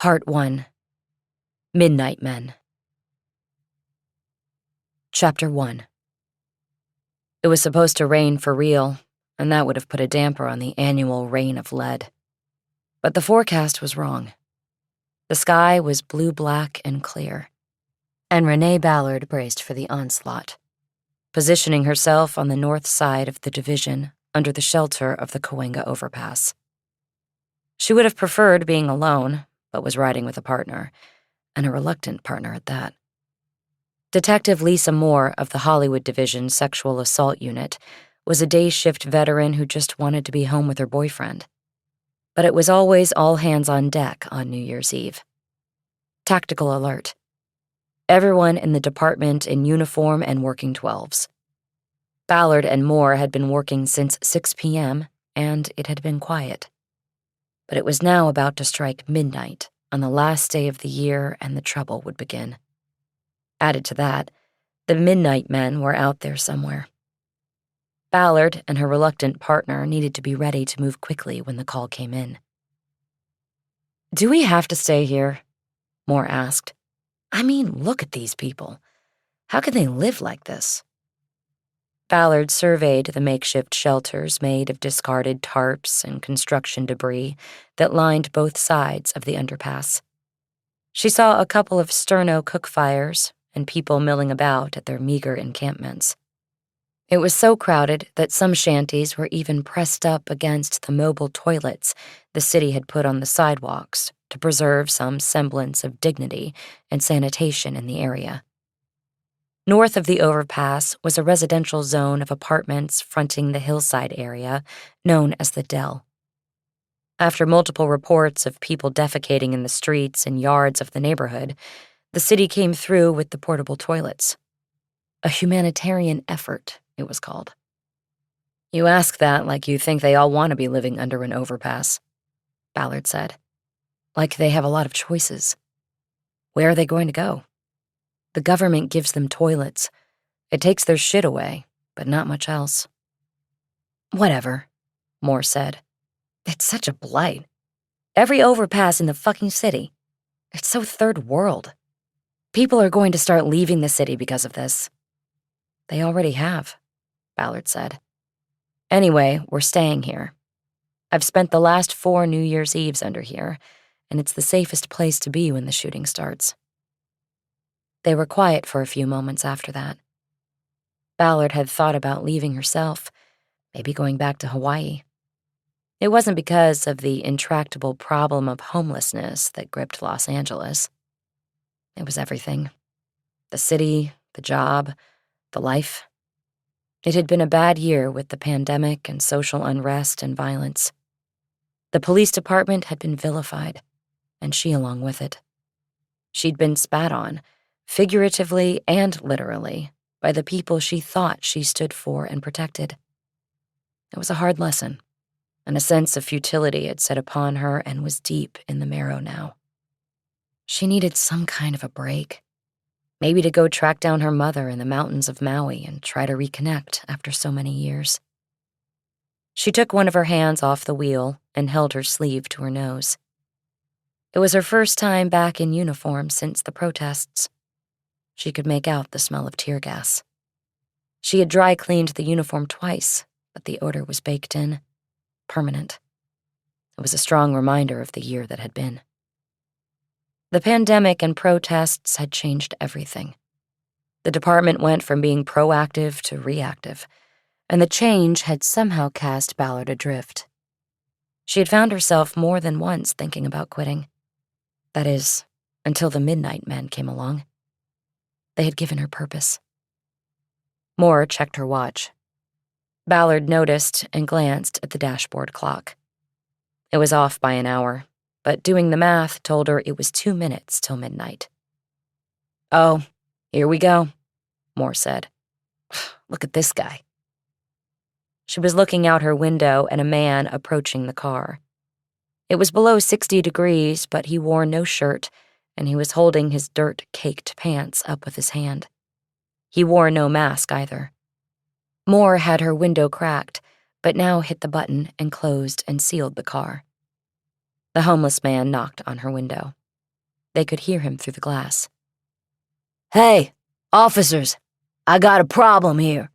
Part 1. Midnight Men. Chapter 1. It was supposed to rain for real, and that would have put a damper on the annual rain of lead. But the forecast was wrong. The sky was blue-black and clear, and Renee Ballard braced for the onslaught, positioning herself on the north side of the division under the shelter of the Cahuenga overpass. She would have preferred being alone, but was riding with a partner, and a reluctant partner at that. Detective Lisa Moore of the Hollywood Division Sexual Assault Unit was a day shift veteran who just wanted to be home with her boyfriend. But it was always all hands on deck on New Year's Eve. Tactical alert. Everyone in the department in uniform and working 12s. Ballard and Moore had been working since 6 p.m., and it had been quiet. But it was now about to strike midnight on the last day of the year, and the trouble would begin. Added to that, the Midnight Men were out there somewhere. Ballard and her reluctant partner needed to be ready to move quickly when the call came in. "Do we have to stay here?" Moore asked. "I mean, look at these people. How can they live like this?" Ballard surveyed the makeshift shelters made of discarded tarps and construction debris that lined both sides of the underpass. She saw a couple of sterno cook fires and people milling about at their meager encampments. It was so crowded that some shanties were even pressed up against the mobile toilets the city had put on the sidewalks to preserve some semblance of dignity and sanitation in the area. North of the overpass was a residential zone of apartments fronting the hillside area known as the Dell. After multiple reports of people defecating in the streets and yards of the neighborhood, the city came through with the portable toilets. A humanitarian effort, it was called. "You ask that like you think they all want to be living under an overpass," Ballard said. "Like they have a lot of choices. Where are they going to go? The government gives them toilets. It takes their shit away, but not much else." "Whatever," Moore said. "It's such a blight. Every overpass in the fucking city. It's so third world. People are going to start leaving the city because of this." "They already have," Ballard said. "Anyway, we're staying here. I've spent the last 4 New Year's Eves under here, and it's the safest place to be when the shooting starts." They were quiet for a few moments after that. Ballard had thought about leaving herself, maybe going back to Hawaii. It wasn't because of the intractable problem of homelessness that gripped Los Angeles. It was everything. The city, the job, the life. It had been a bad year with the pandemic and social unrest and violence. The police department had been vilified, and she along with it. She'd been spat on, figuratively and literally, by the people she thought she stood for and protected. It was a hard lesson, and a sense of futility had set upon her and was deep in the marrow now. She needed some kind of a break, maybe to go track down her mother in the mountains of Maui and try to reconnect after so many years. She took one of her hands off the wheel and held her sleeve to her nose. It was her first time back in uniform since the protests. She could make out the smell of tear gas. She had dry cleaned the uniform twice, but the odor was baked in, permanent. It was a strong reminder of the year that had been. The pandemic and protests had changed everything. The department went from being proactive to reactive, and the change had somehow cast Ballard adrift. She had found herself more than once thinking about quitting. That is, until the Midnight Men came along. They had given her purpose. Moore checked her watch. Ballard noticed and glanced at the dashboard clock. It was off by an hour, but doing the math told her it was 2 minutes till midnight. "Oh, here we go," Moore said. "Look at this guy." She was looking out her window at a man approaching the car. It was below 60 degrees, but he wore no shirt, and he was holding his dirt-caked pants up with his hand. He wore no mask either. Moore had her window cracked, but now hit the button and closed and sealed the car. The homeless man knocked on her window. They could hear him through the glass. "Hey, officers, I got a problem here."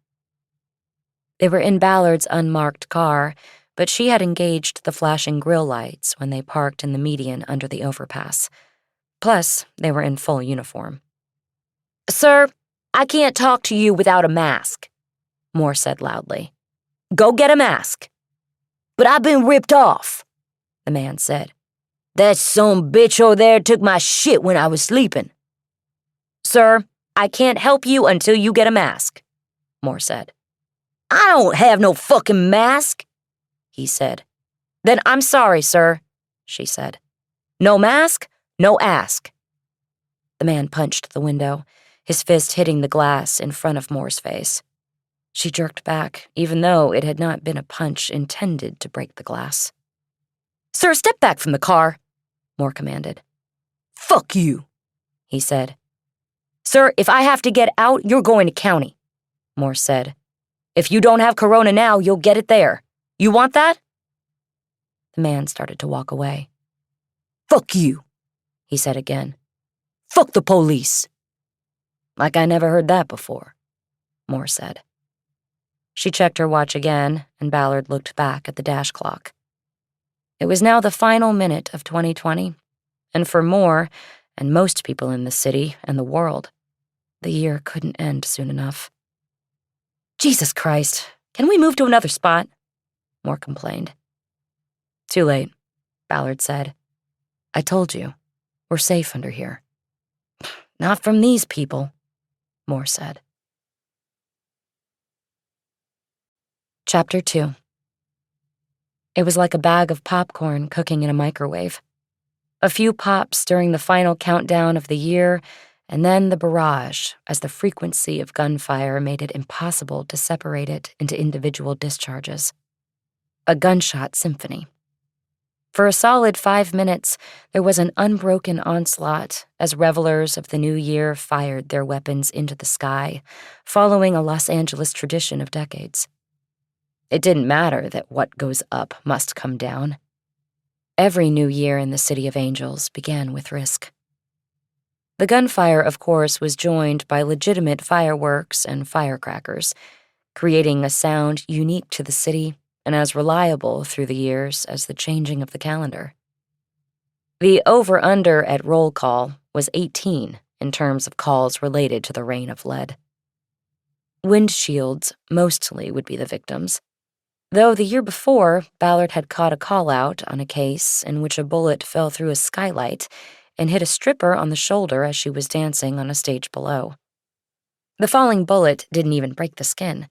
They were in Ballard's unmarked car, but she had engaged the flashing grille lights when they parked in the median under the overpass. Plus, they were in full uniform. "Sir, I can't talk to you without a mask," Moore said loudly. "Go get a mask." "But I've been ripped off," the man said. "That some bitch over there took my shit when I was sleeping." "Sir, I can't help you until you get a mask," Moore said. "I don't have no fucking mask," he said. "Then I'm sorry, sir," she said. "No mask, no ask." The man punched the window, his fist hitting the glass in front of Moore's face. She jerked back, even though it had not been a punch intended to break the glass. "Sir, step back from the car," Moore commanded. "Fuck you," he said. "Sir, if I have to get out, you're going to county," Moore said. "If you don't have corona now, you'll get it there. You want that?" The man started to walk away. "Fuck you," he said again. "Fuck the police." "Like I never heard that before," Moore said. She checked her watch again, and Ballard looked back at the dash clock. It was now the final minute of 2020, and for Moore, and most people in the city and the world, the year couldn't end soon enough. "Jesus Christ, can we move to another spot?" Moore complained. "Too late," Ballard said. "I told you, we're safe under here." "Not from these people," Moore said. Chapter 2. It was like a bag of popcorn cooking in a microwave. A few pops during the final countdown of the year, and then the barrage as the frequency of gunfire made it impossible to separate it into individual discharges. A gunshot symphony. For a solid 5 minutes, there was an unbroken onslaught as revelers of the new year fired their weapons into the sky, following a Los Angeles tradition of decades. It didn't matter that what goes up must come down. Every new year in the City of Angels began with risk. The gunfire, of course, was joined by legitimate fireworks and firecrackers, creating a sound unique to the city and as reliable through the years as the changing of the calendar. The over-under at roll call was 18 in terms of calls related to the rain of lead. Windshields mostly would be the victims, though the year before, Ballard had caught a call-out on a case in which a bullet fell through a skylight and hit a stripper on the shoulder as she was dancing on a stage below. The falling bullet didn't even break the skin,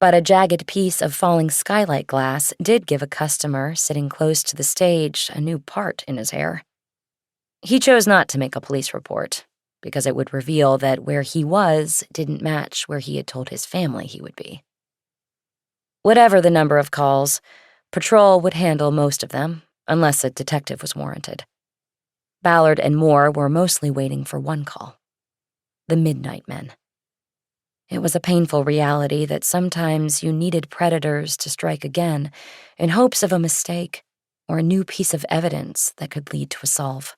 but a jagged piece of falling skylight glass did give a customer sitting close to the stage a new part in his hair. He chose not to make a police report, because it would reveal that where he was didn't match where he had told his family he would be. Whatever the number of calls, patrol would handle most of them, unless a detective was warranted. Ballard and Moore were mostly waiting for one call: the Midnight Men. It was a painful reality that sometimes you needed predators to strike again in hopes of a mistake or a new piece of evidence that could lead to a solve.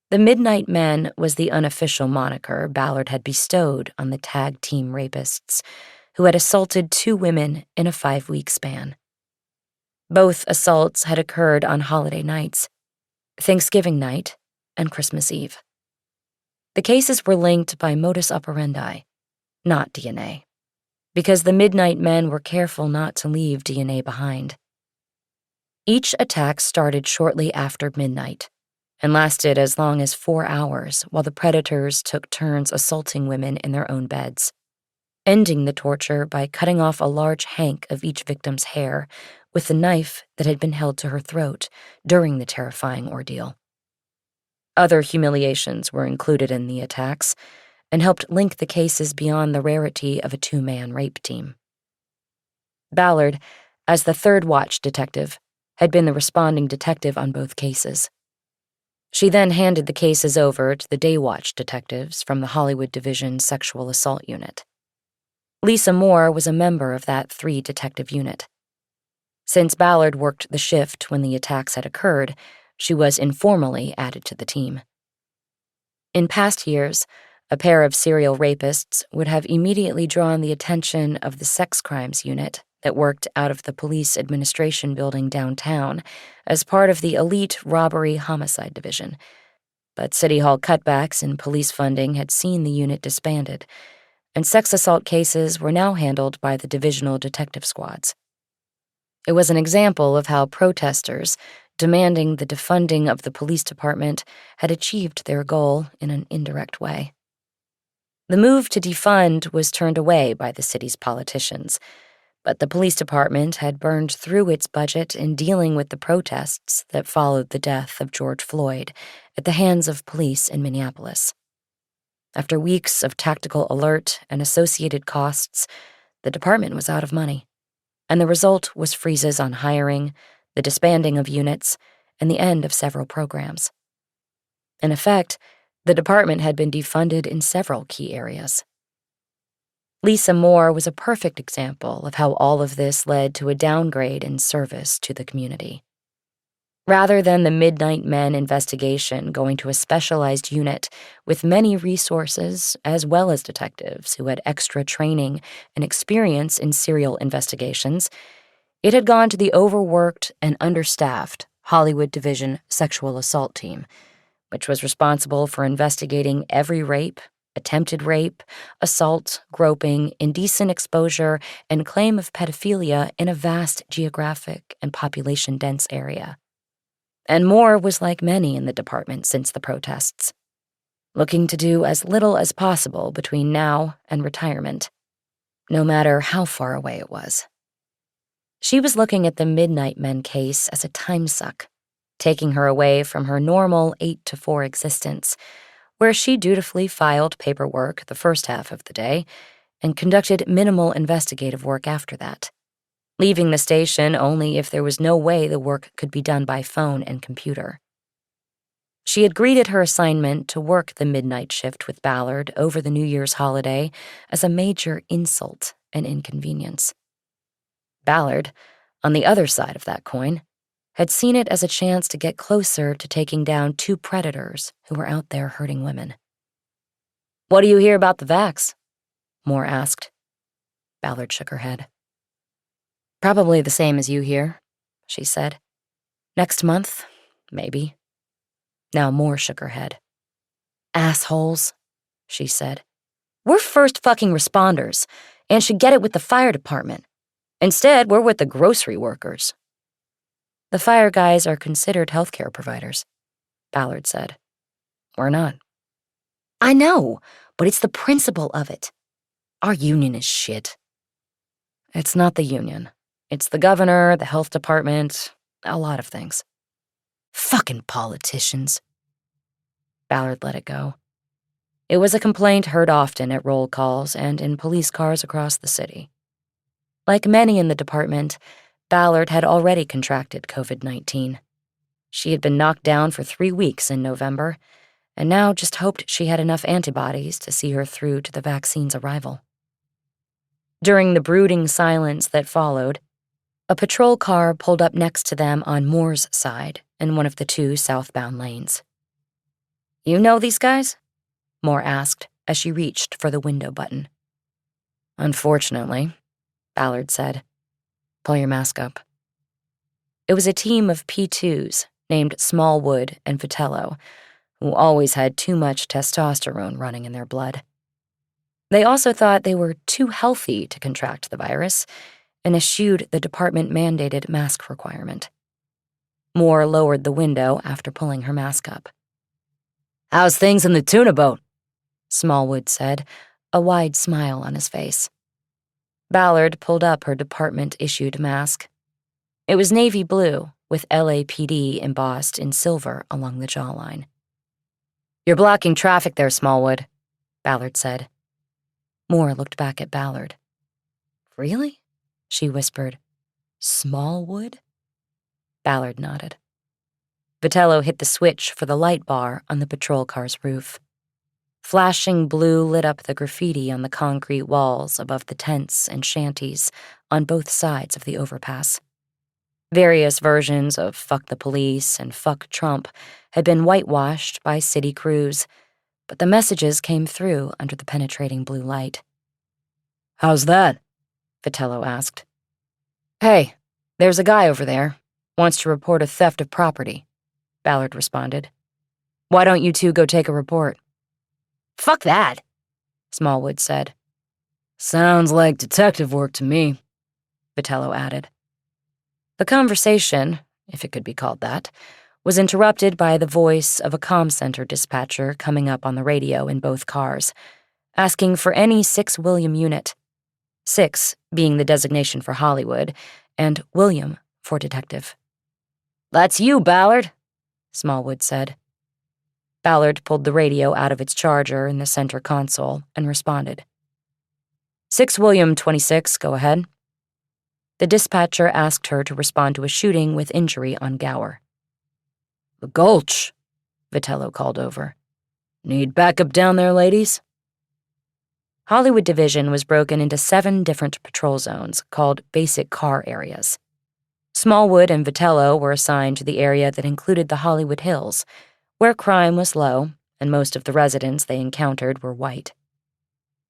The Midnight Men was the unofficial moniker Ballard had bestowed on the tag team rapists who had assaulted 2 women in a 5-week span. Both assaults had occurred on holiday nights, Thanksgiving night and Christmas Eve. The cases were linked by modus operandi, not DNA, because the Midnight Men were careful not to leave DNA behind. Each attack started shortly after midnight and lasted as long as 4 hours while the predators took turns assaulting women in their own beds, ending the torture by cutting off a large hank of each victim's hair with the knife that had been held to her throat during the terrifying ordeal. Other humiliations were included in the attacks and helped link the cases beyond the rarity of a 2-man rape team. Ballard, as the third watch detective, had been the responding detective on both cases. She then handed the cases over to the day watch detectives from the Hollywood Division Sexual Assault Unit. Lisa Moore was a member of that 3-detective unit. Since Ballard worked the shift when the attacks had occurred, she was informally added to the team. In past years, a pair of serial rapists would have immediately drawn the attention of the sex crimes unit that worked out of the police administration building downtown as part of the elite robbery homicide division. But City Hall cutbacks in police funding had seen the unit disbanded, and sex assault cases were now handled by the divisional detective squads. It was an example of how protesters, demanding the defunding of the police department, had achieved their goal in an indirect way. The move to defund was turned away by the city's politicians, but the police department had burned through its budget in dealing with the protests that followed the death of George Floyd at the hands of police in Minneapolis. After weeks of tactical alert and associated costs, the department was out of money, and the result was freezes on hiring, the disbanding of units, and the end of several programs. In effect, the department had been defunded in several key areas. Lisa Moore was a perfect example of how all of this led to a downgrade in service to the community. Rather than the Midnight Men investigation going to a specialized unit with many resources as well as detectives who had extra training and experience in serial investigations, it had gone to the overworked and understaffed Hollywood Division Sexual Assault Team, which was responsible for investigating every rape, attempted rape, assault, groping, indecent exposure, and claim of pedophilia in a vast geographic and population-dense area. And Moore was like many in the department since the protests, looking to do as little as possible between now and retirement, no matter how far away it was. She was looking at the Midnight Men case as a time suck, taking her away from her normal 8 to 4 existence, where she dutifully filed paperwork the first half of the day and conducted minimal investigative work after that, leaving the station only if there was no way the work could be done by phone and computer. She had greeted her assignment to work the midnight shift with Ballard over the New Year's holiday as a major insult and inconvenience. Ballard, on the other side of that coin, had seen it as a chance to get closer to taking down 2 predators who were out there hurting women. "What do you hear about the vax?" Moore asked. Ballard shook her head. "Probably the same as you hear," she said. "Next month, maybe." Now Moore shook her head. "Assholes," she said. "We're first fucking responders and should get it with the fire department. Instead, we're with the grocery workers." "The fire guys are considered healthcare providers," Ballard said. "We're not." "I know, but it's the principle of it. Our union is shit." "It's not the union. It's the governor, the health department, a lot of things." "Fucking politicians." Ballard let it go. It was a complaint heard often at roll calls and in police cars across the city. Like many in the department, Ballard had already contracted COVID-19. She had been knocked down for 3 weeks in November, and now just hoped she had enough antibodies to see her through to the vaccine's arrival. During the brooding silence that followed, a patrol car pulled up next to them on Moore's side in one of the 2 southbound lanes. "You know these guys?" Moore asked as she reached for the window button. "Unfortunately," Ballard said. "Pull your mask up." It was a team of P2s named Smallwood and Vitello, who always had too much testosterone running in their blood. They also thought they were too healthy to contract the virus and eschewed the department-mandated mask requirement. Moore lowered the window after pulling her mask up. "How's things in the tuna boat?" Smallwood said, a wide smile on his face. Ballard pulled up her department-issued mask. It was navy blue, with LAPD embossed in silver along the jawline. "You're blocking traffic there, Smallwood," Ballard said. Moore looked back at Ballard. "Really?" she whispered. "Smallwood?" Ballard nodded. Vitello hit the switch for the light bar on the patrol car's roof. Flashing blue lit up the graffiti on the concrete walls above the tents and shanties on both sides of the overpass. Various versions of fuck the police and fuck Trump had been whitewashed by city crews, but the messages came through under the penetrating blue light. "How's that?" Vitello asked. "Hey, there's a guy over there. Wants to report a theft of property," Ballard responded. "Why don't you two go take a report?" "Fuck that," Smallwood said. "Sounds like detective work to me," Vitello added. The conversation, if it could be called that, was interrupted by the voice of a comm center dispatcher coming up on the radio in both cars, asking for any 6 William unit, 6 being the designation for Hollywood, and William for detective. "That's you, Ballard," Smallwood said. Ballard pulled the radio out of its charger in the center console and responded. 6 William 26, go ahead. The dispatcher asked her to respond to a shooting with injury on Gower. "The Gulch," Vitello called over. "Need backup down there, ladies?" Hollywood Division was broken into 7 different patrol zones called basic car areas. Smallwood and Vitello were assigned to the area that included the Hollywood Hills, where crime was low and most of the residents they encountered were white.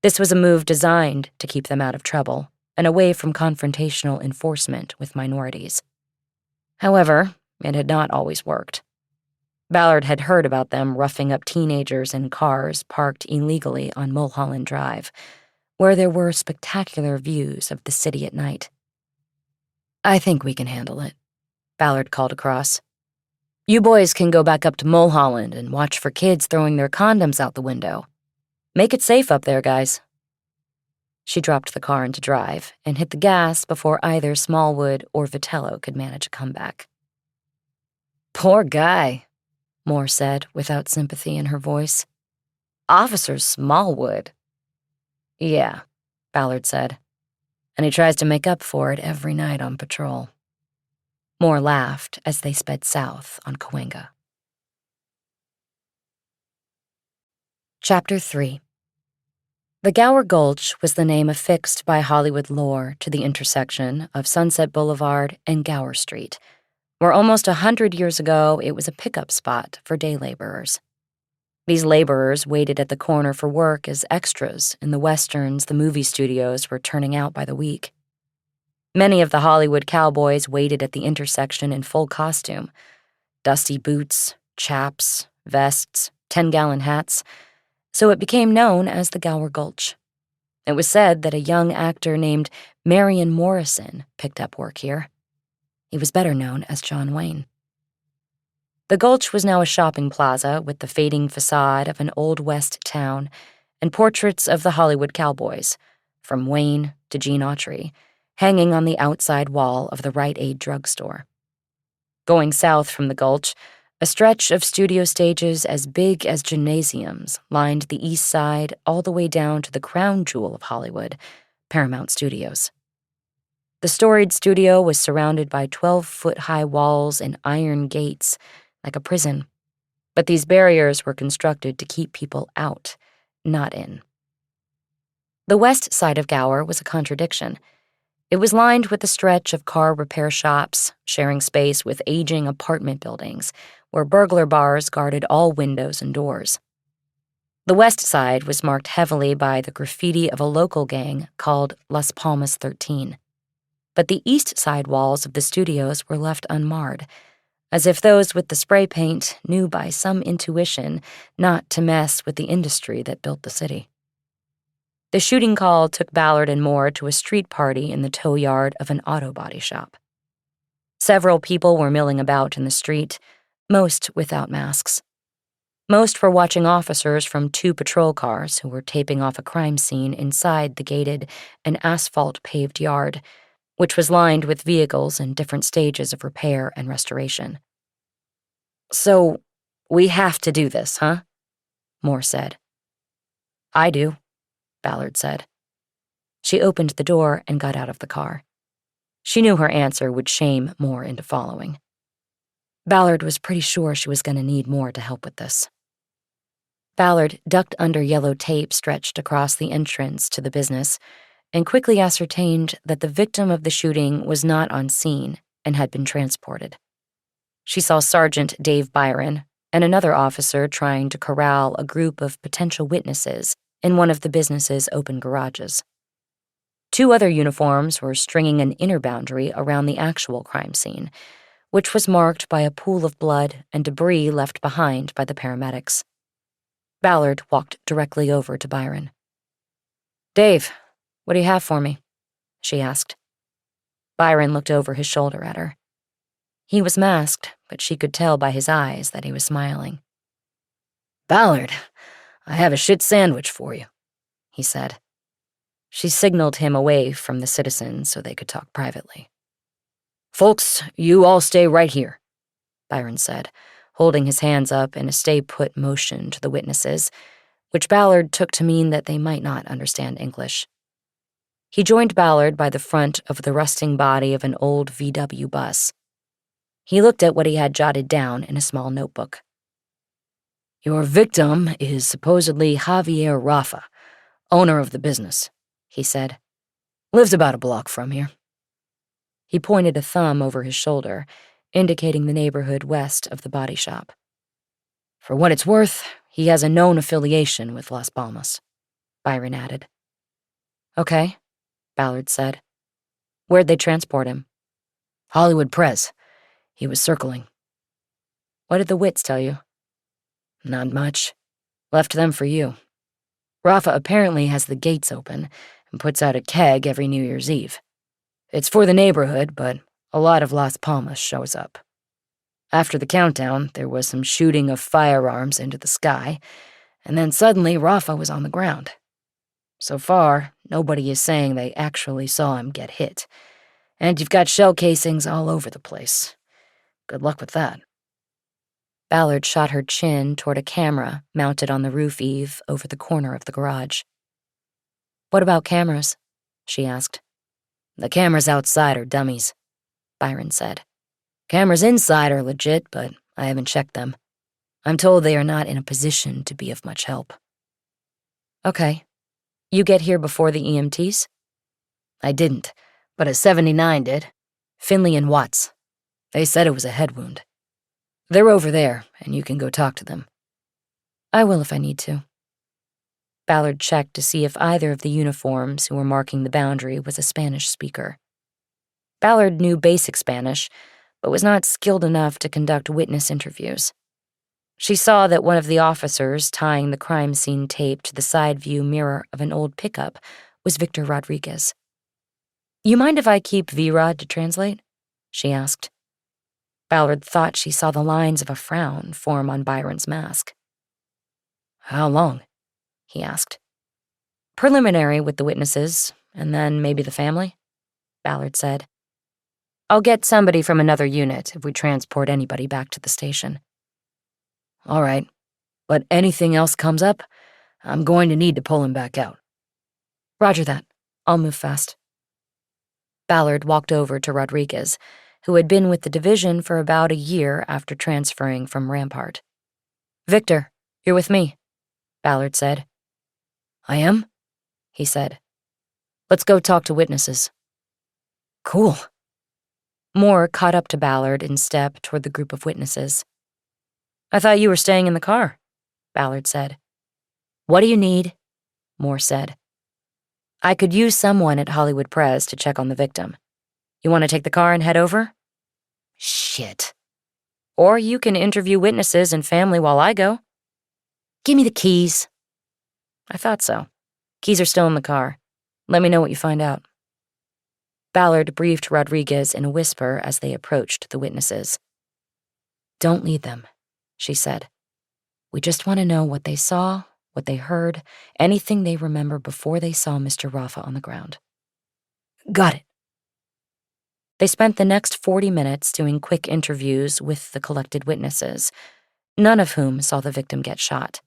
This was a move designed to keep them out of trouble and away from confrontational enforcement with minorities. However, it had not always worked. Ballard had heard about them roughing up teenagers in cars parked illegally on Mulholland Drive, where there were spectacular views of the city at night. "I think we can handle it," Ballard called across. "You boys can go back up to Mulholland and watch for kids throwing their condoms out the window. Make it safe up there, guys." She dropped the car into drive and hit the gas before either Smallwood or Vitello could manage a comeback. "Poor guy," Moore said without sympathy in her voice. "Officer Smallwood." "Yeah," Ballard said. "And he tries to make up for it every night on patrol." Moore laughed as they sped south on Cahuenga. Chapter 3. The Gower Gulch was the name affixed by Hollywood lore to the intersection of Sunset Boulevard and Gower Street, where almost 100 years ago it was a pickup spot for day laborers. These laborers waited at the corner for work as extras in the westerns the movie studios were turning out by the week. Many of the Hollywood cowboys waited at the intersection in full costume: dusty boots, chaps, vests, 10-gallon hats, so it became known as the Gower Gulch. It was said that a young actor named Marion Morrison picked up work here. He was better known as John Wayne. The Gulch was now a shopping plaza with the fading facade of an Old West town and portraits of the Hollywood cowboys, from Wayne to Gene Autry, hanging on the outside wall of the Rite Aid drugstore. Going south from the Gulch, a stretch of studio stages as big as gymnasiums lined the east side all the way down to the crown jewel of Hollywood, Paramount Studios. The storied studio was surrounded by 12-foot-high walls and iron gates, like a prison, but these barriers were constructed to keep people out, not in. The west side of Gower was a contradiction. It was lined with a stretch of car repair shops, sharing space with aging apartment buildings, where burglar bars guarded all windows and doors. The west side was marked heavily by the graffiti of a local gang called Las Palmas 13. But the east side walls of the studios were left unmarred, as if those with the spray paint knew by some intuition not to mess with the industry that built the city. The shooting call took Ballard and Moore to a street party in the tow yard of an auto body shop. Several people were milling about in the street, most without masks. Most were watching officers from 2 patrol cars who were taping off a crime scene inside the gated and asphalt-paved yard, which was lined with vehicles in different stages of repair and restoration. "So, we have to do this, huh?" Moore said. "I do," Ballard said. She opened the door and got out of the car. She knew her answer would shame Moore into following. Ballard was pretty sure she was going to need Moore to help with this. Ballard ducked under yellow tape stretched across the entrance to the business and quickly ascertained that the victim of the shooting was not on scene and had been transported. She saw Sergeant Dave Byron and another officer trying to corral a group of potential witnesses in one of the business's open garages. 2 other uniforms were stringing an inner boundary around the actual crime scene, which was marked by a pool of blood and debris left behind by the paramedics. Ballard walked directly over to Byron. "Dave, what do you have for me?" she asked. Byron looked over his shoulder at her. He was masked, but she could tell by his eyes that he was smiling. "Ballard, I have a shit sandwich for you," he said. She signaled him away from the citizens so they could talk privately. "Folks, you all stay right here," Byron said, holding his hands up in a stay-put motion to the witnesses, which Ballard took to mean that they might not understand English. He joined Ballard by the front of the rusting body of an old VW bus. He looked at what he had jotted down in a small notebook. "Your victim is supposedly Javier Rafa, owner of the business," he said. "Lives about a block from here." He pointed a thumb over his shoulder, indicating the neighborhood west of the body shop. "For what it's worth, he has a known affiliation with Las Palmas," Byron added. "Okay," Ballard said. "Where'd they transport him?" "Hollywood Press. He was circling." "What did the wits tell you?" "Not much. Left them for you. Rafa apparently has the gates open and puts out a keg every New Year's Eve. It's for the neighborhood, but a lot of Las Palmas shows up. After the countdown, there was some shooting of firearms into the sky, and then suddenly Rafa was on the ground. So far, nobody is saying they actually saw him get hit, and you've got shell casings all over the place. Good luck with that." Ballard shot her chin toward a camera mounted on the roof eave over the corner of the garage. "What about cameras?" she asked. "The cameras outside are dummies," Byron said. "Cameras inside are legit, but I haven't checked them. I'm told they are not in a position to be of much help." "Okay. You get here before the EMTs?" "I didn't, but a 79 did. Finley and Watts. They said it was a head wound. They're over there, and you can go talk to them." "I will if I need to." Ballard checked to see if either of the uniforms who were marking the boundary was a Spanish speaker. Ballard knew basic Spanish, but was not skilled enough to conduct witness interviews. She saw that one of the officers tying the crime scene tape to the side view mirror of an old pickup was Victor Rodriguez. "You mind if I keep V-Rod to translate?" she asked. Ballard thought she saw the lines of a frown form on Byron's mask. "How long?" he asked. "Preliminary with the witnesses, and then maybe the family," Ballard said. "I'll get somebody from another unit if we transport anybody back to the station." "All right, but anything else comes up, I'm going to need to pull him back out." "Roger that. I'll move fast." Ballard walked over to Rodriguez, who had been with the division for about a year after transferring from Rampart. "Victor, you're with me," Ballard said. "I am?" he said. "Let's go talk to witnesses." "Cool." Moore caught up to Ballard in step toward the group of witnesses. "I thought you were staying in the car," Ballard said. "What do you need?" Moore said. "I could use someone at Hollywood Press to check on the victim. You want to take the car and head over?" "Shit." "Or you can interview witnesses and family while I go." "Give me the keys." "I thought so. Keys are still in the car. Let me know what you find out." Ballard briefed Rodriguez in a whisper as they approached the witnesses. "Don't lead them," she said. "We just want to know what they saw, what they heard, anything they remember before they saw Mr. Rafa on the ground." "Got it." They spent the next 40 minutes doing quick interviews with the collected witnesses, none of whom saw the victim get shot.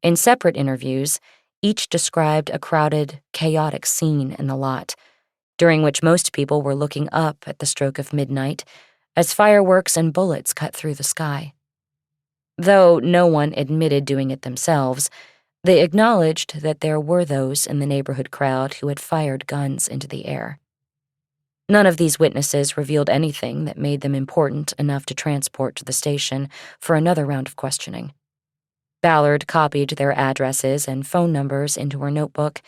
In separate interviews, each described a crowded, chaotic scene in the lot, during which most people were looking up at the stroke of midnight as fireworks and bullets cut through the sky. Though no one admitted doing it themselves, they acknowledged that there were those in the neighborhood crowd who had fired guns into the air. None of these witnesses revealed anything that made them important enough to transport to the station for another round of questioning. Ballard copied their addresses and phone numbers into her notebook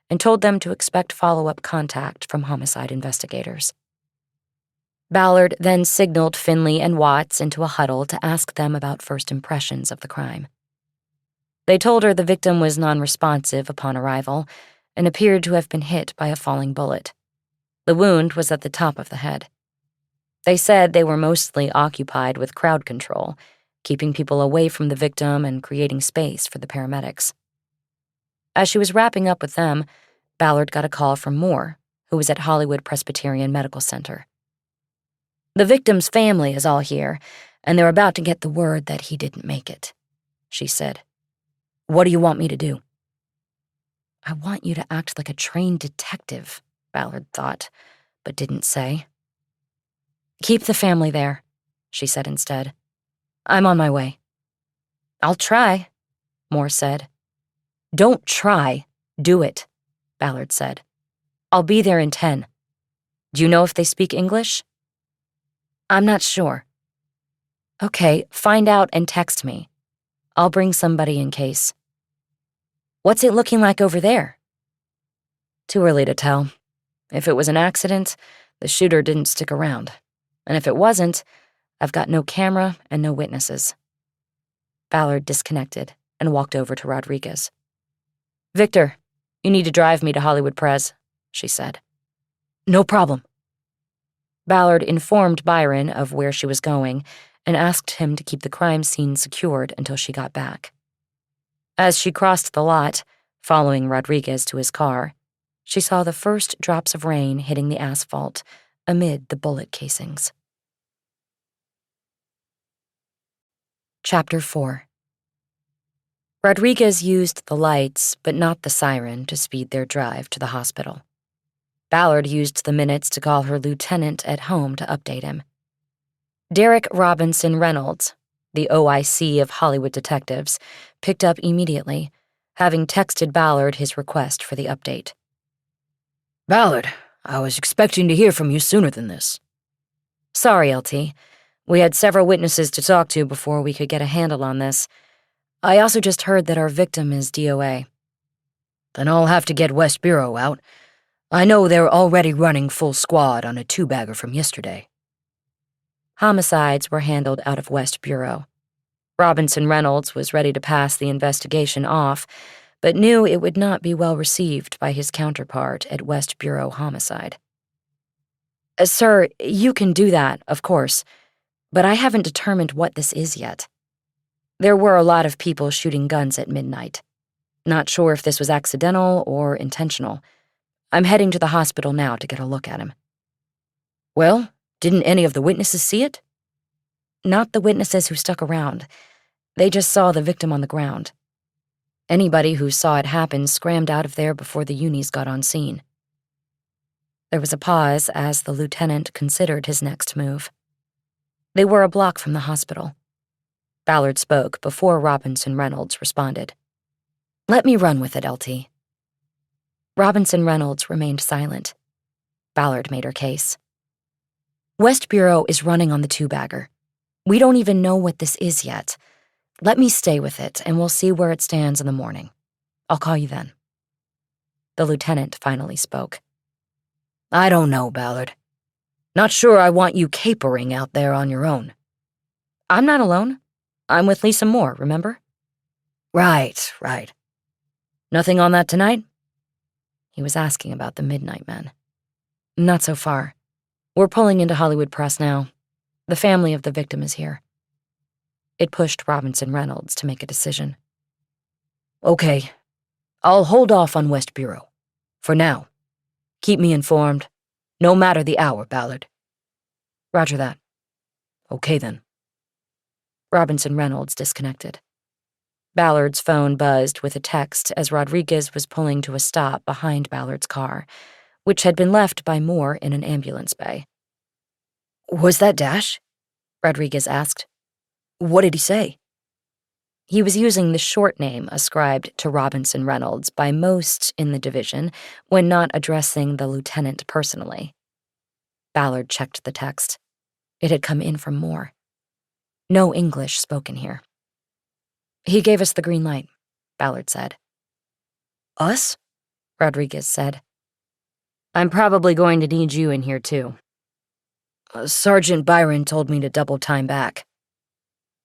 and told them to expect follow-up contact from homicide investigators. Ballard then signaled Finley and Watts into a huddle to ask them about first impressions of the crime. They told her the victim was non-responsive upon arrival and appeared to have been hit by a falling bullet. The wound was at the top of the head. They said they were mostly occupied with crowd control, keeping people away from the victim and creating space for the paramedics. As she was wrapping up with them, Ballard got a call from Moore, who was at Hollywood Presbyterian Medical Center. "The victim's family is all here, and they're about to get the word that he didn't make it," she said. "What do you want me to do?" "I want you to act like a trained detective," Ballard thought, but didn't say. "Keep the family there," she said instead. "I'm on my way." "I'll try," Moore said. "Don't try, do it," Ballard said. "I'll be there in 10. Do you know if they speak English?" "I'm not sure." "Okay, find out and text me. I'll bring somebody in case." "What's it looking like over there?" "Too early to tell. If it was an accident, the shooter didn't stick around. And if it wasn't, I've got no camera and no witnesses." Ballard disconnected and walked over to Rodriguez. "Victor, you need to drive me to Hollywood Pres," she said. "No problem." Ballard informed Byron of where she was going and asked him to keep the crime scene secured until she got back. As she crossed the lot, following Rodriguez to his car, she saw the first drops of rain hitting the asphalt amid the bullet casings. Chapter 4. Rodriguez used the lights, but not the siren, to speed their drive to the hospital. Ballard used the minutes to call her lieutenant at home to update him. Derek Robinson Reynolds, the OIC of Hollywood detectives, picked up immediately, having texted Ballard his request for the update. "Ballard, I was expecting to hear from you sooner than this." "Sorry, LT. We had several witnesses to talk to before we could get a handle on this. I also just heard that our victim is DOA." "Then I'll have to get West Bureau out. I know they're already running full squad on a two-bagger from yesterday." Homicides were handled out of West Bureau. Robinson Reynolds was ready to pass the investigation off, but knew it would not be well received by his counterpart at West Bureau Homicide. "Sir, you can do that, of course, but I haven't determined what this is yet. There were a lot of people shooting guns at midnight. Not sure if this was accidental or intentional. I'm heading to the hospital now to get a look at him." "Well, didn't any of the witnesses see it?" "Not the witnesses who stuck around. They just saw the victim on the ground. Anybody who saw it happen scrammed out of there before the unis got on scene." There was a pause as the lieutenant considered his next move. They were a block from the hospital. Ballard spoke before Robinson Reynolds responded. "Let me run with it, LT." Robinson Reynolds remained silent. Ballard made her case. "West Bureau is running on the two-bagger. We don't even know what this is yet. Let me stay with it, and we'll see where it stands in the morning. I'll call you then." The lieutenant finally spoke. "I don't know, Ballard. Not sure I want you capering out there on your own." "I'm not alone. I'm with Lisa Moore, remember?" Right. Nothing on that tonight?" He was asking about the Midnight Men. "Not so far. We're pulling into Hollywood Press now. The family of the victim is here." It pushed Robinson Reynolds to make a decision. "Okay. I'll hold off on West Bureau. For now. Keep me informed, no matter the hour, Ballard." "Roger that." "Okay then." Robinson Reynolds disconnected. Ballard's phone buzzed with a text as Rodriguez was pulling to a stop behind Ballard's car, which had been left by Moore in an ambulance bay. "Was that Dash?" Rodriguez asked. "What did he say?" He was using the short name ascribed to Robinson Reynolds by most in the division when not addressing the lieutenant personally. Ballard checked the text. It had come in from Moore. No English spoken here. He gave us the green light, Ballard said. Us? Rodriguez said. I'm probably going to need you in here too. Sergeant Byron told me to double time back.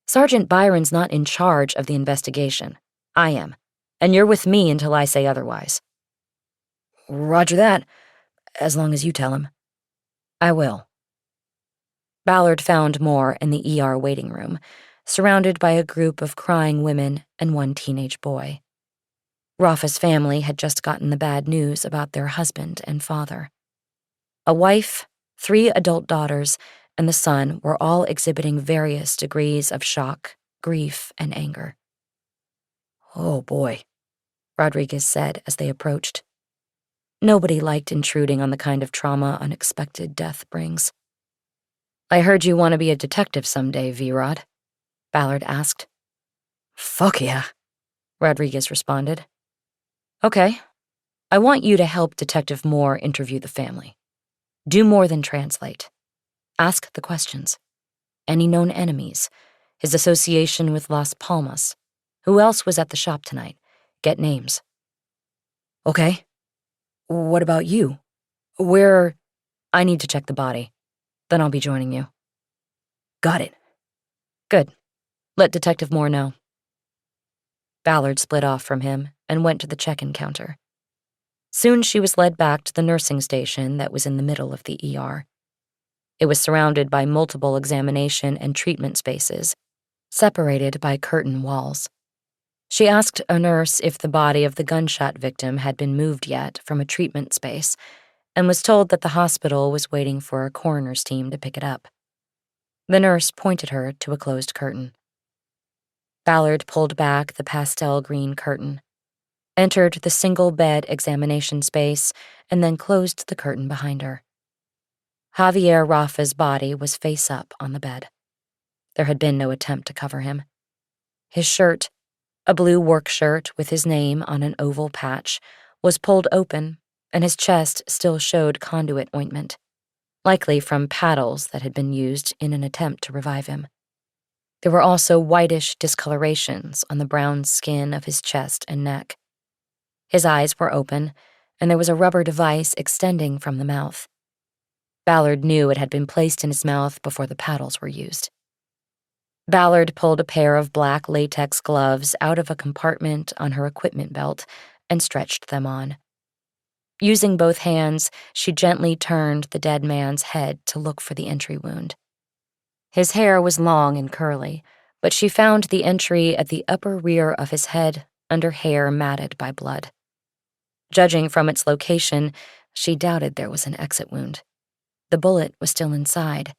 Sergeant Byron's not in charge of the investigation. I am, and you're with me until I say otherwise. Roger that, as long as you tell him. I will. Ballard found Moore in the ER waiting room, surrounded by a group of crying women and one teenage boy. Rafa's family had just gotten the bad news about their husband and father. A wife, 3 adult daughters, and the son were all exhibiting various degrees of shock, grief, and anger. Oh boy, Rodriguez said as they approached. Nobody liked intruding on the kind of trauma unexpected death brings. I heard you want to be a detective someday, V-Rod, Ballard asked. Fuck yeah, Rodriguez responded. Okay, I want you to help Detective Moore interview the family. Do more than translate. Ask the questions. Any known enemies? His association with Las Palmas? Who else was at the shop tonight? Get names. Okay. What about you? Where? I need to check the body. Then I'll be joining you. Got it. Good. Let Detective Moore know. Ballard split off from him and went to the check-in counter. Soon she was led back to the nursing station that was in the middle of the ER. It was surrounded by multiple examination and treatment spaces, separated by curtain walls. She asked a nurse if the body of the gunshot victim had been moved yet from a treatment space, and was told that the hospital was waiting for a coroner's team to pick it up. The nurse pointed her to a closed curtain. Ballard pulled back the pastel green curtain, entered the single-bed examination space, and then closed the curtain behind her. Javier Rafa's body was face up on the bed. There had been no attempt to cover him. His shirt, a blue work shirt with his name on an oval patch, was pulled open, and his chest still showed conduit ointment, likely from paddles that had been used in an attempt to revive him. There were also whitish discolorations on the brown skin of his chest and neck. His eyes were open, and there was a rubber device extending from the mouth. Ballard knew it had been placed in his mouth before the paddles were used. Ballard pulled a pair of black latex gloves out of a compartment on her equipment belt and stretched them on. Using both hands, she gently turned the dead man's head to look for the entry wound. His hair was long and curly, but she found the entry at the upper rear of his head under hair matted by blood. Judging from its location, she doubted there was an exit wound. The bullet was still inside,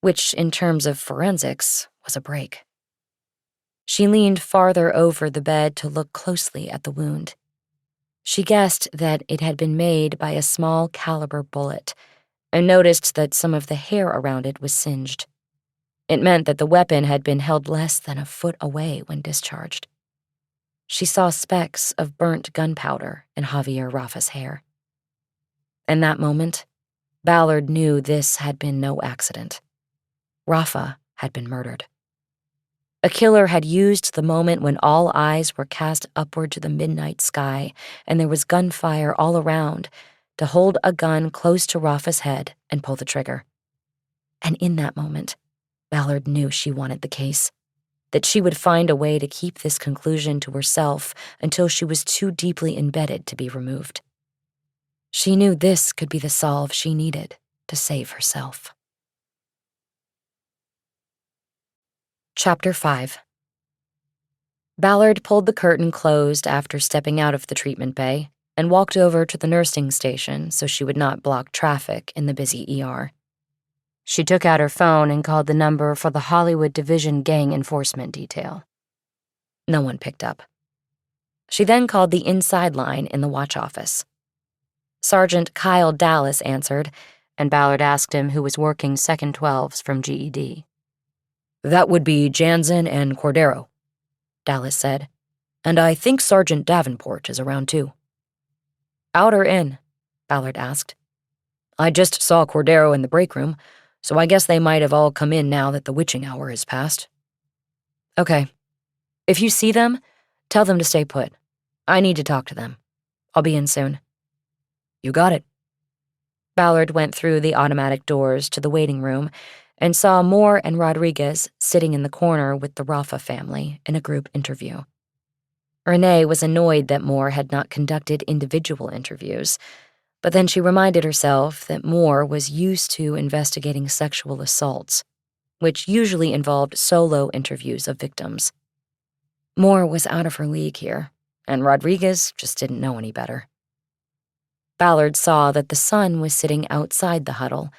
which, in terms of forensics, was a break. She leaned farther over the bed to look closely at the wound. She guessed that it had been made by a small caliber bullet, and noticed that some of the hair around it was singed. It meant that the weapon had been held less than a foot away when discharged. She saw specks of burnt gunpowder in Javier Rafa's hair. In that moment, Ballard knew this had been no accident. Rafa had been murdered. A killer had used the moment when all eyes were cast upward to the midnight sky and there was gunfire all around to hold a gun close to Rafa's head and pull the trigger. And in that moment, Ballard knew she wanted the case, that she would find a way to keep this conclusion to herself until she was too deeply embedded to be removed. She knew this could be the solve she needed to save herself. Chapter 5. Ballard pulled the curtain closed after stepping out of the treatment bay and walked over to the nursing station so she would not block traffic in the busy ER. She took out her phone and called the number for the Hollywood Division Gang Enforcement Detail. No one picked up. She then called the inside line in the watch office. Sergeant Kyle Dallas answered, and Ballard asked him who was working second 12s from GED. That would be Jansen and Cordero, Dallas said, and I think Sergeant Davenport is around too. Out or in? Ballard asked. I just saw Cordero in the break room, so I guess they might have all come in now that the witching hour has passed. Okay. If you see them, tell them to stay put. I need to talk to them. I'll be in soon. You got it. Ballard went through the automatic doors to the waiting room and saw Moore and Rodriguez sitting in the corner with the Rafa family in a group interview. Renee was annoyed that Moore had not conducted individual interviews, but then she reminded herself that Moore was used to investigating sexual assaults, which usually involved solo interviews of victims. Moore was out of her league here, and Rodriguez just didn't know any better. Ballard saw that the son was sitting outside the huddle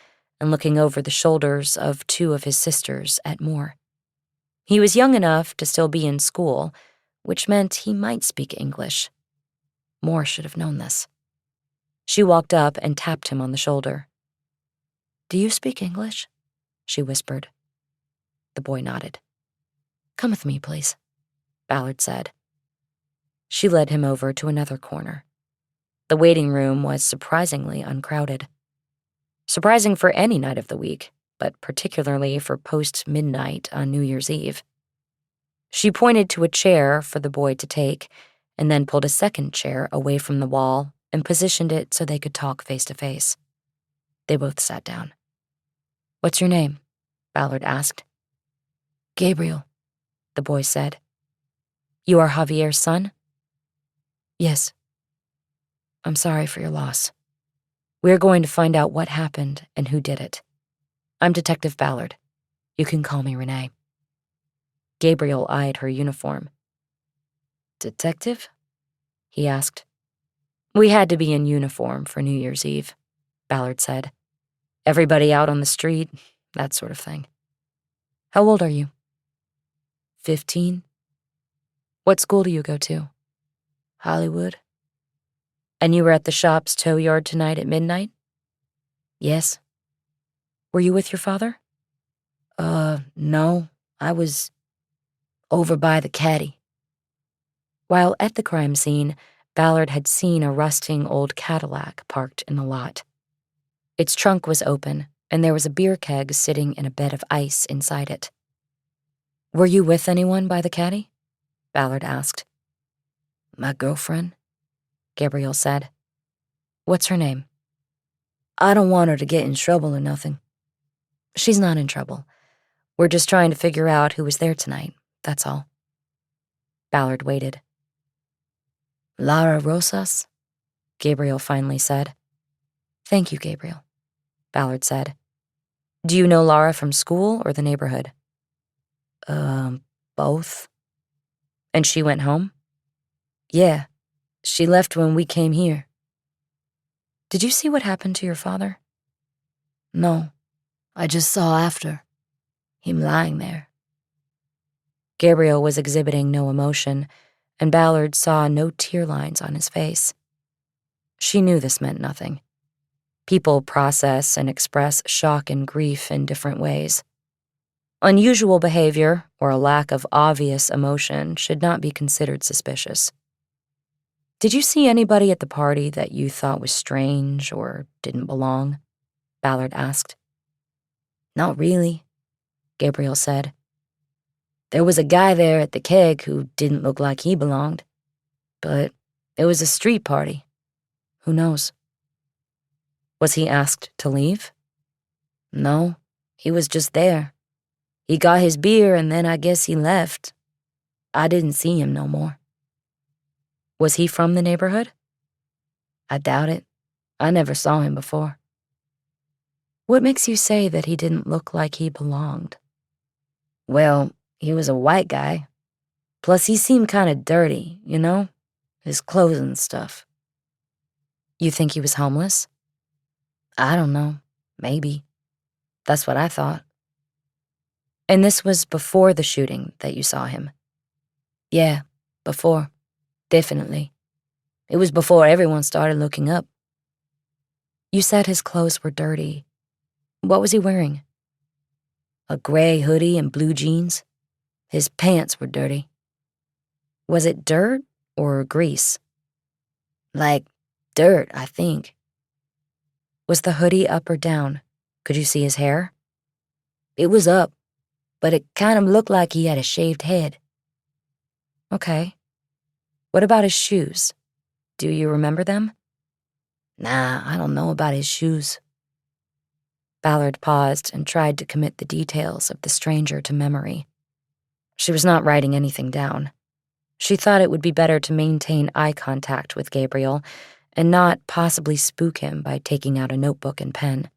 and looking over the shoulders of two of his sisters at Moore. He was young enough to still be in school, which meant he might speak English. Moore should have known this. She walked up and tapped him on the shoulder. "Do you speak English?" she whispered. The boy nodded. "Come with me, please," Ballard said. She led him over to another corner. The waiting room was surprisingly uncrowded. Surprising for any night of the week, but particularly for post-midnight on New Year's Eve. She pointed to a chair for the boy to take, and then pulled a second chair away from the wall and positioned it so they could talk face to face. They both sat down. "What's your name?" Ballard asked. "Gabriel," the boy said. "You are Javier's son?" "Yes." "I'm sorry for your loss. We're going to find out what happened and who did it. I'm Detective Ballard. You can call me Renee." Gabriel eyed her uniform. "Detective?" he asked. "We had to be in uniform for New Year's Eve," Ballard said. "Everybody out on the street, that sort of thing." "How old are you?" 15. "What school do you go to?" "Hollywood." "And you were at the shop's tow yard tonight at midnight?" "Yes." "Were you with your father?" No. I was over by the caddy." While at the crime scene, Ballard had seen a rusting old Cadillac parked in the lot. Its trunk was open, and there was a beer keg sitting in a bed of ice inside it. "Were you with anyone by the caddy?" Ballard asked. "My girlfriend," Gabriel said. "What's her name?" "I don't want her to get in trouble or nothing." "She's not in trouble. We're just trying to figure out who was there tonight, that's all." Ballard waited. "Lara Rosas," Gabriel finally said. "Thank you, Gabriel," Ballard said. "Do you know Lara from school or the neighborhood?" Both." "And she went home?" "Yeah, she left when we came here." "Did you see what happened to your father?" "No, I just saw after. Him lying there." Gabriel was exhibiting no emotion, and Ballard saw no tear lines on his face. She knew this meant nothing. People process and express shock and grief in different ways. Unusual behavior or a lack of obvious emotion should not be considered suspicious. "Did you see anybody at the party that you thought was strange or didn't belong?" Ballard asked. "Not really," Gabriel said. "There was a guy there at the keg who didn't look like he belonged. But it was a street party. Who knows?" "Was he asked to leave?" "No, he was just there. He got his beer and then I guess he left. I didn't see him no more." "Was he from the neighborhood?" "I doubt it. I never saw him before." "What makes you say that he didn't look like he belonged?" "Well, he was a white guy. Plus he seemed kinda dirty, you know? His clothes and stuff." "You think he was homeless?" "I don't know. Maybe. That's what I thought." "And this was before the shooting that you saw him?" "Yeah, before. Definitely. It was before everyone started looking up." "You said his clothes were dirty. What was he wearing?" "A gray hoodie and blue jeans. His pants were dirty." "Was it dirt or grease?" "Like dirt, I think." Was the hoodie up or down? Could you see his hair? It was up, but it kind of looked like he had a shaved head. Okay. What about his shoes? Do you remember them? Nah, I don't know about his shoes. Ballard paused and tried to commit the details of the stranger to memory. She was not writing anything down. She thought it would be better to maintain eye contact with Gabriel and not possibly spook him by taking out a notebook and pen.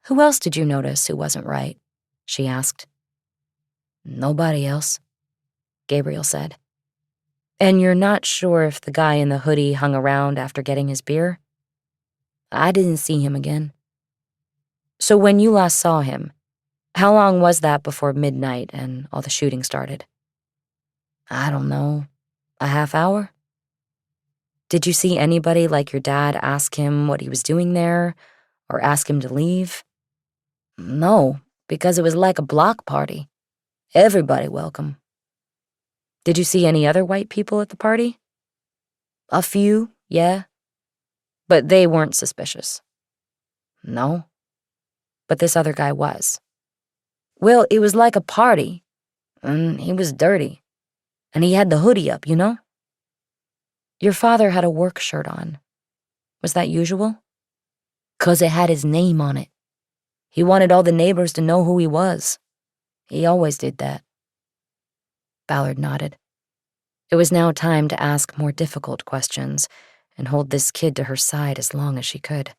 Who else did you notice who wasn't right? She asked. Nobody else, Gabriel said. And you're not sure if the guy in the hoodie hung around after getting his beer? I didn't see him again. So when you last saw him, how long was that before midnight and all the shooting started? I don't know, a half hour? Did you see anybody like your dad ask him what he was doing there, or ask him to leave? No, because it was like a block party. Everybody welcome. Did you see any other white people at the party? A few, yeah. But they weren't suspicious. No. But this other guy was. Well, it was like a party, and he was dirty. And he had the hoodie up, you know? Your father had a work shirt on. Was that usual? 'Cause it had his name on it. He wanted all the neighbors to know who he was. He always did that. Ballard nodded. It was now time to ask more difficult questions and hold this kid to her side as long as she could.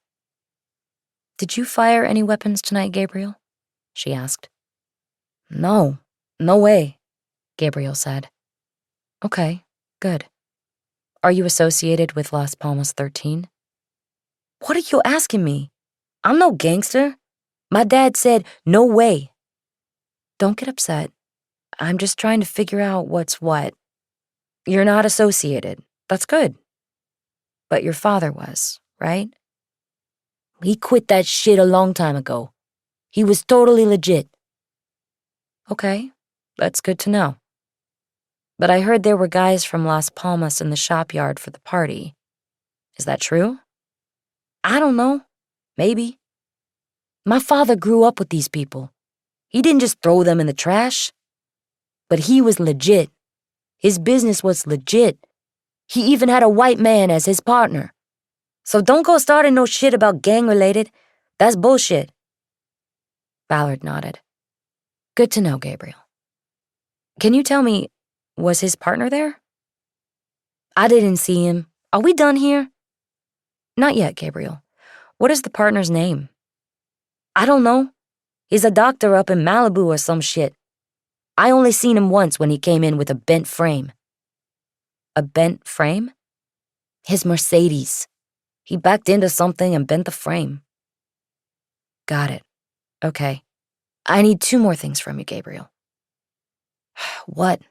Did you fire any weapons tonight, Gabriel? She asked. No, no way, Gabriel said. Okay, good. Are you associated with Las Palmas 13? What are you asking me? I'm no gangster. My dad said no way. Don't get upset. I'm just trying to figure out what's what. You're not associated. That's good. But your father was, right? He quit that shit a long time ago. He was totally legit. Okay, that's good to know. But I heard there were guys from Las Palmas in the shop yard for the party. Is that true? I don't know. Maybe. My father grew up with these people. He didn't just throw them in the trash. But he was legit. His business was legit. He even had a white man as his partner. So don't go starting no shit about gang-related. That's bullshit. Ballard nodded. Good to know, Gabriel. Can you tell me, was his partner there? I didn't see him. Are we done here? Not yet, Gabriel. What is the partner's name? I don't know. He's a doctor up in Malibu or some shit. I only seen him once when he came in with a bent frame. A bent frame? His Mercedes. He backed into something and bent the frame. Got it. Okay. I need 2 more things from you, Gabriel. What?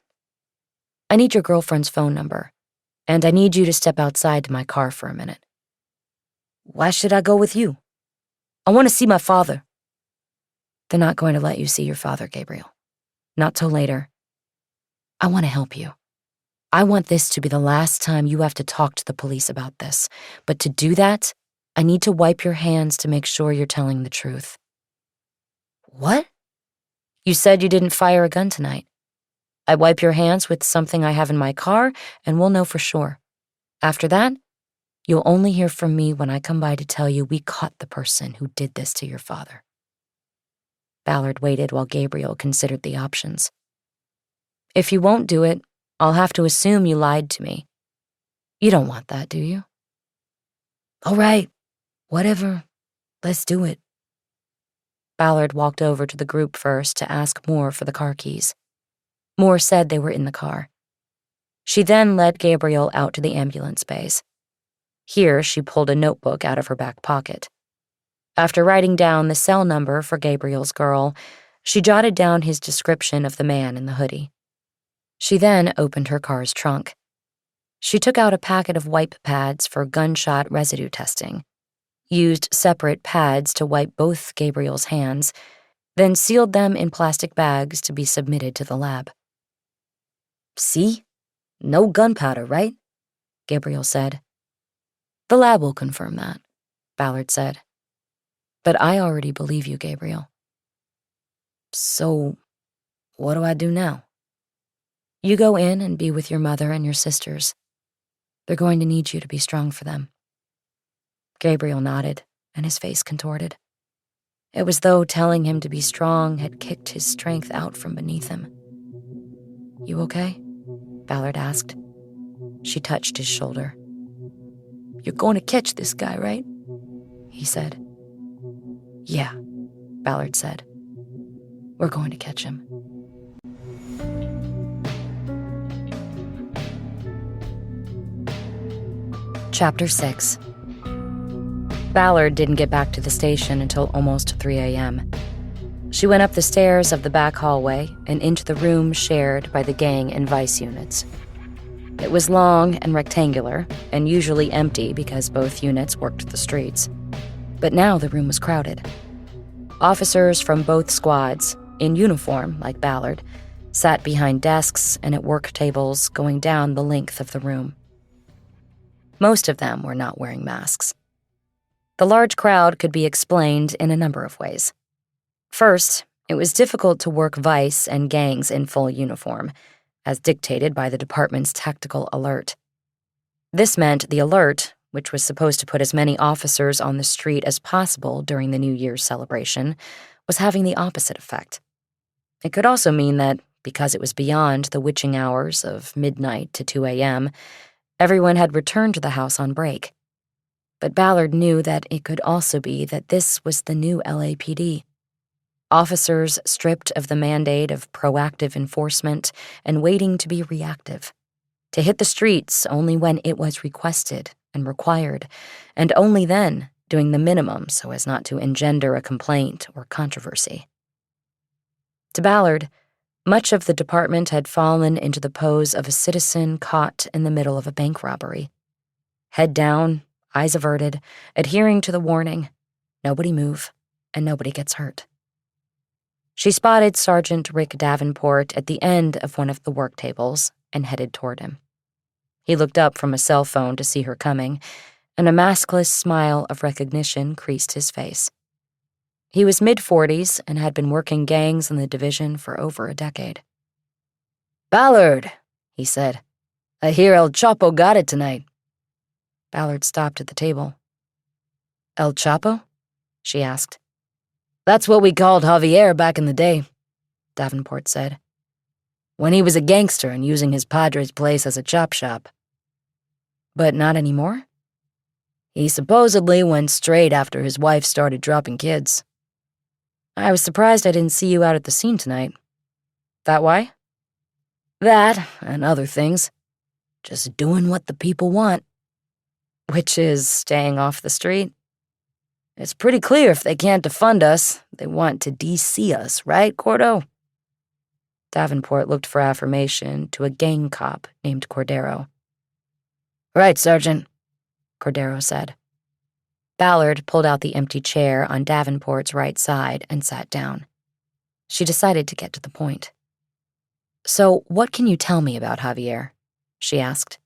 I need your girlfriend's phone number, and I need you to step outside to my car for a minute. Why should I go with you? I want to see my father. They're not going to let you see your father, Gabriel. Not till later. I want to help you. I want this to be the last time you have to talk to the police about this. But to do that, I need to wipe your hands to make sure you're telling the truth. What? You said you didn't fire a gun tonight. I wipe your hands with something I have in my car, and we'll know for sure. After that, you'll only hear from me when I come by to tell you we caught the person who did this to your father. Ballard waited while Gabriel considered the options. If you won't do it, I'll have to assume you lied to me. You don't want that, do you? All right, whatever. Let's do it. Ballard walked over to the group first to ask Moore for the car keys. Moore said they were in the car. She then led Gabriel out to the ambulance bays. Here, she pulled a notebook out of her back pocket. After writing down the cell number for Gabriel's girl, she jotted down his description of the man in the hoodie. She then opened her car's trunk. She took out a packet of wipe pads for gunshot residue testing, used separate pads to wipe both Gabriel's hands, then sealed them in plastic bags to be submitted to the lab. See? No gunpowder, right? Gabriel said. The lab will confirm that. Ballard said. But I already believe you, Gabriel. So, what do I do now? You go in and be with your mother and your sisters. They're going to need you to be strong for them. Gabriel nodded, and his face contorted. It was though telling him to be strong had kicked his strength out from beneath him. You okay? Ballard asked. She touched his shoulder. You're going to catch this guy, right? He said. Yeah, Ballard said. We're going to catch him. Chapter 6. Ballard didn't get back to the station until almost 3 a.m. She went up the stairs of the back hallway and into the room shared by the gang and vice units. It was long and rectangular, and usually empty because both units worked the streets. But now the room was crowded. Officers from both squads, in uniform like Ballard, sat behind desks and at work tables going down the length of the room. Most of them were not wearing masks. The large crowd could be explained in a number of ways. First, it was difficult to work vice and gangs in full uniform, as dictated by the department's tactical alert. This meant the alert, which was supposed to put as many officers on the street as possible during the New Year's celebration, was having the opposite effect. It could also mean that, because it was beyond the witching hours of midnight to 2 a.m., everyone had returned to the house on break. But Ballard knew that it could also be that this was the new LAPD. Officers stripped of the mandate of proactive enforcement and waiting to be reactive, to hit the streets only when it was requested and required, and only then doing the minimum so as not to engender a complaint or controversy. To Ballard, much of the department had fallen into the pose of a citizen caught in the middle of a bank robbery. Head down, eyes averted, adhering to the warning, nobody move, and nobody gets hurt. She spotted Sergeant Rick Davenport at the end of one of the work tables and headed toward him. He looked up from a cell phone to see her coming, and a maskless smile of recognition creased his face. He was mid-40s and had been working gangs in the division for over a decade. Ballard, he said. I hear El Chapo got it tonight. Ballard stopped at the table. El Chapo? She asked. That's what we called Javier back in the day, Davenport said. When he was a gangster and using his padre's place as a chop shop. But not anymore? He supposedly went straight after his wife started dropping kids. I was surprised I didn't see you out at the scene tonight. That why? That and other things. Just doing what the people want. Which is staying off the street? It's pretty clear if they can't defund us, they want to DC us, right, Cordo? Davenport looked for affirmation to a gang cop named Cordero. Right, Sergeant, Cordero said. Ballard pulled out the empty chair on Davenport's right side and sat down. She decided to get to the point. So, what can you tell me about Javier? She asked.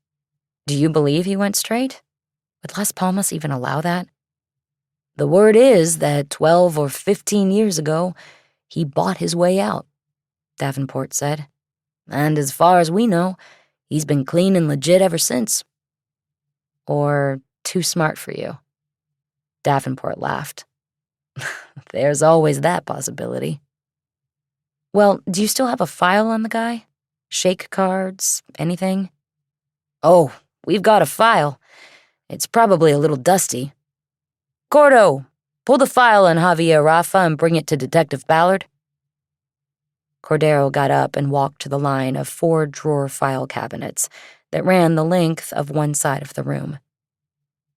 Do you believe he went straight? Would Las Palmas even allow that? The word is that 12 or 15 years ago, he bought his way out, Davenport said. And as far as we know, he's been clean and legit ever since. Or too smart for you? Davenport laughed. There's always that possibility. Well, do you still have a file on the guy? Shake cards, anything? Oh, we've got a file. It's probably a little dusty. Cordo, pull the file on Javier Rafa and bring it to Detective Ballard. Cordero got up and walked to the line of 4-drawer file cabinets that ran the length of one side of the room.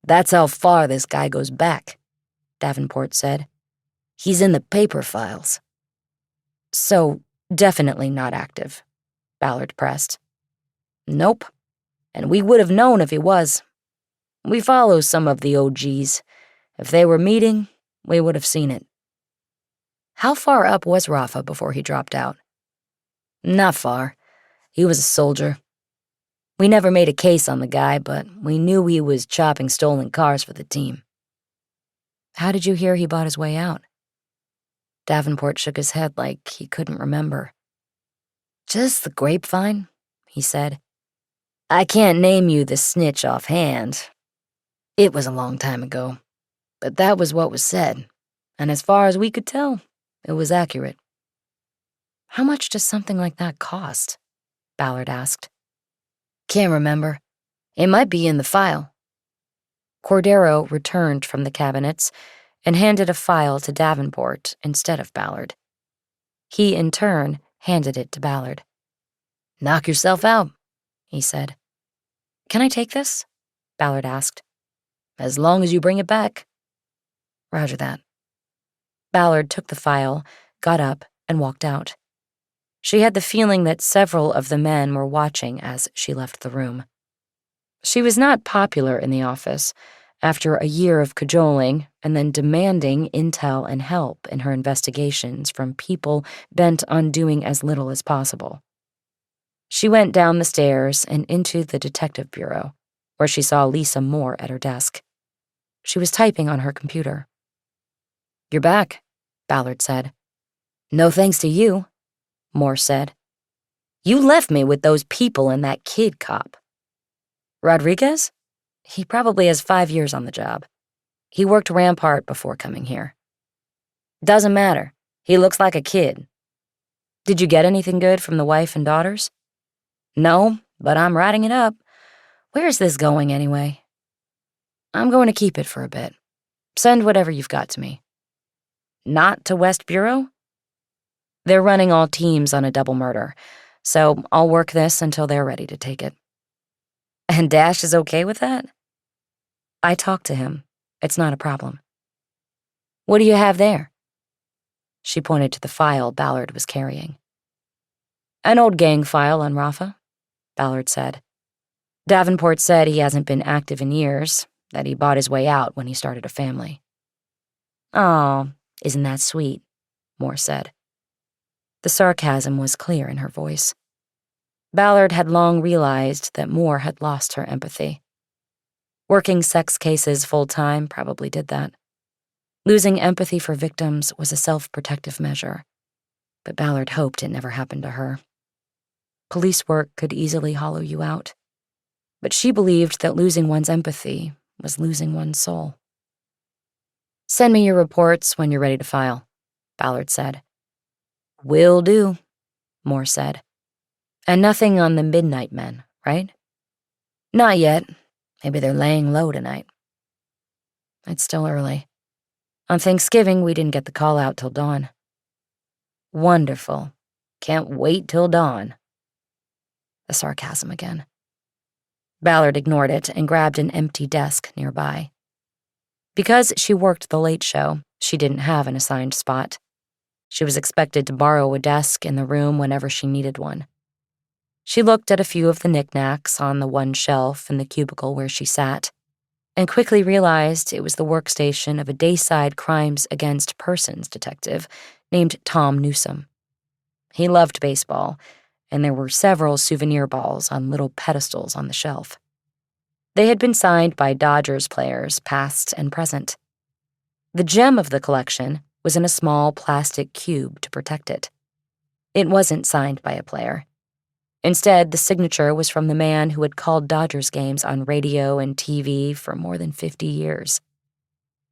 That's how far this guy goes back, Davenport said. He's in the paper files. So, definitely not active, Ballard pressed. Nope, and we would have known if he was. We follow some of the OGs. If they were meeting, we would have seen it. How far up was Rafa before he dropped out? Not far. He was a soldier. We never made a case on the guy, but we knew he was chopping stolen cars for the team. How did you hear he bought his way out? Davenport shook his head like he couldn't remember. Just the grapevine, he said. I can't name you the snitch offhand. It was a long time ago, but that was what was said, and as far as we could tell, it was accurate. How much does something like that cost? Ballard asked. Can't remember. It might be in the file. Cordero returned from the cabinets and handed a file to Davenport instead of Ballard. He, in turn, handed it to Ballard. Knock yourself out, he said. Can I take this? Ballard asked. As long as you bring it back. Roger that. Ballard took the file, got up, and walked out. She had the feeling that several of the men were watching as she left the room. She was not popular in the office after a year of cajoling and then demanding intel and help in her investigations from people bent on doing as little as possible. She went down the stairs and into the detective bureau, where she saw Lisa Moore at her desk. She was typing on her computer. You're back, Ballard said. No thanks to you, Moore said. You left me with those people and that kid cop. Rodriguez? He probably has 5 years on the job. He worked Rampart before coming here. Doesn't matter. He looks like a kid. Did you get anything good from the wife and daughters? No, but I'm writing it up. Where's this going anyway? I'm going to keep it for a bit. Send whatever you've got to me. Not to West Bureau? They're running all teams on a double murder, so I'll work this until they're ready to take it. And Dash is okay with that? I talked to him. It's not a problem. What do you have there? She pointed to the file Ballard was carrying. An old gang file on Rafa, Ballard said. Davenport said he hasn't been active in years, that he bought his way out when he started a family. Oh, isn't that sweet, Moore said. The sarcasm was clear in her voice. Ballard had long realized that Moore had lost her empathy. Working sex cases full-time probably did that. Losing empathy for victims was a self-protective measure, but Ballard hoped it never happened to her. Police work could easily hollow you out, but she believed that losing one's empathy was losing one's soul. Send me your reports when you're ready to file, Ballard said. Will do, Moore said. And nothing on the Midnight Men, right? Not yet. Maybe they're laying low tonight. It's still early. On Thanksgiving, we didn't get the call out till dawn. Wonderful. Can't wait till dawn. The sarcasm again. Ballard ignored it and grabbed an empty desk nearby. Because she worked the late show, she didn't have an assigned spot. She was expected to borrow a desk in the room whenever she needed one. She looked at a few of the knickknacks on the one shelf in the cubicle where she sat, and quickly realized it was the workstation of a Dayside Crimes Against Persons detective named Tom Newsom. He loved baseball, and there were several souvenir balls on little pedestals on the shelf. They had been signed by Dodgers players, past and present. The gem of the collection was in a small plastic cube to protect it. It wasn't signed by a player. Instead, the signature was from the man who had called Dodgers games on radio and TV for more than 50 years.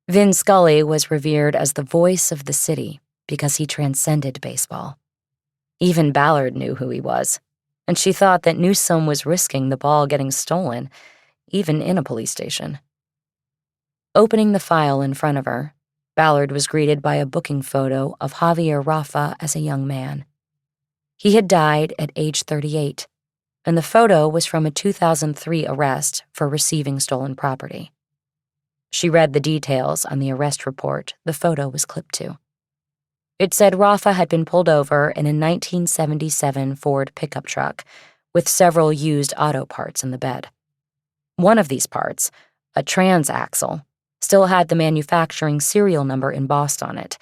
Vin Scully was revered as the voice of the city because he transcended baseball. Even Ballard knew who he was, and she thought that Newsom was risking the ball getting stolen, even in a police station. Opening the file in front of her, Ballard was greeted by a booking photo of Javier Rafa as a young man. He had died at age 38, and the photo was from a 2003 arrest for receiving stolen property. She read the details on the arrest report the photo was clipped to. It said Rafa had been pulled over in a 1977 Ford pickup truck with several used auto parts in the bed. One of these parts, a transaxle, still had the manufacturing serial number embossed on it,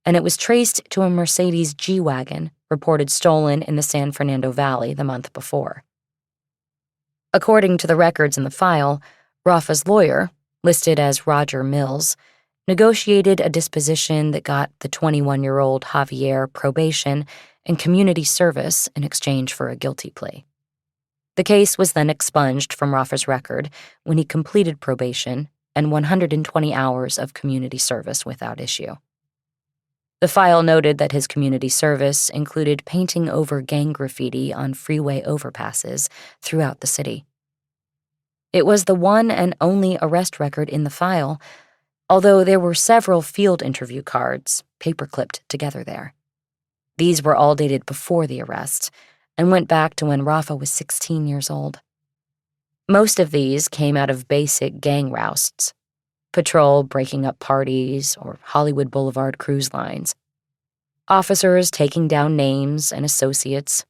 and it was traced to a Mercedes G-Wagon reported stolen in the San Fernando Valley the month before. According to the records in the file, Rafa's lawyer, listed as Roger Mills, negotiated a disposition that got the 21-year-old Javier probation and community service in exchange for a guilty plea. The case was then expunged from Rafa's record when he completed probation and 120 hours of community service without issue. The file noted that his community service included painting over gang graffiti on freeway overpasses throughout the city. It was the one and only arrest record in the file, although there were several field interview cards paperclipped together there. These were all dated before the arrest and went back to when Rafa was 16 years old. Most of these came out of basic gang rousts, patrol breaking up parties or Hollywood Boulevard cruise lines, officers taking down names and associates,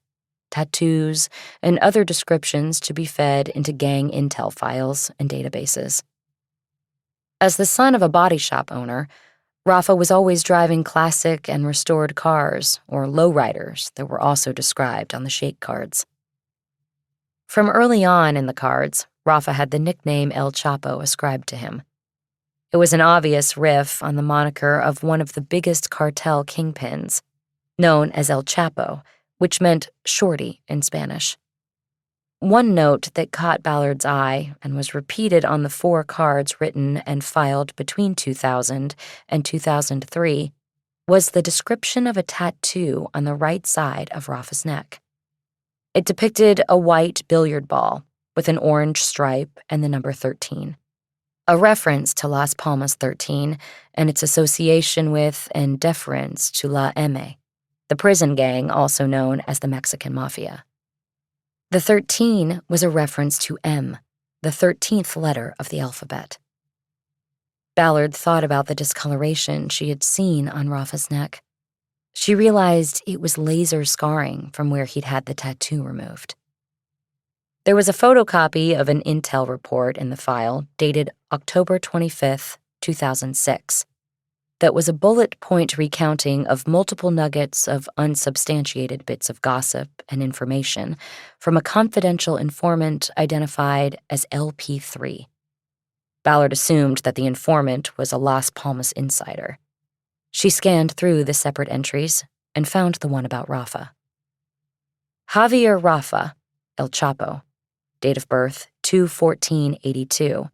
tattoos, and other descriptions to be fed into gang intel files and databases. As the son of a body shop owner, Rafa was always driving classic and restored cars or lowriders that were also described on the shake cards. From early on in the cards, Rafa had the nickname El Chapo ascribed to him. It was an obvious riff on the moniker of one of the biggest cartel kingpins, known as El Chapo, which meant shorty in Spanish. One note that caught Ballard's eye and was repeated on the 4 cards written and filed between 2000 and 2003 was the description of a tattoo on the right side of Rafa's neck. It depicted a white billiard ball with an orange stripe and the number 13, a reference to Las Palmas 13 and its association with and deference to La M, the prison gang also known as the Mexican Mafia. The 13 was a reference to M, the 13th letter of the alphabet. Ballard thought about the discoloration she had seen on Rafa's neck. She realized it was laser scarring from where he'd had the tattoo removed. There was a photocopy of an intel report in the file dated October 25th, 2006. That was a bullet point recounting of multiple nuggets of unsubstantiated bits of gossip and information from a confidential informant identified as LP3. Ballard assumed that the informant was a Las Palmas insider. She scanned through the separate entries and found the one about Rafa. Javier Rafa, El Chapo, date of birth 2/14/82,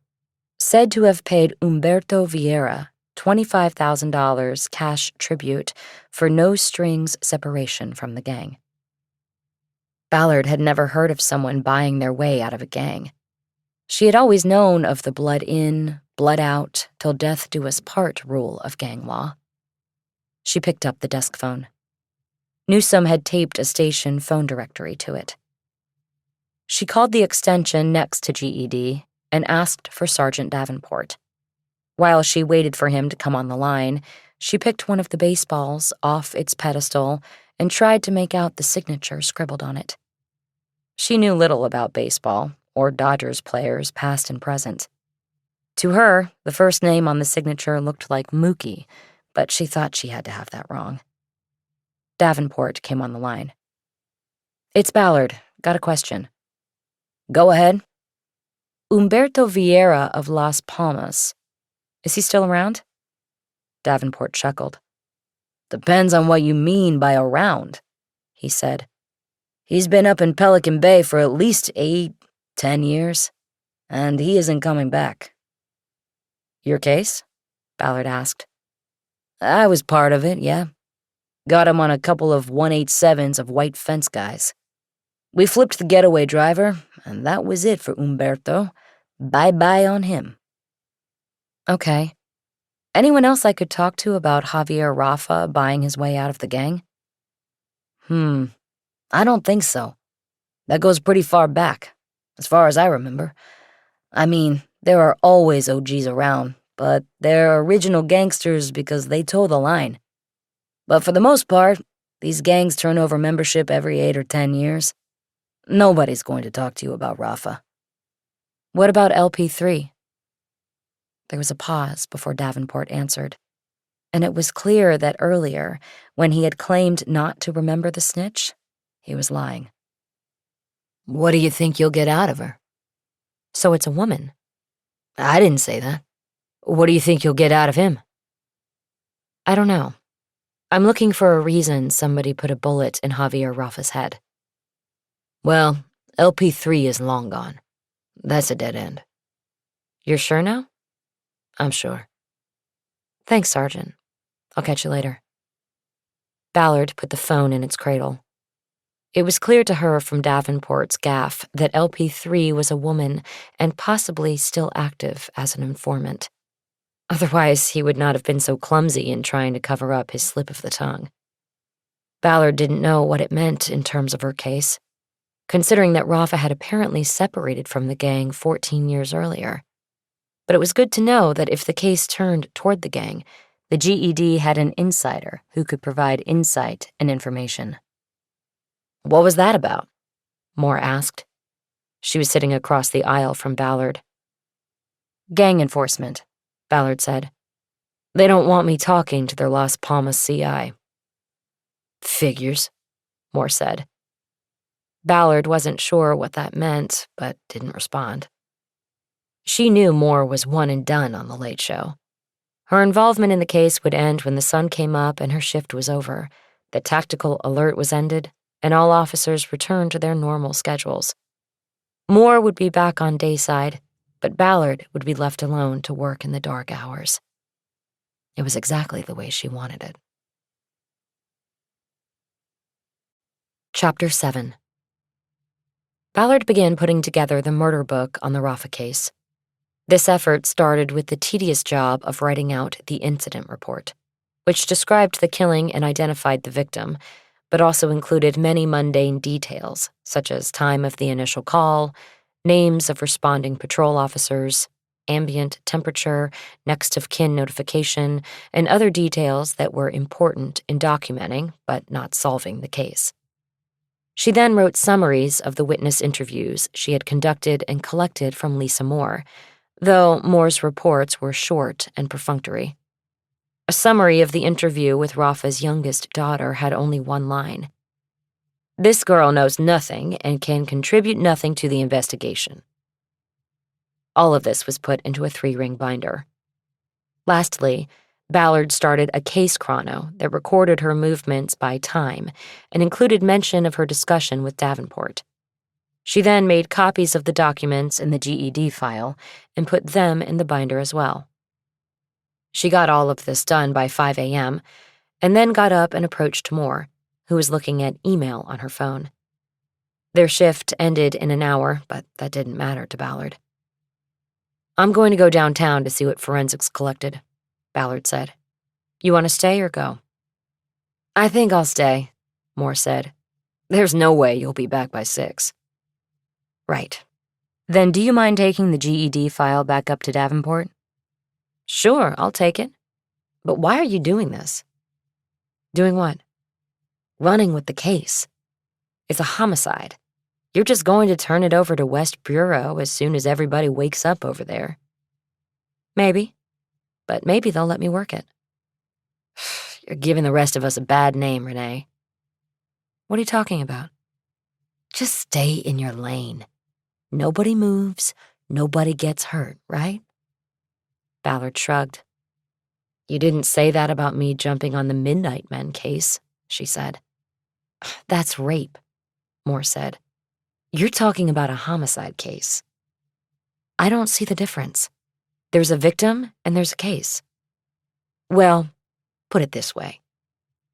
said to have paid Humberto Vieira $25,000 cash tribute for no-strings separation from the gang. Ballard had never heard of someone buying their way out of a gang. She had always known of the blood in, blood out, till death do us part rule of gang law. She picked up the desk phone. Newsom had taped a station phone directory to it. She called the extension next to GED and asked for Sergeant Davenport. While she waited for him to come on the line, she picked one of the baseballs off its pedestal and tried to make out the signature scribbled on it. She knew little about baseball or Dodgers players past and present. To her, the first name on the signature looked like Mookie, but she thought she had to have that wrong. Davenport came on the line. "It's Ballard. Got a question." "Go ahead." "Humberto Vieira of Las Palmas. Is he still around?" Davenport chuckled. "Depends on what you mean by around," he said. "He's been up in Pelican Bay for at least 8, 10 years, and he isn't coming back." "Your case?" Ballard asked. "I was part of it, yeah. Got him on a couple of 187s of white fence guys. We flipped the getaway driver, and that was it for Humberto. Bye-bye on him." "Okay. Anyone else I could talk to about Javier Rafa buying his way out of the gang?" I don't think so. That goes pretty far back, as far as I remember. I mean, there are always OGs around, but they're original gangsters because they toe the line. But for the most part, these gangs turn over membership every 8 or 10 years. Nobody's going to talk to you about Rafa." "What about LP3? There was a pause before Davenport answered, and it was clear that earlier, when he had claimed not to remember the snitch, he was lying. "What do you think you'll get out of her?" "So it's a woman." "I didn't say that. What do you think you'll get out of him?" I don't know. I'm looking for a reason somebody put a bullet in Javier Rafa's head. Well, LP3 is long gone. That's a dead end. You're sure now? I'm sure. Thanks, Sergeant. I'll catch you later. Ballard put the phone in its cradle. It was clear to her from Davenport's gaffe that LP3 was a woman and possibly still active as an informant. Otherwise, he would not have been so clumsy in trying to cover up his slip of the tongue. Ballard didn't know what it meant in terms of her case, considering that Rafa had apparently separated from the gang 14 years earlier. But it was good to know that if the case turned toward the gang, the GED had an insider who could provide insight and information. What was that about? Moore asked. She was sitting across the aisle from Ballard. Gang enforcement, Ballard said. They don't want me talking to their Las Palmas CI. Figures, Moore said. Ballard wasn't sure what that meant, but didn't respond. She knew Moore was one and done on The Late Show. Her involvement in the case would end when the sun came up and her shift was over, the tactical alert was ended, and all officers returned to their normal schedules. Moore would be back on dayside, but Ballard would be left alone to work in the dark hours. It was exactly the way she wanted it. Chapter 7. Ballard began putting together the murder book on the Rafa case. This effort started with the tedious job of writing out the incident report, which described the killing and identified the victim, but also included many mundane details, such as time of the initial call, names of responding patrol officers, ambient temperature, next of kin notification, and other details that were important in documenting but not solving the case. She then wrote summaries of the witness interviews she had conducted and collected from Lisa Moore, though Moore's reports were short and perfunctory. A summary of the interview with Rafa's youngest daughter had only one line. This girl knows nothing and can contribute nothing to the investigation. All of this was put into a 3-ring binder. Lastly, Ballard started a case chrono that recorded her movements by time and included mention of her discussion with Davenport. She then made copies of the documents in the GED file and put them in the binder as well. She got all of this done by 5 a.m. and then got up and approached Moore, who was looking at email on her phone. Their shift ended in an hour, but that didn't matter to Ballard. I'm going to go downtown to see what forensics collected, Ballard said. You want to stay or go? I think I'll stay, Moore said. There's no way you'll be back by 6. Right. Then do you mind taking the GED file back up to Davenport? Sure, I'll take it. But why are you doing this? Doing what? Running with the case. It's a homicide. You're just going to turn it over to West Bureau as soon as everybody wakes up over there. Maybe. But maybe they'll let me work it. You're giving the rest of us a bad name, Renee. What are you talking about? Just stay in your lane. Nobody moves, nobody gets hurt, right? Ballard shrugged. You didn't say that about me jumping on the Midnight Men case, she said. That's rape, Moore said. You're talking about a homicide case. I don't see the difference. There's a victim and there's a case. Well, put it this way.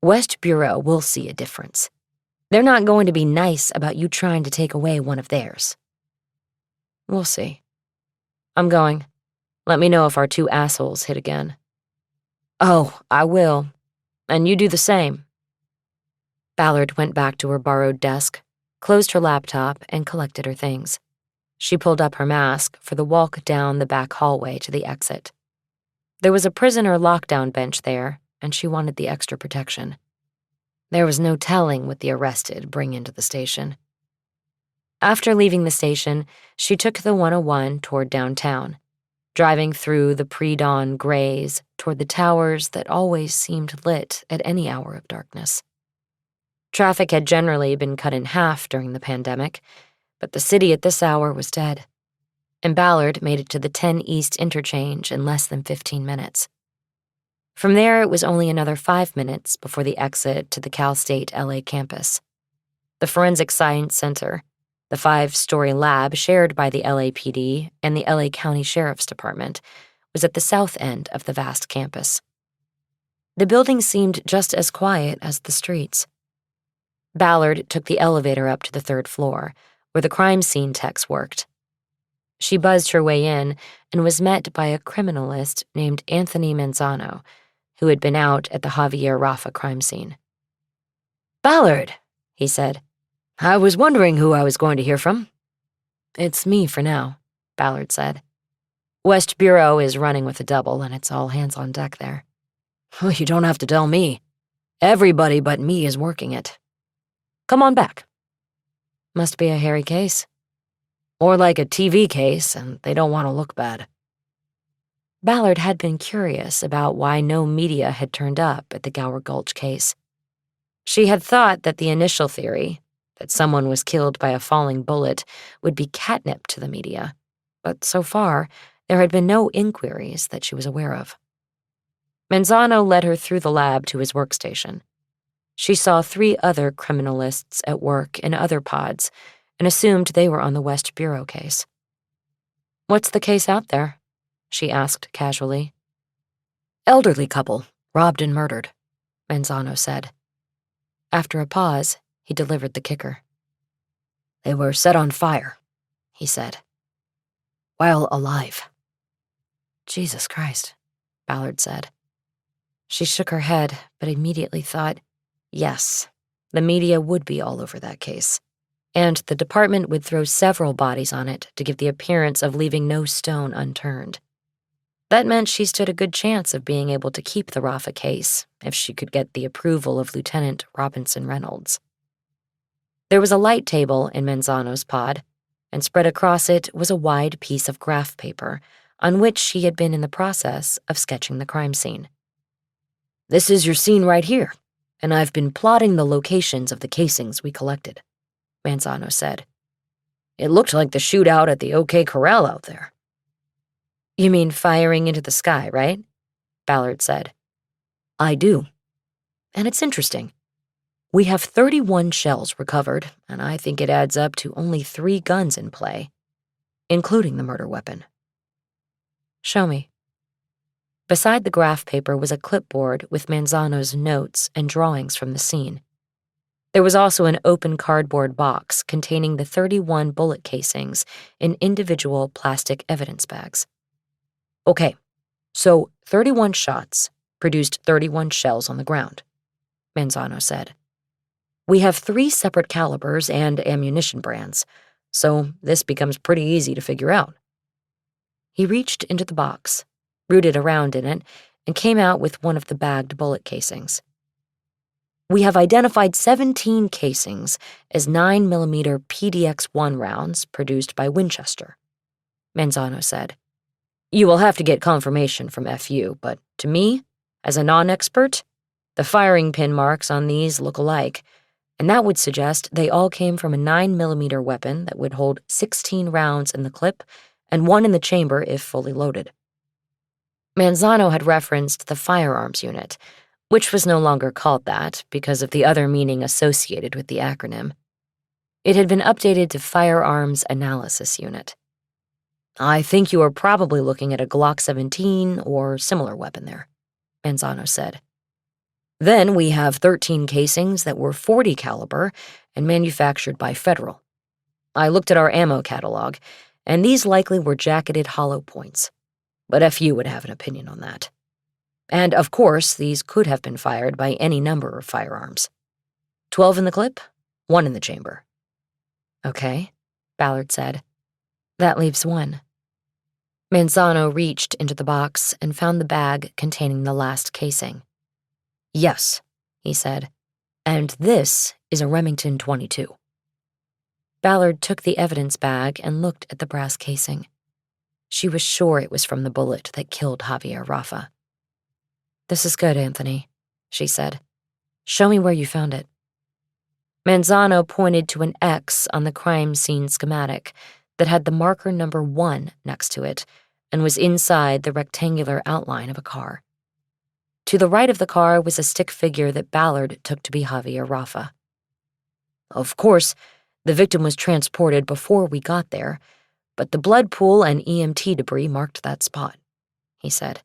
West Bureau will see a difference. They're not going to be nice about you trying to take away one of theirs. We'll see. I'm going. Let me know if our 2 assholes hit again. Oh, I will. And you do the same. Ballard went back to her borrowed desk, closed her laptop, and collected her things. She pulled up her mask for the walk down the back hallway to the exit. There was a prisoner lockdown bench there, and she wanted the extra protection. There was no telling what the arrested bring into the station. After leaving the station, she took the 101 toward downtown, driving through the pre-dawn grays toward the towers that always seemed lit at any hour of darkness. Traffic had generally been cut in half during the pandemic, but the city at this hour was dead, and Ballard made it to the 10 East interchange in less than 15 minutes. From there, it was only another 5 minutes before the exit to the Cal State LA campus. The Forensic Science Center, the 5-story lab shared by the LAPD and the LA County Sheriff's Department, was at the south end of the vast campus. The building seemed just as quiet as the streets. Ballard took the elevator up to the 3rd floor, where the crime scene techs worked. She buzzed her way in and was met by a criminalist named Anthony Manzano, who had been out at the Javier Rafa crime scene. "Ballard," he said. "I was wondering who I was going to hear from." "It's me for now," Ballard said. "West Bureau is running with a double, and it's all hands on deck there." "Well, you don't have to tell me. Everybody but me is working it. Come on back." "Must be a hairy case." "Or like a TV case, and they don't want to look bad." Ballard had been curious about why no media had turned up at the Gower Gulch case. She had thought that the initial theory, that someone was killed by a falling bullet, would be catnip to the media, but so far, there had been no inquiries that she was aware of. Manzano led her through the lab to his workstation. She saw 3 other criminalists at work in other pods and assumed they were on the West Bureau case. "What's the case out there?" she asked casually. "Elderly couple, robbed and murdered," Manzano said. After a pause, he delivered the kicker. "They were set on fire," he said, "while alive." "Jesus Christ," Ballard said. She shook her head, but immediately thought, yes, the media would be all over that case, and the department would throw several bodies on it to give the appearance of leaving no stone unturned. That meant she stood a good chance of being able to keep the Rafa case if she could get the approval of Lieutenant Robinson Reynolds. There was a light table in Manzano's pod, and spread across it was a wide piece of graph paper on which she had been in the process of sketching the crime scene. "This is your scene right here, and I've been plotting the locations of the casings we collected," Manzano said. "It looked like the shootout at the OK Corral out there." "You mean firing into the sky, right?" Ballard said. "I do. And it's interesting. We have 31 shells recovered, and I think it adds up to only 3 guns in play, including the murder weapon." "Show me." Beside the graph paper was a clipboard with Manzano's notes and drawings from the scene. There was also an open cardboard box containing the 31 bullet casings in individual plastic evidence bags. "Okay, so 31 shots produced 31 shells on the ground," Manzano said. "We have 3 separate calibers and ammunition brands, so this becomes pretty easy to figure out." He reached into the box, rooted around in it, and came out with one of the bagged bullet casings. "We have identified 17 casings as 9mm PDX-1 rounds produced by Winchester," Manzano said. "You will have to get confirmation from FU, but to me, as a non-expert, the firing pin marks on these look alike, and that would suggest they all came from a 9mm weapon that would hold 16 rounds in the clip and 1 in the chamber if fully loaded." Manzano had referenced the firearms unit, which was no longer called that because of the other meaning associated with the acronym. It had been updated to Firearms Analysis Unit. "I think you are probably looking at a Glock 17 or similar weapon there," Manzano said. "Then we have 13 casings that were .40 caliber and manufactured by Federal. I looked at our ammo catalog, and these likely were jacketed hollow points, but FU would have an opinion on that. And of course, these could have been fired by any number of firearms. 12 in the clip, 1 in the chamber." "Okay," Ballard said. "That leaves 1. Manzano reached into the box and found the bag containing the last casing. "Yes," he said, "and this is a Remington 22. Ballard took the evidence bag and looked at the brass casing. She was sure it was from the bullet that killed Javier Rafa. "This is good, Anthony," she said. "Show me where you found it." Manzano pointed to an X on the crime scene schematic that had the marker number 1 next to it and was inside the rectangular outline of a car. To the right of the car was a stick figure that Ballard took to be Javier Rafa. Of course, the victim was transported before we got there, but the blood pool and EMT debris marked that spot, he said.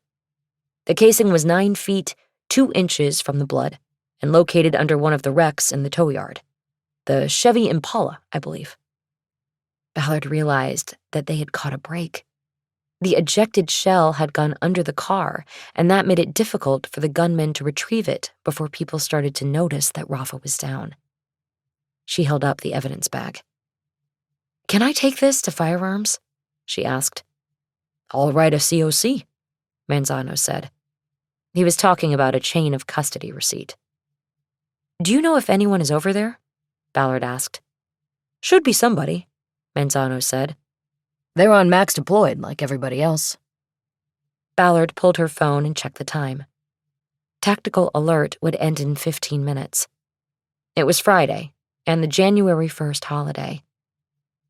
The casing was 9 feet, 2 inches from the blood, and located under one of the wrecks in the tow yard. The Chevy Impala, I believe. Ballard realized that they had caught a break. The ejected shell had gone under the car, and that made it difficult for the gunman to retrieve it before people started to notice that Rafa was down. She held up the evidence bag. "Can I take this to firearms?" she asked. "I'll write a COC," Manzano said. He was talking about a chain of custody receipt. "Do you know if anyone is over there?" Ballard asked. "Should be somebody," Manzano said. "They're on max deployed like everybody else." Ballard pulled her phone and checked the time. Tactical alert would end in 15 minutes. It was Friday, and the January 1st holiday.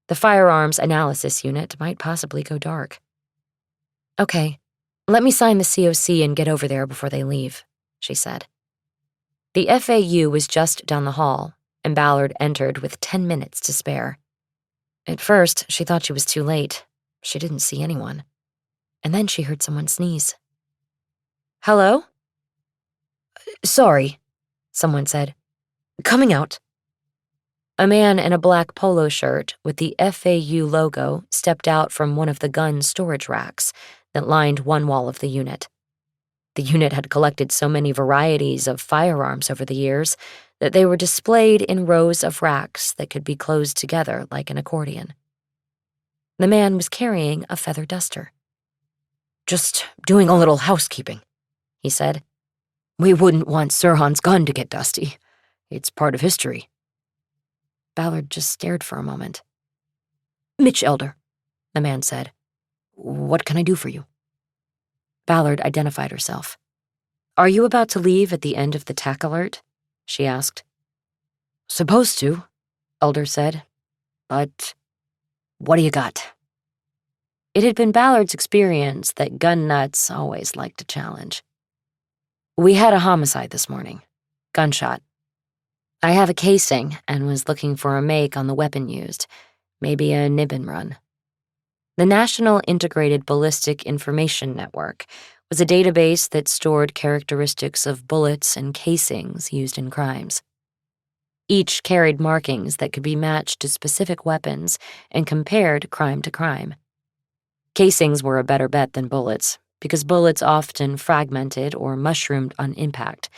The firearms analysis unit might possibly go dark. "Okay, let me sign the COC and get over there before they leave," she said. The FAU was just down the hall, and Ballard entered with 10 minutes to spare. At first, she thought she was too late. She didn't see anyone. And then she heard someone sneeze. "Hello?" "Sorry," someone said. "Coming out." A man in a black polo shirt with the FAU logo stepped out from one of the gun storage racks that lined one wall of the unit. The unit had collected so many varieties of firearms over the years that they were displayed in rows of racks that could be closed together like an accordion. The man was carrying a feather duster. "Just doing a little housekeeping," he said. "We wouldn't want Sirhan's gun to get dusty. It's part of history." Ballard just stared for a moment. "Mitch Elder," the man said. "What can I do for you?" Ballard identified herself. "Are you about to leave at the end of the TAC alert?" she asked. "Supposed to," Elder said. "But what do you got?" It had been Ballard's experience that gun nuts always liked a challenge. "We had a homicide this morning. Gunshot. I have a casing and was looking for a make on the weapon used, maybe a nib and run." The National Integrated Ballistic Information Network was a database that stored characteristics of bullets and casings used in crimes. Each carried markings that could be matched to specific weapons and compared crime to crime. Casings were a better bet than bullets, because bullets often fragmented or mushroomed on impact,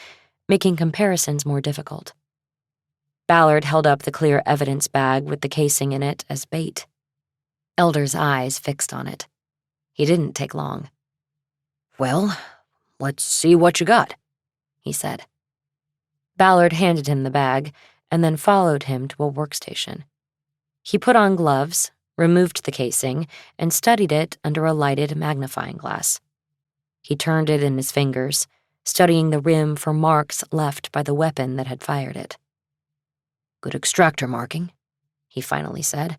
making comparisons more difficult. Ballard held up the clear evidence bag with the casing in it as bait. Elder's eyes fixed on it. He didn't take long. "Well, let's see what you got," he said. Ballard handed him the bag and then followed him to a workstation. He put on gloves, removed the casing, and studied it under a lighted magnifying glass. He turned it in his fingers, studying the rim for marks left by the weapon that had fired it. "Good extractor marking," he finally said.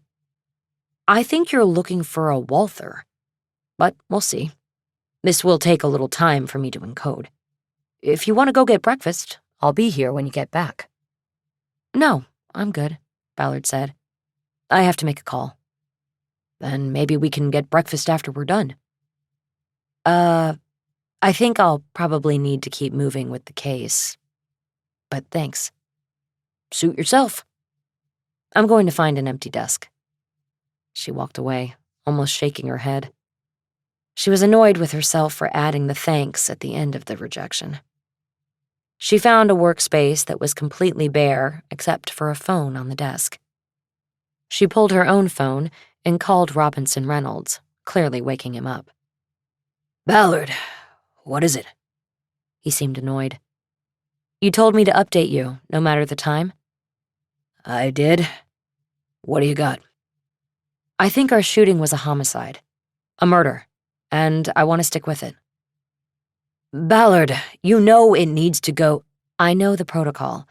"I think you're looking for a Walther, but we'll see. This will take a little time for me to encode. If you want to go get breakfast, I'll be here when you get back." "No, I'm good," Ballard said. "I have to make a call." "Then maybe we can get breakfast after we're done." I think I'll probably need to keep moving with the case. But thanks." "Suit yourself." "I'm going to find an empty desk." She walked away, almost shaking her head. She was annoyed with herself for adding the thanks at the end of the rejection. She found a workspace that was completely bare except for a phone on the desk. She pulled her own phone and called Robinson Reynolds, clearly waking him up. "Ballard, what is it?" He seemed annoyed. "You told me to update you, no matter the time?" "I did. What do you got?" "I think our shooting was a homicide. A murder. And I want to stick with it." "Ballard, you know it needs to go—" "I know the protocol,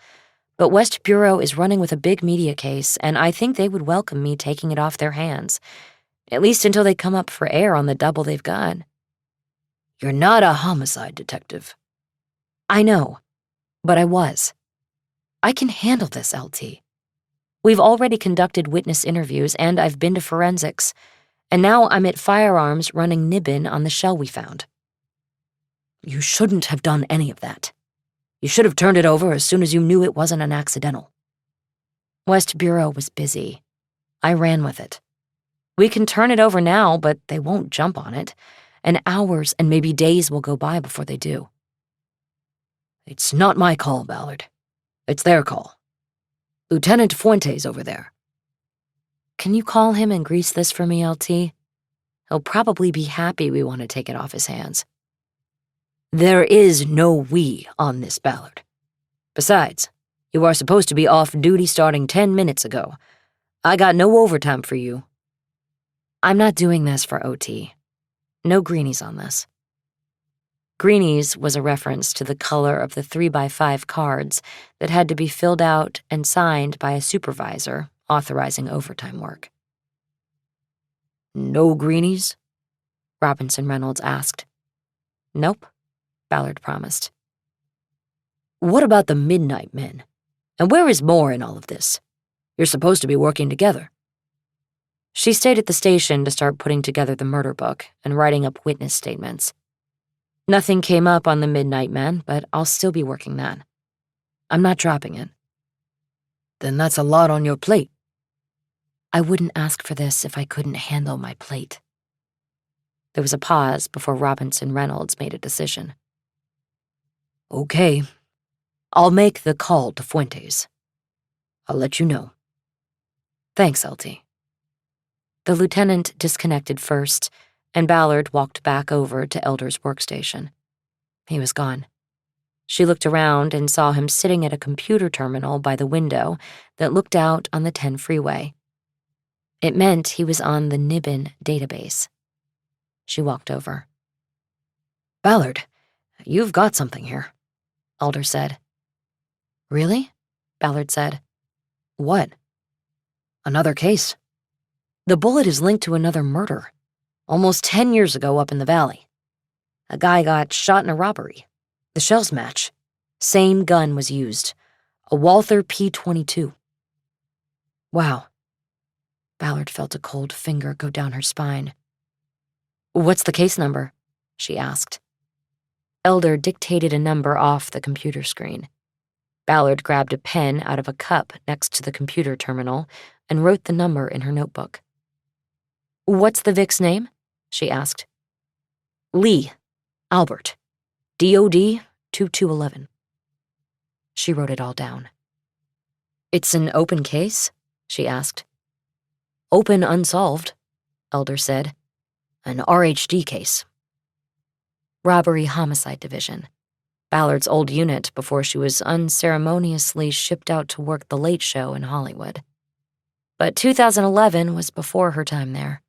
but West Bureau is running with a big media case, and I think they would welcome me taking it off their hands, at least until they come up for air on the double they've got." "You're not a homicide detective." I know, but I was. I can handle this, LT. We've already conducted witness interviews, and I've been to forensics, and now I'm at firearms running Nibbin on the shell we found. You shouldn't have done any of that. You should have turned it over as soon as you knew it wasn't an accidental. West Bureau was busy. I ran with it. We can turn it over now, but they won't jump on it, and hours and maybe days will go by before they do. It's not my call, Ballard. It's their call. Lieutenant Fuentes over there. Can you call him and grease this for me, LT? He'll probably be happy we want to take it off his hands. There is no we on this, Ballard. Besides, you are supposed to be off duty starting 10 minutes ago. I got no overtime for you. I'm not doing this for OT. No greenies on this. Greenies was a reference to the color of the 3x5 cards that had to be filled out and signed by a supervisor authorizing overtime work. No greenies? Robinson Reynolds asked. Nope, Ballard promised. What about the Midnight Men? And where is Moore in all of this? You're supposed to be working together. She stayed at the station to start putting together the murder book and writing up witness statements. Nothing came up on the Midnight Men, but I'll still be working that. I'm not dropping it. Then that's a lot on your plate. I wouldn't ask for this if I couldn't handle my plate. There was a pause before Robinson Reynolds made a decision. Okay, I'll make the call to Fuentes. I'll let you know. Thanks, LT. The lieutenant disconnected first, and Ballard walked back over to Elder's workstation. He was gone. She looked around and saw him sitting at a computer terminal by the window that looked out on the 10 freeway. It meant he was on the Nibbin database. She walked over. Ballard, you've got something here, Elder said. Really? Ballard said. What? Another case. The bullet is linked to another murder. Almost 10 years ago up in the valley. A guy got shot in a robbery. The shells match. Same gun was used. A Walther P-22. Wow. Ballard felt a cold finger go down her spine. What's the case number? She asked. Elder dictated a number off the computer screen. Ballard grabbed a pen out of a cup next to the computer terminal and wrote the number in her notebook. What's the Vic's name? She asked. Lee. Albert. DOD 2211. She wrote it all down. It's an open case? She asked. Open unsolved, Elder said. An RHD case. Robbery Homicide Division. Ballard's old unit before she was unceremoniously shipped out to work the late show in Hollywood. But 2011 was before her time there.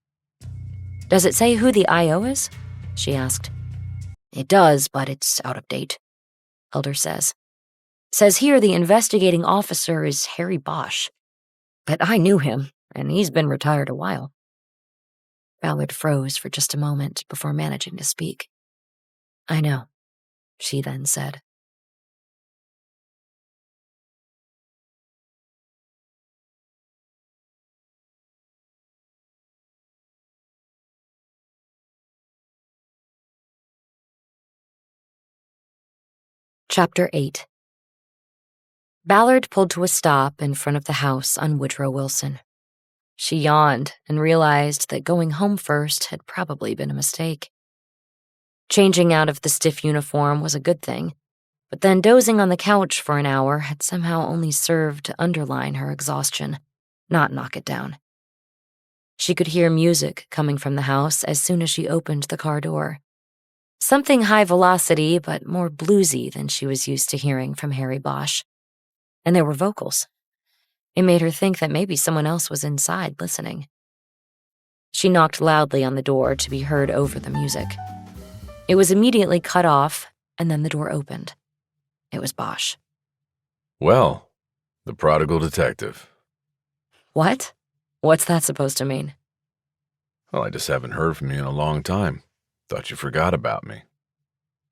Does it say who the I.O. is? She asked. It does, but it's out of date, Elder says. Says here the investigating officer is Harry Bosch. But I knew him, and he's been retired a while. Ballard froze for just a moment before managing to speak. I know, she then said. Chapter 8. Ballard pulled to a stop in front of the house on Woodrow Wilson. She yawned and realized that going home first had probably been a mistake. Changing out of the stiff uniform was a good thing, but then dozing on the couch for an hour had somehow only served to underline her exhaustion, not knock it down. She could hear music coming from the house as soon as she opened the car door. Something high velocity, but more bluesy than she was used to hearing from Harry Bosch. And there were vocals. It made her think that maybe someone else was inside listening. She knocked loudly on the door to be heard over the music. It was immediately cut off, and then the door opened. It was Bosch. Well, the prodigal detective. What? What's that supposed to mean? Well, I just haven't heard from you in a long time. Thought you forgot about me.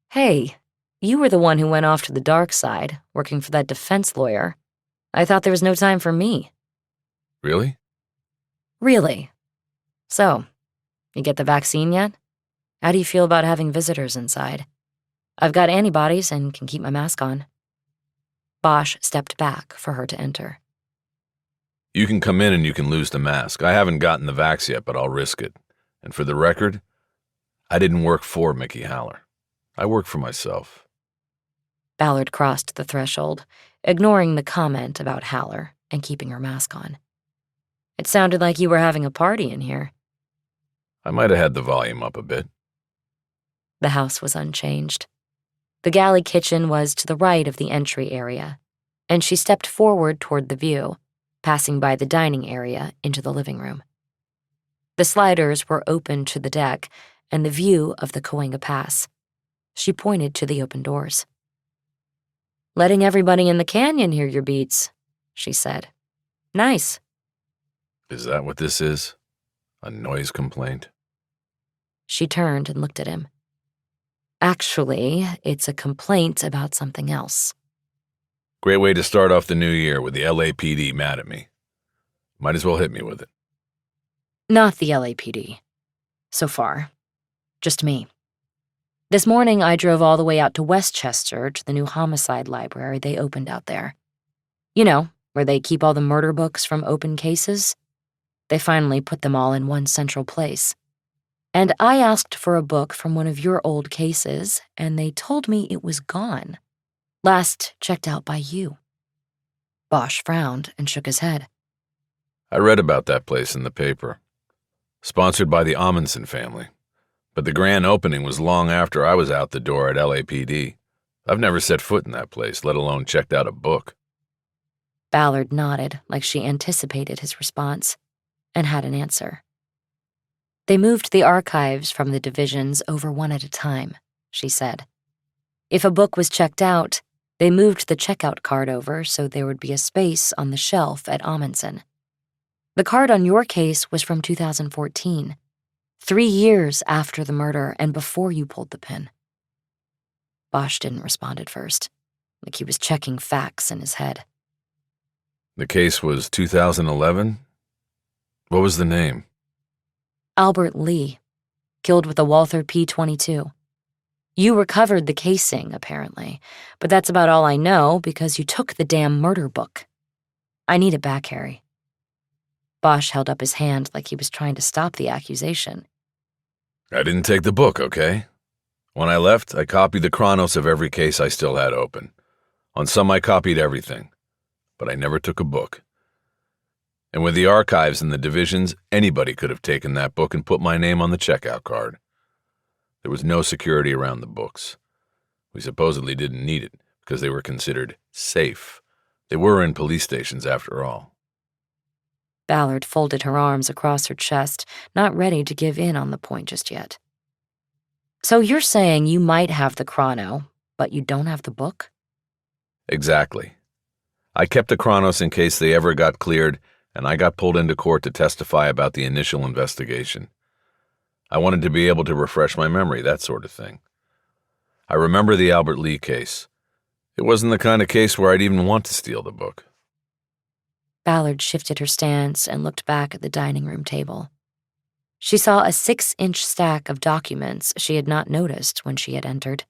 Hey, You were the one who went off to the dark side, working for that defense lawyer. I thought there was no time for me. Really? Really? So, you get the vaccine yet? How do you feel about having visitors inside? I've got antibodies and can keep my mask on. Bosch stepped back for her to enter. You can come in and you can lose the mask. I haven't gotten the vax yet, but I'll risk it. And for the record, I didn't work for Mickey Haller. I work for myself. Ballard crossed the threshold, ignoring the comment about Haller and keeping her mask on. It sounded like you were having a party in here. I might have had the volume up a bit. The house was unchanged. The galley kitchen was to the right of the entry area, and she stepped forward toward the view, passing by the dining area into the living room. The sliders were open to the deck and the view of the Cahuenga Pass. She pointed to the open doors. Letting everybody in the canyon hear your beats, she said. Nice. Is that what this is? A noise complaint? She turned and looked at him. Actually, it's a complaint about something else. Great way to start off the new year with the LAPD mad at me. Might as well hit me with it. Not the LAPD. So far. Just me. This morning, I drove all the way out to Westchester to the new homicide library they opened out there. You know, where they keep all the murder books from open cases. They finally put them all in one central place. And I asked for a book from one of your old cases, and they told me it was gone. Last checked out by you. Bosch frowned and shook his head. I read about that place in the paper. Sponsored by the Amundsen family. But the grand opening was long after I was out the door at LAPD. I've never set foot in that place, let alone checked out a book. Ballard nodded like she anticipated his response, and had an answer. They moved the archives from the divisions over one at a time, she said. If a book was checked out, they moved the checkout card over so there would be a space on the shelf at Amundsen. The card on your case was from 2014, 3 years after the murder and before you pulled the pin. Bosch didn't respond at first, like he was checking facts in his head. The case was 2011? What was the name? Albert Lee, killed with a Walther P-22. You recovered the casing, apparently, but that's about all I know because you took the damn murder book. I need it back, Harry. Bosch held up his hand like he was trying to stop the accusation. I didn't take the book, okay? When I left, I copied the chronos of every case I still had open. On some I copied everything, but I never took a book. And with the archives and the divisions, anybody could have taken that book and put my name on the checkout card. There was no security around the books. We supposedly didn't need it because they were considered safe. They were in police stations after all. Ballard folded her arms across her chest, not ready to give in on the point just yet. So you're saying you might have the chrono, but you don't have the book? Exactly. I kept the chronos in case they ever got cleared, and I got pulled into court to testify about the initial investigation. I wanted to be able to refresh my memory, that sort of thing. I remember the Albert Lee case. It wasn't the kind of case where I'd even want to steal the book. Ballard shifted her stance and looked back at the dining room table. She saw a 6-inch stack of documents she had not noticed when she had entered.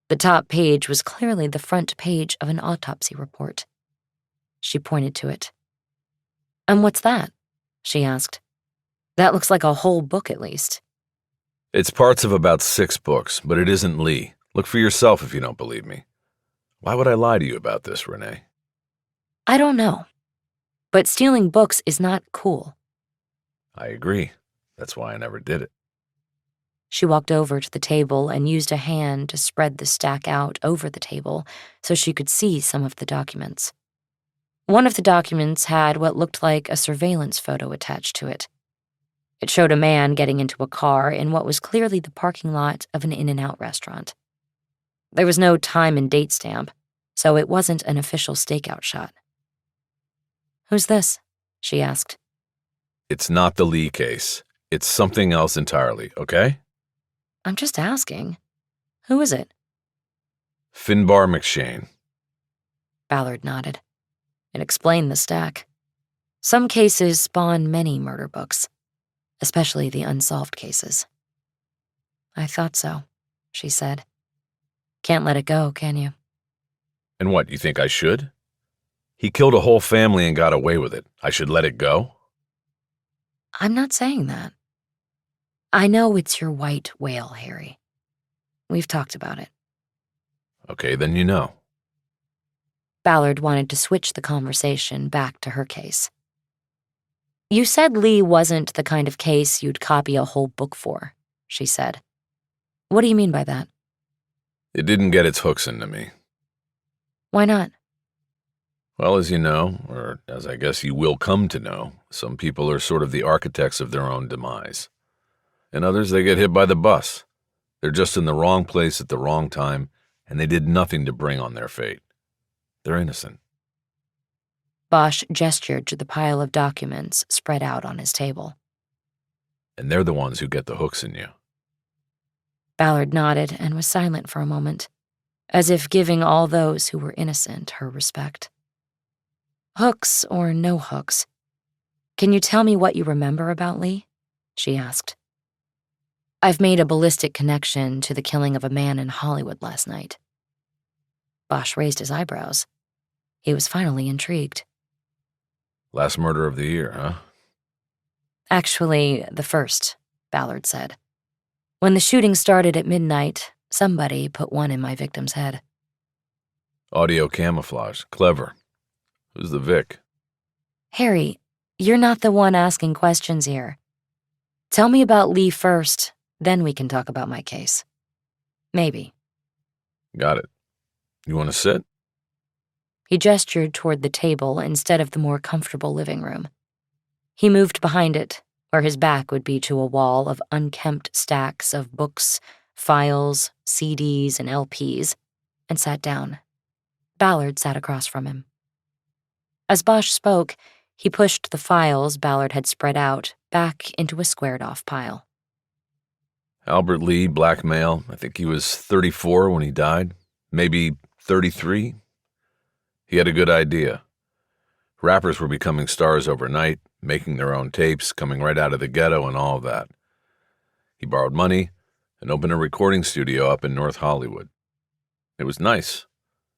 The top page was clearly the front page of an autopsy report. She pointed to it. And what's that? She asked. That looks like a whole book at least. It's parts of about 6 books, but it isn't Lee. Look for yourself if you don't believe me. Why would I lie to you about this, Renee? I don't know. But stealing books is not cool. I agree. That's why I never did it. She walked over to the table and used a hand to spread the stack out over the table so she could see some of the documents. One of the documents had what looked like a surveillance photo attached to it. It showed a man getting into a car in what was clearly the parking lot of an In-N-Out restaurant. There was no time and date stamp, so it wasn't an official stakeout shot. Who's this? She asked. It's not the Lee case. It's something else entirely, okay? I'm just asking. Who is it? Finbar McShane. Ballard nodded. It explained the stack. Some cases spawn many murder books, especially the unsolved cases. I thought so, she said. Can't let it go, can you? And what, you think I should? He killed a whole family and got away with it. I should let it go? I'm not saying that. I know it's your white whale, Harry. We've talked about it. Okay, then you know. Ballard wanted to switch the conversation back to her case. You said Lee wasn't the kind of case you'd copy a whole book for, she said. What do you mean by that? It didn't get its hooks into me. Why not? Well, as you know, or as I guess you will come to know, some people are sort of the architects of their own demise. And others, they get hit by the bus. They're just in the wrong place at the wrong time, and they did nothing to bring on their fate. They're innocent. Bosch gestured to the pile of documents spread out on his table. And they're the ones who get the hooks in you. Ballard nodded and was silent for a moment, as if giving all those who were innocent her respect. Hooks or no hooks, can you tell me what you remember about Lee? She asked. I've made a ballistic connection to the killing of a man in Hollywood last night. Bosch raised his eyebrows. He was finally intrigued. Last murder of the year, huh? Actually, the first, Ballard said. When the shooting started at midnight, somebody put one in my victim's head. Audio camouflage. Clever. Who's the Vic? Harry, you're not the one asking questions here. Tell me about Lee first, then we can talk about my case. Maybe. Got it. You want to sit? He gestured toward the table instead of the more comfortable living room. He moved behind it, where his back would be to a wall of unkempt stacks of books, files, CDs, and LPs, and sat down. Ballard sat across from him. As Bosch spoke, he pushed the files Ballard had spread out back into a squared-off pile. Albert Lee, black male. I think he was 34 when he died. Maybe 33. He had a good idea. Rappers were becoming stars overnight, making their own tapes, coming right out of the ghetto and all of that. He borrowed money and opened a recording studio up in North Hollywood. It was nice.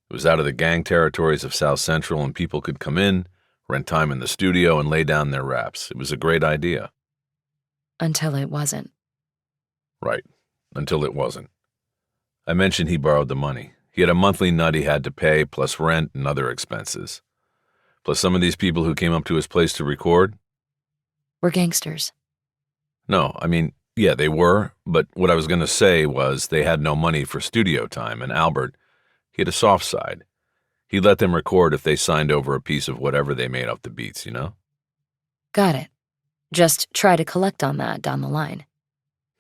It was out of the gang territories of South Central, and people could come in, rent time in the studio, and lay down their raps. It was a great idea. Until it wasn't. Right. Until it wasn't. I mentioned he borrowed the money. He had a monthly nut he had to pay, plus rent and other expenses. Plus some of these people who came up to his place to record. We're gangsters. No, I mean, yeah, they were, but what I was going to say was they had no money for studio time, and Albert, he had a soft side. He let them record if they signed over a piece of whatever they made off the beats, you know? Got it. Just try to collect on that down the line.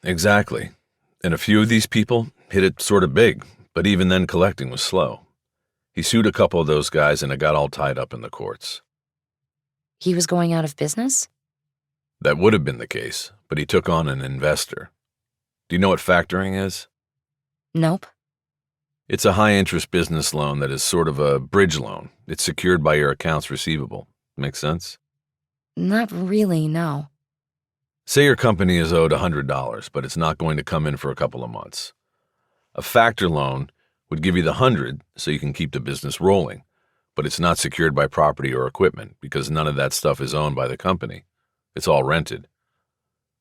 Exactly. And a few of these people hit it sort of big, but even then collecting was slow. He sued a couple of those guys and it got all tied up in the courts. He was going out of business? That would have been the case, but he took on an investor. Do you know what factoring is? Nope. It's a high-interest business loan that is sort of a bridge loan. It's secured by your accounts receivable. Make sense? Not really, no. Say your company is owed $100, but it's not going to come in for a couple of months. A factor loan would give you the 100 so you can keep the business rolling, but it's not secured by property or equipment because none of that stuff is owned by the company. It's all rented.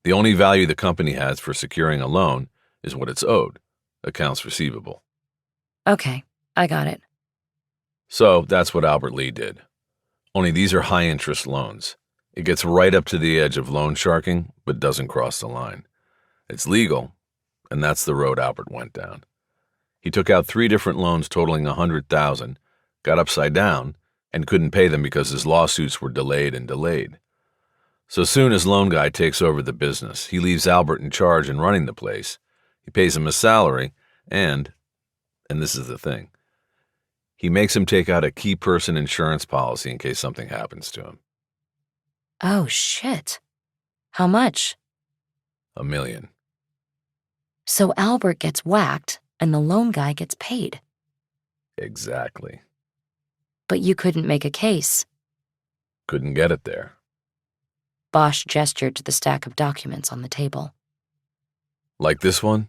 The only value the company has for securing a loan is what it's owed, accounts receivable. Okay, I got it. So that's what Albert Lee did. Only these are high-interest loans. It gets right up to the edge of loan sharking, but doesn't cross the line. It's legal, and that's the road Albert went down. He took out 3 different loans totaling $100,000, got upside down, and couldn't pay them because his lawsuits were delayed and delayed. So soon as loan guy takes over the business, he leaves Albert in charge and running the place. He pays him a salary, and this is the thing, he makes him take out a key person insurance policy in case something happens to him. Oh, shit. How much? $1 million. So Albert gets whacked, and the loan guy gets paid. Exactly. But you couldn't make a case. Couldn't get it there. Bosch gestured to the stack of documents on the table. Like this one?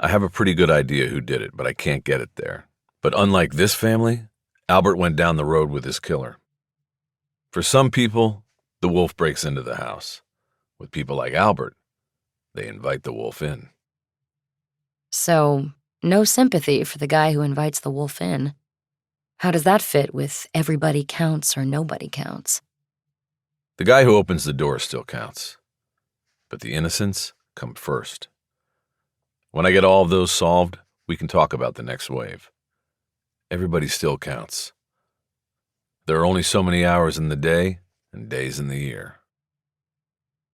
I have a pretty good idea who did it, but I can't get it there. But unlike this family, Albert went down the road with his killer. For some people, the wolf breaks into the house. With people like Albert, they invite the wolf in. So, no sympathy for the guy who invites the wolf in. How does that fit with everybody counts or nobody counts? The guy who opens the door still counts. But the innocents come first. When I get all of those solved, we can talk about the next wave. Everybody still counts. There are only so many hours in the day and days in the year.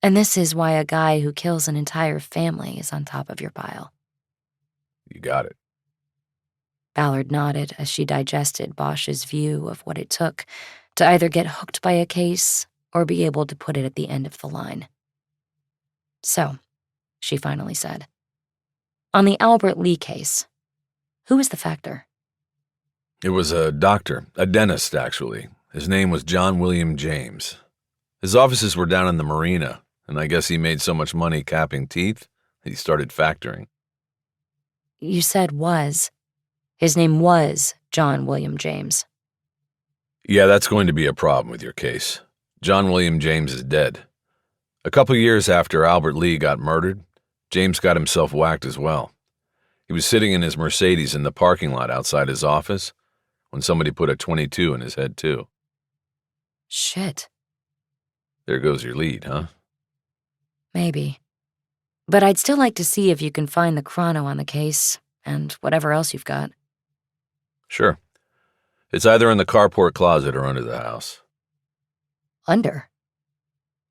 And this is why a guy who kills an entire family is on top of your pile. You got it. Ballard nodded as she digested Bosch's view of what it took to either get hooked by a case or be able to put it at the end of the line. So, she finally said, on the Albert Lee case, who was the factor? It was a doctor, a dentist, actually. His name was John William James. His offices were down in the marina, and I guess he made so much money capping teeth that he started factoring. You said was. His name was John William James. Yeah, that's going to be a problem with your case. John William James is dead. A couple years after Albert Lee got murdered, James got himself whacked as well. He was sitting in his Mercedes in the parking lot outside his office when somebody put a .22 in his head, too. Shit. There goes your lead, huh? Maybe. But I'd still like to see if you can find the chrono on the case and whatever else you've got. Sure. It's either in the carport closet or under the house. Under?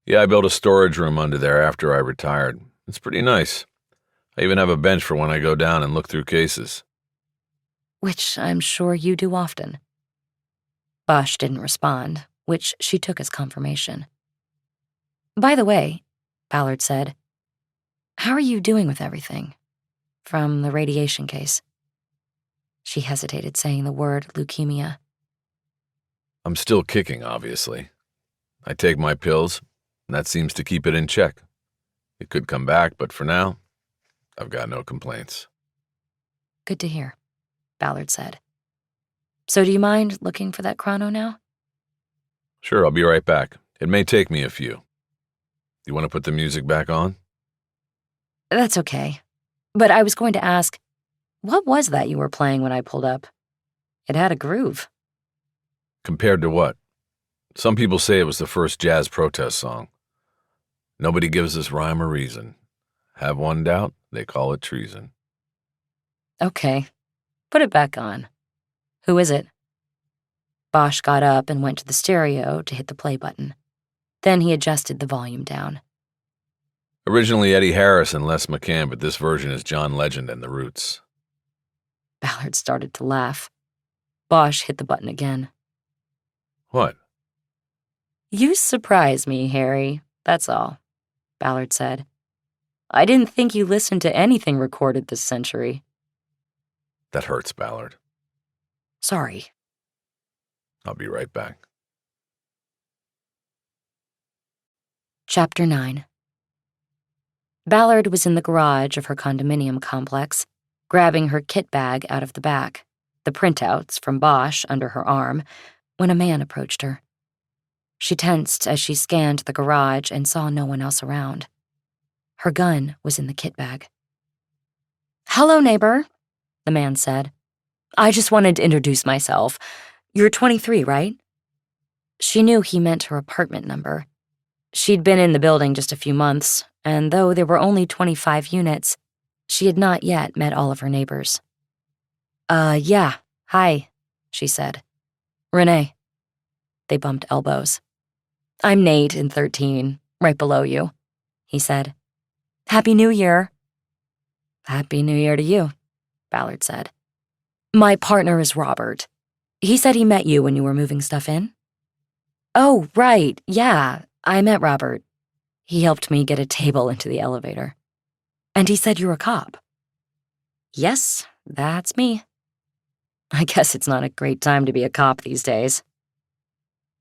Yeah, I built a storage room under there after I retired. It's pretty nice. I even have a bench for when I go down and look through cases. Which I'm sure you do often. Bosch didn't respond, which she took as confirmation. By the way, Ballard said, how are you doing with everything? From the radiation case. She hesitated saying the word leukemia. I'm still kicking, obviously. I take my pills, and that seems to keep it in check. It could come back, but for now, I've got no complaints. Good to hear, Ballard said. So do you mind looking for that chrono now? Sure, I'll be right back. It may take me a few. You want to put the music back on? That's okay. But I was going to ask, what was that you were playing when I pulled up? It had a groove. Compared to what? Some people say it was the first jazz protest song. Nobody gives us rhyme or reason. Have one doubt, they call it treason. Okay, put it back on. Who is it? Bosch got up and went to the stereo to hit the play button. Then he adjusted the volume down. Originally Eddie Harris and Les McCann, but this version is John Legend and the Roots. Ballard started to laugh. Bosch hit the button again. What? You surprise me, Harry, that's all, Ballard said. I didn't think you listened to anything recorded this century. That hurts, Ballard. Sorry. I'll be right back. Chapter 9. Ballard was in the garage of her condominium complex, grabbing her kit bag out of the back, the printouts from Bosch under her arm, when a man approached her. She tensed as she scanned the garage and saw no one else around. Her gun was in the kit bag. "Hello, neighbor," the man said. "I just wanted to introduce myself. You're 23, right?" She knew he meant her apartment number. She'd been in the building just a few months, and though there were only 25 units, she had not yet met all of her neighbors. Yeah, hi," she said. "Renee." They bumped elbows. "I'm Nate in 13, right below you," he said. "Happy New Year." "Happy New Year to you," Ballard said. "My partner is Robert. He said he met you when you were moving stuff in." "Oh, right, yeah, I met Robert. He helped me get a table into the elevator. And he said you're a cop." "Yes, that's me." I guess it's not a great time to be a cop these days.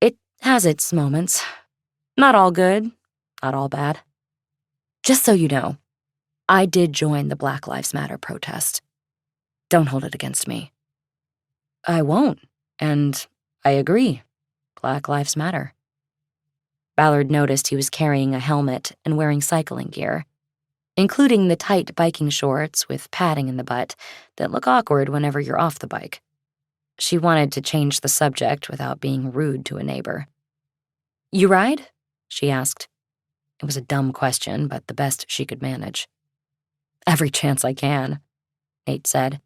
It has its moments. Not all good, not all bad. Just so you know, I did join the Black Lives Matter protest. Don't hold it against me. I won't, and I agree. Black Lives Matter. Ballard noticed he was carrying a helmet and wearing cycling gear, including the tight biking shorts with padding in the butt that look awkward whenever you're off the bike. She wanted to change the subject without being rude to a neighbor. You ride? She asked. It was a dumb question, but the best she could manage. Every chance I can, Nate said.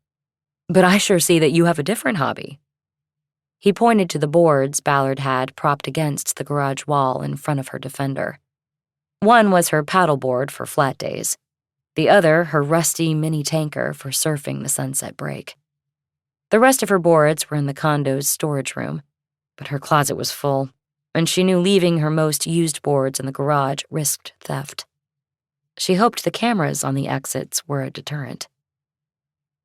But I sure see that you have a different hobby. He pointed to the boards Ballard had propped against the garage wall in front of her Defender. One was her paddleboard for flat days, the other her rusty mini tanker for surfing the sunset break. The rest of her boards were in the condo's storage room, but her closet was full, and she knew leaving her most used boards in the garage risked theft. She hoped the cameras on the exits were a deterrent.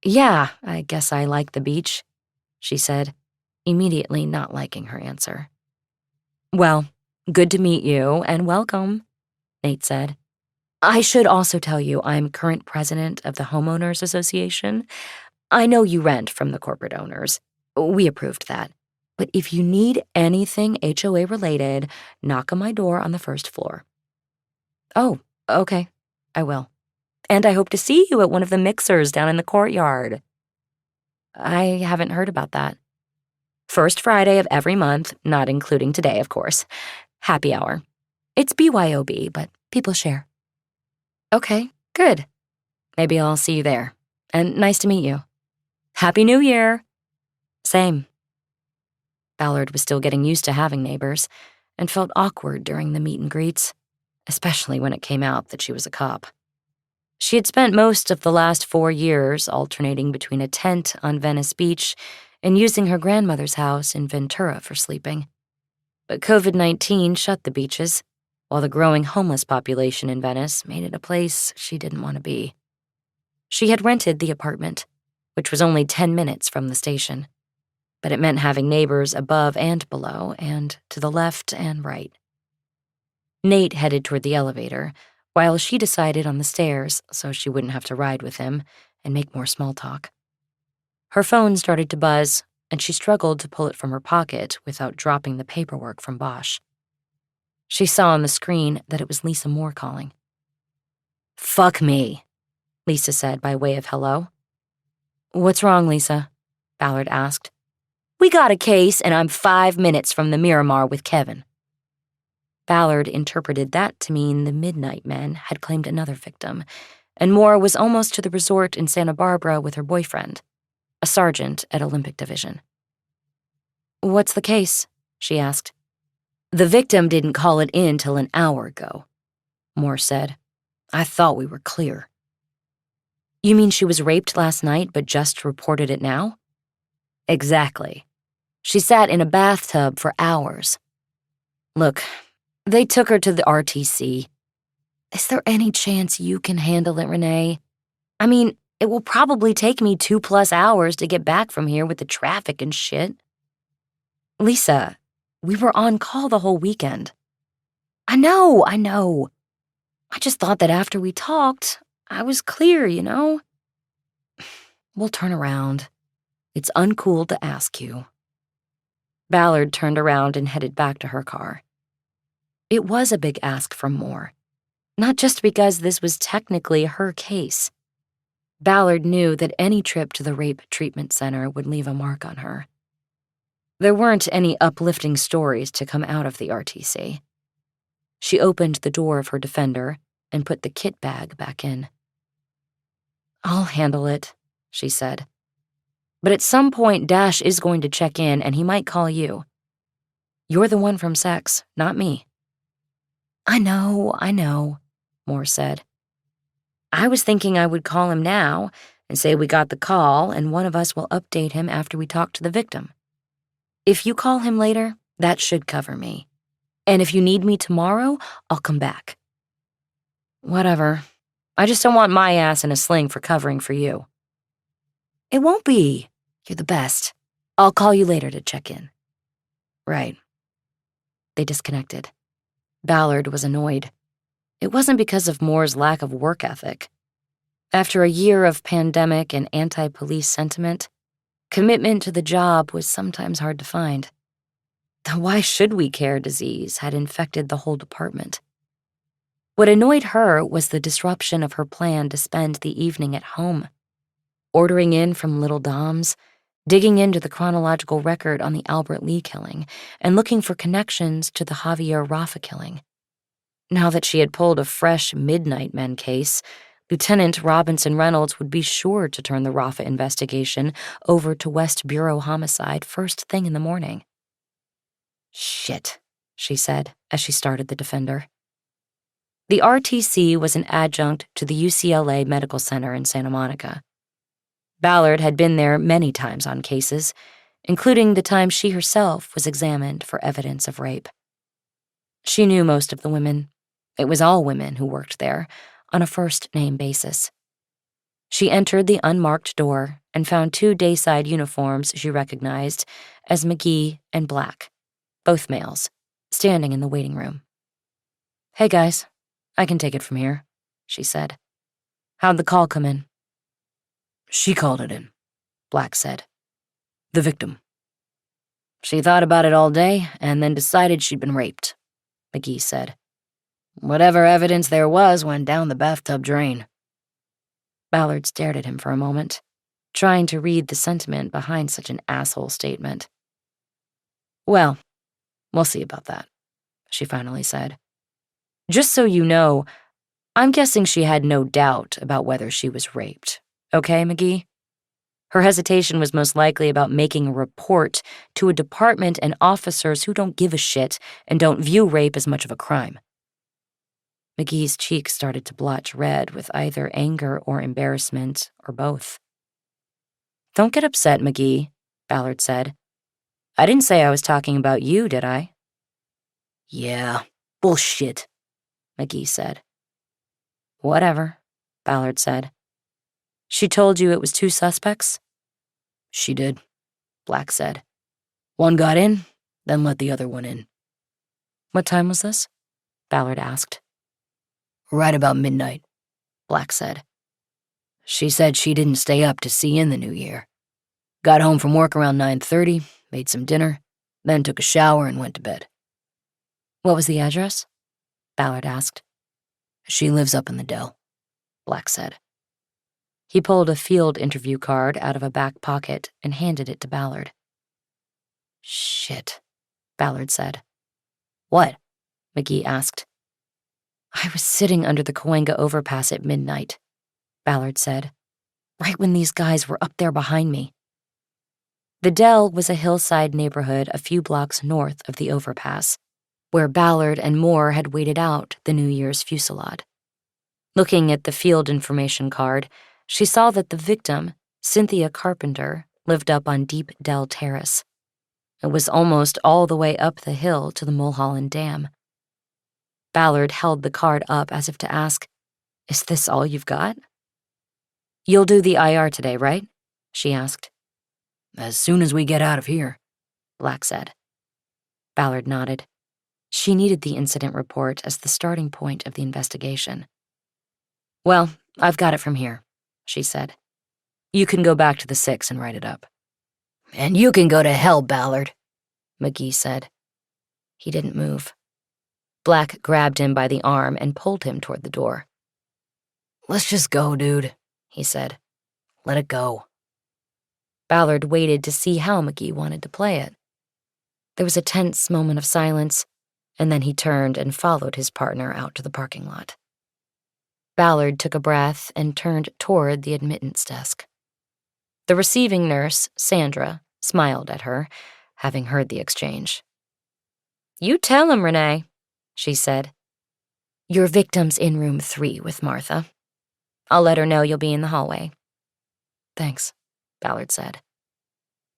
Yeah, I guess I like the beach, she said, immediately not liking her answer. Well, good to meet you, and welcome, Nate said. I should also tell you I'm current president of the Homeowners Association. I know you rent from the corporate owners. We approved that. But if you need anything HOA related, knock on my door on the first floor. Oh, okay, I will. And I hope to see you at one of the mixers down in the courtyard. I haven't heard about that. First Friday of every month, not including today, of course. Happy hour. It's BYOB, but people share. Okay, good. Maybe I'll see you there. And nice to meet you. Happy New Year! Same. Ballard was still getting used to having neighbors and felt awkward during the meet and greets, especially when it came out that she was a cop. She had spent most of the last 4 years alternating between a tent on Venice Beach and using her grandmother's house in Ventura for sleeping. But COVID-19 shut the beaches, while the growing homeless population in Venice made it a place she didn't want to be. She had rented the apartment, which was only 10 minutes from the station, but it meant having neighbors above and below, and to the left and right. Nate headed toward the elevator, while she decided on the stairs so she wouldn't have to ride with him and make more small talk. Her phone started to buzz, and she struggled to pull it from her pocket without dropping the paperwork from Bosch. She saw on the screen that it was Lisa Moore calling. Fuck me, Lisa said by way of hello. What's wrong, Lisa? Ballard asked. We got a case, and I'm 5 minutes from the Miramar with Kevin. Ballard interpreted that to mean the Midnight Men had claimed another victim, and Moore was almost to the resort in Santa Barbara with her boyfriend, a sergeant at Olympic Division. What's the case? She asked. The victim didn't call it in till an hour ago, Moore said. I thought we were clear. You mean she was raped last night but just reported it now? Exactly. She sat in a bathtub for hours. Look, they took her to the RTC. Is there any chance you can handle it, Renee? I mean, it will probably take me 2+ hours to get back from here with the traffic and shit. Lisa, we were on call the whole weekend. I know. I just thought that after we talked, I was clear, you know? We'll turn around. It's uncool to ask you. Ballard turned around and headed back to her car. It was a big ask from Moore, not just because this was technically her case. Ballard knew that any trip to the rape treatment center would leave a mark on her. There weren't any uplifting stories to come out of the RTC. She opened the door of her Defender and put the kit bag back in. I'll handle it, she said. But at some point, Dash is going to check in, and he might call you. You're the one from sex, not me. I know, Moore said. I was thinking I would call him now and say we got the call, and one of us will update him after we talk to the victim. If you call him later, that should cover me. And if you need me tomorrow, I'll come back. Whatever. I just don't want my ass in a sling for covering for you. It won't be, You're the best. I'll call you later to check in. Right. They disconnected. Ballard was annoyed. It wasn't because of Moore's lack of work ethic. After a year of pandemic and anti-police sentiment, commitment to the job was sometimes hard to find. The "why should we care" disease had infected the whole department. What annoyed her was the disruption of her plan to spend the evening at home, ordering in from Little Dom's, digging into the chronological record on the Albert Lee killing, and looking for connections to the Javier Rafa killing. Now that she had pulled a fresh Midnight Men case, Lieutenant Robinson Reynolds would be sure to turn the Rafa investigation over to West Bureau Homicide first thing in the morning. "Shit," she said as she started the Defender. The RTC was an adjunct to the UCLA Medical Center in Santa Monica. Ballard had been there many times on cases, including the time she herself was examined for evidence of rape. She knew most of the women. It was all women who worked there, on a first-name basis. She entered the unmarked door and found 2 dayside uniforms she recognized as McGee and Black, both males, standing in the waiting room. "Hey guys, I can take it from here," she said. "How'd the call come in?" She called it in, Black said. The victim. "She thought about it all day and then decided she'd been raped," McGee said. "Whatever evidence there was went down the bathtub drain." Ballard stared at him for a moment, trying to read the sentiment behind such an asshole statement. "Well, we'll see about that," she finally said. "Just so you know, I'm guessing she had no doubt about whether she was raped. Okay, McGee?" Her hesitation was most likely about making a report to a department and officers who don't give a shit and don't view rape as much of a crime. McGee's cheeks started to blotch red with either anger or embarrassment, or both. "Don't get upset, McGee," Ballard said. "I didn't say I was talking about you, did I?" "Yeah, bullshit," McGee said. "Whatever," Ballard said. "She told you it was 2 suspects?" "She did," Black said. "One got in, then let the other one in." "What time was this?" Ballard asked. "Right about midnight," Black said. "She said she didn't stay up to see in the new year. Got home from work around 9:30, made some dinner, then took a shower and went to bed." "What was the address?" Ballard asked. "She lives up in the Dell," Black said. He pulled a field interview card out of a back pocket and handed it to Ballard. "Shit," Ballard said. "What?" McGee asked. "I was sitting under the Cahuenga overpass at midnight," Ballard said, "right when these guys were up there behind me." The Dell was a hillside neighborhood a few blocks north of the overpass, where Ballard and Moore had waited out the New Year's fusillade. Looking at the field information card, she saw that the victim, Cynthia Carpenter, lived up on Deep Dell Terrace. It was almost all the way up the hill to the Mulholland Dam. Ballard held the card up as if to ask, "Is this all you've got?" "You'll do the IR today, right?" she asked. "As soon as we get out of here," Black said. Ballard nodded. She needed the incident report as the starting point of the investigation. "Well, I've got it from here," she said. "You can go back to the 6 and write it up." "And you can go to hell, Ballard," McGee said. He didn't move. Black grabbed him by the arm and pulled him toward the door. "Let's just go, dude," he said. "Let it go." Ballard waited to see how McGee wanted to play it. There was a tense moment of silence, and then he turned and followed his partner out to the parking lot. Ballard took a breath and turned toward the admittance desk. The receiving nurse, Sandra, smiled at her, having heard the exchange. "You tell him, Renee," she said. "Your victim's in room 3 with Martha. I'll let her know you'll be in the hallway." "Thanks," Ballard said.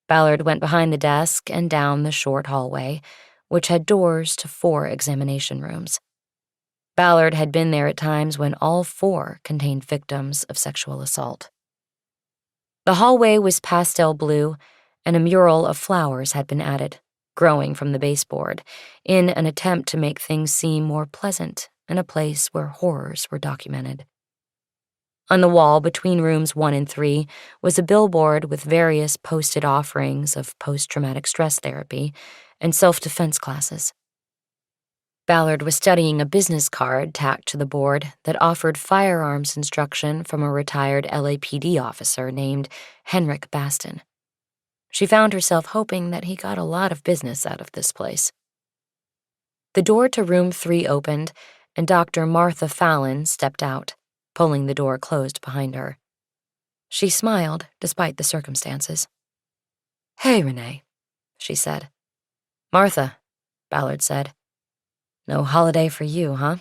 Ballard went behind the desk and down the short hallway, which had doors to 4 examination rooms. Ballard had been there at times when all 4 contained victims of sexual assault. The hallway was pastel blue, and a mural of flowers had been added, growing from the baseboard, in an attempt to make things seem more pleasant in a place where horrors were documented. On the wall between rooms 1 and 3 was a billboard with various posted offerings of post-traumatic stress therapy and self-defense classes. Ballard was studying a business card tacked to the board that offered firearms instruction from a retired LAPD officer named Henrik Baston. She found herself hoping that he got a lot of business out of this place. The door to room 3 opened, and Dr. Martha Fallon stepped out, pulling the door closed behind her. She smiled despite the circumstances. "Hey, Renee," she said. "Martha," Ballard said. "No holiday for you, huh?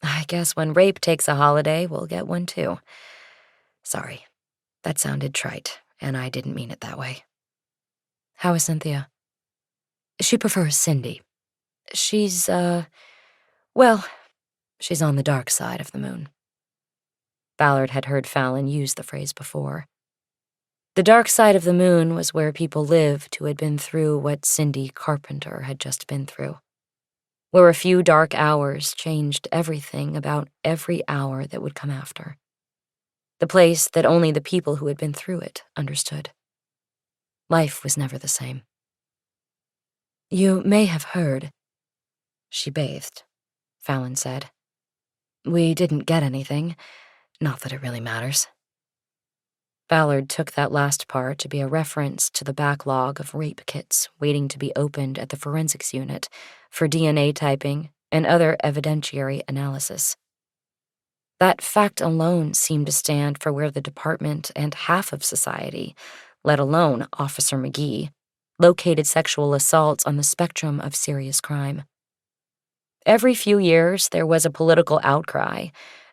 I guess when rape takes a holiday, we'll get one too. Sorry, that sounded trite, and I didn't mean it that way." "How is Cynthia?" "She prefers Cindy. She's, well, she's on the dark side of the moon." Ballard had heard Fallon use the phrase before. The dark side of the moon was where people lived who had been through what Cindy Carpenter had just been through, where a few dark hours changed everything about every hour that would come after. The place that only the people who had been through it understood. Life was never the same. "You may have heard." "She bathed," Fallon said. "We didn't get anything, not that it really matters." Ballard took that last part to be a reference to the backlog of rape kits waiting to be opened at the forensics unit for DNA typing and other evidentiary analysis. That fact alone seemed to stand for where the department and half of society, let alone Officer McGee, located sexual assaults on the spectrum of serious crime. Every few years, there was a political outcry,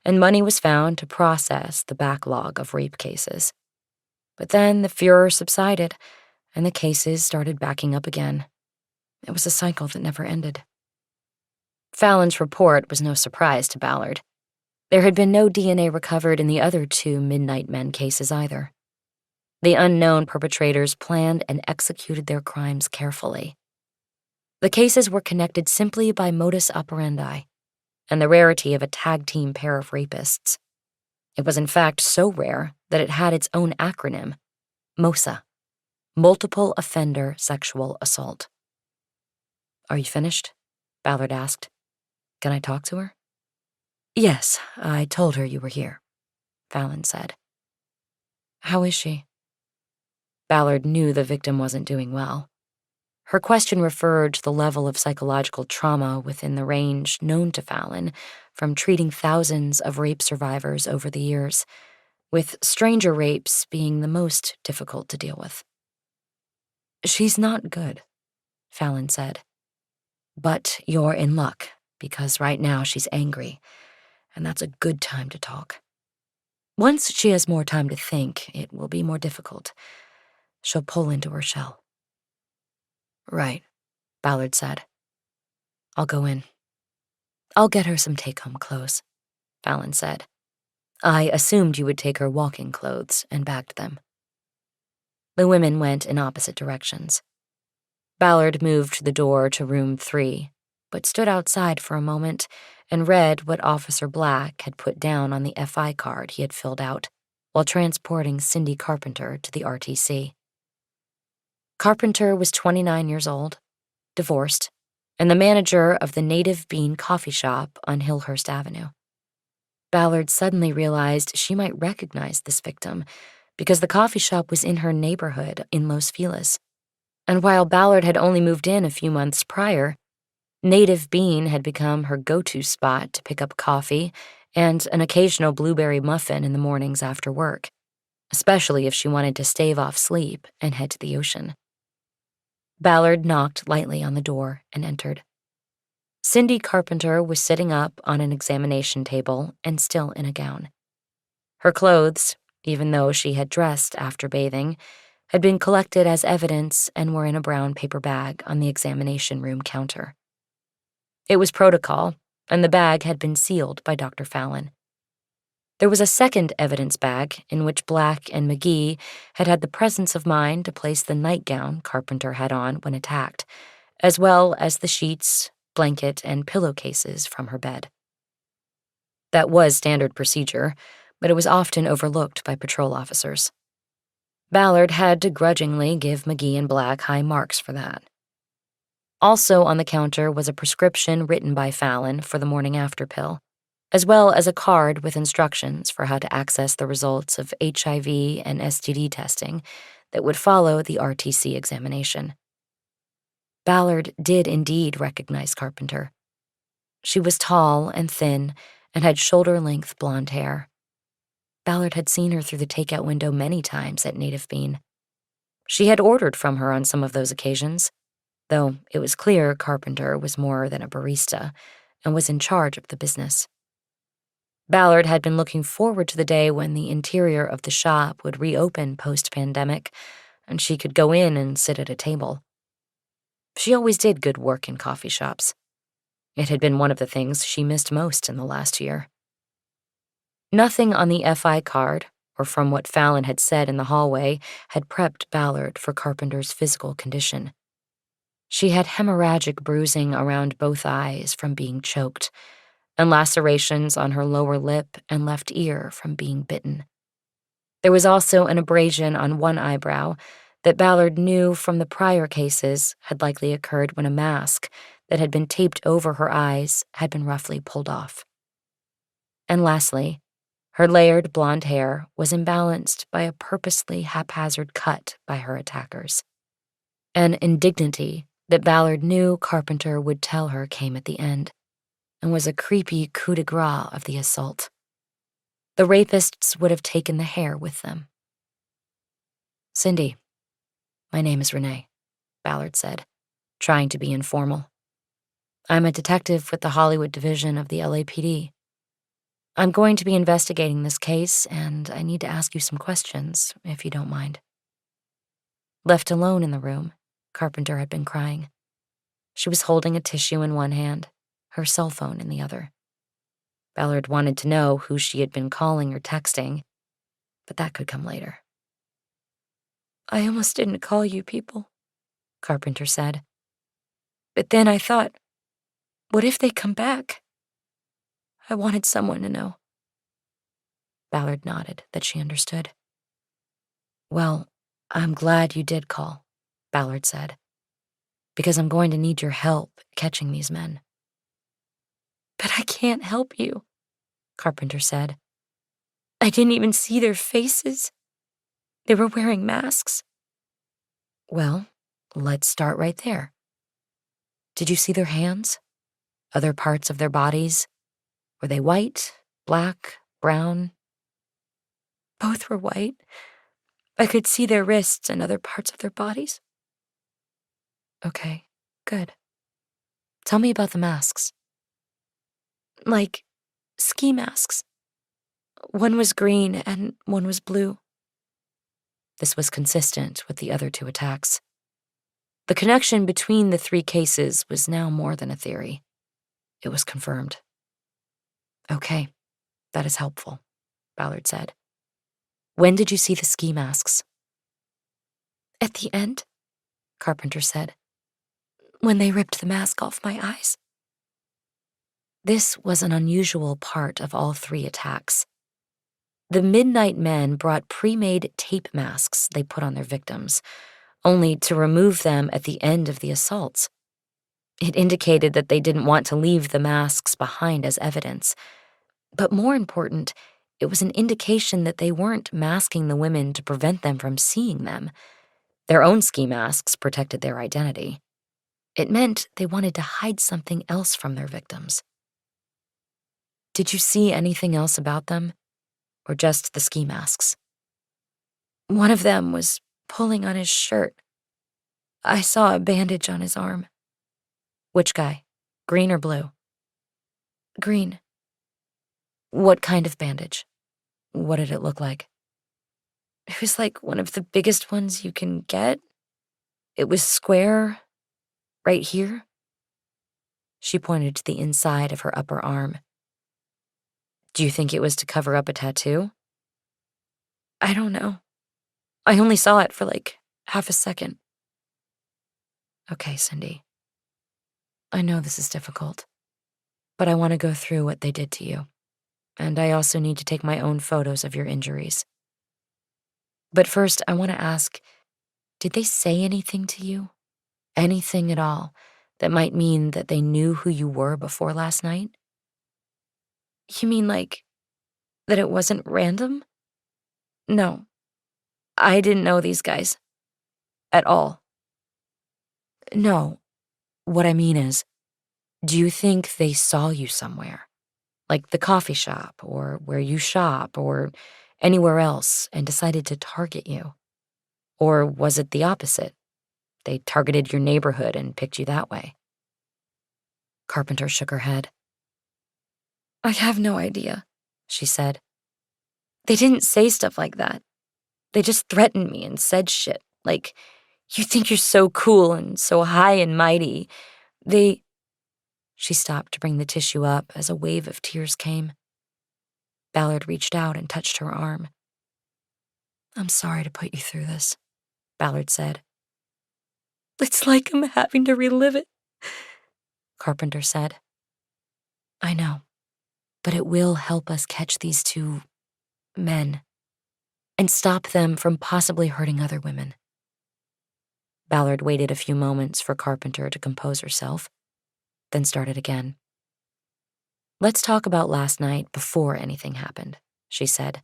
and money was found to process the backlog of rape cases. But then the furor subsided, and the cases started backing up again. It was a cycle that never ended. Fallon's report was no surprise to Ballard. There had been no DNA recovered in the other 2 Midnight Men cases either. The unknown perpetrators planned and executed their crimes carefully. The cases were connected simply by modus operandi and the rarity of a tag-team pair of rapists. It was in fact so rare that it had its own acronym, MOSA, Multiple Offender Sexual Assault. "Are you finished?" Ballard asked. "Can I talk to her?" "Yes, I told her you were here," Fallon said. "How is she?" Ballard knew the victim wasn't doing well. Her question referred to the level of psychological trauma within the range known to Fallon from treating thousands of rape survivors over the years, with stranger rapes being the most difficult to deal with. "She's not good," Fallon said. "But you're in luck, because right now she's angry, and that's a good time to talk. Once she has more time to think, it will be more difficult. She'll pull into her shell." "Right," Ballard said. "I'll go in." "I'll get her some take-home clothes," Fallon said. "I assumed you would take her walking clothes and bagged them." The women went in opposite directions. Ballard moved to the door to room 3, but stood outside for a moment and read what Officer Black had put down on the FI card he had filled out while transporting Cindy Carpenter to the RTC. Carpenter was 29 years old, divorced, and the manager of the Native Bean coffee shop on Hillhurst Avenue. Ballard suddenly realized she might recognize this victim because the coffee shop was in her neighborhood in Los Feliz. And while Ballard had only moved in a few months prior, Native Bean had become her go-to spot to pick up coffee and an occasional blueberry muffin in the mornings after work, especially if she wanted to stave off sleep and head to the ocean. Ballard knocked lightly on the door and entered. Cindy Carpenter was sitting up on an examination table and still in a gown. Her clothes, even though she had dressed after bathing, had been collected as evidence and were in a brown paper bag on the examination room counter. It was protocol, and the bag had been sealed by Dr. Fallon. There was a second evidence bag in which Black and McGee had had the presence of mind to place the nightgown Carpenter had on when attacked, as well as the sheets, blanket, and pillowcases from her bed. That was standard procedure, but it was often overlooked by patrol officers. Ballard had to grudgingly give McGee and Black high marks for that. Also on the counter was a prescription written by Fallon for the morning after pill, as well as a card with instructions for how to access the results of HIV and STD testing that would follow the RTC examination. Ballard did indeed recognize Carpenter. She was tall and thin and had shoulder-length blonde hair. Ballard had seen her through the takeout window many times at Native Bean. She had ordered from her on some of those occasions, though it was clear Carpenter was more than a barista and was in charge of the business. Ballard had been looking forward to the day when the interior of the shop would reopen post-pandemic and she could go in and sit at a table. She always did good work in coffee shops. It had been one of the things she missed most in the last year. Nothing on the FI card, or from what Fallon had said in the hallway, had prepped Ballard for Carpenter's physical condition. She had hemorrhagic bruising around both eyes from being choked, and lacerations on her lower lip and left ear from being bitten. There was also an abrasion on one eyebrow that Ballard knew from the prior cases had likely occurred when a mask that had been taped over her eyes had been roughly pulled off. And lastly, her layered blonde hair was imbalanced by a purposely haphazard cut by her attackers. An indignity that Ballard knew Carpenter would tell her came at the end, and was a creepy coup de grace of the assault. The rapists would have taken the hair with them. "Cindy, my name is Renee," Ballard said, trying to be informal. "I'm a detective with the Hollywood division of the LAPD. I'm going to be investigating this case, and I need to ask you some questions, if you don't mind." Left alone in the room, Carpenter had been crying. She was holding a tissue in one hand, her cell phone in the other. Ballard wanted to know who she had been calling or texting, but that could come later. "I almost didn't call you people," Carpenter said. "But then I thought, what if they come back? I wanted someone to know." Ballard nodded that she understood. "Well, I'm glad you did call," Ballard said, "because I'm going to need your help catching these men." "But I can't help you," Carpenter said. "I didn't even see their faces. They were wearing masks." "Well, let's start right there. Did you see their hands? Other parts of their bodies? Were they white, black, brown?" "Both were white. I could see their wrists and other parts of their bodies." "Okay, good. Tell me about the masks." "Like ski masks. One was green and one was blue." This was consistent with the other two attacks. The connection between the three cases was now more than a theory. It was confirmed. "Okay, that is helpful," Ballard said. "When did you see the ski masks?" "At the end," Carpenter said, "when they ripped the mask off my eyes." This was an unusual part of all three attacks. The Midnight Men brought pre-made tape masks they put on their victims, only to remove them at the end of the assaults. It indicated that they didn't want to leave the masks behind as evidence. But more important, it was an indication that they weren't masking the women to prevent them from seeing them. Their own ski masks protected their identity. It meant they wanted to hide something else from their victims. "Did you see anything else about them? Or just the ski masks?" "One of them was pulling on his shirt. I saw a bandage on his arm." "Which guy? Green or blue?" "Green." "What kind of bandage? What did it look like?" "It was like one of the biggest ones you can get. It was square, right here." She pointed to the inside of her upper arm. Do you think it was to cover up a tattoo? I don't know. I only saw it for like half a second. Okay, Cindy. I know this is difficult, but I want to go through what they did to you. And I also need to take my own photos of your injuries. But first, I want to ask, did they say anything to you? Anything at all that might mean that they knew who you were before last night? You mean like that it wasn't random? No, I didn't know these guys. At all. No, what I mean is, do you think they saw you somewhere? Like the coffee shop, or where you shop, or anywhere else, and decided to target you? Or was it the opposite? They targeted your neighborhood and picked you that way? Carpenter shook her head. I have no idea, she said. They didn't say stuff like that. They just threatened me and said shit, like, you think you're so cool and so high and mighty. She stopped to bring the tissue up as a wave of tears came. Ballard reached out and touched her arm. I'm sorry to put you through this, Ballard said. It's like I'm having to relive it, Carpenter said. I know, but it will help us catch these two men and stop them from possibly hurting other women. Ballard waited a few moments for Carpenter to compose herself, then started again. Let's talk about last night before anything happened, she said.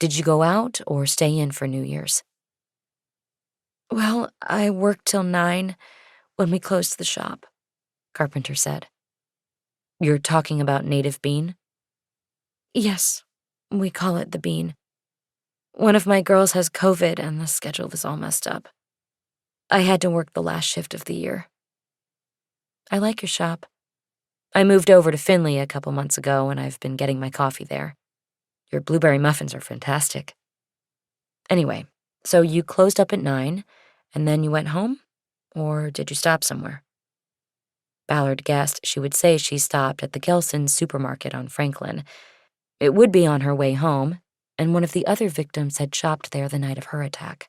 Did you go out or stay in for New Year's? Well, I worked till 9 when we closed the shop, Carpenter said. You're talking about Native Bean? Yes, we call it the Bean. One of my girls has COVID and the schedule is all messed up. I had to work the last shift of the year. I like your shop. I moved over to Findlay a couple months ago and I've been getting my coffee there. Your blueberry muffins are fantastic. Anyway, so you closed up at 9 and then you went home? Or did you stop somewhere? Ballard guessed she would say she stopped at the Gelson's supermarket on Franklin. It would be on her way home, and one of the other victims had shopped there the night of her attack.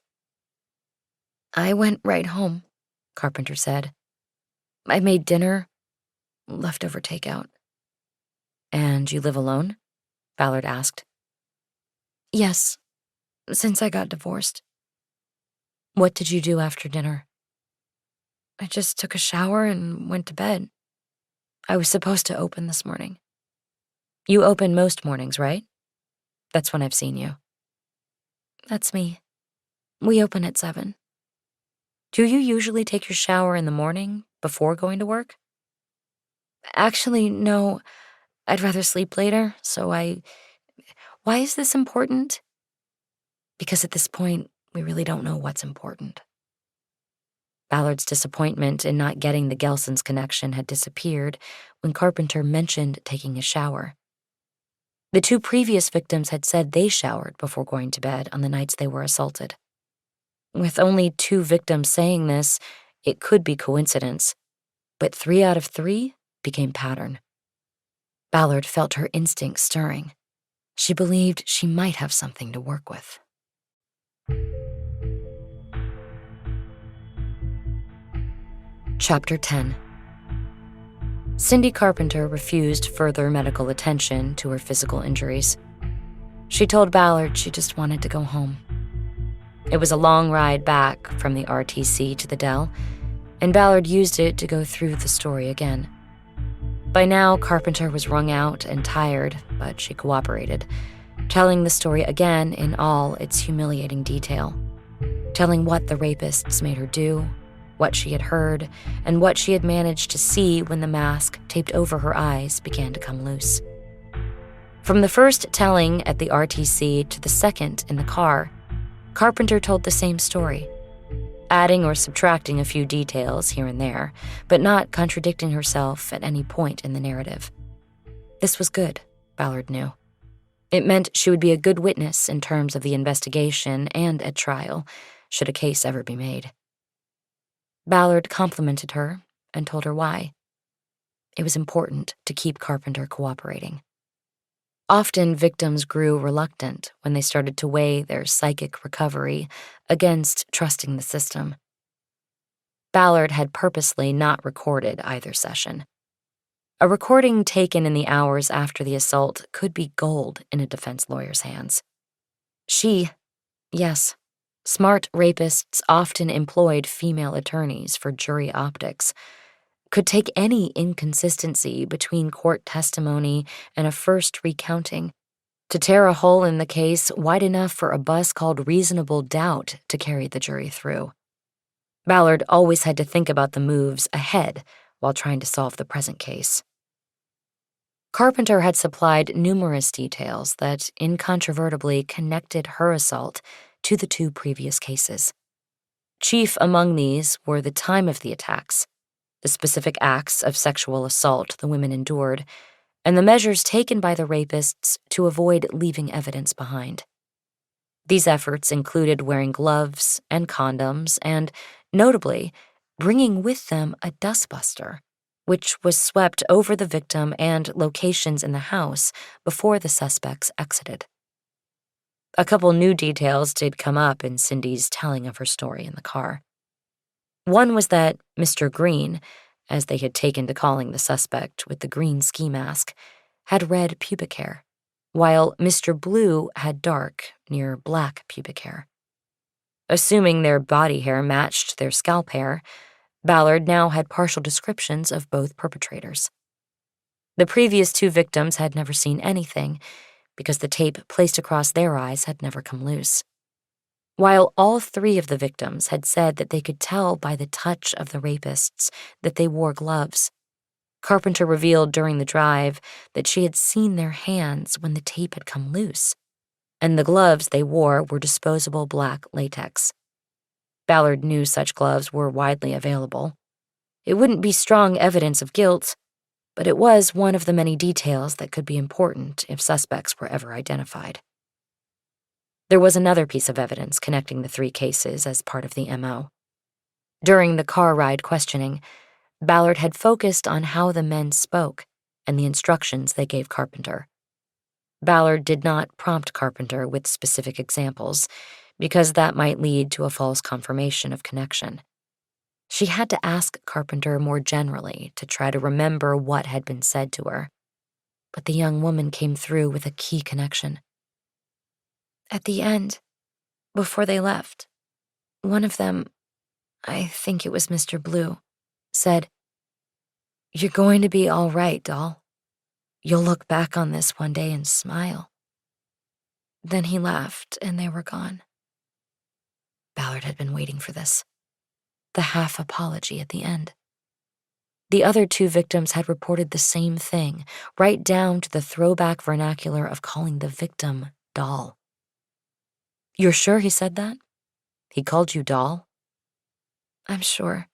I went right home, Carpenter said. I made dinner, leftover takeout. And you live alone? Ballard asked. Yes, since I got divorced. What did you do after dinner? I just took a shower and went to bed. I was supposed to open this morning. You open most mornings, right? That's when I've seen you. That's me. We open at 7. Do you usually take your shower in the morning before going to work? Actually, no. I'd rather sleep later, so Why is this important? Because at this point, we really don't know what's important. Ballard's disappointment in not getting the Gelson's connection had disappeared when Carpenter mentioned taking a shower. The 2 previous victims had said they showered before going to bed on the nights they were assaulted. With only 2 victims saying this, it could be coincidence, but 3 out of 3 became pattern. Ballard felt her instincts stirring. She believed she might have something to work with. Chapter 10. Cindy Carpenter refused further medical attention to her physical injuries. She told Ballard she just wanted to go home. It was a long ride back from the RTC to the Dell, and Ballard used it to go through the story again. By now, Carpenter was wrung out and tired, but she cooperated, telling the story again in all its humiliating detail, telling what the rapists made her do, what she had heard, and what she had managed to see when the mask taped over her eyes began to come loose. From the first telling at the RTC to the second in the car, Carpenter told the same story, adding or subtracting a few details here and there, but not contradicting herself at any point in the narrative. This was good, Ballard knew. It meant she would be a good witness in terms of the investigation and at trial, should a case ever be made. Ballard complimented her and told her why. It was important to keep Carpenter cooperating. Often, victims grew reluctant when they started to weigh their psychic recovery against trusting the system. Ballard had purposely not recorded either session. A recording taken in the hours after the assault could be gold in a defense lawyer's hands. Yes, smart rapists often employed female attorneys for jury optics, could take any inconsistency between court testimony and a first recounting to tear a hole in the case wide enough for a bus called reasonable doubt to carry the jury through. Ballard always had to think about the moves ahead while trying to solve the present case. Carpenter had supplied numerous details that incontrovertibly connected her assault to the two previous cases. Chief among these were the time of the attacks, the specific acts of sexual assault the women endured, and the measures taken by the rapists to avoid leaving evidence behind. These efforts included wearing gloves and condoms and, notably, bringing with them a dustbuster, which was swept over the victim and locations in the house before the suspects exited. A couple new details did come up in Cindy's telling of her story in the car. One was that Mr. Green, as they had taken to calling the suspect with the green ski mask, had red pubic hair, while Mr. Blue had dark, near black pubic hair. Assuming their body hair matched their scalp hair, Ballard now had partial descriptions of both perpetrators. The previous two victims had never seen anything because the tape placed across their eyes had never come loose. While all three of the victims had said that they could tell by the touch of the rapists that they wore gloves, Carpenter revealed during the drive that she had seen their hands when the tape had come loose, and the gloves they wore were disposable black latex. Ballard knew such gloves were widely available. It wouldn't be strong evidence of guilt, but it was one of the many details that could be important if suspects were ever identified. There was another piece of evidence connecting the three cases as part of the MO. During the car ride questioning, Ballard had focused on how the men spoke and the instructions they gave Carpenter. Ballard did not prompt Carpenter with specific examples, because that might lead to a false confirmation of connection. She had to ask Carpenter more generally to try to remember what had been said to her. But the young woman came through with a key connection. At the end, before they left, one of them, I think it was Mr. Blue, said, "You're going to be all right, doll. You'll look back on this one day and smile." Then he laughed and they were gone. Ballard had been waiting for this. The half apology at the end. The other two victims had reported the same thing, right down to the throwback vernacular of calling the victim doll. "You're sure he said that? He called you doll?" "I'm sure.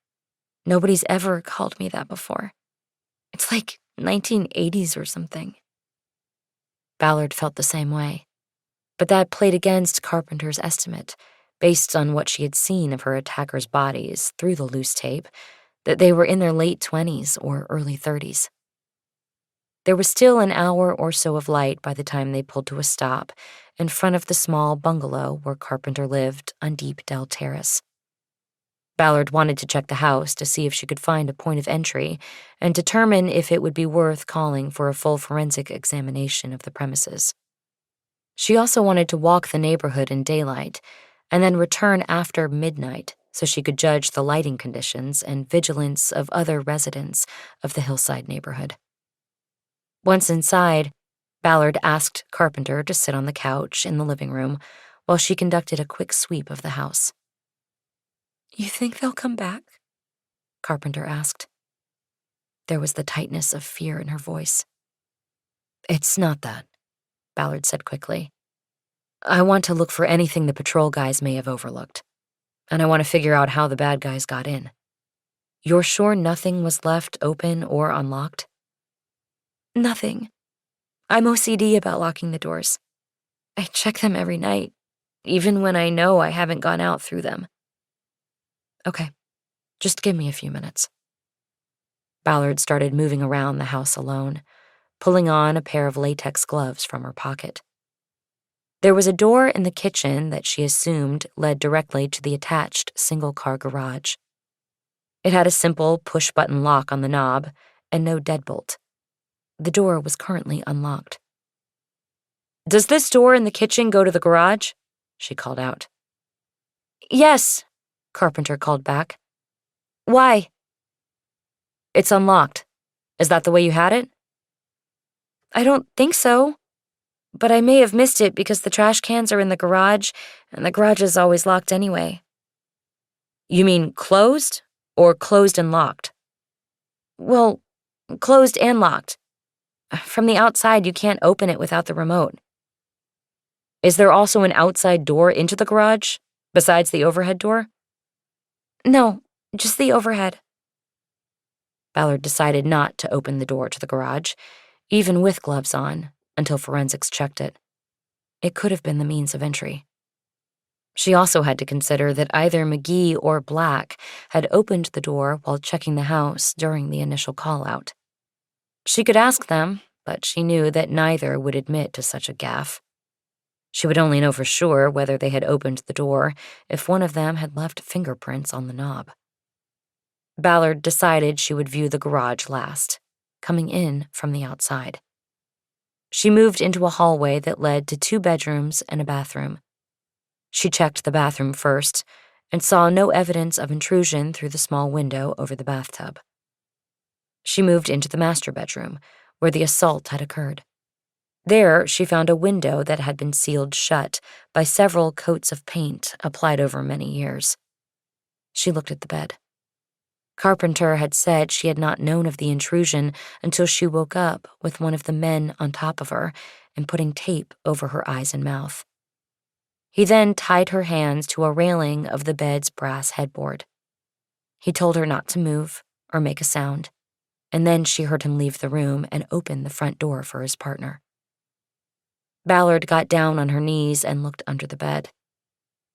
Nobody's ever called me that before. It's like 1980s or something." Ballard felt the same way, but that played against Carpenter's estimate, based on what she had seen of her attackers' bodies through the loose tape, that they were in their late 20s or early 30s. There was still an hour or so of light by the time they pulled to a stop in front of the small bungalow where Carpenter lived on Deep Dell Terrace. Ballard wanted to check the house to see if she could find a point of entry and determine if it would be worth calling for a full forensic examination of the premises. She also wanted to walk the neighborhood in daylight and then return after midnight so she could judge the lighting conditions and vigilance of other residents of the hillside neighborhood. Once inside, Ballard asked Carpenter to sit on the couch in the living room while she conducted a quick sweep of the house. "You think they'll come back?" Carpenter asked. There was the tightness of fear in her voice. "It's not that," Ballard said quickly. "I want to look for anything the patrol guys may have overlooked, and I want to figure out how the bad guys got in. You're sure nothing was left open or unlocked?" "Nothing. I'm OCD about locking the doors. I check them every night, even when I know I haven't gone out through them." "Okay, just give me a few minutes." Ballard started moving around the house alone, pulling on a pair of latex gloves from her pocket. There was a door in the kitchen that she assumed led directly to the attached single-car garage. It had a simple push-button lock on the knob and no deadbolt. The door was currently unlocked. "Does this door in the kitchen go to the garage?" she called out. "Yes," Carpenter called back. "Why?" "It's unlocked. Is that the way you had it?" "I don't think so. But I may have missed it because the trash cans are in the garage, and the garage is always locked anyway." "You mean closed, or closed and locked?" "Well, closed and locked. From the outside, you can't open it without the remote." "Is there also an outside door into the garage, besides the overhead door?" "No, just the overhead." Ballard decided not to open the door to the garage, even with gloves on, until forensics checked it. It could have been the means of entry. She also had to consider that either McGee or Black had opened the door while checking the house during the initial call-out. She could ask them, but she knew that neither would admit to such a gaffe. She would only know for sure whether they had opened the door if one of them had left fingerprints on the knob. Ballard decided she would view the garage last, coming in from the outside. She moved into a hallway that led to 2 bedrooms and a bathroom. She checked the bathroom first and saw no evidence of intrusion through the small window over the bathtub. She moved into the master bedroom, where the assault had occurred. There, she found a window that had been sealed shut by several coats of paint applied over many years. She looked at the bed. Carpenter had said she had not known of the intrusion until she woke up with one of the men on top of her and putting tape over her eyes and mouth. He then tied her hands to a railing of the bed's brass headboard. He told her not to move or make a sound, and then she heard him leave the room and open the front door for his partner. Ballard got down on her knees and looked under the bed.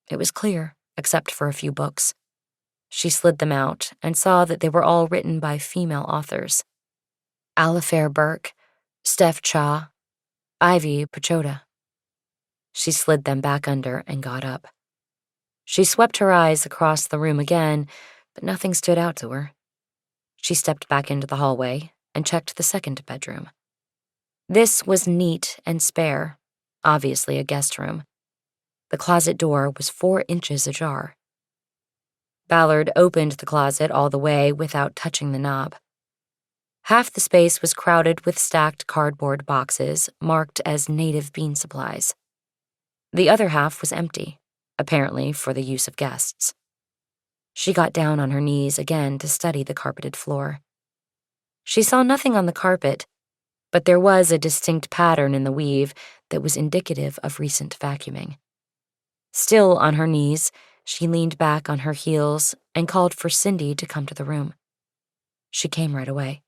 It was clear, except for a few books. She slid them out and saw that they were all written by female authors. Alifair Burke, Steph Cha, Ivy Pachoda. She slid them back under and got up. She swept her eyes across the room again, but nothing stood out to her. She stepped back into the hallway and checked the second bedroom. This was neat and spare, obviously a guest room. The closet door was 4 inches ajar. Ballard opened the closet all the way without touching the knob. Half the space was crowded with stacked cardboard boxes marked as native bean supplies. The other half was empty, apparently for the use of guests. She got down on her knees again to study the carpeted floor. She saw nothing on the carpet, but there was a distinct pattern in the weave that was indicative of recent vacuuming. Still on her knees, she leaned back on her heels and called for Cindy to come to the room. She came right away.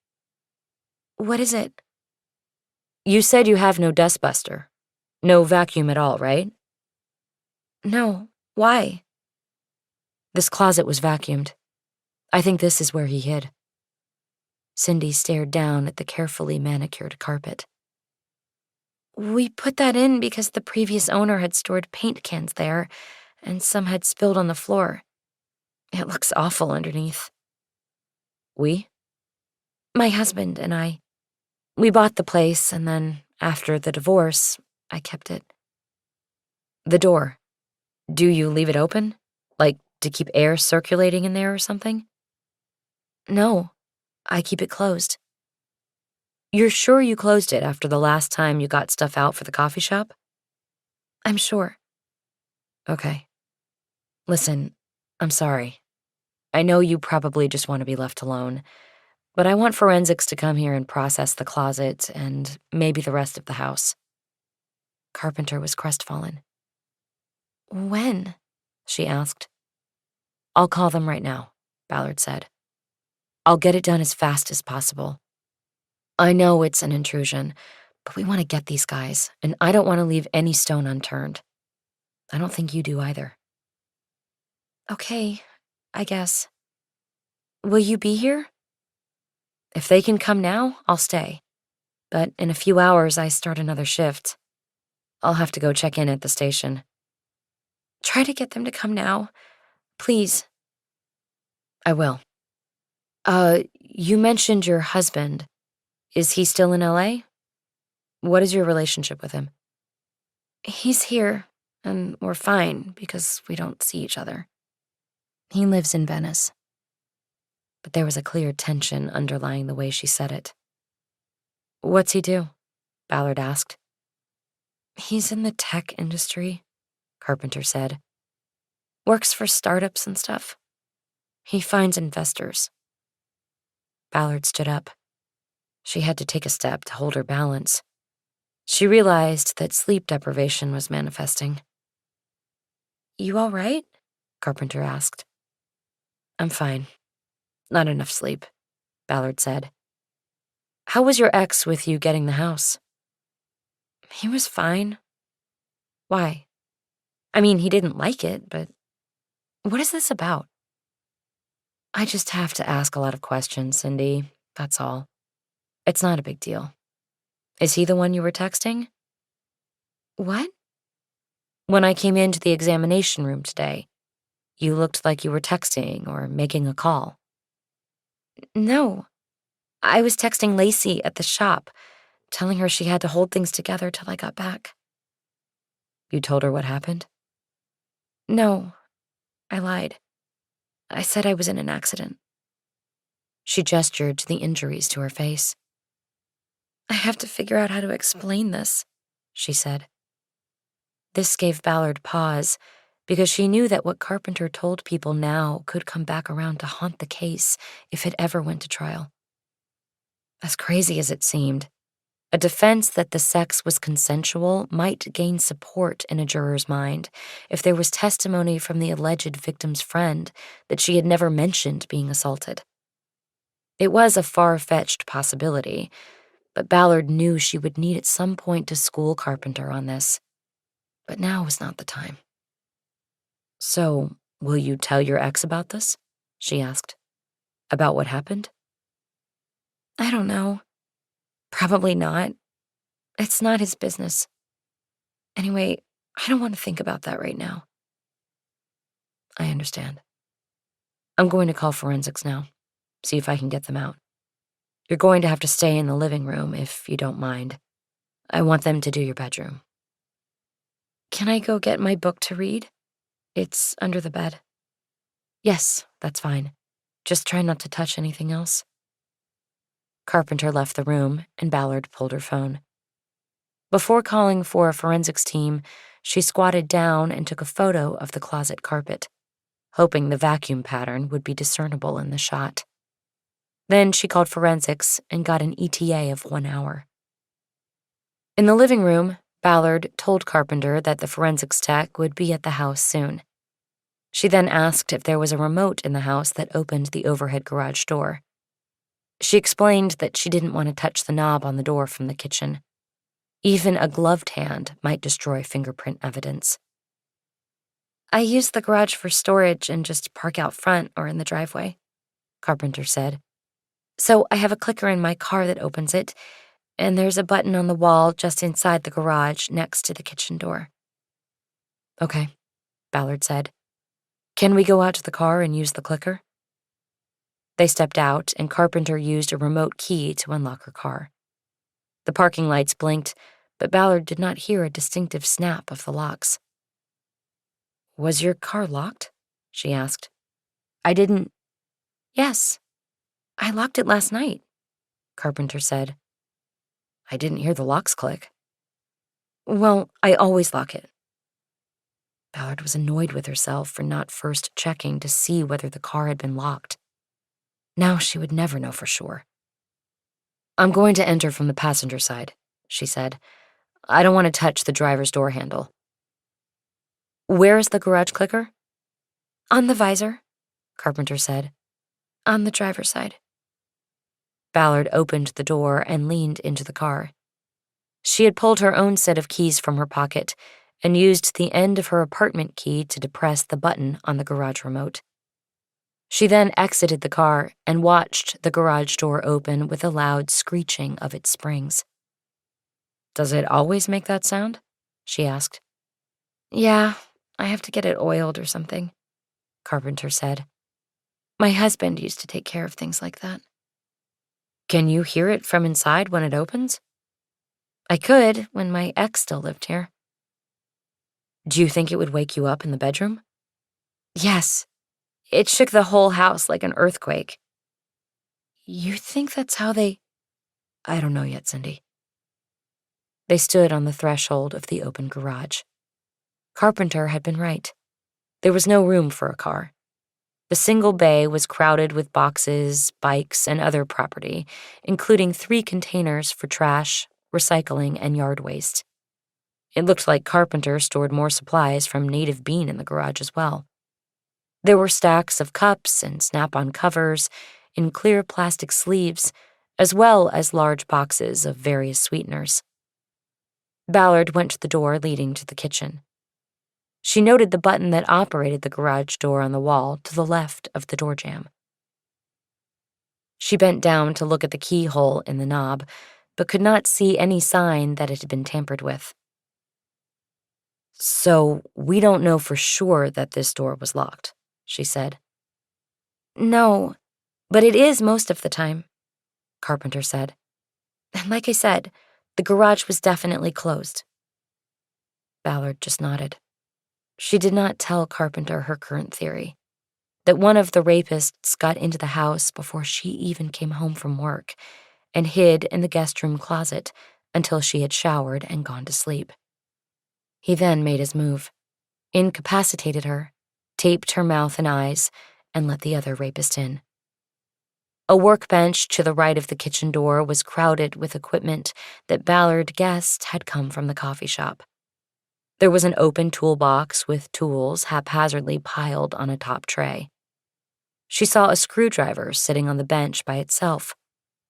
"What is it?" "You said you have no dustbuster. No vacuum at all, right?" "No. Why?" "This closet was vacuumed. I think this is where he hid." Cindy stared down at the carefully manicured carpet. "We put that in because the previous owner had stored paint cans there, and some had spilled on the floor. It looks awful underneath." "We?" "My husband and I. We bought the place, and then, after the divorce, I kept it." "The door. Do you leave it open? Like, to keep air circulating in there or something?" "No, I keep it closed." "You're sure you closed it after the last time you got stuff out for the coffee shop?" "I'm sure." "Okay. Listen, I'm sorry. I know you probably just want to be left alone, but I want forensics to come here and process the closet and maybe the rest of the house." Carpenter was crestfallen. "When?" she asked. "I'll call them right now," Ballard said. "I'll get it done as fast as possible. I know it's an intrusion, but we want to get these guys, and I don't want to leave any stone unturned. I don't think you do either." "Okay, I guess. Will you be here?" "If they can come now, I'll stay. but in a few hours I start another shift. I'll have to go check in at the station. Try to get them to come now. Please. I will. You mentioned your husband. Is he still in LA? What is your relationship with him? He's here, and we're fine because we don't see each other. He lives in Venice. But there was a clear tension underlying the way she said it. What's he do? Ballard asked. He's in the tech industry, Carpenter said. Works for startups and stuff. He finds investors. Ballard stood up. She had to take a step to hold her balance. She realized that sleep deprivation was manifesting. You all right? Carpenter asked. I'm fine. Not enough sleep, Ballard said. How was your ex with you getting the house? He was fine. Why? I mean, he didn't like it, but what is this about? I just have to ask a lot of questions, Cindy. That's all. It's not a big deal. Is he the one you were texting? What? When I came into the examination room today, you looked like you were texting or making a call. No. I was texting Lacey at the shop, telling her she had to hold things together till I got back. You told her what happened? No, I lied. I said I was in an accident. She gestured to the injuries to her face. I have to figure out how to explain this, she said. This gave Ballard pause, because she knew that what Carpenter told people now could come back around to haunt the case if it ever went to trial. As crazy as it seemed, a defense that the sex was consensual might gain support in a juror's mind if there was testimony from the alleged victim's friend that she had never mentioned being assaulted. It was a far-fetched possibility, but Ballard knew she would need at some point to school Carpenter on this. But now was not the time. So, will you tell your ex about this? She asked. About what happened? I don't know. Probably not. It's not his business. Anyway, I don't want to think about that right now. I understand. I'm going to call forensics now, see if I can get them out. You're going to have to stay in the living room if you don't mind. I want them to do your bedroom. Can I go get my book to read? It's under the bed. Yes, that's fine. Just try not to touch anything else. Carpenter left the room, and Ballard pulled her phone. Before calling for a forensics team, she squatted down and took a photo of the closet carpet, hoping the vacuum pattern would be discernible in the shot. Then she called forensics and got an ETA of 1 hour. In the living room, Ballard told Carpenter that the forensics tech would be at the house soon. She then asked if there was a remote in the house that opened the overhead garage door. She explained that she didn't want to touch the knob on the door from the kitchen. Even a gloved hand might destroy fingerprint evidence. I use the garage for storage and just park out front or in the driveway, Carpenter said. So I have a clicker in my car that opens it, and there's a button on the wall just inside the garage next to the kitchen door. Okay, Ballard said. Can we go out to the car and use the clicker? They stepped out, and Carpenter used a remote key to unlock her car. The parking lights blinked, but Ballard did not hear a distinctive snap of the locks. Was your car locked? She asked. I didn't. Yes, I locked it last night, Carpenter said. I didn't hear the locks click. Well, I always lock it. Ballard was annoyed with herself for not first checking to see whether the car had been locked. Now she would never know for sure. I'm going to enter from the passenger side, she said. I don't want to touch the driver's door handle. Where is the garage clicker? On the visor, Carpenter said. On the driver's side. Ballard opened the door and leaned into the car. She had pulled her own set of keys from her pocket and used the end of her apartment key to depress the button on the garage remote. She then exited the car and watched the garage door open with a loud screeching of its springs. Does it always make that sound? She asked. Yeah, I have to get it oiled or something, Carpenter said. My husband used to take care of things like that. Can you hear it from inside when it opens? I could when my ex still lived here. Do you think it would wake you up in the bedroom? Yes. It shook the whole house like an earthquake. You think that's how they... I don't know yet, Cindy. They stood on the threshold of the open garage. Carpenter had been right. There was no room for a car. The single bay was crowded with boxes, bikes, and other property, including 3 containers for trash, recycling, and yard waste. It looked like Carpenter stored more supplies from Native Bean in the garage as well. There were stacks of cups and snap-on covers in clear plastic sleeves, as well as large boxes of various sweeteners. Ballard went to the door leading to the kitchen. She noted the button that operated the garage door on the wall to the left of the door jamb. She bent down to look at the keyhole in the knob, but could not see any sign that it had been tampered with. So we don't know for sure that this door was locked, she said. No, but it is most of the time, Carpenter said. And like I said, the garage was definitely closed. Ballard just nodded. She did not tell Carpenter her current theory, that one of the rapists got into the house before she even came home from work and hid in the guest room closet until she had showered and gone to sleep. He then made his move, incapacitated her, taped her mouth and eyes, and let the other rapist in. A workbench to the right of the kitchen door was crowded with equipment that Ballard guessed had come from the coffee shop. There was an open toolbox with tools haphazardly piled on a top tray. She saw a screwdriver sitting on the bench by itself,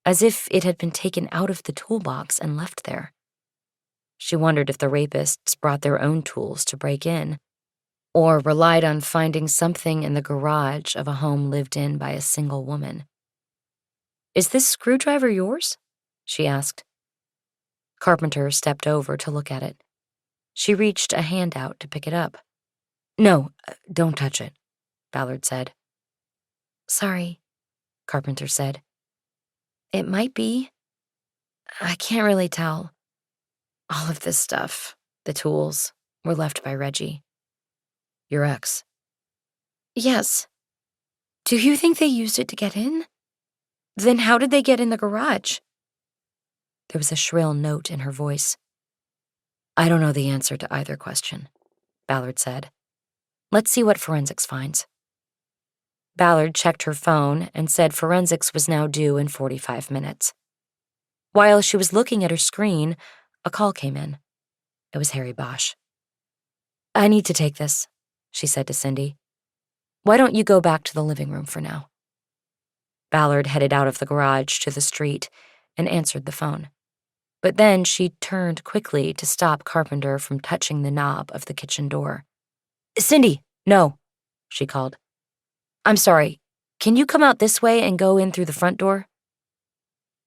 as if it had been taken out of the toolbox and left there. She wondered if the rapists brought their own tools to break in, or relied on finding something in the garage of a home lived in by a single woman. Is this screwdriver yours? She asked. Carpenter stepped over to look at it. She reached a hand out to pick it up. No, don't touch it, Ballard said. Sorry, Carpenter said. It might be. I can't really tell. All of this stuff, the tools, were left by Reggie. Your ex? Yes. Do you think they used it to get in? Then how did they get in the garage? There was a shrill note in her voice. I don't know the answer to either question, Ballard said. Let's see what forensics finds. Ballard checked her phone and said forensics was now due in 45 minutes. While she was looking at her screen, a call came in. It was Harry Bosch. I need to take this, she said to Cindy. Why don't you go back to the living room for now? Ballard headed out of the garage to the street and answered the phone. But then she turned quickly to stop Carpenter from touching the knob of the kitchen door. Cindy, no, she called. I'm sorry. Can you come out this way and go in through the front door?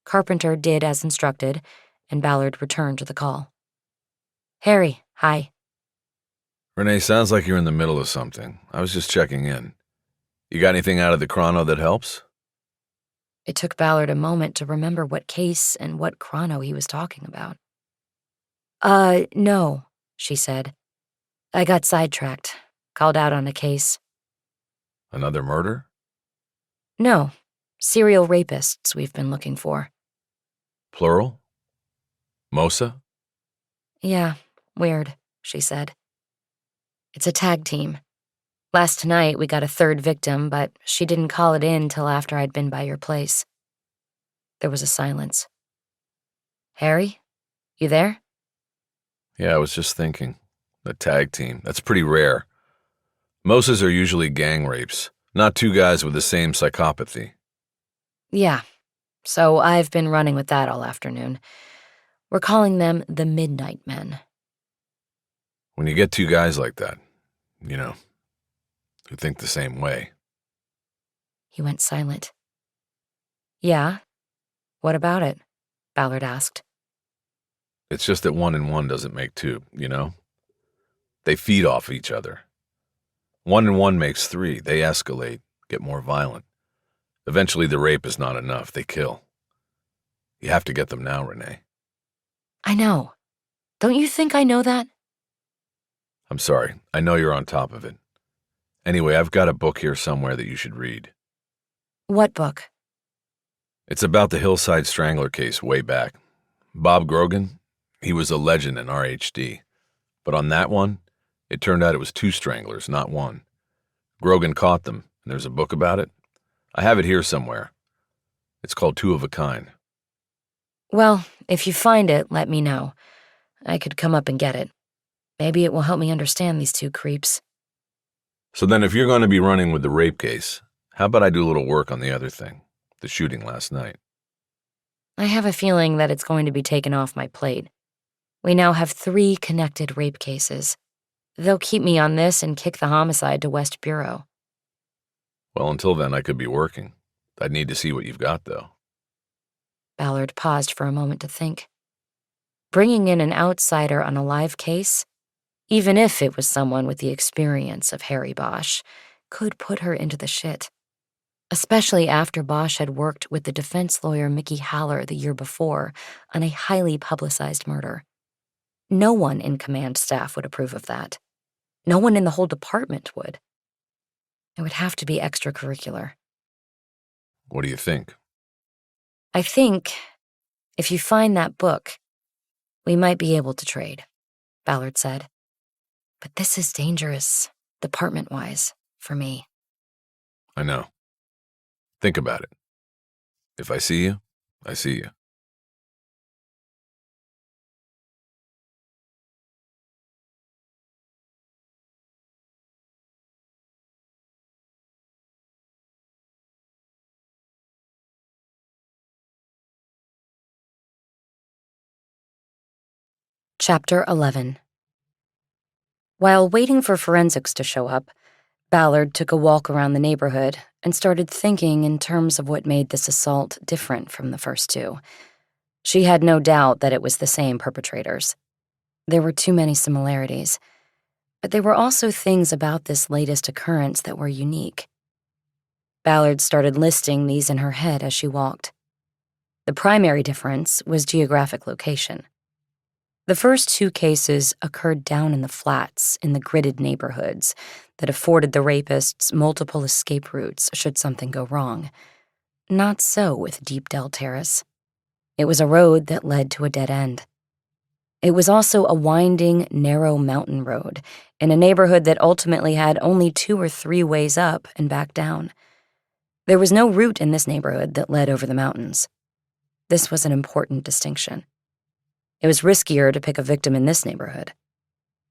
Carpenter did as instructed, and Ballard returned to the call. Harry, hi. Renee, sounds like you're in the middle of something. I was just checking in. You got anything out of the chrono that helps? It took Ballard a moment to remember what case and what chrono he was talking about. No, she said. I got sidetracked, called out on a case. Another murder? No, serial rapists we've been looking for. Plural? Mosa? Yeah, weird, she said. It's a tag team. Last night we got a third victim, but she didn't call it in till after I'd been by your place. There was a silence. Harry, you there? Yeah, I was just thinking. The tag team. That's pretty rare. Mosas are usually gang rapes, not 2 guys with the same psychopathy. Yeah, so I've been running with that all afternoon. We're calling them the Midnight Men. When you get 2 guys like that, who think the same way. He went silent. Yeah? What about it? Ballard asked. It's just that 1 and 1 doesn't make 2, you know? They feed off each other. 1 and 1 makes 3. They escalate, get more violent. Eventually the rape is not enough. They kill. You have to get them now, Renee. I know. Don't you think I know that? I'm sorry. I know you're on top of it. Anyway, I've got a book here somewhere that you should read. What book? It's about the Hillside Strangler case way back. Bob Grogan, he was a legend in RHD. But on that one, it turned out it was 2 stranglers, not 1. Grogan caught them, and there's a book about it. I have it here somewhere. It's called 2 of a Kind. Well, if you find it, let me know. I could come up and get it. Maybe it will help me understand these 2 creeps. So then if you're going to be running with the rape case, how about I do a little work on the other thing, the shooting last night? I have a feeling that it's going to be taken off my plate. We now have 3 connected rape cases. They'll keep me on this and kick the homicide to West Bureau. Well, until then, I could be working. I'd need to see what you've got, though. Ballard paused for a moment to think. Bringing in an outsider on a live case, even if it was someone with the experience of Harry Bosch, could put her into the shit. Especially after Bosch had worked with the defense lawyer Mickey Haller the year before on a highly publicized murder. No one in command staff would approve of that. No one in the whole department would. It would have to be extracurricular. What do you think? I think if you find that book, we might be able to trade, Ballard said. But this is dangerous, department-wise, for me. I know. Think about it. If I see you, I see you. Chapter 11. While waiting for forensics to show up, Ballard took a walk around the neighborhood and started thinking in terms of what made this assault different from the first 2. She had no doubt that it was the same perpetrators. There were too many similarities, but there were also things about this latest occurrence that were unique. Ballard started listing these in her head as she walked. The primary difference was geographic location. The first 2 cases occurred down in the flats in the gridded neighborhoods that afforded the rapists multiple escape routes should something go wrong. Not so with Deep Dell Terrace. It was a road that led to a dead end. It was also a winding, narrow mountain road in a neighborhood that ultimately had only 2 or 3 ways up and back down. There was no route in this neighborhood that led over the mountains. This was an important distinction. It was riskier to pick a victim in this neighborhood.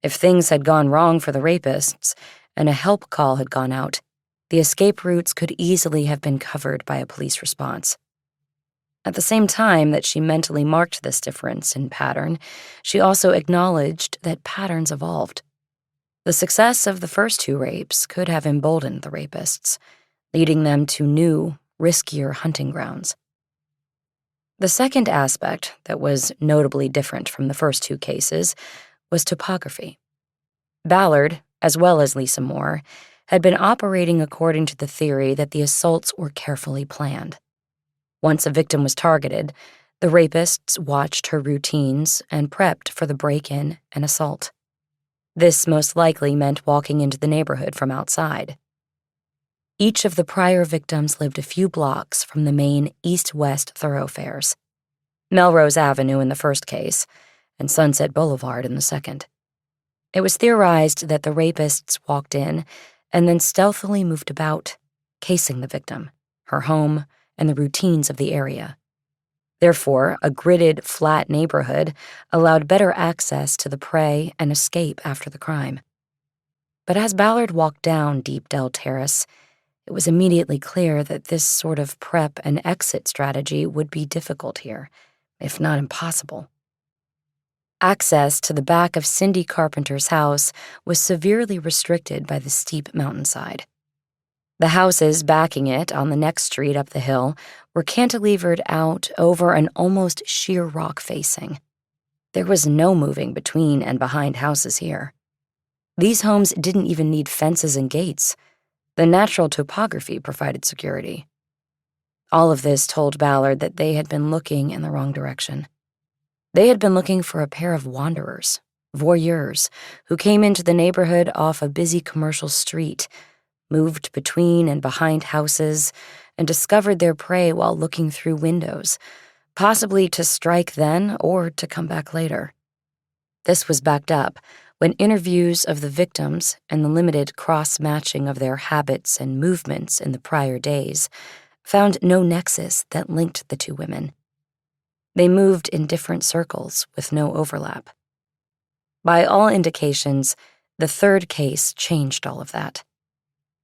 If things had gone wrong for the rapists and a help call had gone out, the escape routes could easily have been covered by a police response. At the same time that she mentally marked this difference in pattern, she also acknowledged that patterns evolved. The success of the first 2 rapes could have emboldened the rapists, leading them to new, riskier hunting grounds. The second aspect that was notably different from the first 2 cases was topography. Ballard, as well as Lisa Moore, had been operating according to the theory that the assaults were carefully planned. Once a victim was targeted, the rapists watched her routines and prepped for the break-in and assault. This most likely meant walking into the neighborhood from outside. Each of the prior victims lived a few blocks from the main east-west thoroughfares, Melrose Avenue in the first case, and Sunset Boulevard in the second. It was theorized that the rapists walked in and then stealthily moved about, casing the victim, her home, and the routines of the area. Therefore, a gridded, flat neighborhood allowed better access to the prey and escape after the crime. But as Ballard walked down Deep Dell Terrace, it was immediately clear that this sort of prep and exit strategy would be difficult here, if not impossible. Access to the back of Cindy Carpenter's house was severely restricted by the steep mountainside. The houses backing it on the next street up the hill were cantilevered out over an almost sheer rock facing. There was no moving between and behind houses here. These homes didn't even need fences and gates. The natural topography provided security. All of this told Ballard that they had been looking in the wrong direction. They had been looking for a pair of wanderers, voyeurs, who came into the neighborhood off a busy commercial street, moved between and behind houses, and discovered their prey while looking through windows, possibly to strike then or to come back later. This was backed up when interviews of the victims and the limited cross-matching of their habits and movements in the prior days found no nexus that linked the two women. They moved in different circles with no overlap. By all indications, the third case changed all of that.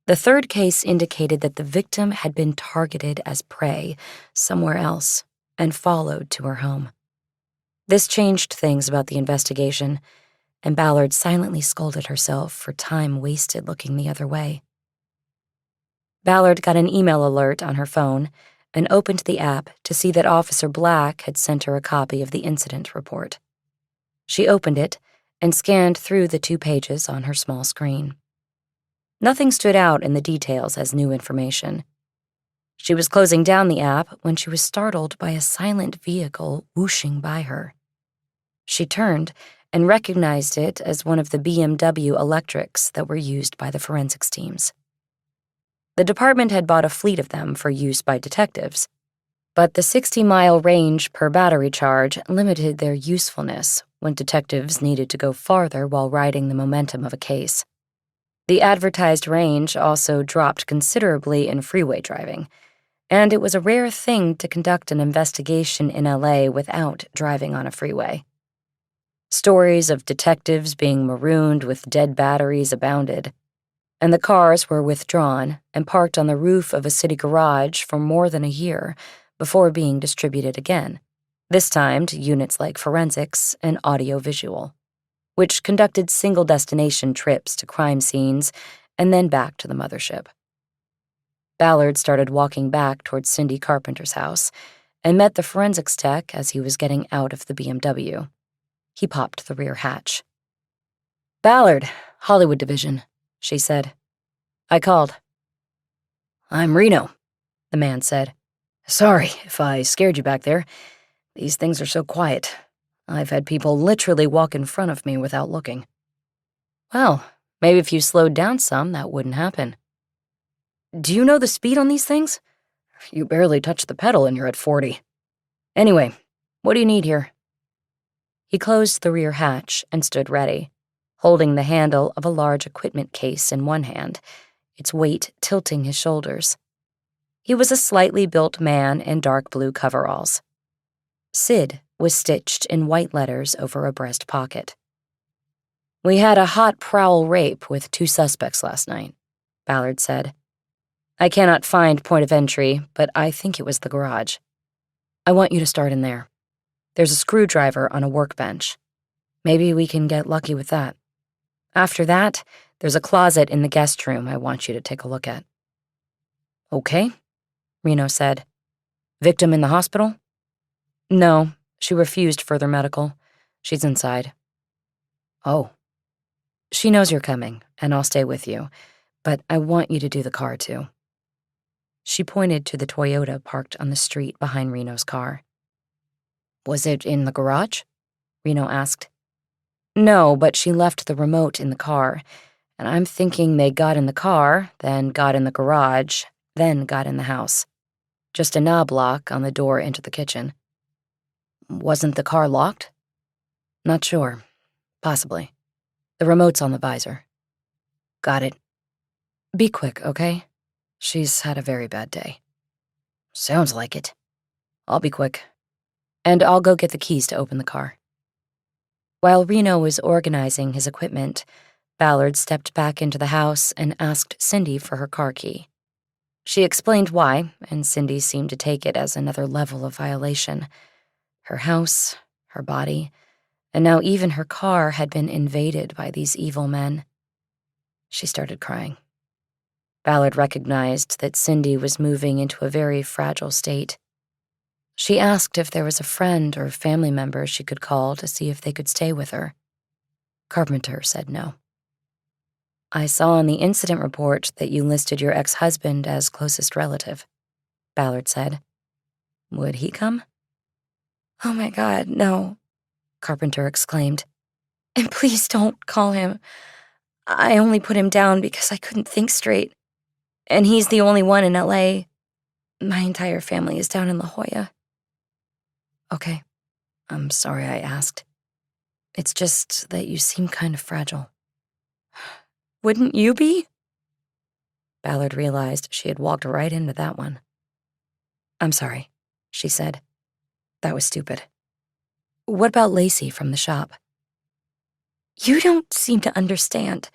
The third case indicated that the victim had been targeted as prey somewhere else and followed to her home. This changed things about the investigation, and Ballard silently scolded herself for time wasted looking the other way. Ballard got an email alert on her phone and opened the app to see that Officer Black had sent her a copy of the incident report. She opened it and scanned through the 2 pages on her small screen. Nothing stood out in the details as new information. She was closing down the app when she was startled by a silent vehicle whooshing by her. She turned and recognized it as one of the BMW electrics that were used by the forensics teams. The department had bought a fleet of them for use by detectives, but the 60-mile range per battery charge limited their usefulness when detectives needed to go farther while riding the momentum of a case. The advertised range also dropped considerably in freeway driving, and it was a rare thing to conduct an investigation in LA without driving on a freeway. Stories of detectives being marooned with dead batteries abounded, and the cars were withdrawn and parked on the roof of a city garage for more than a year before being distributed again, this time to units like forensics and audiovisual, which conducted single-destination trips to crime scenes and then back to the mothership. Ballard started walking back towards Cindy Carpenter's house and met the forensics tech as he was getting out of the BMW. He popped the rear hatch. "Ballard, Hollywood Division," she said. "I called." "I'm Reno," the man said. "Sorry if I scared you back there. These things are so quiet. I've had people literally walk in front of me without looking." "Well, maybe if you slowed down some, that wouldn't happen." "Do you know the speed on these things? You barely touch the pedal and you're at 40. Anyway, what do you need here?" He closed the rear hatch and stood ready, holding the handle of a large equipment case in one hand, its weight tilting his shoulders. He was a slightly built man in dark blue coveralls. Sid was stitched in white letters over a breast pocket. "We had a hot prowl rape with 2 suspects last night," Ballard said. "I cannot find point of entry, but I think it was the garage. I want you to start in there. There's a screwdriver on a workbench. Maybe we can get lucky with that. After that, there's a closet in the guest room I want you to take a look at." "Okay," Reno said. "Victim in the hospital?" "No, she refused further medical. She's inside." "Oh." "She knows you're coming, and I'll stay with you, but I want you to do the car too." She pointed to the Toyota parked on the street behind Reno's car. "Was it in the garage?" Reno asked. "No, but she left the remote in the car, and I'm thinking they got in the car, then got in the garage, then got in the house. Just a knob lock on the door into the kitchen." "Wasn't the car locked?" "Not sure. Possibly. The remote's on the visor." "Got it. Be quick, okay? She's had a very bad day." "Sounds like it. I'll be quick. And I'll go get the keys to open the car." While Reno was organizing his equipment, Ballard stepped back into the house and asked Cindy for her car key. She explained why, and Cindy seemed to take it as another level of violation. Her house, her body, and now even her car had been invaded by these evil men. She started crying. Ballard recognized that Cindy was moving into a very fragile state. She asked if there was a friend or family member she could call to see if they could stay with her. Carpenter said no. I saw on the incident report that you listed your ex-husband as closest relative, Ballard said. Would he come? Oh my God, no, Carpenter exclaimed. And please don't call him. I only put him down because I couldn't think straight. And he's the only one in LA. My entire family is down in La Jolla. Okay, I'm sorry I asked. It's just that you seem kind of fragile. Wouldn't you be? Ballard realized she had walked right into that one. I'm sorry, she said. That was stupid. What about Lacey from the shop? You don't seem to understand.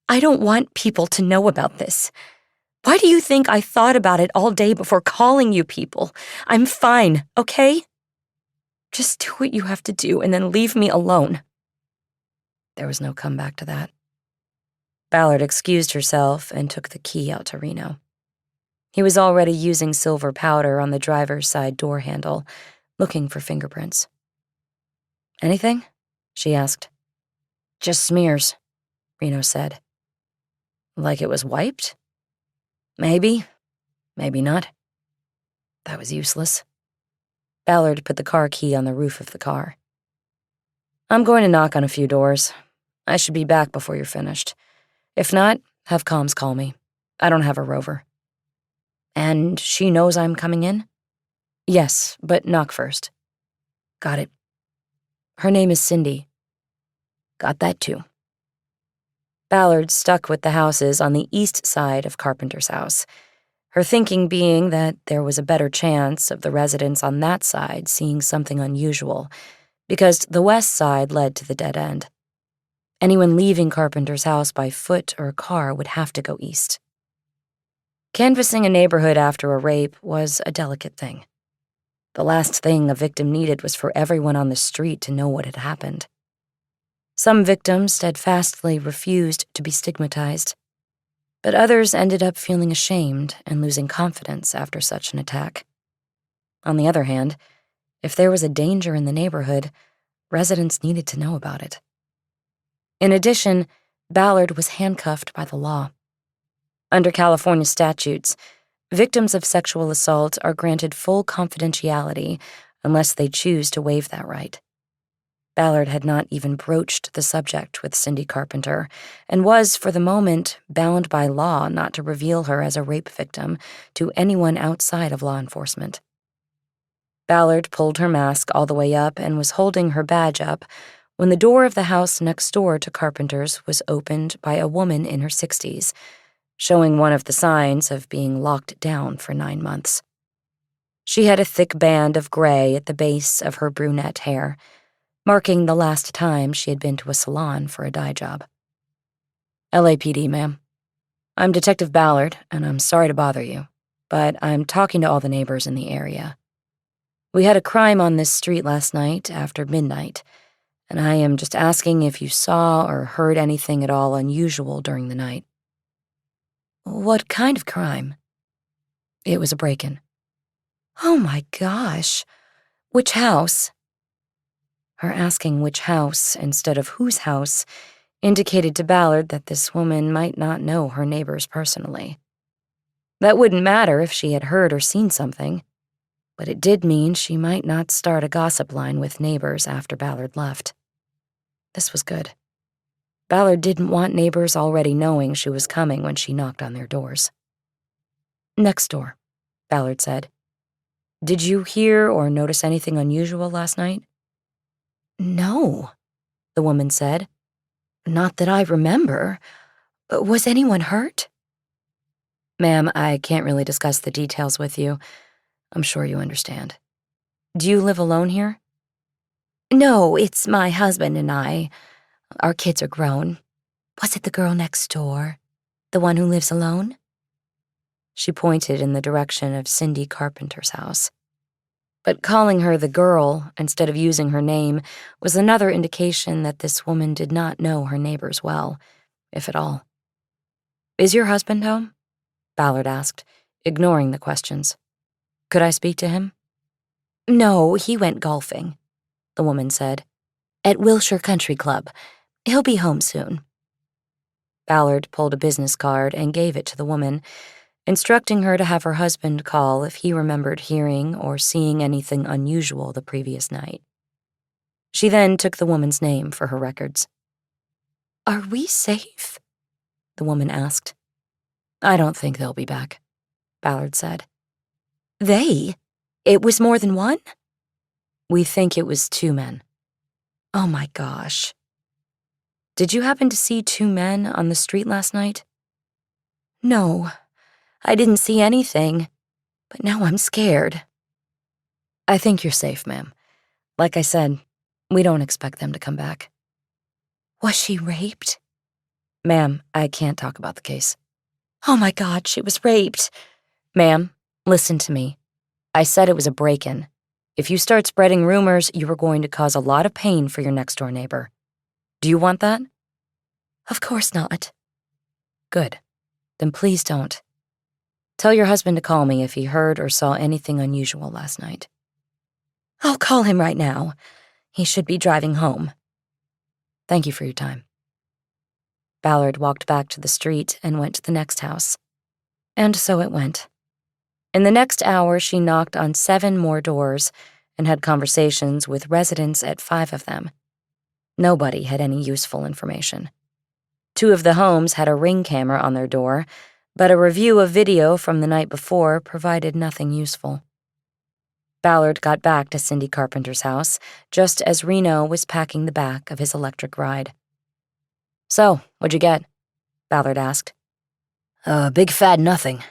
I don't want people to know about this. Why do you think I thought about it all day before calling you people? I'm fine, okay? Just do what you have to do and then leave me alone. There was no comeback to that. Ballard excused herself and took the key out to Reno. He was already using silver powder on the driver's side door handle, looking for fingerprints. Anything? She asked. Just smears, Reno said. Like it was wiped? Maybe, maybe not. That was useless. Ballard put the car key on the roof of the car. I'm going to knock on a few doors. I should be back before you're finished. If not, have comms call me. I don't have a rover. And she knows I'm coming in? Yes, but knock first. Got it. Her name is Cindy. Got that too. Ballard stuck with the houses on the east side of Carpenter's house, her thinking being that there was a better chance of the residents on that side seeing something unusual, because the west side led to the dead end. Anyone leaving Carpenter's house by foot or car would have to go east. Canvassing a neighborhood after a rape was a delicate thing. The last thing a victim needed was for everyone on the street to know what had happened. Some victims steadfastly refused to be stigmatized, but others ended up feeling ashamed and losing confidence after such an attack. On the other hand, if there was a danger in the neighborhood, residents needed to know about it. In addition, Ballard was handcuffed by the law. Under California statutes, victims of sexual assault are granted full confidentiality unless they choose to waive that right. Ballard had not even broached the subject with Cindy Carpenter and was, for the moment, bound by law not to reveal her as a rape victim to anyone outside of law enforcement. Ballard pulled her mask all the way up and was holding her badge up when the door of the house next door to Carpenter's was opened by a woman in her 60s, showing one of the signs of being locked down for 9 months. She had a thick band of gray at the base of her brunette hair, marking the last time she had been to a salon for a dye job. LAPD, ma'am. I'm Detective Ballard, and I'm sorry to bother you, but I'm talking to all the neighbors in the area. We had a crime on this street last night after midnight, and I am just asking if you saw or heard anything at all unusual during the night. What kind of crime? It was a break-in. Oh my gosh. Which house? Her asking which house instead of whose house indicated to Ballard that this woman might not know her neighbors personally. That wouldn't matter if she had heard or seen something, but it did mean she might not start a gossip line with neighbors after Ballard left. This was good. Ballard didn't want neighbors already knowing she was coming when she knocked on their doors. Next door, Ballard said. Did you hear or notice anything unusual last night? No, the woman said. Not that I remember. Was anyone hurt? Ma'am, I can't really discuss the details with you. I'm sure you understand. Do you live alone here? No, it's my husband and I. Our kids are grown. Was it the girl next door? The one who lives alone? She pointed in the direction of Cindy Carpenter's house. But calling her the girl instead of using her name was another indication that this woman did not know her neighbors well, if at all. Is your husband home? Ballard asked, ignoring the questions. Could I speak to him? No, he went golfing, the woman said. At Wilshire Country Club. He'll be home soon. Ballard pulled a business card and gave it to the woman, instructing her to have her husband call if he remembered hearing or seeing anything unusual the previous night. She then took the woman's name for her records. Are we safe? The woman asked. I don't think they'll be back, Ballard said. They? It was more than one? We think it was 2 men. Oh my gosh. Did you happen to see 2 men on the street last night? No, I didn't see anything, but now I'm scared. I think you're safe, ma'am. Like I said, we don't expect them to come back. Was she raped? Ma'am, I can't talk about the case. Oh my God, she was raped. Ma'am, listen to me. I said it was a break-in. If you start spreading rumors, you are going to cause a lot of pain for your next-door neighbor. Do you want that? Of course not. Good. Then please don't. Tell your husband to call me if he heard or saw anything unusual last night. I'll call him right now. He should be driving home. Thank you for your time. Ballard walked back to the street and went to the next house. And so it went. In the next hour, she knocked on 7 more doors and had conversations with residents at 5 of them. Nobody had any useful information. 2 of the homes had a Ring camera on their door, but a review of video from the night before provided nothing useful. Ballard got back to Cindy Carpenter's house just as Reno was packing the back of his electric ride. So, what'd you get? Ballard asked. Big fat nothing,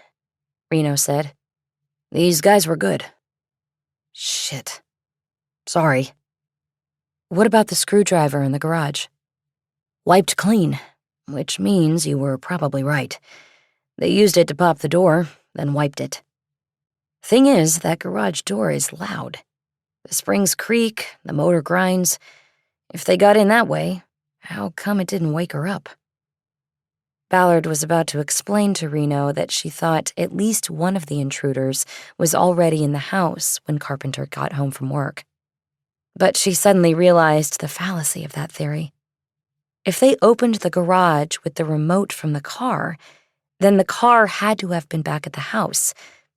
Reno said. These guys were good. Shit. Sorry. What about the screwdriver in the garage? Wiped clean, which means you were probably right. They used it to pop the door, then wiped it. Thing is, that garage door is loud. The springs creak, the motor grinds. If they got in that way, how come it didn't wake her up? Ballard was about to explain to Reno that she thought at least one of the intruders was already in the house when Carpenter got home from work. But she suddenly realized the fallacy of that theory. If they opened the garage with the remote from the car, then the car had to have been back at the house,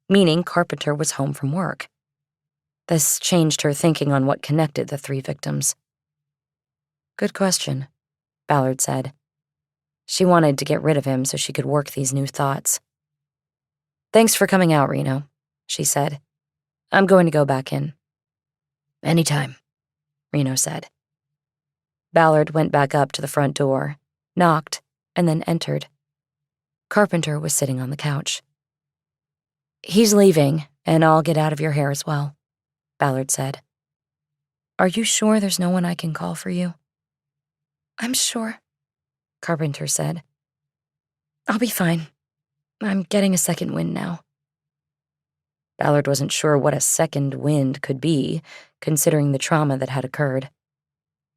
meaning Carpenter was home from work. This changed her thinking on what connected the 3 victims. Good question, Ballard said. She wanted to get rid of him so she could work these new thoughts. Thanks for coming out, Reno, she said. I'm going to go back in. Anytime, Reno said. Ballard went back up to the front door, knocked, and then entered. Carpenter was sitting on the couch. He's leaving, and I'll get out of your hair as well, Ballard said. Are you sure there's no one I can call for you? I'm sure, Carpenter said. I'll be fine. I'm getting a second wind now. Ballard wasn't sure what a second wind could be, considering the trauma that had occurred.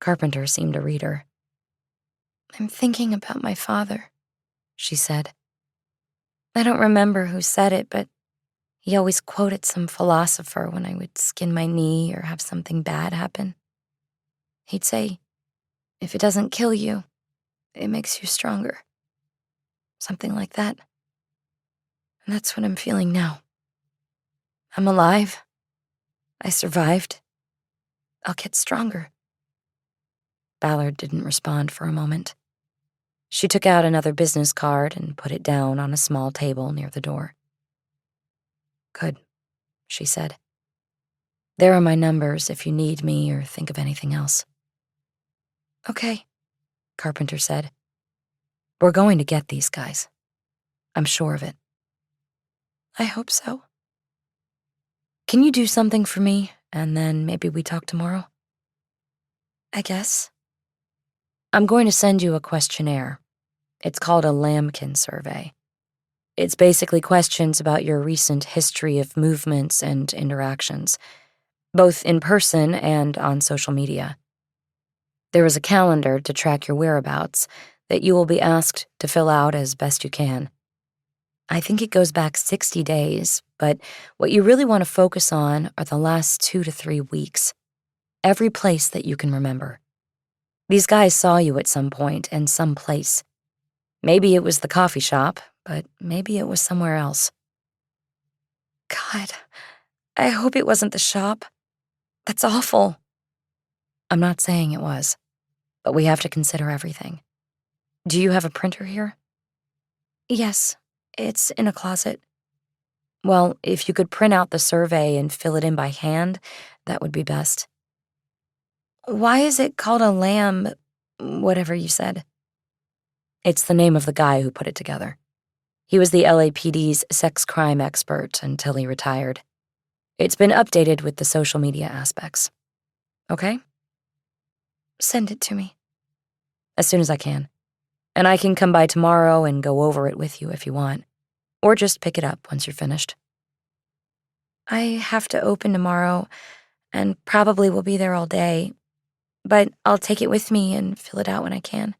Carpenter seemed to read her. I'm thinking about my father, she said. I don't remember who said it, but he always quoted some philosopher when I would skin my knee or have something bad happen. He'd say, if it doesn't kill you, it makes you stronger. Something like that. And that's what I'm feeling now. I'm alive. I survived. I'll get stronger. Ballard didn't respond for a moment. She took out another business card and put it down on a small table near the door. Good, she said. There are my numbers if you need me or think of anything else. Okay, Carpenter said. We're going to get these guys. I'm sure of it. I hope so. Can you do something for me, and then maybe we talk tomorrow? I guess. I'm going to send you a questionnaire. It's called a Lambkin survey. It's basically questions about your recent history of movements and interactions, both in person and on social media. There is a calendar to track your whereabouts that you will be asked to fill out as best you can. I think it goes back 60 days, but what you really want to focus on are the last 2 to 3 weeks. Every place that you can remember. These guys saw you at some point and some place. Maybe it was the coffee shop, but maybe it was somewhere else. God, I hope it wasn't the shop. That's awful. I'm not saying it was, but we have to consider everything. Do you have a printer here? Yes, it's in a closet. Well, if you could print out the survey and fill it in by hand, that would be best. Why is it called a lamb, whatever you said? It's the name of the guy who put it together. He was the LAPD's sex crime expert until he retired. It's been updated with the social media aspects. Okay? Send it to me. As soon as I can. And I can come by tomorrow and go over it with you if you want. Or just pick it up once you're finished. I have to open tomorrow, and probably will be there all day, but I'll take it with me and fill it out when I can.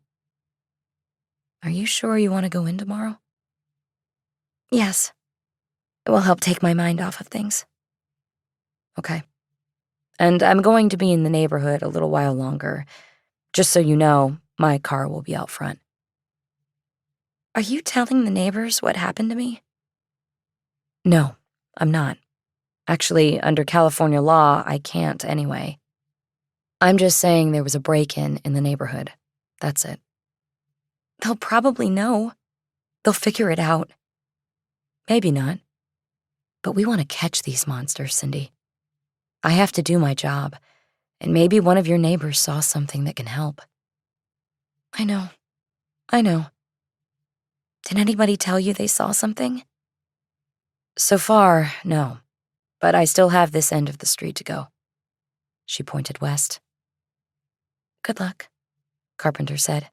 Are you sure you want to go in tomorrow? Yes. It will help take my mind off of things. Okay. And I'm going to be in the neighborhood a little while longer. Just so you know, my car will be out front. Are you telling the neighbors what happened to me? No, I'm not. Actually, under California law, I can't anyway. I'm just saying there was a break-in in the neighborhood. That's it. They'll probably know. They'll figure it out. Maybe not. But we want to catch these monsters, Cindy. I have to do my job, and maybe one of your neighbors saw something that can help. I know. Did anybody tell you they saw something? So far, no. But I still have this end of the street to go. She pointed west. Good luck, Carpenter said.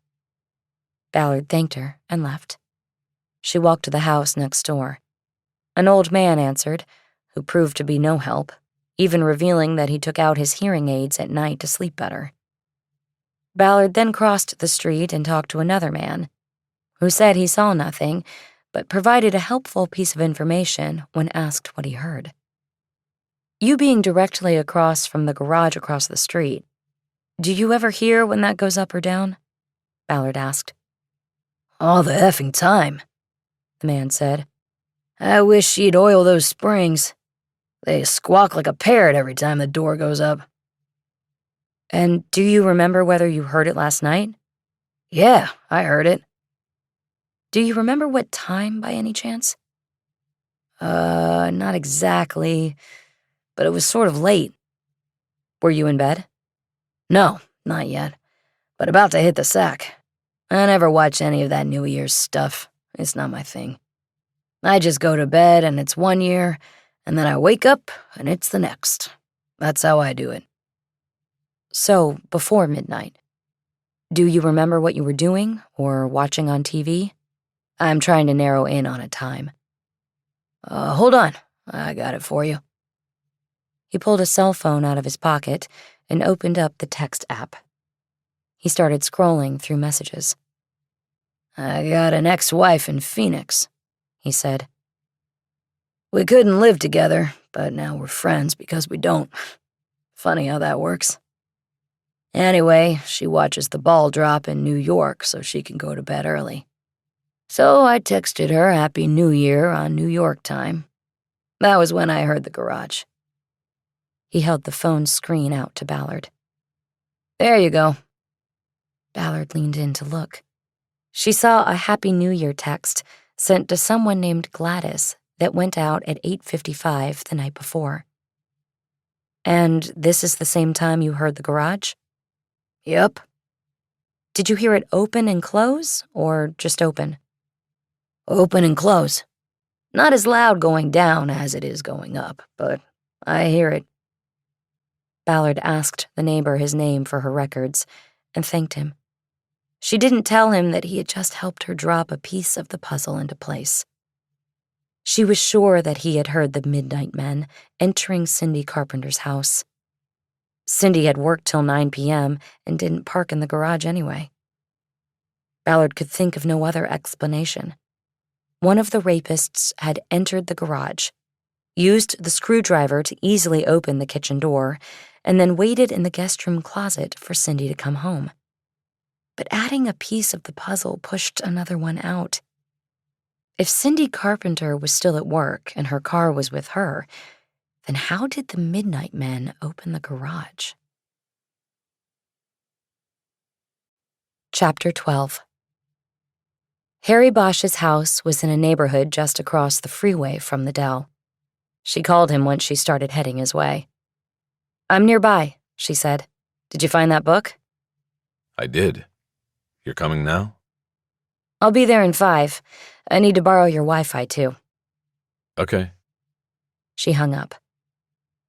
Ballard thanked her and left. She walked to the house next door. An old man answered, who proved to be no help, even revealing that he took out his hearing aids at night to sleep better. Ballard then crossed the street and talked to another man, who said he saw nothing, but provided a helpful piece of information when asked what he heard. You being directly across from the garage across the street, do you ever hear when that goes up or down? Ballard asked. All the effing time, the man said. I wish she'd oil those springs. They squawk like a parrot every time the door goes up. And do you remember whether you heard it last night? Yeah, I heard it. Do you remember what time by any chance? Not exactly, but it was sort of late. Were you in bed? No, not yet, but about to hit the sack. I never watch any of that New Year's stuff. It's not my thing. I just go to bed and it's one year, and then I wake up and it's the next. That's how I do it. So, before midnight, do you remember what you were doing or watching on TV? I'm trying to narrow in on a time. Hold on. I got it for you. He pulled a cell phone out of his pocket and opened up the text app. He started scrolling through messages. I got an ex-wife in Phoenix, he said. We couldn't live together, but now we're friends because we don't. Funny how that works. Anyway, she watches the ball drop in New York so she can go to bed early. So I texted her Happy New Year on New York time. That was when I heard the garage. He held the phone screen out to Ballard. There you go. Ballard leaned in to look. She saw a Happy New Year text sent to someone named Gladys that went out at 8:55 the night before. And this is the same time you heard the garage? Yep. Did you hear it open and close, or just open? Open and close. Not as loud going down as it is going up, but I hear it. Ballard asked the neighbor his name for her records and thanked him. She didn't tell him that he had just helped her drop a piece of the puzzle into place. She was sure that he had heard the midnight men entering Cindy Carpenter's house. Cindy had worked till 9 p.m. and didn't park in the garage anyway. Ballard could think of no other explanation. One of the rapists had entered the garage, used the screwdriver to easily open the kitchen door, and then waited in the guest room closet for Cindy to come home. But adding a piece of the puzzle pushed another one out. If Cindy Carpenter was still at work and her car was with her, then how did the Midnight Men open the garage? Chapter 12. Harry Bosch's house was in a neighborhood just across the freeway from the Dell. She called him once she started heading his way. "I'm nearby," she said. "Did you find that book?" I did. You're coming now? "I'll be there in 5. I need to borrow your Wi-Fi, too." Okay. She hung up.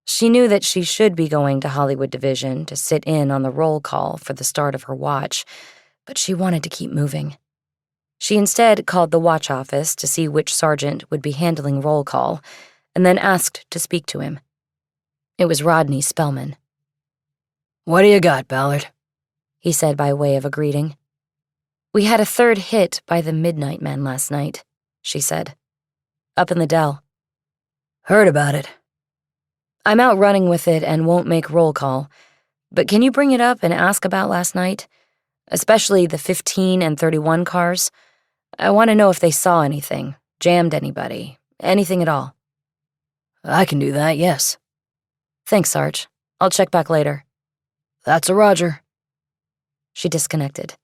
She knew that she should be going to Hollywood Division to sit in on the roll call for the start of her watch, but she wanted to keep moving. She instead called the watch office to see which sergeant would be handling roll call, and then asked to speak to him. It was Rodney Spellman. "What do you got, Ballard?" he said by way of a greeting. "We had a 3rd hit by the Midnight Men last night," she said. "Up in the Dell." "Heard about it." "I'm out running with it and won't make roll call, but can you bring it up and ask about last night? Especially the 15 and 31 cars. I want to know if they saw anything, jammed anybody, anything at all." "I can do that, yes." "Thanks, Sarge. I'll check back later." "That's a roger." She disconnected.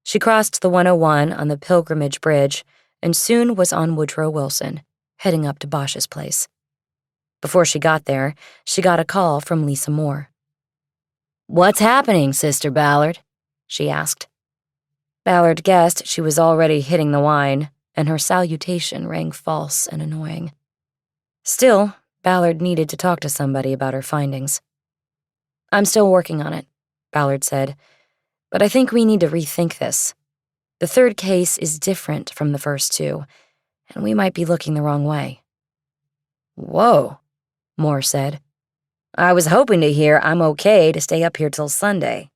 She crossed the 101 on the Pilgrimage Bridge and soon was on Woodrow Wilson, heading up to Bosch's place. Before she got there, she got a call from Lisa Moore. "What's happening, Sister Ballard?" she asked. Ballard guessed she was already hitting the wine, and her salutation rang false and annoying. Still, Ballard needed to talk to somebody about her findings. "I'm still working on it," Ballard said, "but I think we need to rethink this. The 3rd case is different from the first 2, and we might be looking the wrong way." "Whoa," Moore said. "I was hoping to hear I'm okay to stay up here till Sunday."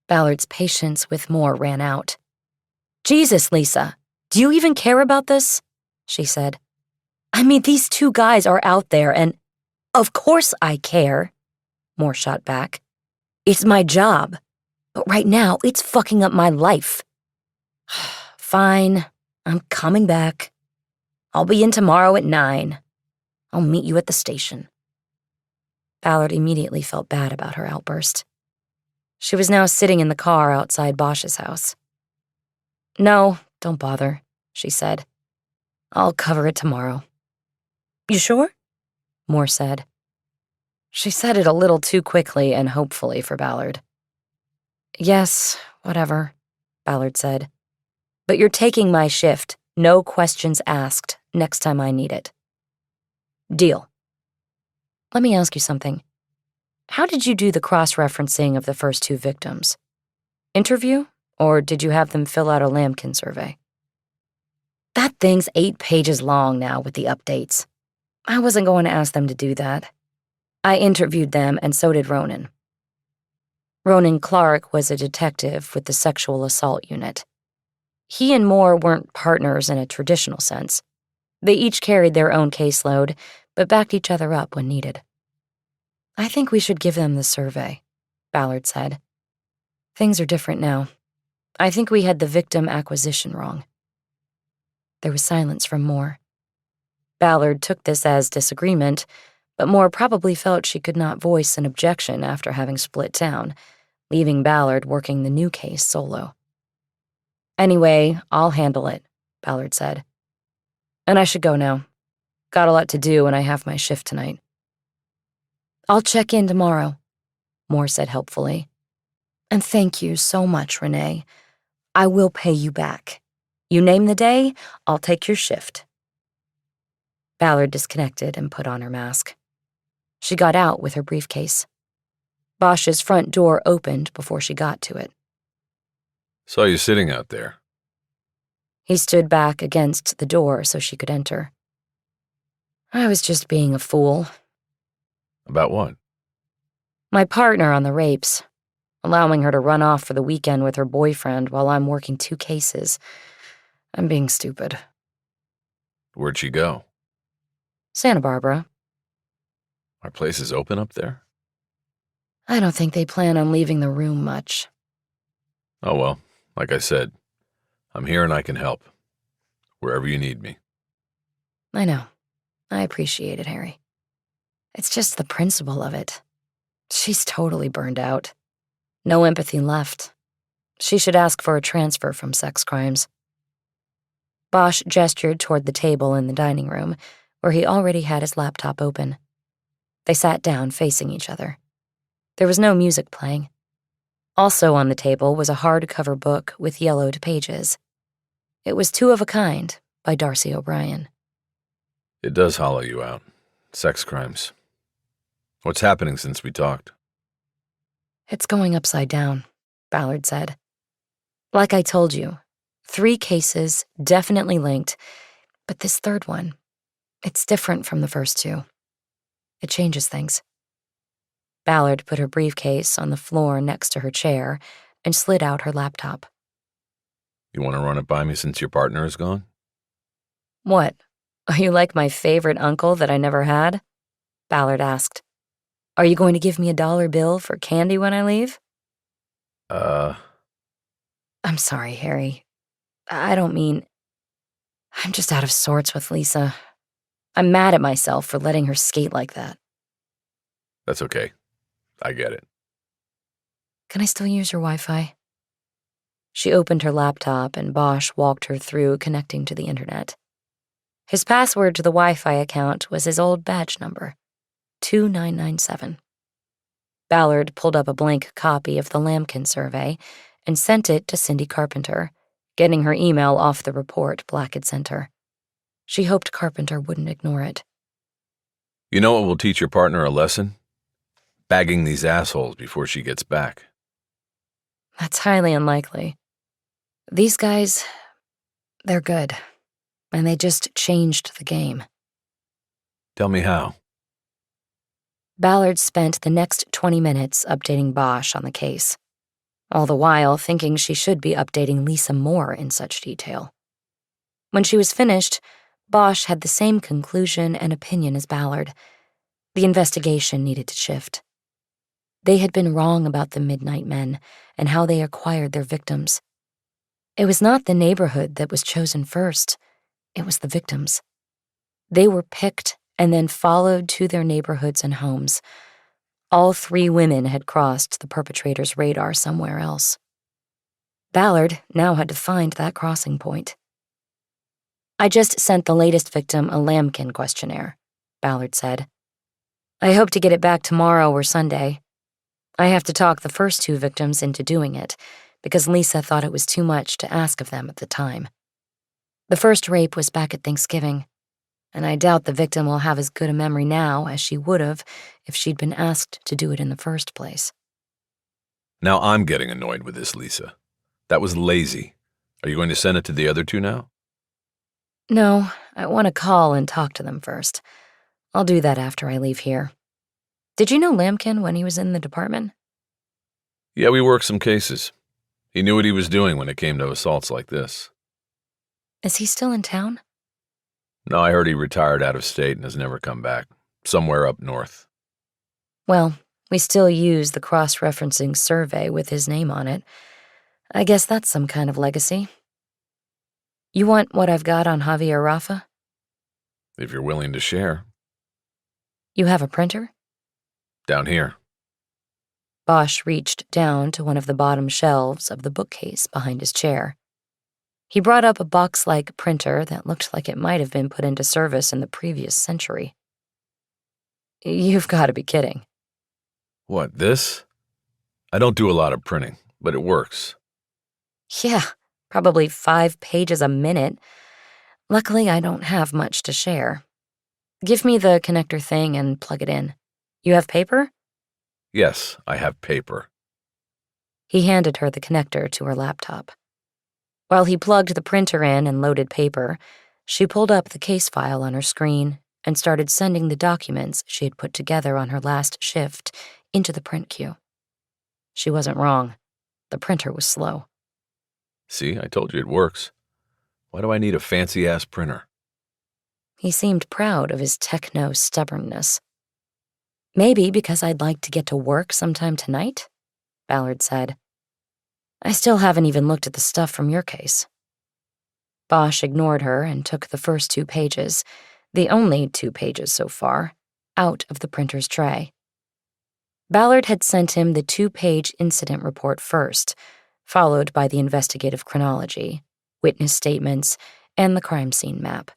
Ballard's patience with Moore ran out. "Jesus, Lisa, do you even care about this?" she said. "I mean, these 2 guys are out there and—" "Of course I care," Moore shot back. "It's my job, but right now it's fucking up my life." "Fine, I'm coming back. I'll be in tomorrow at 9. I'll meet you at the station." Ballard immediately felt bad about her outburst. She was now sitting in the car outside Bosch's house. "No, don't bother," she said. "I'll cover it tomorrow." "You sure?" Moore said. She said it a little too quickly and hopefully for Ballard. "Yes, whatever," Ballard said. "But you're taking my shift, no questions asked, next time I need it." "Deal." "Let me ask you something. How did you do the cross-referencing of the first 2 victims? Interview, or did you have them fill out a lambkin survey?" "That thing's 8 pages long now with the updates. I wasn't going to ask them to do that. I interviewed them, and so did Ronan." Ronan Clark was a detective with the sexual assault unit. He and Moore weren't partners in a traditional sense. They each carried their own caseload, but backed each other up when needed. "I think we should give them the survey," Ballard said. "Things are different now. I think we had the victim acquisition wrong." There was silence from Moore. Ballard took this as disagreement, but Moore probably felt she could not voice an objection after having split town, leaving Ballard working the new case solo. "Anyway, I'll handle it," Ballard said. "And I should go now. Got a lot to do and I have my shift tonight." "I'll check in tomorrow," Moore said helpfully. "And thank you so much, Renee. I will pay you back. You name the day, I'll take your shift." Ballard disconnected and put on her mask. She got out with her briefcase. Bosch's front door opened before she got to it. Saw you sitting out there. He stood back against the door so she could enter. "I was just being a fool." About what? "My partner on the rapes. Allowing her to run off for the weekend with her boyfriend while I'm working 2 cases. I'm being stupid." Where'd she go? Santa Barbara. Our place is open up there? I don't think they plan on leaving the room much. Oh well, like I said, I'm here and I can help. Wherever you need me. I know. I appreciate it, Harry. It's just the principle of it. She's totally burned out. No empathy left. She should ask for a transfer from sex crimes. Bosch gestured toward the table in the dining room, where he already had his laptop open. They sat down facing each other. There was no music playing. Also on the table was a hardcover book with yellowed pages. It was Two of a Kind by Darcy O'Brien. It does hollow you out. Sex crimes. What's happening since we talked? It's going upside down, Ballard said. Like I told you, 3 cases definitely linked, but this third one, it's different from the first 2. It changes things. Ballard put her briefcase on the floor next to her chair and slid out her laptop. You want to run it by me since your partner is gone? What? Are you like my favorite uncle that I never had? Ballard asked. Are you going to give me a dollar bill for candy when I leave? I'm sorry, Harry. I don't mean... I'm just out of sorts with Lisa. I'm mad at myself for letting her skate like that. That's okay. I get it. Can I still use your Wi-Fi? She opened her laptop and Bosch walked her through connecting to the internet. His password to the Wi-Fi account was his old badge number, 2997. Ballard pulled up a blank copy of the Lambkin survey and sent it to Cindy Carpenter, getting her email off the report Black had sent her. She hoped Carpenter wouldn't ignore it. You know what will teach your partner a lesson? Bagging these assholes before she gets back. That's highly unlikely. These guys, they're good, and they just changed the game. Tell me how. Ballard spent the next 20 minutes updating Bosch on the case, all the while thinking she should be updating Lisa more in such detail. When she was finished, Bosch had the same conclusion and opinion as Ballard. The investigation needed to shift. They had been wrong about the Midnight Men and how they acquired their victims. It was not the neighborhood that was chosen first. It was the victims. They were picked and then followed to their neighborhoods and homes. All 3 women had crossed the perpetrator's radar somewhere else. Ballard now had to find that crossing point. I just sent the latest victim a Lambkin questionnaire, Ballard said. I hope to get it back tomorrow or Sunday. I have to talk the first 2 victims into doing it, because Lisa thought it was too much to ask of them at the time. The first rape was back at Thanksgiving, and I doubt the victim will have as good a memory now as she would have if she'd been asked to do it in the first place. Now I'm getting annoyed with this, Lisa. That was lazy. Are you going to send it to the other 2 now? No, I want to call and talk to them first. I'll do that after I leave here. Did you know Lambkin when he was in the department? Yeah, we worked some cases. He knew what he was doing when it came to assaults like this. Is he still in town? No, I heard he retired out of state and has never come back. Somewhere up north. Well, we still use the cross-referencing survey with his name on it. I guess that's some kind of legacy. You want what I've got on Javier Rafa? If you're willing to share. You have a printer? Down here. Bosch reached down to one of the bottom shelves of the bookcase behind his chair. He brought up a box-like printer that looked like it might have been put into service in the previous century. You've got to be kidding. What, this? I don't do a lot of printing, but it works. Yeah, probably 5 pages a minute. Luckily, I don't have much to share. Give me the connector thing and plug it in. You have paper? Yes, I have paper. He handed her the connector to her laptop. While he plugged the printer in and loaded paper, she pulled up the case file on her screen and started sending the documents she had put together on her last shift into the print queue. She wasn't wrong. The printer was slow. See, I told you it works. Why do I need a fancy-ass printer? He seemed proud of his techno stubbornness. "Maybe because I'd like to get to work sometime tonight," Ballard said. "I still haven't even looked at the stuff from your case." Bosch ignored her and took the first 2 pages, the only 2 pages so far, out of the printer's tray. Ballard had sent him the 2-page incident report first, followed by the investigative chronology, witness statements, and the crime scene map.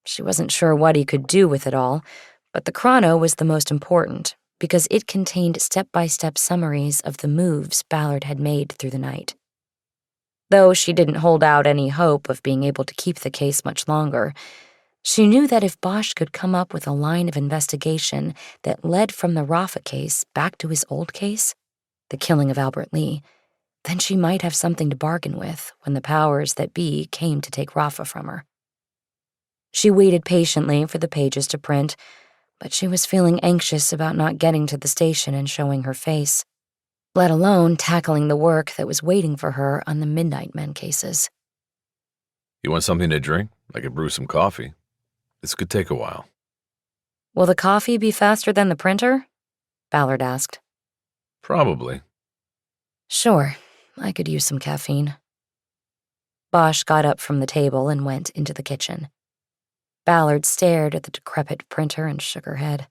She wasn't sure what he could do with it all, but the chrono was the most important because it contained step-by-step summaries of the moves Ballard had made through the night. Though she didn't hold out any hope of being able to keep the case much longer, she knew that if Bosch could come up with a line of investigation that led from the Rafa case back to his old case, the killing of Albert Lee, then she might have something to bargain with when the powers that be came to take Rafa from her. She waited patiently for the pages to print, but she was feeling anxious about not getting to the station and showing her face, let alone tackling the work that was waiting for her on the Midnight Men cases. You want something to drink? I could brew some coffee. This could take a while. "Will the coffee be faster than the printer?" Ballard asked. Probably. "Sure, I could use some caffeine." Bosch got up from the table and went into the kitchen. Ballard stared at the decrepit printer and shook her head.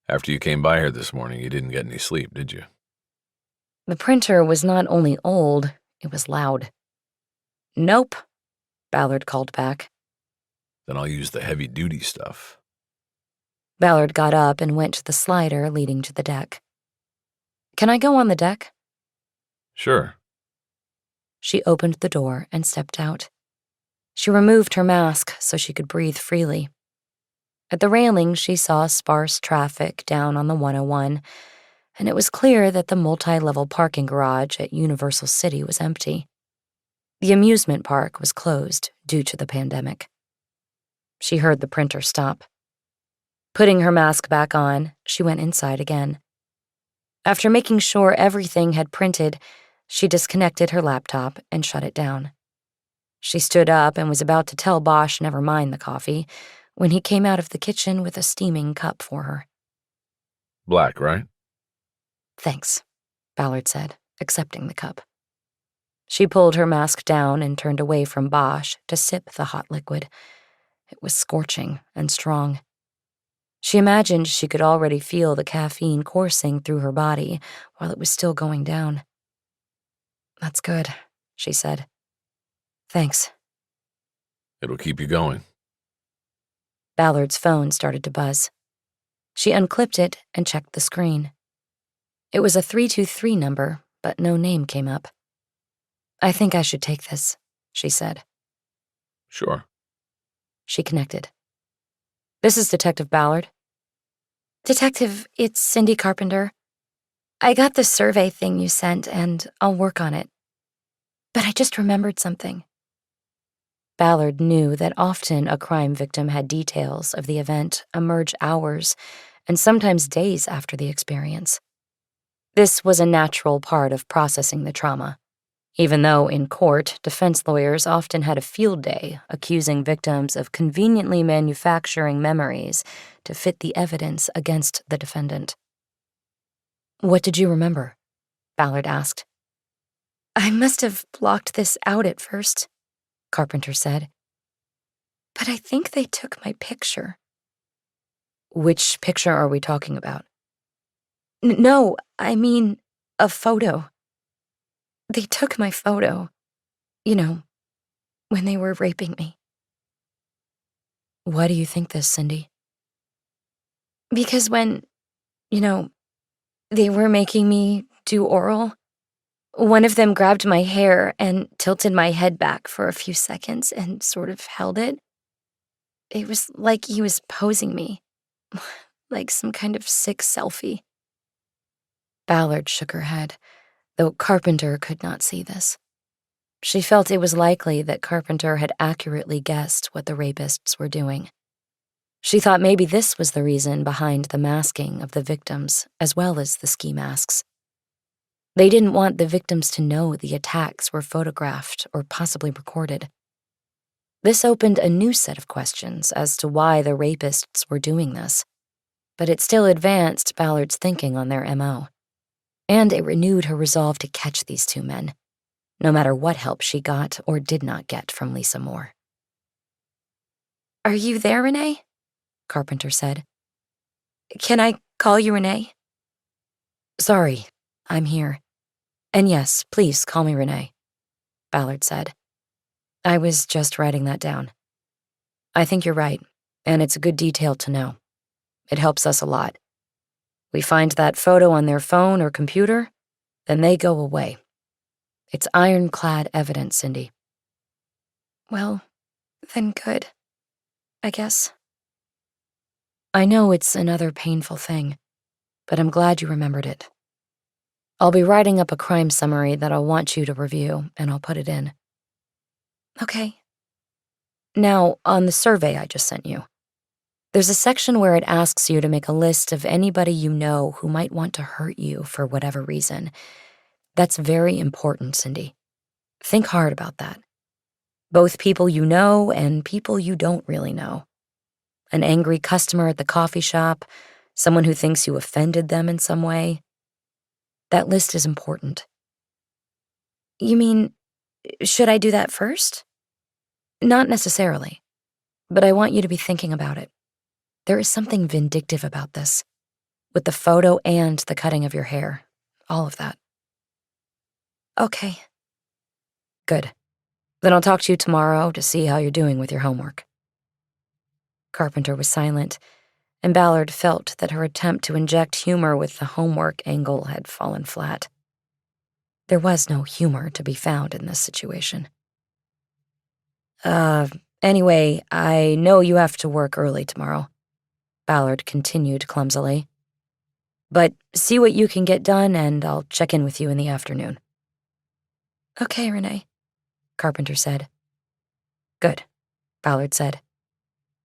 After you came by here this morning, you didn't get any sleep, did you? The printer was not only old, it was loud. "Nope," Ballard called back. Then I'll use the heavy-duty stuff. Ballard got up and went to the slider leading to the deck. "Can I go on the deck?" Sure. She opened the door and stepped out. She removed her mask so she could breathe freely. At the railing, she saw sparse traffic down on the 101, and it was clear that the multi-level parking garage at Universal City was empty. The amusement park was closed due to the pandemic. She heard the printer stop. Putting her mask back on, she went inside again. After making sure everything had printed, she disconnected her laptop and shut it down. She stood up and was about to tell Bosch never mind the coffee when he came out of the kitchen with a steaming cup for her. Black, right? "Thanks," Ballard said, accepting the cup. She pulled her mask down and turned away from Bosch to sip the hot liquid. It was scorching and strong. She imagined she could already feel the caffeine coursing through her body while it was still going down. "That's good," she said. "Thanks." It'll keep you going. Ballard's phone started to buzz. She unclipped it and checked the screen. It was a 323 number, but no name came up. "I think I should take this," she said. Sure. She connected. "This is Detective Ballard." "Detective, it's Cindy Carpenter. I got the survey thing you sent, and I'll work on it. But I just remembered something." Ballard knew that often a crime victim had details of the event emerge hours and sometimes days after the experience. This was a natural part of processing the trauma, even though in court, defense lawyers often had a field day accusing victims of conveniently manufacturing memories to fit the evidence against the defendant. "What did you remember?" Ballard asked. "I must have blocked this out at first," Carpenter said. "But I think they took my picture." "Which picture are we talking about?" No, I mean a photo. They took my photo, you know, when they were raping me." "Why do you think this, Cindy?" "Because when, you know, they were making me do oral, one of them grabbed my hair and tilted my head back for a few seconds and sort of held it. It was like he was posing me, like some kind of sick selfie." Ballard shook her head, though Carpenter could not see this. She felt it was likely that Carpenter had accurately guessed what the rapists were doing. She thought maybe this was the reason behind the masking of the victims, as well as the ski masks. They didn't want the victims to know the attacks were photographed or possibly recorded. This opened a new set of questions as to why the rapists were doing this, but it still advanced Ballard's thinking on their MO. And it renewed her resolve to catch these two men, no matter what help she got or did not get from Lisa Moore. "Are you there, Renee?" Carpenter said. "Can I call you Renee?" "Sorry, I'm here. And yes, please call me Renee," Ballard said. "I was just writing that down. I think you're right, and it's a good detail to know. It helps us a lot. We find that photo on their phone or computer, then they go away. It's ironclad evidence, Cindy." "Well, then good, I guess." "I know it's another painful thing, but I'm glad you remembered it. I'll be writing up a crime summary that I'll want you to review, and I'll put it in." "Okay." "Now, on the survey I just sent you, there's a section where it asks you to make a list of anybody you know who might want to hurt you for whatever reason. That's very important, Cindy. Think hard about that. Both people you know and people you don't really know. An angry customer at the coffee shop, someone who thinks you offended them in some way. That list is important." "You mean, should I do that first?" "Not necessarily, but I want you to be thinking about it. There is something vindictive about this, with the photo and the cutting of your hair, all of that." "Okay." "Good. Then I'll talk to you tomorrow to see how you're doing with your homework." Carpenter was silent, and Ballard felt that her attempt to inject humor with the homework angle had fallen flat. There was no humor to be found in this situation. Anyway, I know you have to work early tomorrow," Ballard continued clumsily. "But see what you can get done, and I'll check in with you in the afternoon." "Okay, Renee," Carpenter said. "Good," Ballard said.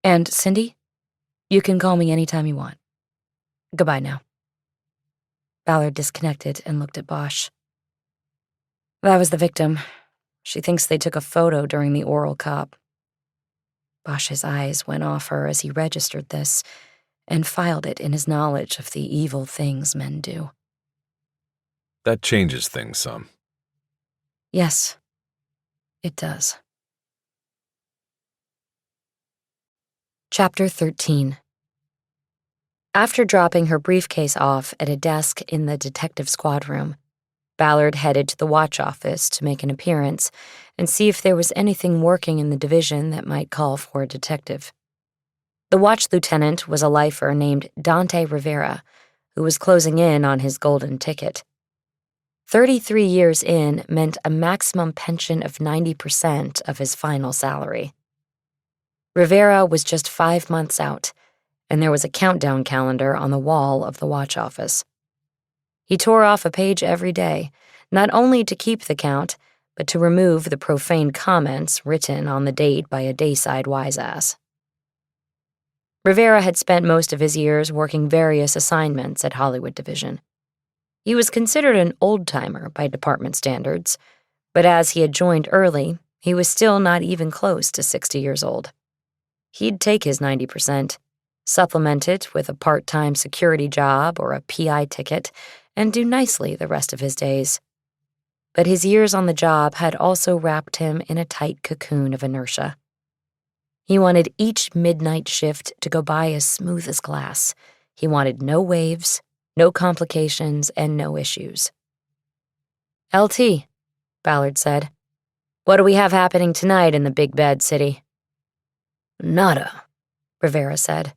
"And Cindy, you can call me anytime you want. Goodbye now." Ballard disconnected and looked at Bosch. "That was the victim. She thinks they took a photo during the oral cop." Bosch's eyes went off her as he registered this and filed it in his knowledge of the evil things men do. That changes things some. Yes, it does. Chapter 13. After dropping her briefcase off at a desk in the detective squad room, Ballard headed to the watch office to make an appearance and see if there was anything working in the division that might call for a detective. The watch lieutenant was a lifer named Dante Rivera, who was closing in on his golden ticket. 33 years in meant a maximum pension of 90% of his final salary. Rivera was just 5 months out, and there was a countdown calendar on the wall of the watch office. He tore off a page every day, not only to keep the count, but to remove the profane comments written on the date by a dayside wise-ass. Rivera had spent most of his years working various assignments at Hollywood Division. He was considered an old-timer by department standards, but as he had joined early, he was still not even close to 60 years old. He'd take his 90%, supplement it with a part-time security job or a PI ticket, and do nicely the rest of his days. But his years on the job had also wrapped him in a tight cocoon of inertia. He wanted each midnight shift to go by as smooth as glass. He wanted no waves, no complications, and no issues. "LT," Ballard said. "What do we have happening tonight in the big bad city?" "Nada," Rivera said.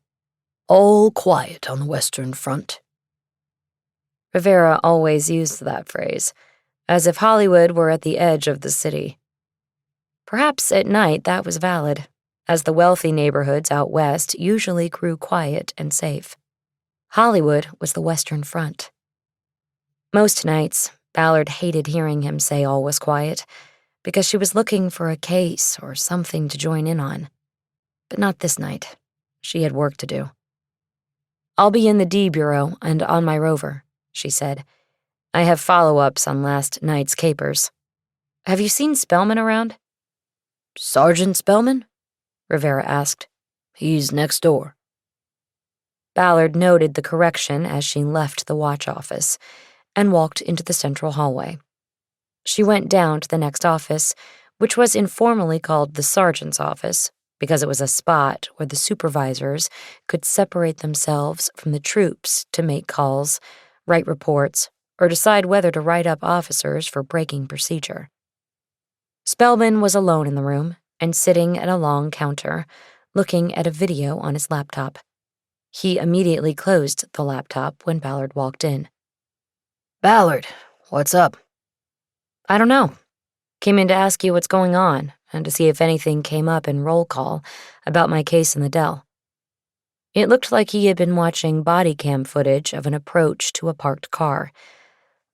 "All quiet on the Western Front." Rivera always used that phrase, as if Hollywood were at the edge of the city. Perhaps at night that was valid, as the wealthy neighborhoods out west usually grew quiet and safe. Hollywood was the Western Front. Most nights, Ballard hated hearing him say all was quiet, because she was looking for a case or something to join in on. But not this night. She had work to do. "I'll be in the D Bureau and on my rover," she said. "I have follow-ups on last night's capers. Have you seen Spellman around?" "Sergeant Spellman? Rivera asked. He's next door. Ballard noted the correction as she left the watch office and walked into the central hallway. She went down to the next office, which was informally called the sergeant's office because it was a spot where the supervisors could separate themselves from the troops to make calls, write reports, or decide whether to write up officers for breaking procedure. Spellman was alone in the room and sitting at a long counter, looking at a video on his laptop. He immediately closed the laptop when Ballard walked in. Ballard, what's up? I don't know. Came in to ask you what's going on and to see if anything came up in roll call about my case in the Dell. It looked like he had been watching body cam footage of an approach to a parked car.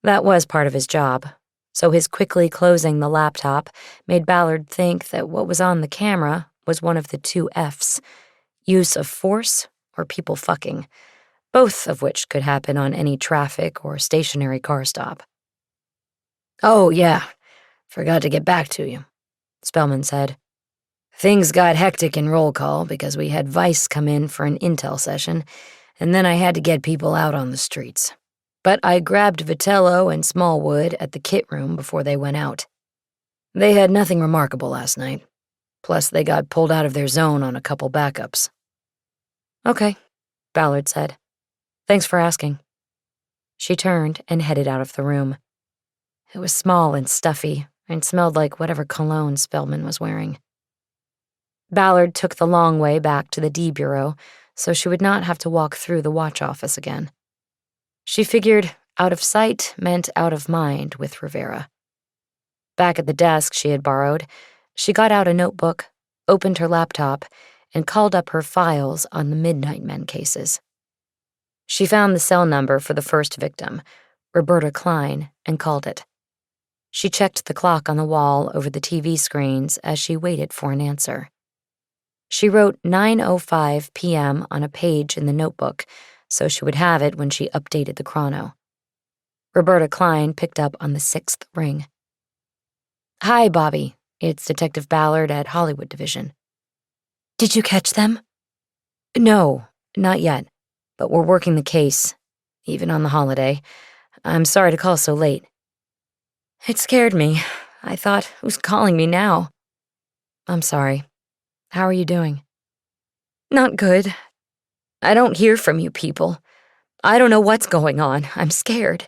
That was part of his job, so his quickly closing the laptop made Ballard think that what was on the camera was one of the two Fs, use of force or people fucking, both of which could happen on any traffic or stationary car stop. Oh, yeah. Forgot to get back to you, Spellman said. Things got hectic in roll call because we had Vice come in for an intel session, and then I had to get people out on the streets. But I grabbed Vitello and Smallwood at the kit room before they went out. They had nothing remarkable last night. Plus, they got pulled out of their zone on a couple backups. Okay, Ballard said. Thanks for asking. She turned and headed out of the room. It was small and stuffy and smelled like whatever cologne Spellman was wearing. Ballard took the long way back to the D Bureau so she would not have to walk through the watch office again. She figured out of sight meant out of mind with Rivera. Back at the desk she had borrowed, she got out a notebook, opened her laptop, and called up her files on the Midnight Men cases. She found the cell number for the first victim, Roberta Klein, and called it. She checked the clock on the wall over the TV screens as she waited for an answer. She wrote 9:05 p.m. on a page in the notebook, so she would have it when she updated the chrono. Roberta Klein picked up on the 6th ring. Hi, Bobby. It's Detective Ballard at Hollywood Division. Did you catch them? No, not yet, but we're working the case, even on the holiday. I'm sorry to call so late. It scared me. I thought, who's calling me now? I'm sorry. How are you doing? Not good. I don't hear from you people. I don't know what's going on. I'm scared.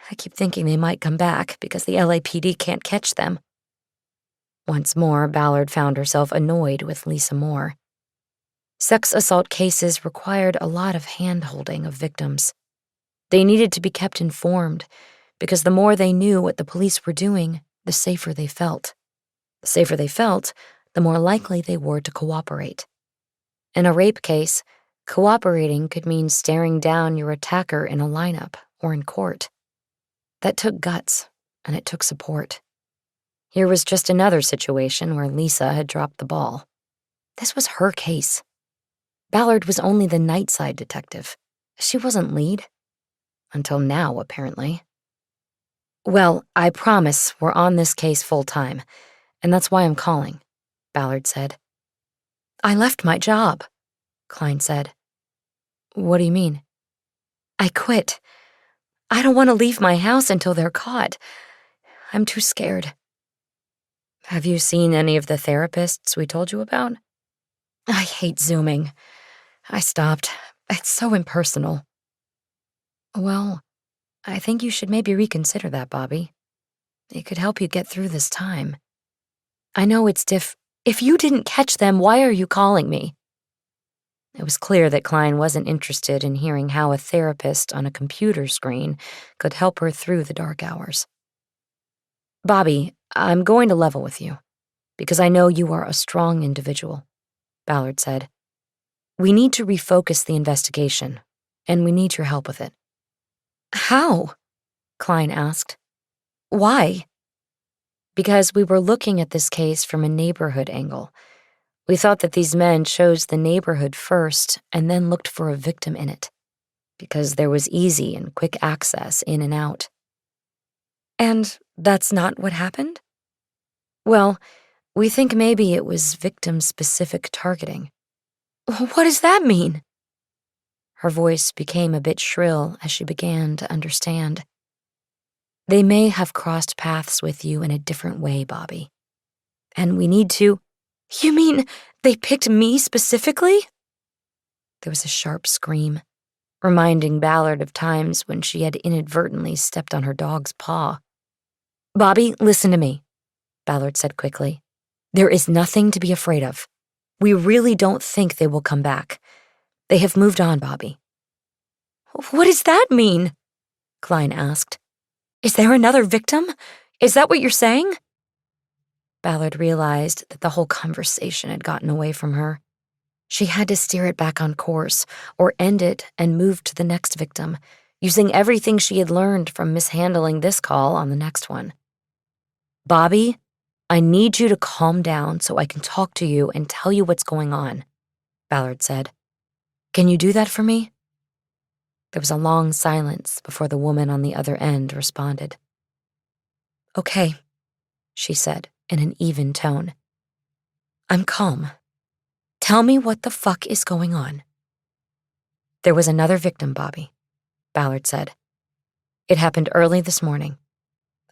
I keep thinking they might come back because the LAPD can't catch them. Once more, Ballard found herself annoyed with Lisa Moore. Sex assault cases required a lot of hand-holding of victims. They needed to be kept informed because the more they knew what the police were doing, the safer they felt. The safer they felt, the more likely they were to cooperate. In a rape case, cooperating could mean staring down your attacker in a lineup or in court. That took guts, and it took support. Here was just another situation where Lisa had dropped the ball. This was her case. Ballard was only the nightside detective. She wasn't lead. Until now, apparently. Well, I promise we're on this case full time, and that's why I'm calling, Ballard said. I left my job, Klein said. What do you mean? I quit. I don't want to leave my house until they're caught. I'm too scared. Have you seen any of the therapists we told you about? I hate Zooming. I stopped. It's so impersonal. Well, I think you should maybe reconsider that, Bobby. It could help you get through this time. I know it's If you didn't catch them, why are you calling me? It was clear that Klein wasn't interested in hearing how a therapist on a computer screen could help her through the dark hours. Bobby, I'm going to level with you, because I know you are a strong individual, Ballard said. We need to refocus the investigation, and we need your help with it. How? Klein asked. Why? Because we were looking at this case from a neighborhood angle. We thought that these men chose the neighborhood first and then looked for a victim in it, because there was easy and quick access in and out. And that's not what happened? Well, We think maybe it was victim-specific targeting. What does that mean? Her voice became a bit shrill as she began to understand. They may have crossed paths with you in a different way, Bobby. And we need to— You mean they picked me specifically? There was a sharp scream, reminding Ballard of times when she had inadvertently stepped on her dog's paw. Bobby, listen to me, Ballard said quickly. There is nothing to be afraid of. We really don't think they will come back. They have moved on, Bobby. What does that mean? Klein asked. Is there another victim? Is that what you're saying? Ballard realized that the whole conversation had gotten away from her. She had to steer it back on course, or end it and move to the next victim, using everything she had learned from mishandling this call on the next one. Bobby, I need you to calm down so I can talk to you and tell you what's going on, Ballard said. Can you do that for me? There was a long silence before the woman on the other end responded. Okay, she said in an even tone. I'm calm. Tell me what the fuck is going on. There was another victim, Bobby, Ballard said. It happened early this morning.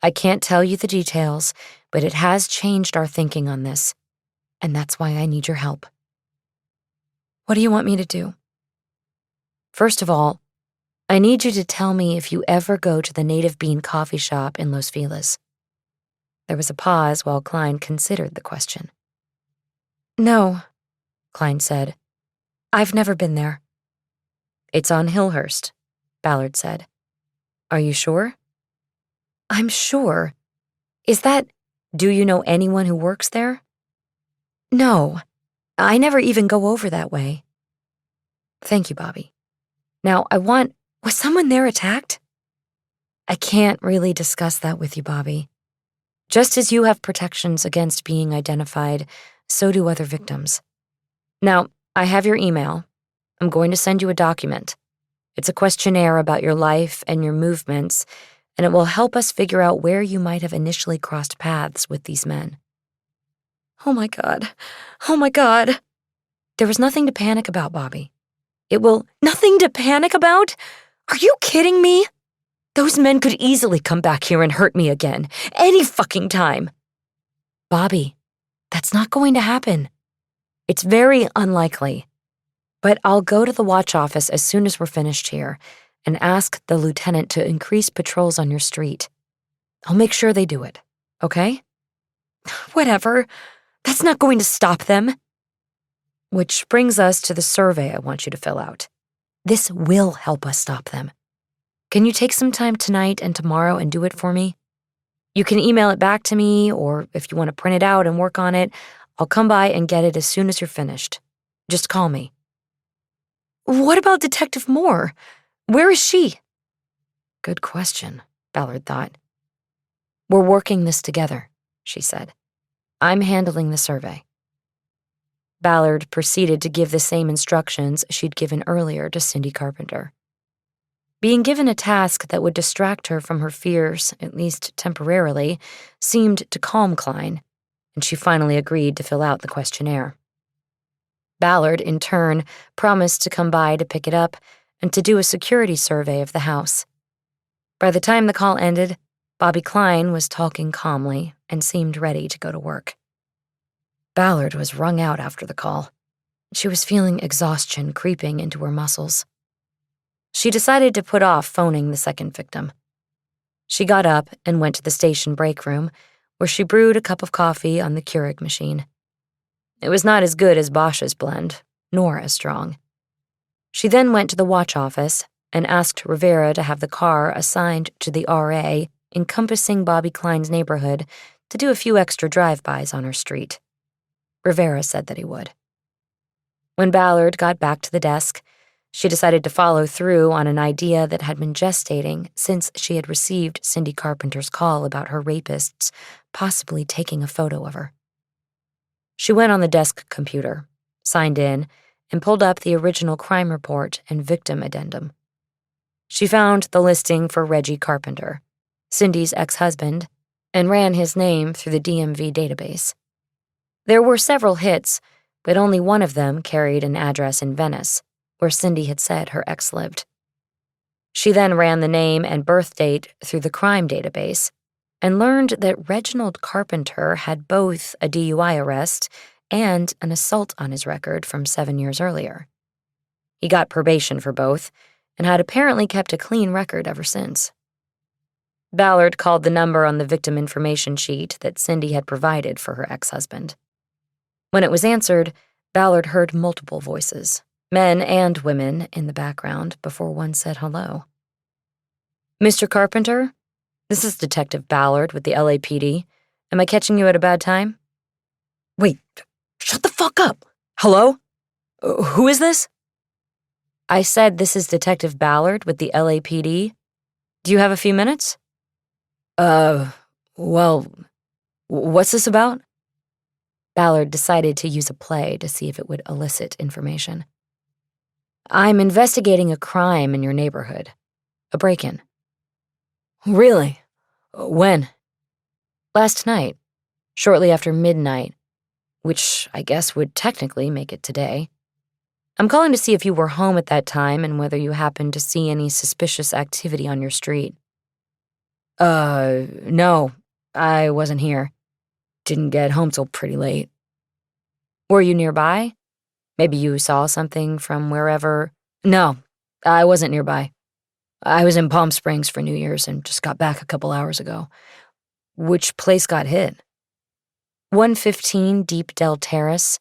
I can't tell you the details, but it has changed our thinking on this, and that's why I need your help. What do you want me to do? First of all, I need you to tell me if you ever go to the Native Bean coffee shop in Los Feliz. There was a pause while Klein considered the question. No, Klein said. I've never been there. It's on Hillhurst, Ballard said. Are you sure? I'm sure. Do you know anyone who works there? No, I never even go over that way. Thank you, Bobby. Now, was someone there attacked? I can't really discuss that with you, Bobby. Just as you have protections against being identified, so do other victims. Now, I have your email. I'm going to send you a document. It's a questionnaire about your life and your movements, and it will help us figure out where you might have initially crossed paths with these men. Oh my God. Oh my God. There was nothing to panic about, Bobby. Nothing to panic about? Are you kidding me? Those men could easily come back here and hurt me again, any fucking time. Bobby, that's not going to happen. It's very unlikely. But I'll go to the watch office as soon as we're finished here and ask the lieutenant to increase patrols on your street. I'll make sure they do it, okay? Whatever. That's not going to stop them. Which brings us to the survey I want you to fill out. This will help us stop them. Can you take some time tonight and tomorrow and do it for me? You can email it back to me, or if you want to print it out and work on it, I'll come by and get it as soon as you're finished. Just call me. What about Detective Moore? Where is she? Good question, Ballard thought. We're working this together, she said. I'm handling the survey. Ballard proceeded to give the same instructions she'd given earlier to Cindy Carpenter. Being given a task that would distract her from her fears, at least temporarily, seemed to calm Klein, and she finally agreed to fill out the questionnaire. Ballard, in turn, promised to come by to pick it up and to do a security survey of the house. By the time the call ended, Bobby Klein was talking calmly and seemed ready to go to work. Ballard was wrung out after the call. She was feeling exhaustion creeping into her muscles. She decided to put off phoning the second victim. She got up and went to the station break room, where she brewed a cup of coffee on the Keurig machine. It was not as good as Bosch's blend, nor as strong. She then went to the watch office and asked Rivera to have the car assigned to the RA encompassing Bobby Klein's neighborhood to do a few extra drive-bys on her street. Rivera said that he would. When Ballard got back to the desk, she decided to follow through on an idea that had been gestating since she had received Cindy Carpenter's call about her rapists possibly taking a photo of her. She went on the desk computer, signed in, and pulled up the original crime report and victim addendum. She found the listing for Reggie Carpenter, Cindy's ex-husband, and ran his name through the DMV database. There were several hits, but only one of them carried an address in Venice, where Cindy had said her ex lived. She then ran the name and birth date through the crime database and learned that Reginald Carpenter had both a DUI arrest and an assault on his record from 7 years earlier. He got probation for both and had apparently kept a clean record ever since. Ballard called the number on the victim information sheet that Cindy had provided for her ex-husband. When it was answered, Ballard heard multiple voices, men and women, in the background before one said hello. "Mr. Carpenter? This is Detective Ballard with the LAPD. Am I catching you at a bad time?" "Wait, shut the fuck up! Hello? Who is this?" "I said this is Detective Ballard with the LAPD. Do you have a few minutes?" Well, what's this about?" Ballard decided to use a play to see if it would elicit information. "I'm investigating a crime in your neighborhood. A break-in." "Really? When?" "Last night, shortly after midnight, which I guess would technically make it today. I'm calling to see if you were home at that time and whether you happened to see any suspicious activity on your street." No, I wasn't here. Didn't get home till pretty late." "Were you nearby? Maybe you saw something from wherever—" "No, I wasn't nearby. I was in Palm Springs for New Year's and just got back a couple hours ago." "Which place got hit?" 115 Deep Dell Terrace.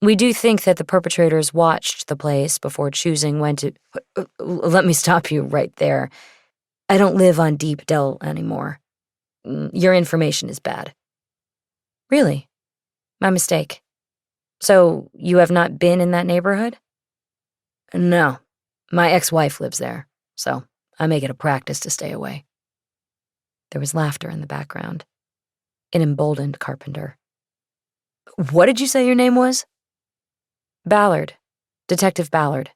We do think that the perpetrators watched the place before choosing when to— Let me stop you right there. I don't live on Deep Dell anymore. Your information is bad." "Really? My mistake. So you have not been in that neighborhood?" "No. My ex-wife lives there, so I make it a practice to stay away." There was laughter in the background. It emboldened Carpenter. "What did you say your name was?" "Ballard. Detective Ballard."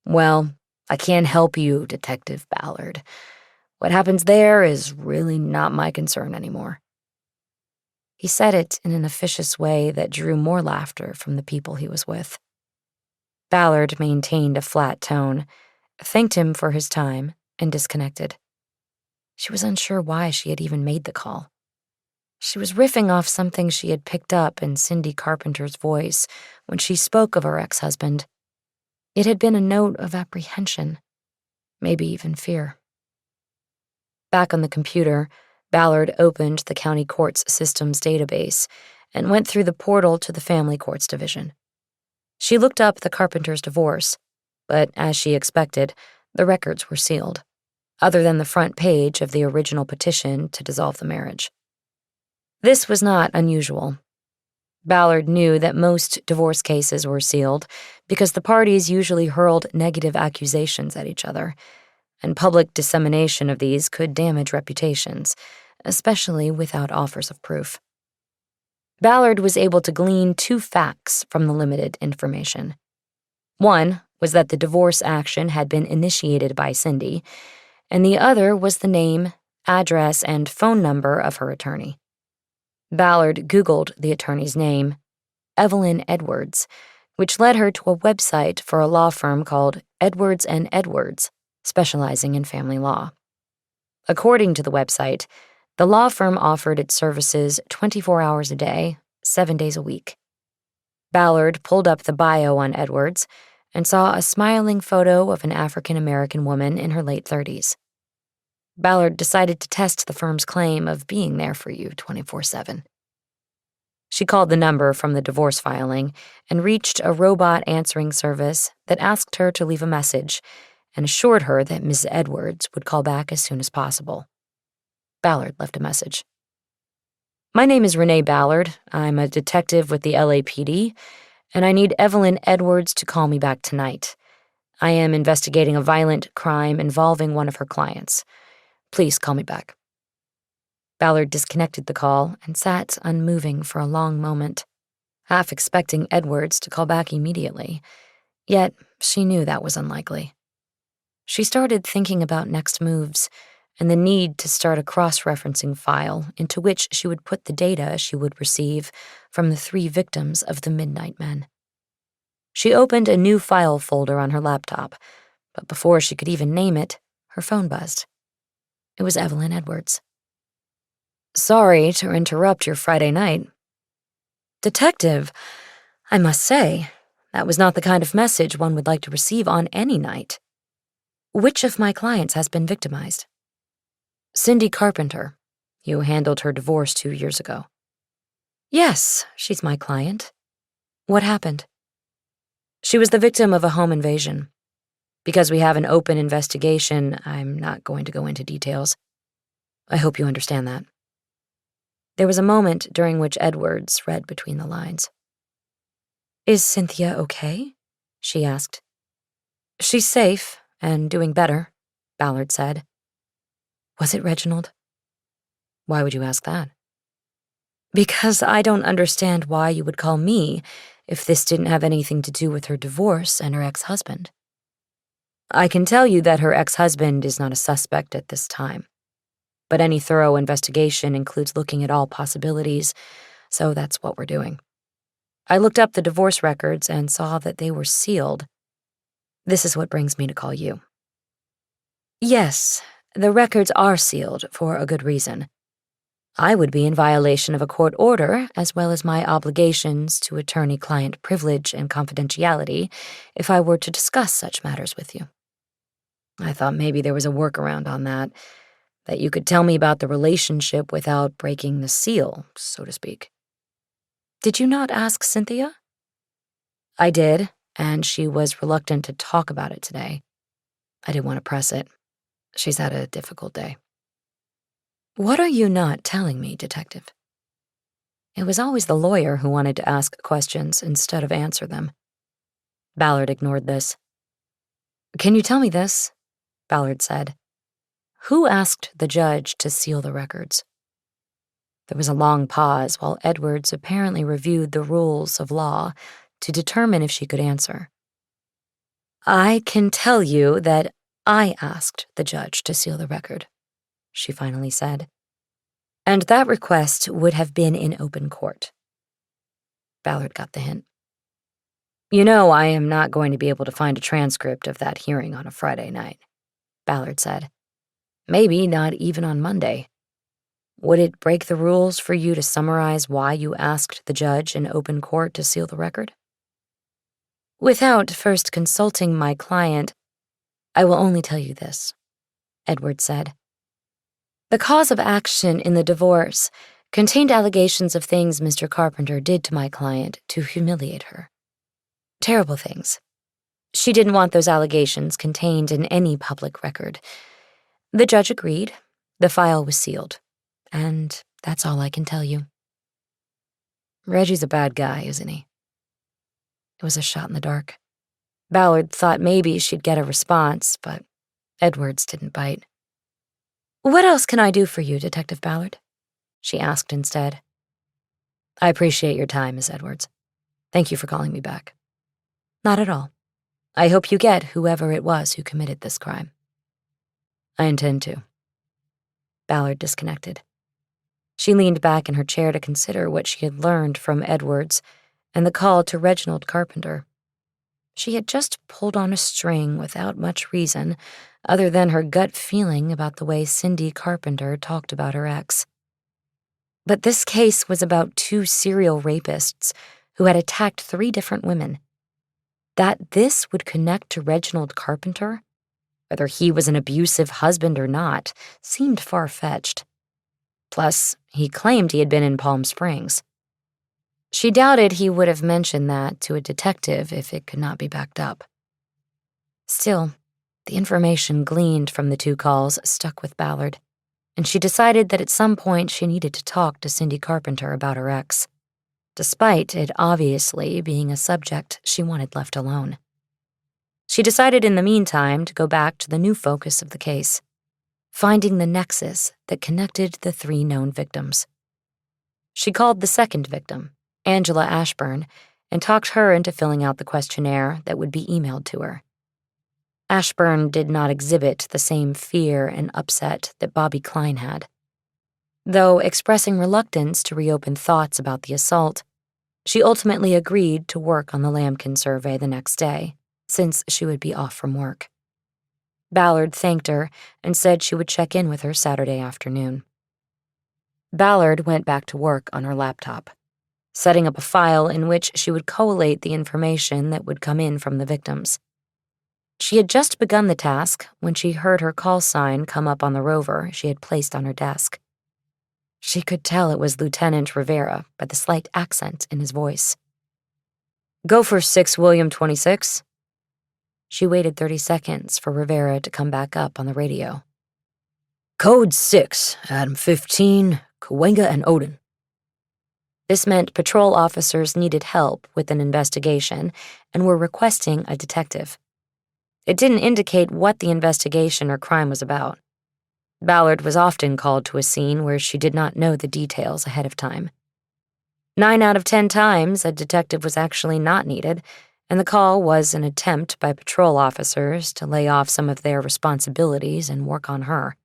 "Well, I can't help you, Detective Ballard. What happens there is really not my concern anymore." He said it in an officious way that drew more laughter from the people he was with. Ballard maintained a flat tone, thanked him for his time, and disconnected. She was unsure why she had even made the call. She was riffing off something she had picked up in Cindy Carpenter's voice when she spoke of her ex-husband. It had been a note of apprehension, maybe even fear. Back on the computer, Ballard opened the county courts systems database and went through the portal to the family courts division. She looked up the Carpenter's divorce, but as she expected, the records were sealed, other than the front page of the original petition to dissolve the marriage. This was not unusual. Ballard knew that most divorce cases were sealed because the parties usually hurled negative accusations at each other, and public dissemination of these could damage reputations, especially without offers of proof. Ballard was able to glean 2 facts from the limited information. One was that the divorce action had been initiated by Cindy, and the other was the name, address, and phone number of her attorney. Ballard Googled the attorney's name, Evelyn Edwards, which led her to a website for a law firm called Edwards & Edwards, specializing in family law. According to the website, the law firm offered its services 24 hours a day, 7 days a week. Ballard pulled up the bio on Edwards and saw a smiling photo of an African-American woman in her late 30s. Ballard decided to test the firm's claim of being there for you 24/7. She called the number from the divorce filing and reached a robot answering service that asked her to leave a message and assured her that Ms. Edwards would call back as soon as possible. Ballard left a message. "My name is Renee Ballard. I'm a detective with the LAPD, and I need Evelyn Edwards to call me back tonight. I am investigating a violent crime involving one of her clients. Please call me back." Ballard disconnected the call and sat unmoving for a long moment, half expecting Edwards to call back immediately, yet she knew that was unlikely. She started thinking about next moves and the need to start a cross-referencing file into which she would put the data she would receive from the 3 victims of the Midnight Men. She opened a new file folder on her laptop, but before she could even name it, her phone buzzed. It was Evelyn Edwards. "Sorry to interrupt your Friday night." "Detective, I must say, that was not the kind of message one would like to receive on any night. Which of my clients has been victimized?" "Cindy Carpenter. You handled her divorce 2 years ago." "Yes, she's my client. What happened?" "She was the victim of a home invasion. Because we have an open investigation, I'm not going to go into details. I hope you understand that." There was a moment during which Edwards read between the lines. "Is Cynthia okay?" she asked. "She's safe and doing better," Ballard said. "Was it Reginald?" "Why would you ask that?" "Because I don't understand why you would call me if this didn't have anything to do with her divorce and her ex-husband. I can tell you that her ex-husband is not a suspect at this time, but any thorough investigation includes looking at all possibilities, so that's what we're doing. I looked up the divorce records and saw that they were sealed. This is what brings me to call you." "Yes, the records are sealed for a good reason. I would be in violation of a court order, as well as my obligations to attorney-client privilege and confidentiality, if I were to discuss such matters with you. I thought maybe there was a workaround on that you could tell me about the relationship without breaking the seal, so to speak." "Did you not ask Cynthia?" "I did, and she was reluctant to talk about it today. I didn't want to press it. She's had a difficult day." "What are you not telling me, Detective?" It was always the lawyer who wanted to ask questions instead of answer them. Ballard ignored this. "Can you tell me this?" Ballard said. "Who asked the judge to seal the records?" There was a long pause while Edwards apparently reviewed the rules of law to determine if she could answer. "I can tell you that I asked the judge to seal the record," she finally said. "And that request would have been in open court." Ballard got the hint. "You know I am not going to be able to find a transcript of that hearing on a Friday night," Ballard said. "Maybe not even on Monday. Would it break the rules for you to summarize why you asked the judge in open court to seal the record?" "Without first consulting my client, I will only tell you this," Edwards said. "The cause of action in the divorce contained allegations of things Mr. Carpenter did to my client to humiliate her. Terrible things. She didn't want those allegations contained in any public record. The judge agreed. The file was sealed. And that's all I can tell you." "Reggie's a bad guy, isn't he?" It was a shot in the dark. Ballard thought maybe she'd get a response, but Edwards didn't bite. "What else can I do for you, Detective Ballard?" she asked instead. "I appreciate your time, Miss Edwards. Thank you for calling me back." "Not at all. I hope you get whoever it was who committed this crime." "I intend to." Ballard disconnected. She leaned back in her chair to consider what she had learned from Edwards and the call to Reginald Carpenter. She had just pulled on a string without much reason other than her gut feeling about the way Cindy Carpenter talked about her ex. But this case was about 2 serial rapists who had attacked 3 different women. That this would connect to Reginald Carpenter, whether he was an abusive husband or not, seemed far-fetched. Plus, he claimed he had been in Palm Springs. She doubted he would have mentioned that to a detective if it could not be backed up. Still, the information gleaned from the 2 calls stuck with Ballard, and she decided that at some point she needed to talk to Cindy Carpenter about her ex, despite it obviously being a subject she wanted left alone. She decided in the meantime to go back to the new focus of the case, finding the nexus that connected the 3 known victims. She called the second victim, Angela Ashburn, and talked her into filling out the questionnaire that would be emailed to her. Ashburn did not exhibit the same fear and upset that Bobby Klein had. Though expressing reluctance to reopen thoughts about the assault, she ultimately agreed to work on the Lambkin survey the next day, since she would be off from work. Ballard thanked her and said she would check in with her Saturday afternoon. Ballard went back to work on her laptop, setting up a file in which she would collate the information that would come in from the victims. She had just begun the task when she heard her call sign come up on the rover she had placed on her desk. She could tell it was Lieutenant Rivera by the slight accent in his voice. "Go for 6 William 26. She waited 30 seconds for Rivera to come back up on the radio. "Code 6, Adam 15, Cahuenga and Odin." This meant patrol officers needed help with an investigation and were requesting a detective. It didn't indicate what the investigation or crime was about. Ballard was often called to a scene where she did not know the details ahead of time. 9 out of 10 times, a detective was actually not needed, and the call was an attempt by patrol officers to lay off some of their responsibilities and work on her.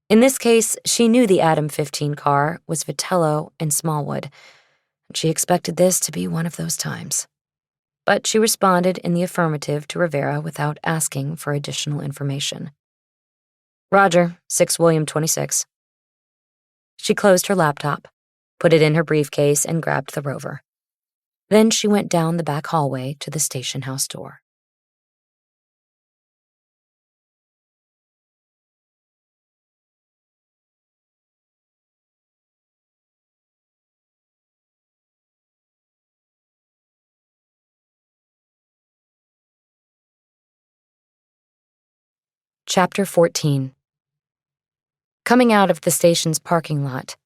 In this case, she knew the Adam 15 car was Vitello and Smallwood, and she expected this to be one of those times. But she responded in the affirmative to Rivera without asking for additional information. "Roger, 6 William 26. She closed her laptop, put it in her briefcase, and grabbed the rover. Then she went down the back hallway to the station house door. Chapter 14. Coming out of the station's parking lot,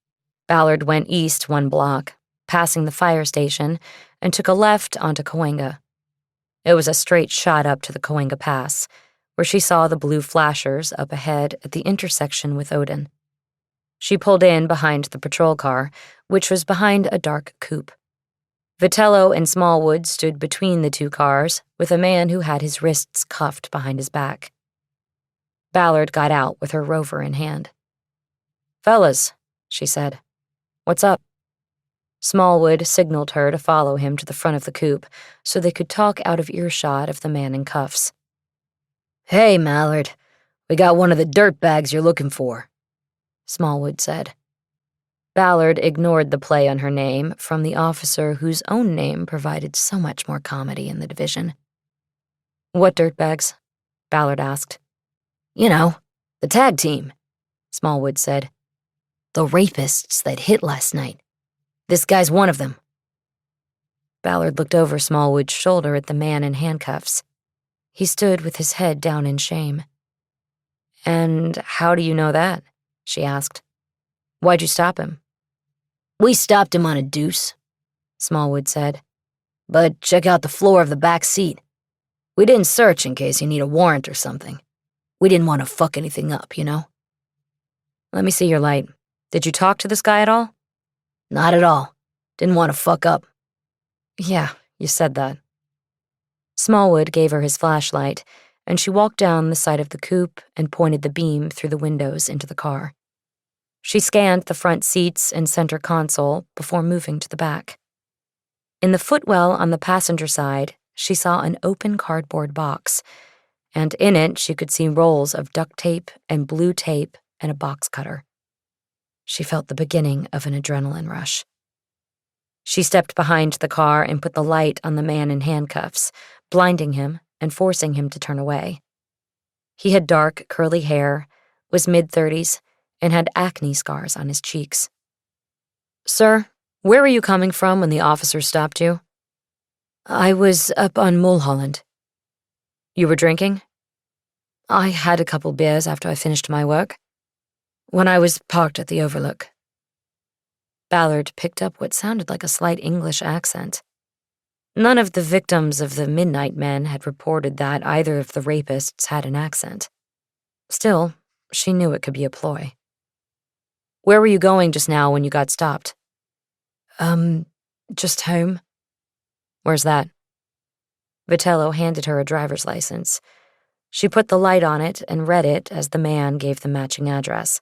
Ballard went east 1 block, passing the fire station, and took a left onto Cahuenga. It was a straight shot up to the Cahuenga Pass, where she saw the blue flashers up ahead at the intersection with Odin. She pulled in behind the patrol car, which was behind a dark coupe. Vitello and Smallwood stood between the 2 cars, with a man who had his wrists cuffed behind his back. Ballard got out with her rover in hand. "Fellas," she said. "What's up?" Smallwood signaled her to follow him to the front of the coupe so they could talk out of earshot of the man in cuffs. "Hey, Mallard, we got one of the dirtbags you're looking for," Smallwood said. Ballard ignored the play on her name from the officer whose own name provided so much more comedy in the division. "What dirtbags?" Ballard asked. "You know, the tag team," Smallwood said. "The rapists that hit last night. This guy's one of them." Ballard looked over Smallwood's shoulder at the man in handcuffs. He stood with his head down in shame. "And how do you know that?" she asked. "Why'd you stop him?" "We stopped him on a deuce," Smallwood said. "But check out the floor of the back seat. We didn't search in case you need a warrant or something. We didn't want to fuck anything up, you know?" "Let me see your light. Did you talk to this guy at all?" "Not at all. Didn't want to fuck up." "Yeah, you said that." Smallwood gave her his flashlight, and she walked down the side of the coupe and pointed the beam through the windows into the car. She scanned the front seats and center console before moving to the back. In the footwell on the passenger side, she saw an open cardboard box, and in it she could see rolls of duct tape and blue tape and a box cutter. She felt the beginning of an adrenaline rush. She stepped behind the car and put the light on the man in handcuffs, blinding him and forcing him to turn away. He had dark, curly hair, was mid-30s, and had acne scars on his cheeks. "Sir, where were you coming from when the officer stopped you?" "I was up on Mulholland." "You were drinking?" "I had a couple beers after I finished my work. When I was parked at the Overlook." Ballard picked up what sounded like a slight English accent. None of the victims of the Midnight Men had reported that either of the rapists had an accent. Still, she knew it could be a ploy. "Where were you going just now when you got stopped?" Just home." "Where's that?" Vitello handed her a driver's license. She put the light on it and read it as the man gave the matching address.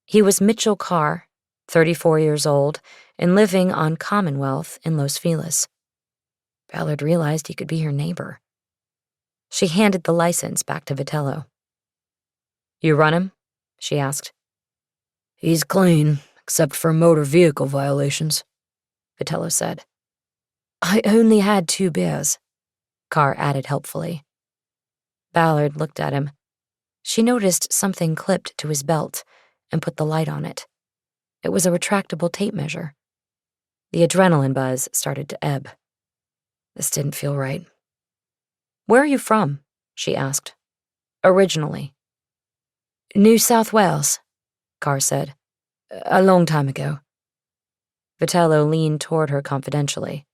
He was Mitchell Carr, 34 years old, and living on Commonwealth in Los Feliz. Ballard realized he could be her neighbor. She handed the license back to Vitello. "You run him?" she asked. "He's clean, except for motor vehicle violations," Vitello said. "I only had 2 beers," Carr added helpfully. Ballard looked at him. She noticed something clipped to his belt and put the light on it. It was a retractable tape measure. The adrenaline buzz started to ebb. This didn't feel right. "Where are you from?" she asked. "Originally." "New South Wales," Carr said. "A long time ago." Vitello leaned toward her confidentially.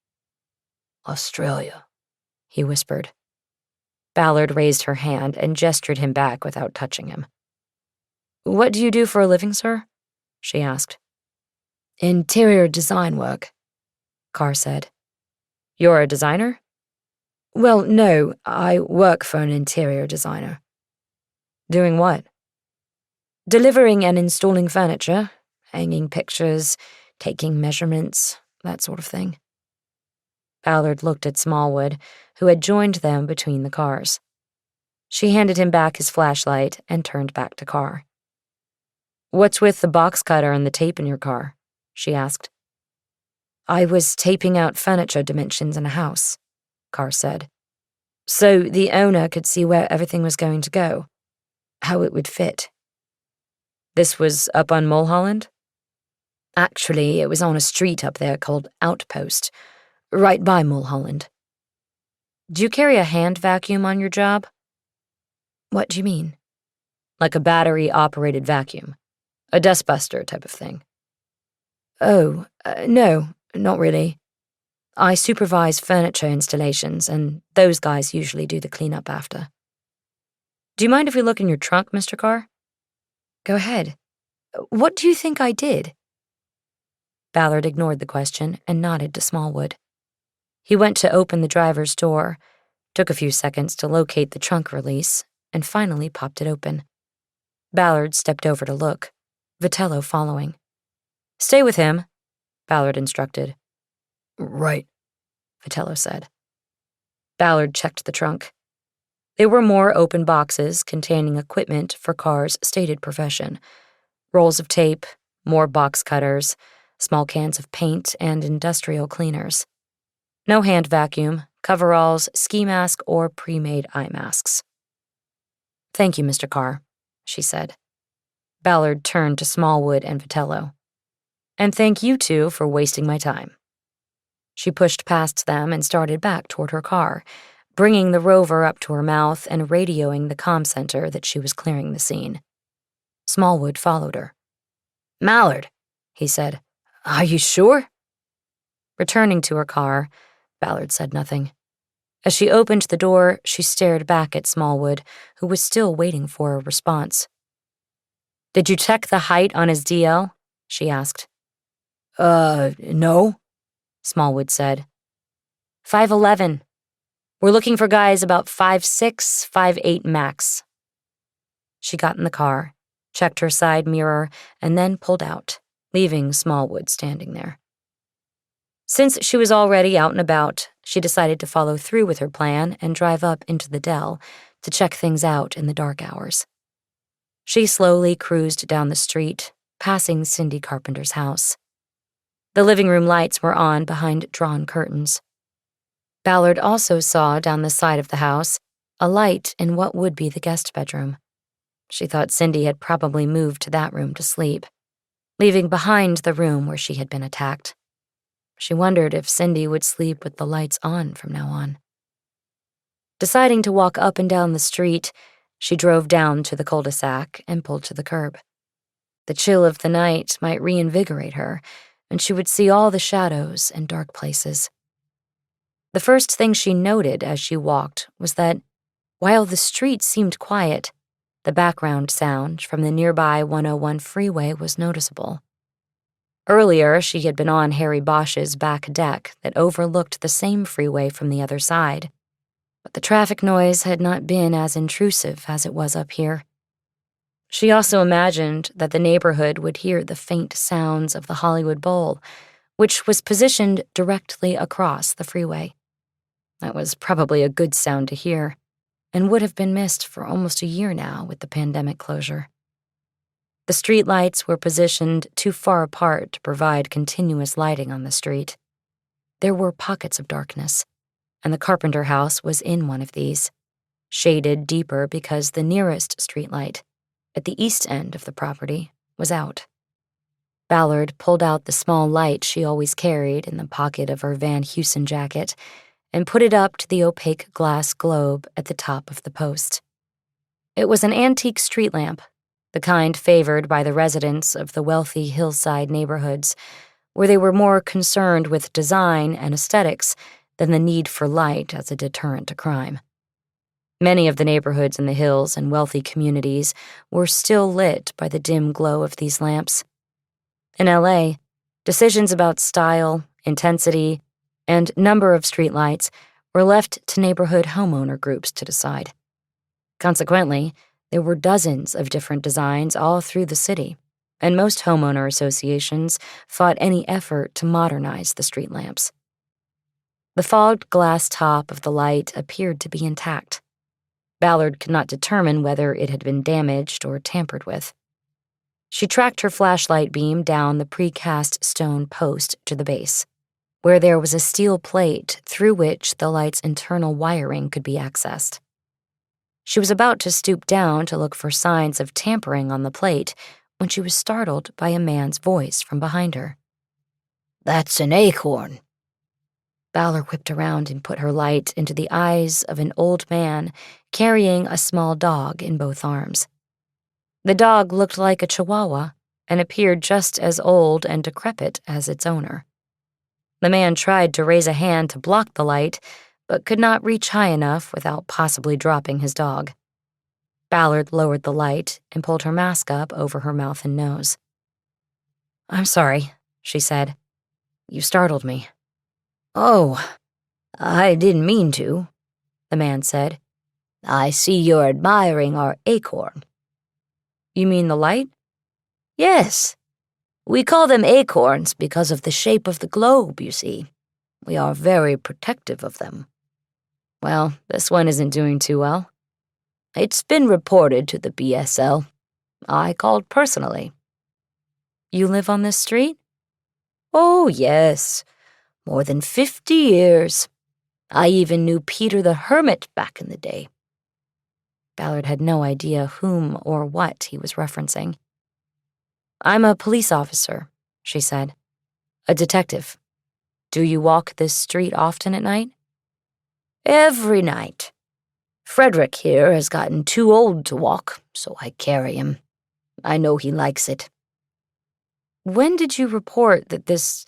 "Australia," he whispered. Ballard raised her hand and gestured him back without touching him. "What do you do for a living, sir?" she asked. "Interior design work," Carr said. "You're a designer?" "Well, no, I work for an interior designer." "Doing what?" "Delivering and installing furniture, hanging pictures, taking measurements, that sort of thing." Ballard looked at Smallwood, who had joined them between the cars. She handed him back his flashlight and turned back to Carr. "What's with the box cutter and the tape in your car?" she asked. "I was taping out furniture dimensions in a house," Carr said, "so the owner could see where everything was going to go, how it would fit." "This was up on Mulholland?" "Actually, it was on a street up there called Outpost, right by Mulholland." "Do you carry a hand vacuum on your job?" "What do you mean?" "Like a battery-operated vacuum. A dustbuster type of thing." "Oh, no, not really. I supervise furniture installations, and those guys usually do the cleanup after." "Do you mind if we look in your trunk, Mr. Carr?" "Go ahead. What do you think I did?" Ballard ignored the question and nodded to Smallwood. He went to open the driver's door, took a few seconds to locate the trunk release, and finally popped it open. Ballard stepped over to look, Vitello following. "Stay with him," Ballard instructed. "Right," Vitello said. Ballard checked the trunk. There were more open boxes containing equipment for Carr's stated profession. Rolls of tape, more box cutters, small cans of paint, and industrial cleaners. No hand vacuum, coveralls, ski mask, or pre-made eye masks. "Thank you, Mr. Carr," she said. Ballard turned to Smallwood and Vitello. "And thank you two for wasting my time." She pushed past them and started back toward her car, bringing the rover up to her mouth and radioing the comm center that she was clearing the scene. Smallwood followed her. "Mallard," he said, "are you sure?" Returning to her car, Ballard said nothing. As she opened the door, she stared back at Smallwood, who was still waiting for a response. "Did you check the height on his DL?" she asked. No," Smallwood said. 5'11". We're looking for guys about 5'6", 5'8" max." She got in the car, checked her side mirror, and then pulled out, leaving Smallwood standing there. Since she was already out and about, she decided to follow through with her plan and drive up into the Dell to check things out in the dark hours. She slowly cruised down the street, passing Cindy Carpenter's house. The living room lights were on behind drawn curtains. Ballard also saw down the side of the house a light in what would be the guest bedroom. She thought Cindy had probably moved to that room to sleep, leaving behind the room where she had been attacked. She wondered if Cindy would sleep with the lights on from now on. Deciding to walk up and down the street, she drove down to the cul-de-sac and pulled to the curb. The chill of the night might reinvigorate her, and she would see all the shadows and dark places. The first thing she noted as she walked was that, while the street seemed quiet, the background sound from the nearby 101 freeway was noticeable. Earlier, she had been on Harry Bosch's back deck that overlooked the same freeway from the other side. but the traffic noise had not been as intrusive as it was up here. She also imagined that the neighborhood would hear the faint sounds of the Hollywood Bowl, which was positioned directly across the freeway. That was probably a good sound to hear, and would have been missed for almost a year now with the pandemic closure. The streetlights were positioned too far apart to provide continuous lighting on the street. There were pockets of darkness, and the Carpenter house was in one of these, shaded deeper because the nearest streetlight, at the east end of the property, was out. Ballard pulled out the small light she always carried in the pocket of her Van Heusen jacket and put it up to the opaque glass globe at the top of the post. It was an antique street lamp, the kind favored by the residents of the wealthy hillside neighborhoods, where they were more concerned with design and aesthetics than the need for light as a deterrent to crime. Many of the neighborhoods in the hills and wealthy communities were still lit by the dim glow of these lamps. In LA, decisions about style, intensity, and number of streetlights were left to neighborhood homeowner groups to decide. Consequently, there were dozens of different designs all through the city, and most homeowner associations fought any effort to modernize the street lamps. The fogged glass top of the light appeared to be intact. Ballard could not determine whether it had been damaged or tampered with. She tracked her flashlight beam down the precast stone post to the base, where there was a steel plate through which the light's internal wiring could be accessed. She was about to stoop down to look for signs of tampering on the plate when she was startled by a man's voice from behind her. "That's an acorn." Ballard whipped around and put her light into the eyes of an old man carrying a small dog in both arms. The dog looked like a chihuahua and appeared just as old and decrepit as its owner. The man tried to raise a hand to block the light, but could not reach high enough without possibly dropping his dog. Ballard lowered the light and pulled her mask up over her mouth and nose. "I'm sorry," she said. "You startled me." "Oh, I didn't mean to," the man said. "I see you're admiring our acorn." "You mean the light?" "Yes. We call them acorns because of the shape of the globe, you see. We are very protective of them." "Well, this one isn't doing too well." "It's been reported to the BSL. I called personally." "You live on this street?" "Oh, yes. More than 50 years. I even knew Peter the Hermit back in the day." Ballard had no idea whom or what he was referencing. "I'm a police officer," she said. "A detective. Do you walk this street often at night?" "Every night. Frederick here has gotten too old to walk, so I carry him. I know he likes it." "When did you report that this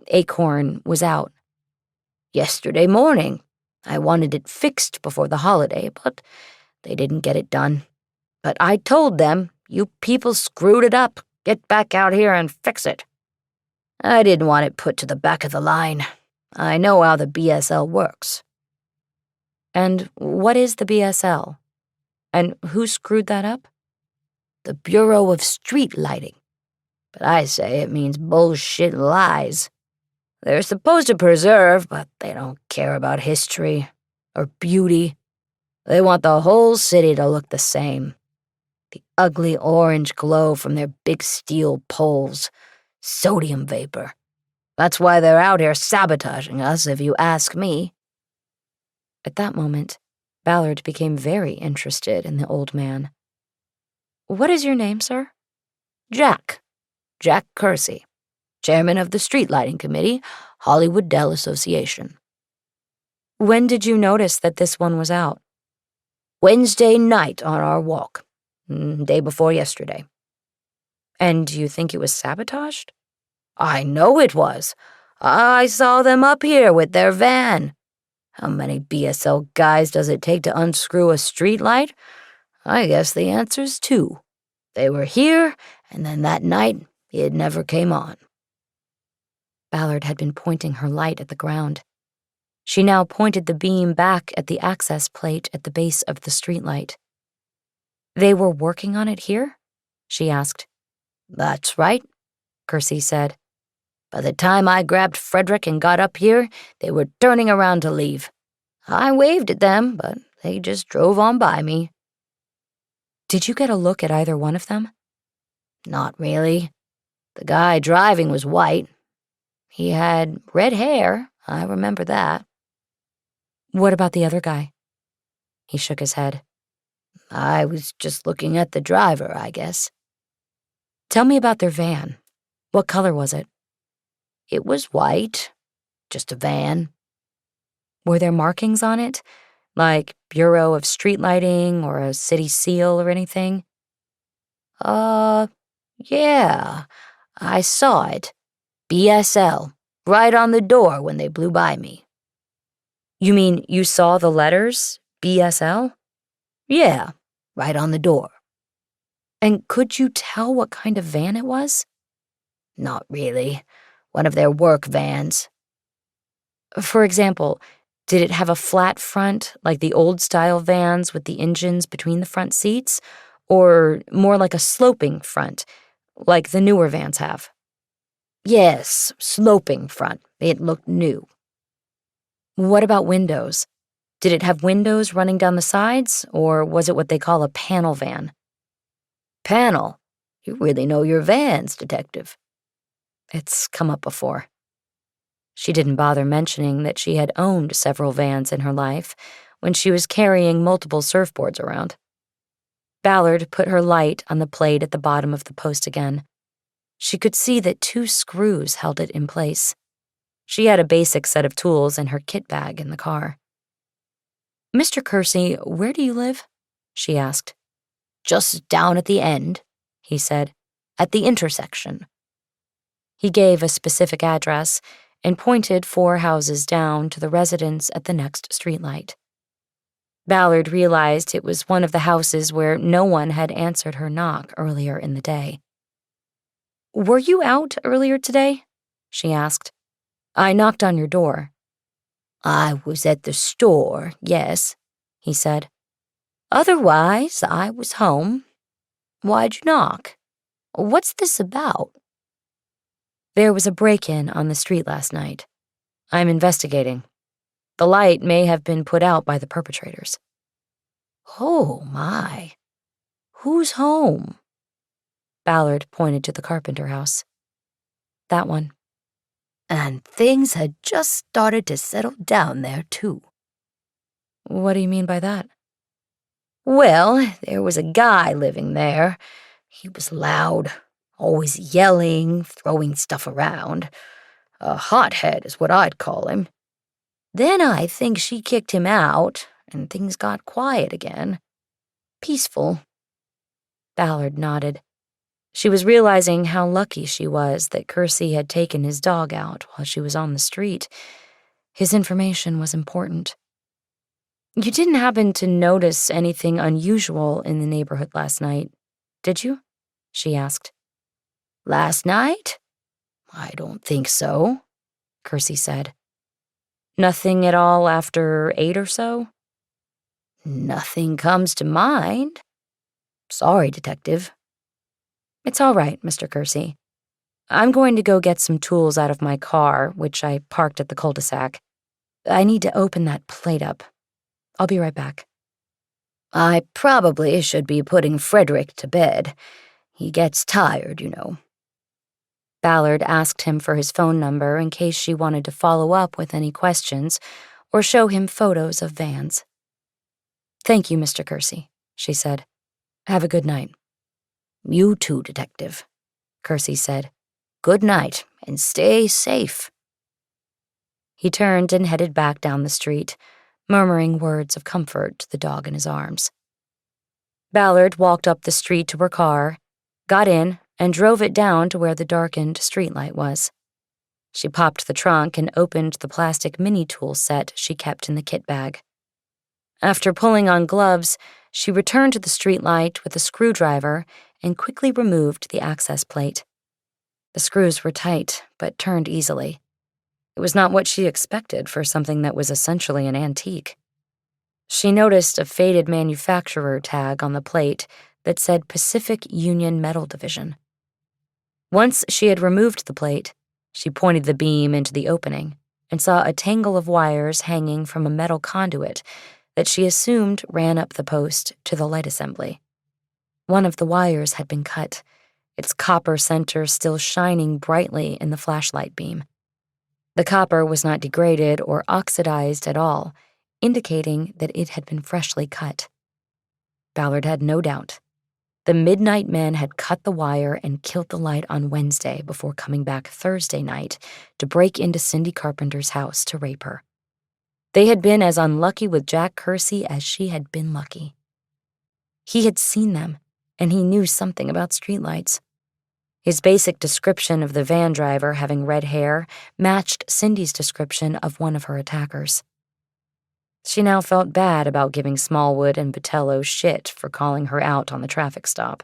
acorn was out?" "Yesterday morning. I wanted it fixed before the holiday, but they didn't get it done. But I told them, 'You people screwed it up. Get back out here and fix it.' I didn't want it put to the back of the line. I know how the BSL works." "And what is the BSL? And who screwed that up?" "The Bureau of Street Lighting. But I say it means bullshit lies. They're supposed to preserve, but they don't care about history or beauty. They want the whole city to look the same. The ugly orange glow from their big steel poles. Sodium vapor. That's why they're out here sabotaging us, if you ask me." At that moment, Ballard became very interested in the old man. "What is your name, sir?" "Jack Kersey, chairman of the Street Lighting Committee, Hollywood Dell Association." "When did you notice that this one was out?" "Wednesday night on our walk. Day before yesterday." "And do you think it was sabotaged?" "I know it was. I saw them up here with their van. How many BSL guys does it take to unscrew a streetlight? I guess the answer's 2. They were here, and then that night, it never came on." Ballard had been pointing her light at the ground. She now pointed the beam back at the access plate at the base of the streetlight. "They were working on it here?" she asked. "That's right," Kersey said. "By the time I grabbed Frederick and got up here, they were turning around to leave. I waved at them, but they just drove on by me." "Did you get a look at either one of them?" "Not really. The guy driving was white. He had red hair, I remember that." "What about the other guy?" He shook his head. "I was just looking at the driver, I guess." "Tell me about their van. What color was it?" "It was white. Just a van." "Were there markings on it? Like Bureau of Street Lighting or a city seal or anything?" Yeah. I saw it. BSL. Right on the door when they blew by me." "You mean you saw the letters? BSL?" "Yeah. Right on the door." "And could you tell what kind of van it was?" "Not really. One of their work vans." "For example, did it have a flat front, like the old-style vans with the engines between the front seats, or more like a sloping front, like the newer vans have?" "Yes, sloping front. It looked new." "What about windows? Did it have windows running down the sides, or was it what they call a panel van?" "Panel. You really know your vans, Detective." "It's come up before." She didn't bother mentioning that she had owned several vans in her life when she was carrying multiple surfboards around. Ballard put her light on the plate at the bottom of the post again. She could see that 2 screws held it in place. She had a basic set of tools in her kit bag in the car. "Mr. Kersey, where do you live?" she asked. "Just down at the end," he said. "At the intersection." He gave a specific address and pointed 4 houses down to the residence at the next streetlight. Ballard realized it was one of the houses where no one had answered her knock earlier in the day. "Were you out earlier today?" she asked. "I knocked on your door." "I was at the store, yes," he said. "Otherwise, I was home. Why'd you knock? What's this about?" "There was a break-in on the street last night. I'm investigating. The light may have been put out by the perpetrators." "Oh, my. Who's home?" Ballard pointed to the Carpenter house. "That one." And things had just started to settle down there, too. "What do you mean by that?" "Well, there was a guy living there. He was loud, always yelling, throwing stuff around. A hothead is what I'd call him. Then I think she kicked him out, and things got quiet again. Peaceful." Ballard nodded. She was realizing how lucky she was that Kersey had taken his dog out while she was on the street. His information was important. "You didn't happen to notice anything unusual in the neighborhood last night, did you?" she asked. "Last night? I don't think so," Kersey said. "Nothing at all after 8 or so?" "Nothing comes to mind. Sorry, Detective." "It's all right, Mr. Kersey. I'm going to go get some tools out of my car, which I parked at the cul-de-sac. I need to open that plate up. I'll be right back." "I probably should be putting Frederick to bed. He gets tired, you know." Ballard asked him for his phone number in case she wanted to follow up with any questions or show him photos of vans. "Thank you, Mr. Kersey," she said. "Have a good night." "You too, Detective," Kersey said. "Good night, and stay safe." He turned and headed back down the street, murmuring words of comfort to the dog in his arms. Ballard walked up the street to her car, got in, and drove it down to where the darkened streetlight was. She popped the trunk and opened the plastic mini-tool set she kept in the kit bag. After pulling on gloves, she returned to the streetlight with a screwdriver and quickly removed the access plate. The screws were tight, but turned easily. It was not what she expected for something that was essentially an antique. She noticed a faded manufacturer tag on the plate that said Pacific Union Metal Division. Once she had removed the plate, she pointed the beam into the opening and saw a tangle of wires hanging from a metal conduit that she assumed ran up the post to the light assembly. One of the wires had been cut, its copper center still shining brightly in the flashlight beam. The copper was not degraded or oxidized at all, indicating that it had been freshly cut. Ballard had no doubt. The Midnight Men had cut the wire and killed the light on Wednesday before coming back Thursday night to break into Cindy Carpenter's house to rape her. They had been as unlucky with Jack Kersey as she had been lucky. He had seen them, and he knew something about streetlights. His basic description of the van driver having red hair matched Cindy's description of one of her attackers. She now felt bad about giving Smallwood and Botello shit for calling her out on the traffic stop.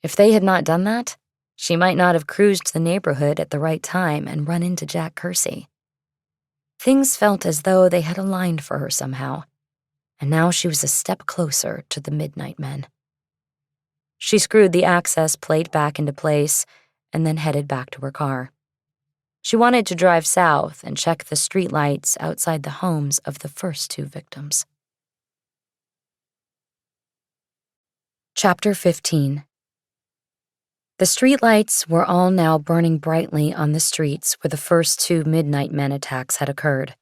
If they had not done that, she might not have cruised the neighborhood at the right time and run into Jack Kersey. Things felt as though they had aligned for her somehow, and now she was a step closer to the Midnight Men. She screwed the access plate back into place and then headed back to her car. She wanted to drive south and check the streetlights outside the homes of the first two victims. Chapter 15. The streetlights were all now burning brightly on the streets where the first two Midnight Men attacks had occurred.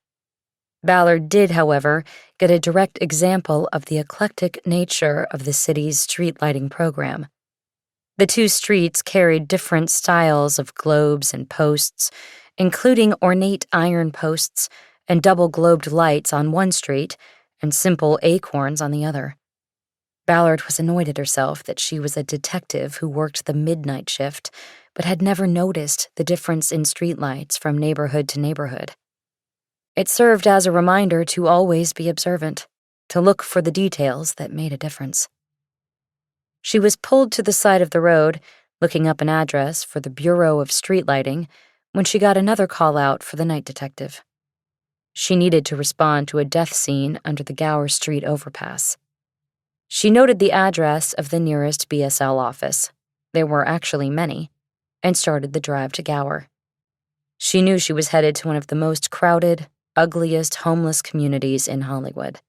Ballard did, however, get a direct example of the eclectic nature of the city's street lighting program. The two streets carried different styles of globes and posts, including ornate iron posts and double-globed lights on one street and simple acorns on the other. Ballard was annoyed at herself that she was a detective who worked the midnight shift, but had never noticed the difference in streetlights from neighborhood to neighborhood. It served as a reminder to always be observant, to look for the details that made a difference. She was pulled to the side of the road, looking up an address for the Bureau of Street Lighting, when she got another call out for the night detective. She needed to respond to a death scene under the Gower Street overpass. She noted the address of the nearest BSL office. There were actually many, and started the drive to Gower. She knew she was headed to one of the most crowded, ugliest homeless communities in Hollywood.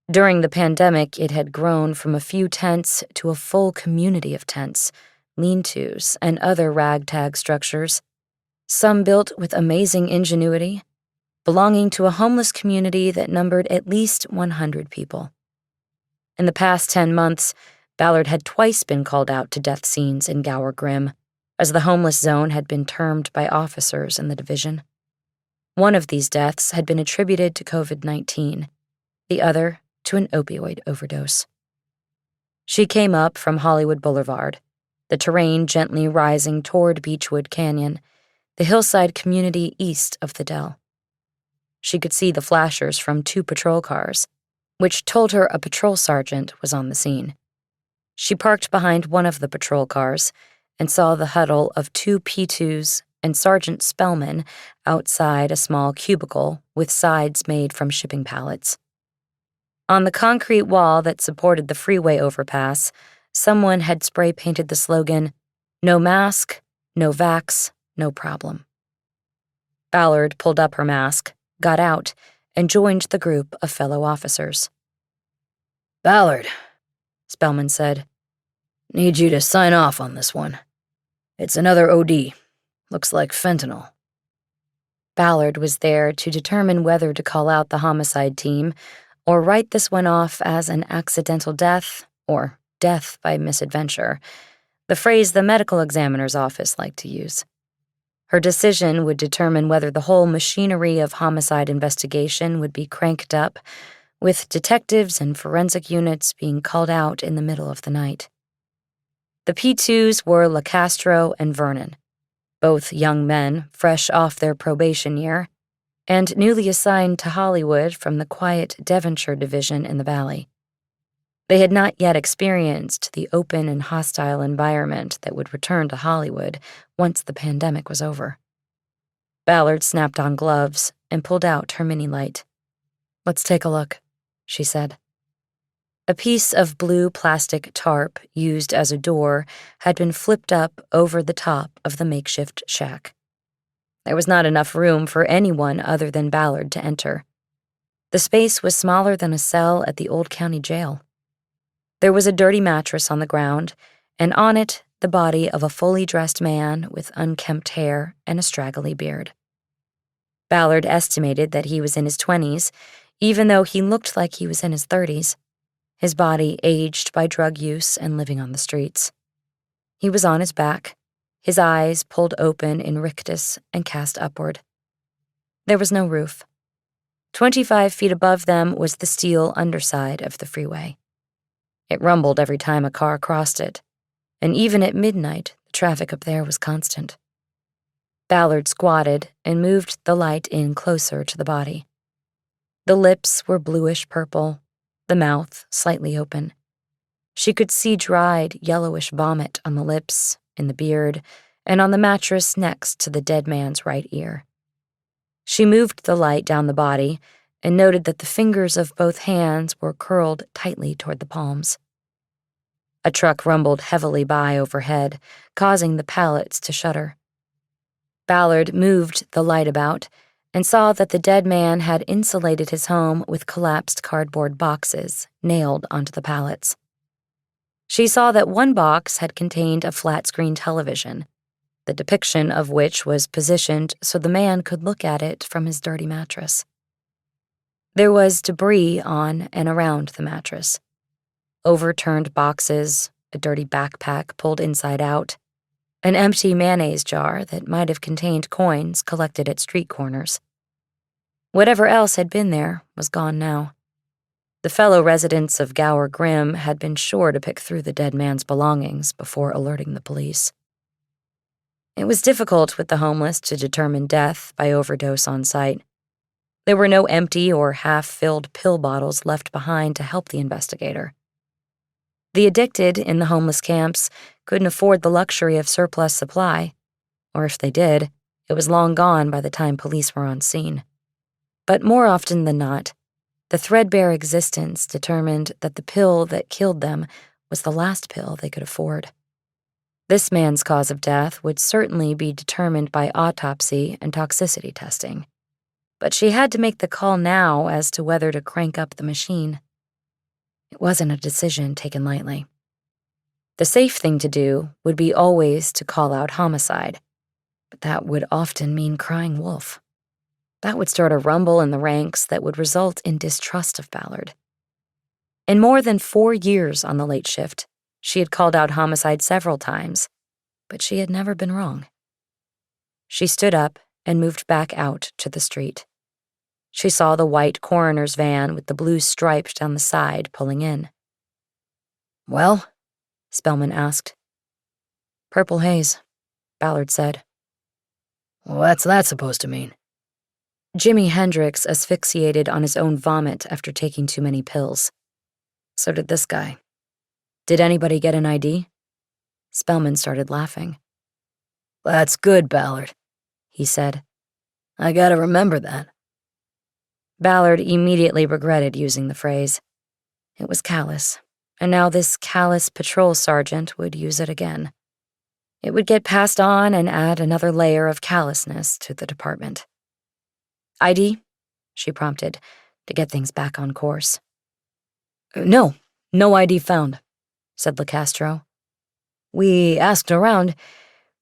During the pandemic, it had grown from a few tents to a full community of tents, lean-tos, and other ragtag structures, some built with amazing ingenuity, belonging to a homeless community that numbered at least 100 people. In the past 10 months, Ballard had twice been called out to death scenes in Gower Grim, as the homeless zone had been termed by officers in the division. One of these deaths had been attributed to COVID-19, the other to an opioid overdose. She came up from Hollywood Boulevard, the terrain gently rising toward Beechwood Canyon, the hillside community east of the Dell. She could see the flashers from 2 patrol cars, which told her a patrol sergeant was on the scene. She parked behind one of the patrol cars and saw the huddle of 2 P2s and Sergeant Spellman outside a small cubicle with sides made from shipping pallets. On the concrete wall that supported the freeway overpass, someone had spray-painted the slogan, "No mask, no vax, no problem." Ballard pulled up her mask, got out, and joined the group of fellow officers. "Ballard," Spellman said, "need you to sign off on this one. It's another OD. Looks like fentanyl." Ballard was there to determine whether to call out the homicide team or write this one off as an accidental death or death by misadventure, the phrase the medical examiner's office liked to use. Her decision would determine whether the whole machinery of homicide investigation would be cranked up, with detectives and forensic units being called out in the middle of the night. The P2s were LaCastro and Vernon, both young men fresh off their probation year, and newly assigned to Hollywood from the quiet Devonshire division in the Valley. They had not yet experienced the open and hostile environment that would return to Hollywood once the pandemic was over. Ballard snapped on gloves and pulled out her mini light. "Let's take a look," she said. A piece of blue plastic tarp used as a door had been flipped up over the top of the makeshift shack. There was not enough room for anyone other than Ballard to enter. The space was smaller than a cell at the old county jail. There was a dirty mattress on the ground, and on it the body of a fully dressed man with unkempt hair and a straggly beard. Ballard estimated that he was in his 20s, even though he looked like he was in his 30s, his body aged by drug use and living on the streets. He was on his back, his eyes pulled open in rictus and cast upward. There was no roof. 25 feet above them was the steel underside of the freeway. It rumbled every time a car crossed it, and even at midnight, the traffic up there was constant. Ballard squatted and moved the light in closer to the body. The lips were bluish-purple, the mouth slightly open. She could see dried, yellowish vomit on the lips, in the beard, and on the mattress next to the dead man's right ear. She moved the light down the body and noted that the fingers of both hands were curled tightly toward the palms. A truck rumbled heavily by overhead, causing the pallets to shudder. Ballard moved the light about and saw that the dead man had insulated his home with collapsed cardboard boxes nailed onto the pallets. She saw that one box had contained a flat-screen television, the depiction of which was positioned so the man could look at it from his dirty mattress. There was debris on and around the mattress. Overturned boxes, a dirty backpack pulled inside out, an empty mayonnaise jar that might have contained coins collected at street corners. Whatever else had been there was gone now. The fellow residents of Gower Grim had been sure to pick through the dead man's belongings before alerting the police. It was difficult with the homeless to determine death by overdose on site. There were no empty or half-filled pill bottles left behind to help the investigator. The addicted in the homeless camps couldn't afford the luxury of surplus supply, or if they did, it was long gone by the time police were on scene. But more often than not, the threadbare existence determined that the pill that killed them was the last pill they could afford. This man's cause of death would certainly be determined by autopsy and toxicity testing, but she had to make the call now as to whether to crank up the machine. It wasn't a decision taken lightly. The safe thing to do would be always to call out homicide, but that would often mean crying wolf. That would start a rumble in the ranks that would result in distrust of Ballard. In more than 4 years on the late shift, she had called out homicide several times, but she had never been wrong. She stood up and moved back out to the street. She saw the white coroner's van with the blue stripes down the side pulling in. "Well?" Spellman asked. "Purple haze," Ballard said. "What's that supposed to mean?" Jimi Hendrix asphyxiated on his own vomit after taking too many pills. So did this guy. Did anybody get an ID? Spellman started laughing. "That's good, Ballard," he said. "I gotta remember that." Ballard immediately regretted using the phrase. It was callous, and now this callous patrol sergeant would use it again. It would get passed on and add another layer of callousness to the department. "ID?" she prompted, to get things back on course. No ID found," said LeCastro. "We asked around.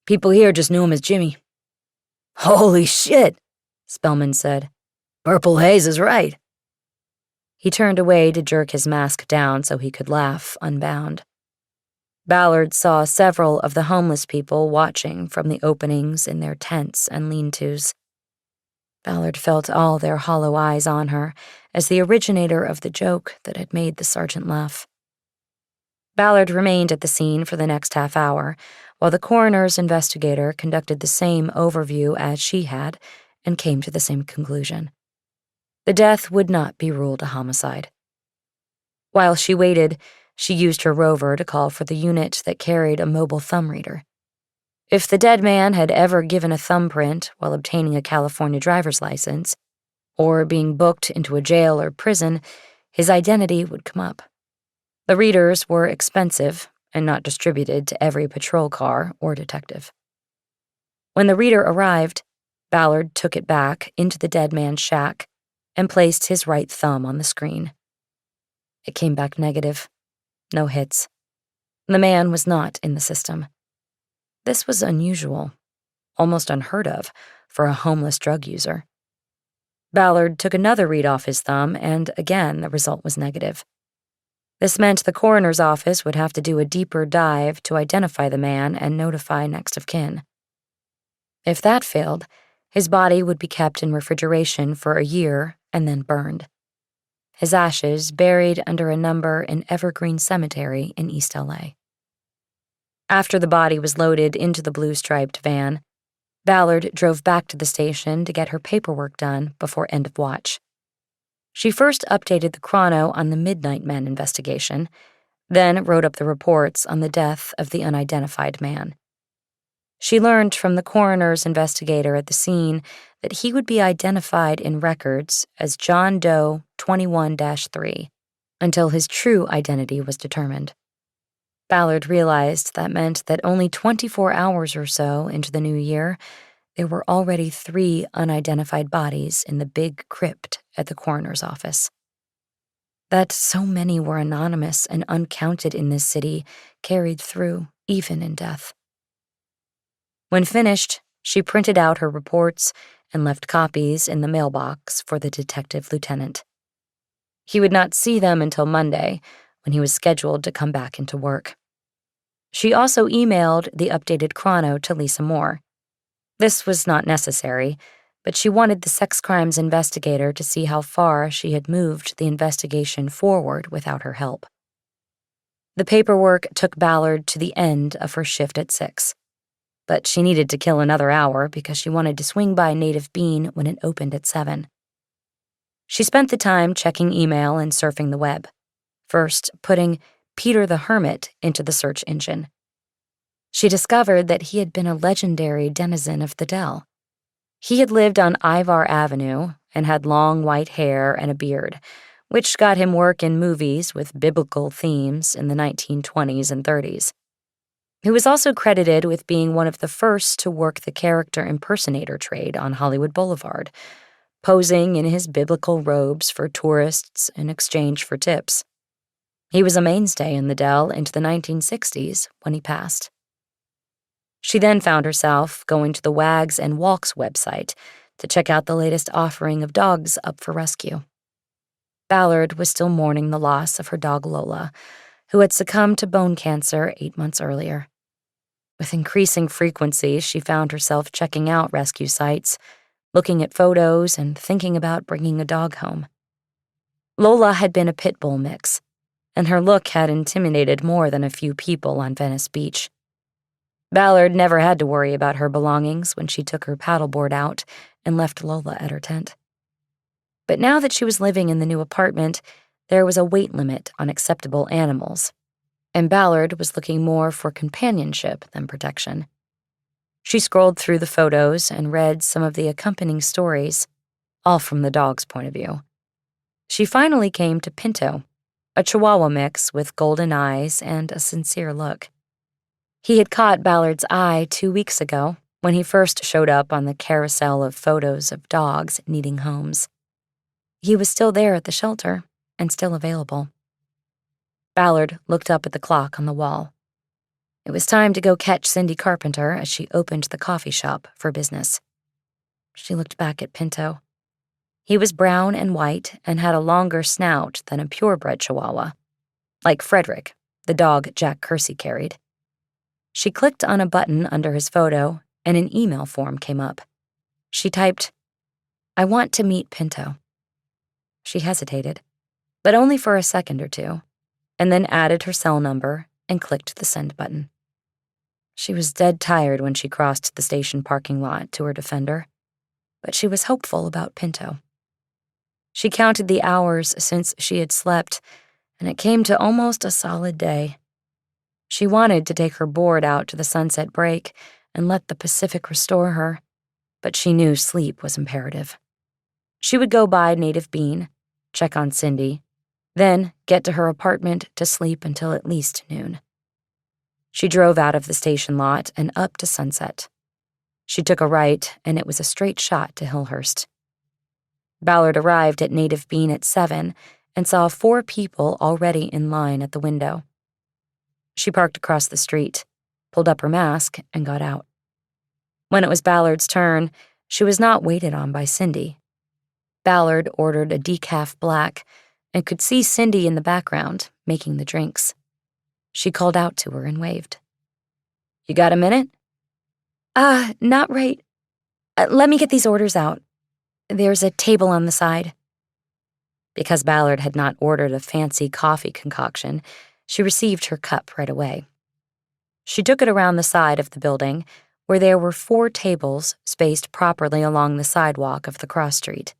People here just knew him as Jimmy." "Holy shit," Spellman said. "Purple haze is right." He turned away to jerk his mask down so he could laugh, unbound. Ballard saw several of the homeless people watching from the openings in their tents and lean-tos. Ballard felt all their hollow eyes on her as the originator of the joke that had made the sergeant laugh. Ballard remained at the scene for the next half hour, while the coroner's investigator conducted the same overview as she had and came to the same conclusion. The death would not be ruled a homicide. While she waited, she used her rover to call for the unit that carried a mobile thumb reader. If the dead man had ever given a thumbprint while obtaining a California driver's license, or being booked into a jail or prison, his identity would come up. The readers were expensive and not distributed to every patrol car or detective. When the reader arrived, Ballard took it back into the dead man's shack and placed his right thumb on the screen. It came back negative. No hits. The man was not in the system. This was unusual, almost unheard of for a homeless drug user. Ballard took another read off his thumb, and again the result was negative. This meant the coroner's office would have to do a deeper dive to identify the man and notify next of kin. If that failed, his body would be kept in refrigeration for a year and then burned. His ashes buried under a number in Evergreen Cemetery in East LA. After the body was loaded into the blue-striped van, Ballard drove back to the station to get her paperwork done before end of watch. She first updated the chrono on the Midnight Men investigation, then wrote up the reports on the death of the unidentified man. She learned from the coroner's investigator at the scene that he would be identified in records as John Doe 21-3 until his true identity was determined. Ballard realized that meant that only 24 hours or so into the new year, there were already 3 unidentified bodies in the big crypt at the coroner's office. That so many were anonymous and uncounted in this city carried through, even in death. When finished, she printed out her reports and left copies in the mailbox for the detective lieutenant. He would not see them until Monday, when he was scheduled to come back into work. She also emailed the updated chrono to Lisa Moore. This was not necessary, but she wanted the sex crimes investigator to see how far she had moved the investigation forward without her help. The paperwork took Ballard to the end of her shift at 6, but she needed to kill another hour because she wanted to swing by Native Bean when it opened at 7. She spent the time checking email and surfing the web, first putting Peter the Hermit into the search engine. She discovered that he had been a legendary denizen of the Dell. He had lived on Ivar Avenue and had long white hair and a beard, which got him work in movies with biblical themes in the 1920s and 30s. He was also credited with being one of the first to work the character impersonator trade on Hollywood Boulevard, posing in his biblical robes for tourists in exchange for tips. He was a mainstay in the Dell into the 1960s when he passed. She then found herself going to the Wags and Walks website to check out the latest offering of dogs up for rescue. Ballard was still mourning the loss of her dog Lola, who had succumbed to bone cancer 8 months earlier. With increasing frequency, she found herself checking out rescue sites, looking at photos and thinking about bringing a dog home. Lola had been a pit bull mix, and her look had intimidated more than a few people on Venice Beach. Ballard never had to worry about her belongings when she took her paddleboard out and left Lola at her tent. But now that she was living in the new apartment, there was a weight limit on acceptable animals, and Ballard was looking more for companionship than protection. She scrolled through the photos and read some of the accompanying stories, all from the dog's point of view. She finally came to Pinto, a Chihuahua mix with golden eyes and a sincere look. He had caught Ballard's eye 2 weeks ago when he first showed up on the carousel of photos of dogs needing homes. He was still there at the shelter and still available. Ballard looked up at the clock on the wall. It was time to go catch Cindy Carpenter as she opened the coffee shop for business. She looked back at Pinto. He was brown and white and had a longer snout than a purebred Chihuahua, like Frederick, the dog Jack Kersey carried. She clicked on a button under his photo, and an email form came up. She typed, "I want to meet Pinto." She hesitated, but only for a second or two, and then added her cell number and clicked the send button. She was dead tired when she crossed the station parking lot to her Defender, but she was hopeful about Pinto. She counted the hours since she had slept, and it came to almost a solid day. She wanted to take her board out to the sunset break and let the Pacific restore her, but she knew sleep was imperative. She would go by Native Bean, check on Cindy, then get to her apartment to sleep until at least noon. She drove out of the station lot and up to Sunset. She took a right, and it was a straight shot to Hillhurst. Ballard arrived at Native Bean at 7 and saw 4 people already in line at the window. She parked across the street, pulled up her mask, and got out. When it was Ballard's turn, she was not waited on by Cindy. Ballard ordered a decaf black and could see Cindy in the background, making the drinks. She called out to her and waved. "You got a minute?" Not right. Let me get these orders out. There's a table on the side." Because Ballard had not ordered a fancy coffee concoction, she received her cup right away. She took it around the side of the building, where there were 4 tables spaced properly along the sidewalk of the cross street.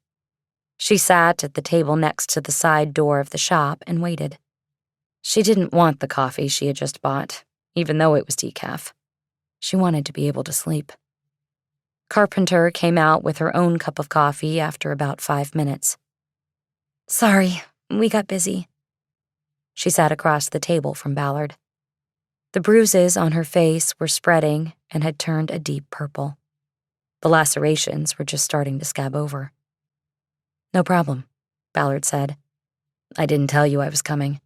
She sat at the table next to the side door of the shop and waited. She didn't want the coffee she had just bought, even though it was decaf. She wanted to be able to sleep. Carpenter came out with her own cup of coffee after about 5 minutes. "Sorry, we got busy." She sat across the table from Ballard. The bruises on her face were spreading and had turned a deep purple. The lacerations were just starting to scab over. "No problem," Ballard said. "I didn't tell you I was coming.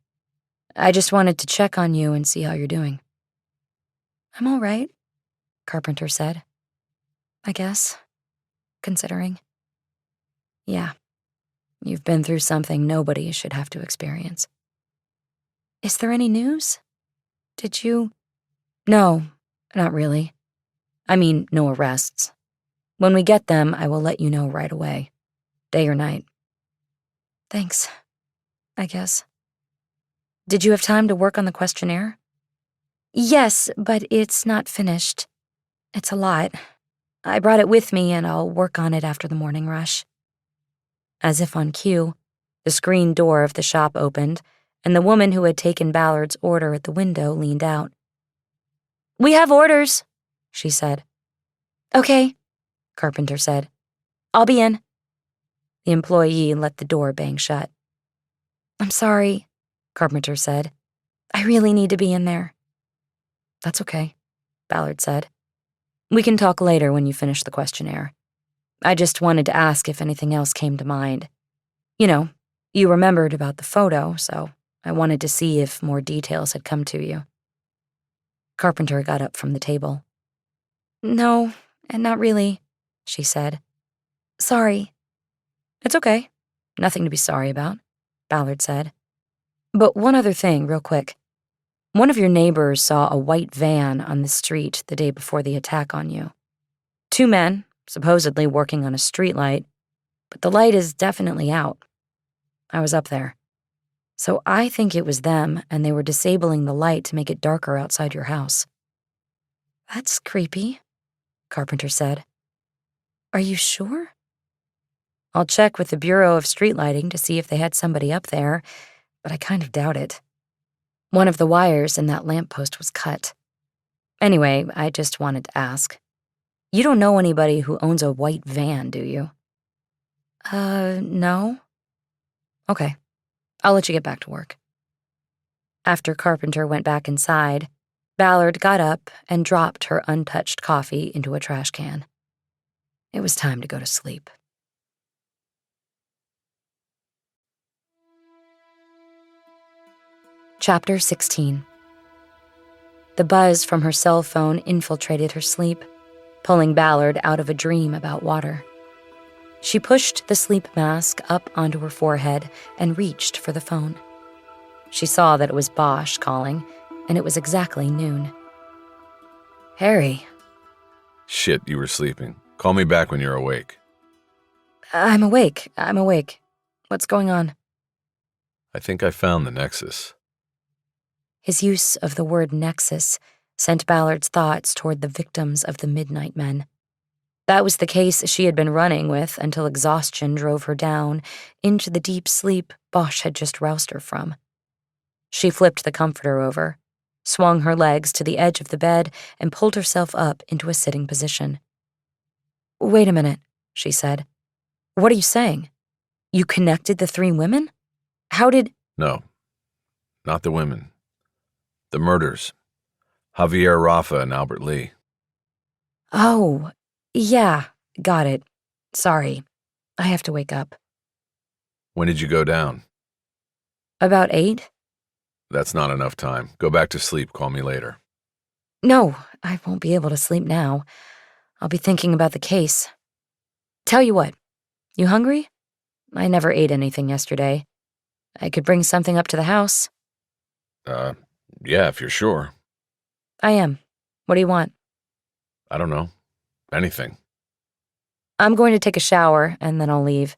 I just wanted to check on you and see how you're doing." "I'm all right," Carpenter said. "I guess, considering." "Yeah, you've been through something nobody should have to experience." "Is there any news? Did you—" "No, not really. I mean, no arrests. When we get them, I will let you know right away, day or night." "Thanks, I guess." "Did you have time to work on the questionnaire?" "Yes, but it's not finished. It's a lot. I brought it with me, and I'll work on it after the morning rush." As if on cue, the screen door of the shop opened, and the woman who had taken Ballard's order at the window leaned out. "We have orders," she said. "Okay," Carpenter said. "I'll be in." The employee let the door bang shut. "I'm sorry," Carpenter said. "I really need to be in there." "That's okay," Ballard said. "We can talk later when you finish the questionnaire. I just wanted to ask if anything else came to mind. You know, you remembered about the photo, so I wanted to see if more details had come to you." Carpenter got up from the table. "No, and not really," she said. "Sorry." "It's okay. Nothing to be sorry about," Ballard said. "But one other thing, real quick. One of your neighbors saw a white van on the street the day before the attack on you. 2 men, supposedly working on a streetlight, but the light is definitely out. I was up there. So I think it was them, and they were disabling the light to make it darker outside your house." "That's creepy," Carpenter said. "Are you sure?" "I'll check with the Bureau of Street Lighting to see if they had somebody up there, but I kind of doubt it. One of the wires in that lamppost was cut. Anyway, I just wanted to ask. You don't know anybody who owns a white van, do you?" No." "Okay. I'll let you get back to work." After Carpenter went back inside, Ballard got up and dropped her untouched coffee into a trash can. It was time to go to sleep. Chapter 16. The buzz from her cell phone infiltrated her sleep, pulling Ballard out of a dream about water. She pushed the sleep mask up onto her forehead and reached for the phone. She saw that it was Bosch calling, and it was exactly noon. "Harry." Shit, you were sleeping. Call me back when you're awake. I'm awake. What's going on?" I think I found the nexus. His use of the word nexus sent Ballard's thoughts toward the victims of the Midnight Men. That was the case she had been running with until exhaustion drove her down into the deep sleep Bosch had just roused her from. She flipped the comforter over, swung her legs to the edge of the bed, and pulled herself up into a sitting position. "Wait a minute," she said. "What are you saying? You connected the 3 women? How did—" No, not the women. The murders. Javier Rafa and Albert Lee. Oh, yeah, got it. Sorry, I have to wake up. When did you go down? About 8? That's not enough time. Go back to sleep. Call me later. No, I won't be able to sleep now. I'll be thinking about the case. Tell you what, you hungry? I never ate anything yesterday. I could bring something up to the house. Yeah, if you're sure. I am. What do you want? I don't know. Anything. I'm going to take a shower, and then I'll leave.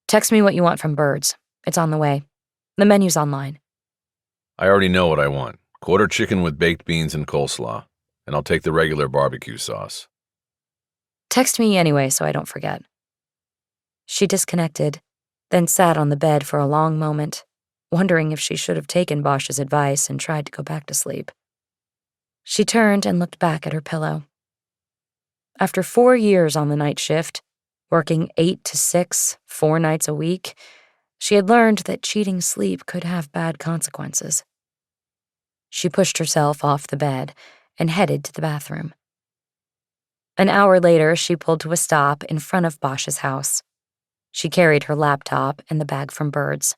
Text me what you want from Birds. It's on the way. The menu's online. I already know what I want. Quarter chicken with baked beans and coleslaw. And I'll take the regular barbecue sauce. Text me anyway so I don't forget. She disconnected, then sat on the bed for a long moment, wondering if she should have taken Bosch's advice and tried to go back to sleep. She turned and looked back at her pillow. After 4 years on the night shift, working 8 to 6, 4 nights a week, she had learned that cheating sleep could have bad consequences. She pushed herself off the bed and headed to the bathroom. An hour later, she pulled to a stop in front of Bosch's house. She carried her laptop and the bag from Birds.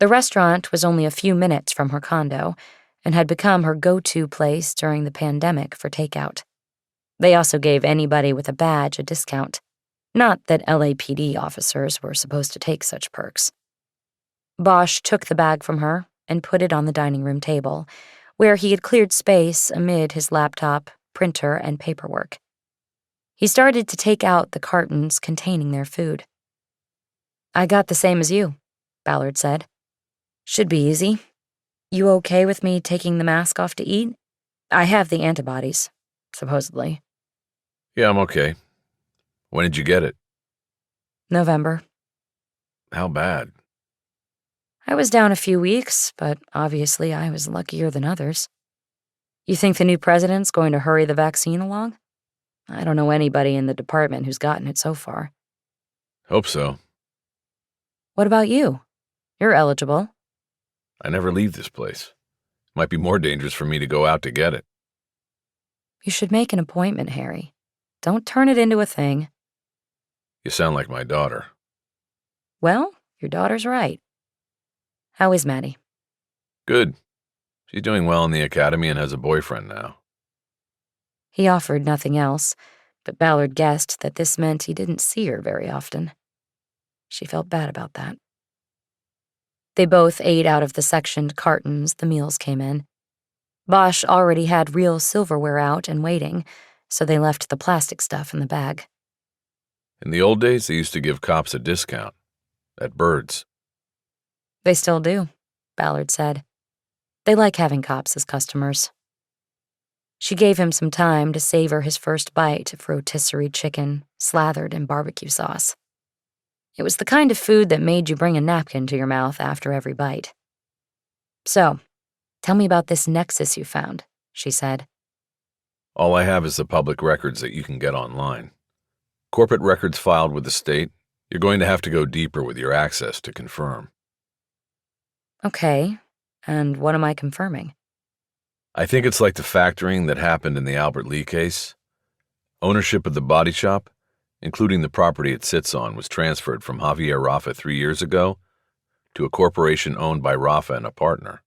The restaurant was only a few minutes from her condo and had become her go-to place during the pandemic for takeout. They also gave anybody with a badge a discount. Not that LAPD officers were supposed to take such perks. Bosch took the bag from her and put it on the dining room table, where he had cleared space amid his laptop, printer, and paperwork. He started to take out the cartons containing their food. "I got the same as you," Ballard said. "Should be easy. You okay with me taking the mask off to eat? I have the antibodies, supposedly." Yeah, I'm okay. When did you get it? November. How bad? I was down a few weeks, but obviously I was luckier than others. You think the new president's going to hurry the vaccine along? I don't know anybody in the department who's gotten it so far. Hope so. What about you? You're eligible. I never leave this place. Might be more dangerous for me to go out to get it. You should make an appointment, Harry. Don't turn it into a thing. You sound like my daughter. Well, your daughter's right. How is Maddie? Good. She's doing well in the academy and has a boyfriend now. He offered nothing else, but Ballard guessed that this meant he didn't see her very often. She felt bad about that. They both ate out of the sectioned cartons the meals came in. Bosch already had real silverware out and waiting, so they left the plastic stuff in the bag. In the old days, they used to give cops a discount. At Birds. They still do, Ballard said. They like having cops as customers. She gave him some time to savor his first bite of rotisserie chicken slathered in barbecue sauce. It was the kind of food that made you bring a napkin to your mouth after every bite. "So, tell me about this nexus you found," she said. All I have is the public records that you can get online. Corporate records filed with the state. You're going to have to go deeper with your access to confirm. Okay, and what am I confirming? I think it's like the factoring that happened in the Albert Lee case. Ownership of the body shop, including the property it sits on, was transferred from Javier Rafa 3 years ago to a corporation owned by Rafa and a partner.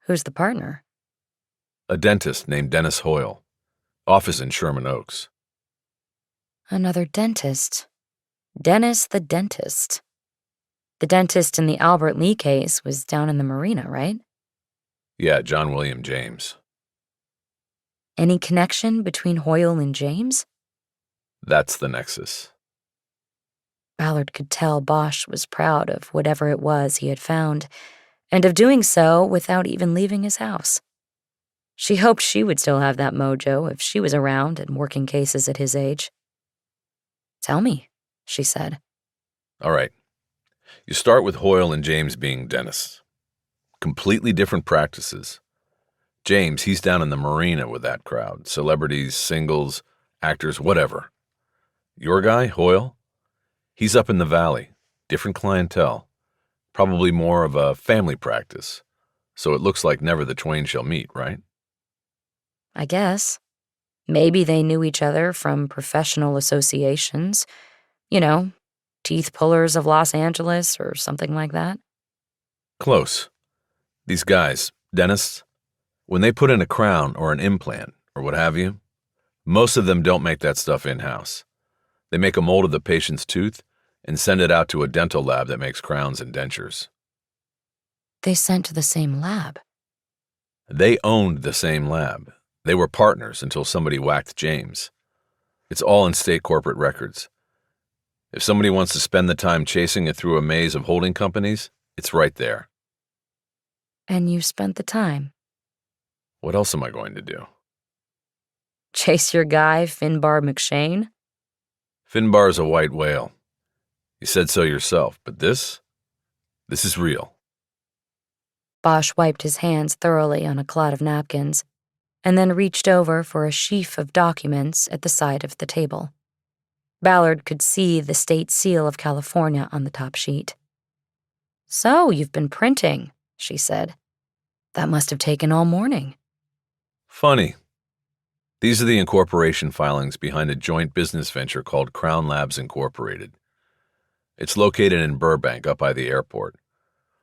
Who's the partner? A dentist named Dennis Hoyle. Office in Sherman Oaks. Another dentist. Dennis the dentist. The dentist in the Albert Lee case was down in the marina, right? Yeah, John William James. Any connection between Hoyle and James? That's the nexus. Ballard could tell Bosch was proud of whatever it was he had found, and of doing so without even leaving his house. She hoped she would still have that mojo if she was around and working cases at his age. "Tell me," she said. All right. You start with Hoyle and James being dentists. Completely different practices, James, he's down in the marina with that crowd. Celebrities, singles, actors, whatever. Your guy, Hoyle? He's up in the valley. Different clientele. Probably more of a family practice. So it looks like never the twain shall meet, right? I guess. Maybe they knew each other from professional associations. You know, Teeth Pullers of Los Angeles or something like that. Close. These guys, dentists, when they put in a crown or an implant or what have you, most of them don't make that stuff in-house. They make a mold of the patient's tooth and send it out to a dental lab that makes crowns and dentures. They sent to the same lab. They owned the same lab. They were partners until somebody whacked James. It's all in state corporate records. If somebody wants to spend the time chasing it through a maze of holding companies, it's right there. And you spent the time. What else am I going to do? Chase your guy, Finbar McShane? Finbar's a white whale. You said so yourself, but this is real. Bosch wiped his hands thoroughly on a clod of napkins, and then reached over for a sheaf of documents at the side of the table. Ballard could see the state seal of California on the top sheet. "So, you've been printing," she said. "That must have taken all morning." Funny. These are the incorporation filings behind a joint business venture called Crown Labs Incorporated. It's located in Burbank, up by the airport.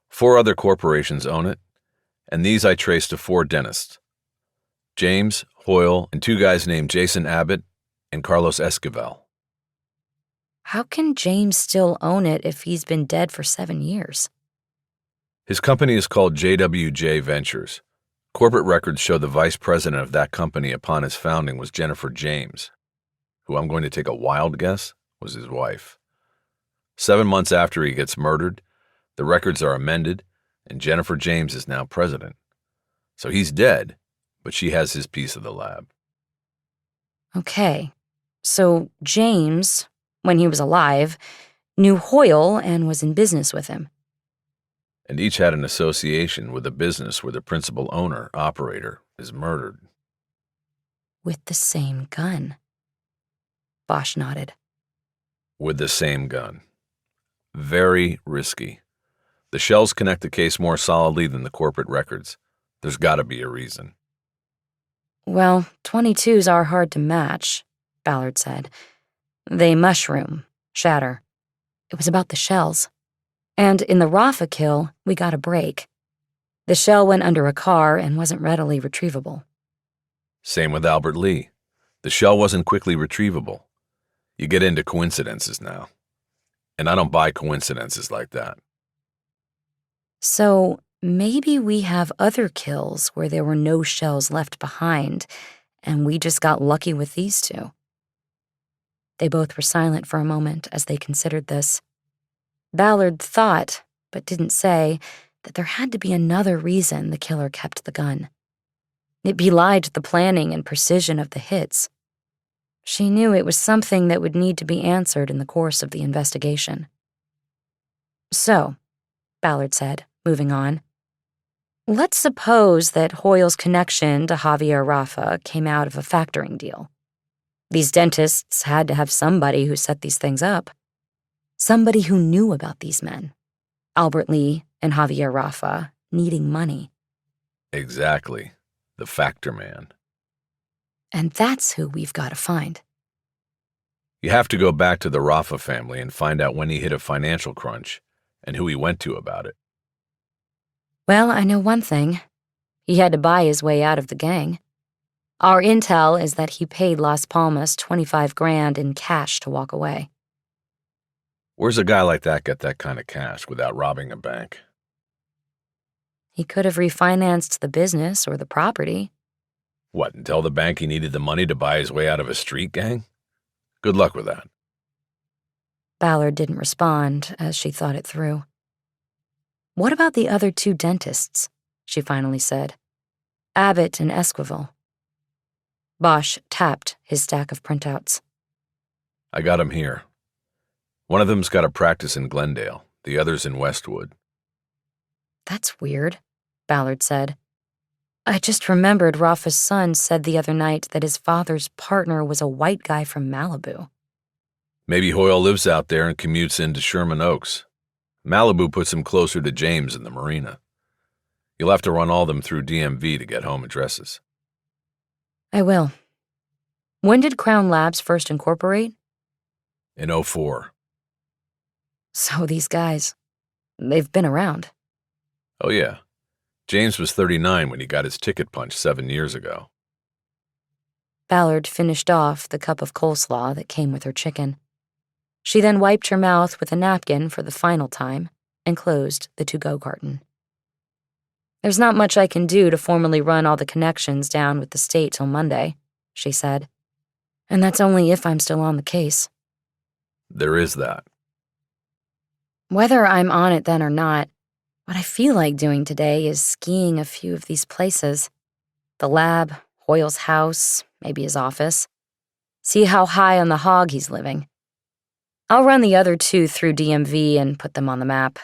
4 other corporations own it, and these I traced to 4 dentists. James, Hoyle, and 2 guys named Jason Abbott and Carlos Esquivel. How can James still own it if he's been dead for 7 years? His company is called JWJ Ventures. Corporate records show the vice president of that company upon its founding was Jennifer James, who I'm going to take a wild guess was his wife. 7 months after he gets murdered, the records are amended, and Jennifer James is now president. So he's dead, but she has his piece of the lab. Okay, so James, when he was alive, knew Hoyle and was in business with him. And each had an association with a business where the principal owner, operator, is murdered. With the same gun. Bosch nodded. With the same gun. Very risky. The shells connect the case more solidly than the corporate records. There's gotta be a reason. Well, 22s are hard to match, Ballard said. They mushroom, shatter. It was about the shells. And in the Rafa kill, we got a break. The shell went under a car and wasn't readily retrievable. Same with Albert Lee. The shell wasn't quickly retrievable. You get into coincidences now. And I don't buy coincidences like that. So maybe we have other kills where there were no shells left behind, and we just got lucky with these 2. They both were silent for a moment as they considered this. Ballard thought, but didn't say, that there had to be another reason the killer kept the gun. It belied the planning and precision of the hits. She knew it was something that would need to be answered in the course of the investigation. "So," Ballard said, moving on, "let's suppose that Hoyle's connection to Javier Rafa came out of a factoring deal. These dentists had to have somebody who set these things up. Somebody who knew about these men, Albert Lee and Javier Rafa, needing money." Exactly. The factor man. And that's who we've got to find. You have to go back to the Rafa family and find out when he hit a financial crunch and who he went to about it. Well, I know one thing. He had to buy his way out of the gang. Our intel is that he paid Las Palmas $25,000 in cash to walk away. Where's a guy like that get that kind of cash without robbing a bank? He could have refinanced the business or the property. What, and tell the bank he needed the money to buy his way out of a street gang? Good luck with that. Ballard didn't respond as she thought it through. "What about the other 2 dentists?" she finally said. "Abbott and Esquivel." Bosch tapped his stack of printouts. I got him here. One of them's got a practice in Glendale, the other's in Westwood. "That's weird," Ballard said. I just remembered Rafa's son said the other night that his father's partner was a white guy from Malibu. Maybe Hoyle lives out there and commutes into Sherman Oaks. Malibu puts him closer to James and the marina. You'll have to run all them through DMV to get home addresses. I will. When did Crown Labs first incorporate? In '04. So these guys, they've been around. Oh yeah. James was 39 when he got his ticket punched 7 years ago. Ballard finished off the cup of coleslaw that came with her chicken. She then wiped her mouth with a napkin for the final time and closed the to-go carton. There's not much I can do to formally run all the connections down with the state till Monday, she said. And that's only if I'm still on the case. There is that. Whether I'm on it then or not, what I feel like doing today is skiing a few of these places. The lab, Hoyle's house, maybe his office. See how high on the hog he's living. I'll run the other two through DMV and put them on the map,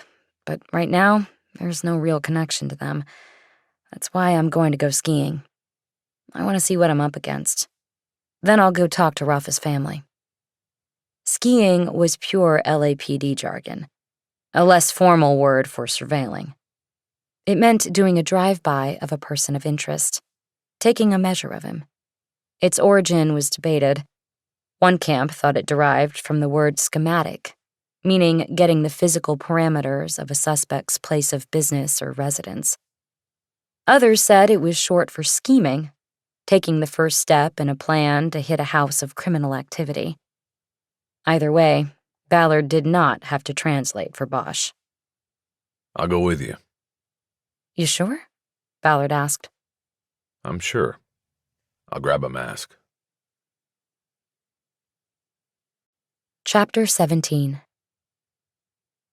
but right now, there's no real connection to them. That's why I'm going to go skiing. I want to see what I'm up against. Then I'll go talk to Rafa's family. Skiing was pure LAPD jargon, a less formal word for surveilling. It meant doing a drive-by of a person of interest, taking a measure of him. Its origin was debated. One camp thought it derived from the word schematic, meaning getting the physical parameters of a suspect's place of business or residence. Others said it was short for scheming, taking the first step in a plan to hit a house of criminal activity. Either way, Ballard did not have to translate for Bosch. I'll go with you. You sure? Ballard asked. I'm sure. I'll grab a mask. Chapter 17.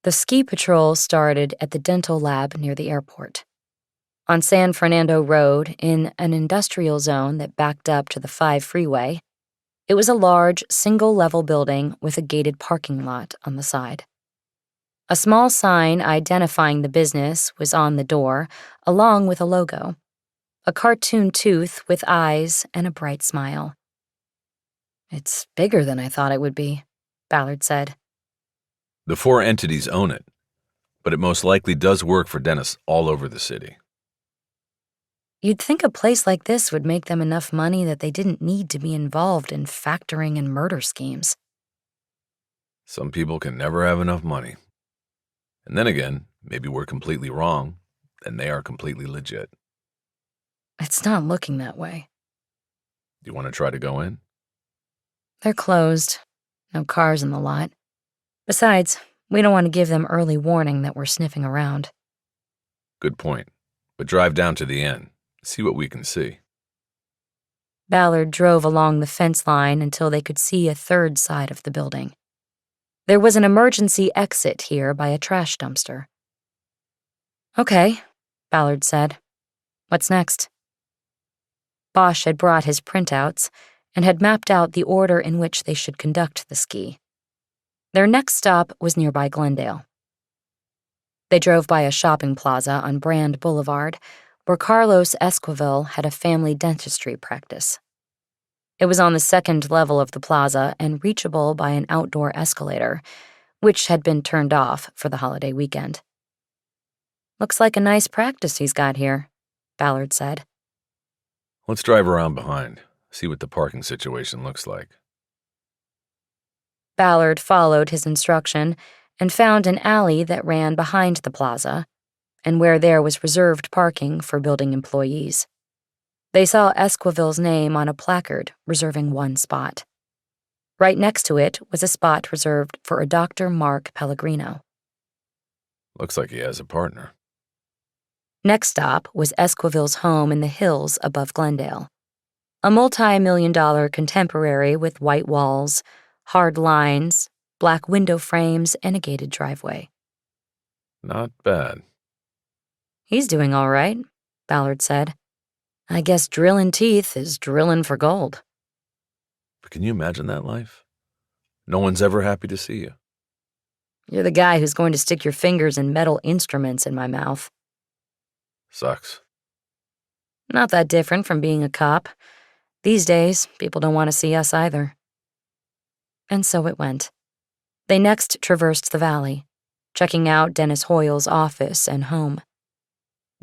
The ski patrol started at the dental lab near the airport. On San Fernando Road, in an industrial zone that backed up to the 5 freeway, it was a large, single-level building with a gated parking lot on the side. A small sign identifying the business was on the door, along with a logo, a cartoon tooth with eyes and a bright smile. It's bigger than I thought it would be, Ballard said. The 4 entities own it, but it most likely does work for dentists all over the city. You'd think a place like this would make them enough money that they didn't need to be involved in factoring and murder schemes. Some people can never have enough money. And then again, maybe we're completely wrong, and they are completely legit. It's not looking that way. Do you want to try to go in? They're closed. No cars in the lot. Besides, we don't want to give them early warning that we're sniffing around. Good point. But drive down to the end. See what we can see. Ballard drove along the fence line until they could see a third side of the building. There was an emergency exit here by a trash dumpster. Okay, Ballard said. What's next? Bosch had brought his printouts and had mapped out the order in which they should conduct the ski. Their next stop was nearby Glendale. They drove by a shopping plaza on Brand Boulevard, where Carlos Esquivel had a family dentistry practice. It was on the second level of the plaza and reachable by an outdoor escalator, which had been turned off for the holiday weekend. Looks like a nice practice he's got here, Ballard said. Let's drive around behind, see what the parking situation looks like. Ballard followed his instruction and found an alley that ran behind the plaza, and where there was reserved parking for building employees. They saw Esquivel's name on a placard reserving 1 spot. Right next to it was a spot reserved for a Dr. Mark Pellegrino. Looks like he has a partner. Next stop was Esquivel's home in the hills above Glendale. A multi-million-dollar contemporary with white walls, hard lines, black window frames, and a gated driveway. Not bad. He's doing all right, Ballard said. I guess drilling teeth is drilling for gold. But can you imagine that life? No one's ever happy to see you. You're the guy who's going to stick your fingers in metal instruments in my mouth. Sucks. Not that different from being a cop. These days, people don't want to see us either. And so it went. They next traversed the valley, checking out Dennis Hoyle's office and home.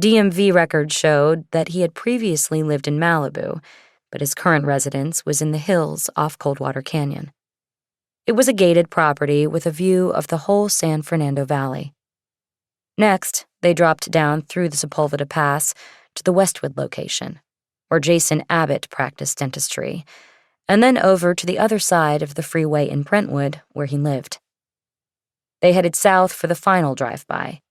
DMV records showed that he had previously lived in Malibu, but his current residence was in the hills off Coldwater Canyon. It was a gated property with a view of the whole San Fernando Valley. Next, they dropped down through the Sepulveda Pass to the Westwood location, where Jason Abbott practiced dentistry, and then over to the other side of the freeway in Brentwood, where he lived. They headed south for the final drive-by,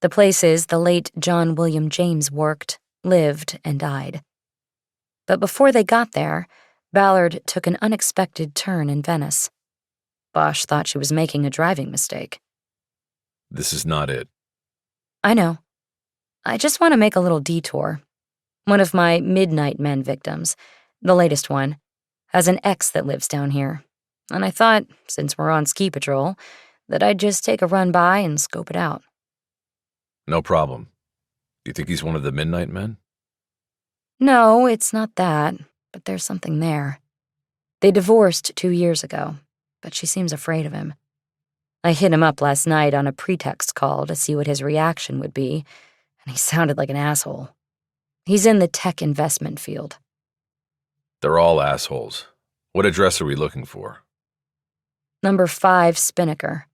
the places the late John William James worked, lived, and died. But before they got there, Ballard took an unexpected turn in Venice. Bosch thought she was making a driving mistake. This is not it. I know. I just want to make a little detour. One of my Midnight Men victims, the latest one, has an ex that lives down here, and I thought, since we're on ski patrol, that I'd just take a run by and scope it out. No problem. Do you think he's one of the Midnight Men? No, it's not that, but there's something there. They divorced 2 years ago, but she seems afraid of him. I hit him up last night on a pretext call to see what his reaction would be, and he sounded like an asshole. He's in the tech investment field. They're all assholes. What address are we looking for? Number 5 Spinnaker.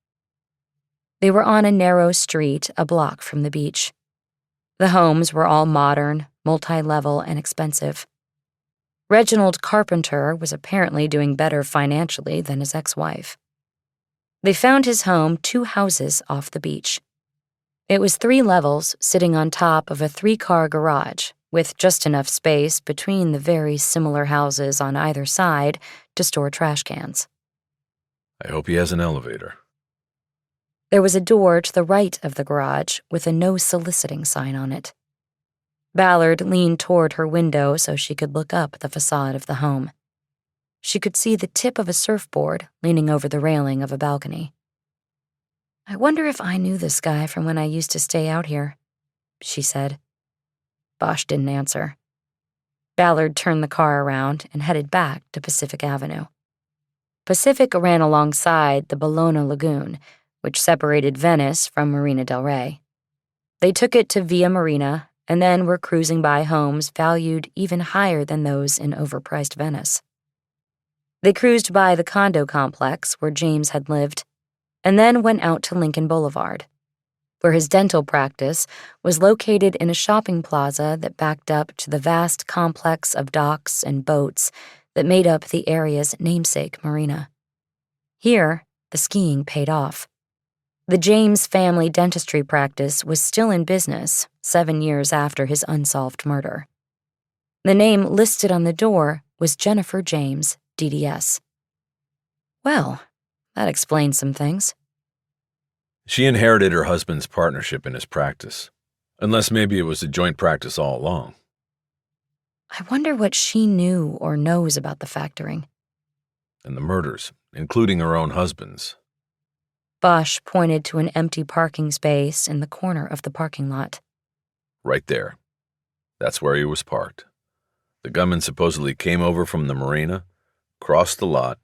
They were on a narrow street a block from the beach. The homes were all modern, multi-level, and expensive. Reginald Carpenter was apparently doing better financially than his ex-wife. They found his home 2 houses off the beach. It was 3 levels sitting on top of a 3-car garage, with just enough space between the very similar houses on either side to store trash cans. I hope he has an elevator. There was a door to the right of the garage with a no soliciting sign on it. Ballard leaned toward her window so she could look up the facade of the home. She could see the tip of a surfboard leaning over the railing of a balcony. I wonder if I knew this guy from when I used to stay out here, she said. Bosch didn't answer. Ballard turned the car around and headed back to Pacific Avenue. Pacific ran alongside the Bellona Lagoon, which separated Venice from Marina del Rey. They took it to Via Marina and then were cruising by homes valued even higher than those in overpriced Venice. They cruised by the condo complex where James had lived, and then went out to Lincoln Boulevard, where his dental practice was located in a shopping plaza that backed up to the vast complex of docks and boats that made up the area's namesake marina. Here, the skiing paid off. The James family dentistry practice was still in business 7 years after his unsolved murder. The name listed on the door was Jennifer James, DDS. Well, that explains some things. She inherited her husband's partnership in his practice, unless maybe it was a joint practice all along. I wonder what she knew or knows about the factoring. And the murders, including her own husband's. Bosch pointed to an empty parking space in the corner of the parking lot. Right there. That's where he was parked. The gunman supposedly came over from the marina, crossed the lot,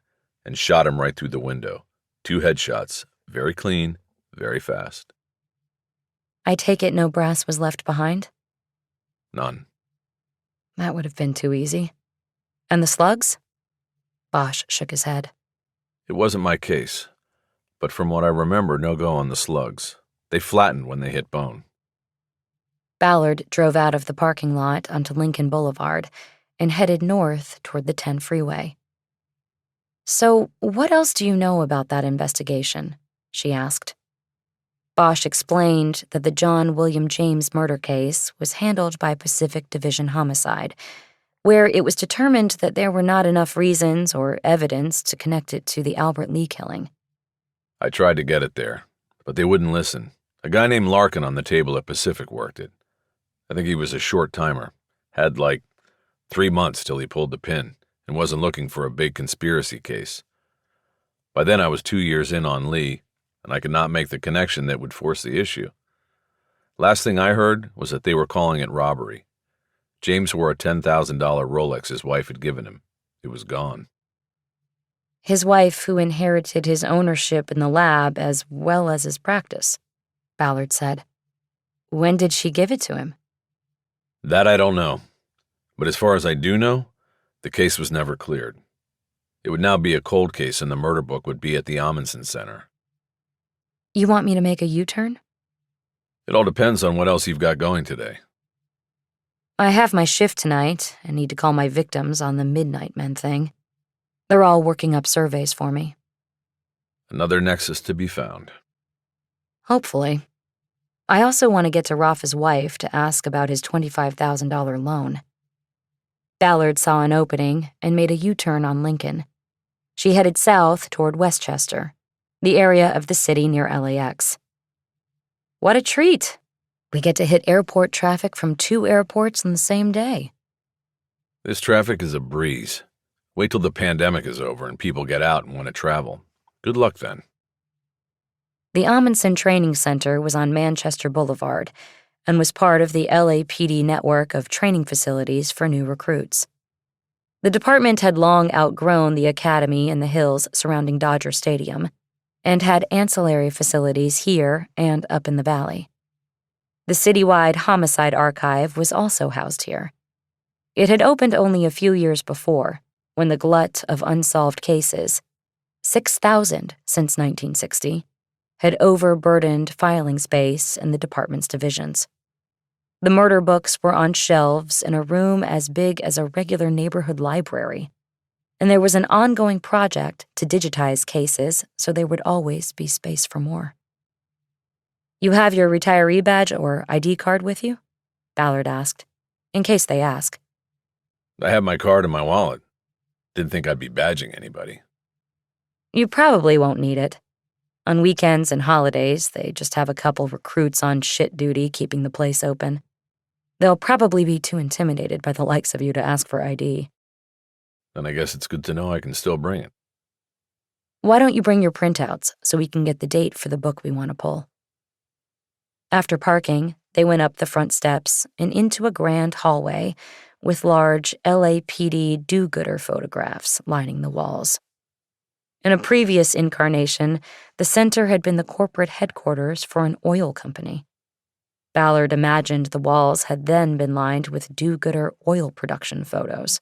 and shot him right through the window. 2 headshots, very clean, very fast. I take it no brass was left behind? None. That would have been too easy. And the slugs? Bosch shook his head. It wasn't my case, but from what I remember, no go on the slugs. They flattened when they hit bone. Ballard drove out of the parking lot onto Lincoln Boulevard and headed north toward the 10 freeway. So, what else do you know about that investigation? She asked. Bosch explained that the John William James murder case was handled by Pacific Division Homicide, where it was determined that there were not enough reasons or evidence to connect it to the Albert Lee killing. I tried to get it there, but they wouldn't listen. A guy named Larkin on the table at Pacific worked it. I think he was a short timer, had like 3 months till he pulled the pin, and wasn't looking for a big conspiracy case. By then I was 2 years in on Lee, and I could not make the connection that would force the issue. Last thing I heard was that they were calling it robbery. James wore a $10,000 Rolex his wife had given him. It was gone. His wife, who inherited his ownership in the lab as well as his practice, Ballard said. When did she give it to him? That I don't know. But as far as I do know, the case was never cleared. It would now be a cold case and the murder book would be at the Amundsen Center. You want me to make a U-turn? It all depends on what else you've got going today. I have my shift tonight and need to call my victims on the Midnight Men thing. They're all working up surveys for me. Another nexus to be found. Hopefully. I also want to get to Rafa's wife to ask about his $25,000 loan. Ballard saw an opening and made a U-turn on Lincoln. She headed south toward Westchester, the area of the city near LAX. What a treat! We get to hit airport traffic from 2 airports in the same day. This traffic is a breeze. Wait till the pandemic is over and people get out and want to travel. Good luck then. The Amundsen Training Center was on Manchester Boulevard and was part of the LAPD network of training facilities for new recruits. The department had long outgrown the academy in the hills surrounding Dodger Stadium and had ancillary facilities here and up in the valley. The citywide homicide archive was also housed here. It had opened only a few years before, when the glut of unsolved cases, 6,000 since 1960, had overburdened filing space in the department's divisions. The murder books were on shelves in a room as big as a regular neighborhood library, and there was an ongoing project to digitize cases so there would always be space for more. You have your retiree badge or ID card with you? Ballard asked, in case they ask. I have my card in my wallet. Didn't think I'd be badging anybody. You probably won't need it. On weekends and holidays, they just have a couple recruits on shit duty keeping the place open. They'll probably be too intimidated by the likes of you to ask for ID. Then I guess it's good to know I can still bring it. Why don't you bring your printouts so we can get the date for the book we want to pull? After parking, they went up the front steps and into a grand hallway with large LAPD do-gooder photographs lining the walls. In a previous incarnation, the center had been the corporate headquarters for an oil company. Ballard imagined the walls had then been lined with do-gooder oil production photos.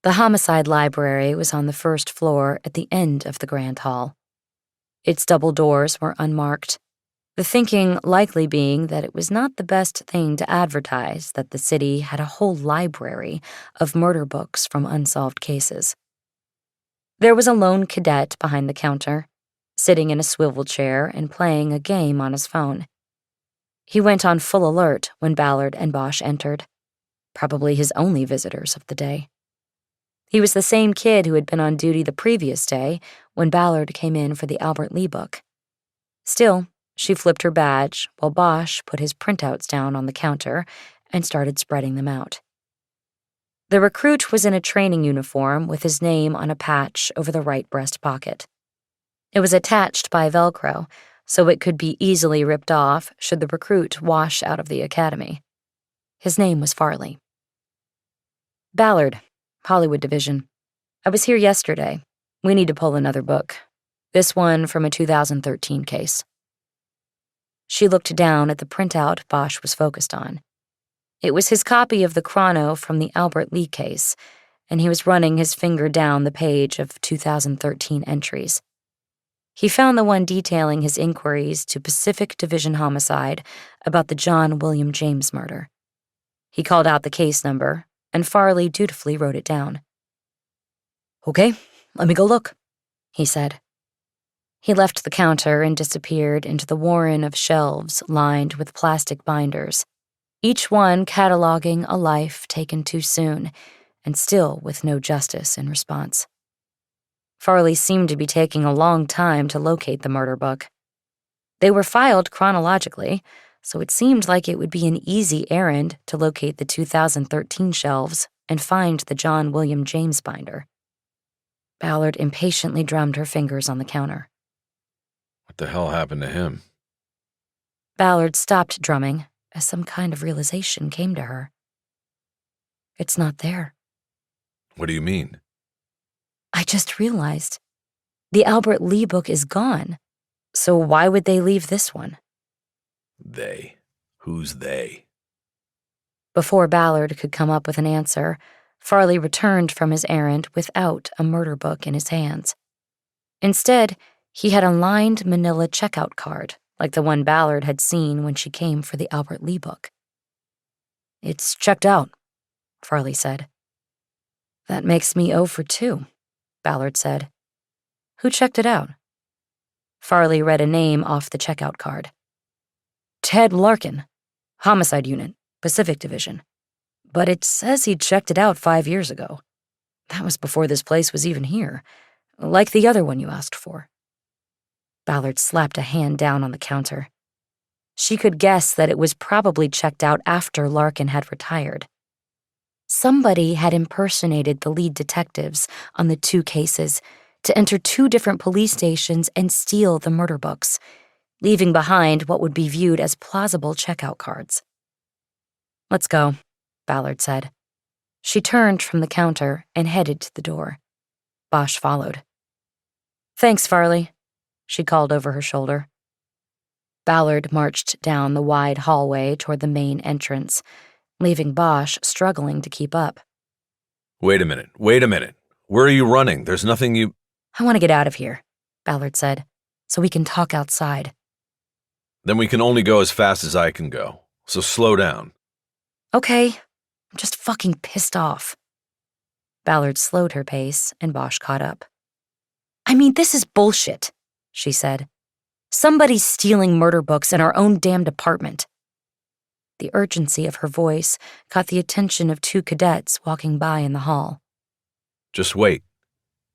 The homicide library was on the first floor at the end of the grand hall. Its double doors were unmarked, the thinking likely being that it was not the best thing to advertise that the city had a whole library of murder books from unsolved cases. There was a lone cadet behind the counter, sitting in a swivel chair and playing a game on his phone. He went on full alert when Ballard and Bosch entered, probably his only visitors of the day. He was the same kid who had been on duty the previous day when Ballard came in for the Albert Lee book. Still, she flipped her badge while Bosch put his printouts down on the counter and started spreading them out. The recruit was in a training uniform with his name on a patch over the right breast pocket. It was attached by Velcro, so it could be easily ripped off should the recruit wash out of the academy. His name was Farley. Ballard, Hollywood Division. I was here yesterday. We need to pull another book. This one from a 2013 case. She looked down at the printout Bosch was focused on. It was his copy of the chrono from the Albert Lee case, and he was running his finger down the page of 2013 entries. He found the one detailing his inquiries to Pacific Division Homicide about the John William James murder. He called out the case number, and Farley dutifully wrote it down. "Okay, let me go look," he said. He left the counter and disappeared into the warren of shelves lined with plastic binders, each one cataloging a life taken too soon, and still with no justice in response. Farley seemed to be taking a long time to locate the murder book. They were filed chronologically, so it seemed like it would be an easy errand to locate the 2013 shelves and find the John William James binder. Ballard impatiently drummed her fingers on the counter. What the hell happened to him? Ballard stopped drumming as some kind of realization came to her. It's not there. What do you mean? I just realized. The Albert Lee book is gone. So why would they leave this one? They. Who's they? Before Ballard could come up with an answer, Farley returned from his errand without a murder book in his hands. Instead, he had a lined manila checkout card, like the one Ballard had seen when she came for the Albert Lee book. "It's checked out," Farley said. "That makes me 0 for 2, Ballard said. "Who checked it out?" Farley read a name off the checkout card. "Ted Larkin, Homicide Unit, Pacific Division. But it says he checked it out 5 years ago. That was before this place was even here, like the other one you asked for." Ballard slapped a hand down on the counter. She could guess that it was probably checked out after Larkin had retired. Somebody had impersonated the lead detectives on the 2 cases to enter 2 different police stations and steal the murder books, leaving behind what would be viewed as plausible checkout cards. "Let's go," Ballard said. She turned from the counter and headed to the door. Bosch followed. "Thanks, Farley," she called over her shoulder. Ballard marched down the wide hallway toward the main entrance, leaving Bosch struggling to keep up. Wait a minute. Where are you running? There's nothing you— "I want to get out of here," Ballard said, "so we can talk outside." Then we can only go as fast as I can go. So slow down. "Okay, I'm just fucking pissed off." Ballard slowed her pace, and Bosch caught up. "I mean, this is bullshit," she said. "Somebody's stealing murder books in our own damned apartment." The urgency of her voice caught the attention of 2 cadets walking by in the hall. Just wait.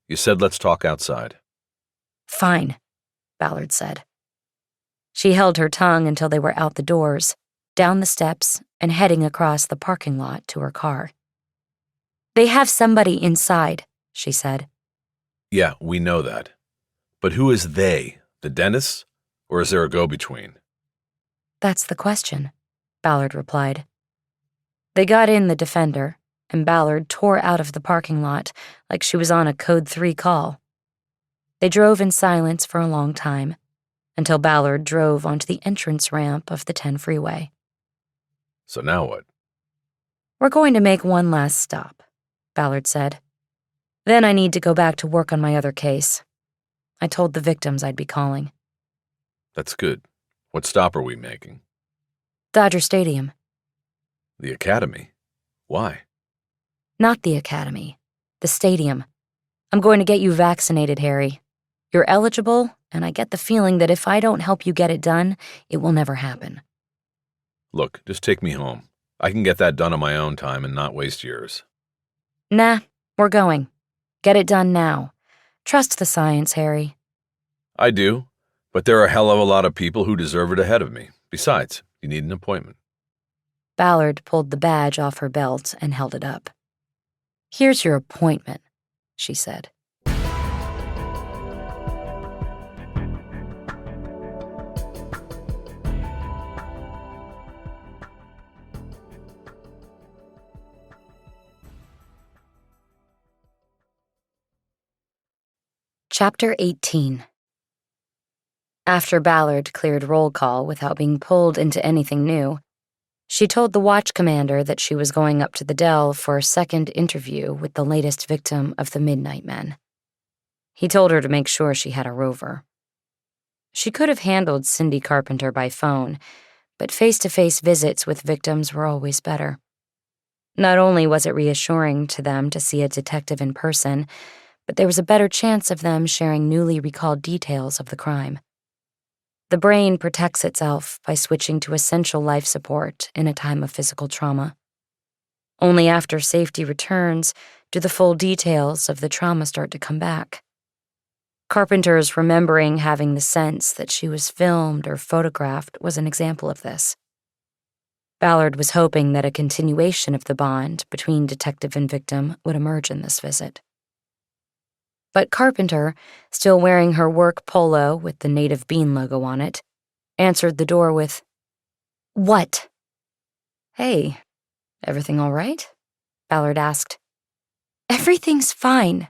You said let's talk outside. "Fine," Ballard said. She held her tongue until they were out the doors, down the steps, and heading across the parking lot to her car. "They have somebody inside," she said. Yeah, we know that. But who is they? The dentist? Or is there a go-between? "That's the question," Ballard replied. They got in the Defender, and Ballard tore out of the parking lot like she was on a Code 3 call. They drove in silence for a long time, until Ballard drove onto the entrance ramp of the 10 freeway. So now what? "We're going to make one last stop," Ballard said. "Then I need to go back to work on my other case. I told the victims I'd be calling." That's good. What stop are we making? "Dodger Stadium." The academy. Why? "Not the academy. The stadium. I'm going to get you vaccinated, Harry. You're eligible, and I get the feeling that if I don't help you get it done, it will never happen." Look, just take me home. I can get that done on my own time and not waste yours. "Nah, we're going. Get it done now. Trust the science, Harry." I do, but there are a hell of a lot of people who deserve it ahead of me. Besides, you need an appointment. Ballard pulled the badge off her belt and held it up. "Here's your appointment," she said. Chapter 18. After Ballard cleared roll call without being pulled into anything new, she told the watch commander that she was going up to the Dell for a second interview with the latest victim of the Midnight Men. He told her to make sure she had a rover. She could have handled Cindy Carpenter by phone, but face-to-face visits with victims were always better. Not only was it reassuring to them to see a detective in person, but there was a better chance of them sharing newly recalled details of the crime. The brain protects itself by switching to essential life support in a time of physical trauma. Only after safety returns do the full details of the trauma start to come back. Carpenter's remembering having the sense that she was filmed or photographed was an example of this. Ballard was hoping that a continuation of the bond between detective and victim would emerge in this visit. But Carpenter, still wearing her work polo with the Native Bean logo on it, answered the door with, "What?" "Hey, everything all right?" Ballard asked. Everything's fine.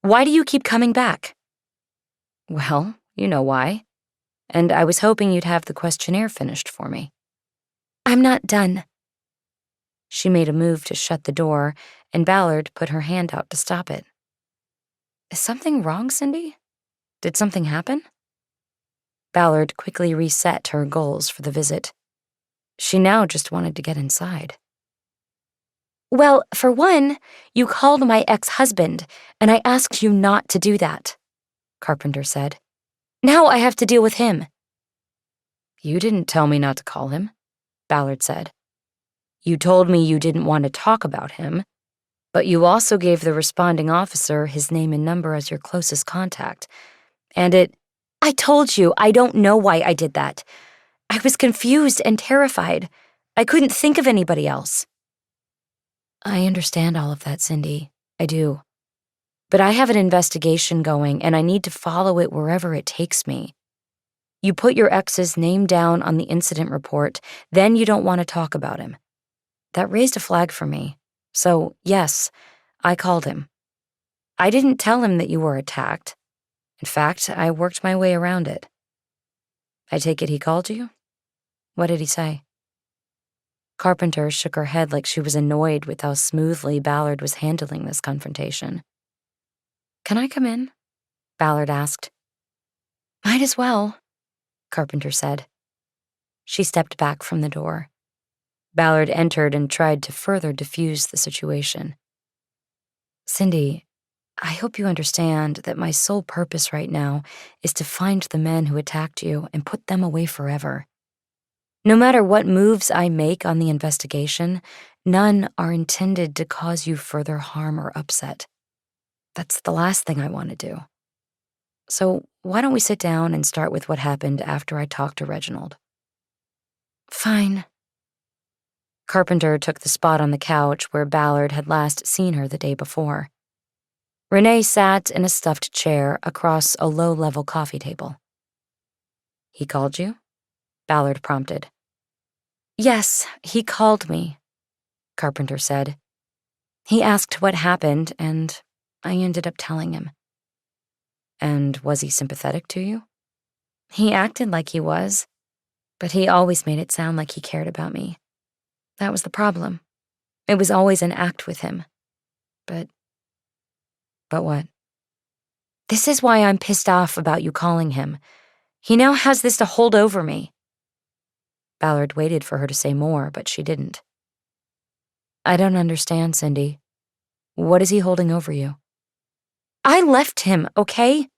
Why do you keep coming back? Well, you know why. And I was hoping you'd have the questionnaire finished for me. I'm not done. She made a move to shut the door, and Ballard put her hand out to stop it. Is something wrong, Cindy? Did something happen? Ballard quickly reset her goals for the visit. She now just wanted to get inside. Well, for one, you called my ex-husband, and I asked you not to do that, Carpenter said. Now I have to deal with him. You didn't tell me not to call him, Ballard said. You told me you didn't want to talk about him, but you also gave the responding officer his name and number as your closest contact. And I told you I don't know why I did that. I was confused and terrified. I couldn't think of anybody else. I understand all of that, Cindy. I do. But I have an investigation going, and I need to follow it wherever it takes me. You put your ex's name down on the incident report, then you don't want to talk about him. That raised a flag for me. So, yes, I called him. I didn't tell him that you were attacked. In fact, I worked my way around it. I take it he called you? What did he say? Carpenter shook her head like she was annoyed with how smoothly Ballard was handling this confrontation. Can I come in? Ballard asked. Might as well, Carpenter said. She stepped back from the door. Ballard entered and tried to further diffuse the situation. Cindy, I hope you understand that my sole purpose right now is to find the men who attacked you and put them away forever. No matter what moves I make on the investigation, none are intended to cause you further harm or upset. That's the last thing I want to do. So why don't we sit down and start with what happened after I talked to Reginald? Fine. Carpenter took the spot on the couch where Ballard had last seen her the day before. Renee sat in a stuffed chair across a low-level coffee table. He called you? Ballard prompted. Yes, he called me, Carpenter said. He asked what happened, and I ended up telling him. And was he sympathetic to you? He acted like he was, but he always made it sound like he cared about me. That was the problem. It was always an act with him. But what? This is why I'm pissed off about you calling him. He now has this to hold over me. Ballard waited for her to say more, but she didn't. I don't understand, Cindy. What is he holding over you? I left him, okay?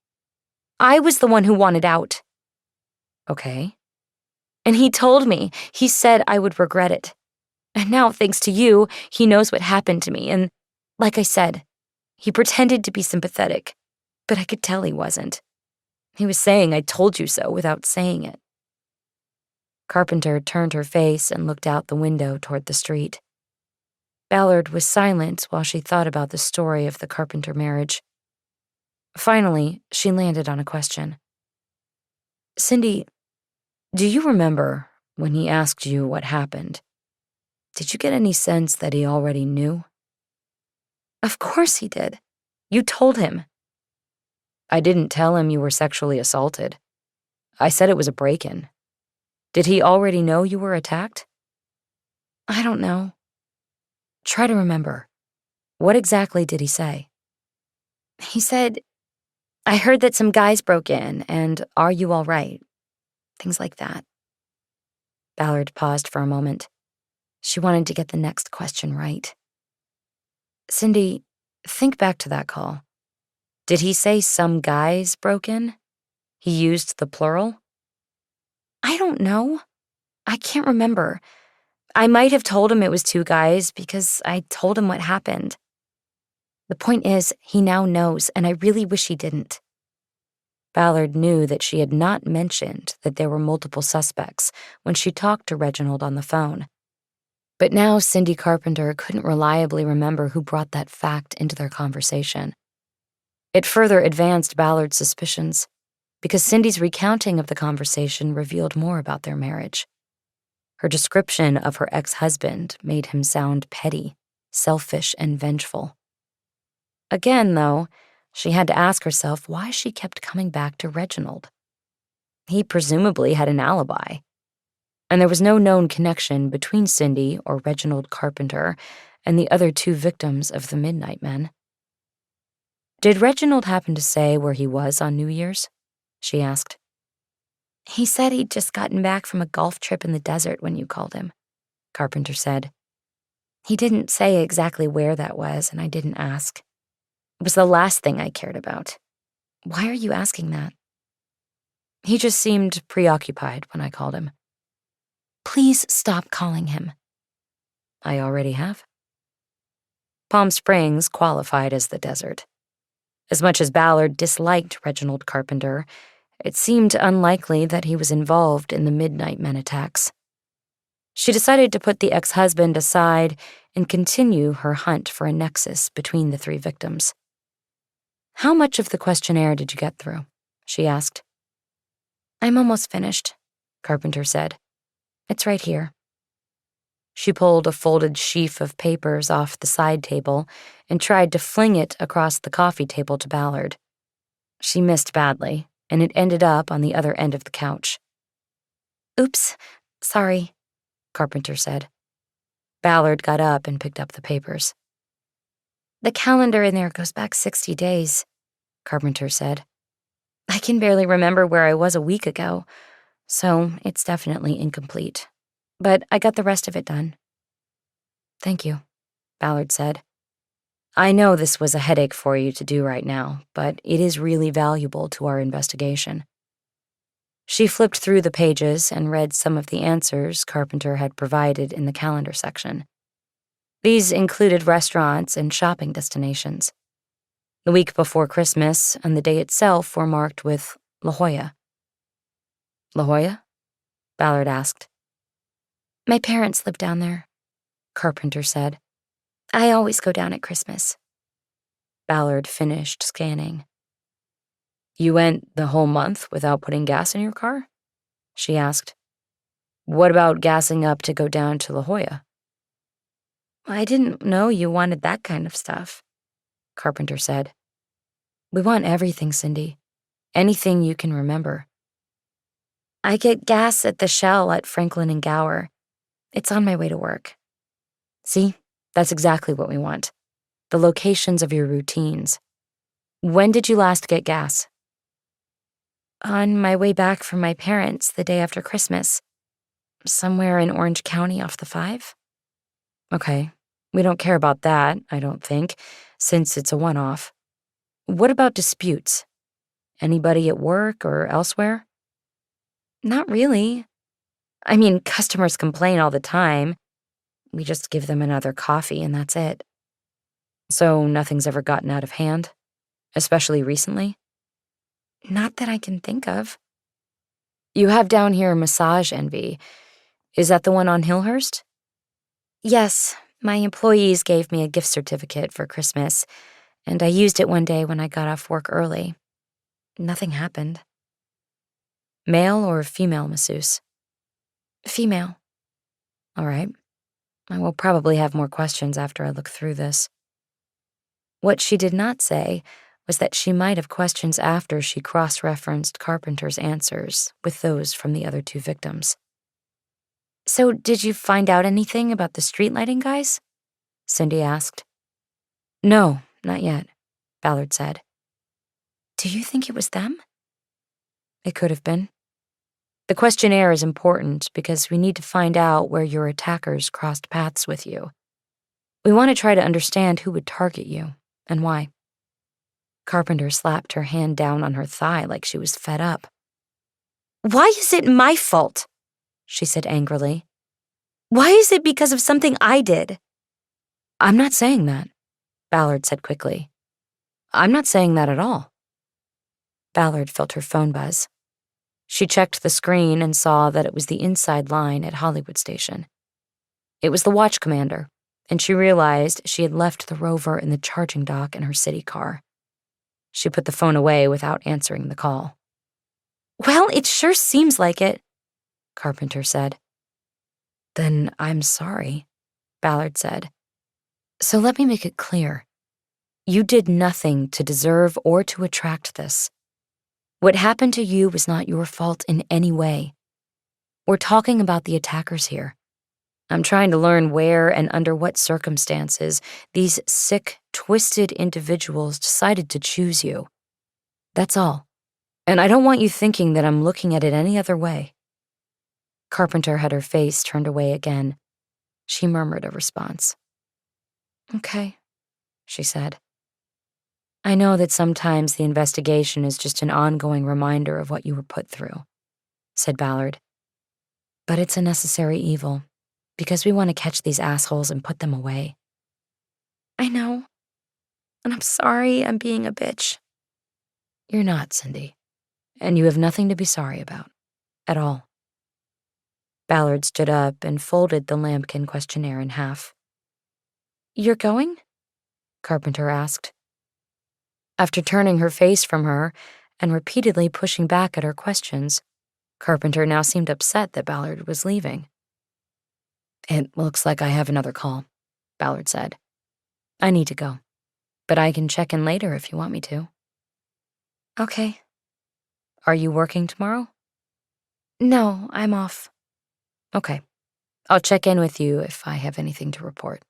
I was the one who wanted out. Okay. And he told me, he said I would regret it. And now, thanks to you, he knows what happened to me, and like I said, he pretended to be sympathetic, but I could tell he wasn't. He was saying I told you so without saying it. Carpenter turned her face and looked out the window toward the street. Ballard was silent while she thought about the story of the Carpenter marriage. Finally, she landed on a question. Cindy, do you remember when he asked you what happened? Did you get any sense that he already knew? Of course he did. You told him. I didn't tell him you were sexually assaulted. I said it was a break-in. Did he already know you were attacked? I don't know. Try to remember. What exactly did he say? He said, I heard that some guys broke in, and are you all right? Things like that. Ballard paused for a moment. She wanted to get the next question right. Cindy, think back to that call. Did he say some guys broke in? He used the plural? I don't know. I can't remember. I might have told him it was two guys because I told him what happened. The point is, he now knows, and I really wish he didn't. Ballard knew that she had not mentioned that there were multiple suspects when she talked to Reginald on the phone. But now Cindy Carpenter couldn't reliably remember who brought that fact into their conversation. It further advanced Ballard's suspicions, because Cindy's recounting of the conversation revealed more about their marriage. Her description of her ex-husband made him sound petty, selfish and vengeful. Again, though, she had to ask herself why she kept coming back to Reginald. He presumably had an alibi, and there was no known connection between Cindy or Reginald Carpenter and the other 2 victims of the Midnight Men. "Did Reginald happen to say where he was on New Year's?" she asked. "He said he'd just gotten back from a golf trip in the desert when you called him," Carpenter said. "He didn't say exactly where that was, and I didn't ask. It was the last thing I cared about. Why are you asking that?" "He just seemed preoccupied when I called him." "Please stop calling him." "I already have." Palm Springs qualified as the desert. As much as Ballard disliked Reginald Carpenter, it seemed unlikely that he was involved in the Midnight Men attacks. She decided to put the ex-husband aside and continue her hunt for a nexus between the 3 victims. "How much of the questionnaire did you get through?" she asked. "I'm almost finished," Carpenter said. "It's right here." She pulled a folded sheaf of papers off the side table and tried to fling it across the coffee table to Ballard. She missed badly, and it ended up on the other end of the couch. "Oops, sorry," Carpenter said. Ballard got up and picked up the papers. "The calendar in there goes back 60 days, Carpenter said. "I can barely remember where I was a week ago, so it's definitely incomplete. But I got the rest of it done." "Thank you," Ballard said. "I know this was a headache for you to do right now, but it is really valuable to our investigation." She flipped through the pages and read some of the answers Carpenter had provided in the calendar section. These included restaurants and shopping destinations. The week before Christmas and the day itself were marked with La Jolla. "La Jolla?" Ballard asked. "My parents live down there," Carpenter said. "I always go down at Christmas." Ballard finished scanning. "You went the whole month without putting gas in your car?" she asked. "What about gassing up to go down to La Jolla?" "I didn't know you wanted that kind of stuff," Carpenter said. "We want everything, Cindy. Anything you can remember." "I get gas at the Shell at Franklin and Gower. It's on my way to work." "See, that's exactly what we want. The locations of your routines. When did you last get gas?" "On my way back from my parents the day after Christmas. Somewhere in Orange County off the 5. "Okay, we don't care about that, I don't think, since it's a one-off. What about disputes? Anybody at work or elsewhere?" "Not really. I mean, customers complain all the time. We just give them another coffee and that's it." "So nothing's ever gotten out of hand? Especially recently?" "Not that I can think of." "You have down here Massage Envy. Is that the one on Hillhurst?" "Yes, my employees gave me a gift certificate for Christmas, and I used it one day when I got off work early. Nothing happened." "Male or female masseuse?" "Female." "All right. I will probably have more questions after I look through this." What she did not say was that she might have questions after she cross-referenced Carpenter's answers with those from the other 2 victims. "So did you find out anything about the street lighting guys?" Cindy asked. "No, not yet," Ballard said. "Do you think it was them?" "It could have been. The questionnaire is important because we need to find out where your attackers crossed paths with you. We want to try to understand who would target you and why." Carpenter slapped her hand down on her thigh like she was fed up. "Why is it my fault?" she said angrily. "Why is it because of something I did?" "I'm not saying that," Ballard said quickly. "I'm not saying that at all." Ballard felt her phone buzz. She checked the screen and saw that it was the inside line at Hollywood Station. It was the watch commander, and she realized she had left the Rover in the charging dock in her city car. She put the phone away without answering the call. "Well, it sure seems like it," Carpenter said. "Then I'm sorry," Ballard said. So let me make it clear. You did nothing to deserve or to attract this. What happened to you was not your fault in any way. We're talking about the attackers here. I'm trying to learn where and under what circumstances these sick, twisted individuals decided to choose you. That's all. And I don't want you thinking that I'm looking at it any other way. Carpenter had her face turned away again. She murmured a response. Okay, she said. I know that sometimes the investigation is just an ongoing reminder of what you were put through, said Ballard. But it's a necessary evil, because we want to catch these assholes and put them away. I know. And I'm sorry I'm being a bitch. You're not, Cindy. And you have nothing to be sorry about. At all. Ballard stood up and folded the lambkin questionnaire in half. You're going? Carpenter asked. After turning her face from her and repeatedly pushing back at her questions, Carpenter now seemed upset that Ballard was leaving. It looks like I have another call, Ballard said. I need to go, but I can check in later if you want me to. Okay. Are you working tomorrow? No, I'm off. Okay. I'll check in with you if I have anything to report.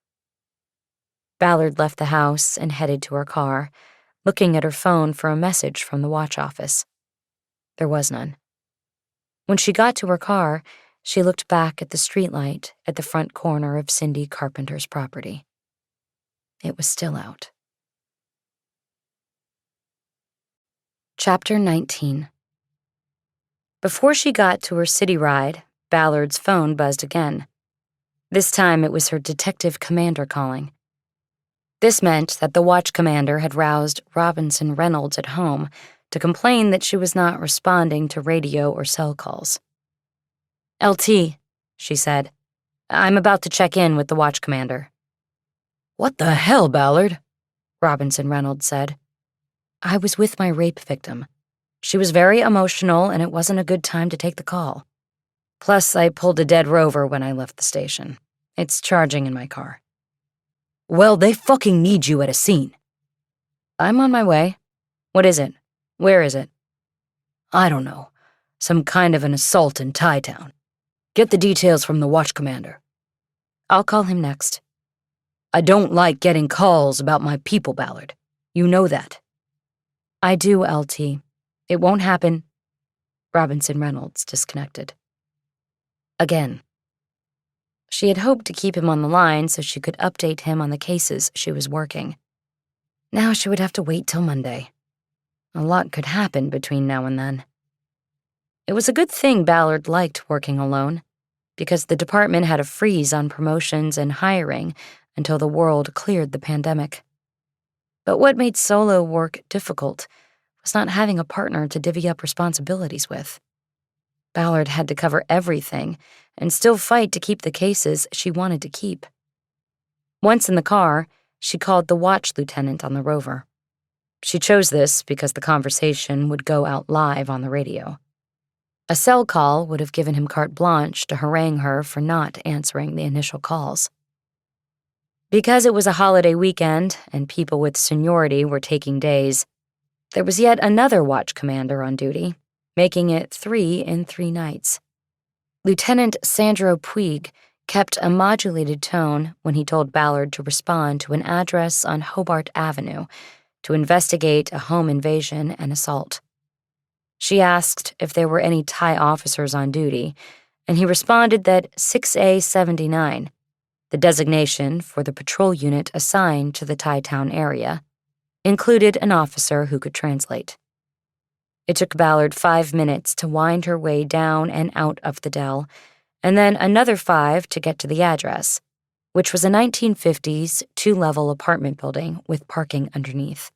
Ballard left the house and headed to her car, looking at her phone for a message from the watch office. There was none. When she got to her car, she looked back at the streetlight at the front corner of Cindy Carpenter's property. It was still out. Chapter 19. Before she got to her city ride, Ballard's phone buzzed again. This time it was her detective commander calling. This meant that the watch commander had roused Robinson Reynolds at home to complain that she was not responding to radio or cell calls. LT, she said, I'm about to check in with the watch commander. What the hell, Ballard? Robinson Reynolds said. I was with my rape victim. She was very emotional and it wasn't a good time to take the call. Plus, I pulled a dead rover when I left the station. It's charging in my car. Well, they fucking need you at a scene. I'm on my way. What is it? Where is it? I don't know. Some kind of an assault in Thai Town. Get the details from the watch commander. I'll call him next. I don't like getting calls about my people, Ballard. You know that. I do, LT. It won't happen. Robinson Reynolds disconnected. Again. She had hoped to keep him on the line so she could update him on the cases she was working. Now she would have to wait till Monday. A lot could happen between now and then. It was a good thing Ballard liked working alone, because the department had a freeze on promotions and hiring until the world cleared the pandemic. But what made solo work difficult was not having a partner to divvy up responsibilities with. Ballard had to cover everything and still fight to keep the cases she wanted to keep. Once in the car, she called the watch lieutenant on the rover. She chose this because the conversation would go out live on the radio. A cell call would have given him carte blanche to harangue her for not answering the initial calls. Because it was a holiday weekend and people with seniority were taking days, there was yet another watch commander on duty, making it 3 in 3 nights. Lieutenant Sandro Puig kept a modulated tone when he told Ballard to respond to an address on Hobart Avenue to investigate a home invasion and assault. She asked if there were any Thai officers on duty, and he responded that 6A79, the designation for the patrol unit assigned to the Thai town area, included an officer who could translate. It took Ballard 5 minutes to wind her way down and out of the Dell, and then another 5 to get to the address, which was a 1950s 2-level apartment building with parking underneath.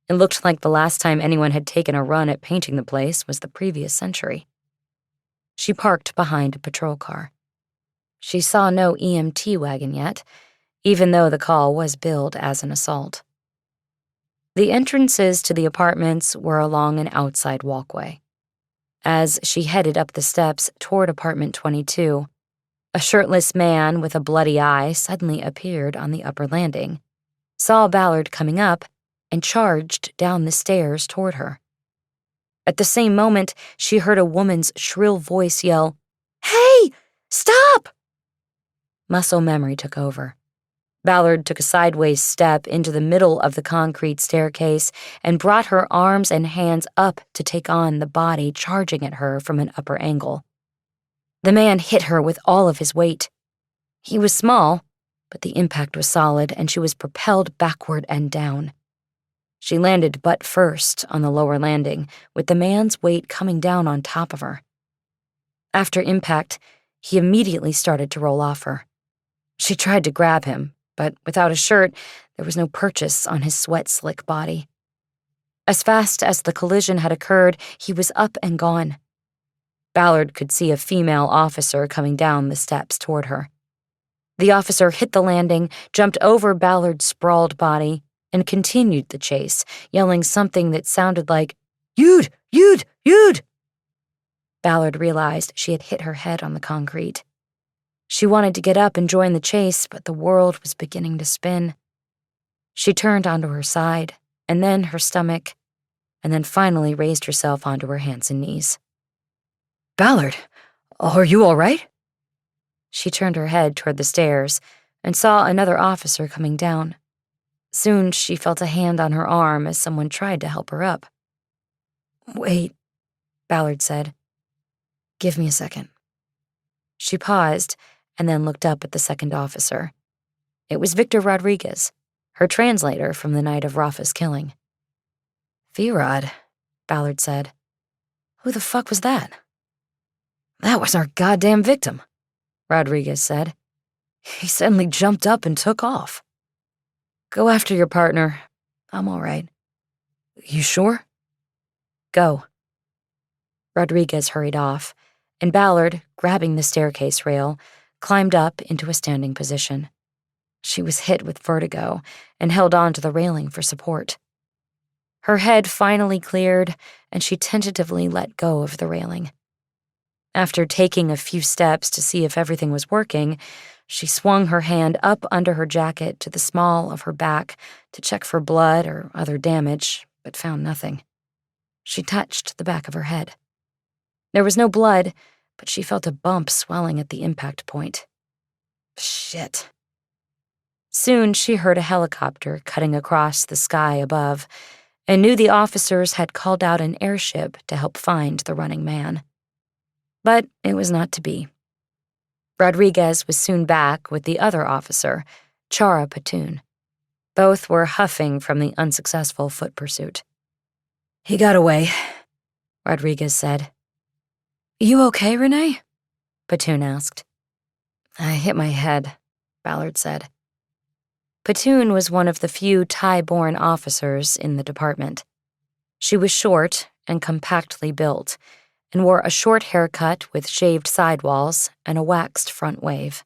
It looked like the last time anyone had taken a run at painting the place was the previous century. She parked behind a patrol car. She saw no EMT wagon yet, even though the call was billed as an assault. The entrances to the apartments were along an outside walkway. As she headed up the steps toward apartment 22, A shirtless man with a bloody eye suddenly appeared on the upper landing, saw Ballard coming up, and charged down the stairs toward her. At the same moment, she heard a woman's shrill voice yell, "Hey! Stop!" Muscle memory took over. Ballard took a sideways step into the middle of the concrete staircase and brought her arms and hands up to take on the body charging at her from an upper angle. The man hit her with all of his weight. He was small, but the impact was solid, and she was propelled backward and down. She landed butt first on the lower landing, with the man's weight coming down on top of her. After impact, he immediately started to roll off her. She tried to grab him, but without a shirt, there was no purchase on his sweat-slick body. As fast as the collision had occurred, he was up and gone. Ballard could see a female officer coming down the steps toward her. The officer hit the landing, jumped over Ballard's sprawled body, and continued the chase, yelling something that sounded like, "You'd! Ballard realized she had hit her head on the concrete. She wanted to get up and join the chase, but the world was beginning to spin. She turned onto her side, and then her stomach, and then finally raised herself onto her hands and knees. "Ballard, are you all right?" She turned her head toward the stairs and saw another officer coming down. Soon she felt a hand on her arm as someone tried to help her up. "Wait," Ballard said. "Give me a second." She paused and then looked up at the second officer. It was Victor Rodriguez, her translator from the night of Rafa's killing. "V-Rod," Ballard said. "Who the fuck was that?" "That was our goddamn victim," Rodriguez said. "He suddenly jumped up and took off." "Go after your partner. I'm all right." "You sure?" "Go." Rodriguez hurried off, and Ballard, grabbing the staircase rail, climbed up into a standing position. She was hit with vertigo and held on to the railing for support. Her head finally cleared, and she tentatively let go of the railing. After taking a few steps to see if everything was working, she swung her hand up under her jacket to the small of her back to check for blood or other damage, but found nothing. She touched the back of her head. There was no blood, but she felt a bump swelling at the impact point. Shit. Soon she heard a helicopter cutting across the sky above and knew the officers had called out an airship to help find the running man. But it was not to be. Rodriguez was soon back with the other officer, Chara Patoon. Both were huffing from the unsuccessful foot pursuit. "He got away," Rodriguez said. "You okay, Renee?" Patoon asked. "I hit my head," Ballard said. Patoon was one of the few Thai-born officers in the department. She was short and compactly built, and wore a short haircut with shaved sidewalls and a waxed front wave.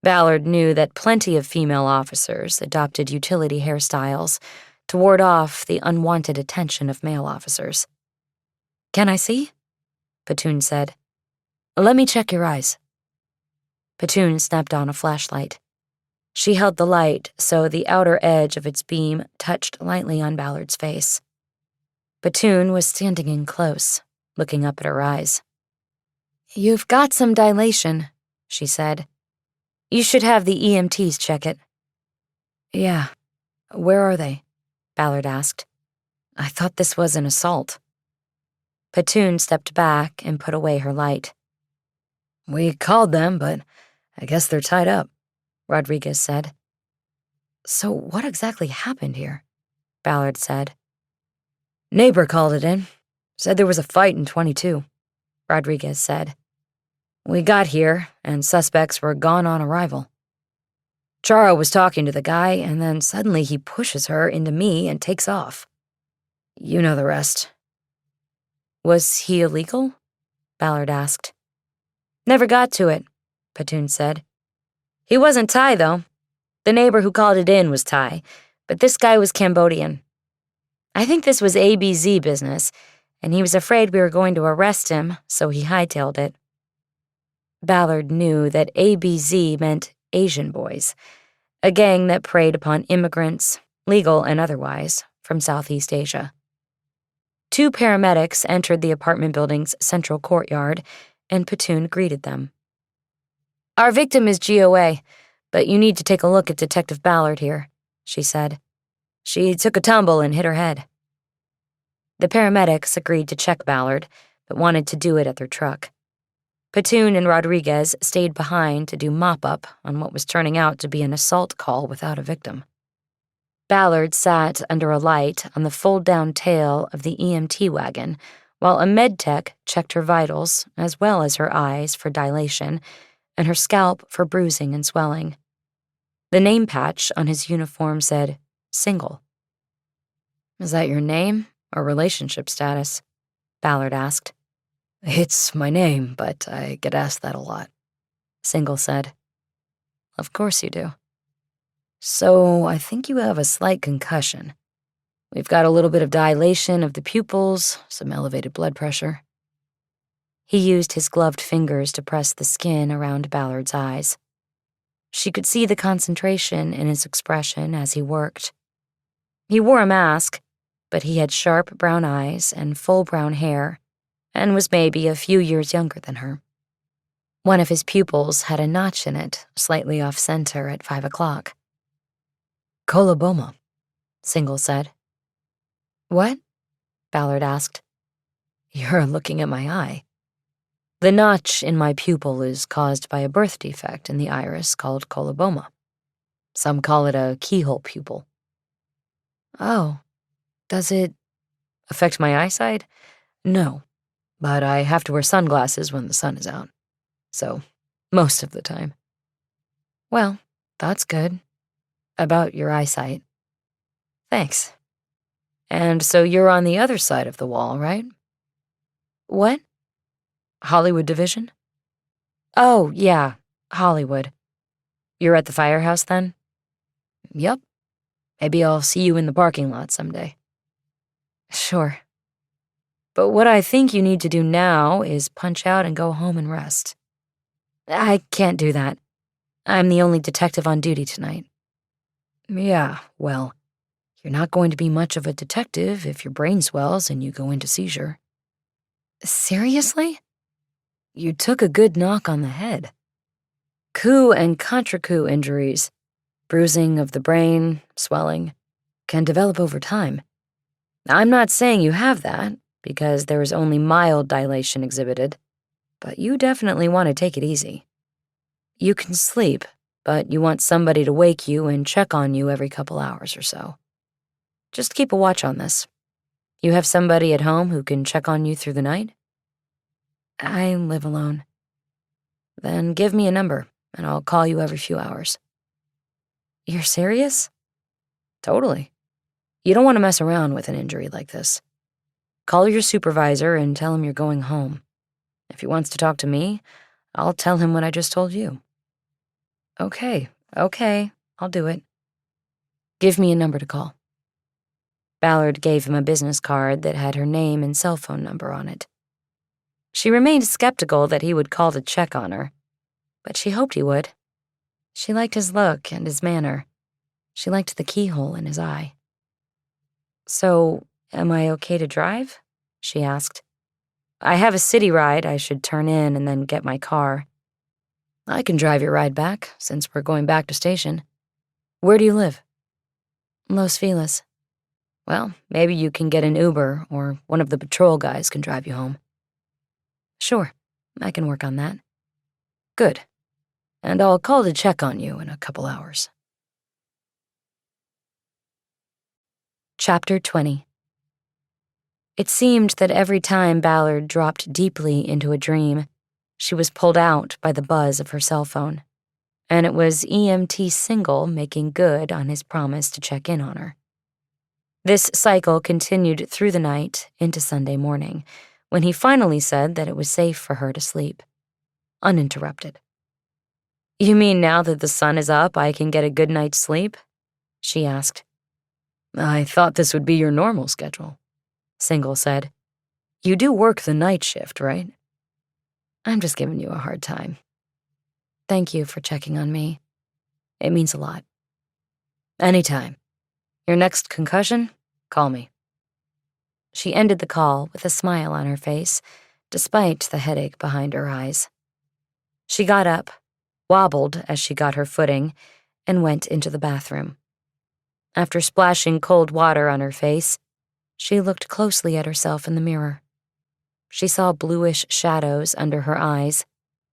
Ballard knew that plenty of female officers adopted utility hairstyles to ward off the unwanted attention of male officers. "Can I see?" Patoon said. "Let me check your eyes." Patoon snapped on a flashlight. She held the light so the outer edge of its beam touched lightly on Ballard's face. Patoon was standing in close, looking up at her eyes. "You've got some dilation," she said. "You should have the EMTs check it." "Yeah. Where are they?" Ballard asked. "I thought this was an assault." Patoon stepped back and put away her light. "We called them, but I guess they're tied up," Rodriguez said. "So what exactly happened here?" Ballard said. "Neighbor called it in. Said there was a fight in 22, Rodriguez said. "We got here, and suspects were gone on arrival. Chara was talking to the guy, and then suddenly he pushes her into me and takes off. You know the rest." "Was he illegal?" Ballard asked. "Never got to it," Patoon said. "He wasn't Thai, though. The neighbor who called it in was Thai, but this guy was Cambodian. I think this was ABZ business, and he was afraid we were going to arrest him, so he hightailed it." Ballard knew that ABZ meant Asian boys, a gang that preyed upon immigrants, legal and otherwise, from Southeast Asia. 2 paramedics entered the apartment building's central courtyard, and Patoon greeted them. "Our victim is GOA, but you need to take a look at Detective Ballard here," she said. "She took a tumble and hit her head." The paramedics agreed to check Ballard, but wanted to do it at their truck. Patoon and Rodriguez stayed behind to do mop-up on what was turning out to be an assault call without a victim. Ballard sat under a light on the fold-down tail of the EMT wagon, while a med-tech checked her vitals as well as her eyes for dilation and her scalp for bruising and swelling. The name patch on his uniform said, "Single." "Is that your name or relationship status?" Ballard asked. "It's my name, but I get asked that a lot," Single said. "Of course you do. So I think you have a slight concussion. We've got a little bit of dilation of the pupils, some elevated blood pressure." He used his gloved fingers to press the skin around Ballard's eyes. She could see the concentration in his expression as he worked. He wore a mask, but he had sharp brown eyes and full brown hair, and was maybe a few years younger than her. One of his pupils had a notch in it, slightly off-center at 5 o'clock. "Coloboma," Single said. "What?" Ballard asked. "You're looking at my eye. The notch in my pupil is caused by a birth defect in the iris called coloboma. Some call it a keyhole pupil." "Oh, does it affect my eyesight?" "No, but I have to wear sunglasses when the sun is out. So, most of the time." "Well, that's good. About your eyesight." "Thanks. And so you're on the other side of the wall, right?" "What?" "Hollywood Division?" "Oh, yeah, Hollywood. You're at the firehouse then?" "Yup. Maybe I'll see you in the parking lot someday." "Sure. But what I think you need to do now is punch out and go home and rest." "I can't do that. I'm the only detective on duty tonight." "Yeah, well, you're not going to be much of a detective if your brain swells and you go into seizure." "Seriously?" "You took a good knock on the head. Coup and contre-coup injuries, bruising of the brain, swelling, can develop over time. I'm not saying you have that, because there is only mild dilation exhibited, but you definitely want to take it easy. You can sleep, but you want somebody to wake you and check on you every couple hours or so. Just keep a watch on this. You have somebody at home who can check on you through the night?" "I live alone." "Then give me a number, and I'll call you every few hours." "You're serious?" "Totally. You don't want to mess around with an injury like this. Call your supervisor and tell him you're going home. If he wants to talk to me, I'll tell him what I just told you." Okay, I'll do it. Give me a number to call." Ballard gave him a business card that had her name and cell phone number on it. She remained skeptical that he would call to check on her, but she hoped he would. She liked his look and his manner. She liked the keyhole in his eye. "So, am I okay to drive?" she asked. "I have a city ride I should turn in and then get my car." "I can drive your ride back, since we're going back to station. Where do you live?" "Los Feliz." "Well, maybe you can get an Uber, or one of the patrol guys can drive you home." "Sure, I can work on that." "Good. And I'll call to check on you in a couple hours." Chapter 20. It seemed that every time Ballard dropped deeply into a dream, she was pulled out by the buzz of her cell phone, and it was EMT Single making good on his promise to check in on her. This cycle continued through the night into Sunday morning, when he finally said that it was safe for her to sleep, uninterrupted. "You mean now that the sun is up, I can get a good night's sleep?" she asked. "I thought this would be your normal schedule," Single said. "You do work the night shift, right?" "I'm just giving you a hard time. Thank you for checking on me. It means a lot. Anytime. Your next concussion? Call me. She ended the call with a smile on her face, despite the headache behind her eyes. She got up, wobbled as she got her footing, and went into the bathroom. After splashing cold water on her face, she looked closely at herself in the mirror. She saw bluish shadows under her eyes,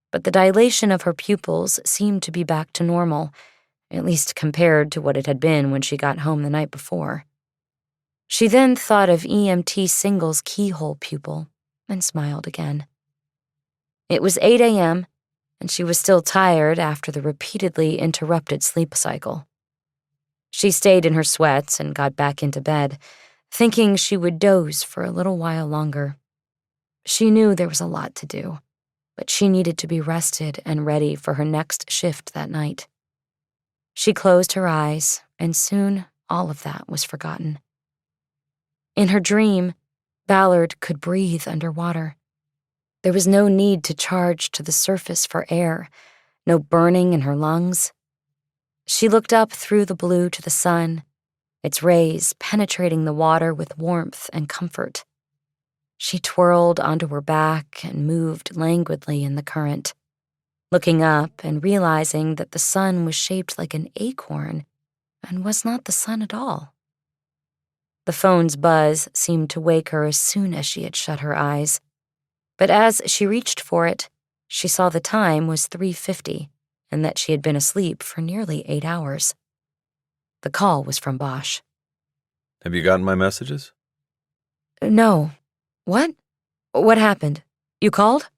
but the dilation of her pupils seemed to be back to normal, at least compared to what it had been when she got home the night before. She then thought of EMT Single's keyhole pupil and smiled again. It was 8 a.m., and she was still tired after the repeatedly interrupted sleep cycle. She stayed in her sweats and got back into bed, thinking she would doze for a little while longer. She knew there was a lot to do, but she needed to be rested and ready for her next shift that night. She closed her eyes, and soon all of that was forgotten. In her dream, Ballard could breathe underwater. There was no need to charge to the surface for air, no burning in her lungs. She looked up through the blue to the sun, its rays penetrating the water with warmth and comfort. She twirled onto her back and moved languidly in the current, looking up and realizing that the sun was shaped like an acorn and was not the sun at all. The phone's buzz seemed to wake her as soon as she had shut her eyes, but as she reached for it, she saw the time was 3:50 and that she had been asleep for nearly 8 hours. The call was from Bosch. Have you gotten my messages? No. What? What happened? You called?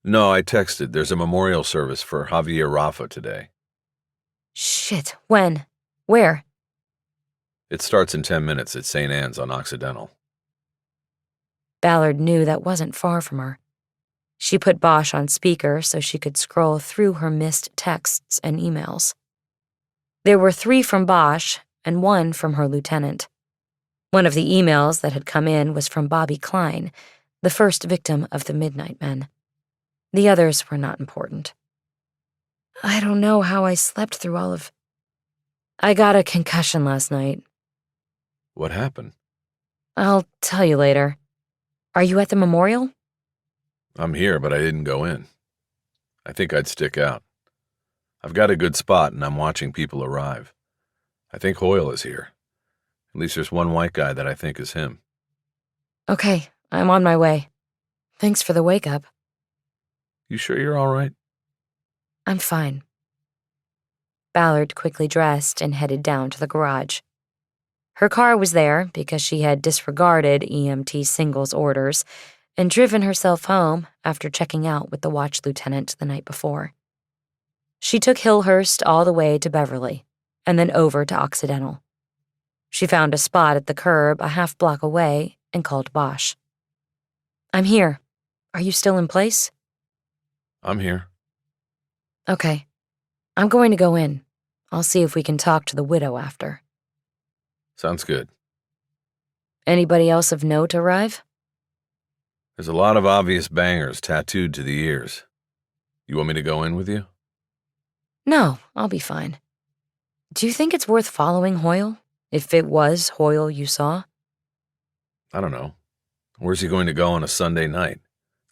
No, I texted. There's a memorial service for Javier Rafa today. Shit. When? Where? It starts in 10 minutes at St. Anne's on Occidental. Ballard knew that wasn't far from her. She put Bosch on speaker so she could scroll through her missed texts and emails. There were 3 from Bosch and 1 from her lieutenant. One of the emails that had come in was from Bobby Klein, the first victim of the Midnight Men. The others were not important. I don't know how I slept through all of... I got a concussion last night. What happened? I'll tell you later. Are you at the memorial? I'm here, but I didn't go in. I think I'd stick out. I've got a good spot, and I'm watching people arrive. I think Hoyle is here. At least there's one white guy that I think is him. Okay, I'm on my way. Thanks for the wake-up. You sure you're all right? I'm fine. Ballard quickly dressed and headed down to the garage. Her car was there because she had disregarded EMT Single's orders and driven herself home after checking out with the watch lieutenant the night before. She took Hillhurst all the way to Beverly and then over to Occidental. She found a spot at the curb a half block away and called Bosch. I'm here. Are you still in place? I'm here. Okay. I'm going to go in. I'll see if we can talk to the widow after. Sounds good. Anybody else of note arrive? There's a lot of obvious bangers tattooed to the ears. You want me to go in with you? No, I'll be fine. Do you think it's worth following Hoyle? If it was Hoyle you saw? I don't know. Where's he going to go on a Sunday night?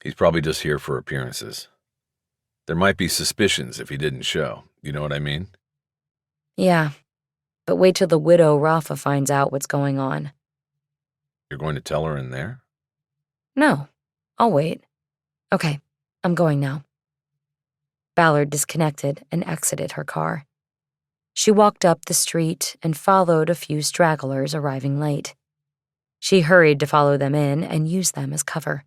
He's probably just here for appearances. There might be suspicions if he didn't show. You know what I mean? Yeah, but wait till the widow Rafa finds out what's going on. You're going to tell her in there? No, I'll wait. Okay, I'm going now. Ballard disconnected and exited her car. She walked up the street and followed a few stragglers arriving late. She hurried to follow them in and use them as cover.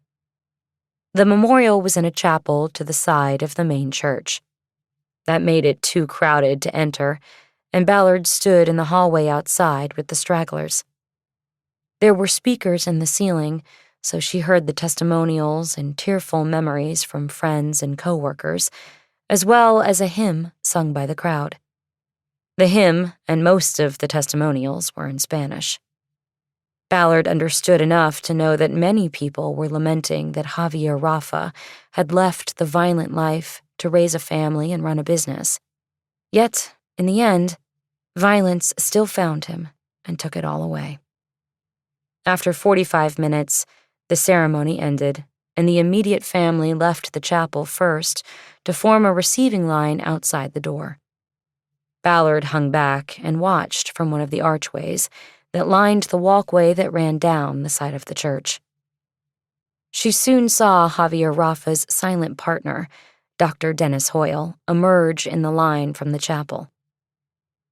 The memorial was in a chapel to the side of the main church. That made it too crowded to enter, and Ballard stood in the hallway outside with the stragglers. There were speakers in the ceiling, so she heard the testimonials and tearful memories from friends and co-workers, as well as a hymn sung by the crowd. The hymn and most of the testimonials were in Spanish. Ballard understood enough to know that many people were lamenting that Javier Rafa had left the violent life to raise a family and run a business. Yet, in the end, violence still found him and took it all away. After 45 minutes, the ceremony ended, and the immediate family left the chapel first to form a receiving line outside the door. Ballard hung back and watched from one of the archways that lined the walkway that ran down the side of the church. She soon saw Javier Rafa's silent partner, Dr. Dennis Hoyle, emerge in the line from the chapel.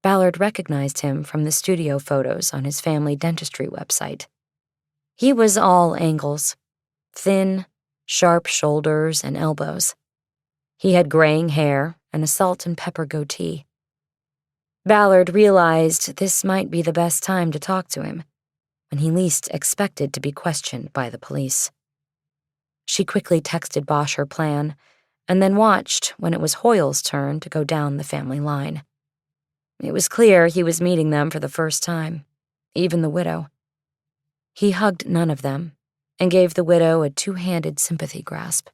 Ballard recognized him from the studio photos on his family dentistry website. He was all angles, thin, sharp shoulders and elbows. He had graying hair and a salt and pepper goatee. Ballard realized this might be the best time to talk to him, when he least expected to be questioned by the police. She quickly texted Bosch her plan, and then watched when it was Hoyle's turn to go down the family line. It was clear he was meeting them for the first time, even the widow. He hugged none of them, and gave the widow a two-handed sympathy grasp.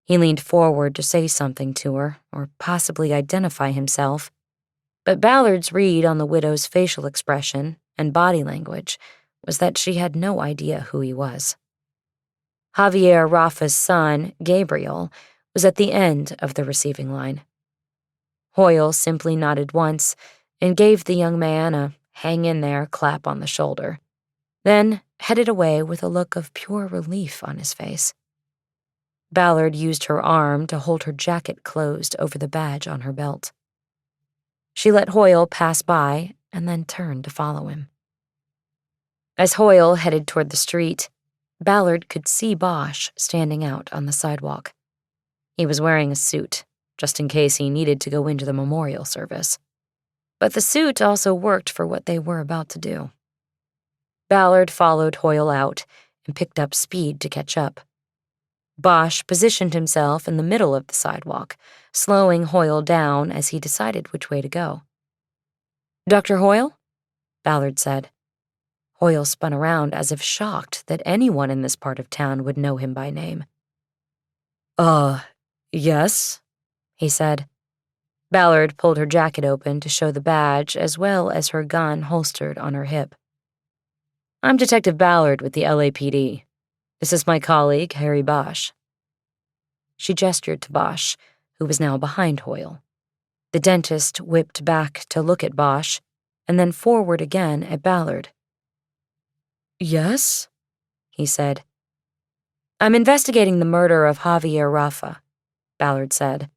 He leaned forward to say something to her, or possibly identify himself, but Ballard's read on the widow's facial expression and body language was that she had no idea who he was. Javier Rafa's son, Gabriel, was at the end of the receiving line. Hoyle simply nodded once and gave the young man a hang-in-there clap on the shoulder, then headed away with a look of pure relief on his face. Ballard used her arm to hold her jacket closed over the badge on her belt. She let Hoyle pass by and then turned to follow him. As Hoyle headed toward the street, Ballard could see Bosch standing out on the sidewalk. He was wearing a suit, just in case he needed to go into the memorial service. But the suit also worked for what they were about to do. Ballard followed Hoyle out and picked up speed to catch up. Bosch positioned himself in the middle of the sidewalk, slowing Hoyle down as he decided which way to go. "Dr. Hoyle?" Ballard said. Hoyle spun around as if shocked that anyone in this part of town would know him by name. Yes," he said. Ballard pulled her jacket open to show the badge as well as her gun holstered on her hip. "I'm Detective Ballard with the LAPD. This is my colleague, Harry Bosch." She gestured to Bosch, who was now behind Hoyle. The dentist whipped back to look at Bosch, and then forward again at Ballard. "Yes?" he said. "I'm investigating the murder of Javier Rafa," Ballard said.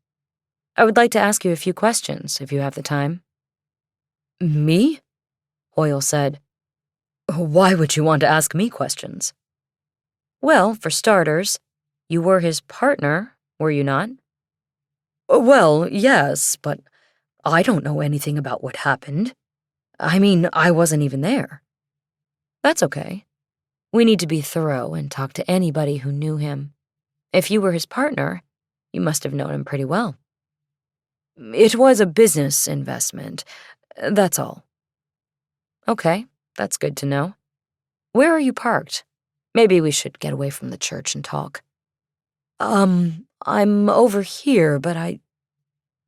"I would like to ask you a few questions, if you have the time." "Me?" Hoyle said. "Why would you want to ask me questions?" "Well, for starters, you were his partner, were you not?" "Well, yes, but I don't know anything about what happened. I mean, I wasn't even there." "That's okay. We need to be thorough and talk to anybody who knew him. If you were his partner, you must have known him pretty well." "It was a business investment, that's all." "Okay, that's good to know. Where are you parked? Maybe we should get away from the church and talk." I'm over here, but I..."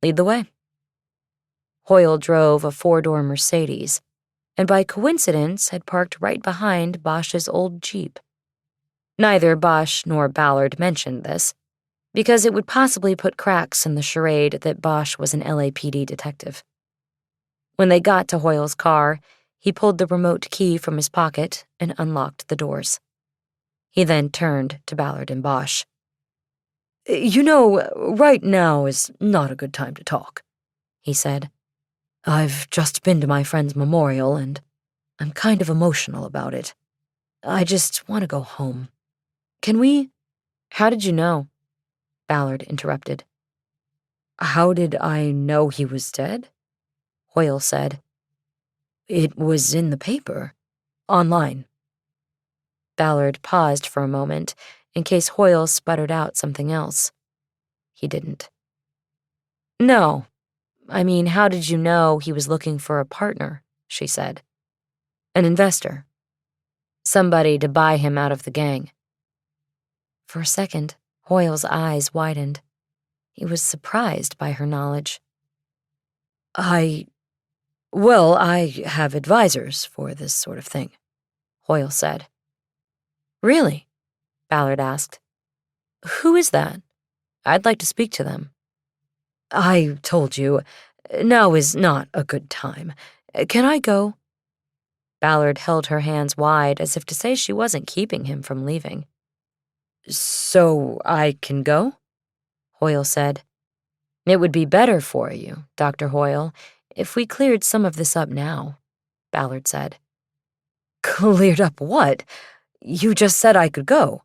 "Lead the way." Hoyle drove a four-door Mercedes, and by coincidence had parked right behind Bosch's old Jeep. Neither Bosch nor Ballard mentioned this, because it would possibly put cracks in the charade that Bosch was an LAPD detective. When they got to Hoyle's car, he pulled the remote key from his pocket and unlocked the doors. He then turned to Ballard and Bosch. "You know, right now is not a good time to talk," he said. "I've just been to my friend's memorial, and I'm kind of emotional about it. I just want to go home. Can we—" "How did you know?" Ballard interrupted. "How did I know he was dead?" Hoyle said. "It was in the paper. Online." Ballard paused for a moment in case Hoyle sputtered out something else. He didn't. "No. I mean, how did you know he was looking for a partner?" she said. "An investor. Somebody to buy him out of the gang." For a second, Hoyle's eyes widened. He was surprised by her knowledge. I have advisors for this sort of thing, Hoyle said. Really? Ballard asked. Who is that? I'd like to speak to them. I told you, now is not a good time. Can I go? Ballard held her hands wide as if to say she wasn't keeping him from leaving. So I can go? Hoyle said. It would be better for you, Dr. Hoyle, if we cleared some of this up now, Ballard said. Cleared up what? You just said I could go.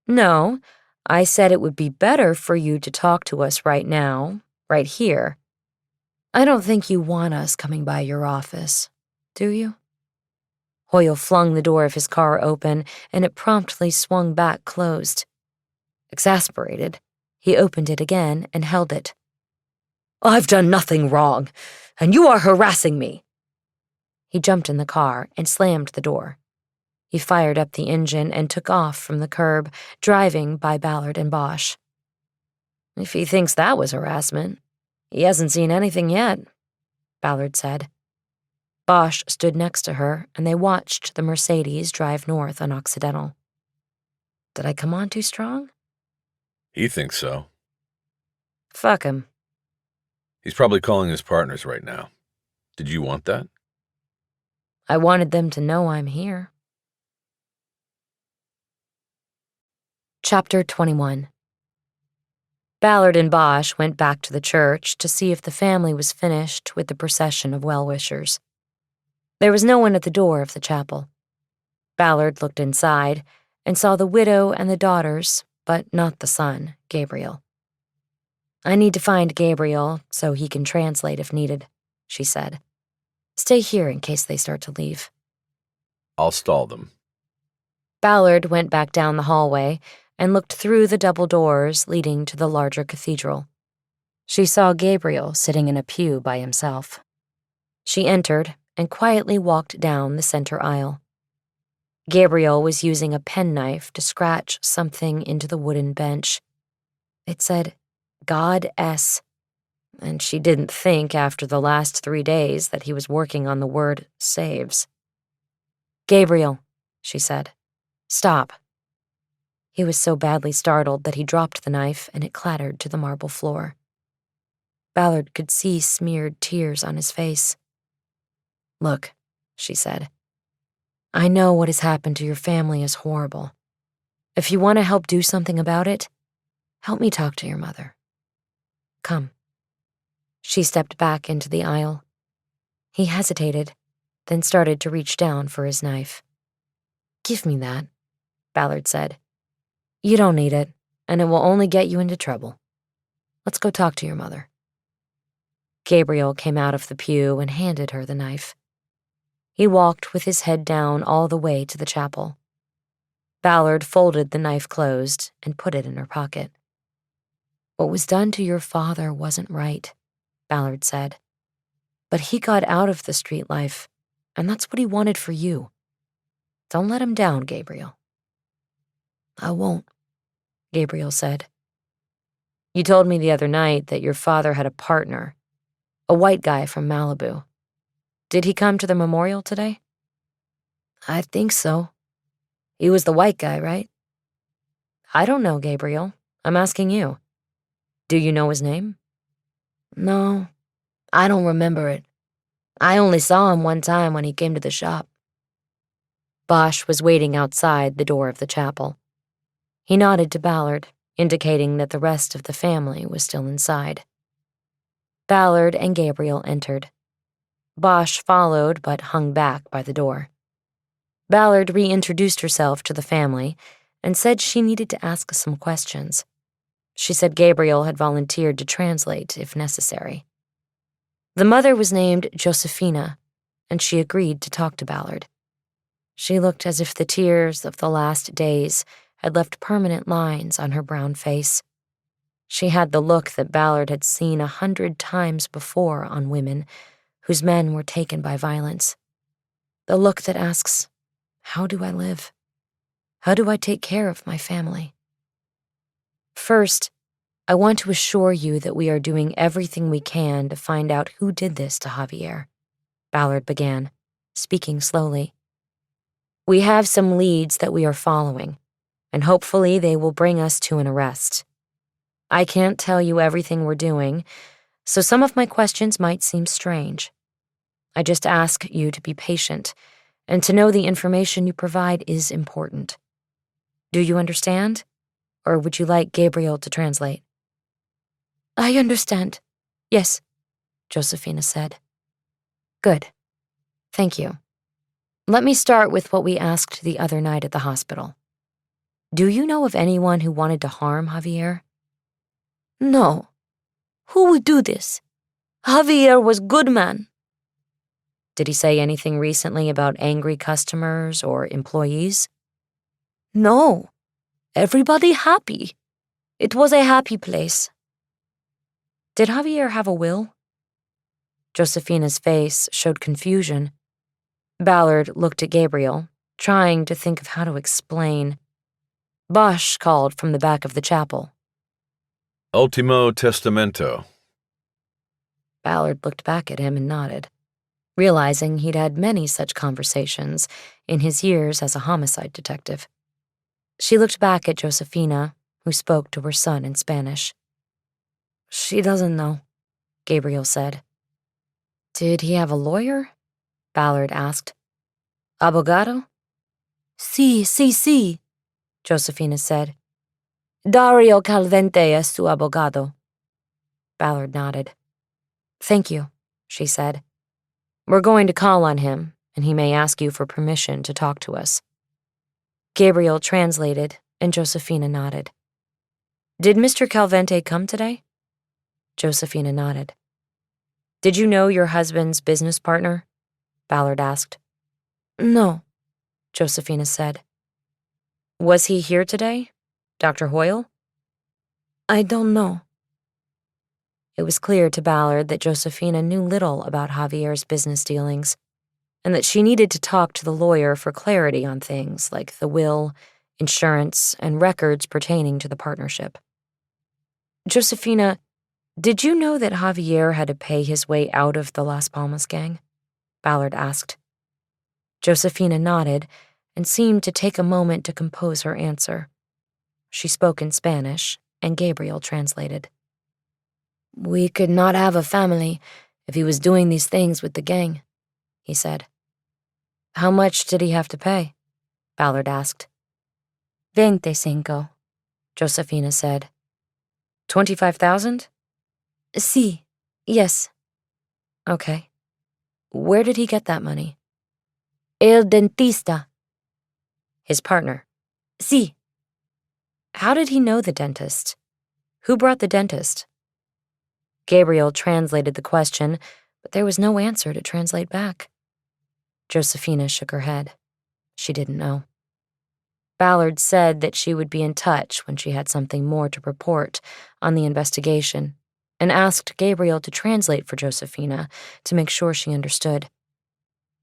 No, I said it would be better for you to talk to us right now, right here. I don't think you want us coming by your office, do you? Hoyle flung the door of his car open, and it promptly swung back closed. Exasperated, he opened it again and held it. I've done nothing wrong, and you are harassing me. He jumped in the car and slammed the door. He fired up the engine and took off from the curb, driving by Ballard and Bosch. If he thinks that was harassment, he hasn't seen anything yet, Ballard said. Bosch stood next to her, and they watched the Mercedes drive north on Occidental. Did I come on too strong? He thinks so. Fuck him. He's probably calling his partners right now. Did you want that? I wanted them to know I'm here. Chapter 21. Ballard and Bosch went back to the church to see if the family was finished with the procession of well-wishers. There was no one at the door of the chapel. Ballard looked inside and saw the widow and the daughters, but not the son, Gabriel. I need to find Gabriel so he can translate if needed, she said. Stay here in case they start to leave. I'll stall them. Ballard went back down the hallway and looked through the double doors leading to the larger cathedral. She saw Gabriel sitting in a pew by himself. She entered and quietly walked down the center aisle. Gabriel was using a penknife to scratch something into the wooden bench. It said, God S., and she didn't think after the last 3 days that he was working on the word saves. Gabriel, she said, stop. He was so badly startled that he dropped the knife and it clattered to the marble floor. Ballard could see smeared tears on his face. Look, she said, I know what has happened to your family is horrible. If you want to help do something about it, help me talk to your mother. Come. She stepped back into the aisle. He hesitated, then started to reach down for his knife. Give me that, Ballard said. You don't need it, and it will only get you into trouble. Let's go talk to your mother. Gabriel came out of the pew and handed her the knife. He walked with his head down all the way to the chapel. Ballard folded the knife closed and put it in her pocket. What was done to your father wasn't right, Ballard said. But he got out of the street life, and that's what he wanted for you. Don't let him down, Gabriel. I won't, Gabriel said. You told me the other night that your father had a partner, a white guy from Malibu. Did he come to the memorial today? I think so. He was the white guy, right? I don't know, Gabriel. I'm asking you. Do you know his name? No, I don't remember it. I only saw him one time when he came to the shop. Bosch was waiting outside the door of the chapel. He nodded to Ballard, indicating that the rest of the family was still inside. Ballard and Gabriel entered. Bosch followed but hung back by the door. Ballard reintroduced herself to the family and said she needed to ask some questions. She said Gabriel had volunteered to translate if necessary. The mother was named Josephina, and she agreed to talk to Ballard. She looked as if the tears of the last days had left permanent lines on her brown face. She had the look that Ballard had seen 100 times before on women whose men were taken by violence. The look that asks, how do I live? How do I take care of my family? First, I want to assure you that we are doing everything we can to find out who did this to Javier, Ballard began, speaking slowly. We have some leads that we are following, and hopefully they will bring us to an arrest. I can't tell you everything we're doing, so some of my questions might seem strange. I just ask you to be patient and to know the information you provide is important. Do you understand? Or would you like Gabriel to translate? I understand. Yes, Josefina said. Good. Thank you. Let me start with what we asked the other night at the hospital. Do you know of anyone who wanted to harm Javier? No. Who would do this? Javier was good man. Did he say anything recently about angry customers or employees? No. Everybody happy. It was a happy place. Did Javier have a will? Josefina's face showed confusion. Ballard looked at Gabriel, trying to think of how to explain. Bosch called from the back of the chapel. Ultimo testamento. Ballard looked back at him and nodded, realizing he'd had many such conversations in his years as a homicide detective. She looked back at Josefina, who spoke to her son in Spanish. She doesn't know, Gabriel said. Did he have a lawyer? Ballard asked. Abogado? Sí, Josefina said. Dario Calvente es su abogado. Ballard nodded. Thank you, she said. We're going to call on him, and he may ask you for permission to talk to us. Gabriel translated, and Josefina nodded. Did Mr. Calvente come today? Josefina nodded. Did you know your husband's business partner? Ballard asked. No, Josefina said. Was he here today, Dr. Hoyle? I don't know. It was clear to Ballard that Josefina knew little about Javier's business dealings, and that she needed to talk to the lawyer for clarity on things like the will, insurance, and records pertaining to the partnership. Josefina, did you know that Javier had to pay his way out of the Las Palmas gang? Ballard asked. Josefina nodded and seemed to take a moment to compose her answer. She spoke in Spanish, and Gabriel translated. We could not have a family if he was doing these things with the gang, he said. How much did he have to pay? Ballard asked. 25, Josefina said. 25,000? Sí, yes. Okay. Where did he get that money? El dentista. His partner. Sí. How did he know the dentist? Who brought the dentist? Gabriel translated the question, but there was no answer to translate back. Josefina shook her head. She didn't know. Ballard said that she would be in touch when she had something more to report on the investigation, and asked Gabriel to translate for Josefina to make sure she understood.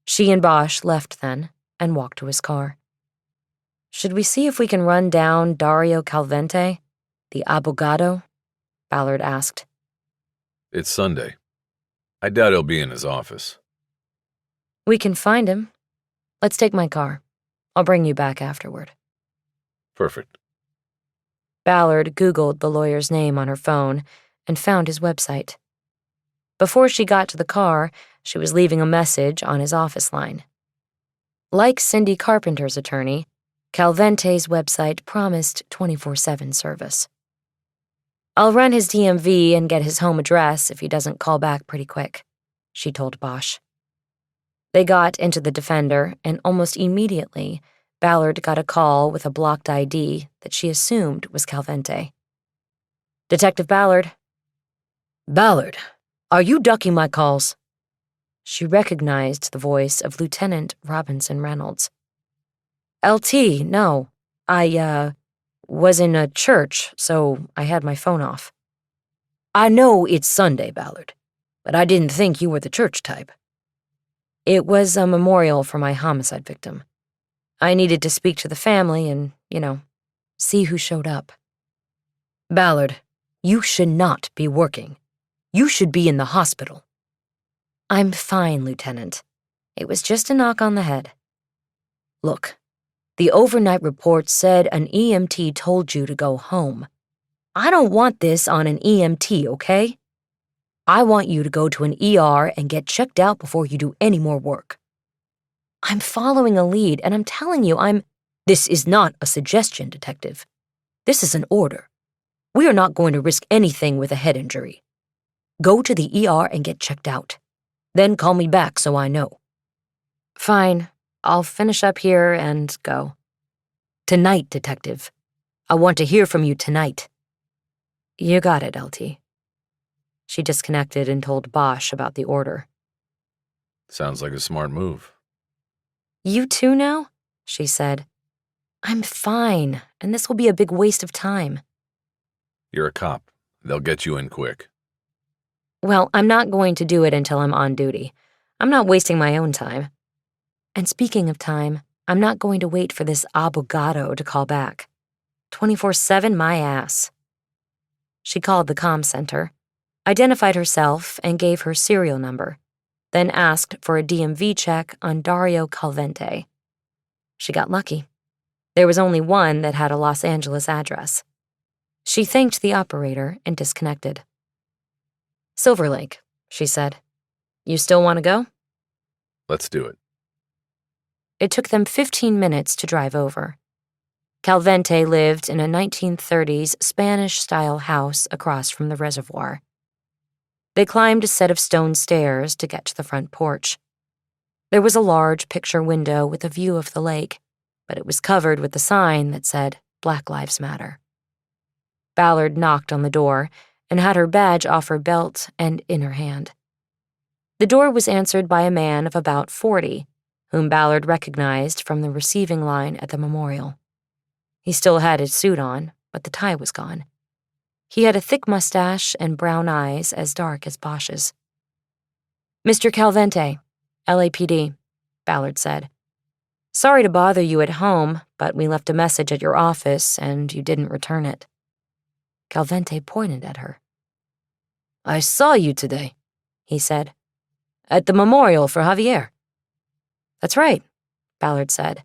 She and Bosch left then and walked to his car. Should we see if we can run down Dario Calvente, the abogado? Ballard asked. It's Sunday. I doubt he'll be in his office. We can find him. Let's take my car. I'll bring you back afterward. Perfect. Ballard Googled the lawyer's name on her phone and found his website. Before she got to the car, she was leaving a message on his office line. Like Cindy Carpenter's attorney, Calvente's website promised 24/7 service. I'll run his DMV and get his home address if he doesn't call back pretty quick, she told Bosch. They got into the Defender, and almost immediately, Ballard got a call with a blocked ID that she assumed was Calvente. Detective Ballard. Ballard, are you ducking my calls? She recognized the voice of Lieutenant Robinson Reynolds. LT, no. I was in a church, so I had my phone off. I know it's Sunday, Ballard, but I didn't think you were the church type. It was a memorial for my homicide victim. I needed to speak to the family and, see who showed up. Ballard, You should not be working. You should be in the hospital." "I'm fine, Lieutenant. It was just a knock on the head." "Look, the overnight report said an EMT told you to go home. I don't want this on an EMT, okay? I want you to go to an ER and get checked out before you do any more work." "I'm following a lead, and I'm telling you, This is not a suggestion, Detective. This is an order. We are not going to risk anything with a head injury. Go to the ER and get checked out. Then call me back so I know." "Fine. I'll finish up here and go." "Tonight, Detective. I want to hear from you tonight." "You got it, LT." She disconnected and told Bosch about the order. Sounds like a smart move. "You too now?" she said. "I'm fine, and this will be a big waste of time." You're a cop. They'll get you in quick. "Well, I'm not going to do it until I'm on duty. I'm not wasting my own time. And speaking of time, I'm not going to wait for this abogado to call back. 24/7 my ass." She called the comm center, identified herself, and gave her serial number, then asked for a DMV check on Dario Calvente. She got lucky. There was only one that had a Los Angeles address. She thanked the operator and disconnected. "Silver Lake," she said. "You still want to go?" Let's do it. It took them 15 minutes to drive over. Calvente lived in a 1930s Spanish-style house across from the reservoir. They climbed a set of stone stairs to get to the front porch. There was a large picture window with a view of the lake, but it was covered with a sign that said, "Black Lives Matter." Ballard knocked on the door and had her badge off her belt and in her hand. The door was answered by a man of about 40, whom Ballard recognized from the receiving line at the memorial. He still had his suit on, but the tie was gone. He had a thick mustache and brown eyes as dark as Bosch's. "Mr. Calvente, LAPD," Ballard said. "Sorry to bother you at home, but we left a message at your office and you didn't return it." Calvente pointed at her. "I saw you today," he said. "At the memorial for Javier." "That's right," Ballard said.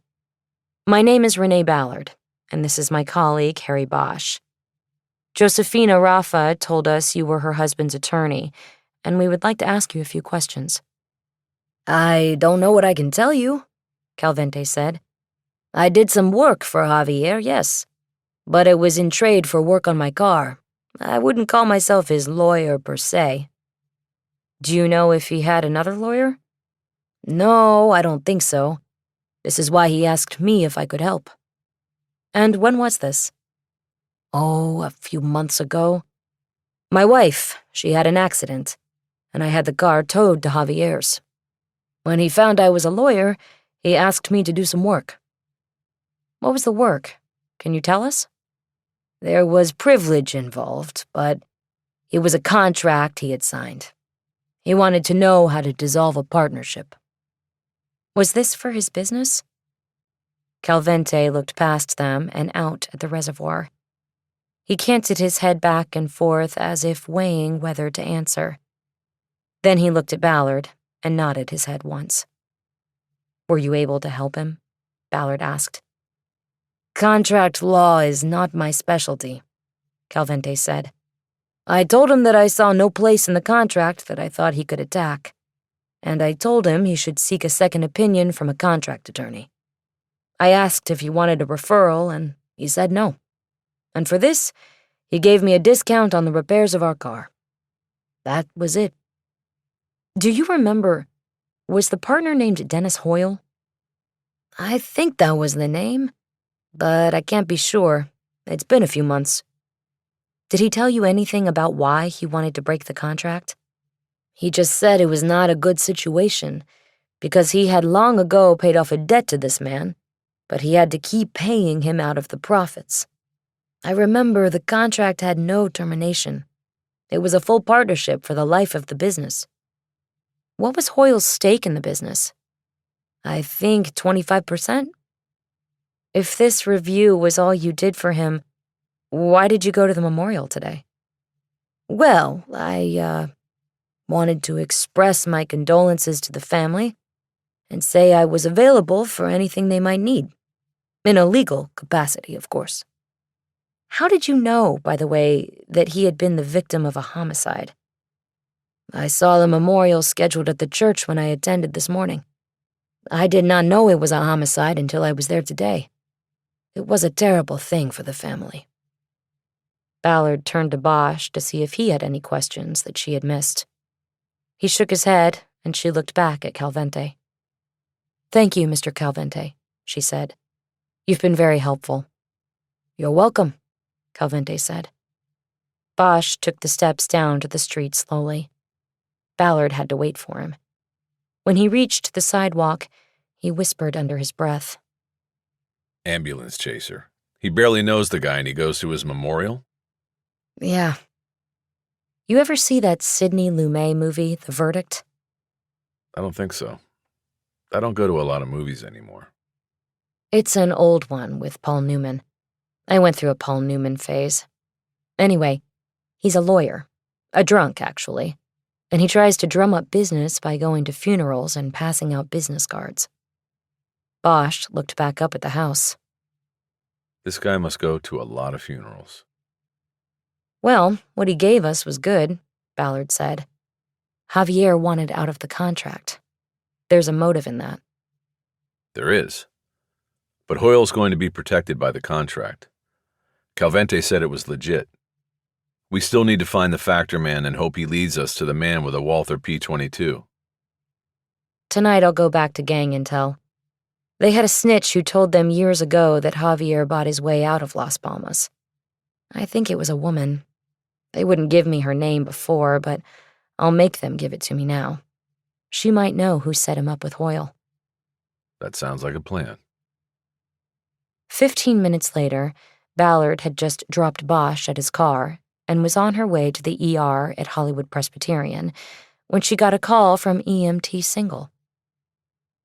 "My name is Renee Ballard, and this is my colleague, Harry Bosch. Josefina Rafa told us you were her husband's attorney, and we would like to ask you a few questions." "I don't know what I can tell you," Calvente said. "I did some work for Javier, yes, but it was in trade for work on my car. I wouldn't call myself his lawyer per se." "Do you know if he had another lawyer?" "No, I don't think so. This is why he asked me if I could help." "And when was this?" "Oh, a few months ago. My wife, she had an accident, and I had the car towed to Javier's. When he found I was a lawyer, he asked me to do some work." "What was the work? Can you tell us?" "There was privilege involved, but it was a contract he had signed. He wanted to know how to dissolve a partnership." "Was this for his business?" Calvente looked past them and out at the reservoir. He canted his head back and forth as if weighing whether to answer. Then he looked at Ballard and nodded his head once. "Were you able to help him?" Ballard asked. "Contract law is not my specialty," Calvente said. "I told him that I saw no place in the contract that I thought he could attack, and I told him he should seek a second opinion from a contract attorney. I asked if he wanted a referral, and he said no. And for this, he gave me a discount on the repairs of our car. That was it." "Do you remember, was the partner named Dennis Hoyle?" "I think that was the name, but I can't be sure. It's been a few months." "Did he tell you anything about why he wanted to break the contract?" "He just said it was not a good situation, because he had long ago paid off a debt to this man, but he had to keep paying him out of the profits. I remember the contract had no termination. It was a full partnership for the life of the business." "What was Hoyle's stake in the business?" "I think 25%. "If this review was all you did for him, why did you go to the memorial today?" Well, I wanted to express my condolences to the family and say I was available for anything they might need. In a legal capacity, of course. How did you know, by the way, that he had been the victim of a homicide? I saw the memorial scheduled at the church when I attended this morning. I did not know it was a homicide until I was there today. It was a terrible thing for the family. Ballard turned to Bosch to see if he had any questions that she had missed. He shook his head, and she looked back at Calvente. "Thank you, Mr. Calvente," she said. "You've been very helpful." "You're welcome," Calvente said. Bosch took the steps down to the street slowly. Ballard had to wait for him. When he reached the sidewalk, he whispered under his breath. Ambulance chaser. He barely knows the guy and he goes to his memorial? Yeah. You ever see that Sidney Lumet movie, The Verdict? I don't think so. I don't go to a lot of movies anymore. It's an old one with Paul Newman. I went through a Paul Newman phase. Anyway, he's a lawyer. A drunk, actually. And he tries to drum up business by going to funerals and passing out business cards. Bosch looked back up at the house. This guy must go to a lot of funerals. Well, what he gave us was good, Ballard said. Javier wanted out of the contract. There's a motive in that. There is. But Hoyle's going to be protected by the contract. Calvente said it was legit. We still need to find the factor man and hope he leads us to the man with a Walther P-22. Tonight I'll go back to gang intel. They had a snitch who told them years ago that Javier bought his way out of Las Palmas. I think it was a woman. They wouldn't give me her name before, but I'll make them give it to me now. She might know who set him up with Hoyle. That sounds like a plan. 15 minutes later, Ballard had just dropped Bosch at his car and was on her way to the ER at Hollywood Presbyterian when she got a call from EMT Single.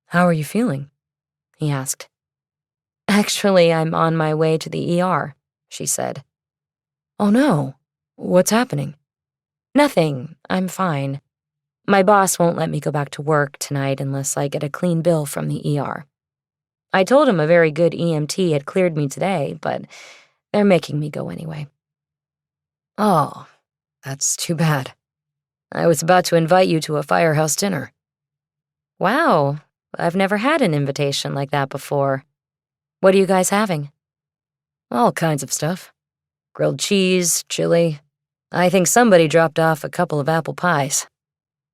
"How are you feeling?" he asked. "Actually, I'm on my way to the ER," she said. "Oh no, what's happening?" "Nothing, I'm fine. My boss won't let me go back to work tonight unless I get a clean bill from the ER. I told him a very good EMT had cleared me today, but they're making me go anyway." "Oh, that's too bad. I was about to invite you to a firehouse dinner." "Wow, I've never had an invitation like that before. What are you guys having?" "All kinds of stuff. Grilled cheese, chili. I think somebody dropped off a couple of apple pies.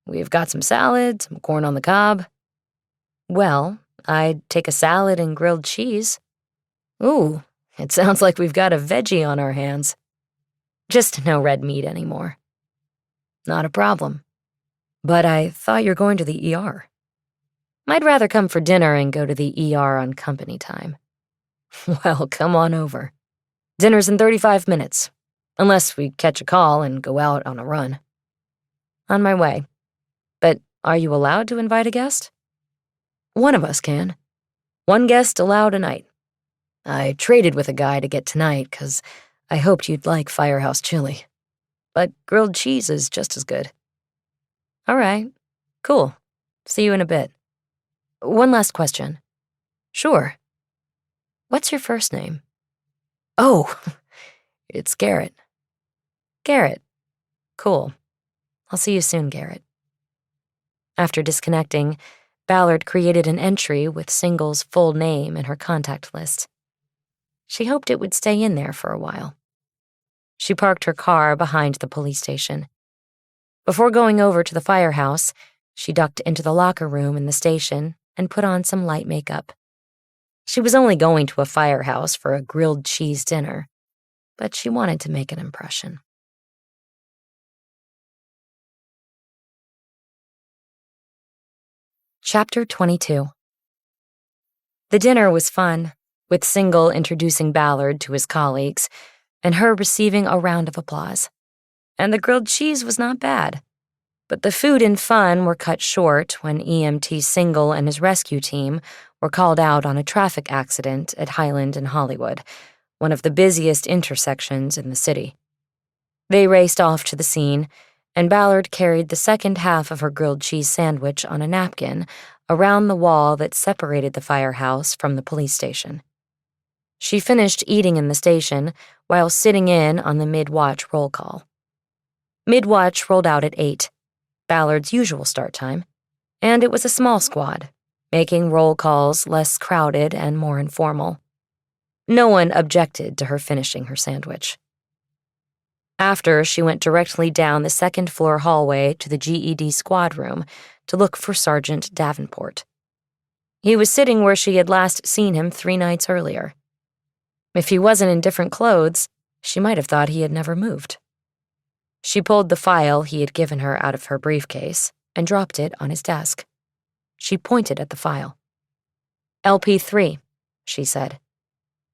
We've got some salad, some corn on the cob." "Well, I'd take a salad and grilled cheese." "Ooh, it sounds like we've got a veggie on our hands." "Just no red meat anymore." "Not a problem. But I thought you were going to the ER." "I'd rather come for dinner and go to the ER on company time." "Well, come on over. Dinner's in 35 minutes, unless we catch a call and go out on a run." "On my way. But are you allowed to invite a guest?" "One of us can. One guest allowed a night. I traded with a guy to get tonight because I hoped you'd like firehouse chili. But grilled cheese is just as good." "All right. Cool. See you in a bit. One last question." "Sure. What's your first name?" "Oh, it's Garrett." "Garrett. Cool. I'll see you soon, Garrett." After disconnecting, Ballard created an entry with Single's full name in her contact list. She hoped it would stay in there for a while. She parked her car behind the police station. Before going over to the firehouse, she ducked into the locker room in the station and put on some light makeup. She was only going to a firehouse for a grilled cheese dinner, but she wanted to make an impression. Chapter 22. The dinner was fun, with Single introducing Ballard to his colleagues, and her receiving a round of applause. And the grilled cheese was not bad. But the food and fun were cut short when EMT Single and his rescue team were called out on a traffic accident at Highland and Hollywood, one of the busiest intersections in the city. They raced off to the scene, and Ballard carried the second half of her grilled cheese sandwich on a napkin around the wall that separated the firehouse from the police station. She finished eating in the station while sitting in on the mid-watch roll call. Mid-watch rolled out at 8, Ballard's usual start time, and it was a small squad, making roll calls less crowded and more informal. No one objected to her finishing her sandwich. After, she went directly down the second-floor hallway to the GED squad room to look for Sergeant Davenport. He was sitting where she had last seen him 3 nights earlier. If he wasn't in different clothes, she might have thought he had never moved. She pulled the file he had given her out of her briefcase and dropped it on his desk. She pointed at the file. LP3, she said.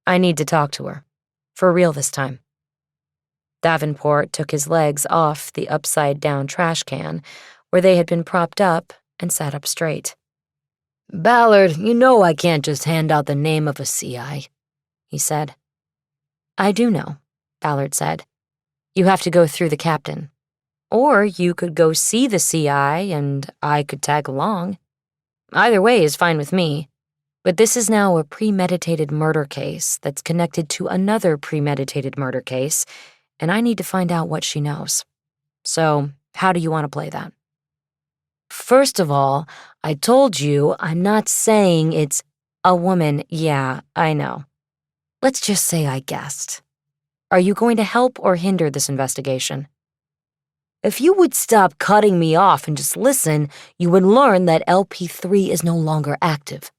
I need to talk to her. For real this time. Davenport took his legs off the upside-down trash can where they had been propped up and sat up straight. Ballard, you know I can't just hand out the name of a CI, he said. I do know, Ballard said. You have to go through the captain. Or you could go see the CI and I could tag along. Either way is fine with me. But this is now a premeditated murder case that's connected to another premeditated murder case, and I need to find out what she knows. So, how do you want to play that? First of all, I told you I'm not saying it's a woman. Yeah, I know. Let's just say I guessed. Are you going to help or hinder this investigation? If you would stop cutting me off and just listen, you would learn that LP3 is no longer active.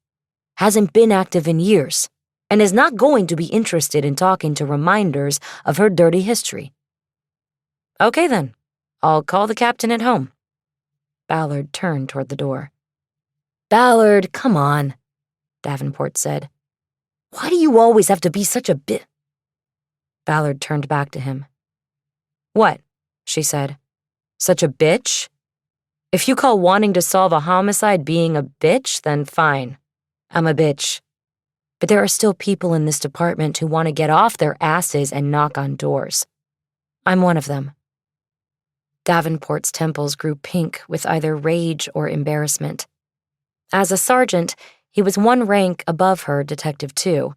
Hasn't been active in years, and is not going to be interested in talking to reminders of her dirty history. Okay then, I'll call the captain at home. Ballard turned toward the door. Ballard, come on, Davenport said. Why do you always have to be such a bit? Ballard turned back to him. What? She said. Such a bitch? If you call wanting to solve a homicide being a bitch, then fine. I'm a bitch. But there are still people in this department who want to get off their asses and knock on doors. I'm one of them. Davenport's temples grew pink with either rage or embarrassment. As a sergeant, he was 1 rank above her Detective 2,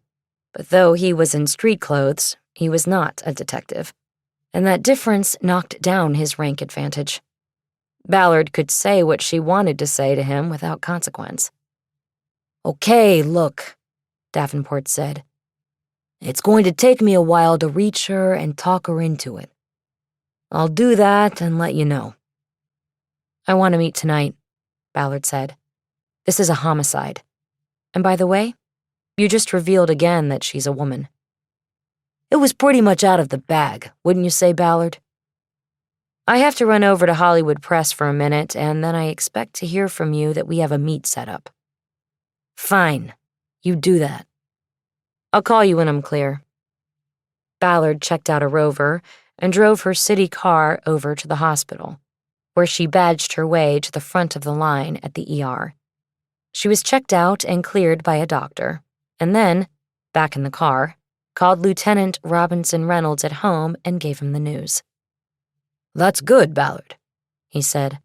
but though he was in street clothes, he was not a detective, and that difference knocked down his rank advantage. Ballard could say what she wanted to say to him without consequence. Okay, look, Davenport said. It's going to take me a while to reach her and talk her into it. I'll do that and let you know. I want to meet tonight, Ballard said. This is a homicide. And by the way, you just revealed again that she's a woman. It was pretty much out of the bag, wouldn't you say, Ballard? I have to run over to Hollywood Press for a minute, and then I expect to hear from you that we have a meet set up. Fine, you do that. I'll call you when I'm clear. Ballard checked out a Rover and drove her city car over to the hospital, where she badged her way to the front of the line at the ER. She was checked out and cleared by a doctor, and then, back in the car, called Lieutenant Robinson Reynolds at home and gave him the news. That's good, Ballard, he said.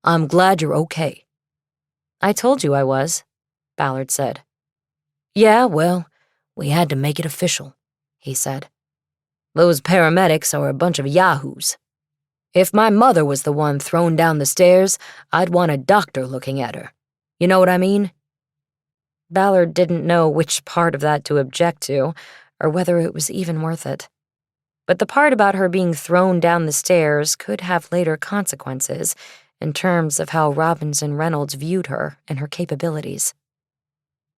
I'm glad you're okay. I told you I was, Ballard said. Yeah, well, we had to make it official, he said. Those paramedics are a bunch of yahoos. If my mother was the one thrown down the stairs, I'd want a doctor looking at her. You know what I mean? Ballard didn't know which part of that to object to, or whether it was even worth it. But the part about her being thrown down the stairs could have later consequences in terms of how Robinson Reynolds viewed her and her capabilities.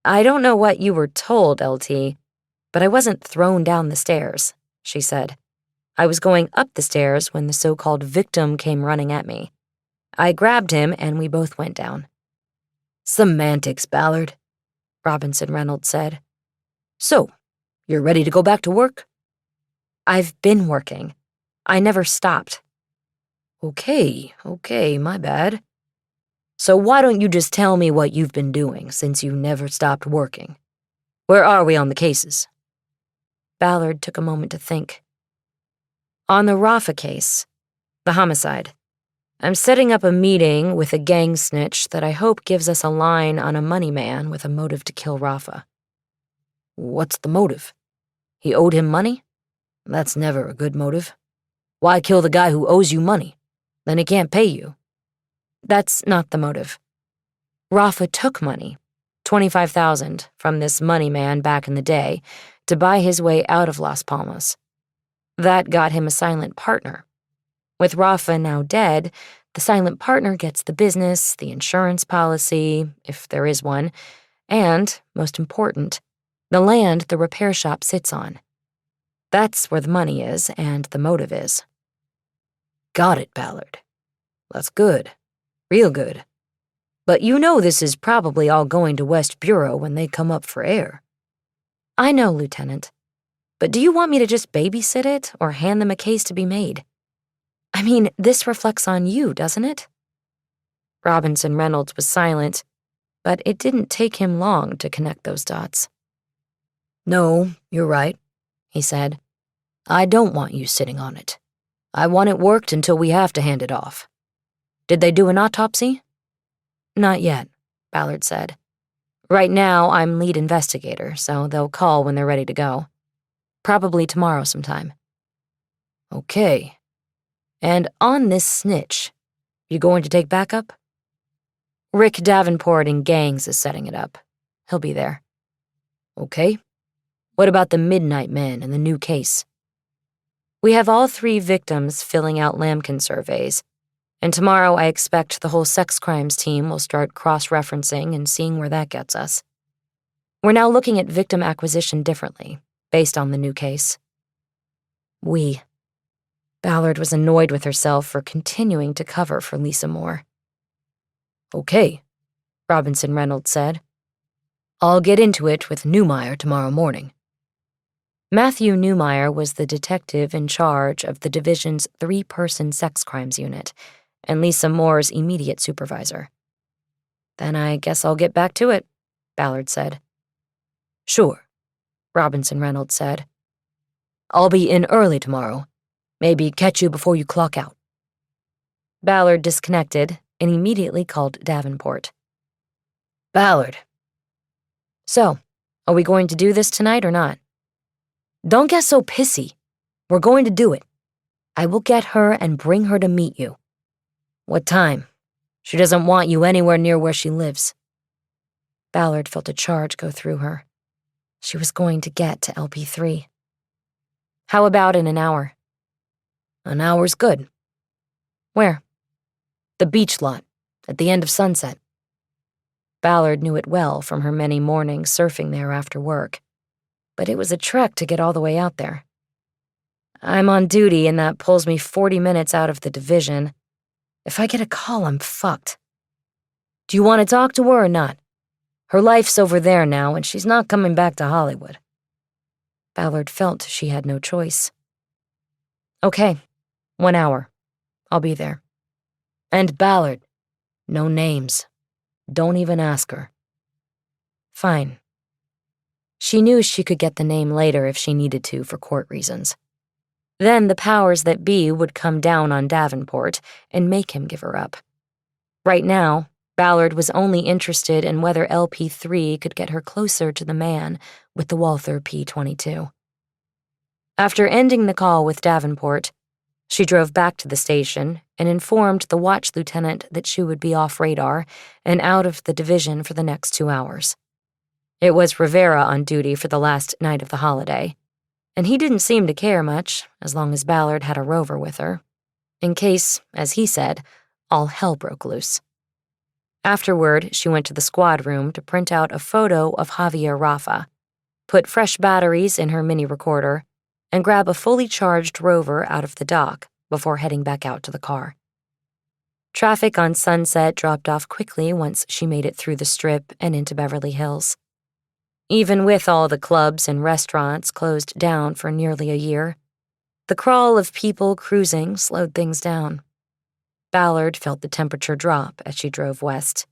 I don't know what you were told, LT, but I wasn't thrown down the stairs, she said. I was going up the stairs when the so-called victim came running at me. I grabbed him and we both went down. Semantics, Ballard, Robinson Reynolds said. So, you're ready to go back to work? I've been working. I never stopped. Okay, my bad. So why don't you just tell me what you've been doing since you never stopped working? Where are we on the cases? Ballard took a moment to think. On the Rafa case, the homicide, I'm setting up a meeting with a gang snitch that I hope gives us a line on a money man with a motive to kill Rafa. What's the motive? He owed him money? That's never a good motive. Why kill the guy who owes you money? Then he can't pay you. That's not the motive. Rafa took money, $25,000, from this money man back in the day to buy his way out of Las Palmas. That got him a silent partner. With Rafa now dead, the silent partner gets the business, the insurance policy, if there is one, and, most important, the land the repair shop sits on. That's where the money is and the motive is. Got it, Ballard. That's good. Real good. But you know this is probably all going to West Bureau when they come up for air. I know, Lieutenant. But do you want me to just babysit it or hand them a case to be made? I mean, this reflects on you, doesn't it? Robinson Reynolds was silent, but it didn't take him long to connect those dots. No, you're right, he said. I don't want you sitting on it. I want it worked until we have to hand it off. Did they do an autopsy? Not yet, Ballard said. Right now, I'm lead investigator, so they'll call when they're ready to go. Probably tomorrow sometime. Okay. And on this snitch, you going to take backup? Rick Davenport in Gangs is setting it up. He'll be there. Okay. What about the Midnight Man and the new case? We have all 3 victims filling out Lambkin surveys, and tomorrow I expect the whole sex crimes team will start cross-referencing and seeing where that gets us. We're now looking at victim acquisition differently, based on the new case. Ballard was annoyed with herself for continuing to cover for Lisa Moore. Okay, Robinson Reynolds said. I'll get into it with Newmeyer tomorrow morning. Matthew Newmeyer was the detective in charge of the division's 3-person sex crimes unit, and Lisa Moore's immediate supervisor. Then I guess I'll get back to it, Ballard said. Sure, Robinson Reynolds said. I'll be in early tomorrow. Maybe catch you before you clock out. Ballard disconnected and immediately called Davenport. Ballard. So, are we going to do this tonight or not? Don't get so pissy. We're going to do it. I will get her and bring her to meet you. What time? She doesn't want you anywhere near where she lives. Ballard felt a charge go through her. She was going to get to LP3. How about in an hour? An hour's good. Where? The beach lot, at the end of Sunset. Ballard knew it well from her many mornings surfing there after work, but it was a trek to get all the way out there. I'm on duty and that pulls me 40 minutes out of the division. If I get a call, I'm fucked. Do you want to talk to her or not? Her life's over there now and she's not coming back to Hollywood. Ballard felt she had no choice. Okay, 1 hour. I'll be there. And Ballard, no names. Don't even ask her. Fine. She knew she could get the name later if she needed to for court reasons. Then the powers that be would come down on Davenport and make him give her up. Right now, Ballard was only interested in whether LP3 could get her closer to the man with the Walther P22. After ending the call with Davenport, she drove back to the station and informed the watch lieutenant that she would be off radar and out of the division for the next 2 hours. It was Rivera on duty for the last night of the holiday, and he didn't seem to care much as long as Ballard had a rover with her, in case, as he said, all hell broke loose. Afterward, she went to the squad room to print out a photo of Javier Rafa, put fresh batteries in her mini recorder, and grab a fully charged rover out of the dock before heading back out to the car. Traffic on Sunset dropped off quickly once she made it through the Strip and into Beverly Hills. Even with all the clubs and restaurants closed down for nearly a year, the crawl of people cruising slowed things down. Ballard felt the temperature drop as she drove west.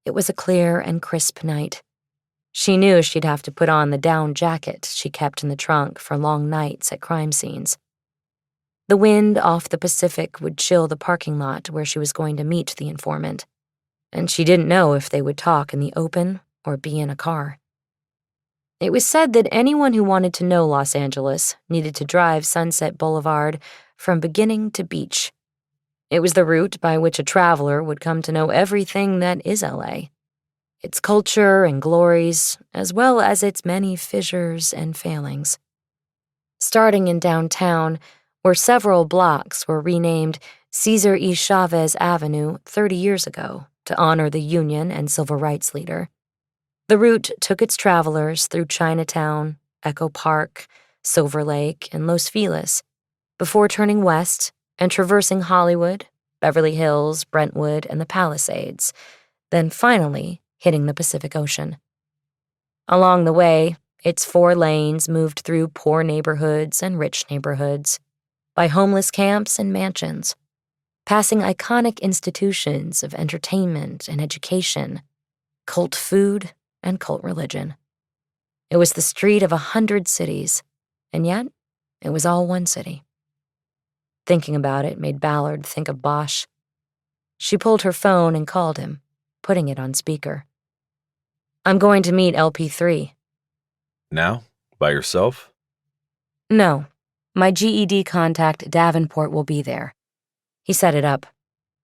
It was a clear and crisp night. She knew she'd have to put on the down jacket she kept in the trunk for long nights at crime scenes. The wind off the Pacific would chill the parking lot where she was going to meet the informant, and she didn't know if they would talk in the open or be in a car. It was said that anyone who wanted to know Los Angeles needed to drive Sunset Boulevard from beginning to beach. It was the route by which a traveler would come to know everything that is LA, its culture and glories, as well as its many fissures and failings. Starting in downtown, where several blocks were renamed Cesar E. Chavez Avenue 30 years ago to honor the Union and Civil Rights leader, the route took its travelers through Chinatown, Echo Park, Silver Lake, and Los Feliz, before turning west and traversing Hollywood, Beverly Hills, Brentwood, and the Palisades, then finally hitting the Pacific Ocean. Along the way, its 4 lanes moved through poor neighborhoods and rich neighborhoods, by homeless camps and mansions, passing iconic institutions of entertainment and education, cult food, and cult religion. It was the street of 100 cities, and yet it was all one city. Thinking about it made Ballard think of Bosch. She pulled her phone and called him, putting it on speaker. "I'm going to meet LP3. Now? By yourself? No, my GED contact Davenport will be there. He set it up.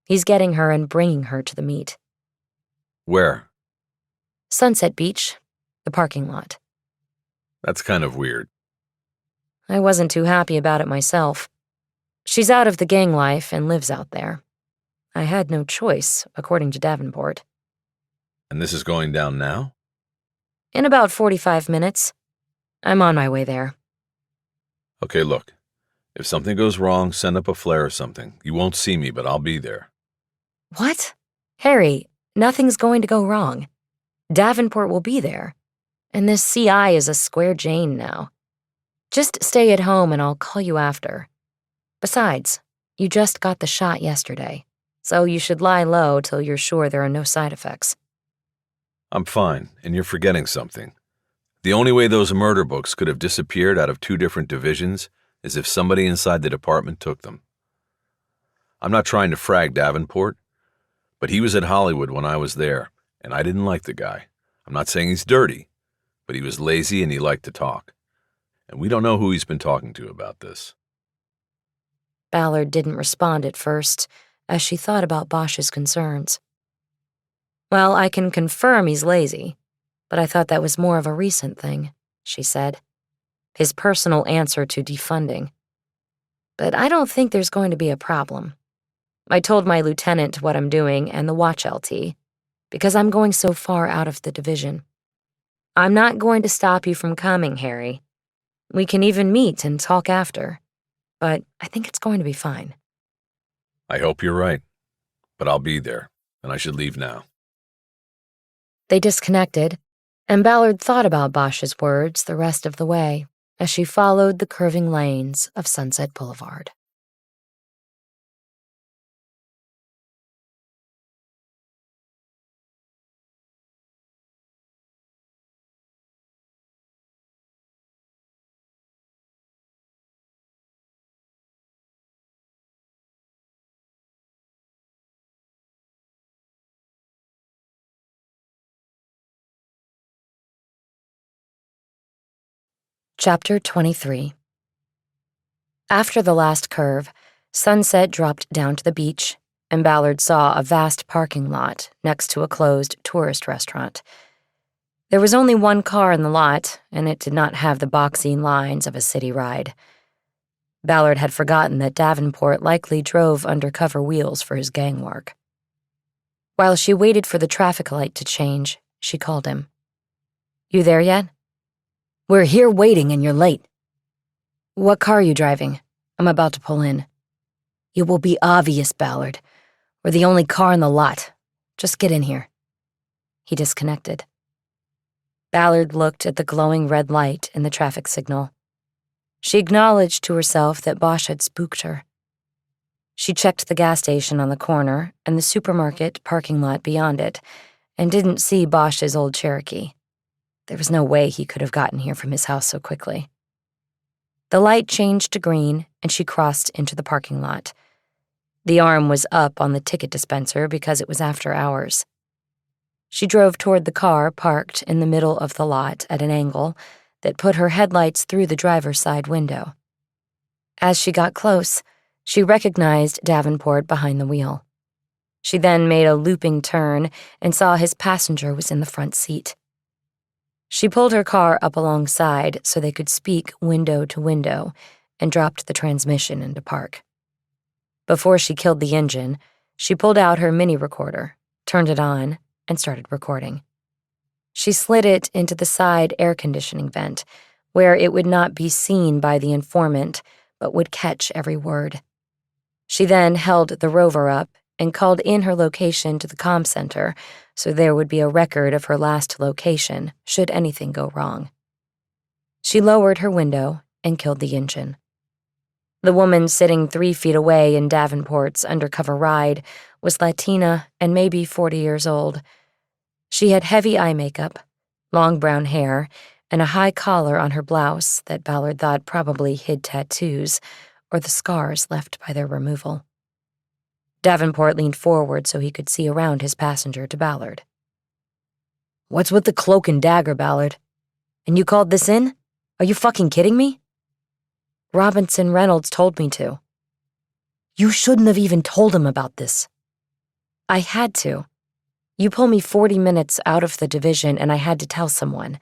He's getting her and bringing her to the meet. Where? Sunset Beach, the parking lot. That's kind of weird. I wasn't too happy about it myself. She's out of the gang life and lives out there. I had no choice, according to Davenport. And this is going down now? In about 45 minutes. I'm on my way there. Okay, look. If something goes wrong, send up a flare or something. You won't see me, but I'll be there. What? Harry, nothing's going to go wrong. Davenport will be there. And this CI is a square Jane now. Just stay at home and I'll call you after. Besides, you just got the shot yesterday, so you should lie low till you're sure there are no side effects. I'm fine, and you're forgetting something. The only way those murder books could have disappeared out of 2 different divisions is if somebody inside the department took them. I'm not trying to frag Davenport, but he was at Hollywood when I was there, and I didn't like the guy. I'm not saying he's dirty, but he was lazy and he liked to talk. And we don't know who he's been talking to about this. Ballard didn't respond at first, as she thought about Bosch's concerns. Well, I can confirm he's lazy, but I thought that was more of a recent thing, she said. His personal answer to defunding. But I don't think there's going to be a problem. I told my lieutenant what I'm doing and the watch LT, because I'm going so far out of the division. I'm not going to stop you from coming, Harry. We can even meet and talk after, but I think it's going to be fine. I hope you're right, but I'll be there, and I should leave now. They disconnected, and Ballard thought about Bosch's words the rest of the way as she followed the curving lanes of Sunset Boulevard. Chapter 23. After the last curve, Sunset dropped down to the beach, and Ballard saw a vast parking lot next to a closed tourist restaurant. There was only one car in the lot, and it did not have the boxy lines of a city ride. Ballard had forgotten that Davenport likely drove undercover wheels for his gang work. While she waited for the traffic light to change, she called him. "You there yet?" "We're here waiting and you're late." "What car are you driving? I'm about to pull in." "It will be obvious, Ballard. We're the only car in the lot. Just get in here." He disconnected. Ballard looked at the glowing red light in the traffic signal. She acknowledged to herself that Bosch had spooked her. She checked the gas station on the corner and the supermarket parking lot beyond it, and didn't see Bosch's old Cherokee. There was no way he could have gotten here from his house so quickly. The light changed to green, and she crossed into the parking lot. The arm was up on the ticket dispenser because it was after hours. She drove toward the car parked in the middle of the lot at an angle that put her headlights through the driver's side window. As she got close, she recognized Davenport behind the wheel. She then made a looping turn and saw his passenger was in the front seat. She pulled her car up alongside so they could speak window to window and dropped the transmission into park. Before she killed the engine, she pulled out her mini recorder, turned it on, and started recording. She slid it into the side air conditioning vent, where it would not be seen by the informant, but would catch every word. She then held the rover up and called in her location to the comm center so there would be a record of her last location should anything go wrong. She lowered her window and killed the engine. The woman sitting 3 feet away in Davenport's undercover ride was Latina and maybe 40 years old. She had heavy eye makeup, long brown hair, and a high collar on her blouse that Ballard thought probably hid tattoos or the scars left by their removal. Davenport leaned forward so he could see around his passenger to Ballard. "What's with the cloak and dagger, Ballard? And you called this in? Are you fucking kidding me?" "Robinson Reynolds told me to." "You shouldn't have even told him about this." "I had to. You pulled me 40 minutes out of the division and I had to tell someone.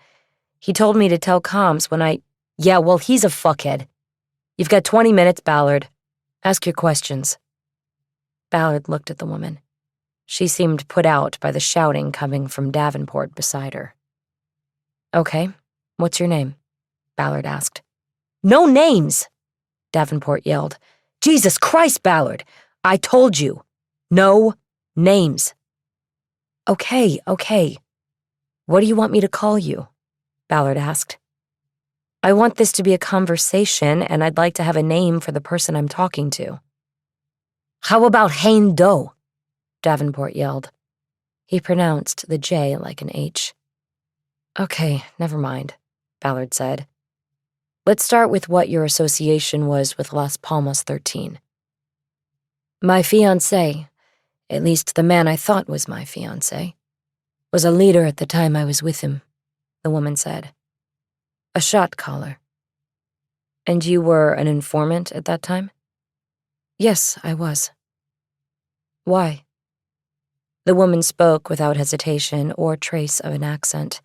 He told me to tell comms when I— Yeah, well, he's a fuckhead. You've got 20 minutes, Ballard. Ask your questions." Ballard looked at the woman. She seemed put out by the shouting coming from Davenport beside her. "Okay, what's your name?" Ballard asked. "No names!" Davenport yelled. "Jesus Christ, Ballard! I told you! No names!" Okay. What do you want me to call you?" Ballard asked. "I want this to be a conversation, and I'd like to have a name for the person I'm talking to." "How about Hain Doe?" Davenport yelled. He pronounced the J like an H. "Okay, never mind," Ballard said. "Let's start with what your association was with Las Palmas 13. My fiancé, at least the man I thought was my fiancé, was a leader at the time I was with him," the woman said. "A shot caller." "And you were an informant at that time?" "Yes, I was." "Why?" The woman spoke without hesitation or trace of an accent.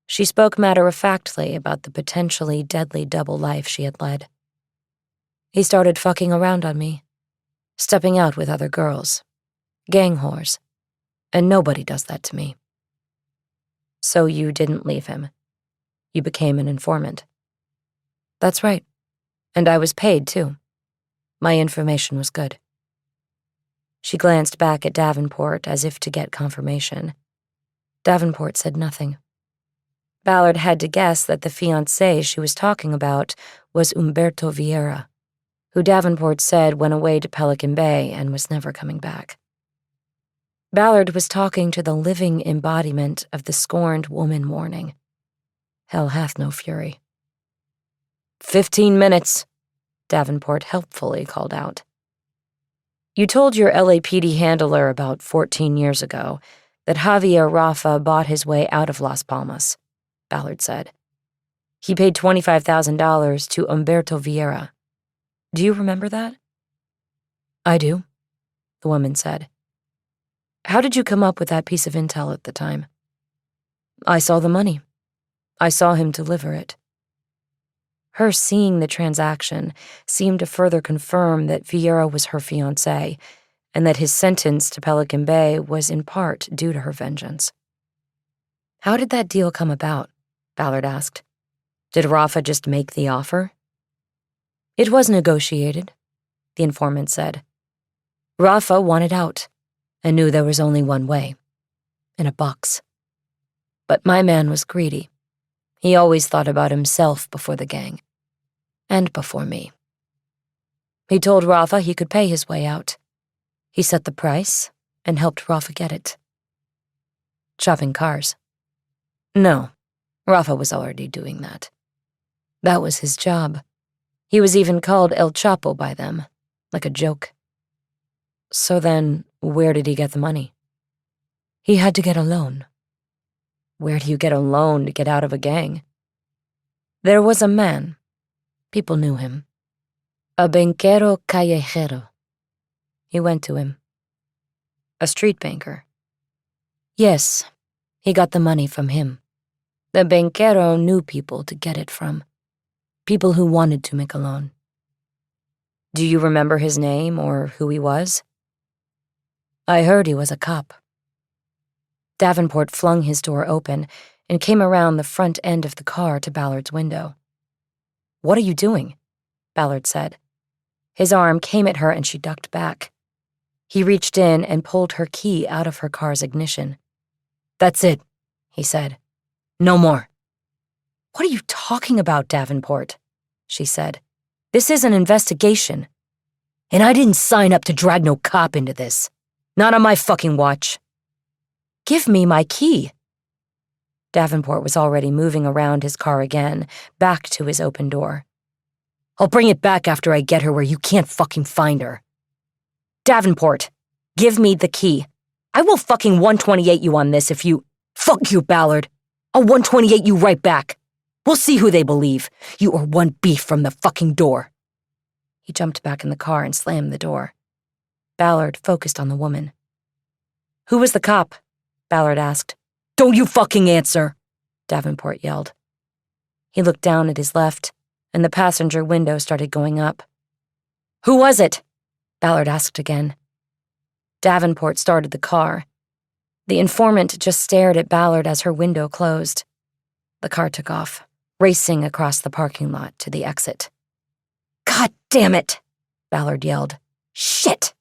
She spoke matter-of-factly about the potentially deadly double life she had led. "He started fucking around on me, stepping out with other girls, gang whores, and nobody does that to me." "So you didn't leave him. You became an informant." "That's right. And I was paid, too. My information was good." She glanced back at Davenport as if to get confirmation. Davenport said nothing. Ballard had to guess that the fiancé she was talking about was Umberto Vieira, who Davenport said went away to Pelican Bay and was never coming back. Ballard was talking to the living embodiment of the scorned woman mourning. Hell hath no fury. 15 minutes, Davenport helpfully called out. "You told your LAPD handler about 14 years ago that Javier Rafa bought his way out of Las Palmas," Ballard said. "He paid $25,000 to Umberto Vieira. Do you remember that?" "I do," the woman said. "How did you come up with that piece of intel at the time?" "I saw the money. I saw him deliver it." Her seeing the transaction seemed to further confirm that Vieira was her fiancé, and that his sentence to Pelican Bay was in part due to her vengeance. "How did that deal come about?" Ballard asked. "Did Rafa just make the offer?" "It was negotiated," the informant said. "Rafa wanted out, and knew there was only one way, in a box. But my man was greedy. He always thought about himself before the gang, and before me. He told Rafa he could pay his way out. He set the price and helped Rafa get it." "Shopping cars?" "No, Rafa was already doing that. That was his job. He was even called El Chapo by them, like a joke. So then, where did he get the money? He had to get a loan. Where do you get a loan to get out of a gang? There was a man. People knew him. A banquero callejero. He went to him. A street banker. Yes, he got the money from him. The banquero knew people to get it from. People who wanted to make a loan. Do you remember his name or who he was? I heard he was a cop. Davenport flung his door open and came around the front end of the car to Ballard's window. What are you doing? Ballard said. His arm came at her and she ducked back. He reached in and pulled her key out of her car's ignition. That's it, he said. No more. What are you talking about, Davenport? She said. This is an investigation. And I didn't sign up to drag no cop into this. Not on my fucking watch. Give me my key. Davenport was already moving around his car again, back to his open door. I'll bring it back after I get her where you can't fucking find her. Davenport, give me the key. I will fucking 128 you on this if you— Fuck you, Ballard. I'll 128 you right back. We'll see who they believe. You are one beef from the fucking door. He jumped back in the car and slammed the door. Ballard focused on the woman. Who was the cop? Ballard asked. Don't you fucking answer, Davenport yelled. He looked down at his left, and the passenger window started going up. Who was it? Ballard asked again. Davenport started the car. The informant just stared at Ballard as her window closed. The car took off, racing across the parking lot to the exit. God damn it, Ballard yelled. Shit!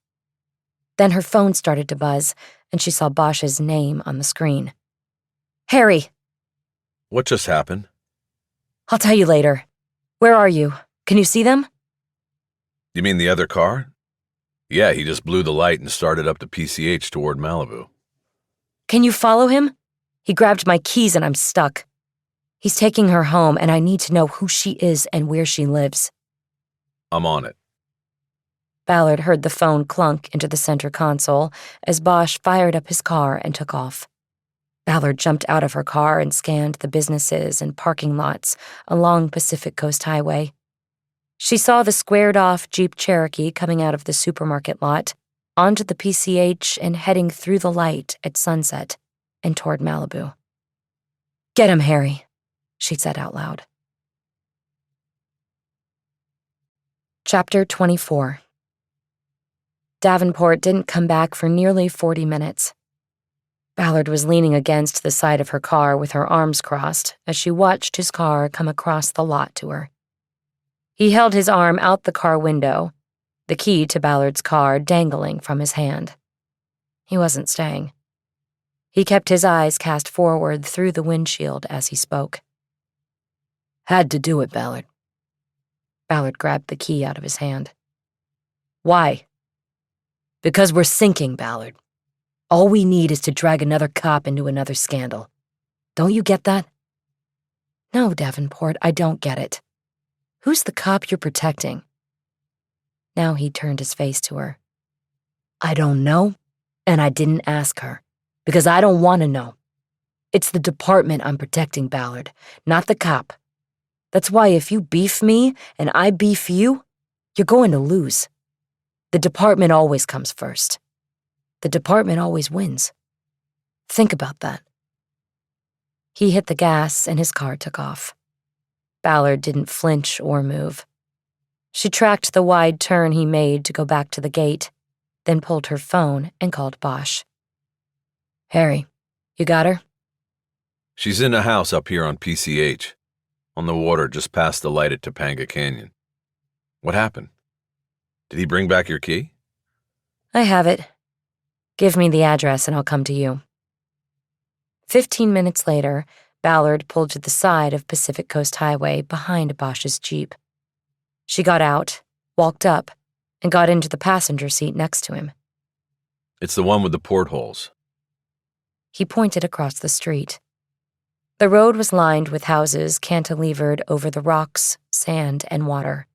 Then her phone started to buzz, and she saw Bosch's name on the screen. Harry! What just happened? I'll tell you later. Where are you? Can you see them? You mean the other car? Yeah, he just blew the light and started up to PCH toward Malibu. Can you follow him? He grabbed my keys and I'm stuck. He's taking her home and I need to know who she is and where she lives. I'm on it. Ballard heard the phone clunk into the center console as Bosch fired up his car and took off. Ballard jumped out of her car and scanned the businesses and parking lots along Pacific Coast Highway. She saw the squared-off Jeep Cherokee coming out of the supermarket lot, onto the PCH and heading through the light at sunset and toward Malibu. Get him, Harry, she said out loud. Chapter 24. Davenport didn't come back for nearly 40 minutes. Ballard was leaning against the side of her car with her arms crossed as she watched his car come across the lot to her. He held his arm out the car window, the key to Ballard's car dangling from his hand. He wasn't staying. He kept his eyes cast forward through the windshield as he spoke. Had to do it, Ballard. Ballard grabbed the key out of his hand. Why? Because we're sinking, Ballard. All we need is to drag another cop into another scandal. Don't you get that? No, Davenport, I don't get it. Who's the cop you're protecting? Now he turned his face to her. I don't know, and I didn't ask her, because I don't want to know. It's the department I'm protecting, Ballard, not the cop. That's why if you beef me and I beef you, you're going to lose. The department always comes first. The department always wins. Think about that. He hit the gas and his car took off. Ballard didn't flinch or move. She tracked the wide turn he made to go back to the gate, then pulled her phone and called Bosch. Harry, you got her? She's in a house up here on PCH, on the water just past the light at Topanga Canyon. What happened? Did he bring back your key? I have it. Give me the address and I'll come to you. 15 minutes later, Ballard pulled to the side of Pacific Coast Highway behind Bosch's Jeep. She got out, walked up, and got into the passenger seat next to him. It's the one with the portholes. He pointed across the street. The road was lined with houses cantilevered over the rocks, sand, and water.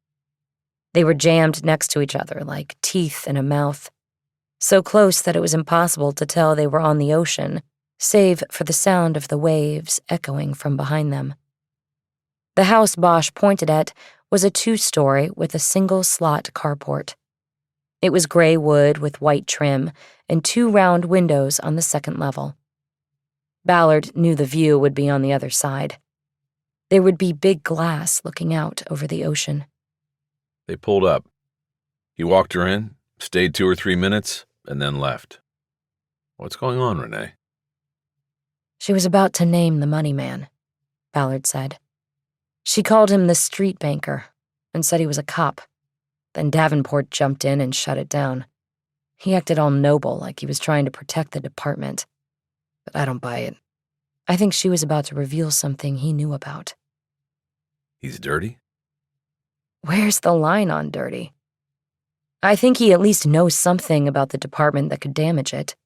They were jammed next to each other like teeth in a mouth, so close that it was impossible to tell they were on the ocean, save for the sound of the waves echoing from behind them. The house Bosch pointed at was a 2-story with a single-slot carport. It was gray wood with white trim and 2 round windows on the second level. Ballard knew the view would be on the other side. There would be big glass looking out over the ocean. They pulled up. He walked her in, stayed 2 or 3 minutes, and then left. What's going on, Renee? She was about to name the money man, Ballard said. She called him the street banker and said he was a cop. Then Davenport jumped in and shut it down. He acted all noble, like he was trying to protect the department. But I don't buy it. I think she was about to reveal something he knew about. He's dirty? Where's the line on dirty? I think he at least knows something about the department that could damage it.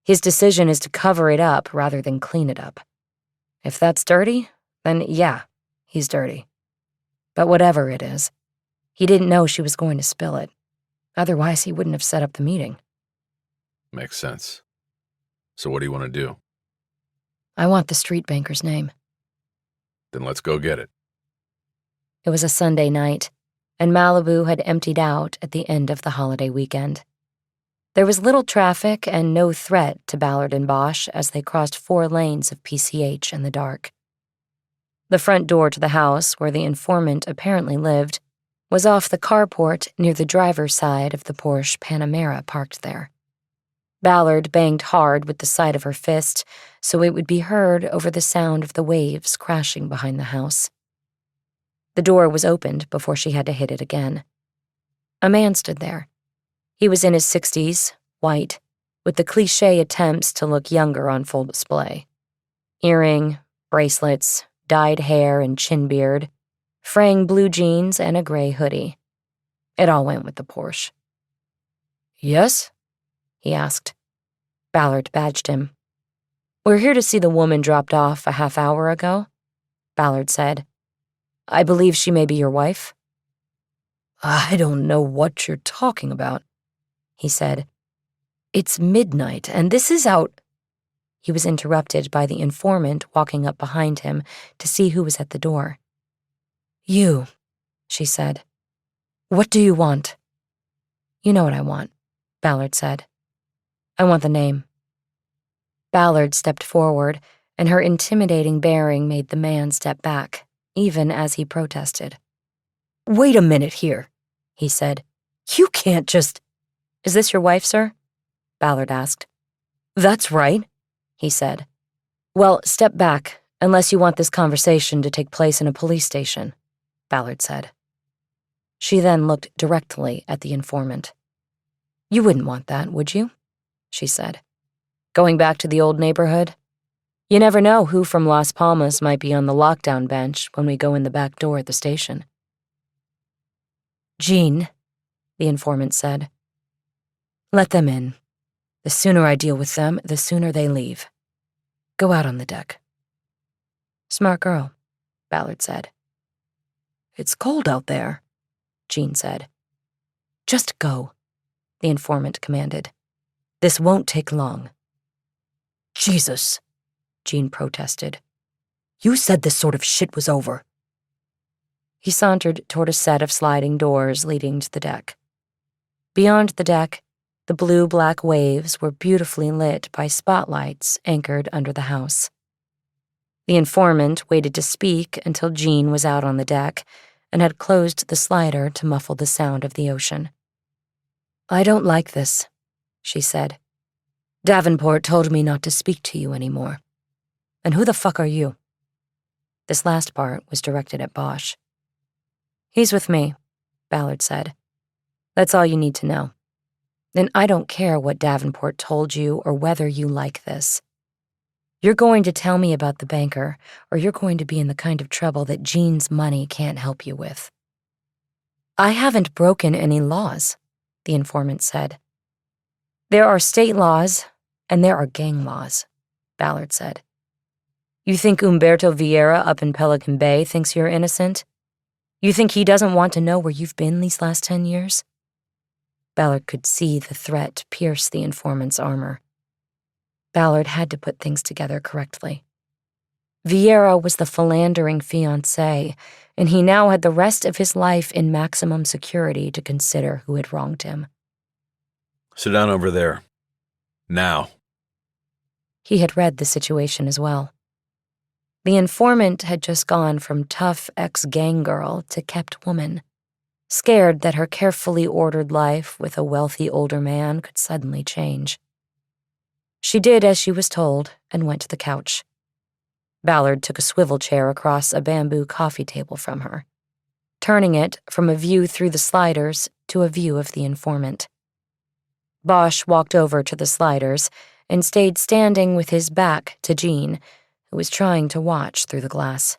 His decision is to cover it up rather than clean it up. If that's dirty, then yeah, he's dirty. But whatever it is, he didn't know she was going to spill it. Otherwise, he wouldn't have set up the meeting. Makes sense. So what do you want to do? I want the street banker's name. Then let's go get it. It was a Sunday night, and Malibu had emptied out at the end of the holiday weekend. There was little traffic and no threat to Ballard and Bosch as they crossed 4 lanes of PCH in the dark. The front door to the house, where the informant apparently lived, was off the carport near the driver's side of the Porsche Panamera parked there. Ballard banged hard with the side of her fist so it would be heard over the sound of the waves crashing behind the house. The door was opened before she had to hit it again. A man stood there. He was in his 60s, white, with the cliché attempts to look younger on full display. Earring, bracelets, dyed hair and chin beard, fraying blue jeans and a gray hoodie. It all went with the Porsche. "Yes?" he asked. Ballard badged him. "We're here to see the woman dropped off a half hour ago," Ballard said. "I believe she may be your wife." "I don't know what you're talking about," he said. "It's midnight, and this is out—" He was interrupted by the informant walking up behind him to see who was at the door. "You," she said. "What do you want?" "You know what I want," Ballard said. "I want the name." Ballard stepped forward, and her intimidating bearing made the man step back, even as he protested. "Wait a minute here," he said. "You can't just—" "Is this your wife, sir?" Ballard asked. "That's right," he said. "Well, step back, unless you want this conversation to take place in a police station," Ballard said. She then looked directly at the informant. "You wouldn't want that, would you?" she said. "Going back to the old neighborhood? You never know who from Las Palmas might be on the lockdown bench when we go in the back door at the station." "Jean," the informant said. "Let them in. The sooner I deal with them, the sooner they leave. Go out on the deck." "Smart girl," Ballard said. "It's cold out there," Jean said. "Just go," the informant commanded. "This won't take long." "Jesus," Jean protested. "You said this sort of shit was over." He sauntered toward a set of sliding doors leading to the deck. Beyond the deck, the blue-black waves were beautifully lit by spotlights anchored under the house. The informant waited to speak until Jean was out on the deck and had closed the slider to muffle the sound of the ocean. "I don't like this," she said. "Davenport told me not to speak to you anymore. And who the fuck are you?" This last part was directed at Bosch. "He's with me," Ballard said. "That's all you need to know. And I don't care what Davenport told you or whether you like this. You're going to tell me about the banker, or you're going to be in the kind of trouble that Jean's money can't help you with." "I haven't broken any laws," the informant said. "There are state laws, and there are gang laws," Ballard said. "You think Humberto Vieira up in Pelican Bay thinks you're innocent? You think he doesn't want to know where you've been these last 10 years? Ballard could see the threat pierce the informant's armor. Ballard had to put things together correctly. Vieira was the philandering fiancé, and he now had the rest of his life in maximum security to consider who had wronged him. Sit down over there. Now. He had read the situation as well. The informant had just gone from tough ex-gang girl to kept woman, scared that her carefully ordered life with a wealthy older man could suddenly change. She did as she was told and went to the couch. Ballard took a swivel chair across a bamboo coffee table from her, turning it from a view through the sliders to a view of the informant. Bosch walked over to the sliders and stayed standing with his back to Jean, who was trying to watch through the glass.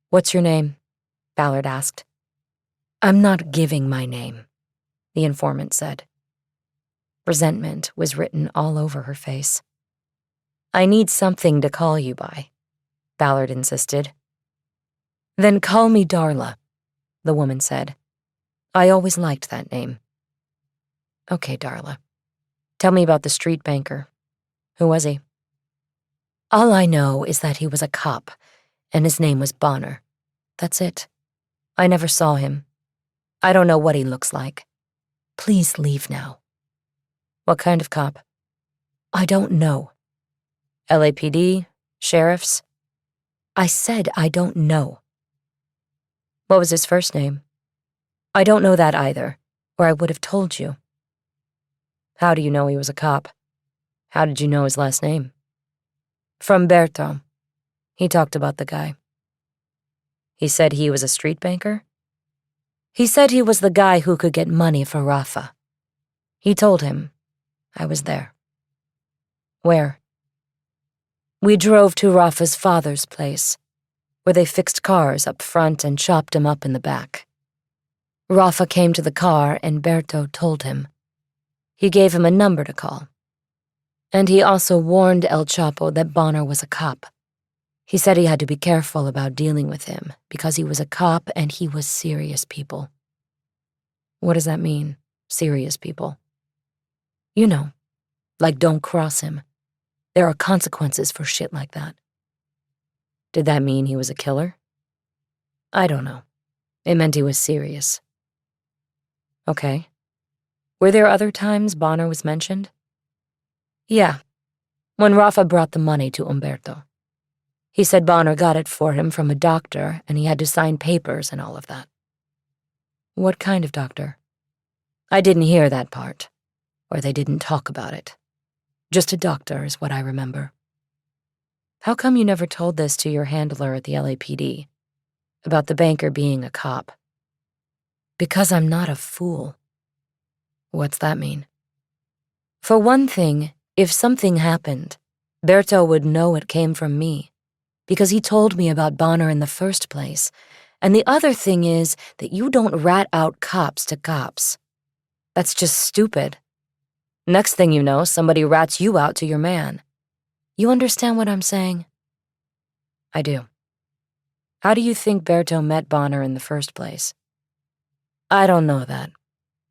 "What's your name?" Ballard asked. "I'm not giving my name," the informant said. Resentment was written all over her face. "I need something to call you by," Ballard insisted. "Then call me Darla," the woman said. "I always liked that name." "Okay, Darla. Tell me about the street banker. Who was he?" "All I know is that he was a cop, and his name was Bonner. That's it. I never saw him. I don't know what he looks like. Please leave now." "What kind of cop?" "I don't know." "LAPD? Sheriffs?" "I said I don't know." "What was his first name?" "I don't know that either, or I would have told you." "How do you know he was a cop? How did you know his last name?" "From Berto. He talked about the guy." "He said he was a street banker?" "He said he was the guy who could get money for Rafa. He told him. I was there." "Where?" "We drove to Rafa's father's place, where they fixed cars up front and chopped him up in the back. Rafa came to the car and Berto told him. He gave him a number to call. And he also warned El Chapo that Bonner was a cop. He said he had to be careful about dealing with him because he was a cop and he was serious people." "What does that mean, serious people?" "You know, like don't cross him. There are consequences for shit like that." "Did that mean he was a killer?" "I don't know. It meant he was serious." "Okay. Were there other times Bonner was mentioned?" "Yeah. When Rafa brought the money to Umberto. He said Bonner got it for him from a doctor and he had to sign papers and all of that." "What kind of doctor?" "I didn't hear that part. Or they didn't talk about it. Just a doctor is what I remember." "How come you never told this to your handler at the LAPD? About the banker being a cop?" "Because I'm not a fool." "What's that mean?" "For one thing, if something happened, Berto would know it came from me, because he told me about Bonner in the first place. And the other thing is that you don't rat out cops to cops. That's just stupid. Next thing you know, somebody rats you out to your man. You understand what I'm saying?" "I do. How do you think Berto met Bonner in the first place?" "I don't know that.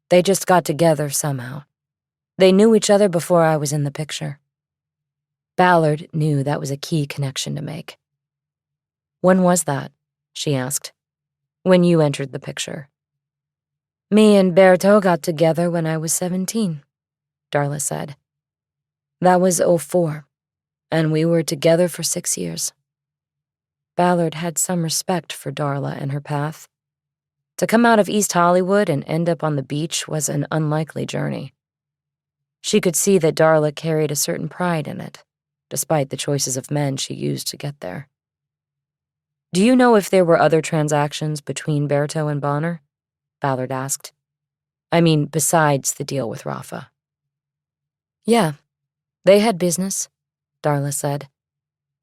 They just got together somehow. They knew each other before I was in the picture." Ballard knew that was a key connection to make. "When was that?" she asked. "When you entered the picture." "Me and Berto got together when I was 17, Darla said. "That was 04, and we were together for 6 years." Ballard had some respect for Darla and her path. To come out of East Hollywood and end up on the beach was an unlikely journey. She could see that Darla carried a certain pride in it, despite the choices of men she used to get there. "Do you know if there were other transactions between Berto and Bonner?" Ballard asked. "I mean, besides the deal with Rafa." "Yeah, they had business," Darla said.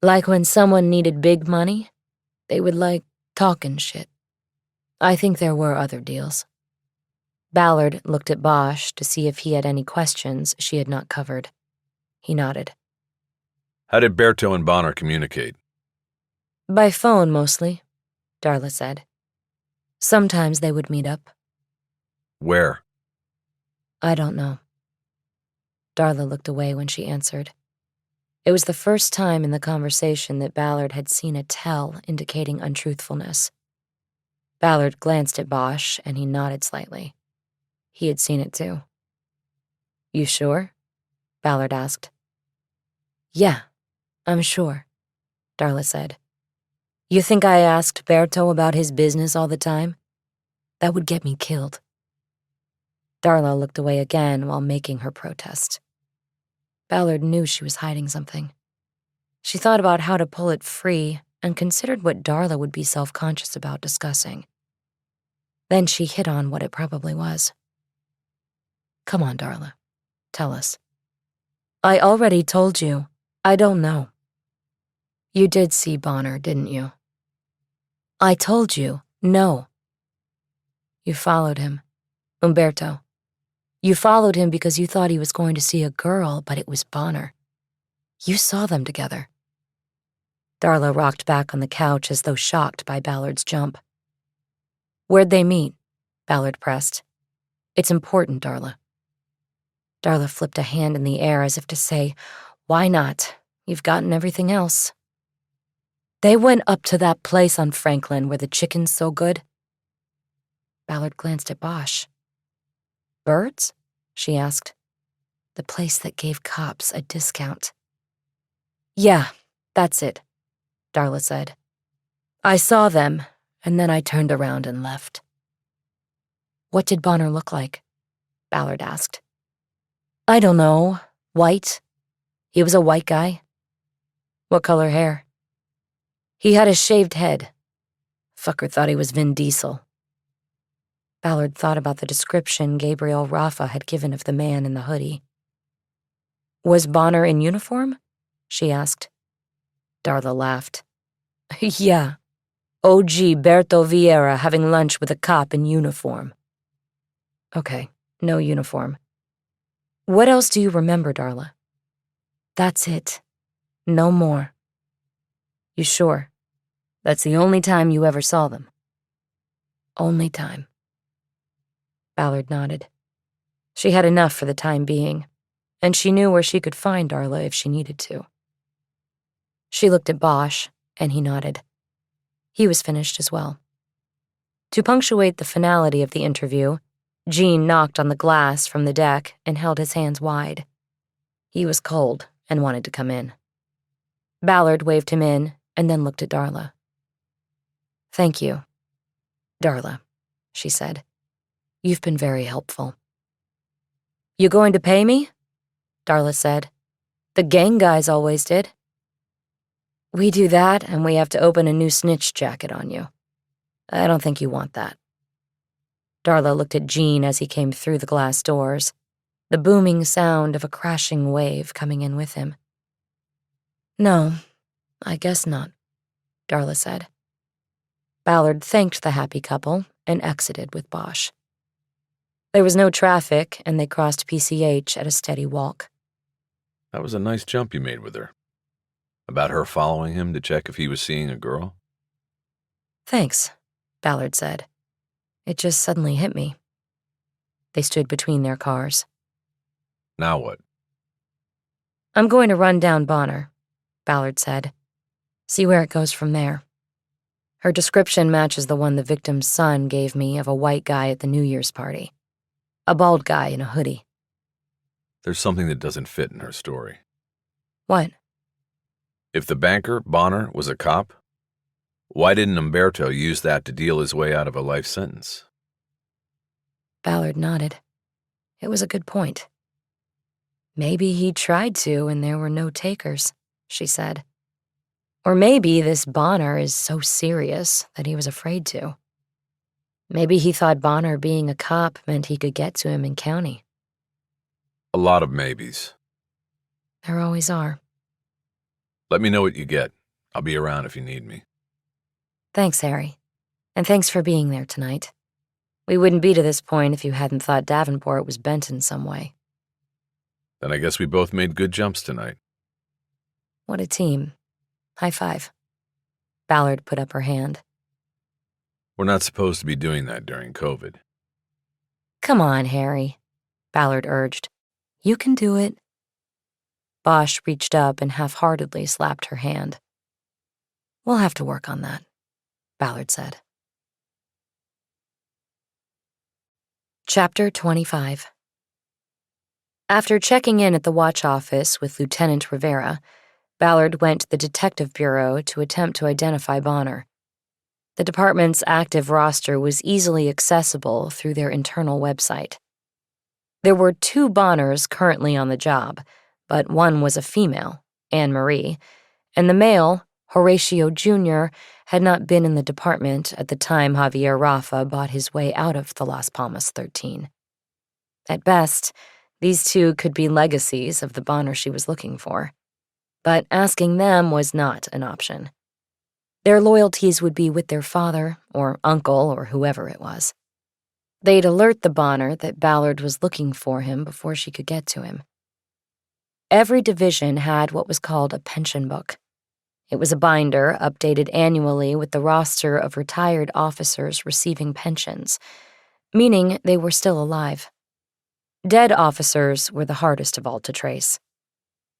"Like when someone needed big money, they would talk and shit. I think there were other deals." Ballard looked at Bosch to see if he had any questions she had not covered. He nodded. How did Berto and Bonner communicate? "By phone, mostly," Darla said. Sometimes they would meet up. Where? I don't know. Darla looked away when she answered. It was the first time in the conversation that Ballard had seen a tell indicating untruthfulness. Ballard glanced at Bosch, and he nodded slightly. He had seen it too. You sure? Ballard asked. Yeah, I'm sure, Darla said. You think I asked Berto about his business all the time? That would get me killed. Darla looked away again while making her protest. Ballard knew she was hiding something. She thought about how to pull it free and considered what Darla would be self-conscious about discussing. Then she hit on what it probably was. Come on, Darla. Tell us. I already told you. I don't know. You did see Bonner, didn't you? I told you, no. You followed him. Umberto. You followed him because you thought he was going to see a girl, but it was Bonner. You saw them together. Darla rocked back on the couch as though shocked by Ballard's jump. Where'd they meet? Ballard pressed. It's important, Darla. Darla flipped a hand in the air as if to say, why not? You've gotten everything else. They went up to that place on Franklin where the chicken's so good. Ballard glanced at Bosch. Birds? She asked. The place that gave cops a discount. Yeah, that's it, Darla said. I saw them, and then I turned around and left. What did Bonner look like? Ballard asked. I don't know. White. He was a white guy. What color hair? He had a shaved head. Fucker thought he was Vin Diesel. Ballard thought about the description Gabriel Rafa had given of the man in the hoodie. Was Bonner in uniform? She asked. Darla laughed. Yeah. OG Berto Vieira having lunch with a cop in uniform. Okay, no uniform. What else do you remember, Darla? That's it. No more. You sure? That's the only time you ever saw them? Only time. Ballard nodded. She had enough for the time being, and she knew where she could find Darla if she needed to. She looked at Bosch, and he nodded. He was finished as well. To punctuate the finality of the interview, Jean knocked on the glass from the deck and held his hands wide. He was cold and wanted to come in. Ballard waved him in and then looked at Darla. Thank you, Darla, she said. You've been very helpful. You going to pay me? Darla said. The gang guys always did. We do that, and we have to open a new snitch jacket on you. I don't think you want that. Darla looked at Jean as he came through the glass doors, the booming sound of a crashing wave coming in with him. No, I guess not, Darla said. Ballard thanked the happy couple and exited with Bosch. There was no traffic, and they crossed PCH at a steady walk. That was a nice jump you made with her. About her following him to check if he was seeing a girl? Thanks, Ballard said. It just suddenly hit me. They stood between their cars. Now what? I'm going to run down Bonner, Ballard said. See where it goes from there. Her description matches the one the victim's son gave me of a white guy at the New Year's party. A bald guy in a hoodie. There's something that doesn't fit in her story. What? If the banker, Bonner, was a cop, why didn't Umberto use that to deal his way out of a life sentence? Ballard nodded. It was a good point. Maybe he tried to and there were no takers, she said. Or maybe this Bonner is so serious that he was afraid to. Maybe he thought Bonner being a cop meant he could get to him in county. A lot of maybes. There always are. Let me know what you get. I'll be around if you need me. Thanks, Harry. And thanks for being there tonight. We wouldn't be to this point if you hadn't thought Davenport was bent in some way. Then I guess we both made good jumps tonight. What a team. High five. Ballard put up her hand. We're not supposed to be doing that during COVID. Come on, Harry, Ballard urged. You can do it. Bosch reached up and half-heartedly slapped her hand. We'll have to work on that, Ballard said. Chapter 25. After checking in at the watch office with Lieutenant Rivera, Ballard went to the detective bureau to attempt to identify Bonner. The department's active roster was easily accessible through their internal website. There were 2 Bonners currently on the job, but one was a female, Anne Marie, and the male, Horatio Jr., had not been in the department at the time Javier Rafa bought his way out of the Las Palmas 13. At best, these 2 could be legacies of the Bonner she was looking for, but asking them was not an option. Their loyalties would be with their father or uncle or whoever it was. They'd alert the Bonner that Ballard was looking for him before she could get to him. Every division had what was called a pension book. It was a binder updated annually with the roster of retired officers receiving pensions, meaning they were still alive. Dead officers were the hardest of all to trace.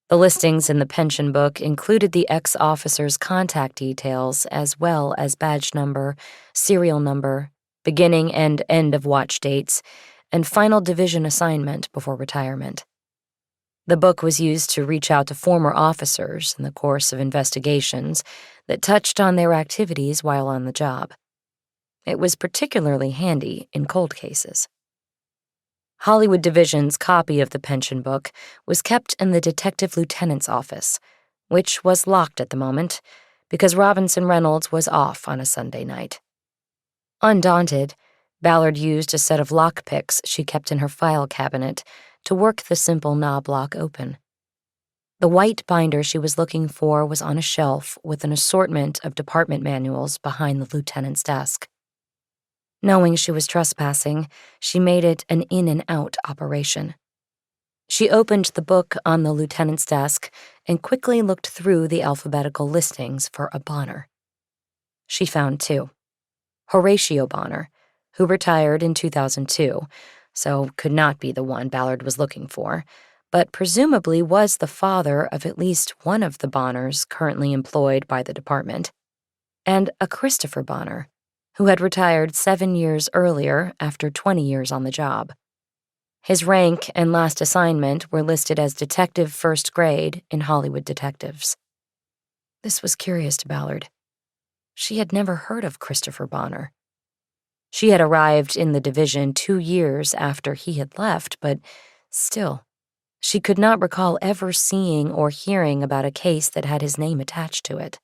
The listings in the pension book included the ex-officer's contact details as well as badge number, serial number, beginning and end of watch dates, and final division assignment before retirement. The book was used to reach out to former officers in the course of investigations that touched on their activities while on the job. It was particularly handy in cold cases. Hollywood Division's copy of the pension book was kept in the detective lieutenant's office, which was locked at the moment because Robinson Reynolds was off on a Sunday night. Undaunted, Ballard used a set of lockpicks she kept in her file cabinet to work the simple knob lock open. The white binder she was looking for was on a shelf with an assortment of department manuals behind the lieutenant's desk. Knowing she was trespassing, she made it an in-and-out operation. She opened the book on the lieutenant's desk and quickly looked through the alphabetical listings for a Bonner. She found 2. Horatio Bonner, who retired in 2002, so could not be the one Ballard was looking for, but presumably was the father of at least one of the Bonners currently employed by the department, and a Christopher Bonner, who had retired 7 years earlier after 20 years on the job. His rank and last assignment were listed as Detective First Grade in Hollywood Detectives. This was curious to Ballard. She had never heard of Christopher Bonner. She had arrived in the division 2 years after he had left, but still, she could not recall ever seeing or hearing about a case that had his name attached to it.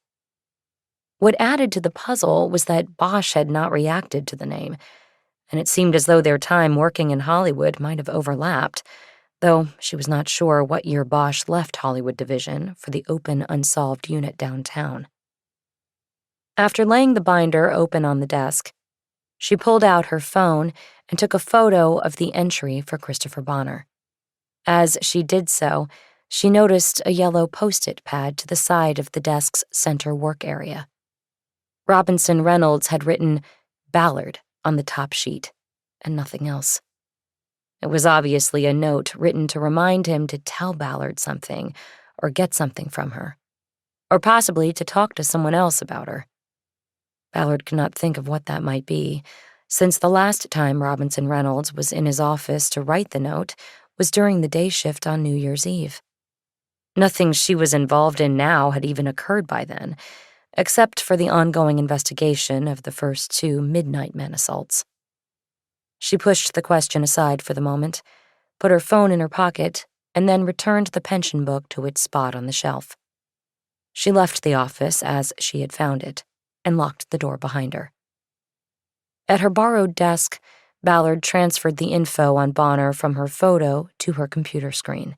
What added to the puzzle was that Bosch had not reacted to the name, and it seemed as though their time working in Hollywood might have overlapped, though she was not sure what year Bosch left Hollywood Division for the open unsolved unit downtown. After laying the binder open on the desk, she pulled out her phone and took a photo of the entry for Christopher Bonner. As she did so, she noticed a yellow Post-it pad to the side of the desk's center work area. Robinson Reynolds had written Ballard on the top sheet, and nothing else. It was obviously a note written to remind him to tell Ballard something or get something from her, or possibly to talk to someone else about her. Ballard could not think of what that might be, since the last time Robinson Reynolds was in his office to write the note was during the day shift on New Year's Eve. Nothing she was involved in now had even occurred by then, except for the ongoing investigation of the first 2 Midnight Men assaults. She pushed the question aside for the moment, put her phone in her pocket, and then returned the pension book to its spot on the shelf. She left the office as she had found it, and locked the door behind her. At her borrowed desk, Ballard transferred the info on Bonner from her photo to her computer screen.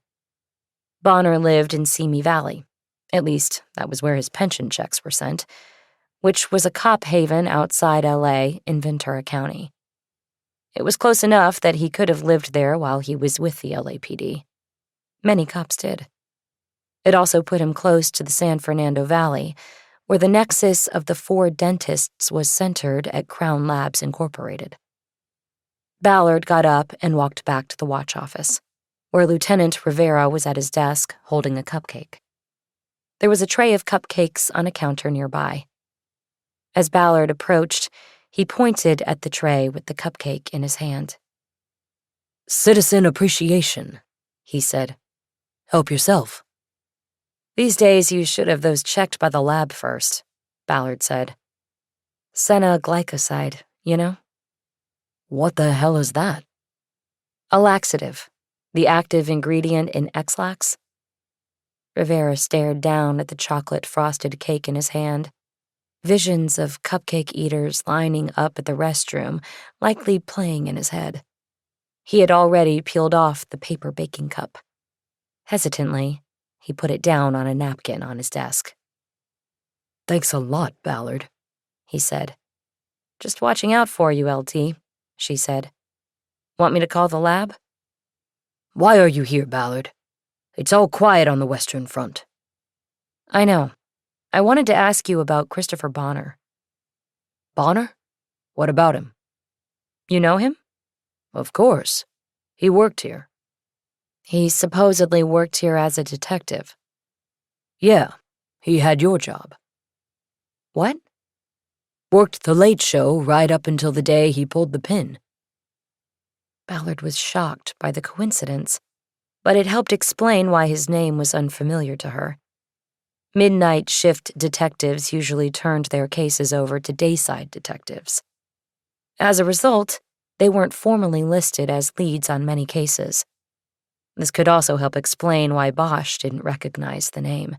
Bonner lived in Simi Valley. At least, that was where his pension checks were sent, which was a cop haven outside L.A. in Ventura County. It was close enough that he could have lived there while he was with the LAPD. Many cops did. It also put him close to the San Fernando Valley, where the nexus of the 4 dentists was centered at Crown Labs Incorporated. Ballard got up and walked back to the watch office, where Lieutenant Rivera was at his desk holding a cupcake. There was a tray of cupcakes on a counter nearby. As Ballard approached, he pointed at the tray with the cupcake in his hand. "Citizen appreciation," he said. "Help yourself." "These days you should have those checked by the lab first," Ballard said. "Senna-glycoside, you know?" "What the hell is that?" "A laxative, the active ingredient in X-Lax." Rivera stared down at the chocolate-frosted cake in his hand. Visions of cupcake eaters lining up at the restroom, likely playing in his head. He had already peeled off the paper baking cup. Hesitantly, he put it down on a napkin on his desk. "Thanks a lot, Ballard," he said. "Just watching out for you, LT," she said. "Want me to call the lab?" "Why are you here, Ballard? It's all quiet on the Western Front." "I know. I wanted to ask you about Christopher Bonner." "Bonner? What about him?" "You know him?" "Of course. He worked here." "He supposedly worked here as a detective." "Yeah, he had your job." "What?" "Worked the late show right up until the day he pulled the pin." Ballard was shocked by the coincidence, but it helped explain why his name was unfamiliar to her. Midnight shift detectives usually turned their cases over to dayside detectives. As a result, they weren't formally listed as leads on many cases. This could also help explain why Bosch didn't recognize the name.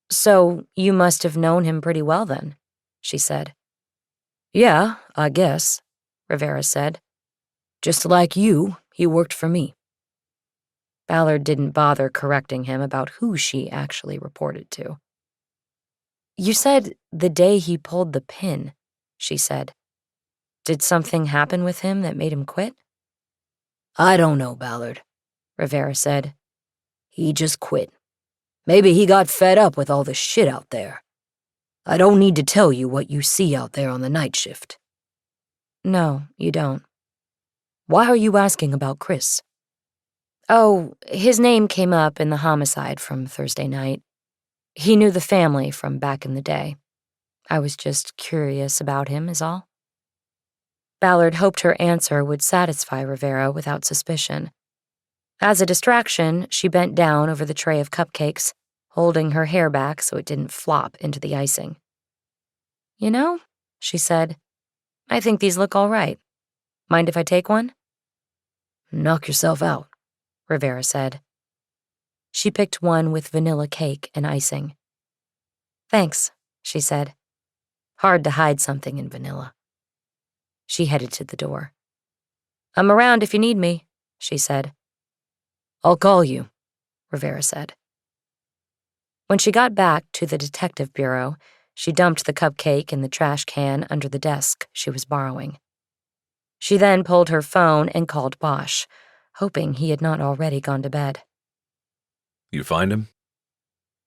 "So you must have known him pretty well then," she said. "Yeah, I guess," Rivera said. "Just like you, he worked for me." Ballard didn't bother correcting him about who she actually reported to. "You said the day he pulled the pin," she said. "Did something happen with him that made him quit?" "I don't know, Ballard," Rivera said. "He just quit. Maybe he got fed up with all the shit out there. I don't need to tell you what you see out there on the night shift." "No, you don't." "Why are you asking about Chris?" "Oh, his name came up in the homicide from Thursday night. He knew the family from back in the day. I was just curious about him, is all." Ballard hoped her answer would satisfy Rivera without suspicion. As a distraction, she bent down over the tray of cupcakes, holding her hair back so it didn't flop into the icing. "You know," she said, "I think these look all right. Mind if I take one?" "Knock yourself out," Rivera said. She picked one with vanilla cake and icing. "Thanks," she said. Hard to hide something in vanilla. She headed to the door. "I'm around if you need me," she said. "I'll call you," Rivera said. When she got back to the detective bureau, she dumped the cupcake in the trash can under the desk she was borrowing. She then pulled her phone and called Bosch, hoping he had not already gone to bed. You find him?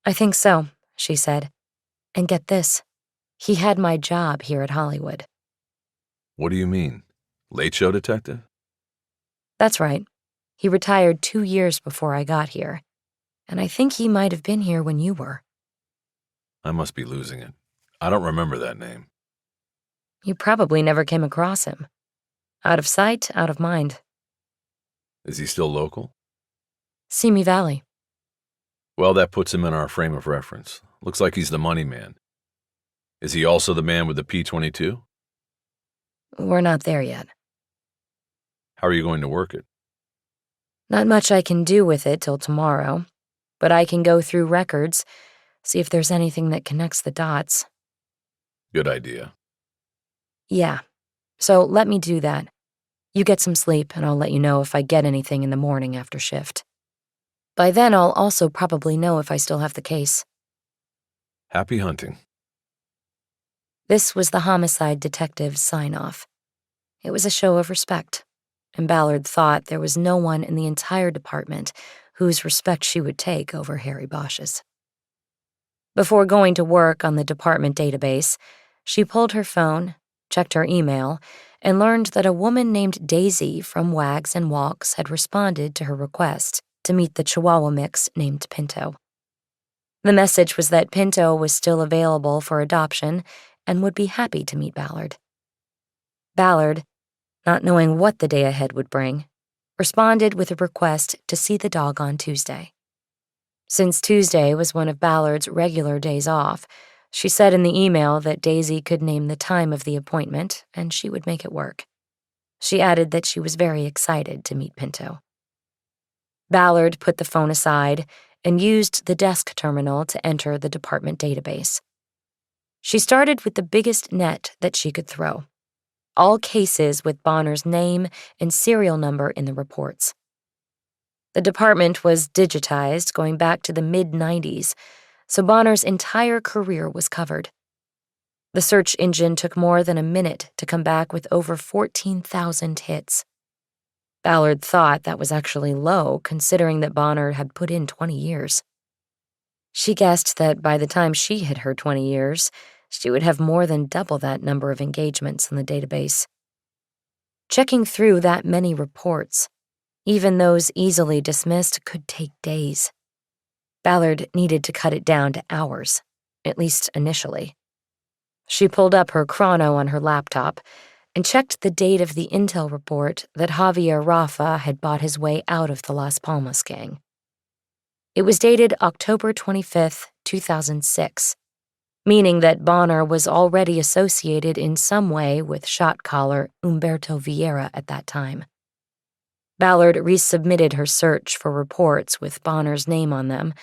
"I think so," she said. "And get this, he had my job here at Hollywood." What do you mean? Late show detective? "That's right. He retired 2 years before I got here, and I think he might have been here when you were." I must be losing it. I don't remember that name. "You probably never came across him. Out of sight, out of mind." Is he still local? "Simi Valley." Well, that puts him in our frame of reference. Looks like he's the money man. Is he also the man with the P-22? "We're not there yet. How are you going to work it? Not much I can do with it till tomorrow, but I can go through records, see if there's anything that connects the dots." Good idea. "Yeah, so let me do that. You get some sleep, and I'll let you know if I get anything in the morning after shift. By then, I'll also probably know if I still have the case." Happy hunting. This was the homicide detective's sign-off. It was a show of respect, and Ballard thought there was no one in the entire department whose respect she would take over Harry Bosch's. Before going to work on the department database, she pulled her phone, checked her email, and learned that a woman named Daisy from Wags and Walks had responded to her request to meet the Chihuahua mix named Pinto. The message was that Pinto was still available for adoption and would be happy to meet Ballard. Ballard, not knowing what the day ahead would bring, responded with a request to see the dog on Tuesday. Since Tuesday was one of Ballard's regular days off, she said in the email that Daisy could name the time of the appointment and she would make it work. She added that she was very excited to meet Pinto. Ballard put the phone aside and used the desk terminal to enter the department database. She started with the biggest net that she could throw, all cases with Bonner's name and serial number in the reports. The department was digitized going back to the mid-90s, so Bonner's entire career was covered. The search engine took more than a minute to come back with over 14,000 hits. Ballard thought that was actually low, considering that Bonner had put in 20 years. She guessed that by the time she hit her 20 years, she would have more than double that number of engagements in the database. Checking through that many reports, even those easily dismissed, could take days. Ballard needed to cut it down to hours, at least initially. She pulled up her chrono on her laptop and checked the date of the intel report that Javier Rafa had bought his way out of the Las Palmas gang. It was dated October 25th, 2006, meaning that Bonner was already associated in some way with shot caller Humberto Vieira at that time. Ballard resubmitted her search for reports with Bonner's name on them,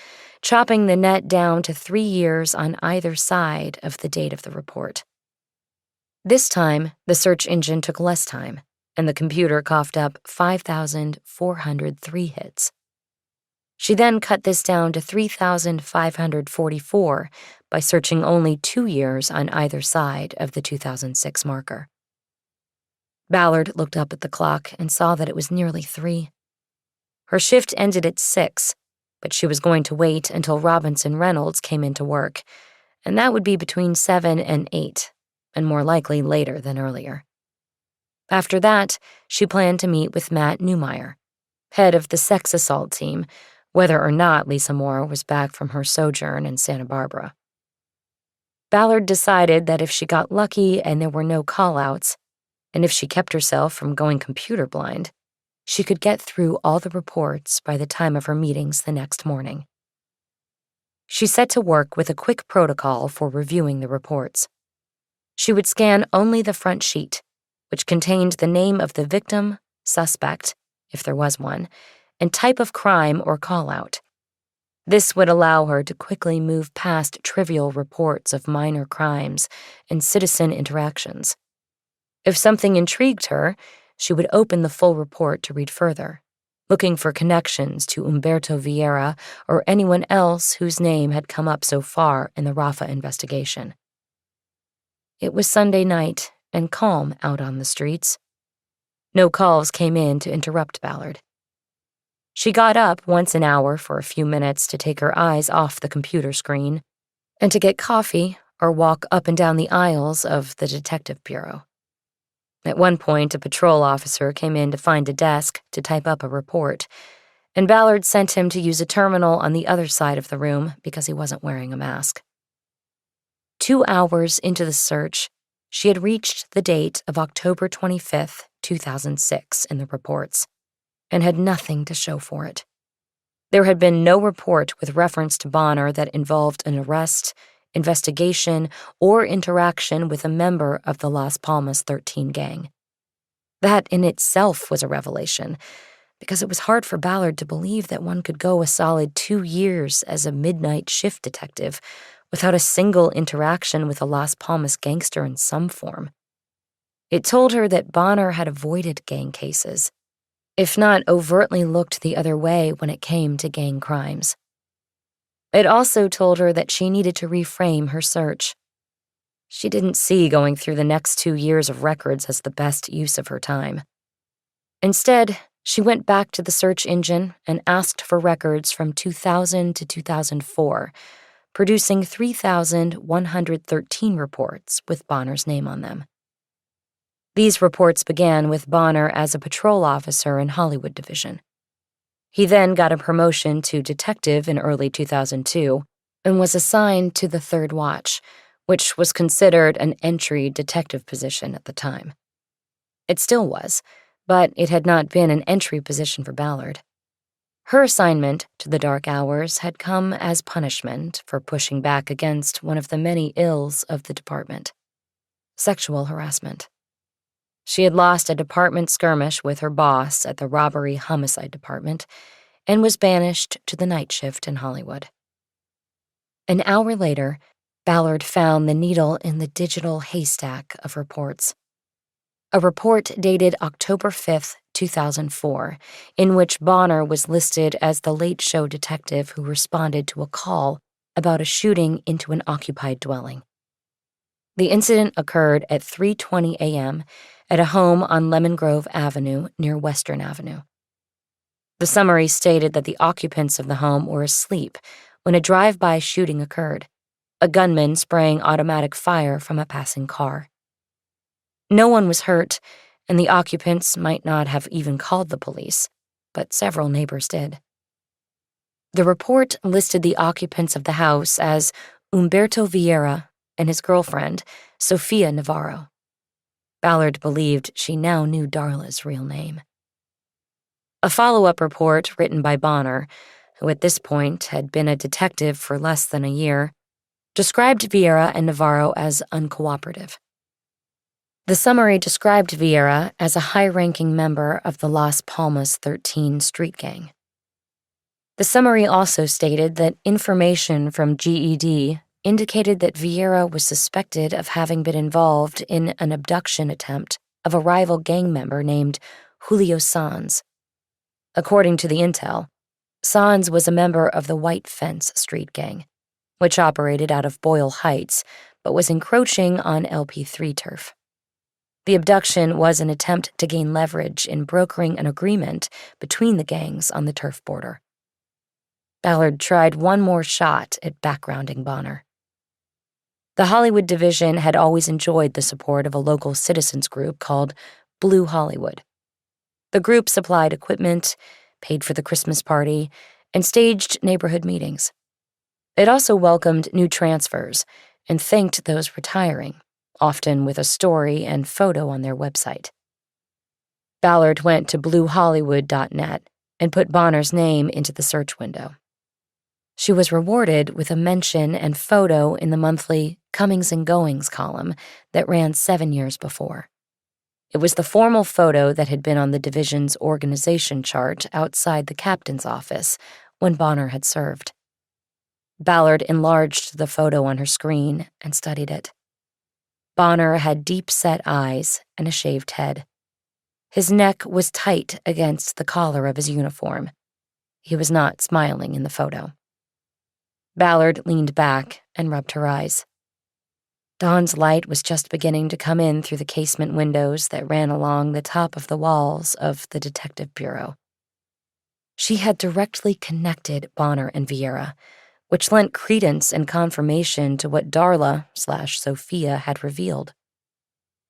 chopping the net down to 3 years on either side of the date of the report. This time, the search engine took less time, and the computer coughed up 5,403 hits. She then cut this down to 3,544 by searching only 2 years on either side of the 2006 marker. Ballard looked up at the clock and saw that it was nearly 3. Her shift ended at 6, but she was going to wait until Robinson Reynolds came into work, and that would be between 7 and 8, and more likely later than earlier. After that, she planned to meet with Matt Newmeyer, head of the sex assault team, whether or not Lisa Moore was back from her sojourn in Santa Barbara. Ballard decided that if she got lucky and there were no call-outs, and if she kept herself from going computer blind, she could get through all the reports by the time of her meetings the next morning. She set to work with a quick protocol for reviewing the reports. She would scan only the front sheet, which contained the name of the victim, suspect, if there was one, and type of crime or call-out. This would allow her to quickly move past trivial reports of minor crimes and citizen interactions. If something intrigued her, she would open the full report to read further, looking for connections to Humberto Vieira or anyone else whose name had come up so far in the Rafa investigation. It was Sunday night and calm out on the streets. No calls came in to interrupt Ballard. She got up once an hour for a few minutes to take her eyes off the computer screen and to get coffee or walk up and down the aisles of the detective bureau. At one point, a patrol officer came in to find a desk to type up a report, and Ballard sent him to use a terminal on the other side of the room because he wasn't wearing a mask. 2 hours into the search, she had reached the date of October 25th, 2006 in the reports, and had nothing to show for it. There had been no report with reference to Bonner that involved an arrest, investigation, or interaction with a member of the Las Palmas 13 gang. That in itself was a revelation, because it was hard for Ballard to believe that one could go a solid 2 years as a midnight shift detective without a single interaction with a Las Palmas gangster in some form. It told her that Bonner had avoided gang cases, if not overtly looked the other way when it came to gang crimes. It also told her that she needed to reframe her search. She didn't see going through the next 2 years of records as the best use of her time. Instead, she went back to the search engine and asked for records from 2000 to 2004, producing 3,113 reports with Bonner's name on them. These reports began with Bonner as a patrol officer in Hollywood Division. He then got a promotion to detective in early 2002 and was assigned to the Third Watch, which was considered an entry detective position at the time. It still was, but it had not been an entry position for Ballard. Her assignment to the dark hours had come as punishment for pushing back against one of the many ills of the department: sexual harassment. She had lost a department skirmish with her boss at the robbery homicide department and was banished to the night shift in Hollywood. An hour later, Ballard found the needle in the digital haystack of reports. A report dated October 5th, 2004, in which Bonner was listed as the late show detective who responded to a call about a shooting into an occupied dwelling. The incident occurred at 3:20 a.m. at a home on Lemon Grove Avenue near Western Avenue. The summary stated that the occupants of the home were asleep when a drive-by shooting occurred, a gunman spraying automatic fire from a passing car. No one was hurt, and the occupants might not have even called the police, but several neighbors did. The report listed the occupants of the house as Humberto Vieira and his girlfriend, Sofia Navarro. Ballard believed she now knew Darla's real name. A follow-up report written by Bonner, who at this point had been a detective for less than a year, described Vieira and Navarro as uncooperative. The summary described Vieira as a high-ranking member of the Las Palmas 13 street gang. The summary also stated that information from GED indicated that Vieira was suspected of having been involved in an abduction attempt of a rival gang member named Julio Sanz. According to the intel, Sanz was a member of the White Fence street gang, which operated out of Boyle Heights but was encroaching on LP3 turf. The abduction was an attempt to gain leverage in brokering an agreement between the gangs on the turf border. Ballard tried one more shot at backgrounding Bonner. The Hollywood Division had always enjoyed the support of a local citizens group called Blue Hollywood. The group supplied equipment, paid for the Christmas party, and staged neighborhood meetings. It also welcomed new transfers and thanked those retiring, often with a story and photo on their website. Ballard went to bluehollywood.net and put Bonner's name into the search window. She was rewarded with a mention and photo in the monthly Comings and Goings column that ran 7 years before. It was the formal photo that had been on the division's organization chart outside the captain's office when Bonner had served. Ballard enlarged the photo on her screen and studied it. Bonner had deep-set eyes and a shaved head. His neck was tight against the collar of his uniform. He was not smiling in the photo. Ballard leaned back and rubbed her eyes. Dawn's light was just beginning to come in through the casement windows that ran along the top of the walls of the detective bureau. She had directly connected Bonner and Vieira, which lent credence and confirmation to what Darla/Sophia had revealed.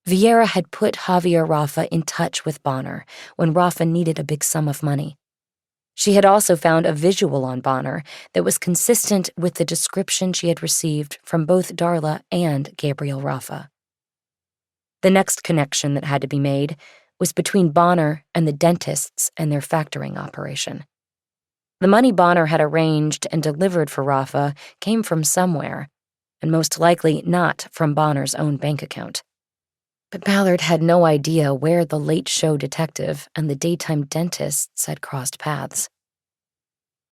Vieira had put Javier Rafa in touch with Bonner when Rafa needed a big sum of money. She had also found a visual on Bonner that was consistent with the description she had received from both Darla and Gabriel Rafa. The next connection that had to be made was between Bonner and the dentists and their factoring operation. The money Bonner had arranged and delivered for Rafa came from somewhere, and most likely not from Bonner's own bank account. But Ballard had no idea where the late-show detective and the daytime dentists had crossed paths.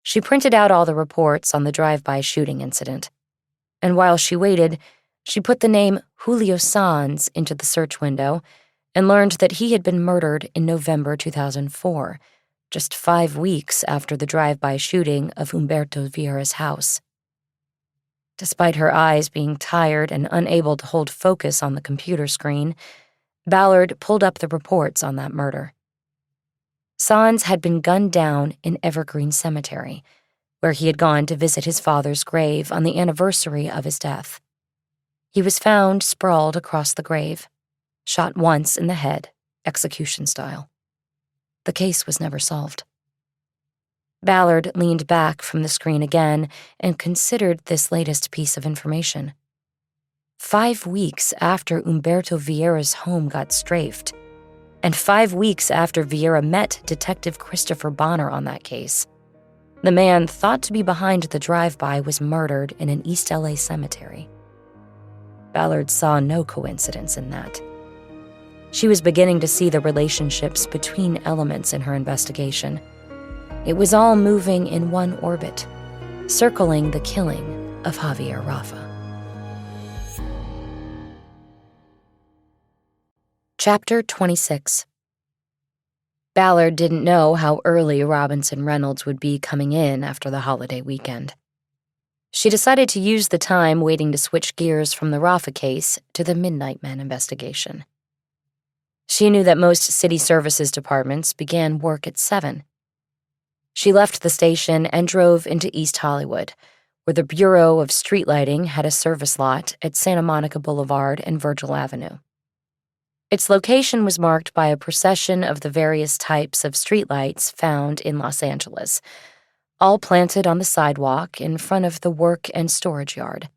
She printed out all the reports on the drive-by shooting incident, and while she waited, she put the name Julio Sanz into the search window and learned that he had been murdered in November 2004, just 5 weeks after the drive-by shooting of Humberto Vieira's house. Despite her eyes being tired and unable to hold focus on the computer screen, Ballard pulled up the reports on that murder. Sanz had been gunned down in Evergreen Cemetery, where he had gone to visit his father's grave on the anniversary of his death. He was found sprawled across the grave, shot once in the head, execution style. The case was never solved. Ballard leaned back from the screen again and considered this latest piece of information. 5 weeks after Humberto Vieira's home got strafed, and 5 weeks after Vieira met Detective Christopher Bonner on that case, the man thought to be behind the drive-by was murdered in an East LA cemetery. Ballard saw no coincidence in that. She was beginning to see the relationships between elements in her investigation. It was all moving in one orbit, circling the killing of Javier Rafa. Chapter 26. Ballard didn't know how early Robinson Reynolds would be coming in after the holiday weekend. She decided to use the time waiting to switch gears from the Rafa case to the Midnight Men investigation. She knew that most city services departments began work at 7. She left the station and drove into East Hollywood, where the Bureau of Street Lighting had a service lot at Santa Monica Boulevard and Virgil Avenue. Its location was marked by a procession of the various types of streetlights found in Los Angeles, all planted on the sidewalk in front of the work and storage yard.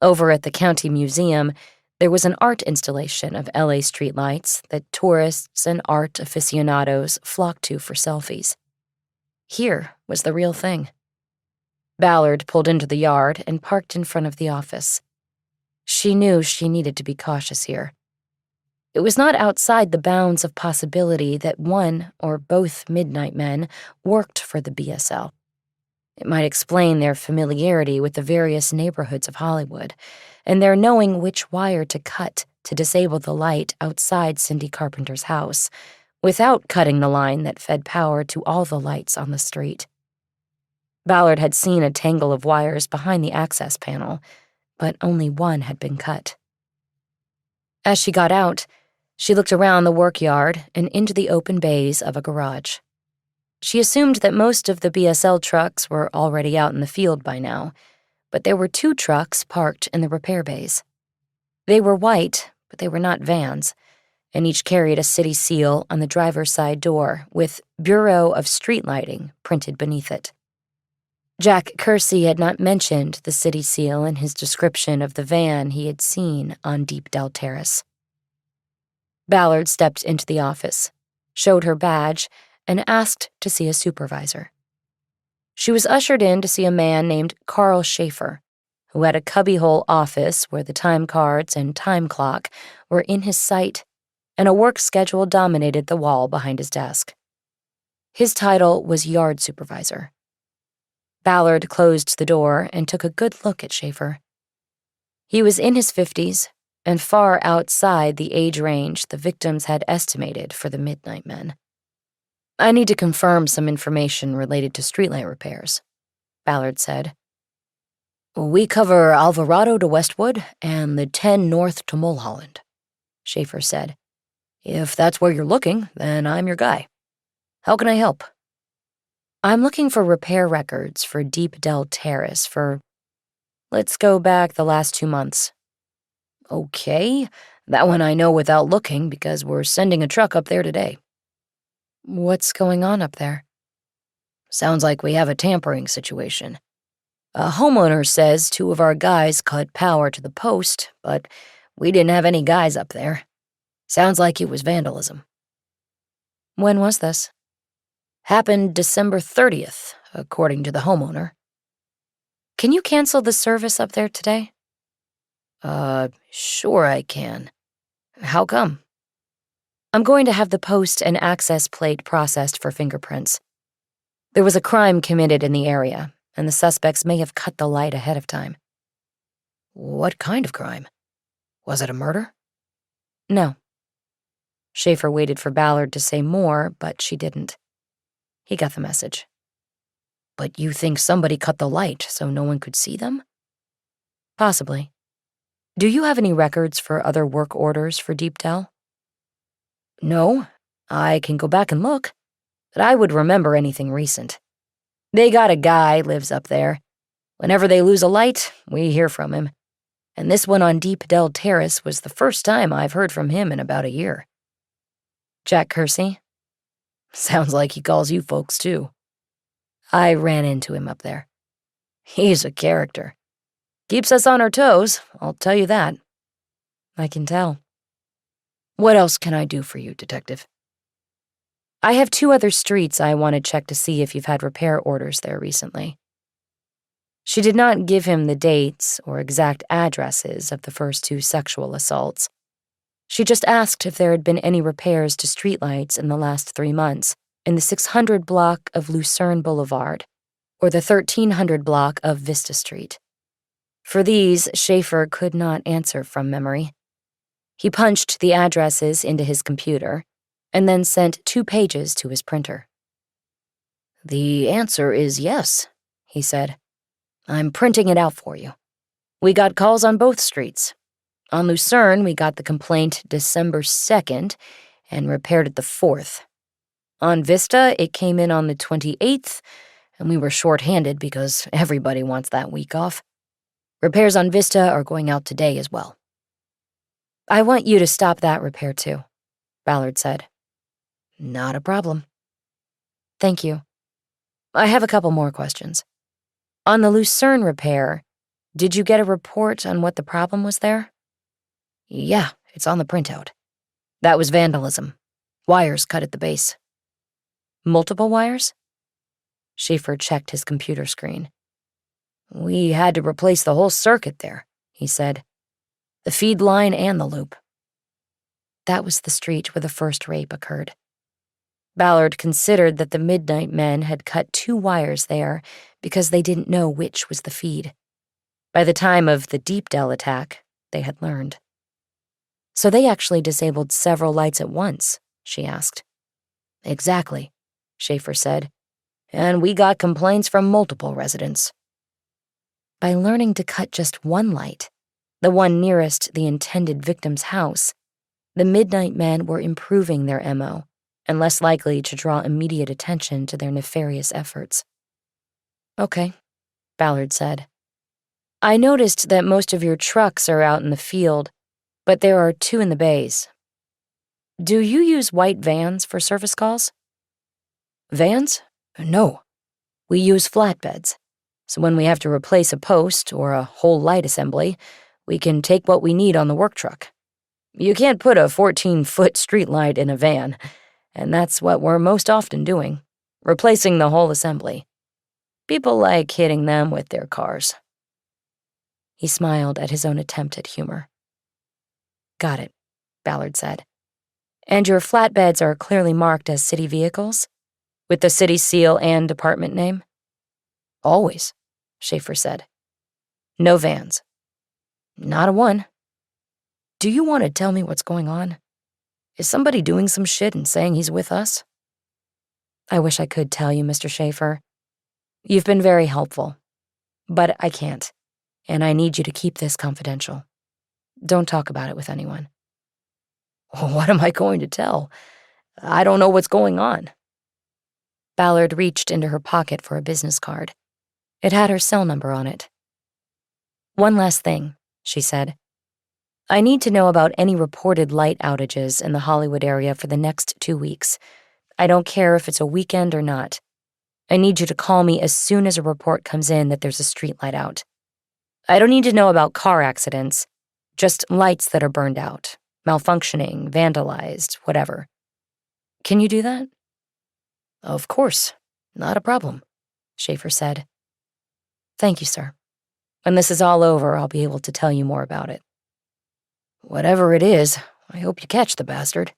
Over at the County Museum, there was an art installation of LA streetlights that tourists and art aficionados flocked to for selfies. Here was the real thing. Ballard pulled into the yard and parked in front of the office. She knew she needed to be cautious here. It was not outside the bounds of possibility that one or both Midnight Men worked for the BSL. It might explain their familiarity with the various neighborhoods of Hollywood, and their knowing which wire to cut to disable the light outside Cindy Carpenter's house, without cutting the line that fed power to all the lights on the street. Ballard had seen a tangle of wires behind the access panel, but only one had been cut. As she got out, she looked around the work yard and into the open bays of a garage. She assumed that most of the BSL trucks were already out in the field by now, but there were 2 trucks parked in the repair bays. They were white, but they were not vans, and each carried a city seal on the driver's side door with Bureau of Street Lighting printed beneath it. Jack Kersey had not mentioned the city seal in his description of the van he had seen on Deep Del Terrace. Ballard stepped into the office, showed her badge, and asked to see a supervisor. She was ushered in to see a man named Carl Schaefer, who had a cubbyhole office where the time cards and time clock were in his sight, and a work schedule dominated the wall behind his desk. His title was yard supervisor. Ballard closed the door and took a good look at Schaefer. He was in his 50s and far outside the age range the victims had estimated for the Midnight Men. "I need to confirm some information related to streetlight repairs," Ballard said. "We cover Alvarado to Westwood and the 10 north to Mulholland," Schaefer said. "If that's where you're looking, then I'm your guy. How can I help?" "I'm looking for repair records for Deep Del Terrace for, let's go back the last 2 months." "Okay, that one I know without looking because we're sending a truck up there today." "What's going on up there?" "Sounds like we have a tampering situation. A homeowner says 2 of our guys cut power to the post, but we didn't have any guys up there. Sounds like it was vandalism." "When was this?" "Happened December 30th, according to the homeowner." "Can you cancel the service up there today?" Sure I can. How come?" "I'm going to have the post and access plate processed for fingerprints. There was a crime committed in the area, and the suspects may have cut the light ahead of time." "What kind of crime? Was it a murder?" "No." Schaefer waited for Ballard to say more, but she didn't. He got the message. "But you think somebody cut the light so no one could see them?" "Possibly. Do you have any records for other work orders for Deep Del?" "No. I can go back and look, but I would remember anything recent. They got a guy lives up there. Whenever they lose a light, we hear from him. And this one on Deep Dell Terrace was the first time I've heard from him in about a year. Jack Kersey? Sounds like he calls you folks, too. I ran into him up there. He's a character. Keeps us on our toes, I'll tell you that. I can tell. What else can I do for you, Detective? I have 2 other streets I want to check to see if you've had repair orders there recently. She did not give him the dates or exact addresses of the first 2 sexual assaults. She just asked if there had been any repairs to streetlights in the last 3 months in the 600 block of Lucerne Boulevard or the 1300 block of Vista Street. For these, Schaefer could not answer from memory. He punched the addresses into his computer and then sent 2 pages to his printer. The answer is yes, he said. I'm printing it out for you. We got calls on both streets. On Lucerne, we got the complaint December 2nd and repaired it the 4th. On Vista, it came in on the 28th, and we were short-handed because everybody wants that week off. Repairs on Vista are going out today as well. I want you to stop that repair too, Ballard said. Not a problem. Thank you. I have a couple more questions. On the Lucerne repair, did you get a report on what the problem was there? Yeah, it's on the printout. That was vandalism. Wires cut at the base. Multiple wires? Schaefer checked his computer screen. We had to replace the whole circuit there, he said. The feed line and the loop. That was the street where the first rape occurred. Ballard considered that the Midnight Men had cut 2 wires there because they didn't know which was the feed. By the time of the Deep Dell attack, they had learned. So they actually disabled several lights at once, she asked. Exactly, Schaefer said. And we got complaints from multiple residents. By learning to cut just 1 light, the one nearest the intended victim's house, the Midnight Men were improving their MO and less likely to draw immediate attention to their nefarious efforts. Okay, Ballard said. I noticed that most of your trucks are out in the field, but there are 2 in the bays. Do you use white vans for service calls? Vans? No. We use flatbeds. So when we have to replace a post or a whole light assembly, we can take what we need on the work truck. You can't put a 14-foot streetlight in a van, and that's what we're most often doing, replacing the whole assembly. People like hitting them with their cars. He smiled at his own attempt at humor. Got it, Ballard said. And your flatbeds are clearly marked as city vehicles? With the city seal and department name? Always, Schaefer said. No vans? Not a one. Do you want to tell me what's going on? Is somebody doing some shit and saying he's with us? I wish I could tell you, Mr. Schaefer. You've been very helpful. But I can't, and I need you to keep this confidential. Don't talk about it with anyone. What am I going to tell? I don't know what's going on. Ballard reached into her pocket for a business card. It had her cell number on it. One last thing, she said. I need to know about any reported light outages in the Hollywood area for the next 2 weeks. I don't care if it's a weekend or not. I need you to call me as soon as a report comes in that there's a street light out. I don't need to know about car accidents, just lights that are burned out, malfunctioning, vandalized, whatever. Can you do that? Of course, not a problem, Schaefer said. Thank you, sir. When this is all over, I'll be able to tell you more about it. Whatever it is, I hope you catch the bastard.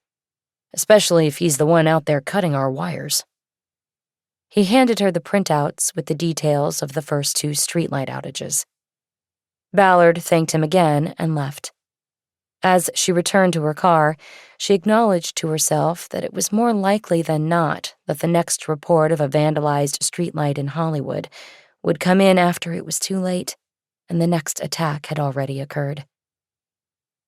Especially if he's the one out there cutting our wires. He handed her the printouts with the details of the first 2 streetlight outages. Ballard thanked him again and left. As she returned to her car, she acknowledged to herself that it was more likely than not that the next report of a vandalized streetlight in Hollywood would come in after it was too late and the next attack had already occurred.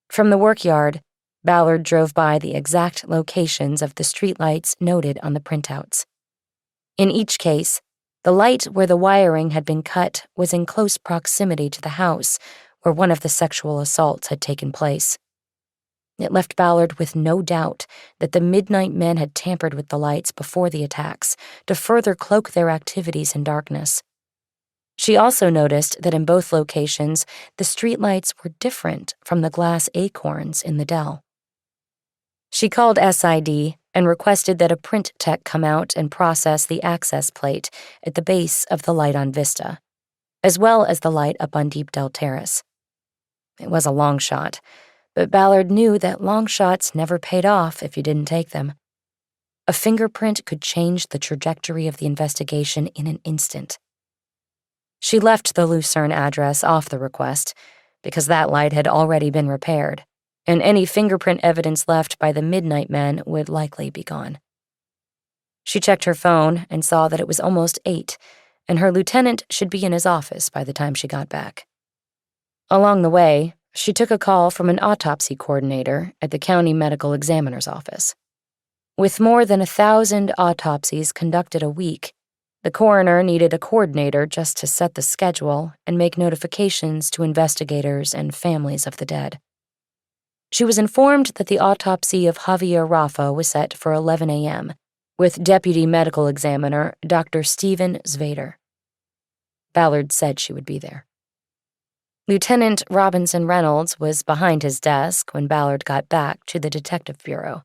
From the workyard, Ballard drove by the exact locations of the streetlights noted on the printouts. In each case, The light where the wiring had been cut was in close proximity to the house where one of the sexual assaults had taken place. It left Ballard with no doubt that the Midnight Men had tampered with the lights before the attacks to further cloak their activities in darkness. She also noticed that in both locations, the streetlights were different from the glass acorns in the dell. She called SID and requested that a print tech come out and process the access plate at the base of the light on Vista, as well as the light up on Deep Dell Terrace. It was a long shot, but Ballard knew that long shots never paid off if you didn't take them. A fingerprint could change the trajectory of the investigation in an instant. She left the Lucerne address off the request because that light had already been repaired, and any fingerprint evidence left by the Midnight Men would likely be gone. She checked her phone and saw that it was almost 8, and her lieutenant should be in his office by the time she got back. Along the way, she took a call from an autopsy coordinator at the county medical examiner's office. With more than 1,000 autopsies conducted a week, the coroner needed a coordinator just to set the schedule and make notifications to investigators and families of the dead. She was informed that the autopsy of Javier Rafa was set for 11 a.m., with Deputy Medical Examiner Dr. Stephen Zvader. Ballard said she would be there. Lieutenant Robinson Reynolds was behind his desk when Ballard got back to the detective bureau.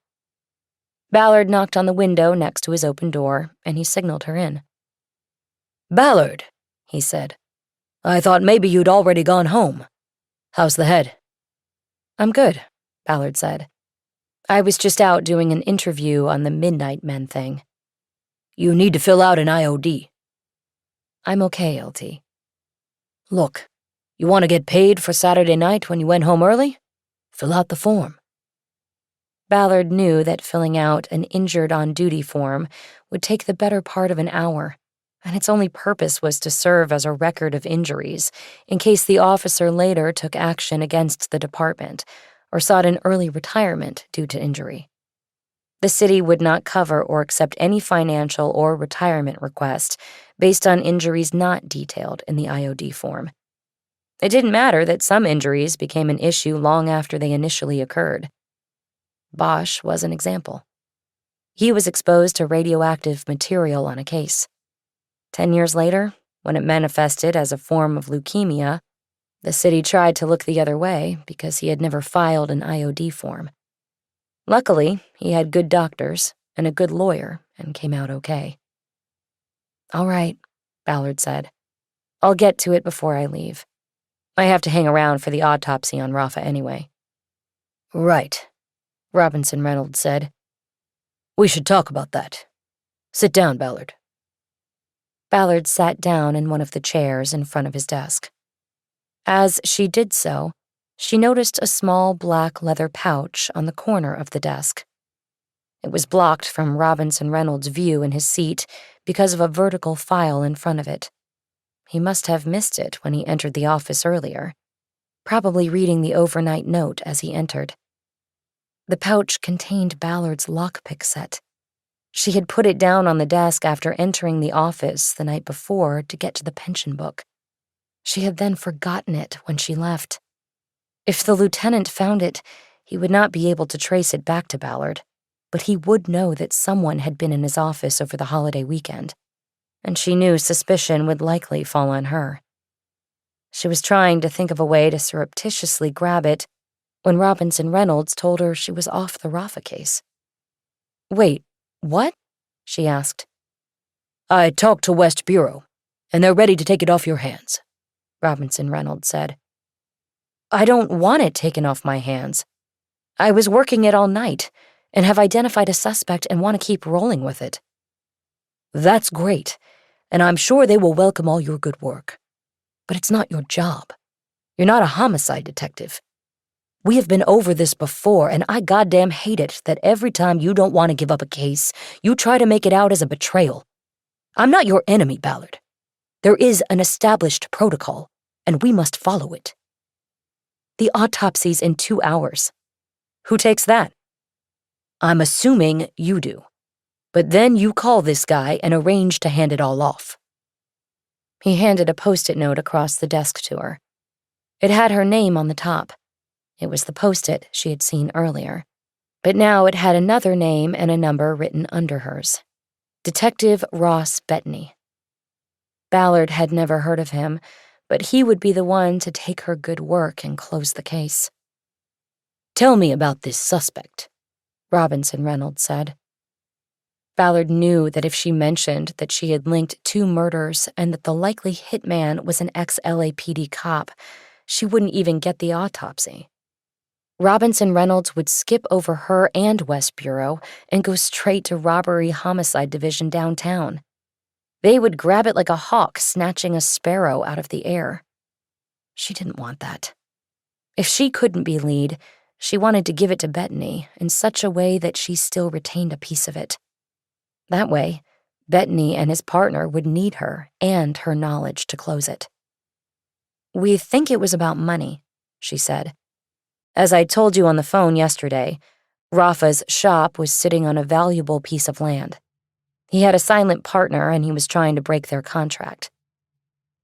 Ballard knocked on the window next to his open door, and he signaled her in. "Ballard," he said. "I thought maybe you'd already gone home. How's the head?" "I'm good," Ballard said. "I was just out doing an interview on the Midnight Men thing." "You need to fill out an IOD." "I'm okay, LT." "Look, you want to get paid for Saturday night when you went home early? Fill out the form." Ballard knew that filling out an injured on duty form would take the better part of an hour, and its only purpose was to serve as a record of injuries in case the officer later took action against the department or sought an early retirement due to injury. The city would not cover or accept any financial or retirement request based on injuries not detailed in the IOD form. It didn't matter that some injuries became an issue long after they initially occurred. Bosch was an example. He was exposed to radioactive material on a case. 10 years later, when it manifested as a form of leukemia, the city tried to look the other way because he had never filed an IOD form. Luckily, he had good doctors and a good lawyer and came out okay. "All right," Ballard said. "I'll get to it before I leave. I have to hang around for the autopsy on Rafa anyway." "Right," Robinson Reynolds said. "We should talk about that. Sit down, Ballard." Ballard sat down in one of the chairs in front of his desk. As she did so, she noticed a small black leather pouch on the corner of the desk. It was blocked from Robinson Reynolds' view in his seat because of a vertical file in front of it. He must have missed it when he entered the office earlier, probably reading the overnight note as he entered. The pouch contained Ballard's lockpick set. She had put it down on the desk after entering the office the night before to get to the pension book. She had then forgotten it when she left. If the lieutenant found it, he would not be able to trace it back to Ballard, but he would know that someone had been in his office over the holiday weekend, and she knew suspicion would likely fall on her. She was trying to think of a way to surreptitiously grab it when Robinson Reynolds told her she was off the Rafa case. "Wait, what?" she asked. "I talked to West Bureau, and they're ready to take it off your hands," Robinson Reynolds said. "I don't want it taken off my hands. I was working it all night and have identified a suspect and want to keep rolling with it." "That's great, and I'm sure they will welcome all your good work. But it's not your job. You're not a homicide detective. We have been over this before, and I goddamn hate it that every time you don't want to give up a case, you try to make it out as a betrayal. I'm not your enemy, Ballard. There is an established protocol, and we must follow it." "The autopsy's in 2 hours. Who takes that?" "I'm assuming you do. But then you call this guy and arrange to hand it all off. He handed a Post-it note across the desk to her. It had her name on the top. It was the Post-it she had seen earlier, but now it had another name and a number written under hers. Detective Ross Bettany. Ballard had never heard of him, but he would be the one to take her good work and close the case. "Tell me about this suspect," Robinson Reynolds said. Ballard knew that if she mentioned that she had linked 2 murders and that the likely hitman was an ex-LAPD cop, she wouldn't even get the autopsy. Robinson Reynolds would skip over her and West Bureau and go straight to Robbery Homicide Division downtown. They would grab it like a hawk snatching a sparrow out of the air. She didn't want that. If she couldn't be lead, she wanted to give it to Bettany in such a way that she still retained a piece of it. That way, Bettany and his partner would need her and her knowledge to close it. "We think it was about money," she said. "As I told you on the phone yesterday, Rafa's shop was sitting on a valuable piece of land. He had a silent partner and he was trying to break their contract.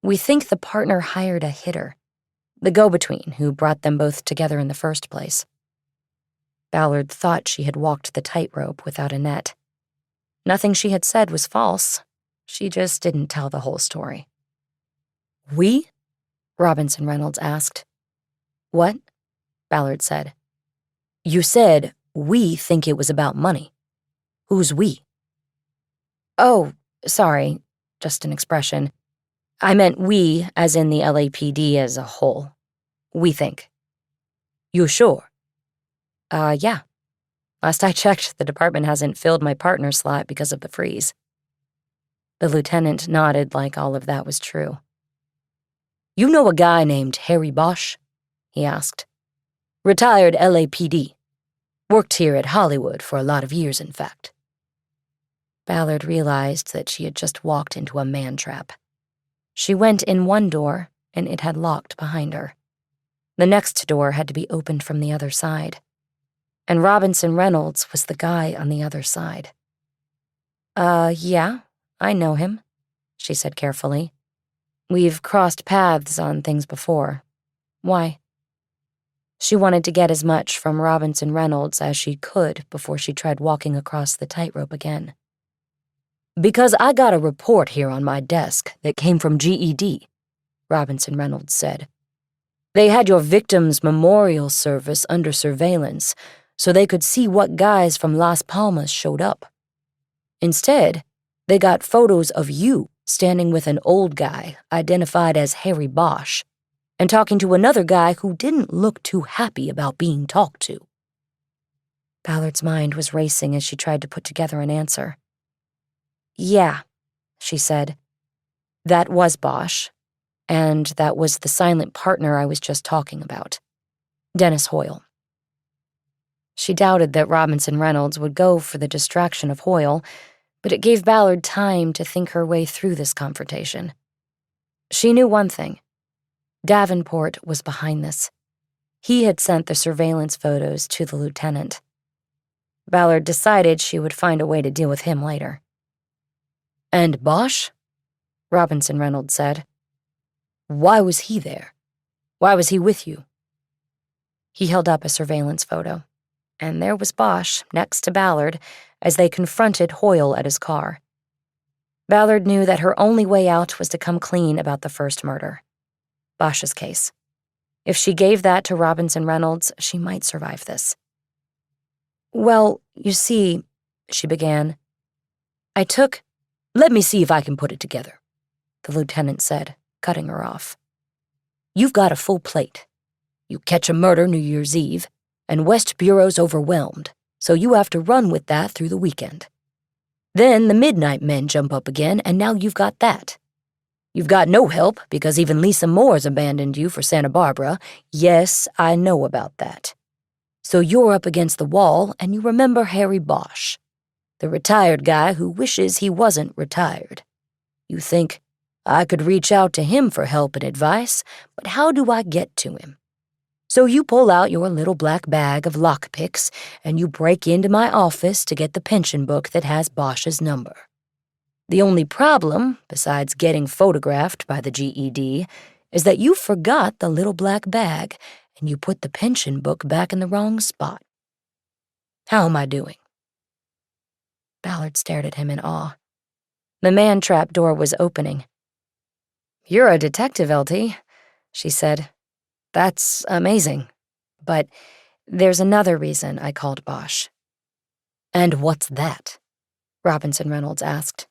We think the partner hired a hitter, the go-between who brought them both together in the first place." Ballard thought she had walked the tightrope without a net. Nothing she had said was false. She just didn't tell the whole story. "We?" Robinson Reynolds asked. "What?" Ballard said. "You said, we think it was about money. Who's we?" "Oh, sorry, just an expression. I meant we as in the LAPD as a whole. We think." "You sure?" Yeah. Last I checked, the department hasn't filled my partner slot because of the freeze." The lieutenant nodded like all of that was true. "You know a guy named Harry Bosch?" he asked. "Retired LAPD. Worked here at Hollywood for a lot of years, in fact." Ballard realized that she had just walked into a man-trap. She went in one door, and it had locked behind her. The next door had to be opened from the other side. And Robinson Reynolds was the guy on the other side. Yeah, I know him," she said carefully. "We've crossed paths on things before. Why?" She wanted to get as much from Robinson Reynolds as she could before she tried walking across the tightrope again. "Because I got a report here on my desk that came from GED," Robinson Reynolds said. "They had your victim's memorial service under surveillance so they could see what guys from Las Palmas showed up. Instead, they got photos of you standing with an old guy identified as Harry Bosch and talking to another guy who didn't look too happy about being talked to." Ballard's mind was racing as she tried to put together an answer. "Yeah," she said. "That was Bosch, and that was the silent partner I was just talking about, Dennis Hoyle." She doubted that Robinson Reynolds would go for the distraction of Hoyle, but it gave Ballard time to think her way through this confrontation. She knew one thing. Davenport was behind this. He had sent the surveillance photos to the lieutenant. Ballard decided she would find a way to deal with him later. "And Bosch?" Robinson Reynolds said. "Why was he there? Why was he with you?" He held up a surveillance photo, and there was Bosch next to Ballard as they confronted Hoyle at his car. Ballard knew that her only way out was to come clean about the first murder, Bosch's case. If she gave that to Robinson Reynolds, she might survive this. "Well, you see," she began, "Let me see if I can put it together," the lieutenant said, cutting her off. "You've got a full plate. You catch a murder New Year's Eve, and West Bureau's overwhelmed, so you have to run with that through the weekend. Then the Midnight Men jump up again, and now you've got that. You've got no help because even Lisa Moore's abandoned you for Santa Barbara. Yes, I know about that. So you're up against the wall, and you remember Harry Bosch, the retired guy who wishes he wasn't retired. You think, I could reach out to him for help and advice, but how do I get to him? So you pull out your little black bag of lockpicks, and you break into my office to get the pension book that has Bosch's number. The only problem, besides getting photographed by the GED, is that you forgot the little black bag and you put the pension book back in the wrong spot. How am I doing?" Ballard stared at him in awe. The man-trap door was opening. "You're a detective, LT," she said. "That's amazing. But there's another reason I called Bosch." "And what's that?" Robinson Reynolds asked.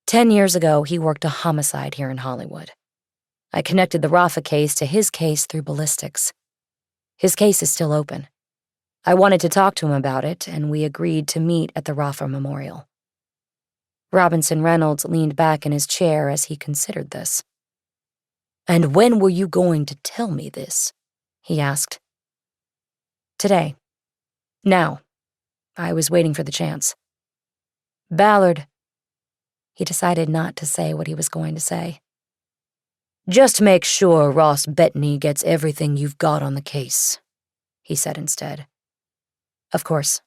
10 years ago, he worked a homicide here in Hollywood. I connected the Rafa case to his case through ballistics. His case is still open. I wanted to talk to him about it, and we agreed to meet at the Rafa Memorial. Robinson Reynolds leaned back in his chair as he considered this. "And when were you going to tell me this?" he asked. "Today. Now. I was waiting for the chance." "Ballard." He decided not to say what he was going to say. "Just make sure Ross Bettany gets everything you've got on the case," he said instead. "Of course,"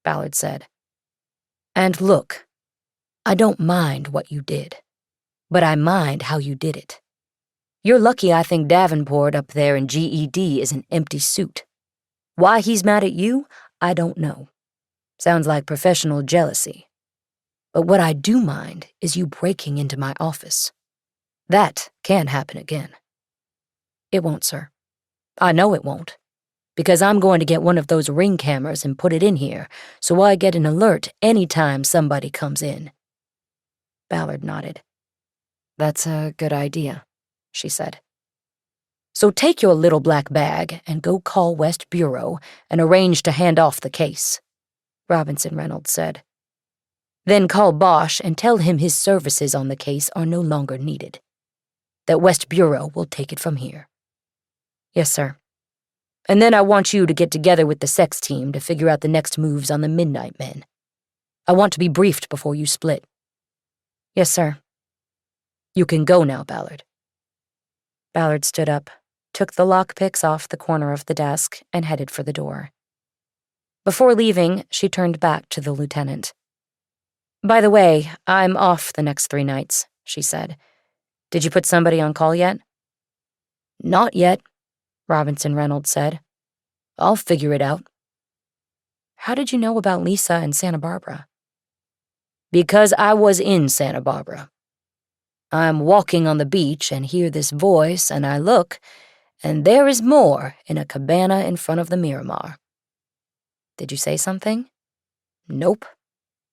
Ballard said. "And look, I don't mind what you did, but I mind how you did it. You're lucky I think Davenport up there in GED is an empty suit. Why he's mad at you, I don't know. Sounds like professional jealousy. But what I do mind is you breaking into my office. That can't happen again." "It won't, sir. I know it won't, because I'm going to get one of those ring cameras and put it in here, so I get an alert any time somebody comes in." Ballard nodded. "That's a good idea," she said. "So take your little black bag and go call West Bureau and arrange to hand off the case," Robinson Reynolds said. "Then call Bosch and tell him his services on the case are no longer needed. That West Bureau will take it from here." "Yes, sir. And then I want you to get together with the sex team to figure out the next moves on the Midnight Men. I want to be briefed before you split." "Yes, sir." "You can go now, Ballard." Ballard stood up, took the lockpicks off the corner of the desk, and headed for the door. Before leaving, she turned back to the lieutenant. "By the way, I'm off the next 3 nights," she said. "Did you put somebody on call yet?" "Not yet," Robinson Reynolds said. "I'll figure it out." "How did you know about Lisa and Santa Barbara?" "Because I was in Santa Barbara. I'm walking on the beach and hear this voice, and I look, and there is Moore in a cabana in front of the Miramar." "Did you say something?" "Nope.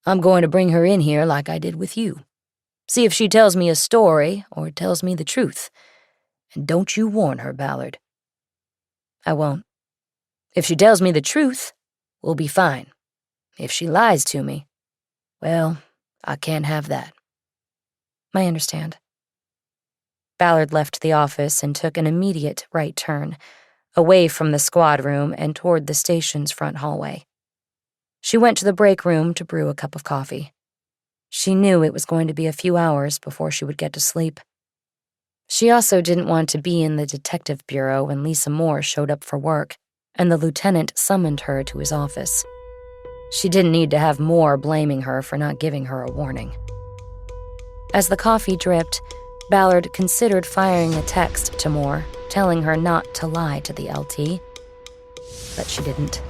I'm going to bring her in here like I did with you. See if she tells me a story or tells me the truth. And don't you warn her, Ballard." "I won't." "If she tells me the truth, we'll be fine. If she lies to me, well, I can't have that." "I understand." Ballard left the office and took an immediate right turn, away from the squad room and toward the station's front hallway. She went to the break room to brew a cup of coffee. She knew it was going to be a few hours before she would get to sleep. She also didn't want to be in the detective bureau when Lisa Moore showed up for work, and the lieutenant summoned her to his office. She didn't need to have Moore blaming her for not giving her a warning. As the coffee dripped, Ballard considered firing a text to Moore, telling her not to lie to the LT. But she didn't.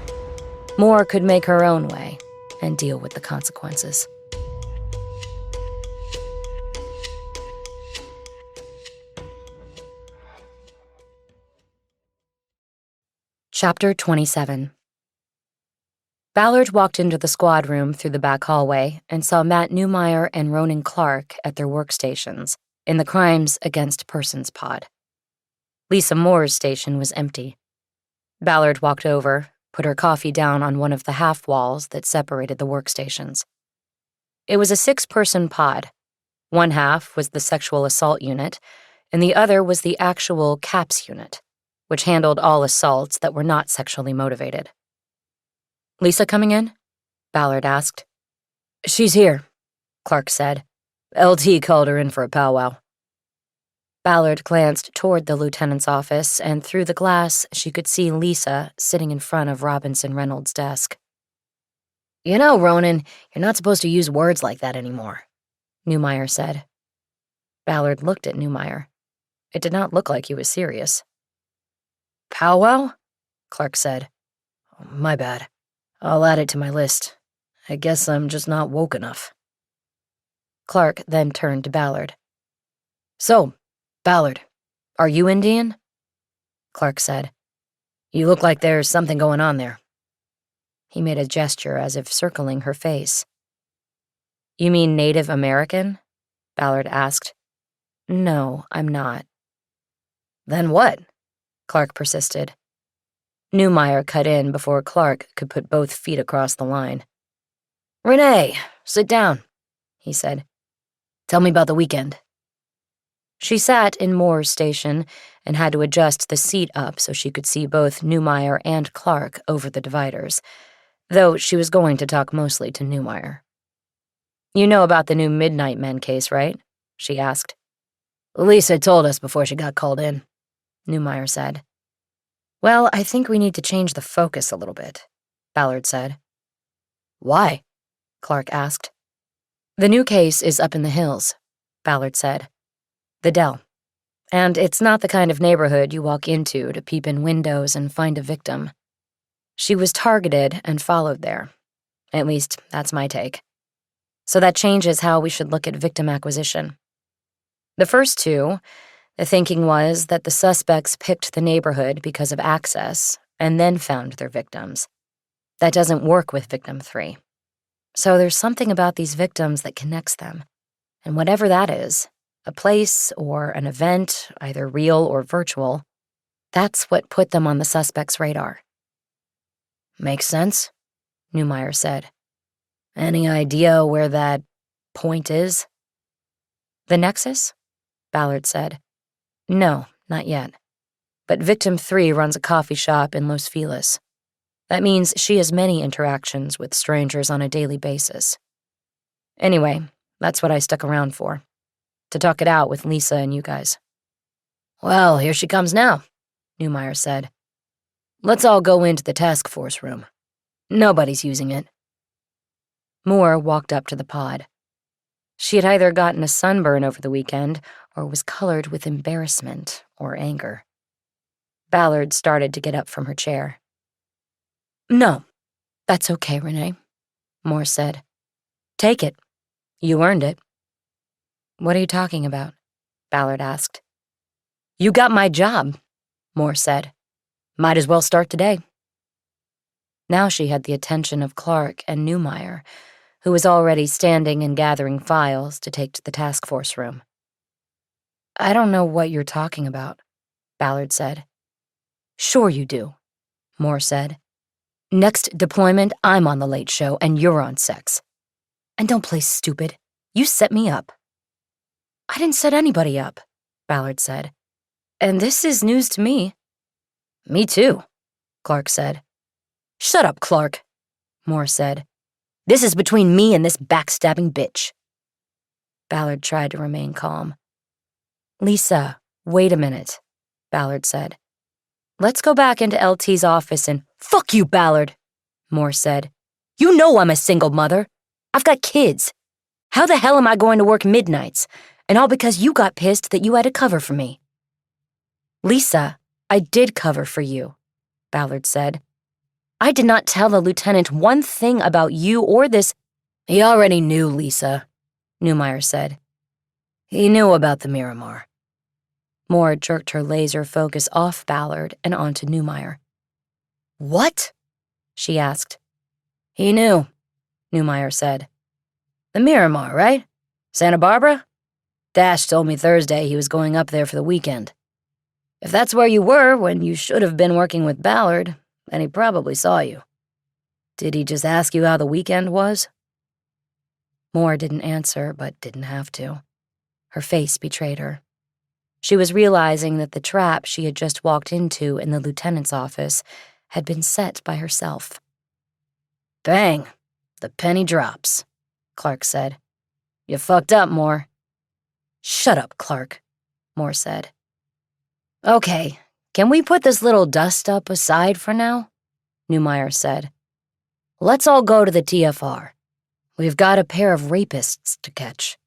Moore could make her own way and deal with the consequences. Chapter 27. Ballard walked into the squad room through the back hallway and saw Matt Newmeyer and Ronan Clark at their workstations in the Crimes Against Persons pod. Lisa Moore's station was empty. Ballard walked over, put her coffee down on one of the half walls that separated the workstations. It was a 6-person pod. One half was the sexual assault unit, and the other was the actual CAPS unit, which handled all assaults that were not sexually motivated. "Lisa coming in?" Ballard asked. "She's here," Clark said. "LT called her in for a powwow." Ballard glanced toward the lieutenant's office, and through the glass she could see Lisa sitting in front of Robinson Reynolds' desk. "You know, Ronan, you're not supposed to use words like that anymore," Newmeyer said. Ballard looked at Newmeyer. It did not look like he was serious. Powwow? Clark said. Oh, my bad. I'll add it to my list. I guess I'm just not woke enough. Clark then turned to Ballard. So, Ballard, are you Indian? Clark said. You look like there's something going on there. He made a gesture as if circling her face. You mean Native American? Ballard asked. No, I'm not. Then what? Clark persisted. Newmeyer cut in before Clark could put both feet across the line. Renee, sit down, he said. Tell me about the weekend. She sat in Moore's station and had to adjust the seat up so she could see both Newmeyer and Clark over the dividers, though she was going to talk mostly to Newmeyer. You know about the new Midnight Men case, right? She asked. Lisa told us before she got called in, Newmeyer said. Well, I think we need to change the focus a little bit, Ballard said. Why? Clark asked. The new case is up in the hills, Ballard said. The Dell. And it's not the kind of neighborhood you walk into to peep in windows and find a victim. She was targeted and followed there. At least, that's my take. So that changes how we should look at victim acquisition. The first two, the thinking was that the suspects picked the neighborhood because of access and then found their victims. That doesn't work with victim 3. So there's something about these victims that connects them. And whatever that is, a place or an event, either real or virtual, that's what put them on the suspect's radar. Makes sense, Newmeyer said. Any idea where that point is? The nexus? Ballard said. No, not yet. But victim 3 runs a coffee shop in Los Feliz. That means she has many interactions with strangers on a daily basis. Anyway, that's what I stuck around for. To talk it out with Lisa and you guys. Well, here she comes now, Newmeyer said. Let's all go into the task force room. Nobody's using it. Moore walked up to the pod. She had either gotten a sunburn over the weekend or was colored with embarrassment or anger. Ballard started to get up from her chair. No, that's okay, Renee, Moore said. Take it. You earned it. What are you talking about? Ballard asked. You got my job, Moore said. Might as well start today. Now she had the attention of Clark and Newmeyer, who was already standing and gathering files to take to the task force room. I don't know what you're talking about, Ballard said. Sure you do, Moore said. Next deployment, I'm on the late show and you're on sex. And don't play stupid. You set me up. I didn't set anybody up, Ballard said. And this is news to me. Me too, Clark said. Shut up, Clark, Moore said. This is between me and this backstabbing bitch. Ballard tried to remain calm. Lisa, wait a minute, Ballard said. Let's go back into LT's office and— Fuck you, Ballard, Moore said. You know I'm a single mother. I've got kids. How the hell am I going to work midnights? And all because you got pissed that you had to cover for me. Lisa, I did cover for you, Ballard said. I did not tell the lieutenant one thing about you or this— He already knew, Lisa, Newmeyer said. He knew about the Miramar. Moore jerked her laser focus off Ballard and onto Newmeyer. What? She asked. He knew, Newmeyer said. The Miramar, right? Santa Barbara? Dash told me Thursday he was going up there for the weekend. If that's where you were when you should have been working with Ballard, then he probably saw you. Did he just ask you how the weekend was? Moore didn't answer, but didn't have to. Her face betrayed her. She was realizing that the trap she had just walked into in the lieutenant's office had been set by herself. Bang, the penny drops, Clark said. You fucked up, Moore. Shut up, Clark, Moore said. Okay, can we put this little dust-up aside for now? Newmeyer said. Let's all go to the TFR. We've got a pair of rapists to catch.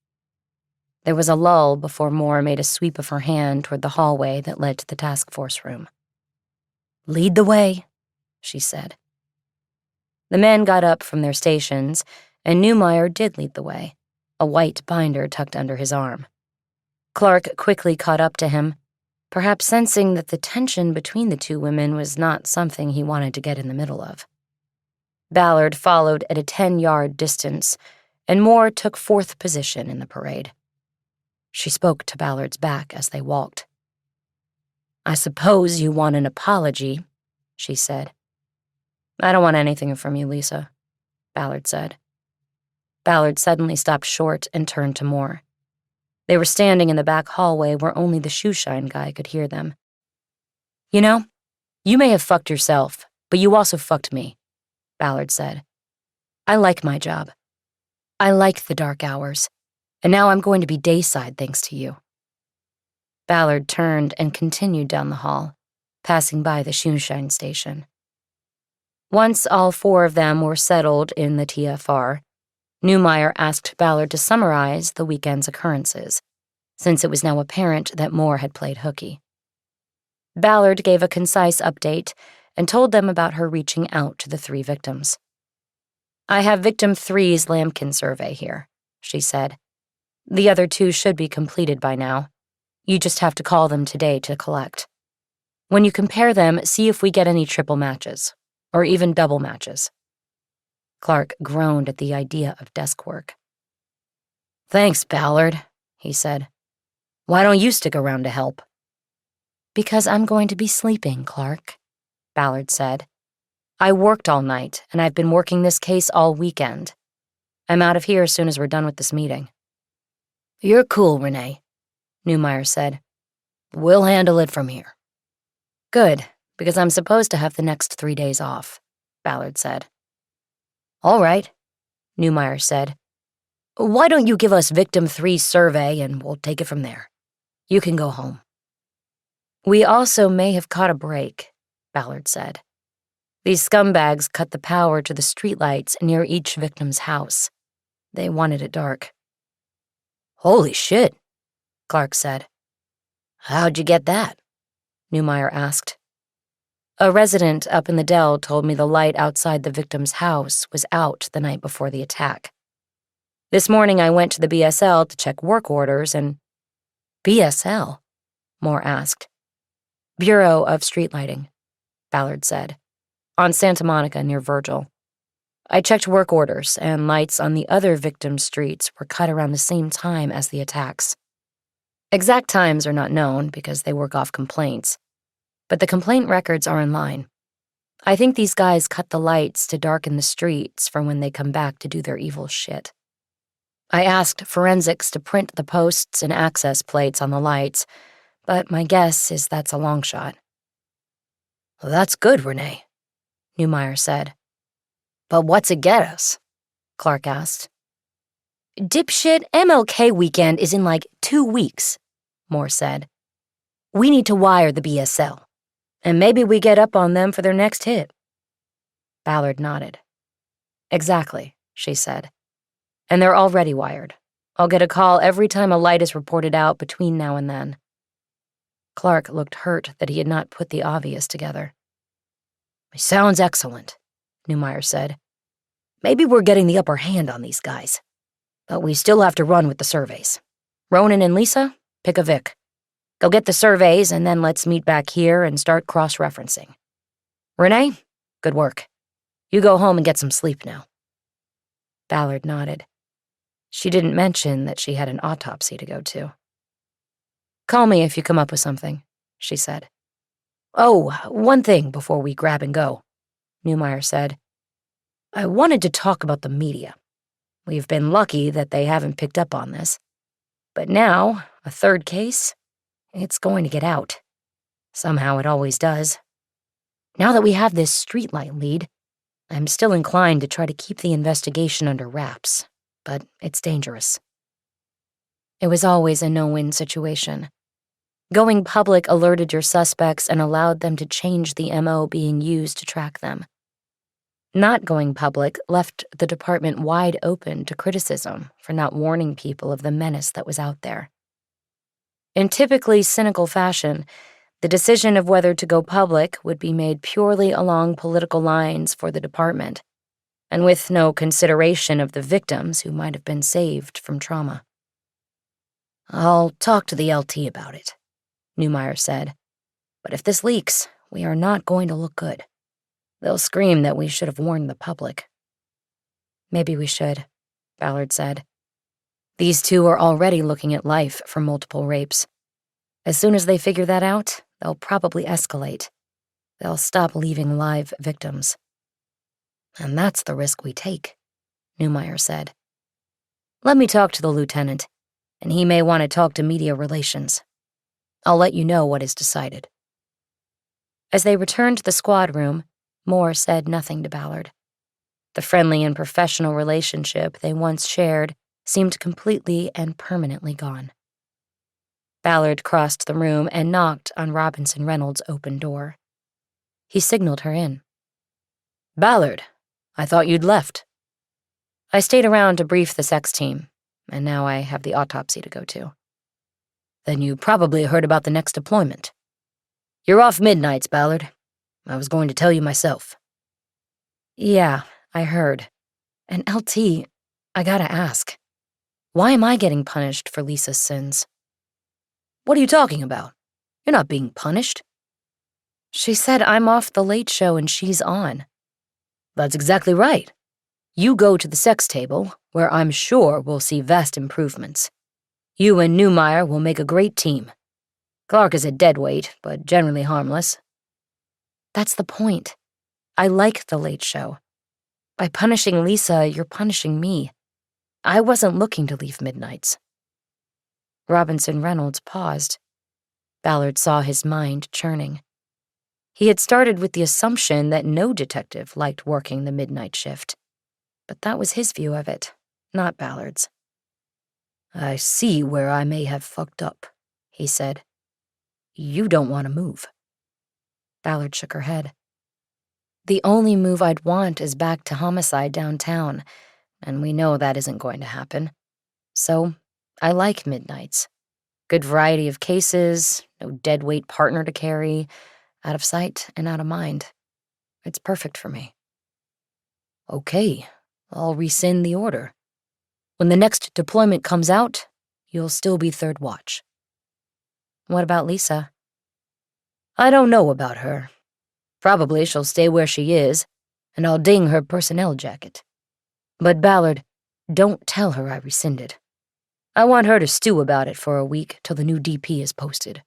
There was a lull before Moore made a sweep of her hand toward the hallway that led to the task force room. "Lead the way," she said. The men got up from their stations, and Newmeyer did lead the way, a white binder tucked under his arm. Clark quickly caught up to him, perhaps sensing that the tension between the two women was not something he wanted to get in the middle of. Ballard followed at a 10-yard distance, and Moore took fourth position in the parade. She spoke to Ballard's back as they walked. "I suppose you want an apology," she said. "I don't want anything from you, Lisa," Ballard said. Ballard suddenly stopped short and turned to Moore. They were standing in the back hallway where only the shoeshine guy could hear them. "You know, you may have fucked yourself, but you also fucked me," Ballard said. "I like my job. I like the dark hours, and now I'm going to be dayside thanks to you." Ballard turned and continued down the hall, passing by the shoeshine station. Once all four of them were settled in the TFR, Newmeyer asked Ballard to summarize the weekend's occurrences, since it was now apparent that Moore had played hooky. Ballard gave a concise update and told them about her reaching out to the 3 victims. "I have victim 3's lambkin survey here," she said. "The other 2 should be completed by now. You just have to call them today to collect. When you compare them, see if we get any triple matches, or even double matches." Clark groaned at the idea of desk work. "Thanks, Ballard," he said. "Why don't you stick around to help?" "Because I'm going to be sleeping, Clark," Ballard said. "I worked all night, and I've been working this case all weekend. I'm out of here as soon as we're done with this meeting." "You're cool, Renee," Newmeyer said. "We'll handle it from here." "Good, because I'm supposed to have the next 3 days off," Ballard said. "All right," Newmeyer said. "Why don't you give us victim 3's survey and we'll take it from there. You can go home." "We also may have caught a break," Ballard said. "These scumbags cut the power to the streetlights near each victim's house. They wanted it dark." "Holy shit," Clark said. "How'd you get that?" Newmeyer asked. "A resident up in the Dell told me the light outside the victim's house was out the night before the attack. This morning I went to the BSL to check work orders and—" "BSL?" Moore asked. "Bureau of Street Lighting," Ballard said. "On Santa Monica near Virgil. I checked work orders, and lights on the other victims' streets were cut around the same time as the attacks. Exact times are not known because they work off complaints, but the complaint records are in line. I think these guys cut the lights to darken the streets for when they come back to do their evil shit. I asked forensics to print the posts and access plates on the lights, but my guess is that's a long shot." "Well, that's good, Renee," Newmeyer said. "But what's it get us?" Clark asked. "Dipshit, MLK weekend is in like 2 weeks," Moore said. "We need to wire the BSL, and maybe we get up on them for their next hit." Ballard nodded. "Exactly," she said. "And they're already wired. I'll get a call every time a light is reported out between now and then." Clark looked hurt that he had not put the obvious together. "Sounds excellent," Newmeyer said. "Maybe we're getting the upper hand on these guys. But we still have to run with the surveys. Ronan and Lisa, pick a Vic. Go get the surveys, and then let's meet back here and start cross-referencing. Renee, good work. You go home and get some sleep now." Ballard nodded. She didn't mention that she had an autopsy to go to. "Call me if you come up with something," she said. "Oh, one thing before we grab and go," Newmeyer said. "I wanted to talk about the media. We've been lucky that they haven't picked up on this. But now, a 3rd case, it's going to get out. Somehow it always does. Now that we have this streetlight lead, I'm still inclined to try to keep the investigation under wraps, but it's dangerous." It was always a no-win situation. Going public alerted your suspects and allowed them to change the MO being used to track them. Not going public left the department wide open to criticism for not warning people of the menace that was out there. In typically cynical fashion, the decision of whether to go public would be made purely along political lines for the department, and with no consideration of the victims who might have been saved from trauma. "I'll talk to the LT about it," Neumeier said. "But if this leaks, we are not going to look good. They'll scream that we should have warned the public." "Maybe we should," Ballard said. "These two are already looking at life for multiple rapes. As soon as they figure that out, they'll probably escalate. They'll stop leaving live victims." "And that's the risk we take," Neumeier said. "Let me talk to the lieutenant, and he may want to talk to media relations. I'll let you know what is decided." As they returned to the squad room, Moore said nothing to Ballard. The friendly and professional relationship they once shared seemed completely and permanently gone. Ballard crossed the room and knocked on Robinson Reynolds' open door. He signaled her in. "Ballard, I thought you'd left." "I stayed around to brief the sex team, and now I have the autopsy to go to." "Then you probably heard about the next deployment. You're off midnights, Ballard. I was going to tell you myself." "Yeah, I heard. And LT, I gotta ask, why am I getting punished for Lisa's sins?" "What are you talking about? You're not being punished." "She said I'm off the late show and she's on." "That's exactly right. You go to the sex table, where I'm sure we'll see vast improvements. You and Neumeier will make a great team. Clark is a deadweight, but generally harmless." "That's the point. I like the late show. By punishing Lisa, you're punishing me. I wasn't looking to leave midnights." Robinson Reynolds paused. Ballard saw his mind churning. He had started with the assumption that no detective liked working the midnight shift. But that was his view of it, not Ballard's. "I see where I may have fucked up," he said. "You don't want to move." Ballard shook her head. "The only move I'd want is back to homicide downtown, and we know that isn't going to happen. So, I like midnights. Good variety of cases, no deadweight partner to carry, out of sight and out of mind. It's perfect for me." "Okay, I'll rescind the order. When the next deployment comes out, you'll still be third watch." "What about Lisa?" "I don't know about her. Probably she'll stay where she is, and I'll ding her personnel jacket. But Ballard, don't tell her I rescinded. I want her to stew about it for a week till the new DP is posted.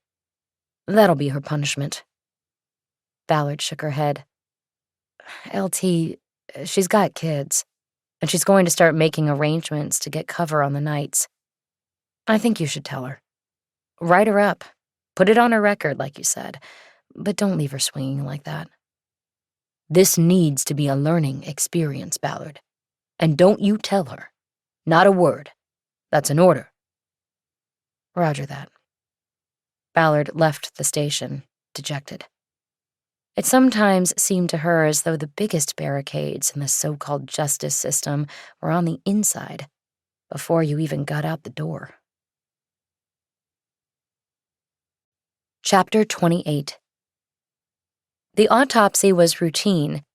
That'll be her punishment." Ballard shook her head. "LT, she's got kids, and she's going to start making arrangements to get cover on the nights. I think you should tell her. Write her up. Put it on her record, like you said, but don't leave her swinging like that." "This needs to be a learning experience, Ballard. And don't you tell her. Not a word. That's an order." "Roger that." Ballard left the station, dejected. It sometimes seemed to her as though the biggest barricades in the so-called justice system were on the inside, before you even got out the door. Chapter 28. The autopsy was routine,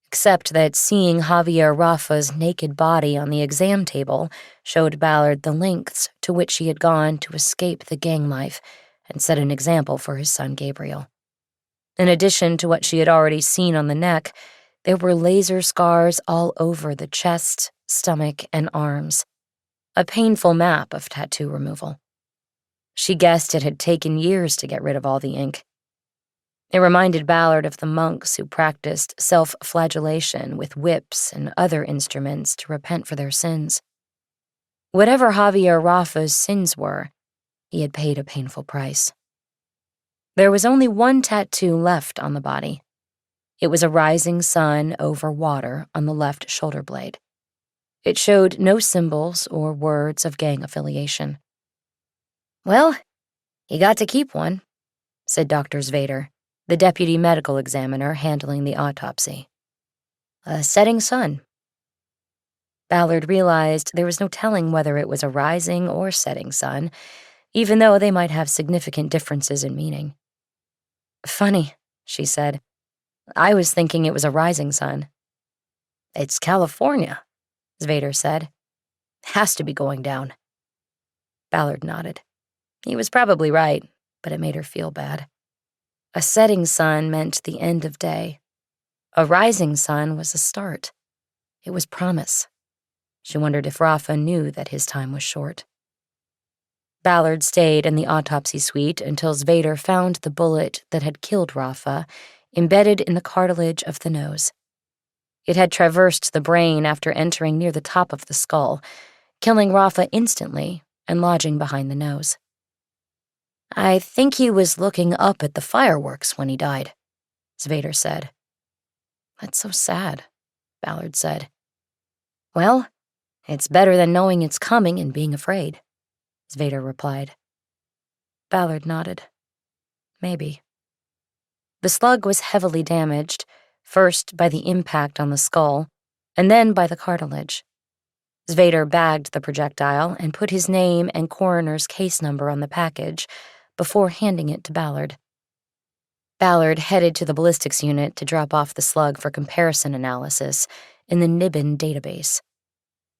except that seeing Javier Rafa's naked body on the exam table showed Ballard the lengths to which he had gone to escape the gang life and set an example for his son Gabriel. In addition to what she had already seen on the neck, there were laser scars all over the chest, stomach, and arms, a painful map of tattoo removal. She guessed it had taken years to get rid of all the ink. It reminded Ballard of the monks who practiced self-flagellation with whips and other instruments to repent for their sins. Whatever Javier Rafa's sins were, he had paid a painful price. There was only one tattoo left on the body. It was a rising sun over water on the left shoulder blade. It showed no symbols or words of gang affiliation. "Well, you got to keep one," said Dr. Zvader, the deputy medical examiner handling the autopsy. A setting sun. Ballard realized there was no telling whether it was a rising or setting sun, even though they might have significant differences in meaning. Funny, she said. I was thinking it was a rising sun. It's California, Zvader said. Has to be going down. Ballard nodded. He was probably right, but it made her feel bad. A setting sun meant the end of day. A rising sun was a start. It was promise. She wondered if Rafa knew that his time was short. Ballard stayed in the autopsy suite until Zvader found the bullet that had killed Rafa embedded in the cartilage of the nose. It had traversed the brain after entering near the top of the skull, killing Rafa instantly and lodging behind the nose. I think he was looking up at the fireworks when he died, Zvader said. That's so sad, Ballard said. Well, it's better than knowing it's coming and being afraid, Zvader replied. Ballard nodded. Maybe. The slug was heavily damaged, first by the impact on the skull, and then by the cartilage. Zvader bagged the projectile and put his name and coroner's case number on the package before handing it to Ballard. Ballard headed to the ballistics unit to drop off the slug for comparison analysis in the Nibbin database.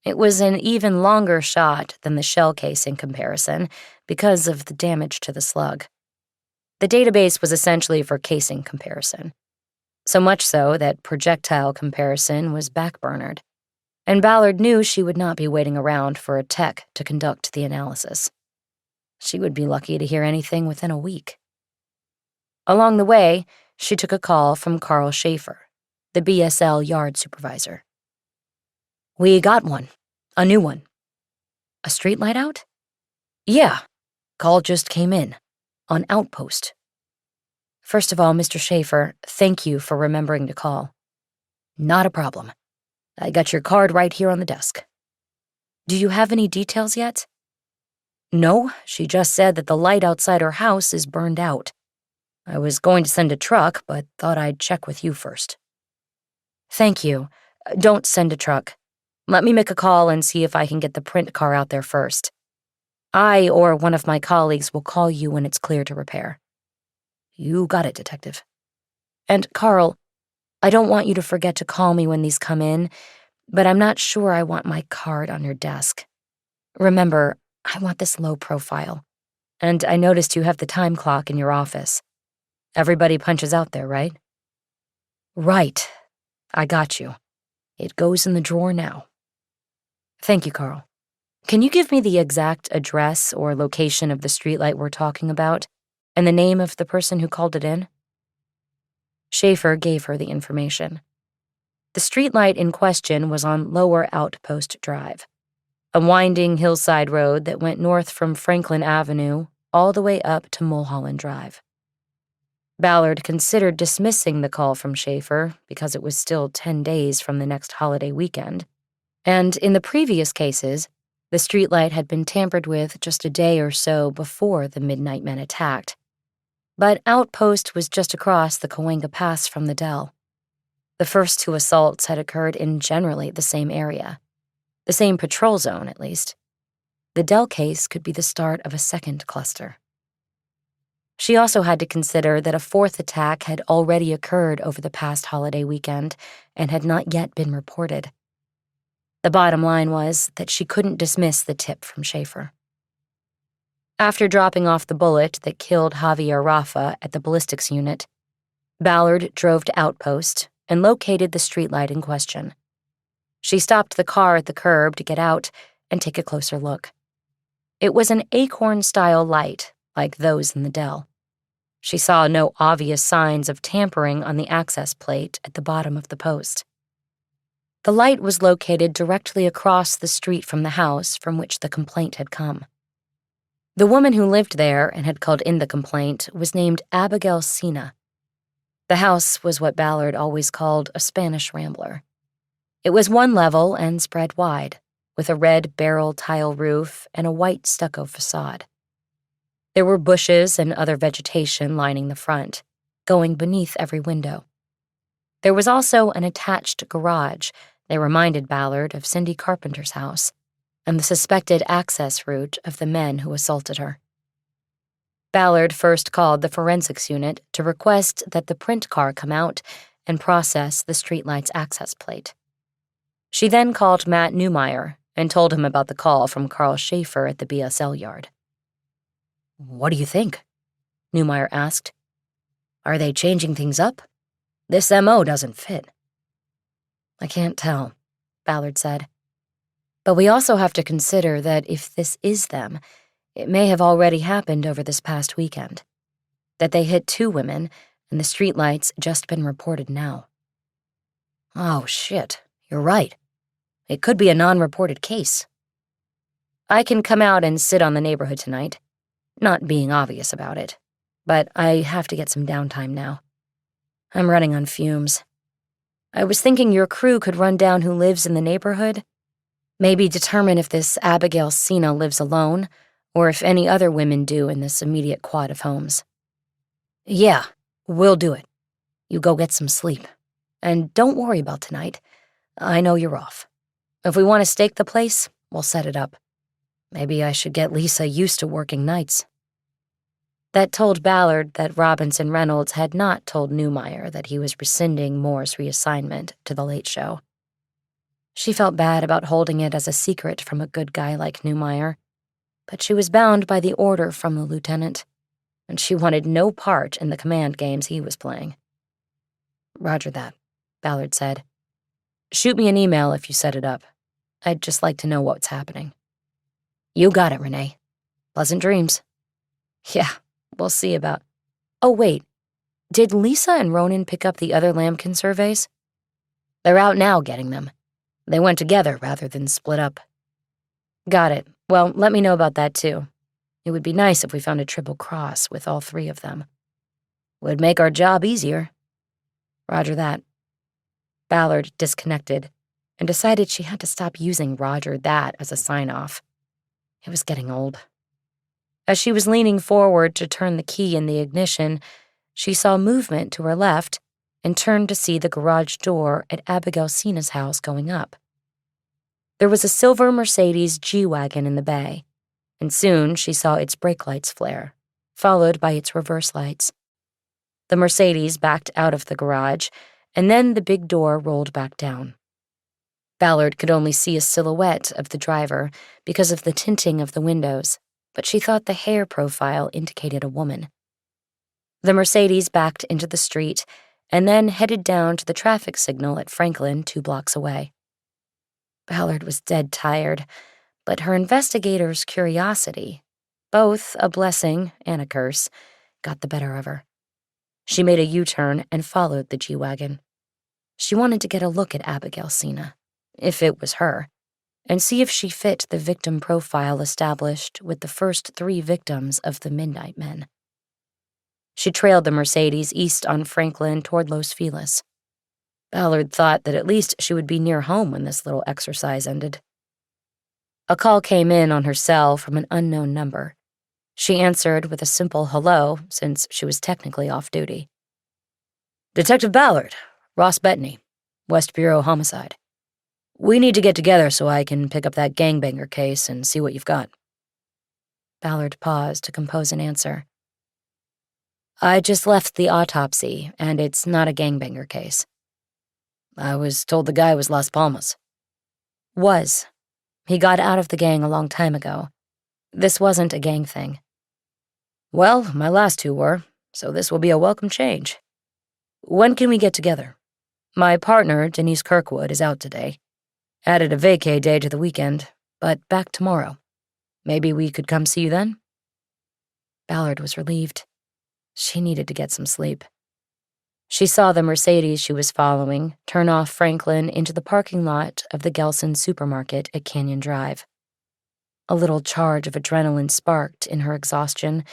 It was an even longer shot than the shell casing comparison because of the damage to the slug. The database was essentially for casing comparison, so much so that projectile comparison was backburnered, and Ballard knew she would not be waiting around for a tech to conduct the analysis. She would be lucky to hear anything within a week. Along the way, she took a call from Carl Schaefer, the BSL yard supervisor. We got one. A new one. A streetlight out? Yeah. Call just came in. On Outpost. First of all, Mr. Schaefer, thank you for remembering to call. Not a problem. I got your card right here on the desk. Do you have any details yet? No, she just said that the light outside her house is burned out. I was going to send a truck, but thought I'd check with you first. Thank you. Don't send a truck. Let me make a call and see if I can get the print car out there first. I or one of my colleagues will call you when it's clear to repair. You got it, Detective. And Carl, I don't want you to forget to call me when these come in, but I'm not sure I want my card on your desk. Remember, I want this low profile. And I noticed you have the time clock in your office. Everybody punches out there, right? Right. I got you. It goes in the drawer now. Thank you, Carl. Can you give me the exact address or location of the streetlight we're talking about, and the name of the person who called it in? Schaefer gave her the information. The streetlight in question was on Lower Outpost Drive, a winding hillside road that went north from Franklin Avenue all the way up to Mulholland Drive. Ballard considered dismissing the call from Schaefer because it was still 10 days from the next holiday weekend, and in the previous cases, the streetlight had been tampered with just a day or so before the Midnight Men attacked. But Outpost was just across the Cahuenga Pass from the Dell. The first two assaults had occurred in generally the same area. The same patrol zone, at least. The Dell case could be the start of a second cluster. She also had to consider that a fourth attack had already occurred over the past holiday weekend and had not yet been reported. The bottom line was that she couldn't dismiss the tip from Schaefer. After dropping off the bullet that killed Javier Rafa at the ballistics unit, Ballard drove to Outpost and located the streetlight in question. She stopped the car at the curb to get out and take a closer look. It was an acorn-style light, like those in the Dell. She saw no obvious signs of tampering on the access plate at the bottom of the post. The light was located directly across the street from the house from which the complaint had come. The woman who lived there and had called in the complaint was named Abigail Sina. The house was what Ballard always called a Spanish rambler. It was one level and spread wide, with a red barrel tile roof and a white stucco facade. There were bushes and other vegetation lining the front, going beneath every window. There was also an attached garage that reminded Ballard of Cindy Carpenter's house and the suspected access route of the men who assaulted her. Ballard first called the forensics unit to request that the print car come out and process the streetlight's access plate. She then called Matt Newmeyer and told him about the call from Carl Schaefer at the BSL yard. "What do you think?" Newmeyer asked. "Are they changing things up? This MO doesn't fit." "I can't tell," Ballard said. "But we also have to consider that if this is them, it may have already happened over this past weekend. That they hit 2 women, and the streetlight's just been reported now." "Oh, shit, you're right. It could be a non-reported case." "I can come out and sit on the neighborhood tonight, not being obvious about it, but I have to get some downtime now. I'm running on fumes. I was thinking your crew could run down who lives in the neighborhood, maybe determine if this Abigail Sina lives alone, or if any other women do in this immediate quad of homes." "Yeah, we'll do it. You go get some sleep. And don't worry about tonight. I know you're off. If we want to stake the place, we'll set it up. Maybe I should get Lisa used to working nights." That told Ballard that Robinson Reynolds had not told Newmeyer that he was rescinding Moore's reassignment to the Late Show. She felt bad about holding it as a secret from a good guy like Newmeyer, but she was bound by the order from the lieutenant, and she wanted no part in the command games he was playing. "Roger that," Ballard said. "Shoot me an email if you set it up. I'd just like to know what's happening." "You got it, Renee. Pleasant dreams." "Yeah, we'll see about—" "Oh, wait. Did Lisa and Ronan pick up the other Lambkin surveys?" "They're out now getting them. They went together rather than split up." "Got it. Well, let me know about that, too. It would be nice if we found a triple cross with all 3 of them. Would make our job easier." "Roger that." Ballard disconnected and decided she had to stop using "Roger that" as a sign-off. It was getting old. As she was leaning forward to turn the key in the ignition, she saw movement to her left and turned to see the garage door at Abigail Sina's house going up. There was a silver Mercedes G-Wagon in the bay, and soon she saw its brake lights flare, followed by its reverse lights. The Mercedes backed out of the garage, and then the big door rolled back down. Ballard could only see a silhouette of the driver because of the tinting of the windows, but she thought the hair profile indicated a woman. The Mercedes backed into the street and then headed down to the traffic signal at Franklin 2 blocks away. Ballard was dead tired, but her investigator's curiosity, both a blessing and a curse, got the better of her. She made a U-turn and followed the G-Wagon. She wanted to get a look at Abigail Sina, if it was her, and see if she fit the victim profile established with the first 3 victims of the Midnight Men. She trailed the Mercedes east on Franklin toward Los Feliz. Ballard thought that at least she would be near home when this little exercise ended. A call came in on her cell from an unknown number. She answered with a simple hello, since she was technically off duty. "Detective Ballard, Ross Bettany, West Bureau Homicide. We need to get together so I can pick up that gangbanger case and see what you've got." Ballard paused to compose an answer. "I just left the autopsy, and it's not a gangbanger case." "I was told the guy was Las Palmas." "Was. He got out of the gang a long time ago. This wasn't a gang thing." "Well, my last 2 were, so this will be a welcome change. When can we get together? My partner, Denise Kirkwood, is out today. Added a vacay day to the weekend, but back tomorrow. Maybe we could come see you then?" Ballard was relieved. She needed to get some sleep. She saw the Mercedes she was following turn off Franklin into the parking lot of the Gelson supermarket at Canyon Drive. A little charge of adrenaline sparked in her exhaustion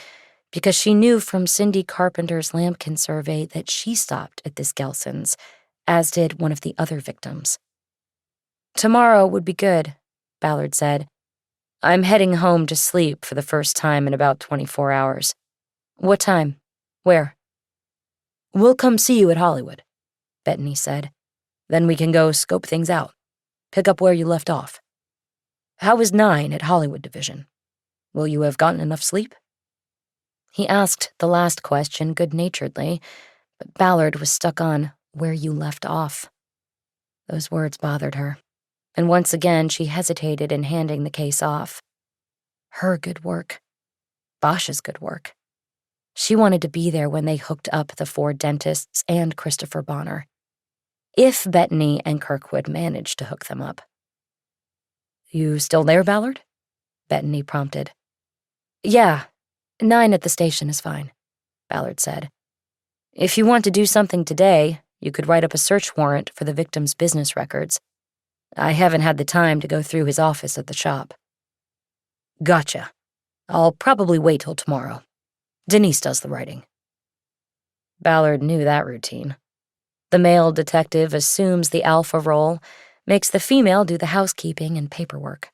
because she knew from Cindy Carpenter's Lambkin survey that she stopped at this Gelson's, as did one of the other victims. "Tomorrow would be good," Ballard said. "I'm heading home to sleep for the first time in about 24 hours. What time? Where?" "We'll come see you at Hollywood." Bettany said. "Then we can go scope things out. Pick up where you left off. How is 9 at Hollywood Division? Will you have gotten enough sleep?" He asked the last question good-naturedly, but Ballard was stuck on where you left off. Those words bothered her, and once again she hesitated in handing the case off. Her good work. Bosch's good work. She wanted to be there when they hooked up the 4 dentists and Christopher Bonner. If Bettany and Kirkwood managed to hook them up. "You still there, Ballard?" Bettany prompted. "Yeah, 9 at the station is fine," Ballard said. "If you want to do something today, you could write up a search warrant for the victim's business records. I haven't had the time to go through his office at the shop." "Gotcha. I'll probably wait till tomorrow. Denise does the writing." Ballard knew that routine. The male detective assumes the alpha role, makes the female do the housekeeping and paperwork.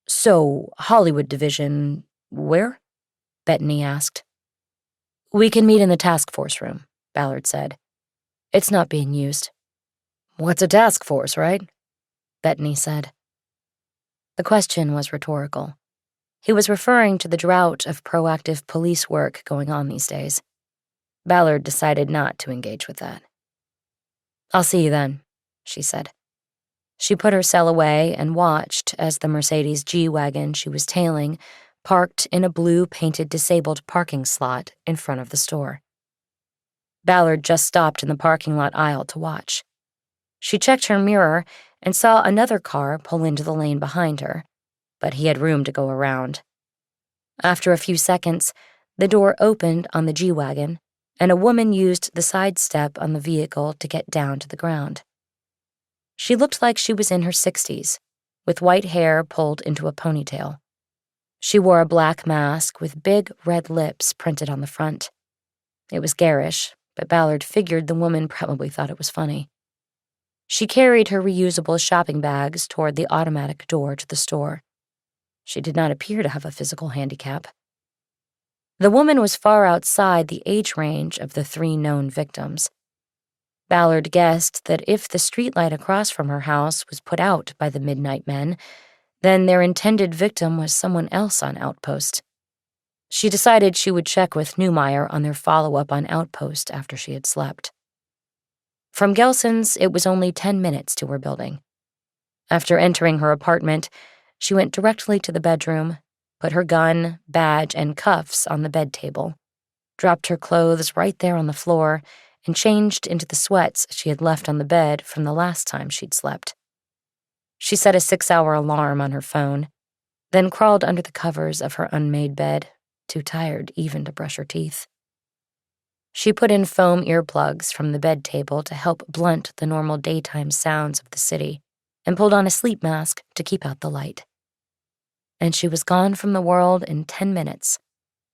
"So, Hollywood Division, where?" Bettany asked. "We can meet in the task force room," Ballard said. "It's not being used." "What's a task force, right?" Bettany said. The question was rhetorical. He was referring to the drought of proactive police work going on these days. Ballard decided not to engage with that. "I'll see you then," she said. She put her cell away and watched as the Mercedes G-Wagon she was tailing parked in a blue-painted disabled parking slot in front of the store. Ballard just stopped in the parking lot aisle to watch. She checked her mirror and saw another car pull into the lane behind her, but he had room to go around. After a few seconds, the door opened on the G-Wagon, and a woman used the side step on the vehicle to get down to the ground. She looked like she was in her 60s, with white hair pulled into a ponytail. She wore a black mask with big red lips printed on the front. It was garish, but Ballard figured the woman probably thought it was funny. She carried her reusable shopping bags toward the automatic door to the store. She did not appear to have a physical handicap. The woman was far outside the age range of the 3 known victims. Ballard guessed that if the streetlight across from her house was put out by the Midnight Men, then their intended victim was someone else on Outpost. She decided she would check with Neumeier on their follow-up on Outpost after she had slept. From Gelson's, it was only 10 minutes to her building. After entering her apartment, she went directly to the bedroom, put her gun, badge, and cuffs on the bed table, dropped her clothes right there on the floor, and changed into the sweats she had left on the bed from the last time she'd slept. She set a 6-hour alarm on her phone, then crawled under the covers of her unmade bed, too tired even to brush her teeth. She put in foam earplugs from the bed table to help blunt the normal daytime sounds of the city, and pulled on a sleep mask to keep out the light. And she was gone from the world in 10 minutes,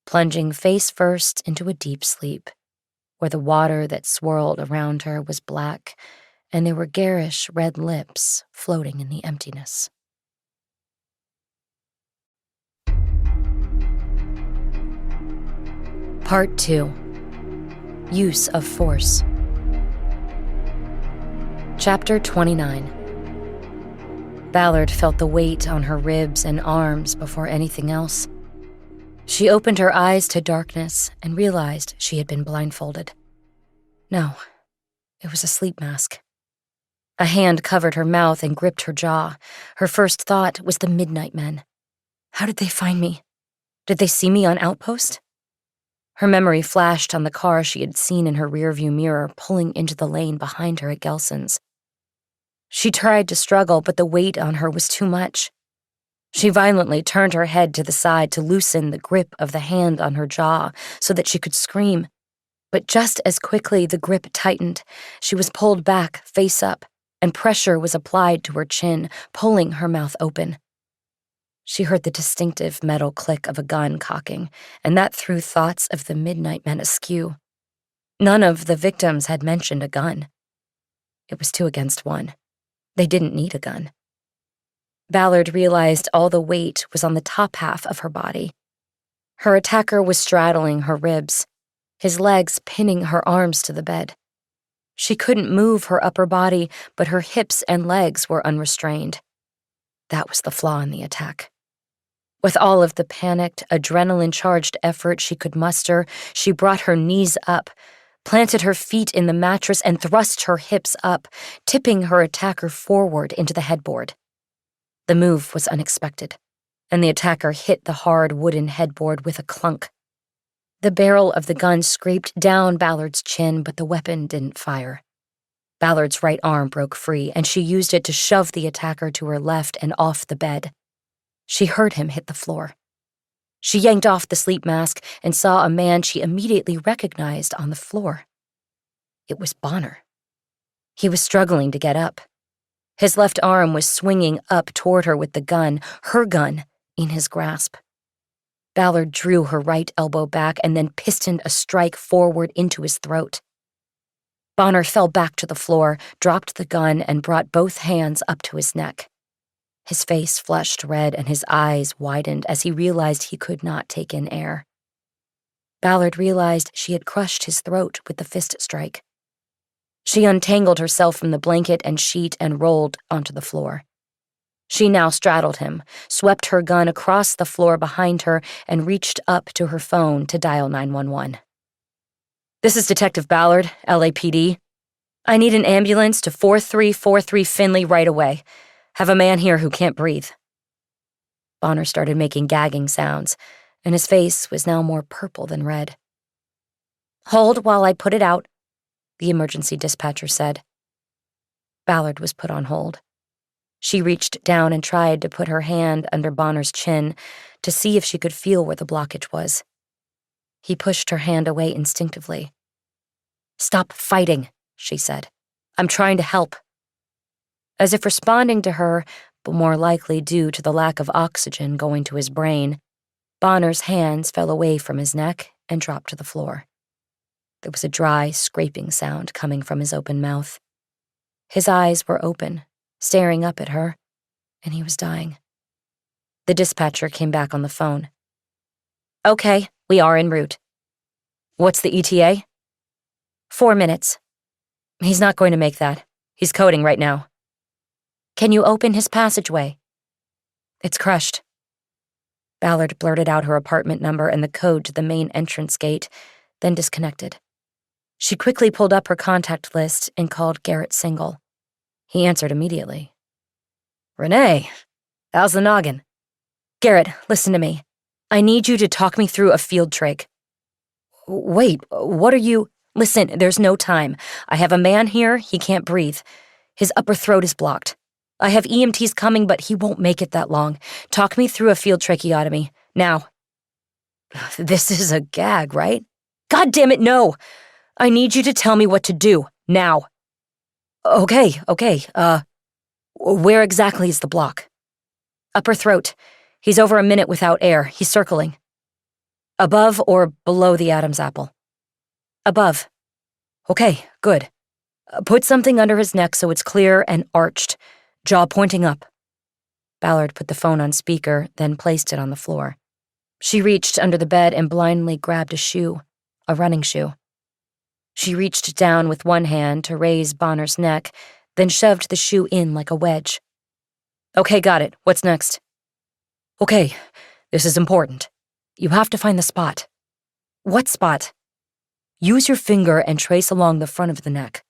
plunging face first into a deep sleep, where the water that swirled around her was black, and there were garish red lips floating in the emptiness. Part 2. Use of Force. Chapter 29. Ballard felt the weight on her ribs and arms before anything else. She opened her eyes to darkness and realized she had been blindfolded. No, it was a sleep mask. A hand covered her mouth and gripped her jaw. Her first thought was the Midnight Men. How did they find me? Did they see me on Outpost? Her memory flashed on the car she had seen in her rearview mirror pulling into the lane behind her at Gelson's. She tried to struggle, but the weight on her was too much. She violently turned her head to the side to loosen the grip of the hand on her jaw so that she could scream. But just as quickly the grip tightened, she was pulled back, face up, and pressure was applied to her chin, pulling her mouth open. She heard the distinctive metal click of a gun cocking, and that threw thoughts of the Midnight Men askew. None of the victims had mentioned a gun. It was 2 against 1. They didn't need a gun. Ballard realized all the weight was on the top half of her body. Her attacker was straddling her ribs, his legs pinning her arms to the bed. She couldn't move her upper body, but her hips and legs were unrestrained. That was the flaw in the attack. With all of the panicked, adrenaline-charged effort she could muster, she brought her knees up, planted her feet in the mattress, and thrust her hips up, tipping her attacker forward into the headboard. The move was unexpected, and the attacker hit the hard wooden headboard with a clunk. The barrel of the gun scraped down Ballard's chin, but the weapon didn't fire. Ballard's right arm broke free, and she used it to shove the attacker to her left and off the bed. She heard him hit the floor. She yanked off the sleep mask and saw a man she immediately recognized on the floor. It was Bonner. He was struggling to get up. His left arm was swinging up toward her with the gun, her gun, in his grasp. Ballard drew her right elbow back and then pistoned a strike forward into his throat. Bonner fell back to the floor, dropped the gun, and brought both hands up to his neck. His face flushed red and his eyes widened as he realized he could not take in air. Ballard realized she had crushed his throat with the fist strike. She untangled herself from the blanket and sheet and rolled onto the floor. She now straddled him, swept her gun across the floor behind her, and reached up to her phone to dial 911. "This is Detective Ballard, LAPD. I need an ambulance to 4343 Finley right away. Have a man here who can't breathe." Bonner started making gagging sounds, and his face was now more purple than red. "Hold while I put it out," the emergency dispatcher said. Ballard was put on hold. She reached down and tried to put her hand under Bonner's chin to see if she could feel where the blockage was. He pushed her hand away instinctively. "Stop fighting," she said. "I'm trying to help." As if responding to her, but more likely due to the lack of oxygen going to his brain, Bonner's hands fell away from his neck and dropped to the floor. There was a dry, scraping sound coming from his open mouth. His eyes were open, staring up at her, and he was dying. The dispatcher came back on the phone. "Okay, we are en route." "What's the ETA?" 4 minutes. "He's not going to make that. He's coding right now." "Can you open his passageway?" "It's crushed." Ballard blurted out her apartment number and the code to the main entrance gate, then disconnected. She quickly pulled up her contact list and called Garrett Single. He answered immediately. "Renee, how's the noggin?" "Garrett, listen to me. I need you to talk me through a field trig." "Wait, what are you—" "Listen, there's no time. I have a man here, he can't breathe. His upper throat is blocked. I have EMTs coming, but he won't make it that long. Talk me through a field tracheotomy, now." "This is a gag, right?" "God damn it, no! I need you to tell me what to do, now." Okay, where exactly is the block?" "Upper throat. He's over a minute without air. He's circling." "Above or below the Adam's apple?" "Above." "Okay, good. Put something under his neck so it's clear and arched, jaw pointing up." Ballard put the phone on speaker, then placed it on the floor. She reached under the bed and blindly grabbed a shoe, a running shoe. She reached down with one hand to raise Bonner's neck, then shoved the shoe in like a wedge. "Okay, got it. What's next?" "Okay, this is important. You have to find the spot." "What spot?" "Use your finger and trace along the front of the neck.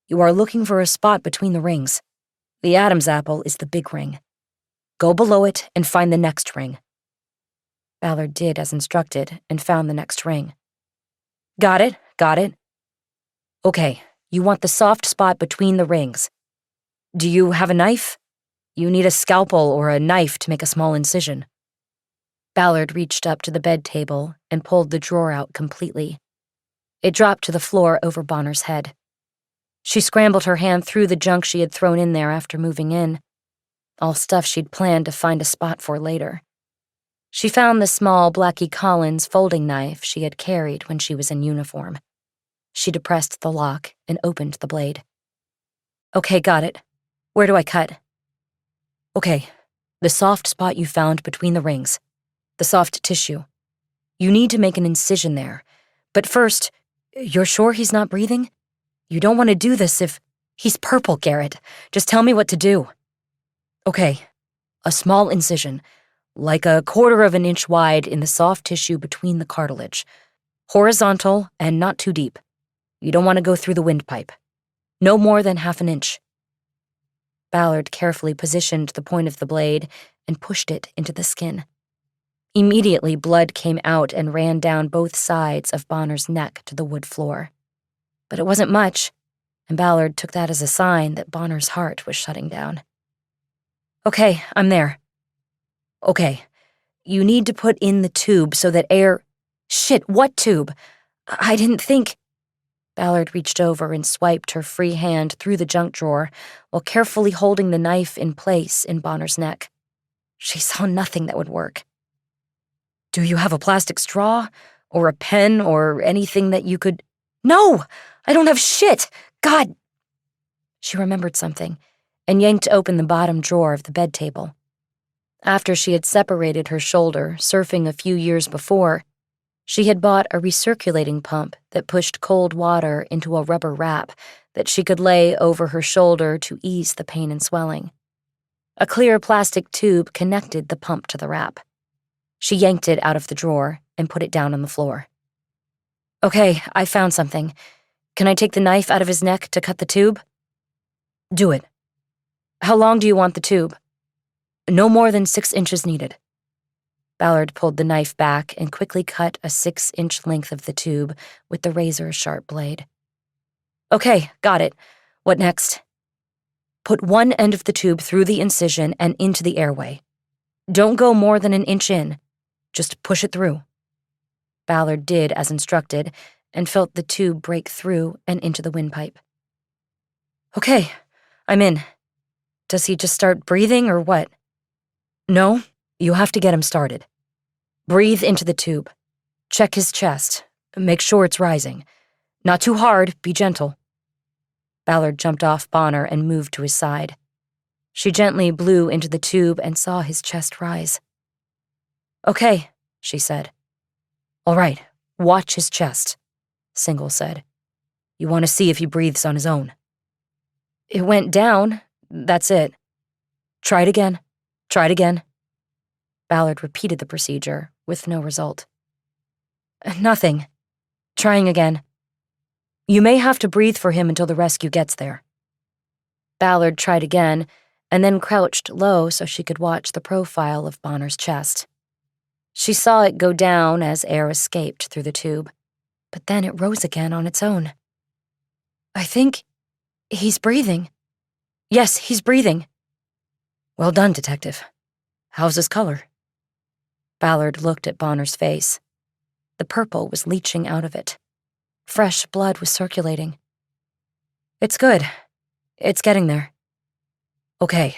You are looking for a spot between the rings. The Adam's apple is the big ring. Go below it and find the next ring." Ballard did as instructed and found the next ring. Got it. Okay, you want the soft spot between the rings. Do you have a knife? You need a scalpel or a knife to make a small incision." Ballard reached up to the bed table and pulled the drawer out completely. It dropped to the floor over Bonner's head. She scrambled her hand through the junk she had thrown in there after moving in, all stuff she'd planned to find a spot for later. She found the small Blackie Collins folding knife she had carried when she was in uniform. She depressed the lock and opened the blade. "Okay, got it. Where do I cut?" "Okay, the soft spot you found between the rings. The soft tissue. You need to make an incision there. But first, you're sure he's not breathing? You don't want to do this if... He's purple, Garrett. Just tell me what to do. Okay, a small incision, like a 1/4 of an inch wide in the soft tissue between the cartilage. Horizontal and not too deep. You don't want to go through the windpipe. No more than 1/2 inch. Ballard carefully positioned the point of the blade and pushed it into the skin. Immediately, blood came out and ran down both sides of Bonner's neck to the wood floor. But it wasn't much, and Ballard took that as a sign that Bonner's heart was shutting down. Okay, I'm there. Okay, you need to put in the tube so that air... Shit, what tube? I didn't think... Ballard reached over and swiped her free hand through the junk drawer while carefully holding the knife in place in Bonner's neck. She saw nothing that would work. Do you have a plastic straw? Or a pen or anything that you could... No! I don't have shit! God! She remembered something and yanked open the bottom drawer of the bed table. After she had separated her shoulder, surfing a few years before, she had bought a recirculating pump that pushed cold water into a rubber wrap that she could lay over her shoulder to ease the pain and swelling. A clear plastic tube connected the pump to the wrap. She yanked it out of the drawer and put it down on the floor. Okay, I found something. Can I take the knife out of his neck to cut the tube? Do it. How long do you want the tube? No more than 6 inches needed. Ballard pulled the knife back and quickly cut a 6-inch length of the tube with the razor-sharp blade. Okay, got it. What next? Put one end of the tube through the incision and into the airway. Don't go more than 1 inch in. Just push it through. Ballard did as instructed and felt the tube break through and into the windpipe. Okay, I'm in. Does he just start breathing or what? No, you have to get him started. Breathe into the tube. Check his chest. Make sure it's rising. Not too hard, be gentle. Ballard jumped off Bonner and moved to his side. She gently blew into the tube and saw his chest rise. Okay, she said. All right, watch his chest, Single said. You want to see if he breathes on his own. It went down, that's it. Try it again. Try it again. Ballard repeated the procedure, with no result. Nothing. Trying again. You may have to breathe for him until the rescue gets there. Ballard tried again, and then crouched low so she could watch the profile of Bonner's chest. She saw it go down as air escaped through the tube, but then it rose again on its own. I think he's breathing. Yes, he's breathing. Well done, Detective. How's his color? Ballard looked at Bonner's face. The purple was leaching out of it. Fresh blood was circulating. It's good. It's getting there. Okay.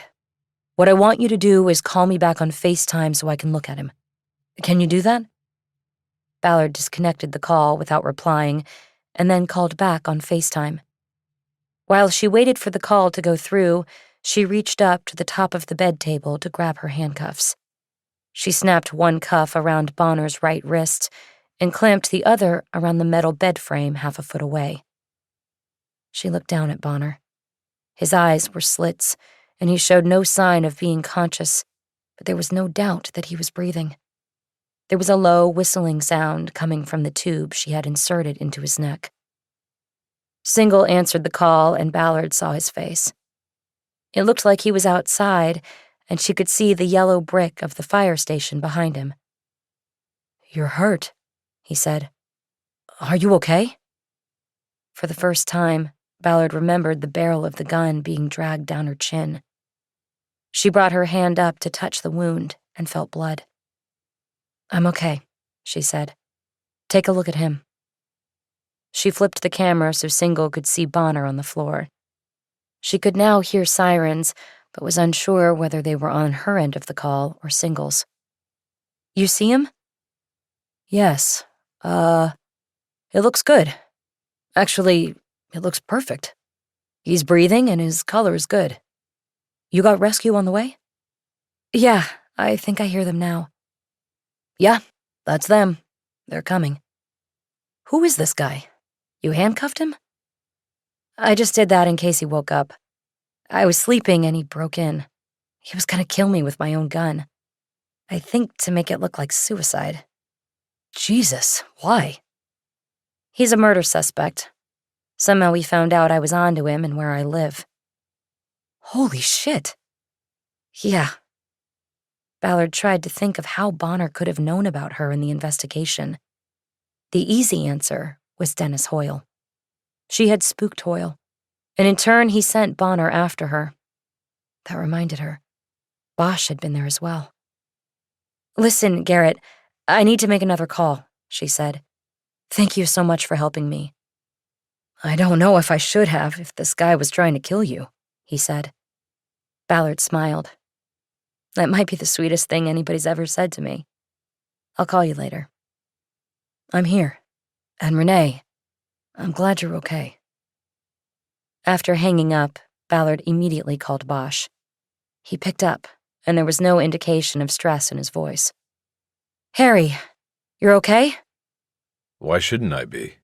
What I want you to do is call me back on FaceTime so I can look at him. Can you do that? Ballard disconnected the call without replying and then called back on FaceTime. While she waited for the call to go through, she reached up to the top of the bed table to grab her handcuffs. She snapped one cuff around Bonner's right wrist and clamped the other around the metal bed frame 1/2 foot away. She looked down at Bonner. His eyes were slits, and he showed no sign of being conscious, but there was no doubt that he was breathing. There was a low whistling sound coming from the tube she had inserted into his neck. Single answered the call, and Ballard saw his face. It looked like he was outside, and she could see the yellow brick of the fire station behind him. You're hurt, he said. Are you okay? For the first time, Ballard remembered the barrel of the gun being dragged down her chin. She brought her hand up to touch the wound and felt blood. I'm okay, she said. Take a look at him. She flipped the camera so Single could see Bonner on the floor. She could now hear sirens, but was unsure whether they were on her end of the call or Single's. You see him? Yes. It looks good. Actually, it looks perfect. He's breathing and his color is good. You got rescue on the way? Yeah, I think I hear them now. Yeah, that's them. They're coming. Who is this guy? You handcuffed him? I just did that in case he woke up. I was sleeping and he broke in. He was gonna kill me with my own gun. I think to make it look like suicide. Jesus, why? He's a murder suspect. Somehow he found out I was onto him and where I live. Holy shit. Yeah. Ballard tried to think of how Bonner could have known about her in the investigation. The easy answer was Dennis Hoyle. She had spooked Hoyle, and in turn he sent Bonner after her. That reminded her. Bosch had been there as well. "Listen, Garrett, I need to make another call," she said. "Thank you so much for helping me." I don't know if I should have if this guy was trying to kill you, he said. Ballard smiled. "That might be the sweetest thing anybody's ever said to me. I'll call you later." I'm here. And Renee, I'm glad you're okay. After hanging up, Ballard immediately called Bosch. He picked up, and there was no indication of stress in his voice. "Harry, you're okay?" Why shouldn't I be?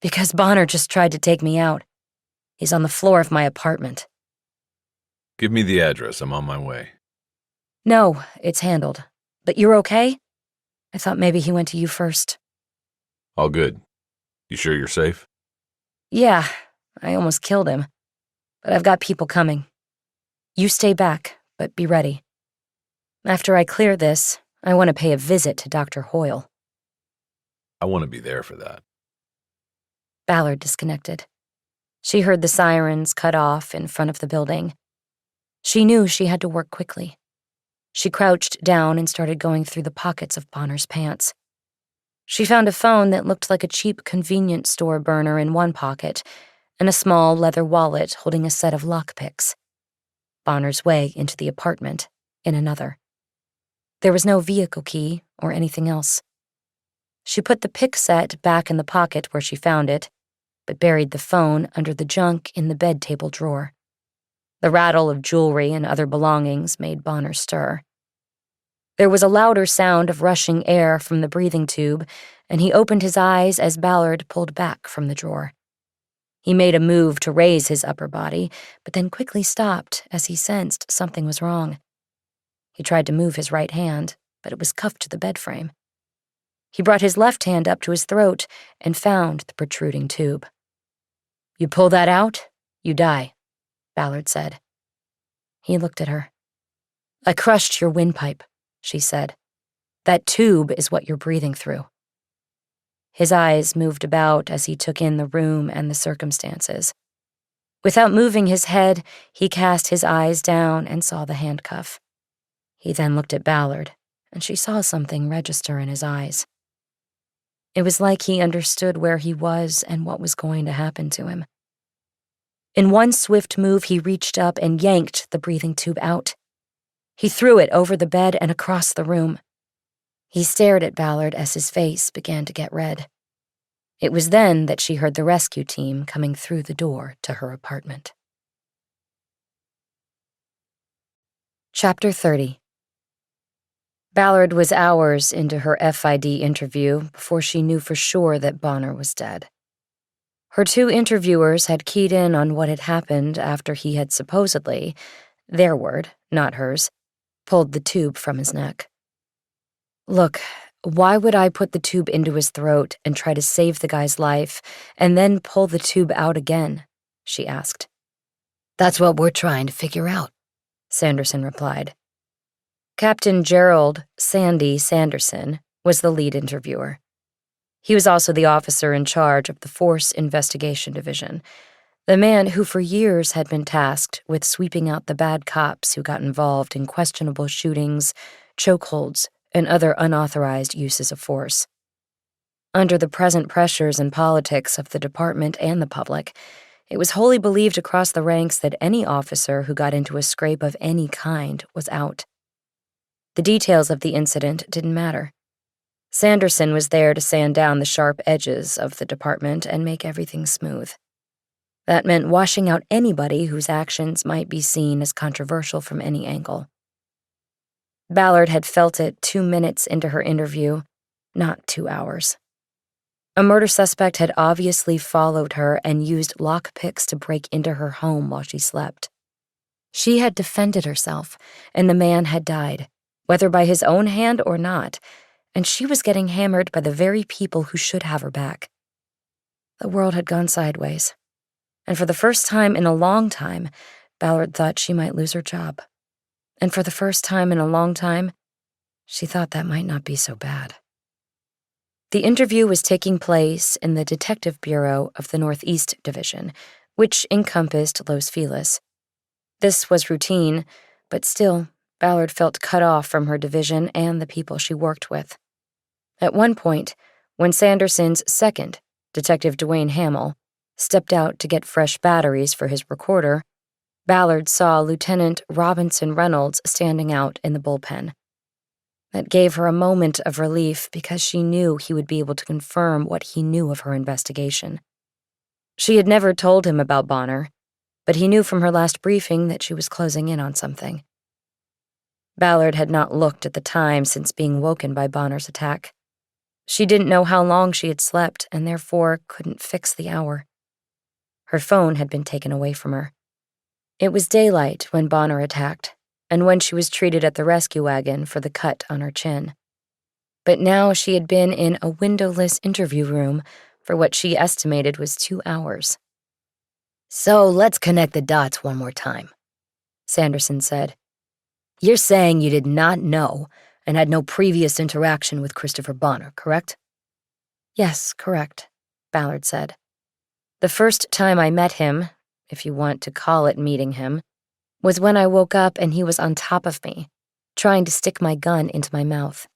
"Because Bonner just tried to take me out. He's on the floor of my apartment." Give me the address. I'm on my way. "No, it's handled. But you're okay? I thought maybe he went to you first." All good. You sure you're safe? "Yeah, I almost killed him. But I've got people coming. You stay back, but be ready. After I clear this, I want to pay a visit to Dr. Hoyle." I want to be there for that. Ballard disconnected. She heard the sirens cut off in front of the building. She knew she had to work quickly. She crouched down and started going through the pockets of Bonner's pants. She found a phone that looked like a cheap convenience store burner in one pocket and a small leather wallet holding a set of lockpicks. Bonner's way into the apartment in another. There was no vehicle key or anything else. She put the pick set back in the pocket where she found it, but buried the phone under the junk in the bed table drawer. The rattle of jewelry and other belongings made Bonner stir. There was a louder sound of rushing air from the breathing tube, and he opened his eyes as Ballard pulled back from the drawer. He made a move to raise his upper body, but then quickly stopped as he sensed something was wrong. He tried to move his right hand, but it was cuffed to the bed frame. He brought his left hand up to his throat and found the protruding tube. "You pull that out, you die," Ballard said. He looked at her. "I crushed your windpipe," she said. "That tube is what you're breathing through." His eyes moved about as he took in the room and the circumstances. Without moving his head, he cast his eyes down and saw the handcuff. He then looked at Ballard, and she saw something register in his eyes. It was like he understood where he was and what was going to happen to him. In one swift move, he reached up and yanked the breathing tube out. He threw it over the bed and across the room. He stared at Ballard as his face began to get red. It was then that she heard the rescue team coming through the door to her apartment. Chapter 30. Ballard was hours into her FID interview before she knew for sure that Bonner was dead. Her two interviewers had keyed in on what had happened after he had supposedly, their word, not hers, pulled the tube from his neck. "Look, why would I put the tube into his throat and try to save the guy's life and then pull the tube out again?" she asked. "That's what we're trying to figure out," Sanderson replied. Captain Gerald Sandy Sanderson was the lead interviewer. He was also the officer in charge of the Force Investigation Division, the man who for years had been tasked with sweeping out the bad cops who got involved in questionable shootings, chokeholds, and other unauthorized uses of force. Under the present pressures and politics of the department and the public, it was wholly believed across the ranks that any officer who got into a scrape of any kind was out. The details of the incident didn't matter. Sanderson was there to sand down the sharp edges of the department and make everything smooth. That meant washing out anybody whose actions might be seen as controversial from any angle. Ballard had felt it 2 minutes into her interview, not 2 hours. A murder suspect had obviously followed her and used lockpicks to break into her home while she slept. She had defended herself, and the man had died, whether by his own hand or not, and she was getting hammered by the very people who should have her back. The world had gone sideways, and for the first time in a long time, Ballard thought she might lose her job. And for the first time in a long time, she thought that might not be so bad. The interview was taking place in the Detective Bureau of the Northeast Division, which encompassed Los Feliz. This was routine, but still, Ballard felt cut off from her division and the people she worked with. At one point, when Sanderson's second, Detective Dwayne Hamill, stepped out to get fresh batteries for his recorder, Ballard saw Lieutenant Robinson Reynolds standing out in the bullpen. That gave her a moment of relief because she knew he would be able to confirm what he knew of her investigation. She had never told him about Bonner, but he knew from her last briefing that she was closing in on something. Ballard had not looked at the time since being woken by Bonner's attack. She didn't know how long she had slept and therefore couldn't fix the hour. Her phone had been taken away from her. It was daylight when Bonner attacked, and when she was treated at the rescue wagon for the cut on her chin. But now she had been in a windowless interview room for what she estimated was 2 hours. So let's connect the dots one more time, Sanderson said. You're saying you did not know and had no previous interaction with Christopher Bonner, correct? Yes, correct, Ballard said. The first time I met him, if you want to call it meeting him, was when I woke up and he was on top of me, trying to stick my gun into my mouth.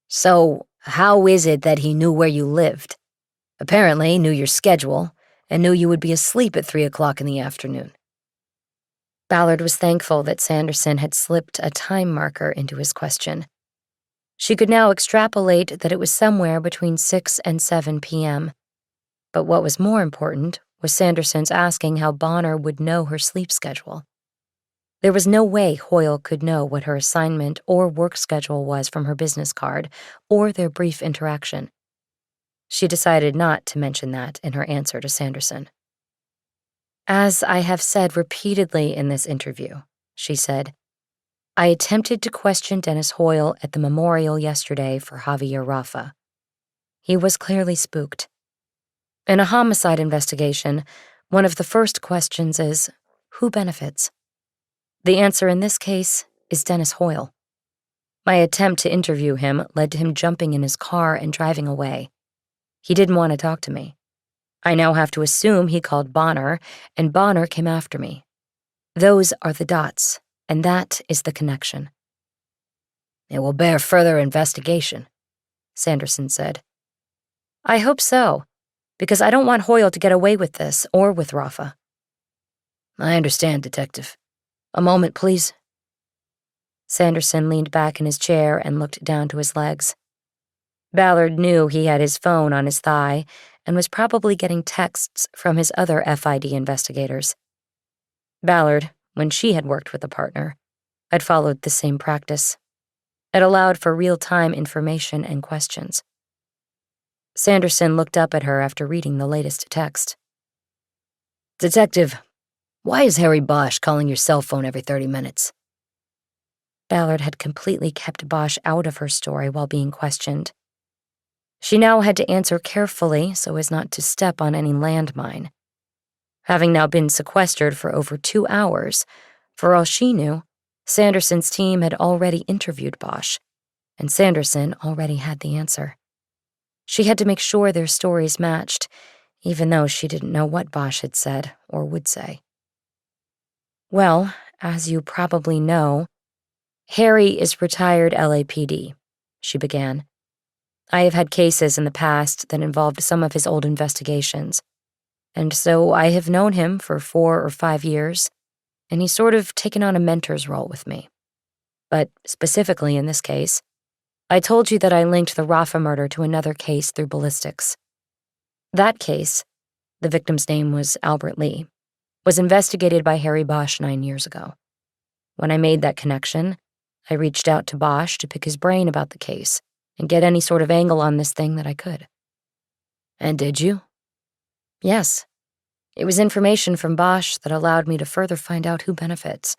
So, how is it that he knew where you lived? Apparently knew your schedule and knew you would be asleep at 3 o'clock in the afternoon. Ballard was thankful that Sanderson had slipped a time marker into his question. She could now extrapolate that it was somewhere between 6 and 7 p.m. But what was more important was Sanderson's asking how Bonner would know her sleep schedule. There was no way Hoyle could know what her assignment or work schedule was from her business card or their brief interaction. She decided not to mention that in her answer to Sanderson. As I have said repeatedly in this interview, she said, I attempted to question Dennis Hoyle at the memorial yesterday for Javier Rafa. He was clearly spooked. In a homicide investigation, one of the first questions is, who benefits? The answer in this case is Dennis Hoyle. My attempt to interview him led to him jumping in his car and driving away. He didn't want to talk to me. I now have to assume he called Bonner, and Bonner came after me. Those are the dots, and that is the connection. It will bear further investigation, Sanderson said. I hope so, because I don't want Hoyle to get away with this, or with Rafa. I understand, Detective. A moment, please. Sanderson leaned back in his chair and looked down to his legs. Ballard knew he had his phone on his thigh and was probably getting texts from his other FID investigators. Ballard, when she had worked with a partner, had followed the same practice. It allowed for real-time information and questions. Sanderson looked up at her after reading the latest text. Detective, why is Harry Bosch calling your cell phone every 30 minutes? Ballard had completely kept Bosch out of her story while being questioned. She now had to answer carefully so as not to step on any landmine. Having now been sequestered for over 2 hours, for all she knew, Sanderson's team had already interviewed Bosch, and Sanderson already had the answer. She had to make sure their stories matched, even though she didn't know what Bosch had said or would say. Well, as you probably know, Harry is retired LAPD, she began. I have had cases in the past that involved some of his old investigations, and so I have known him for 4 or 5 years, and he's sort of taken on a mentor's role with me. But specifically in this case, I told you that I linked the Rafa murder to another case through ballistics. That case, the victim's name was Albert Lee, was investigated by Harry Bosch 9 years ago. When I made that connection, I reached out to Bosch to pick his brain about the case and get any sort of angle on this thing that I could. And did you? Yes. It was information from Bosch that allowed me to further find out who benefits.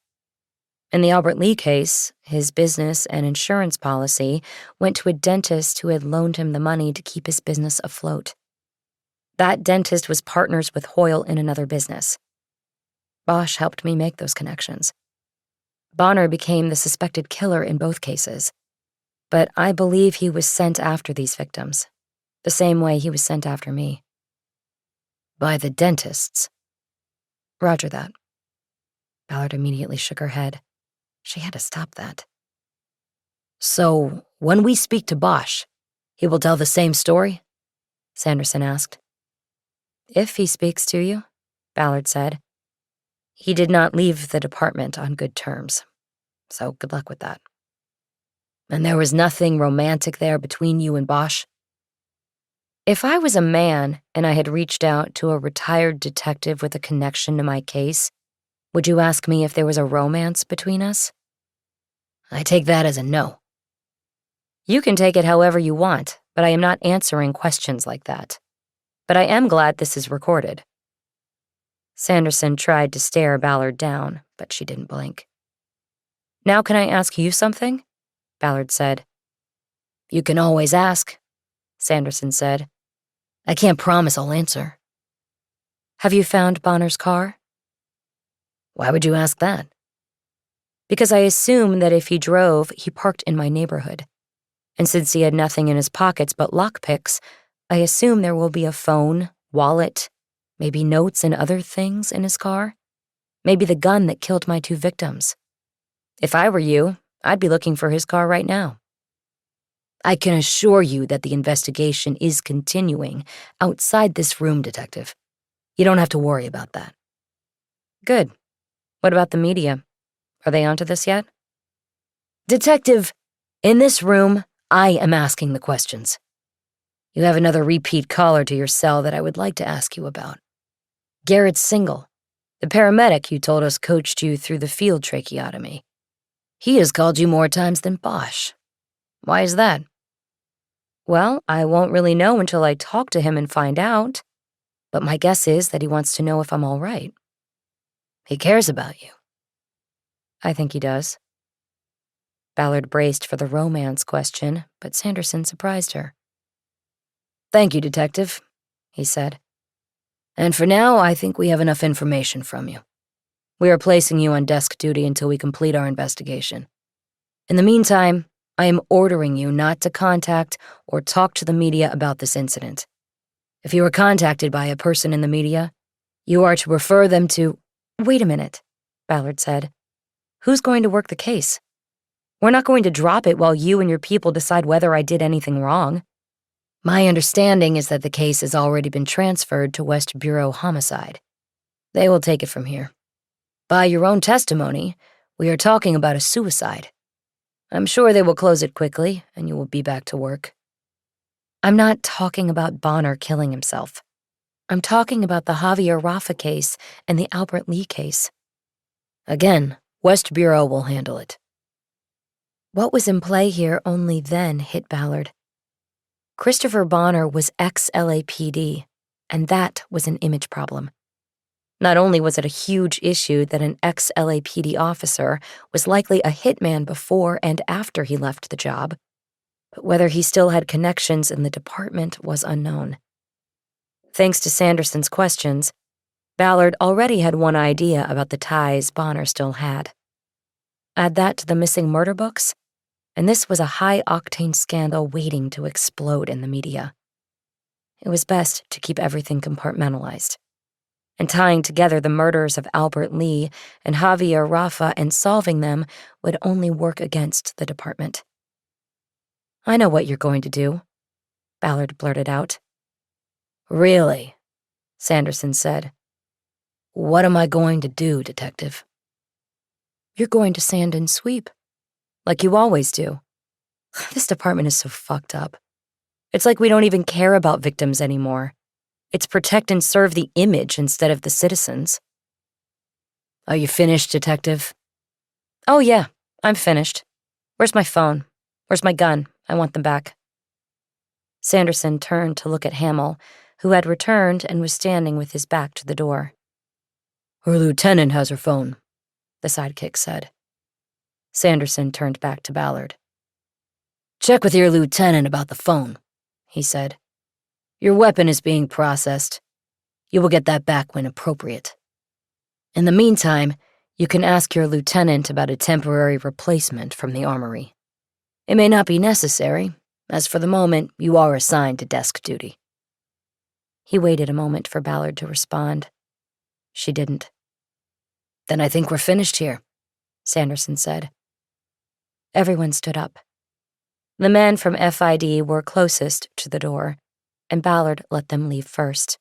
In the Albert Lee case, his business and insurance policy went to a dentist who had loaned him the money to keep his business afloat. That dentist was partners with Hoyle in another business. Bosch helped me make those connections. Bonner became the suspected killer in both cases, but I believe he was sent after these victims, the same way he was sent after me. By the dentists. Roger that. Ballard immediately shook her head. She had to stop that. So, when we speak to Bosch, he will tell the same story? Sanderson asked. If he speaks to you, Ballard said. He did not leave the department on good terms, so good luck with that. And there was nothing romantic there between you and Bosch? If I was a man and I had reached out to a retired detective with a connection to my case, would you ask me if there was a romance between us? I take that as a no. You can take it however you want, but I am not answering questions like that. But I am glad this is recorded. Sanderson tried to stare Ballard down, but she didn't blink. Now can I ask you something? Ballard said. You can always ask, Sanderson said. I can't promise I'll answer. Have you found Bonner's car? Why would you ask that? Because I assume that if he drove, he parked in my neighborhood. And since he had nothing in his pockets but lockpicks, I assume there will be a phone, wallet, maybe notes and other things in his car. Maybe the gun that killed my 2 victims. If I were you, I'd be looking for his car right now. I can assure you that the investigation is continuing outside this room, Detective. You don't have to worry about that. Good. What about the media? Are they onto this yet? Detective, in this room, I am asking the questions. You have another repeat caller to your cell that I would like to ask you about. Garrett Single, the paramedic you told us coached you through the field tracheotomy. He has called you more times than Bosch. Why is that? Well, I won't really know until I talk to him and find out. But my guess is that he wants to know if I'm all right. He cares about you. I think he does. Ballard braced for the romance question, but Sanderson surprised her. Thank you, Detective, he said. And for now, I think we have enough information from you. We are placing you on desk duty until we complete our investigation. In the meantime, I am ordering you not to contact or talk to the media about this incident. If you are contacted by a person in the media, you are to refer them to— Wait a minute, Ballard said. Who's going to work the case? We're not going to drop it while you and your people decide whether I did anything wrong. My understanding is that the case has already been transferred to West Bureau Homicide. They will take it from here. By your own testimony, we are talking about a suicide. I'm sure they will close it quickly, and you will be back to work. I'm not talking about Bonner killing himself. I'm talking about the Javier Rafa case and the Albert Lee case. Again, West Bureau will handle it. What was in play here only then hit Ballard. Christopher Bonner was ex-LAPD, and that was an image problem. Not only was it a huge issue that an ex-LAPD officer was likely a hitman before and after he left the job, but whether he still had connections in the department was unknown. Thanks to Sanderson's questions, Ballard already had one idea about the ties Bonner still had. Add that to the missing murder books, and this was a high-octane scandal waiting to explode in the media. It was best to keep everything compartmentalized. And tying together the murders of Albert Lee and Javier Rafa and solving them would only work against the department. I know what you're going to do, Ballard blurted out. Really? Sanderson said. What am I going to do, Detective? You're going to sand and sweep, like you always do. This department is so fucked up. It's like we don't even care about victims anymore. It's protect and serve the image instead of the citizens. Are you finished, Detective? Oh yeah, I'm finished. Where's my phone? Where's my gun? I want them back. Sanderson turned to look at Hamill, who had returned and was standing with his back to the door. "Her lieutenant has her phone," the sidekick said. Sanderson turned back to Ballard. "Check with your lieutenant about the phone," he said. "Your weapon is being processed. You will get that back when appropriate. In the meantime, you can ask your lieutenant about a temporary replacement from the armory. It may not be necessary, as for the moment, you are assigned to desk duty." He waited a moment for Ballard to respond. She didn't. "Then I think we're finished here," Sanderson said. Everyone stood up. The men from FID were closest to the door, and Ballard let them leave first.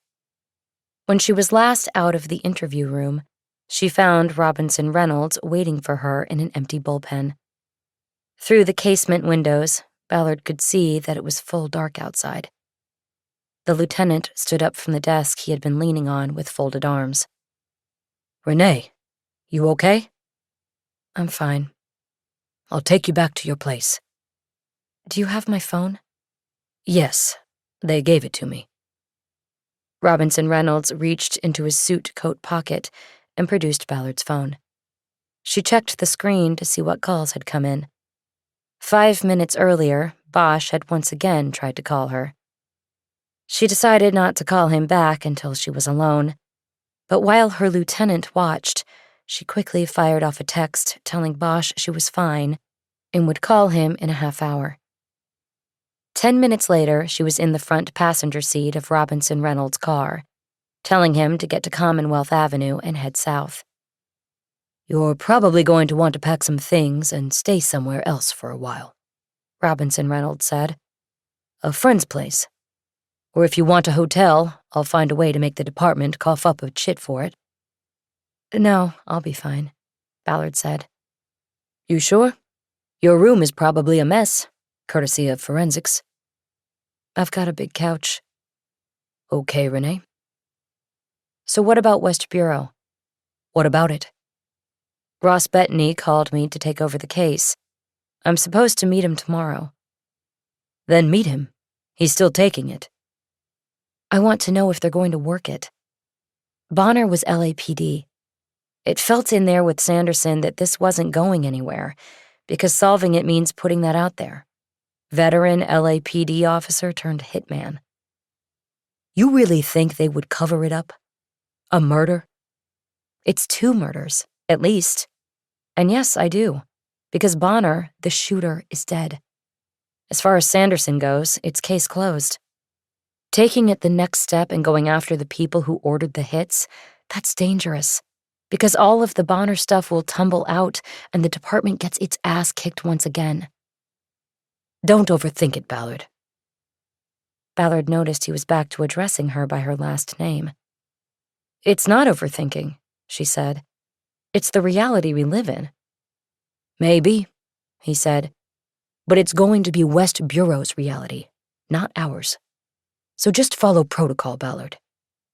When she was last out of the interview room, she found Robinson Reynolds waiting for her in an empty bullpen. Through the casement windows, Ballard could see that it was full dark outside. The lieutenant stood up from the desk he had been leaning on with folded arms. "Renee, you okay?" "I'm fine." "I'll take you back to your place." "Do you have my phone?" "Yes, they gave it to me." Robinson Reynolds reached into his suit coat pocket and produced Ballard's phone. She checked the screen to see what calls had come in. 5 minutes earlier, Bosch had once again tried to call her. She decided not to call him back until she was alone, but while her lieutenant watched, she quickly fired off a text telling Bosch she was fine and would call him in a half hour. 10 minutes later, she was in the front passenger seat of Robinson Reynolds' car, telling him to get to Commonwealth Avenue and head south. "You're probably going to want to pack some things and stay somewhere else for a while," Robinson Reynolds said. "A friend's place. Or if you want a hotel, I'll find a way to make the department cough up a chit for it." "No, I'll be fine," Ballard said. "You sure? Your room is probably a mess, courtesy of forensics." "I've got a big couch." "Okay, Renee." "So what about West Bureau?" "What about it?" "Ross Bettany called me to take over the case. I'm supposed to meet him tomorrow." "Then meet him. He's still taking it." "I want to know if they're going to work it." Bonner was LAPD. It felt in there with Sanderson that this wasn't going anywhere, because solving it means putting that out there. Veteran LAPD officer turned hitman. "You really think they would cover it up? A murder?" "It's 2 murders, at least. And yes, I do, because Bonner, the shooter, is dead. As far as Sanderson goes, it's case closed. Taking it the next step and going after the people who ordered the hits, that's dangerous, because all of the Bonner stuff will tumble out and the department gets its ass kicked once again." "Don't overthink it, Ballard." Ballard noticed he was back to addressing her by her last name. "It's not overthinking," she said. "It's the reality we live in." "Maybe," he said, "but it's going to be West Bureau's reality, not ours. So just follow protocol, Ballard.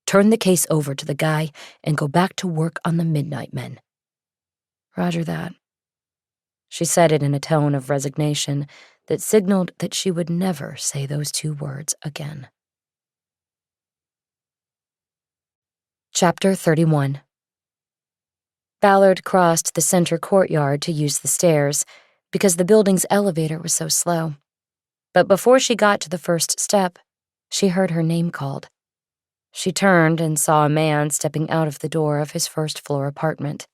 Turn the case over to the guy and go back to work on the Midnight Men." "Roger that." She said it in a tone of resignation that signaled that she would never say those 2 words again. Chapter 31. Ballard crossed the center courtyard to use the stairs because the building's elevator was so slow. But before she got to the first step, she heard her name called. She turned and saw a man stepping out of the door of his first-floor apartment.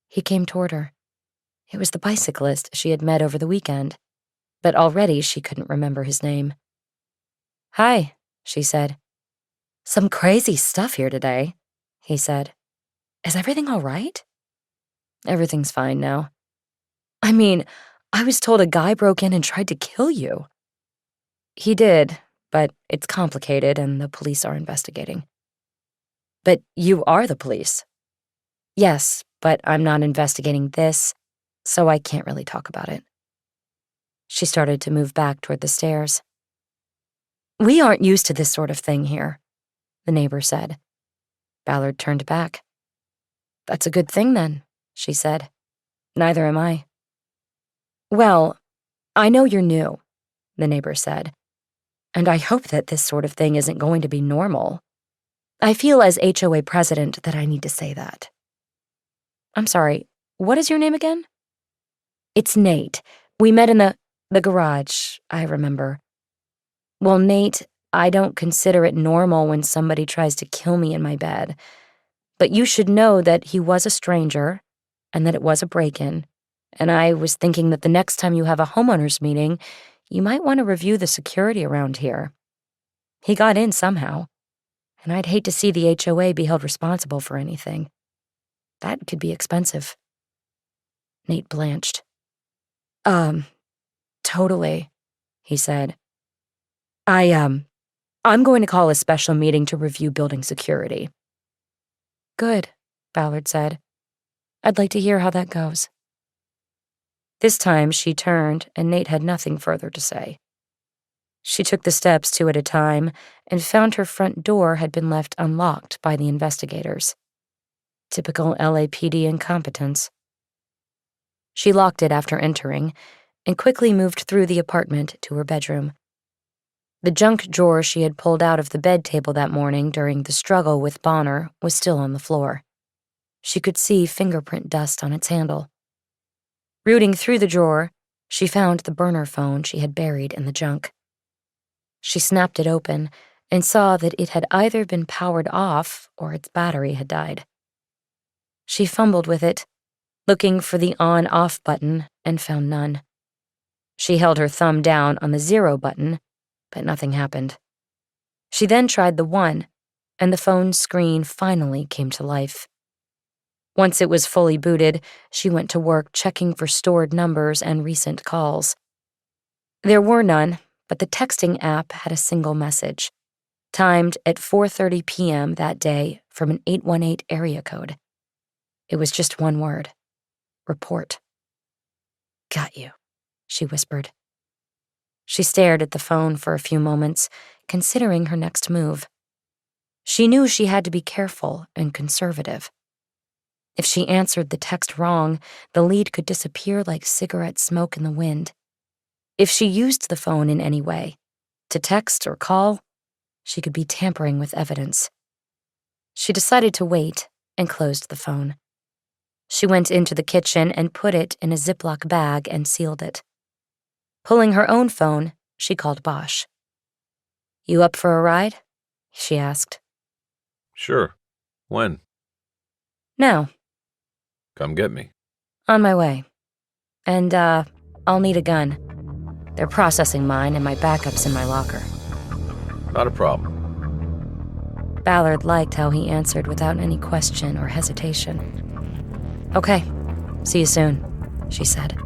He came toward her. It was the bicyclist she had met over the weekend, but already she couldn't remember his name. "Hi," she said. "Some crazy stuff here today," he said. "Is everything all right?" "Everything's fine now." "I mean, I was told a guy broke in and tried to kill you." "He did, but it's complicated and the police are investigating." "But you are the police." "Yes, but I'm not investigating this, so I can't really talk about it." She started to move back toward the stairs. "We aren't used to this sort of thing here," the neighbor said. Ballard turned back. "That's a good thing then," she said. "Neither am I." "Well, I know you're new," the neighbor said. and I hope that this sort of thing isn't going to be normal. I feel as HOA president that I need to say that. I'm sorry, what is your name again? It's Nate. We met in the garage, I remember. Well, Nate, I don't consider it normal when somebody tries to kill me in my bed. But you should know that he was a stranger, and that it was a break-in, and I was thinking that the next time you have a homeowners meeting, you might want to review the security around here. He got in somehow, and I'd hate to see the HOA be held responsible for anything. That could be expensive. Nate blanched. Totally, he said. I'm going to call a special meeting to review building security. Good, Ballard said. I'd like to hear how that goes. This time she turned, and Nate had nothing further to say. She took the steps 2 at a time and found her front door had been left unlocked by the investigators. Typical LAPD incompetence. She locked it after entering and quickly moved through the apartment to her bedroom. The junk drawer she had pulled out of the bed table that morning during the struggle with Bonner was still on the floor. She could see fingerprint dust on its handle. Rooting through the drawer, she found the burner phone she had buried in the junk. She snapped it open and saw that it had either been powered off or its battery had died. She fumbled with it, looking for the on-off button, and found none. She held her thumb down on the 0 button, but nothing happened. She then tried the 1, and the phone's screen finally came to life. Once it was fully booted, she went to work checking for stored numbers and recent calls. There were none, but the texting app had a single message, timed at 4:30 p.m. that day from an 818 area code. It was just one word: report. Got you, she whispered. She stared at the phone for a few moments, considering her next move. She knew she had to be careful and conservative. If she answered the text wrong, the lead could disappear like cigarette smoke in the wind. If she used the phone in any way, to text or call, she could be tampering with evidence. She decided to wait and closed the phone. She went into the kitchen and put it in a Ziploc bag and sealed it. Pulling her own phone, she called Bosch. You up for a ride? She asked. Sure. When? Now. Come get me. On my way. And, I'll need a gun. They're processing mine and my backup's in my locker. Not a problem. Ballard liked how he answered without any question or hesitation. Okay, see you soon, she said.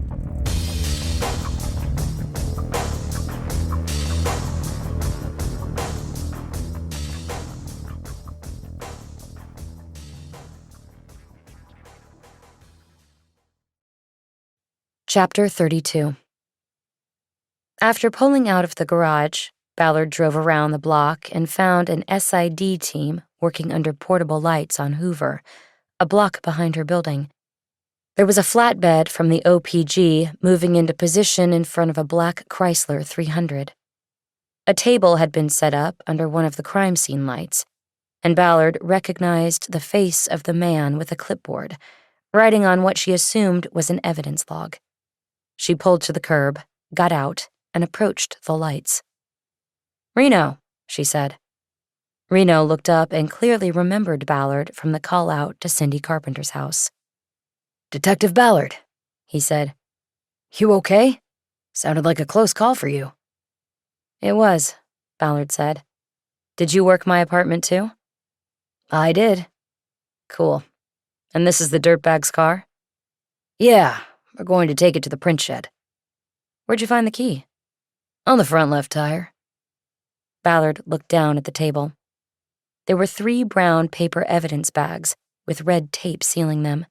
Chapter 32. After pulling out of the garage, Ballard drove around the block and found an SID team working under portable lights on Hoover, a block behind her building. There was a flatbed from the OPG moving into position in front of a black Chrysler 300. A table had been set up under one of the crime scene lights, and Ballard recognized the face of the man with a clipboard, writing on what she assumed was an evidence log. She pulled to the curb, got out, and approached the lights. Reno, she said. Reno looked up and clearly remembered Ballard from the call-out to Cindy Carpenter's house. Detective Ballard, he said. You okay? Sounded like a close call for you. It was, Ballard said. Did you work my apartment too? I did. Cool. And this is the dirtbag's car? Yeah, we're going to take it to the print shed. Where'd you find the key? On the front left tire. Ballard looked down at the table. There were 3 brown paper evidence bags with red tape sealing them.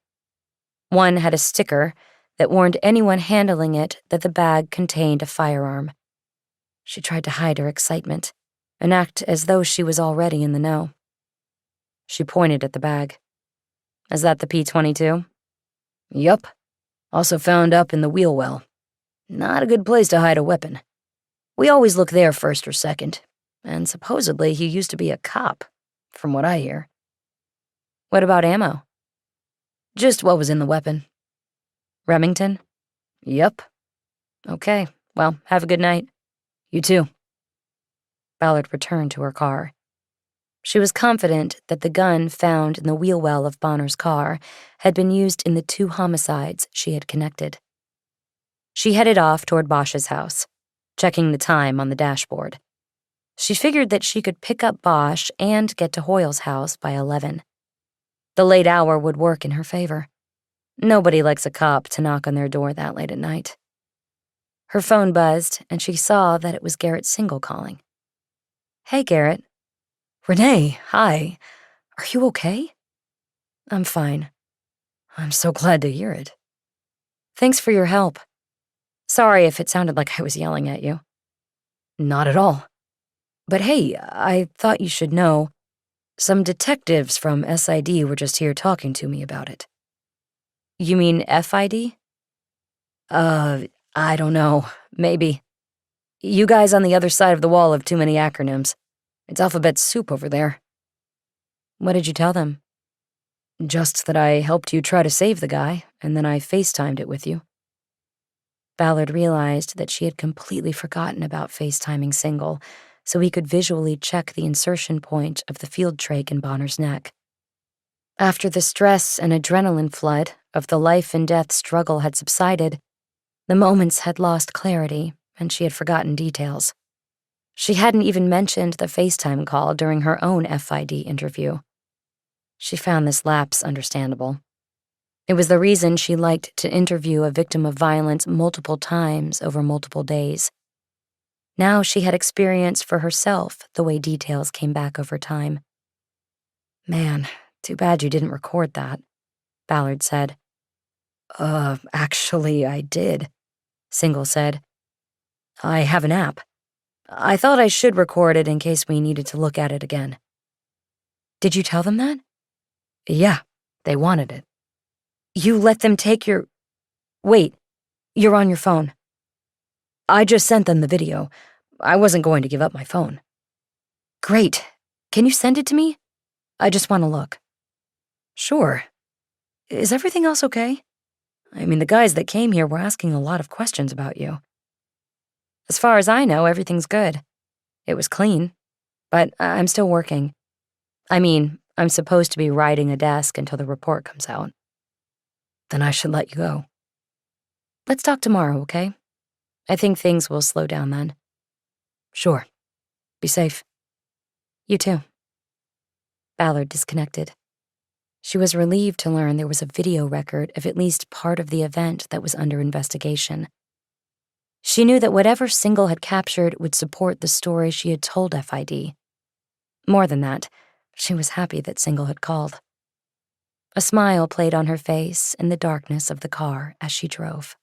One had a sticker that warned anyone handling it that the bag contained a firearm. She tried to hide her excitement and act as though she was already in the know. She pointed at the bag. Is that the P-22? Yup. Also found up in the wheel well. Not a good place to hide a weapon. We always look there first or second, and supposedly he used to be a cop, from what I hear. What about ammo? Just what was in the weapon. Remington? Yep. Okay, well, have a good night. You too. Ballard returned to her car. She was confident that the gun found in the wheel well of Bonner's car had been used in the 2 homicides she had connected. She headed off toward Bosch's house, checking the time on the dashboard. She figured that she could pick up Bosch and get to Hoyle's house by 11. The late hour would work in her favor. Nobody likes a cop to knock on their door that late at night. Her phone buzzed, and she saw that it was Garrett Single calling. "Hey, Garrett." Renee, hi. "Are you okay?" I'm fine. I'm so glad to hear it. "Thanks for your help. Sorry if it sounded like I was yelling at you." Not at all. "But hey, I thought you should know. Some detectives from SID were just here talking to me about it." You mean FID? I don't know. Maybe. You guys on the other side of the wall have too many acronyms. It's alphabet soup over there. What did you tell them? Just that I helped you try to save the guy, and then I FaceTimed it with you. Ballard realized that she had completely forgotten about FaceTiming Single, so he could visually check the insertion point of the field trach in Bonner's neck. After the stress and adrenaline flood of the life and death struggle had subsided, the moments had lost clarity, and she had forgotten details. She hadn't even mentioned the FaceTime call during her own FID interview. She found this lapse understandable. It was the reason she liked to interview a victim of violence multiple times over multiple days. Now she had experienced for herself the way details came back over time. Man, too bad you didn't record that, Ballard said. Actually, I did, Single said. I have an app. I thought I should record it in case we needed to look at it again. Did you tell them that? Yeah, they wanted it. You let them take your... Wait, you're on your phone. I just sent them the video. I wasn't going to give up my phone. Great. Can you send it to me? I just want to look. Sure. Is everything else okay? I mean, the guys that came here were asking a lot of questions about you. As far as I know, everything's good. It was clean, but I'm still working. I mean, I'm supposed to be riding a desk until the report comes out. Then I should let you go. Let's talk tomorrow, okay? I think things will slow down then. Sure. Be safe. You too. Ballard disconnected. She was relieved to learn there was a video record of at least part of the event that was under investigation. She knew that whatever Single had captured would support the story she had told FID. More than that, she was happy that Single had called. A smile played on her face in the darkness of the car as she drove.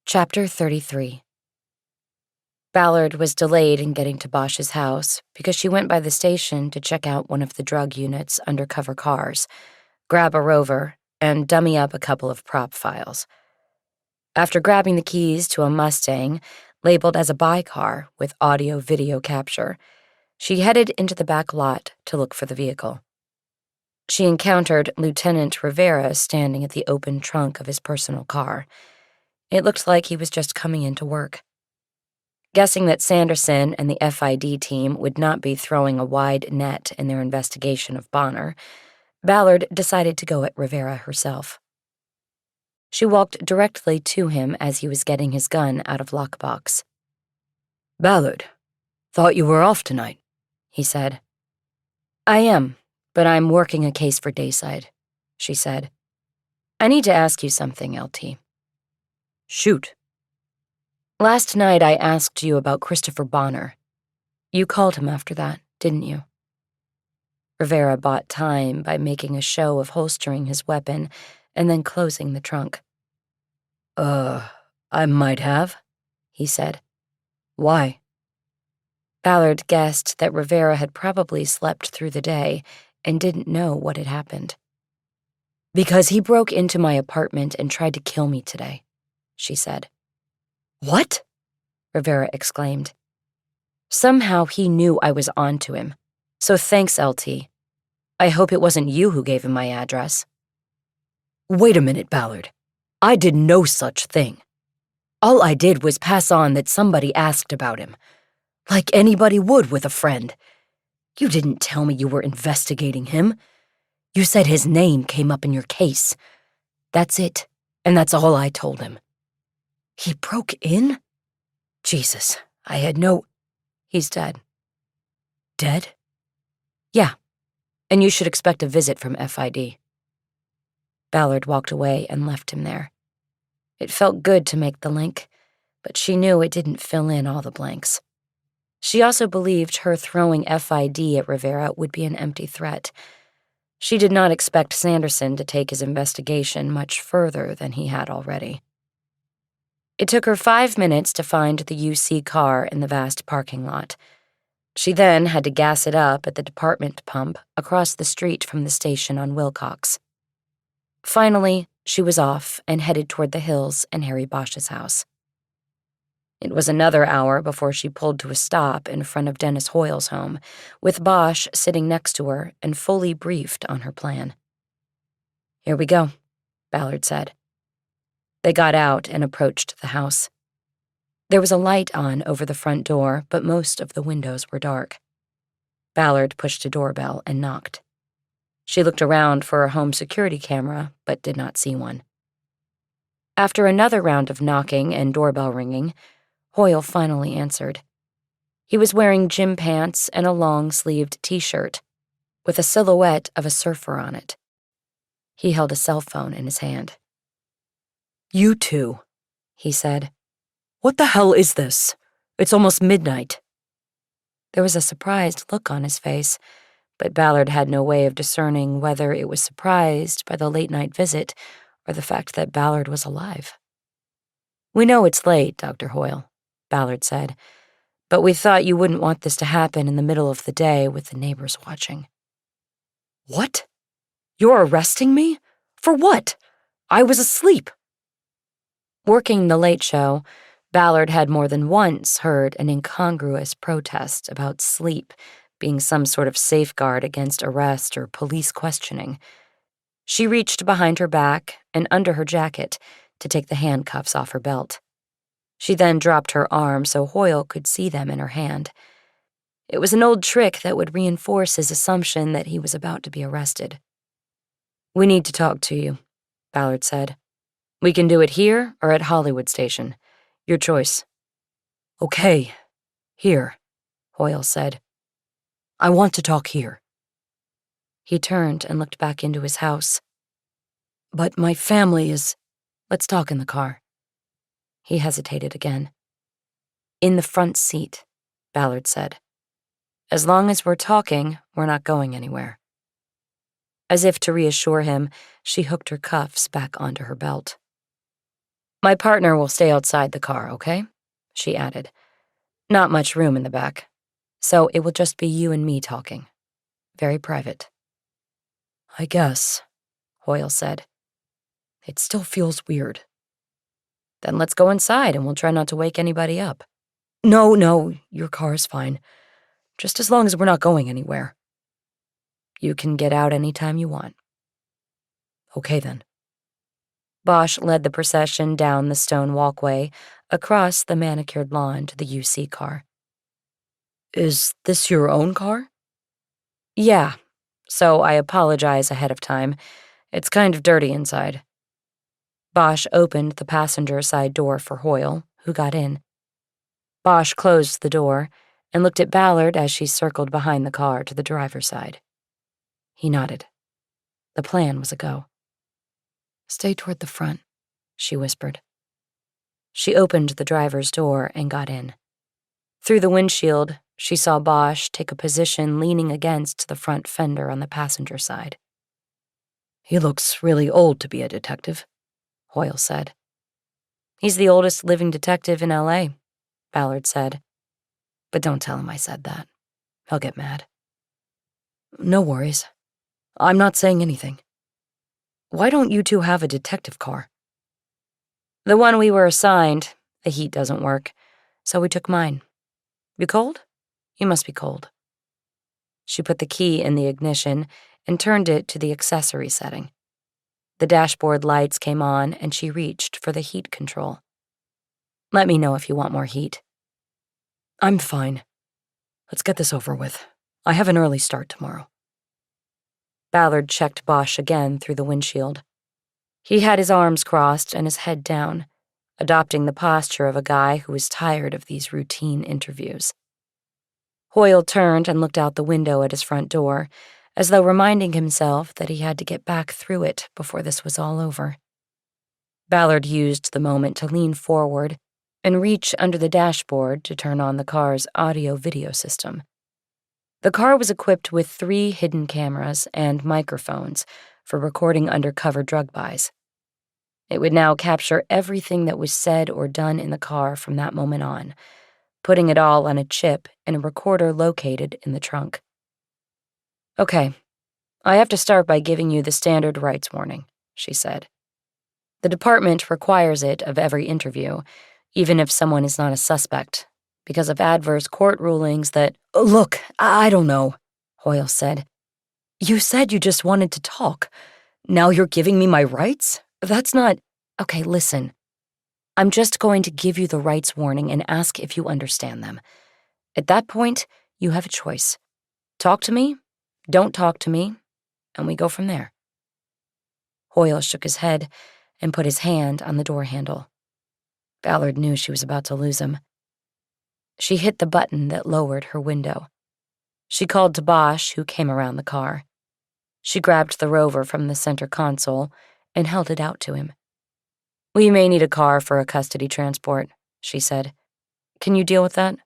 Chapter 33. Ballard was delayed in getting to Bosch's house because she went by the station to check out one of the drug unit's undercover cars, grab a rover, and dummy up a couple of prop files. After grabbing the keys to a Mustang labeled as a buy car with audio-video capture, she headed into the back lot to look for the vehicle. She encountered Lieutenant Rivera standing at the open trunk of his personal car. It looked like he was just coming in to work. Guessing that Sanderson and the FID team would not be throwing a wide net in their investigation of Bonner, Ballard decided to go at Rivera herself. She walked directly to him as he was getting his gun out of lockbox. Ballard, thought you were off tonight, he said. I am, but I'm working a case for Dayside, she said. I need to ask you something, LT. Shoot. Last night I asked you about Christopher Bonner. You called him after that, didn't you? Rivera bought time by making a show of holstering his weapon and then closing the trunk. I might have, he said. Why? Ballard guessed that Rivera had probably slept through the day and didn't know what had happened. Because he broke into my apartment and tried to kill me today, she said. What? Rivera exclaimed. Somehow he knew I was on to him. So thanks, LT. I hope it wasn't you who gave him my address. Wait a minute, Ballard. I did no such thing. All I did was pass on that somebody asked about him, like anybody would with a friend. You didn't tell me you were investigating him. You said his name came up in your case. That's it, and that's all I told him. He broke in? Jesus, I had no... He's dead. Dead? Yeah, and you should expect a visit from FID. Ballard walked away and left him there. It felt good to make the link, but she knew it didn't fill in all the blanks. She also believed her throwing FID at Rivera would be an empty threat. She did not expect Sanderson to take his investigation much further than he had already. It took her 5 minutes to find the UC car in the vast parking lot. She then had to gas it up at the department pump across the street from the station on Wilcox. Finally, she was off and headed toward the hills and Harry Bosch's house. It was another hour before she pulled to a stop in front of Dennis Hoyle's home, with Bosch sitting next to her and fully briefed on her plan. "Here we go," Ballard said. They got out and approached the house. There was a light on over the front door, but most of the windows were dark. Ballard pushed a doorbell and knocked. She looked around for a home security camera, but did not see one. After another round of knocking and doorbell ringing, Hoyle finally answered. He was wearing gym pants and a long-sleeved t-shirt, with a silhouette of a surfer on it. He held a cell phone in his hand. "You two," he said. "What the hell is this? It's almost midnight." There was a surprised look on his face, but Ballard had no way of discerning whether it was surprised by the late-night visit or the fact that Ballard was alive. "We know it's late, Dr. Hoyle," Ballard said, "but we thought you wouldn't want this to happen in the middle of the day with the neighbors watching." "What? You're arresting me? For what? I was asleep." Working the late show, Ballard had more than once heard an incongruous protest about sleep being some sort of safeguard against arrest or police questioning. She reached behind her back and under her jacket to take the handcuffs off her belt. She then dropped her arm so Hoyle could see them in her hand. It was an old trick that would reinforce his assumption that he was about to be arrested. "We need to talk to you," Ballard said. "We can do it here or at Hollywood Station. Your choice." "Okay, here," Hoyle said. "I want to talk here." He turned and looked back into his house. "But my family is..." "Let's talk in the car." He hesitated again. "In the front seat," Ballard said. "As long as we're talking, we're not going anywhere." As if to reassure him, she hooked her cuffs back onto her belt. "My partner will stay outside the car, okay?" she added. "Not much room in the back, so it will just be you and me talking. Very private." "I guess," Hoyle said. "It still feels weird." "Then let's go inside and we'll try not to wake anybody up." No, your car's fine. Just as long as we're not going anywhere." "You can get out any time you want." "Okay then." Bosch led the procession down the stone walkway, across the manicured lawn to the UC car. "Is this your own car?" "Yeah, so I apologize ahead of time. It's kind of dirty inside." Bosch opened the passenger side door for Hoyle, who got in. Bosch closed the door and looked at Ballard as she circled behind the car to the driver's side. He nodded. The plan was a go. "Stay toward the front," she whispered. She opened the driver's door and got in. Through the windshield, she saw Bosch take a position leaning against the front fender on the passenger side. "He looks really old to be a detective," Hoyle said. "He's the oldest living detective in LA, Ballard said. "But don't tell him I said that. He'll get mad." "No worries. I'm not saying anything. Why don't you two have a detective car?" "The one we were assigned, The heat doesn't work, so we took mine. You cold? You must be cold. She put the key in the ignition and turned it to the accessory setting. The dashboard lights came on and she reached for the heat control. Let me know if you want more heat. I'm fine. Let's get this over with. I have an early start tomorrow. Ballard checked Bosch again through the windshield. He had his arms crossed and his head down, adopting the posture of a guy who was tired of these routine interviews. Hoyle turned and looked out the window at his front door, as though reminding himself that he had to get back through it before this was all over. Ballard used the moment to lean forward and reach under the dashboard to turn on the car's audio-video system. The car was equipped with 3 hidden cameras and microphones for recording undercover drug buys. It would now capture everything that was said or done in the car from that moment on, putting it all on a chip in a recorder located in the trunk. Okay, I have to start by giving you the standard rights warning, she said. The department requires it of every interview, even if someone is not a suspect, because of adverse court rulings that— Look, I don't know, Hoyle said. You said you just wanted to talk. Now you're giving me my rights? That's not— Okay, listen. I'm just going to give you the rights warning and ask if you understand them. At that point, you have a choice. Talk to me, don't talk to me, and we go from there. Hoyle shook his head and put his hand on the door handle. Ballard knew she was about to lose him. She hit the button that lowered her window. She called to Bosch, who came around the car. She grabbed the rover from the center console and held it out to him. We may need a car for a custody transport, she said. Can you deal with that?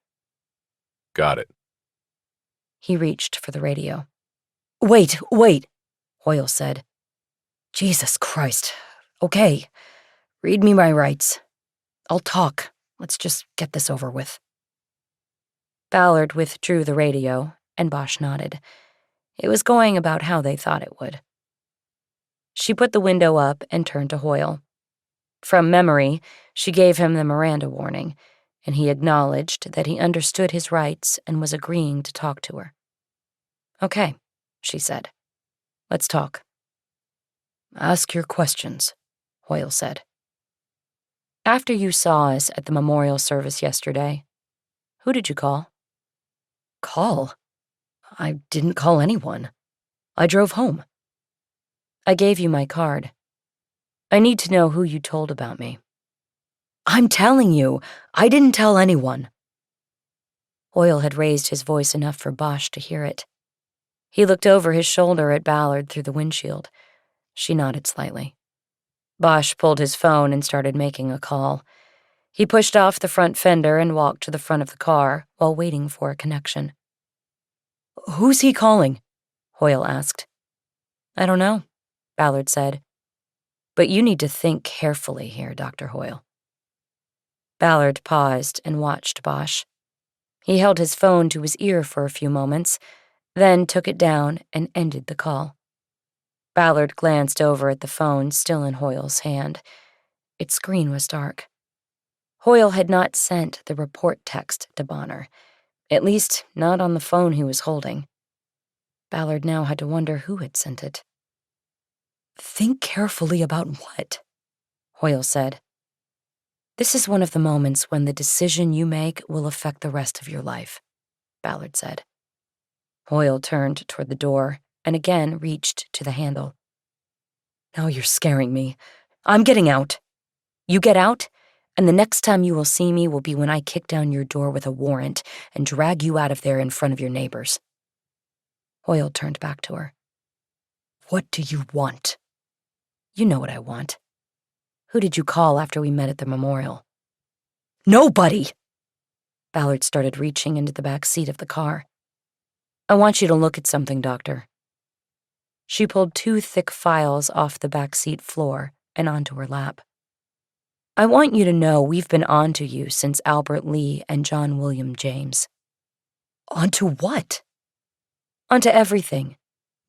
Got it. He reached for the radio. Wait, Hoyle said. Jesus Christ. Okay, read me my rights. I'll talk. Let's just get this over with. Ballard withdrew the radio, and Bosch nodded. It was going about how they thought it would. She put the window up and turned to Hoyle. From memory, she gave him the Miranda warning, and he acknowledged that he understood his rights and was agreeing to talk to her. Okay, she said. Let's talk. Ask your questions, Hoyle said. After you saw us at the memorial service yesterday, who did you call? Call? I didn't call anyone. I drove home. I gave you my card. I need to know who you told about me. I'm telling you, I didn't tell anyone. Hoyle had raised his voice enough for Bosch to hear it. He looked over his shoulder at Ballard through the windshield. She nodded slightly. Bosch pulled his phone and started making a call. He pushed off the front fender and walked to the front of the car while waiting for a connection. Who's he calling? Hoyle asked. I don't know, Ballard said. But you need to think carefully here, Dr. Hoyle. Ballard paused and watched Bosch. He held his phone to his ear for a few moments, then took it down and ended the call. Ballard glanced over at the phone still in Hoyle's hand. Its screen was dark. Hoyle had not sent the report text to Bonner, at least not on the phone he was holding. Ballard now had to wonder who had sent it. Think carefully about what? Hoyle said. This is one of the moments when the decision you make will affect the rest of your life, Ballard said. Hoyle turned toward the door and again reached to the handle. Now you're scaring me. I'm getting out. You get out, and the next time you will see me will be when I kick down your door with a warrant and drag you out of there in front of your neighbors. Hoyle turned back to her. What do you want? You know what I want. Who did you call after we met at the memorial? Nobody! Ballard started reaching into the back seat of the car. I want you to look at something, Doctor. She pulled 2 thick files off the back seat floor and onto her lap. I want you to know we've been on to you since Albert Lee and John William James. Onto what? Onto everything.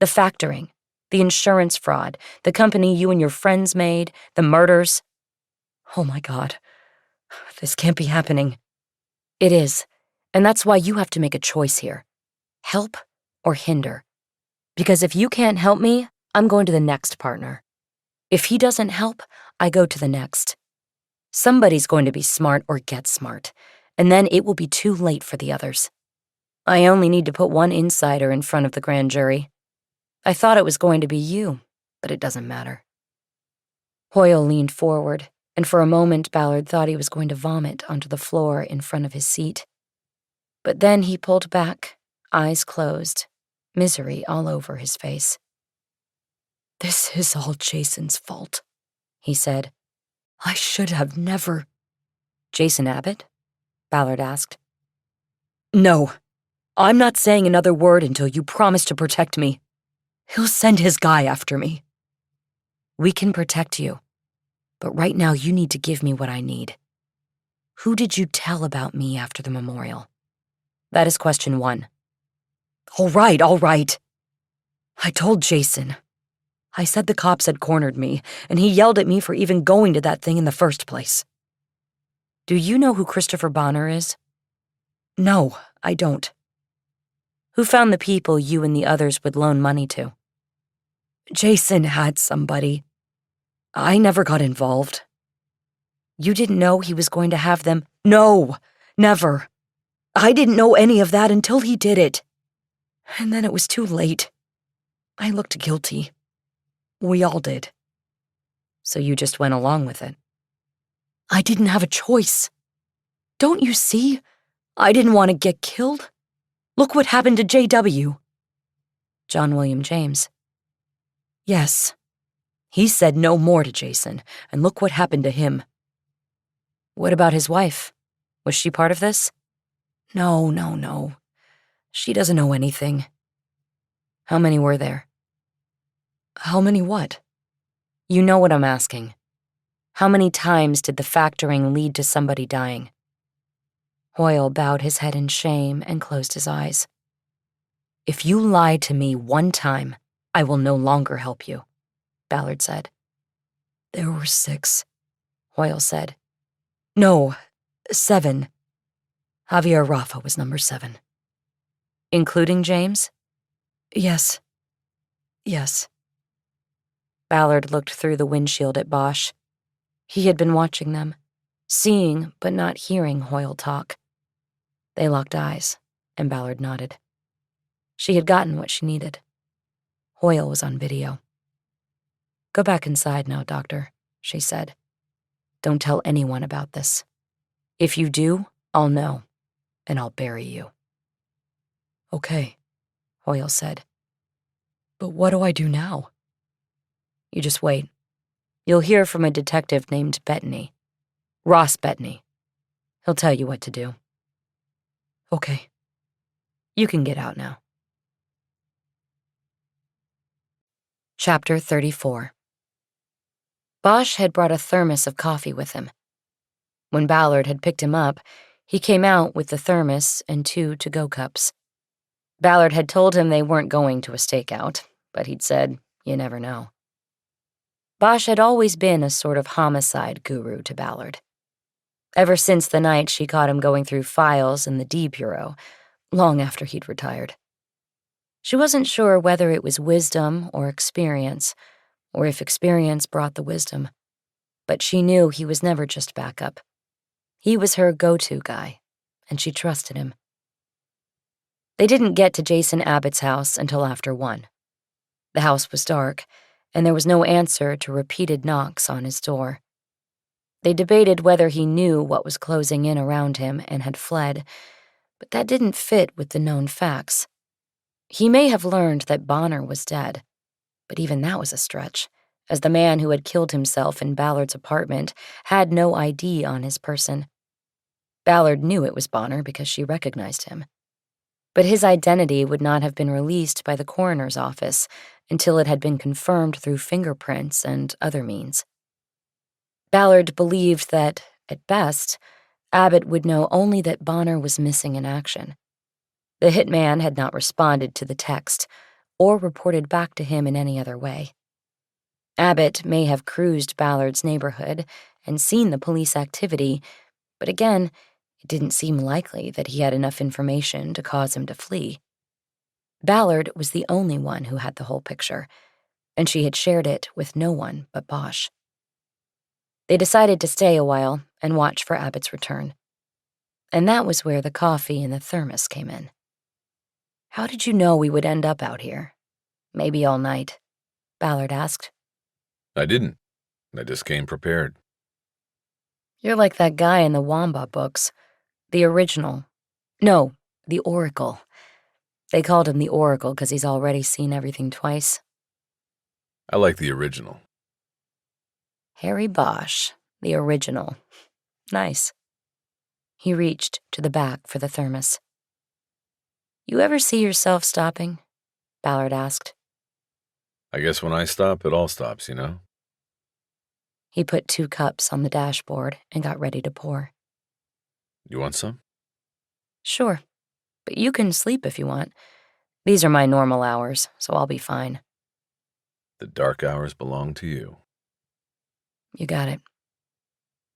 The factoring, the insurance fraud, the company you and your friends made, the murders. Oh my God. This can't be happening. It is, and that's why you have to make a choice here. Help or hinder. Because if you can't help me, I'm going to the next partner. If he doesn't help, I go to the next. Somebody's going to be smart or get smart, and then it will be too late for the others. I only need to put one insider in front of the grand jury. I thought it was going to be you, but it doesn't matter. Hoyle leaned forward, and for a moment Ballard thought he was going to vomit onto the floor in front of his seat. But then he pulled back, eyes closed, misery all over his face. "This is all Jason's fault," he said. "I should have never—" "Jason Abbott?" Ballard asked. "No. I'm not saying another word until you promise to protect me. He'll send his guy after me." "We can protect you, but right now you need to give me what I need. Who did you tell about me after the memorial? That is question 1. All right. I told Jason. I said the cops had cornered me, and he yelled at me for even going to that thing in the first place." "Do you know who Christopher Bonner is?" "No, I don't." "Who found the people you and the others would loan money to?" "Jason had somebody. I never got involved." "You didn't know he was going to have them—" "No, never. I didn't know any of that until he did it. And then it was too late. I looked guilty. We all did." "So you just went along with it?" "I didn't have a choice. Don't you see? I didn't want to get killed. Look what happened to J.W. "John William James?" "Yes. He said no more to Jason, and look what happened to him." "What about his wife? Was she part of this?" No. She doesn't know anything." "How many were there?" "How many what?" "You know what I'm asking. How many times did the factoring lead to somebody dying?" Hoyle bowed his head in shame and closed his eyes. "If you lie to me one time, I will no longer help you," Ballard said. "There were 6, Hoyle said. "No, 7. Javier Rafa was number 7. "Including James?" Yes. Ballard looked through the windshield at Bosch. He had been watching them, seeing but not hearing Hoyle talk. They locked eyes, and Ballard nodded. She had gotten what she needed. Hoyle was on video. "Go back inside now, Doctor," she said. "Don't tell anyone about this. If you do, I'll know, and I'll bury you." "Okay," Hoyle said. "But what do I do now?" "You just wait. You'll hear from a detective named Bettany. Ross Bettany. He'll tell you what to do." "Okay." "You can get out now." Chapter 34. Bosch had brought a thermos of coffee with him. When Ballard had picked him up, he came out with the thermos and 2 to-go cups. Ballard had told him they weren't going to a stakeout, but he'd said, you never know. Bosch had always been a sort of homicide guru to Ballard. Ever since the night she caught him going through files in the D Bureau, long after he'd retired. She wasn't sure whether it was wisdom or experience, or if experience brought the wisdom, but she knew he was never just backup. He was her go-to guy, and she trusted him. They didn't get to Jason Abbott's house until after 1. The house was dark, and there was no answer to repeated knocks on his door. They debated whether he knew what was closing in around him and had fled, but that didn't fit with the known facts. He may have learned that Bonner was dead, but even that was a stretch, as the man who had killed himself in Ballard's apartment had no ID on his person. Ballard knew it was Bonner because she recognized him. But his identity would not have been released by the coroner's office until it had been confirmed through fingerprints and other means. Ballard believed that, at best, Abbott would know only that Bonner was missing in action. The hitman had not responded to the text or reported back to him in any other way. Abbott may have cruised Ballard's neighborhood and seen the police activity, But again, it didn't seem likely that he had enough information to cause him to flee. Ballard was the only one who had the whole picture, and she had shared it with no one but Bosch. They decided to stay a while and watch for Abbott's return. And that was where the coffee and the thermos came in. "How did you know we would end up out here? Maybe all night?" Ballard asked. I didn't. I just came prepared. "You're like that guy in the Wamba books. The original. No, the Oracle. They called him the Oracle because he's already seen everything twice." I like the original. Harry Bosch, the original. Nice. He reached to the back for the thermos. "You ever see yourself stopping?" Ballard asked. I guess when I stop, it all stops, you know? He put 2 cups on the dashboard and got ready to pour. You want some? "Sure, but you can sleep if you want. These are my normal hours, so I'll be fine." The dark hours belong to you. "You got it."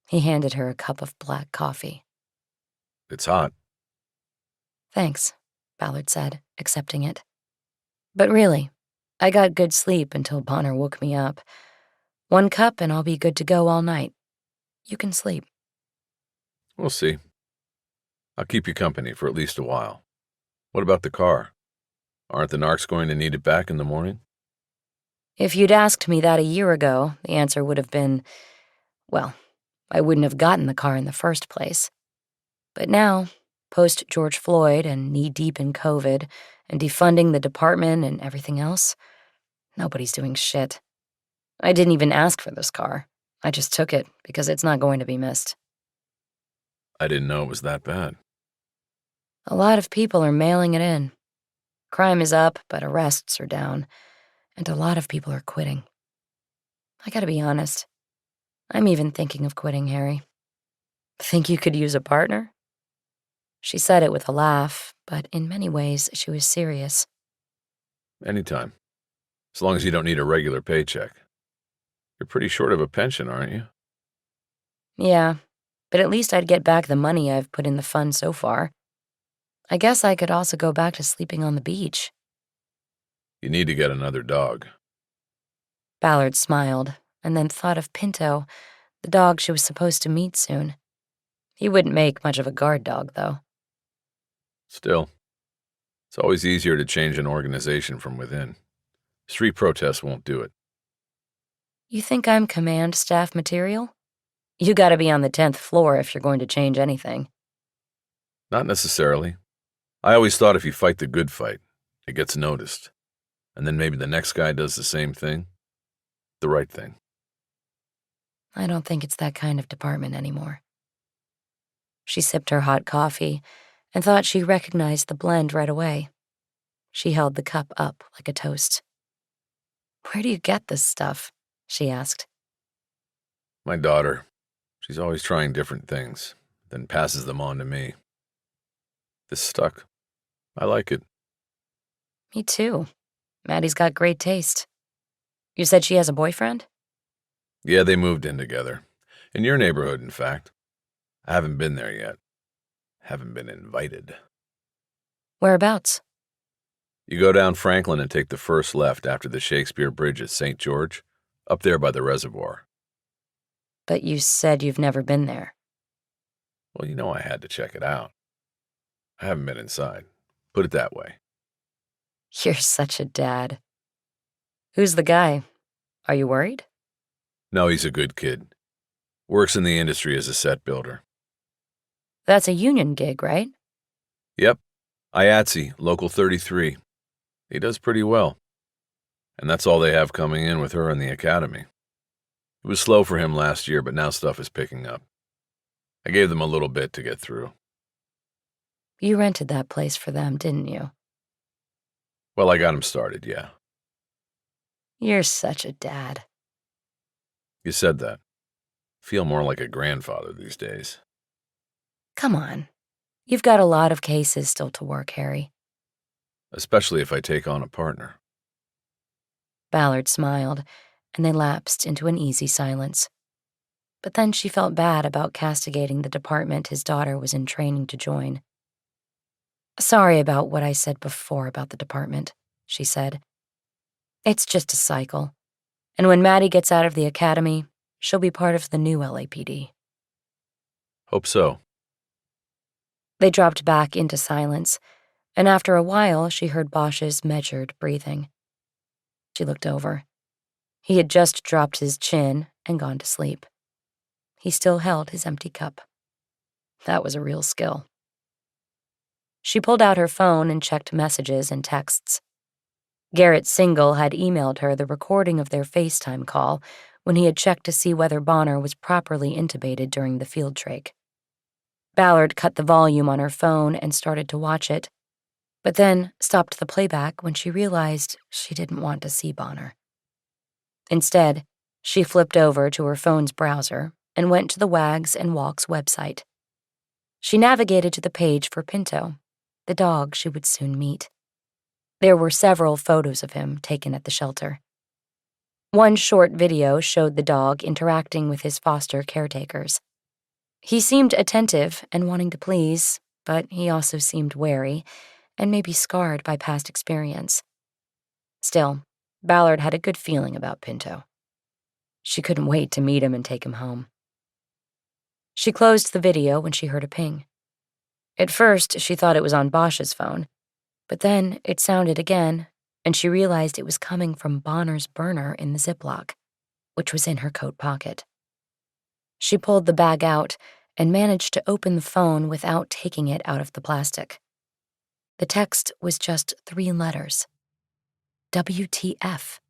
He handed her a cup of black coffee. It's hot. "Thanks," Ballard said, accepting it. "But really, I got good sleep until Bonner woke me up. 1 cup and I'll be good to go all night. You can sleep." We'll see. I'll keep you company for at least a while. What about the car? Aren't the narcs going to need it back in the morning? If you'd asked me that a year ago, the answer would have been, well, I wouldn't have gotten the car in the first place. But now, post George Floyd and knee-deep in COVID and defunding the department and everything else, nobody's doing shit. I didn't even ask for this car. I just took it because it's not going to be missed. I didn't know it was that bad. A lot of people are mailing it in. Crime is up, but arrests are down, and a lot of people are quitting. I gotta be honest. I'm even thinking of quitting, Harry. Think you could use a partner? She said it with a laugh, but in many ways she was serious. Anytime. As long as you don't need a regular paycheck. You're pretty short of a pension, aren't you? Yeah, but at least I'd get back the money I've put in the fund so far. I guess I could also go back to sleeping on the beach. You need to get another dog. Ballard smiled, and then thought of Pinto, the dog she was supposed to meet soon. He wouldn't make much of a guard dog, though. Still, it's always easier to change an organization from within. Street protests won't do it. You think I'm command staff material? You gotta be on the 10th floor if you're going to change anything. Not necessarily. I always thought if you fight the good fight, it gets noticed. And then maybe the next guy does the same thing. The right thing. I don't think it's that kind of department anymore. She sipped her hot coffee and thought she recognized the blend right away. She held the cup up like a toast. "Where do you get this stuff?" she asked. My daughter, she's always trying different things, then passes them on to me. This stuck. I like it. Me too. Maddie's got great taste. You said she has a boyfriend? Yeah, they moved in together. In your neighborhood, in fact. I haven't been there yet. Haven't been invited. Whereabouts? You go down Franklin and take the first left after the Shakespeare Bridge at St. George, up there by the reservoir. But you said you've never been there. Well, you know I had to check it out. I haven't been inside. Put it that way. You're such a dad. Who's the guy? Are you worried? No, he's a good kid. Works in the industry as a set builder. That's a union gig, right? Yep. IATSE, Local 33. He does pretty well. And that's all they have coming in with her in the academy. It was slow for him last year, but now stuff is picking up. I gave them a little bit to get through. You rented that place for them, didn't you? Well, I got him started, yeah. You're such a dad. You said that. Feel more like a grandfather these days. Come on. You've got a lot of cases still to work, Harry. Especially if I take on a partner. Ballard smiled, and they lapsed into an easy silence. But then she felt bad about castigating the department his daughter was in training to join. "Sorry about what I said before about the department," she said. "It's just a cycle. And when Maddie gets out of the academy, she'll be part of the new LAPD." Hope so. They dropped back into silence, and after a while she heard Bosch's measured breathing. She looked over. He had just dropped his chin and gone to sleep. He still held his empty cup. That was a real skill. She pulled out her phone and checked messages and texts. Garrett Single had emailed her the recording of their FaceTime call when he had checked to see whether Bonner was properly intubated during the field trach. Ballard cut the volume on her phone and started to watch it, but then stopped the playback when she realized she didn't want to see Bonner. Instead, she flipped over to her phone's browser and went to the Wags and Walks website. She navigated to the page for Pinto, the dog she would soon meet. There were several photos of him taken at the shelter. One short video showed the dog interacting with his foster caretakers. He seemed attentive and wanting to please, but he also seemed wary and maybe scarred by past experience. Still, Ballard had a good feeling about Pinto. She couldn't wait to meet him and take him home. She closed the video when she heard a ping. At first, she thought it was on Bosch's phone, but then it sounded again, and she realized it was coming from Bonner's burner in the Ziploc, which was in her coat pocket. She pulled the bag out and managed to open the phone without taking it out of the plastic. The text was just 3 letters. WTF.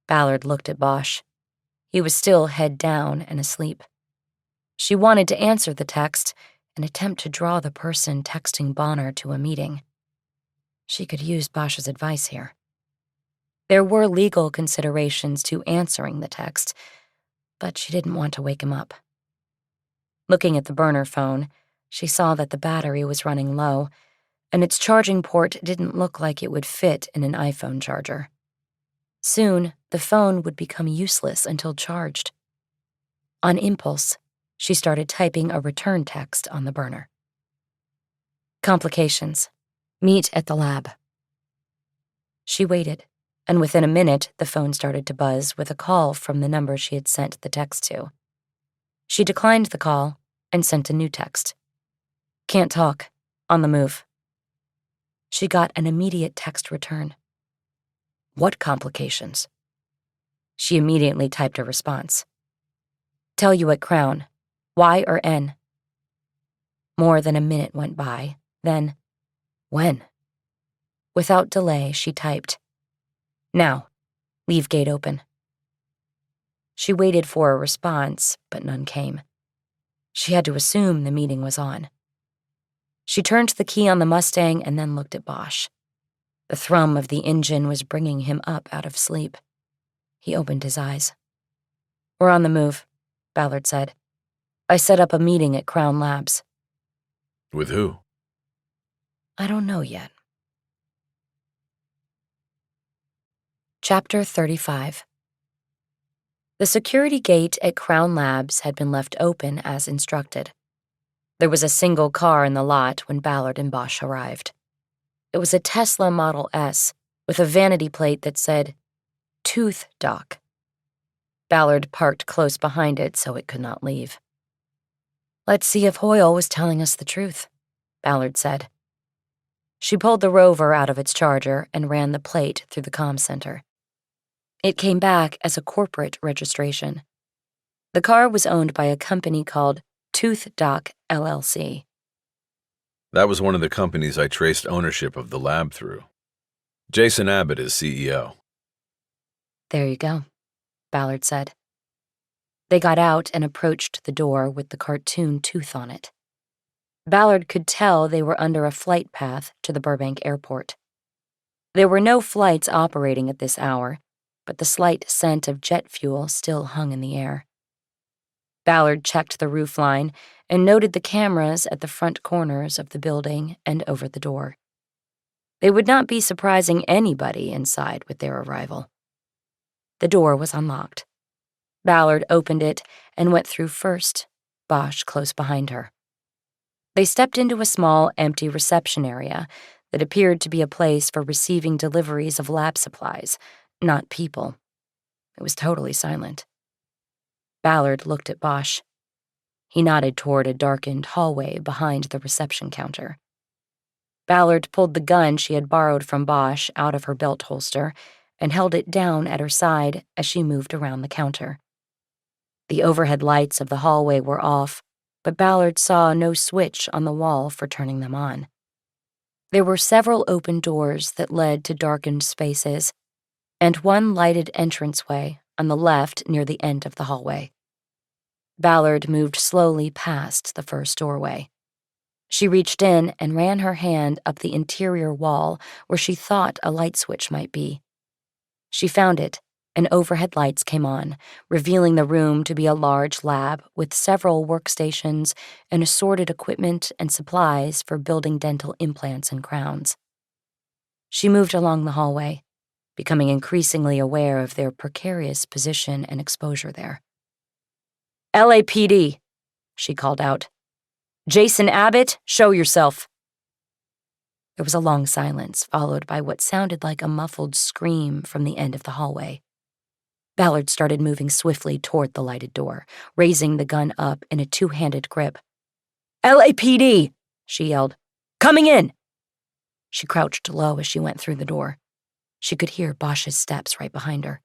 Ballard looked at Bosch. He was still head down and asleep. She wanted to answer the text and attempt to draw the person texting Bonner to a meeting. She could use Bosch's advice here. There were legal considerations to answering the text, but she didn't want to wake him up. Looking at the burner phone, she saw that the battery was running low, and its charging port didn't look like it would fit in an iPhone charger. Soon, the phone would become useless until charged. On impulse, she started typing a return text on the burner. Complications. Meet at the lab. She waited, and within a minute, the phone started to buzz with a call from the number she had sent the text to. She declined the call and sent a new text. Can't talk. On the move. She got an immediate text return. What complications? She immediately typed a response. Tell you at Crown. Y or N? More than a minute went by. Then, when? Without delay, she typed, Now. Leave gate open. She waited for a response, but none came. She had to assume the meeting was on. She turned the key on the Mustang and then looked at Bosch. The thrum of the engine was bringing him up out of sleep. He opened his eyes. We're on the move, Ballard said. I set up a meeting at Crown Labs. With who? I don't know yet. Chapter 35. The security gate at Crown Labs had been left open as instructed. There was a single car in the lot when Ballard and Bosch arrived. It was a Tesla Model S with a vanity plate that said, Tooth Doc. Ballard parked close behind it so it could not leave. Let's see if Hoyle was telling us the truth, Ballard said. She pulled the Rover out of its charger and ran the plate through the comm center. It came back as a corporate registration. The car was owned by a company called Tooth Doc LLC. That was one of the companies I traced ownership of the lab through. Jason Abbott is CEO. There you go, Ballard said. They got out and approached the door with the cartoon tooth on it. Ballard could tell they were under a flight path to the Burbank airport. There were no flights operating at this hour, but the slight scent of jet fuel still hung in the air. Ballard checked the roofline and noted the cameras at the front corners of the building and over the door. They would not be surprising anybody inside with their arrival. The door was unlocked. Ballard opened it and went through first, Bosch close behind her. They stepped into a small, empty reception area that appeared to be a place for receiving deliveries of lab supplies, not people. It was totally silent. Ballard looked at Bosch. He nodded toward a darkened hallway behind the reception counter. Ballard pulled the gun she had borrowed from Bosch out of her belt holster and held it down at her side as she moved around the counter. The overhead lights of the hallway were off, but Ballard saw no switch on the wall for turning them on. There were several open doors that led to darkened spaces, and one lighted entranceway on the left near the end of the hallway. Ballard moved slowly past the first doorway. She reached in and ran her hand up the interior wall where she thought a light switch might be. She found it, and overhead lights came on, revealing the room to be a large lab with several workstations and assorted equipment and supplies for building dental implants and crowns. She moved along the hallway, becoming increasingly aware of their precarious position and exposure there. "LAPD," she called out. "Jason Abbott, show yourself." There was a long silence, followed by what sounded like a muffled scream from the end of the hallway. Ballard started moving swiftly toward the lighted door, raising the gun up in a two-handed grip. "LAPD," she yelled. "Coming in!" She crouched low as she went through the door. She could hear Bosch's steps right behind her.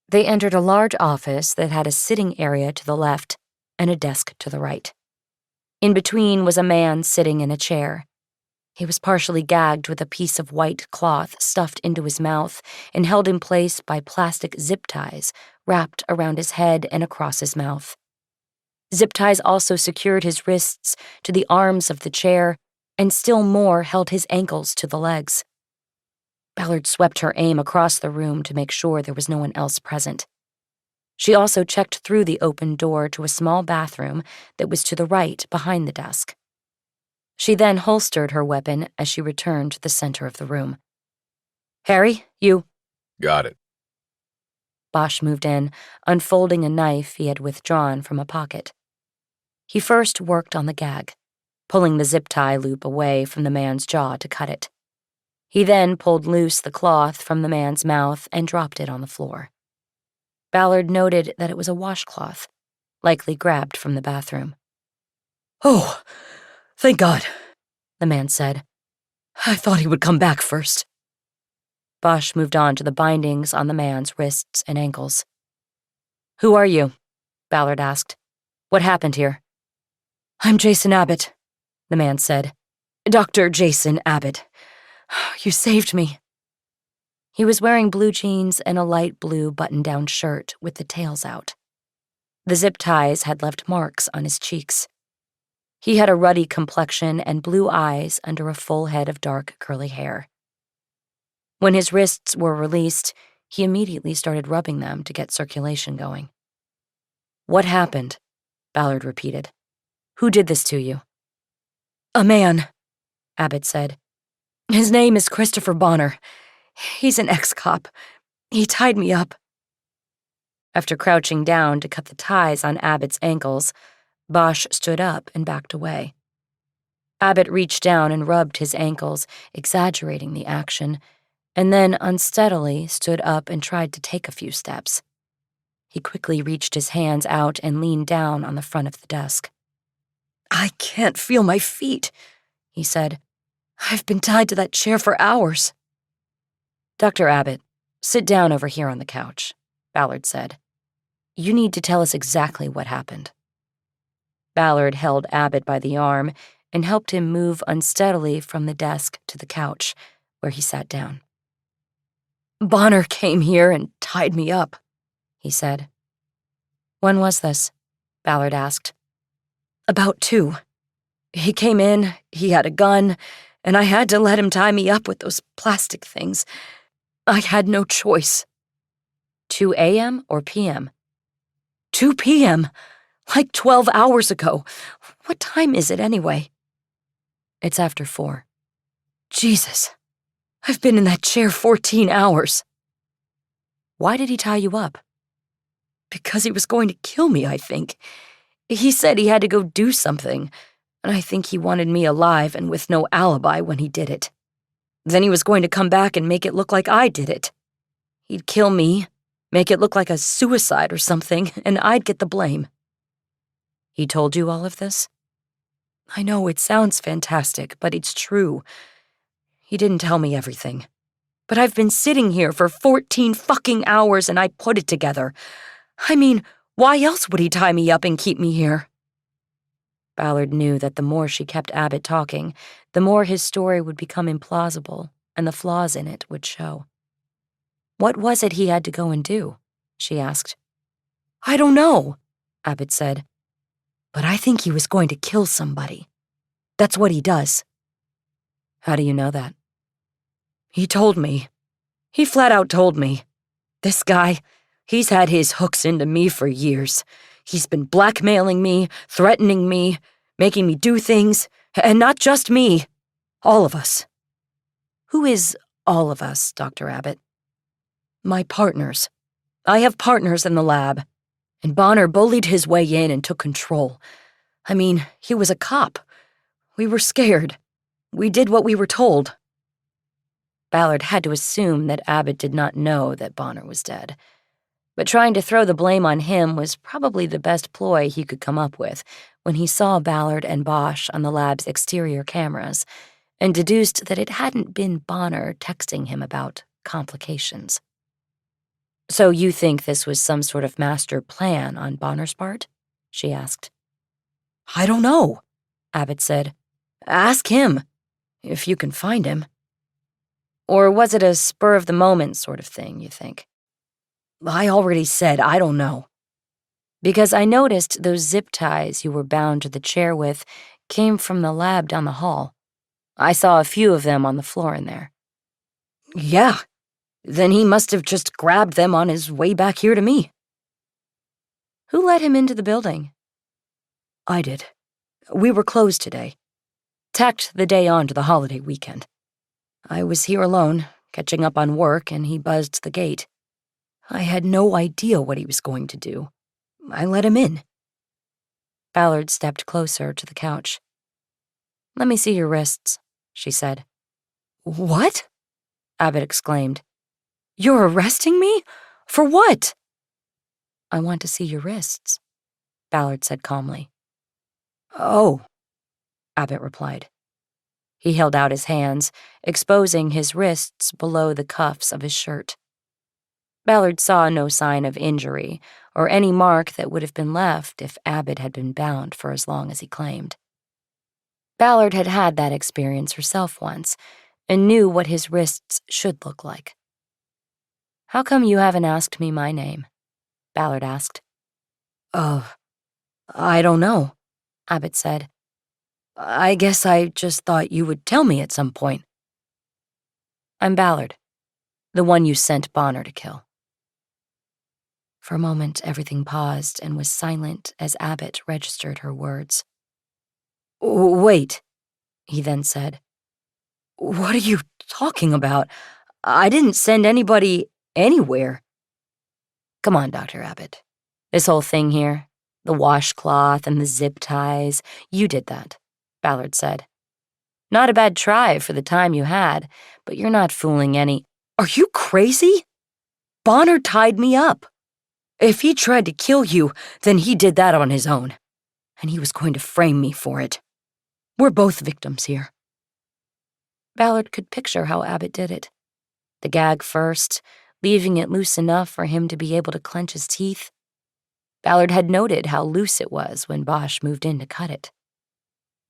They entered a large office that had a sitting area to the left and a desk to the right. In between was a man sitting in a chair. He was partially gagged with a piece of white cloth stuffed into his mouth and held in place by plastic zip ties wrapped around his head and across his mouth. Zip ties also secured his wrists to the arms of the chair, and still more held his ankles to the legs. Ballard swept her aim across the room to make sure there was no one else present. She also checked through the open door to a small bathroom that was to the right behind the desk. She then holstered her weapon as she returned to the center of the room. "Harry, you—" Got it. Bosch moved in, unfolding a knife he had withdrawn from a pocket. He first worked on the gag, pulling the zip tie loop away from the man's jaw to cut it. He then pulled loose the cloth from the man's mouth and dropped it on the floor. Ballard noted that it was a washcloth, likely grabbed from the bathroom. "Oh, thank God," the man said. "I thought he would come back first." Bosch moved on to the bindings on the man's wrists and ankles. "Who are you?" Ballard asked. "What happened here?" "I'm Jason Abbott," the man said. "Dr. Jason Abbott. You saved me." He was wearing blue jeans and a light blue button-down shirt with the tails out. The zip ties had left marks on his cheeks. He had a ruddy complexion and blue eyes under a full head of dark, curly hair. When his wrists were released, he immediately started rubbing them to get circulation going. "What happened?" Ballard repeated. "Who did this to you?" "A man," Abbott said. "His name is Christopher Bonner. He's an ex-cop. He tied me up." After crouching down to cut the ties on Abbott's ankles, Bosch stood up and backed away. Abbott reached down and rubbed his ankles, exaggerating the action, and then unsteadily stood up and tried to take a few steps. He quickly reached his hands out and leaned down on the front of the desk. "I can't feel my feet," he said. "I've been tied to that chair for hours." "Dr. Abbott, sit down over here on the couch," Ballard said. "You need to tell us exactly what happened." Ballard held Abbott by the arm and helped him move unsteadily from the desk to the couch, where he sat down. "Bonner came here and tied me up," he said. "When was this?" Ballard asked. "About 2. He came in, he had a gun, and I had to let him tie me up with those plastic things. I had no choice." 2 a.m. or p.m.? 2 p.m., like 12 hours ago. What time is it anyway? It's after 4. Jesus, I've been in that chair 14 hours. Why did he tie you up? Because he was going to kill me, I think. He said he had to go do something, and I think he wanted me alive and with no alibi when he did it. Then he was going to come back and make it look like I did it. He'd kill me, make it look like a suicide or something, and I'd get the blame. He told you all of this? I know it sounds fantastic, but it's true. He didn't tell me everything. But I've been sitting here for 14 fucking hours and I put it together. I mean, why else would he tie me up and keep me here? Ballard knew that the more she kept Abbott talking, the more his story would become implausible and the flaws in it would show. What was it he had to go and do? She asked. I don't know, Abbott said. But I think he was going to kill somebody. That's what he does. How do you know that? He told me. He flat out told me. This guy, he's had his hooks into me for years. He's been blackmailing me, threatening me, making me do things, and not just me. All of us. Who is all of us, Dr. Abbott? My partners. I have partners in the lab. And Bonner bullied his way in and took control. I mean, he was a cop. We were scared. We did what we were told. Ballard had to assume that Abbott did not know that Bonner was dead. But trying to throw the blame on him was probably the best ploy he could come up with when he saw Ballard and Bosch on the lab's exterior cameras and deduced that it hadn't been Bonner texting him about complications. So you think this was some sort of master plan on Bonner's part? She asked. I don't know, Abbott said. Ask him, if you can find him. Or was it a spur-of-the-moment sort of thing, you think? I already said I don't know. Because I noticed those zip ties you were bound to the chair with came from the lab down the hall. I saw a few of them on the floor in there. Yeah. Then he must have just grabbed them on his way back here to me. Who let him into the building? I did. We were closed today. Tacked the day on to the holiday weekend. I was here alone, catching up on work, and he buzzed the gate. I had no idea what he was going to do. I let him in. Ballard stepped closer to the couch. Let me see your wrists, she said. What? Abbott exclaimed. You're arresting me? For what? I want to see your wrists, Ballard said calmly. Oh, Abbott replied. He held out his hands, exposing his wrists below the cuffs of his shirt. Ballard saw no sign of injury or any mark that would have been left if Abbott had been bound for as long as he claimed. Ballard had had that experience herself once and knew what his wrists should look like. How come you haven't asked me my name? Ballard asked. I don't know, Abbott said. I guess I just thought you would tell me at some point. I'm Ballard, the one you sent Bonner to kill. For a moment, everything paused and was silent as Abbott registered her words. Wait, he then said. What are you talking about? I didn't send anybody anywhere. Come on, Dr. Abbott. This whole thing here, the washcloth and the zip ties, you did that, Ballard said. Not a bad try for the time you had, but you're not fooling any— Are you crazy? Bonner tied me up. If he tried to kill you, then he did that on his own. And he was going to frame me for it. We're both victims here. Ballard could picture how Abbott did it. The gag first, leaving it loose enough for him to be able to clench his teeth. Ballard had noted how loose it was when Bosch moved in to cut it.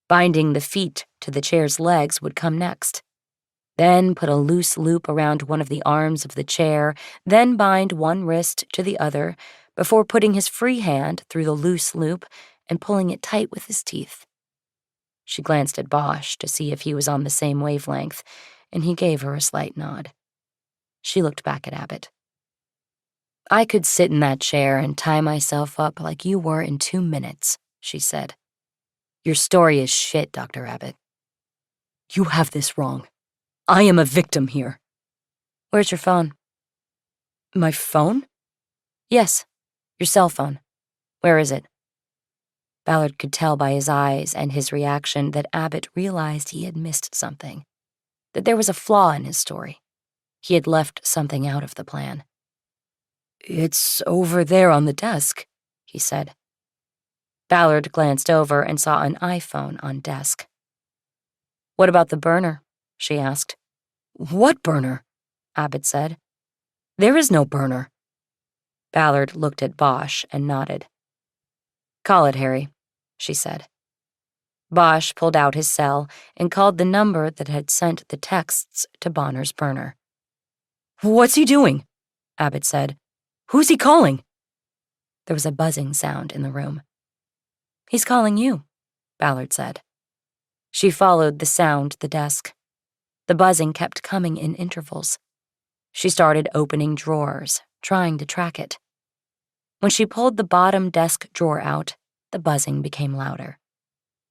Binding the feet to the chair's legs would come next. Then put a loose loop around one of the arms of the chair, then bind one wrist to the other before putting his free hand through the loose loop and pulling it tight with his teeth. She glanced at Bosch to see if he was on the same wavelength, and he gave her a slight nod. She looked back at Abbott. I could sit in that chair and tie myself up like you were in 2 minutes, she said. Your story is shit, Dr. Abbott. You have this wrong. I am a victim here. Where's your phone? My phone? Yes. Your cell phone. Where is it?" Ballard could tell by his eyes and his reaction that Abbott realized he had missed something, that there was a flaw in his story. He had left something out of the plan. "It's over there on the desk," he said. Ballard glanced over and saw an iPhone on desk. "What about the burner?" she asked. "What burner?" Abbott said. "There is no burner." Ballard looked at Bosch and nodded. "Call it, Harry," she said. Bosch pulled out his cell and called the number that had sent the texts to Bonner's burner. "What's he doing?" Abbott said. "Who's he calling?" There was a buzzing sound in the room. "He's calling you," Ballard said. She followed the sound to the desk. The buzzing kept coming in intervals. She started opening drawers, trying to track it. When she pulled the bottom desk drawer out, the buzzing became louder.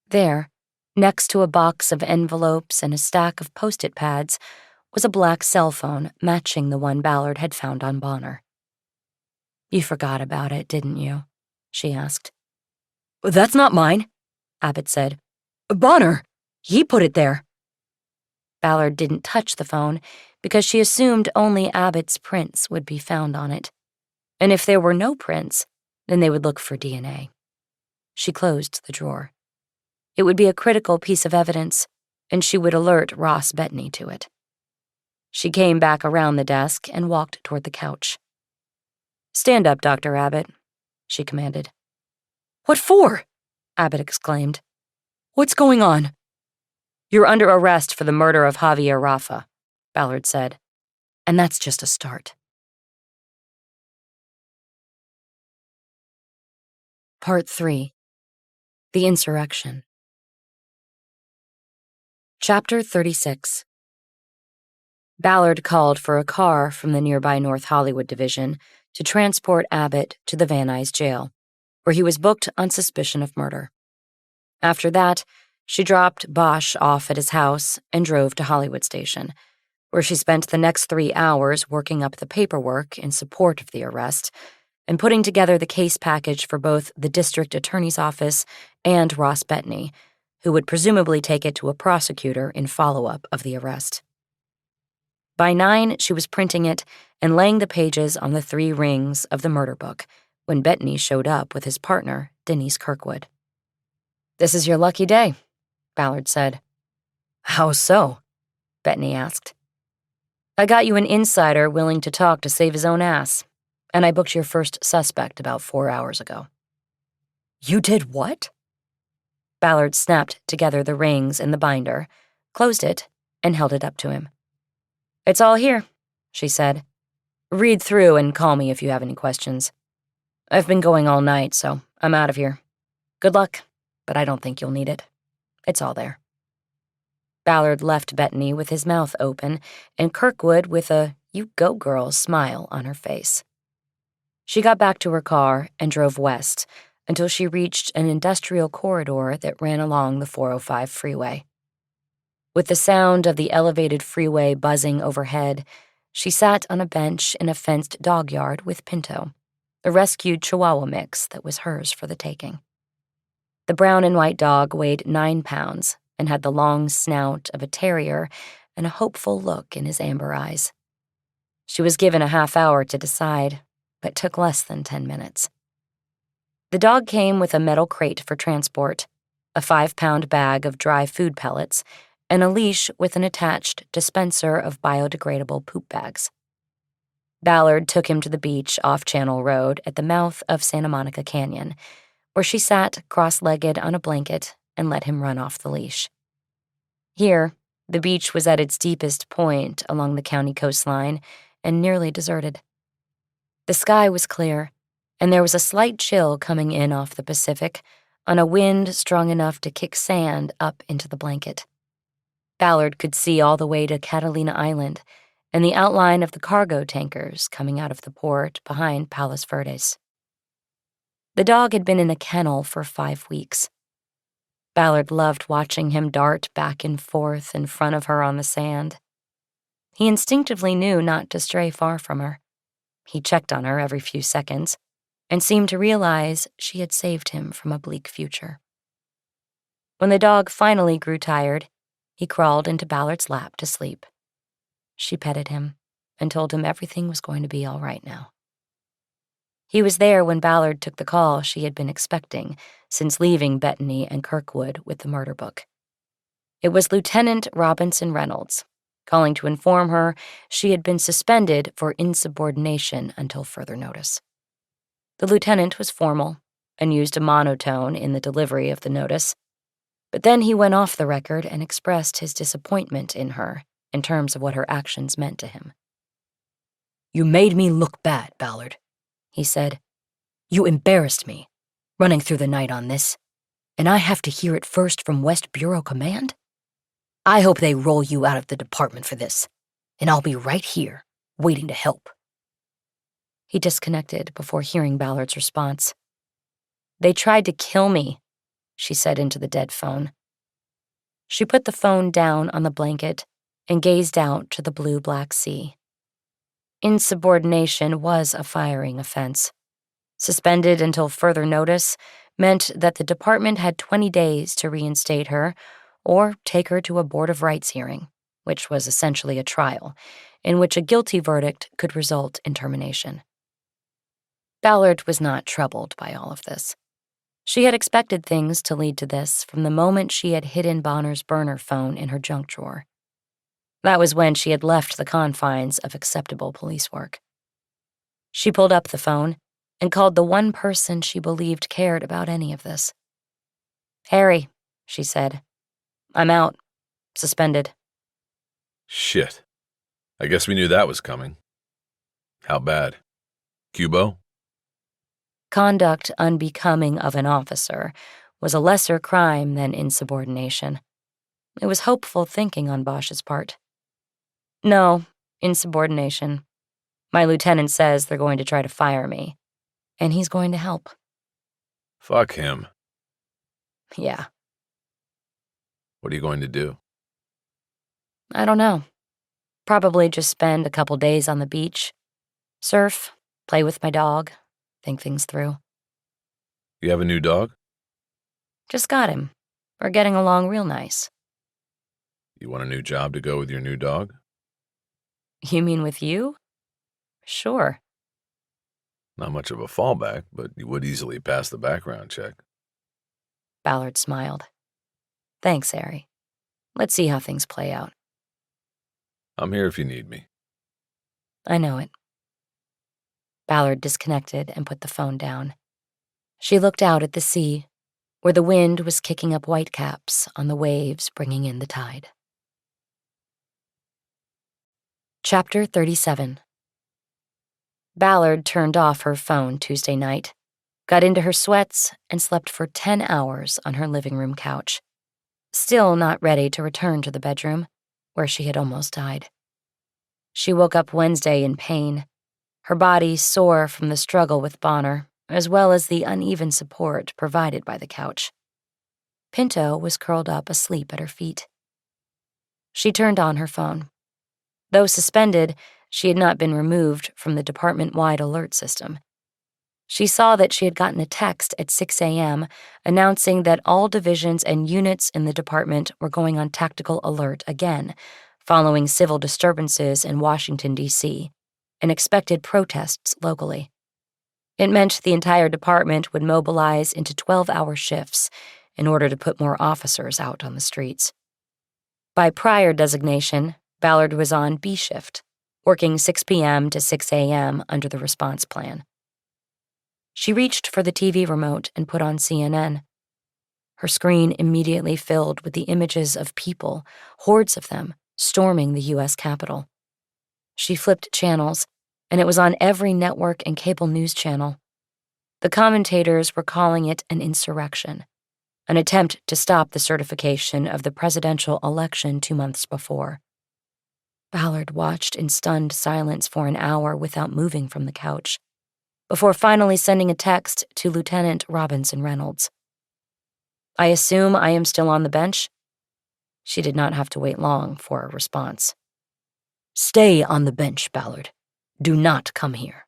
There, next to a box of envelopes and a stack of Post-it pads, was a black cell phone matching the one Ballard had found on Bonner. "You forgot about it, didn't you?" she asked. "That's not mine," Abbott said. "Bonner, he put it there." Ballard didn't touch the phone because she assumed only Abbott's prints would be found on it. And if there were no prints, then they would look for DNA. She closed the drawer. It would be a critical piece of evidence, and she would alert Ross Bettany to it. She came back around the desk and walked toward the couch. "Stand up, Dr. Abbott," she commanded. "What for?" Abbott exclaimed. "What's going on?" "You're under arrest for the murder of Javier Rafa," Ballard said. "And that's just a start." Part 3. The Insurrection. Chapter 36. Ballard called for a car from the nearby North Hollywood division to transport Abbott to the Van Nuys jail, where he was booked on suspicion of murder. After that, she dropped Bosch off at his house and drove to Hollywood Station, where she spent the next 3 hours working up the paperwork in support of the arrest and putting together the case package for both the district attorney's office and Ross Bettany, who would presumably take it to a prosecutor in follow-up of the arrest. By 9, she was printing it and laying the pages on the 3 rings of the murder book when Bettany showed up with his partner, Denise Kirkwood. "This is your lucky day," Ballard said. "How so?" Bettany asked. "I got you an insider willing to talk to save his own ass, and I booked your first suspect about 4 hours ago." "You did what?" Ballard snapped together the rings in the binder, closed it, and held it up to him. "It's all here," she said. "Read through and call me if you have any questions. I've been going all night, so I'm out of here. Good luck, but I don't think you'll need it. It's all there." Ballard left Bettany with his mouth open and Kirkwood with a "you go girl" smile on her face. She got back to her car and drove west until she reached an industrial corridor that ran along the 405 freeway. With the sound of the elevated freeway buzzing overhead, she sat on a bench in a fenced dog yard with Pinto, a rescued Chihuahua mix that was hers for the taking. The brown and white dog weighed 9 pounds and had the long snout of a terrier and a hopeful look in his amber eyes. She was given a half hour to decide, but took less than 10 minutes. The dog came with a metal crate for transport, a 5-pound bag of dry food pellets, and a leash with an attached dispenser of biodegradable poop bags. Ballard took him to the beach off Channel Road at the mouth of Santa Monica Canyon, where she sat cross-legged on a blanket and let him run off the leash. Here, the beach was at its deepest point along the county coastline and nearly deserted. The sky was clear, and there was a slight chill coming in off the Pacific on a wind strong enough to kick sand up into the blanket. Ballard could see all the way to Catalina Island and the outline of the cargo tankers coming out of the port behind Palos Verdes. The dog had been in a kennel for 5 weeks. Ballard loved watching him dart back and forth in front of her on the sand. He instinctively knew not to stray far from her. He checked on her every few seconds, and seemed to realize she had saved him from a bleak future. When the dog finally grew tired, he crawled into Ballard's lap to sleep. She petted him and told him everything was going to be all right now. He was there when Ballard took the call she had been expecting since leaving Bettany and Kirkwood with the murder book. It was Lieutenant Robinson Reynolds, calling to inform her she had been suspended for insubordination until further notice. The lieutenant was formal and used a monotone in the delivery of the notice, but then he went off the record and expressed his disappointment in her in terms of what her actions meant to him. "You made me look bad, Ballard," he said. "You embarrassed me, running through the night on this, and I have to hear it first from West Bureau Command? I hope they roll you out of the department for this, and I'll be right here, waiting to help." He disconnected before hearing Ballard's response. "They tried to kill me," she said into the dead phone. She put the phone down on the blanket and gazed out to the blue-black sea. Insubordination was a firing offense. Suspended until further notice meant that the department had 20 days to reinstate her or take her to a Board of Rights hearing, which was essentially a trial, in which a guilty verdict could result in termination. Ballard was not troubled by all of this. She had expected things to lead to this from the moment she had hidden Bonner's burner phone in her junk drawer. That was when she had left the confines of acceptable police work. She pulled up the phone and called the one person she believed cared about any of this. "Harry," she said. "I'm out. Suspended." Shit. I guess we knew that was coming. How bad? Cubo? Conduct unbecoming of an officer was a lesser crime than insubordination. It was hopeful thinking on Bosch's part. "No, insubordination. My lieutenant says they're going to try to fire me, and he's going to help." Fuck him. "Yeah, What are you going to do? I don't know. Probably just spend a couple days on the beach, surf, play with my dog, think things through." You have a new dog? "Just got him. We're getting along real nice." You want a new job to go with your new dog? "You mean with you? Sure." Not much of a fallback, but you would easily pass the background check. Ballard smiled. "Thanks, Harry. Let's see how things play out." I'm here if you need me. "I know it." Ballard disconnected and put the phone down. She looked out at the sea, where the wind was kicking up whitecaps on the waves, bringing in the tide. Chapter 37. Ballard turned off her phone Tuesday night, got into her sweats, and slept for 10 hours on her living room couch, still not ready to return to the bedroom, where she had almost died. She woke up Wednesday in pain, her body sore from the struggle with Bonner, as well as the uneven support provided by the couch. Pinto was curled up asleep at her feet. She turned on her phone. Though suspended, she had not been removed from the department-wide alert system. She saw that she had gotten a text at 6 a.m. announcing that all divisions and units in the department were going on tactical alert again, following civil disturbances in Washington, D.C., and expected protests locally. It meant the entire department would mobilize into 12-hour shifts in order to put more officers out on the streets. By prior designation, Ballard was on B shift, working 6 p.m. to 6 a.m. under the response plan. She reached for the TV remote and put on CNN. Her screen immediately filled with the images of people, hordes of them, storming the U.S. Capitol. She flipped channels, and it was on every network and cable news channel. The commentators were calling it an insurrection, an attempt to stop the certification of the presidential election 2 months before. Ballard watched in stunned silence for an hour without moving from the couch, before finally sending a text to Lieutenant Robinson Reynolds. "I assume I am still on the bench?" She did not have to wait long for a response. "Stay on the bench, Ballard. Do not come here."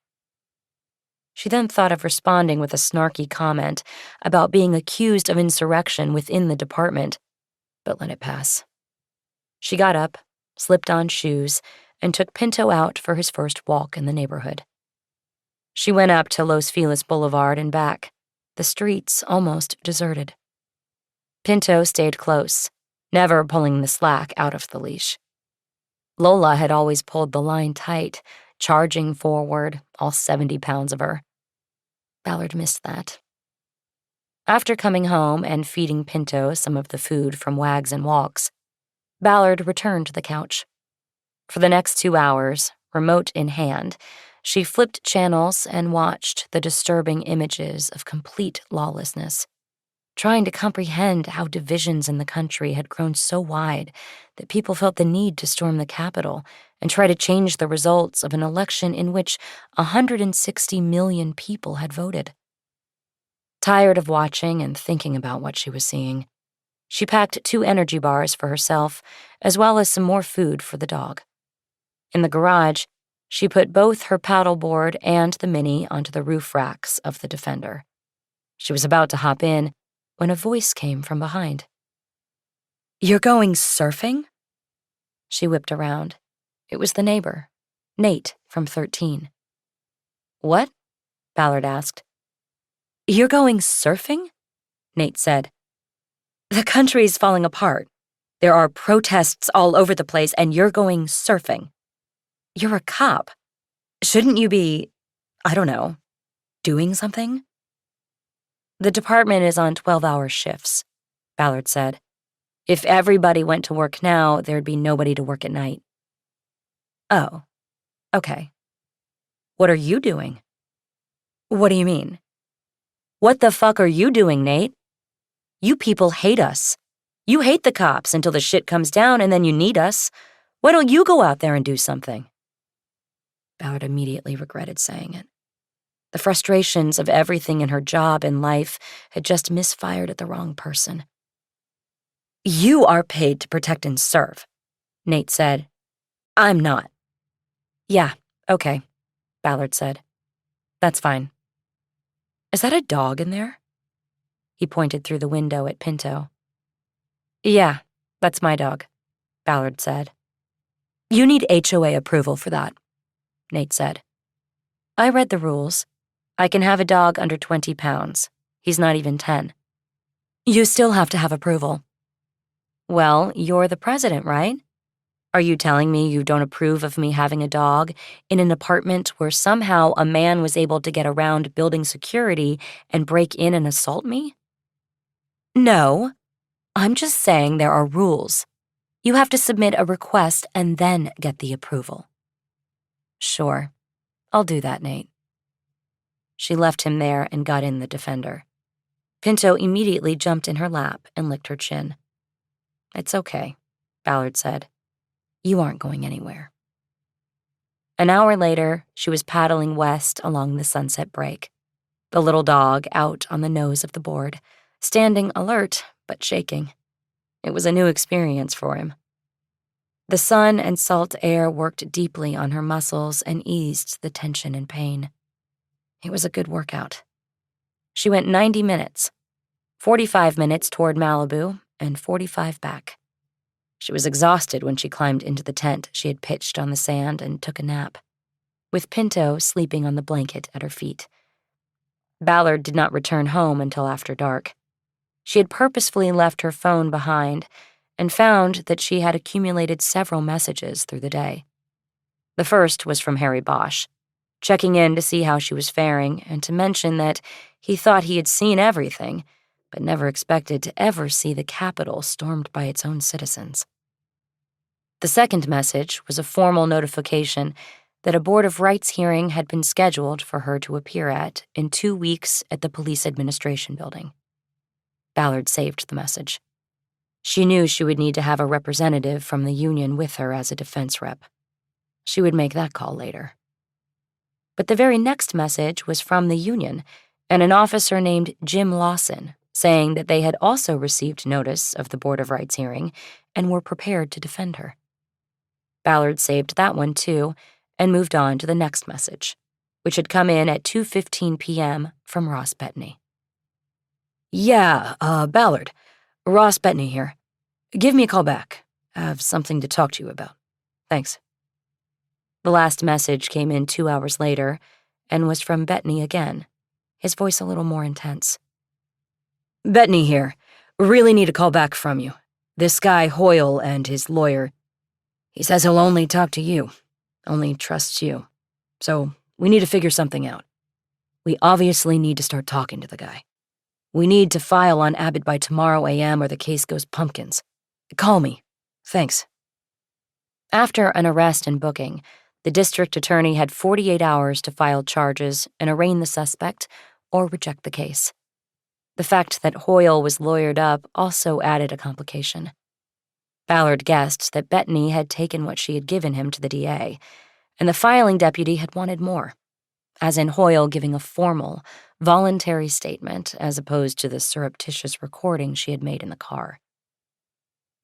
She then thought of responding with a snarky comment about being accused of insurrection within the department, but let it pass. She got up, slipped on shoes, and took Pinto out for his first walk in the neighborhood. She went up to Los Feliz Boulevard and back, the streets almost deserted. Pinto stayed close, never pulling the slack out of the leash. Lola had always pulled the line tight, charging forward, all 70 pounds of her. Ballard missed that. After coming home and feeding Pinto some of the food from Wags and Walks, Ballard returned to the couch. For the next 2 hours, remote in hand, she flipped channels and watched the disturbing images of complete lawlessness, trying to comprehend how divisions in the country had grown so wide that people felt the need to storm the Capitol and try to change the results of an election in which 160 million people had voted. Tired of watching and thinking about what she was seeing, she packed 2 energy bars for herself, as well as some more food for the dog. In the garage, she put both her paddleboard and the Mini onto the roof racks of the Defender. She was about to hop in when a voice came from behind. "You're going surfing?" She whipped around. It was the neighbor, Nate from 13. "What?" Ballard asked. "You're going surfing?" Nate said. "The country's falling apart. There are protests all over the place, and you're going surfing. You're a cop. Shouldn't you be, I don't know, doing something?" "The department is on 12-hour shifts," Ballard said. "If everybody went to work now, there'd be nobody to work at night." "Oh, okay. What are you doing?" "What do you mean?" "What the fuck are you doing, Nate? You people hate us. You hate the cops until the shit comes down and then you need us. Why don't you go out there and do something?" Ballard immediately regretted saying it. The frustrations of everything in her job and life had just misfired at the wrong person. "You are paid to protect and serve," Nate said. "I'm not." "Yeah, okay," Ballard said. "That's fine. Is that a dog in there?" He pointed through the window at Pinto. "Yeah, that's my dog," Ballard said. "You need HOA approval for that," Nate said. "I read the rules. I can have a dog under 20 pounds. He's not even 10. You still have to have approval." "Well, you're the president, right? Are you telling me you don't approve of me having a dog in an apartment where somehow a man was able to get around building security and break in and assault me?" "No, I'm just saying there are rules. You have to submit a request and then get the approval." "Sure, I'll do that, Nate." She left him there and got in the Defender. Pinto immediately jumped in her lap and licked her chin. "It's okay," Ballard said. "You aren't going anywhere." An hour later, she was paddling west along the Sunset Break, the little dog out on the nose of the board, standing alert but shaking. It was a new experience for him. The sun and salt air worked deeply on her muscles and eased the tension and pain. It was a good workout. She went 90 minutes, 45 minutes toward Malibu and 45 back. She was exhausted when she climbed into the tent she had pitched on the sand and took a nap, with Pinto sleeping on the blanket at her feet. Ballard did not return home until after dark. She had purposefully left her phone behind and found that she had accumulated several messages through the day. The first was from Harry Bosch, checking in to see how she was faring and to mention that he thought he had seen everything, but never expected to ever see the Capitol stormed by its own citizens. The second message was a formal notification that a Board of Rights hearing had been scheduled for her to appear at in 2 weeks at the Police Administration Building. Ballard saved the message. She knew she would need to have a representative from the union with her as a defense rep. She would make that call later. But the very next message was from the union and an officer named Jim Lawson, saying that they had also received notice of the Board of Rights hearing and were prepared to defend her. Ballard saved that one too and moved on to the next message, which had come in at 2:15 p.m. from Ross Bettany. "Yeah, Ballard. Ross Bettany here. Give me a call back. I have something to talk to you about. Thanks." The last message came in 2 hours later and was from Bettany again, his voice a little more intense. "Bettany here. Really need a call back from you. This guy Hoyle and his lawyer, he says he'll only talk to you, only trusts you. So we need to figure something out. We obviously need to start talking to the guy. We need to file on Abbott by tomorrow a.m. or the case goes pumpkins. Call me. Thanks." After an arrest and booking, the district attorney had 48 hours to file charges and arraign the suspect or reject the case. The fact that Hoyle was lawyered up also added a complication. Ballard guessed that Bettany had taken what she had given him to the DA, and the filing deputy had wanted more, as in Hoyle giving a formal, voluntary statement as opposed to the surreptitious recording she had made in the car.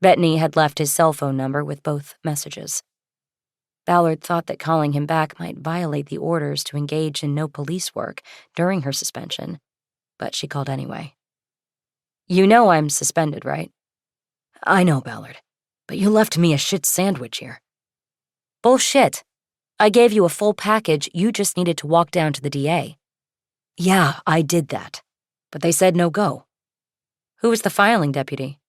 Bettany had left his cell phone number with both messages. Ballard thought that calling him back might violate the orders to engage in no police work during her suspension, but she called anyway. "You know I'm suspended, right?" "I know, Ballard, but you left me a shit sandwich here." "Bullshit. I gave you a full package, you just needed to walk down to the DA. "Yeah, I did that, but they said no go." "Who was the filing deputy?"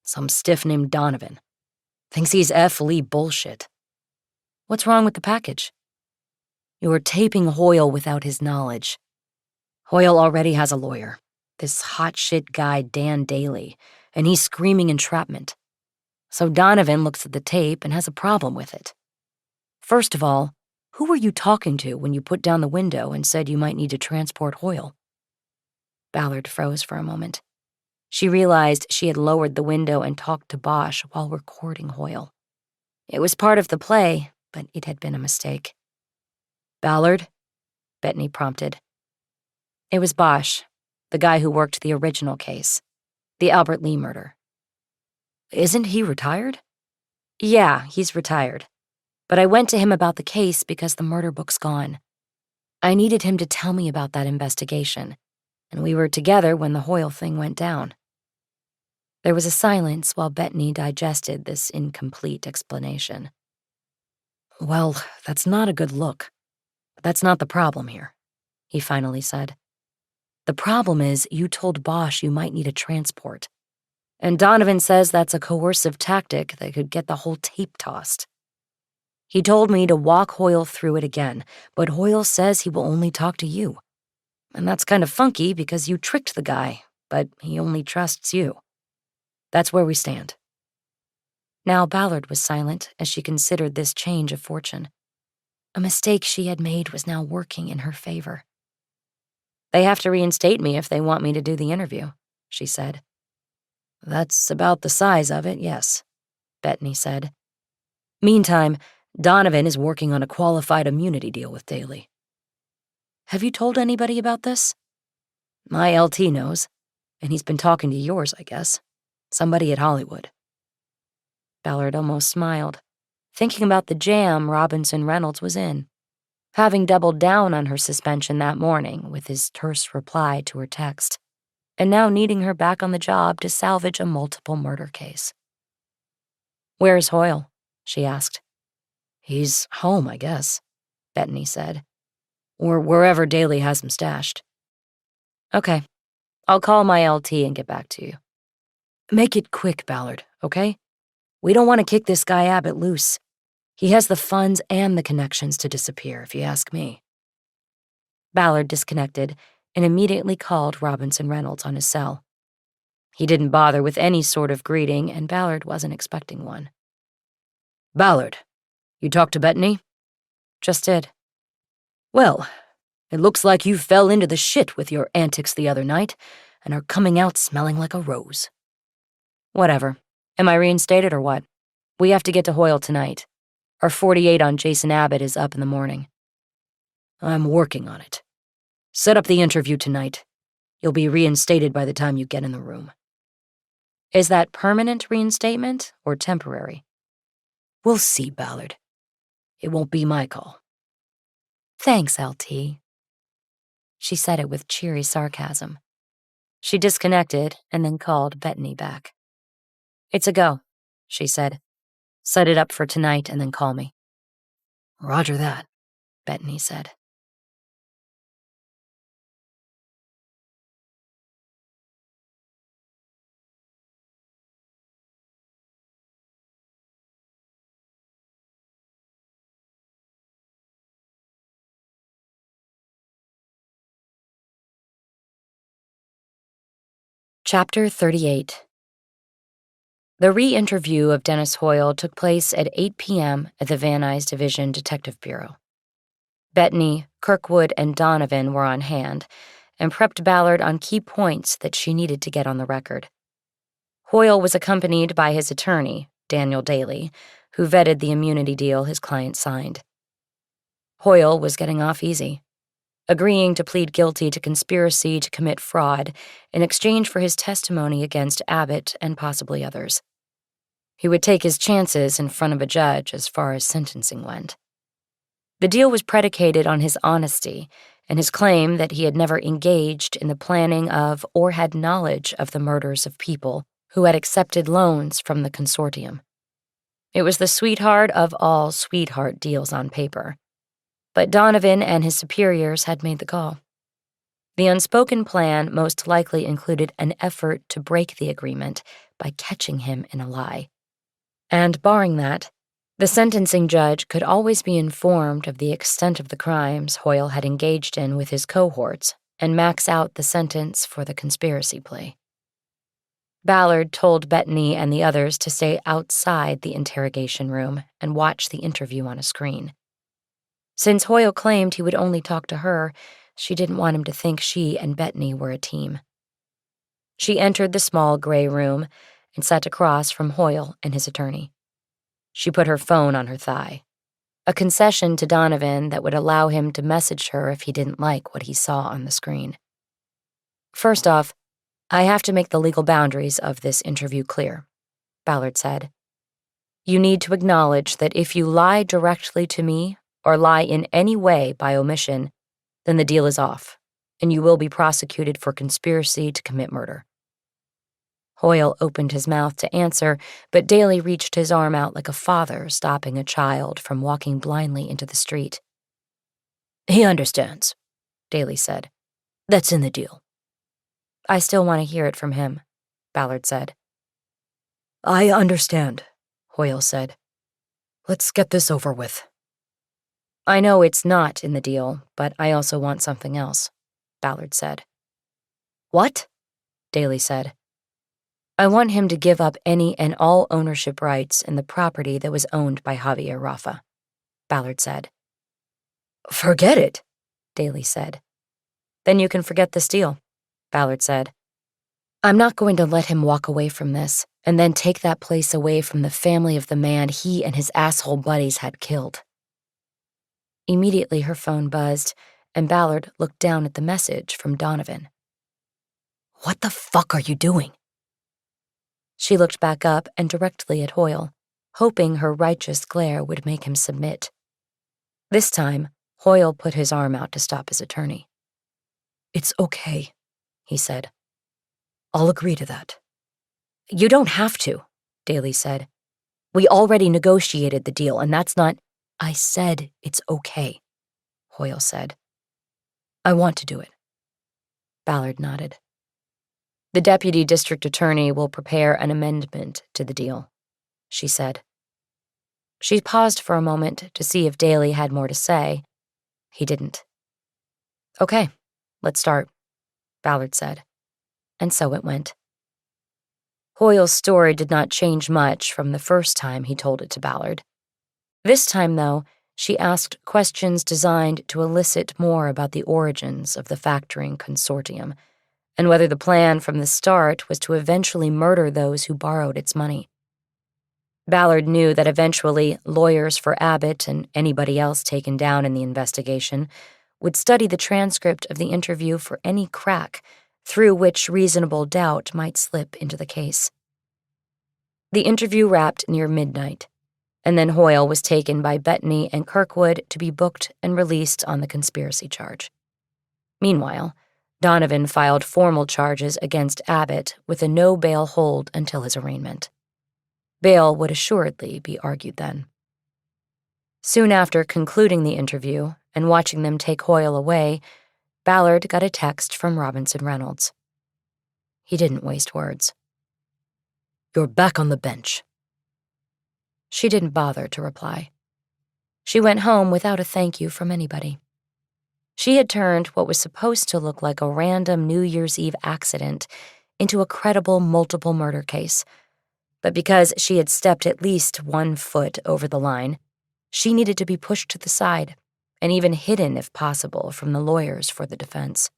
"Some stiff named Donovan. Thinks he's F. Lee bullshit." "What's wrong with the package?" "You're taping Hoyle without his knowledge. Hoyle already has a lawyer, this hot shit guy Dan Daly, and he's screaming entrapment. So Donovan looks at the tape and has a problem with it. First of all, who were you talking to when you put down the window and said you might need to transport Hoyle?" Ballard froze for a moment. She realized she had lowered the window and talked to Bosch while recording Hoyle. It was part of the play, but it had been a mistake. "Ballard?" Bettany prompted. It was Bosch, the guy who worked the original case, the Albert Lee murder. "Isn't he retired?" "Yeah, he's retired. But I went to him about the case because the murder book's gone. I needed him to tell me about that investigation, and we were together when the Hoyle thing went down." There was a silence while Bettany digested this incomplete explanation. "Well, that's not a good look. But that's not the problem here," he finally said. "The problem is you told Bosch you might need a transport. And Donovan says that's a coercive tactic that could get the whole tape tossed. He told me to walk Hoyle through it again, but Hoyle says he will only talk to you. And that's kind of funky because you tricked the guy, but he only trusts you. That's where we stand." Now Ballard was silent as she considered this change of fortune. A mistake she had made was now working in her favor. "They have to reinstate me if they want me to do the interview," she said. "That's about the size of it, yes," Bettany said. "Meantime, Donovan is working on a qualified immunity deal with Daly." "Have you told anybody about this?" "My LT knows, and he's been talking to yours, I guess. Somebody at Hollywood." Ballard almost smiled, thinking about the jam Robinson Reynolds was in, having doubled down on her suspension that morning with his terse reply to her text, and now needing her back on the job to salvage a multiple murder case. "Where's Hoyle?" she asked. "He's home, I guess," Bettany said. "Or wherever Daly has him stashed." "Okay. I'll call my LT and get back to you." "Make it quick, Ballard, okay? We don't want to kick this guy Abbott loose. He has the funds and the connections to disappear, if you ask me." Ballard disconnected and immediately called Robinson Reynolds on his cell. He didn't bother with any sort of greeting, and Ballard wasn't expecting one. "Ballard, you talked to Bettany?" "Just did." "Well, it looks like you fell into the shit with your antics the other night and are coming out smelling like a rose." "Whatever. Am I reinstated or what? We have to get to Hoyle tonight. Our 48 on Jason Abbott is up in the morning." "I'm working on it. Set up the interview tonight. You'll be reinstated by the time you get in the room." "Is that permanent reinstatement or temporary?" "We'll see, Ballard. It won't be my call." Thanks, LT. She said it with cheery sarcasm. She disconnected and then called Bettany back. It's a go, she said. Set it up for tonight and then call me. Roger that, Bettany said. Chapter 38. The re-interview of Dennis Hoyle took place at 8 p.m. at the Van Nuys Division Detective Bureau. Bettany, Kirkwood, and Donovan were on hand and prepped Ballard on key points that she needed to get on the record. Hoyle was accompanied by his attorney, Daniel Daly, who vetted the immunity deal his client signed. Hoyle was getting off easy, agreeing to plead guilty to conspiracy to commit fraud in exchange for his testimony against Abbott and possibly others. He would take his chances in front of a judge as far as sentencing went. The deal was predicated on his honesty and his claim that he had never engaged in the planning of or had knowledge of the murders of people who had accepted loans from the consortium. It was the sweetheart of all sweetheart deals on paper. But Donovan and his superiors had made the call. The unspoken plan most likely included an effort to break the agreement by catching him in a lie. And barring that, the sentencing judge could always be informed of the extent of the crimes Hoyle had engaged in with his cohorts and max out the sentence for the conspiracy plea. Ballard told Bettany and the others to stay outside the interrogation room and watch the interview on a screen. Since Hoyle claimed he would only talk to her, she didn't want him to think she and Bettany were a team. She entered the small gray room and sat across from Hoyle and his attorney. She put her phone on her thigh, a concession to Donovan that would allow him to message her if he didn't like what he saw on the screen. First off, I have to make the legal boundaries of this interview clear, Ballard said. You need to acknowledge that if you lie directly to me or lie in any way by omission, then the deal is off, and you will be prosecuted for conspiracy to commit murder. Hoyle opened his mouth to answer, but Daly reached his arm out like a father stopping a child from walking blindly into the street. He understands, Daly said. That's in the deal. I still want to hear it from him, Ballard said. I understand, Hoyle said. Let's get this over with. I know it's not in the deal, but I also want something else, Ballard said. What? Daly said. I want him to give up any and all ownership rights in the property that was owned by Javier Rafa, Ballard said. Forget it, Daly said. Then you can forget this deal, Ballard said. I'm not going to let him walk away from this and then take that place away from the family of the man he and his asshole buddies had killed. Immediately her phone buzzed, and Ballard looked down at the message from Donovan. What the fuck are you doing? She looked back up and directly at Hoyle, hoping her righteous glare would make him submit. This time, Hoyle put his arm out to stop his attorney. It's okay, he said. I'll agree to that. You don't have to, Daly said. We already negotiated the deal, and that's not... I said it's okay, Hoyle said. I want to do it. Ballard nodded. The deputy district attorney will prepare an amendment to the deal, she said. She paused for a moment to see if Daly had more to say. He didn't. Okay, let's start, Ballard said. And so it went. Hoyle's story did not change much from the first time he told it to Ballard. This time, though, she asked questions designed to elicit more about the origins of the factoring consortium, and whether the plan from the start was to eventually murder those who borrowed its money. Ballard knew that eventually lawyers for Abbott and anybody else taken down in the investigation would study the transcript of the interview for any crack through which reasonable doubt might slip into the case. The interview wrapped near midnight. and then Hoyle was taken by Bettany and Kirkwood to be booked and released on the conspiracy charge. Meanwhile, Donovan filed formal charges against Abbott with a no-bail hold until his arraignment. Bail would assuredly be argued then. Soon after concluding the interview and watching them take Hoyle away, Ballard got a text from Robinson Reynolds. He didn't waste words. "You're back on the bench." She didn't bother to reply. She went home without a thank you from anybody. She had turned what was supposed to look like a random New Year's Eve accident into a credible multiple murder case. But because she had stepped at least 1 foot over the line, she needed to be pushed to the side and even hidden, if possible, from the lawyers for the defense.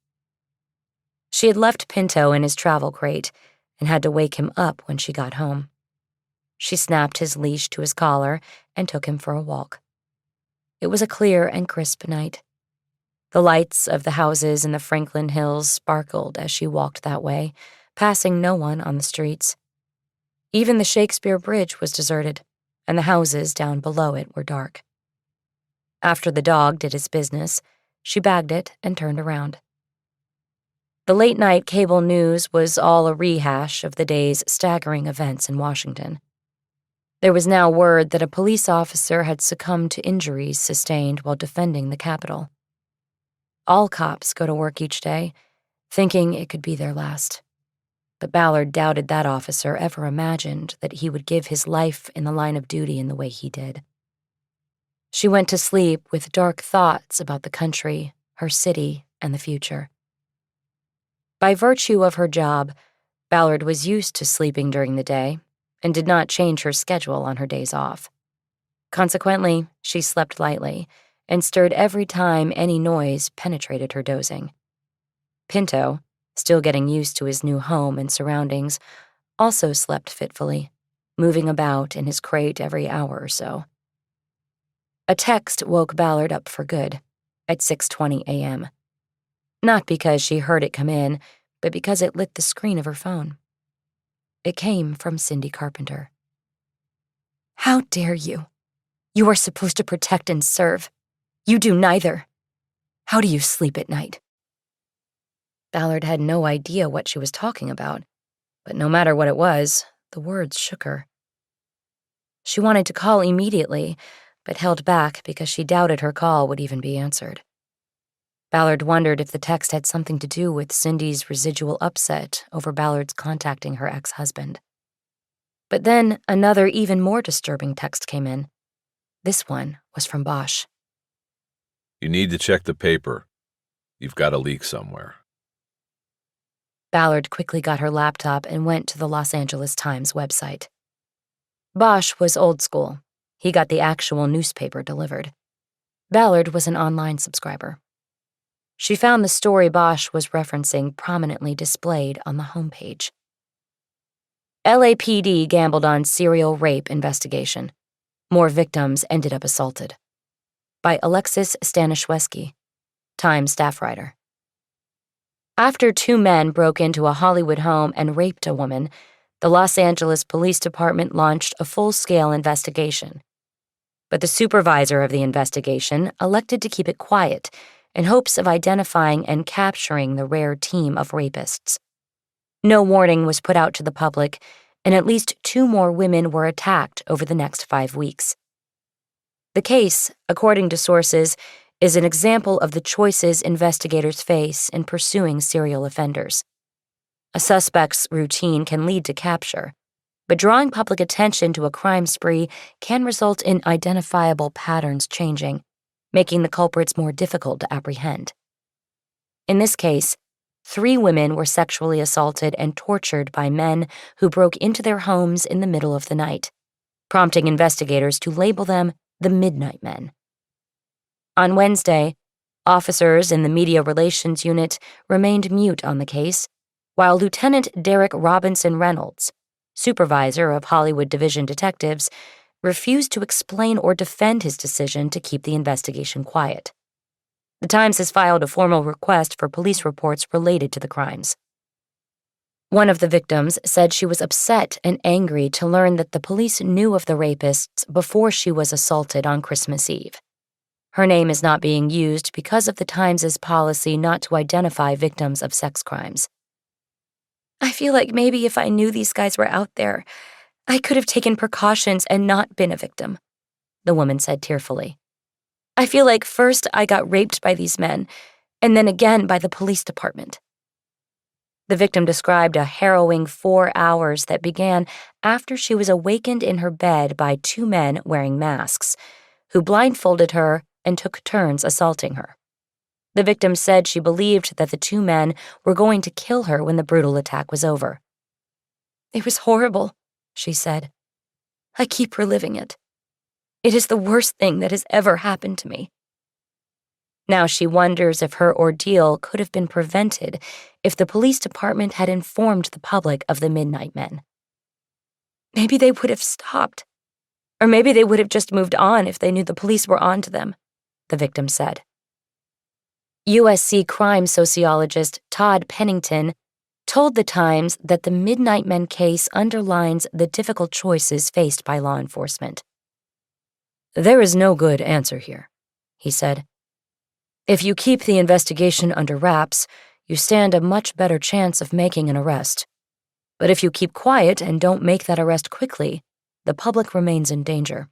She had left Pinto in his travel crate and had to wake him up when she got home. She snapped his leash to his collar and took him for a walk. It was a clear and crisp night. The lights of the houses in the Franklin Hills sparkled as she walked that way, passing no one on the streets. Even the Shakespeare Bridge was deserted, and the houses down below it were dark. After the dog did its business, she bagged it and turned around. The late-night cable news was all a rehash of the day's staggering events in Washington. There was now word that a police officer had succumbed to injuries sustained while defending the Capitol. All cops go to work each day, thinking it could be their last. But Ballard doubted that officer ever imagined that he would give his life in the line of duty in the way he did. She went to sleep with dark thoughts about the country, her city, and the future. By virtue of her job, Ballard was used to sleeping during the day and did not change her schedule on her days off. Consequently, she slept lightly and stirred every time any noise penetrated her dozing. Pinto, still getting used to his new home and surroundings, also slept fitfully, moving about in his crate every hour or so. A text woke Ballard up for good at 6:20 a.m. Not because she heard it come in, but because it lit the screen of her phone. It came from Cindy Carpenter. "How dare you? You are supposed to protect and serve. You do neither. How do you sleep at night?" Ballard had no idea what she was talking about, but no matter what it was, the words shook her. She wanted to call immediately, but held back because she doubted her call would even be answered. Ballard wondered if the text had something to do with Cindy's residual upset over Ballard's contacting her ex-husband. But then another even more disturbing text came in. This one was from Bosch. "You need to check the paper. You've got a leak somewhere." Ballard quickly got her laptop and went to the Los Angeles Times website. Bosch was old school. He got the actual newspaper delivered. Ballard was an online subscriber. She found the story Bosch was referencing prominently displayed on the homepage. LAPD gambled on serial rape investigation. More victims ended up assaulted. By Alexis Staniszewski, Time staff writer. After 2 men broke into a Hollywood home and raped a woman, the Los Angeles Police Department launched a full-scale investigation. But the supervisor of the investigation elected to keep it quiet in hopes of identifying and capturing the rare team of rapists. No warning was put out to the public, and at least 2 more women were attacked over the next 5 weeks. The case, according to sources, is an example of the choices investigators face in pursuing serial offenders. A suspect's routine can lead to capture, but drawing public attention to a crime spree can result in identifiable patterns changing, making the culprits more difficult to apprehend. In this case, 3 women were sexually assaulted and tortured by men who broke into their homes in the middle of the night, prompting investigators to label them the Midnight Men. On Wednesday, officers in the Media Relations Unit remained mute on the case, while Lieutenant Derek Robinson Reynolds, supervisor of Hollywood Division detectives, refused to explain or defend his decision to keep the investigation quiet. The Times has filed a formal request for police reports related to the crimes. One of the victims said she was upset and angry to learn that the police knew of the rapists before she was assaulted on Christmas Eve. Her name is not being used because of the Times' policy not to identify victims of sex crimes. "I feel like maybe if I knew these guys were out there, I could have taken precautions and not been a victim," the woman said tearfully. "I feel like first I got raped by these men, and then again by the police department." The victim described a harrowing 4 hours that began after she was awakened in her bed by 2 men wearing masks, who blindfolded her and took turns assaulting her. The victim said she believed that the 2 men were going to kill her when the brutal attack was over. "It was horrible," she said. "I keep reliving it. It is the worst thing that has ever happened to me." Now she wonders if her ordeal could have been prevented if the police department had informed the public of the Midnight Men. Maybe they would have stopped. Or maybe they would have just moved on if they knew the police were on to them, the victim said. USC crime sociologist Todd Pennington told the Times that the Midnight Men case underlines the difficult choices faced by law enforcement. "There is no good answer here," he said. "If you keep the investigation under wraps, you stand a much better chance of making an arrest. But if you keep quiet and don't make that arrest quickly, the public remains in danger.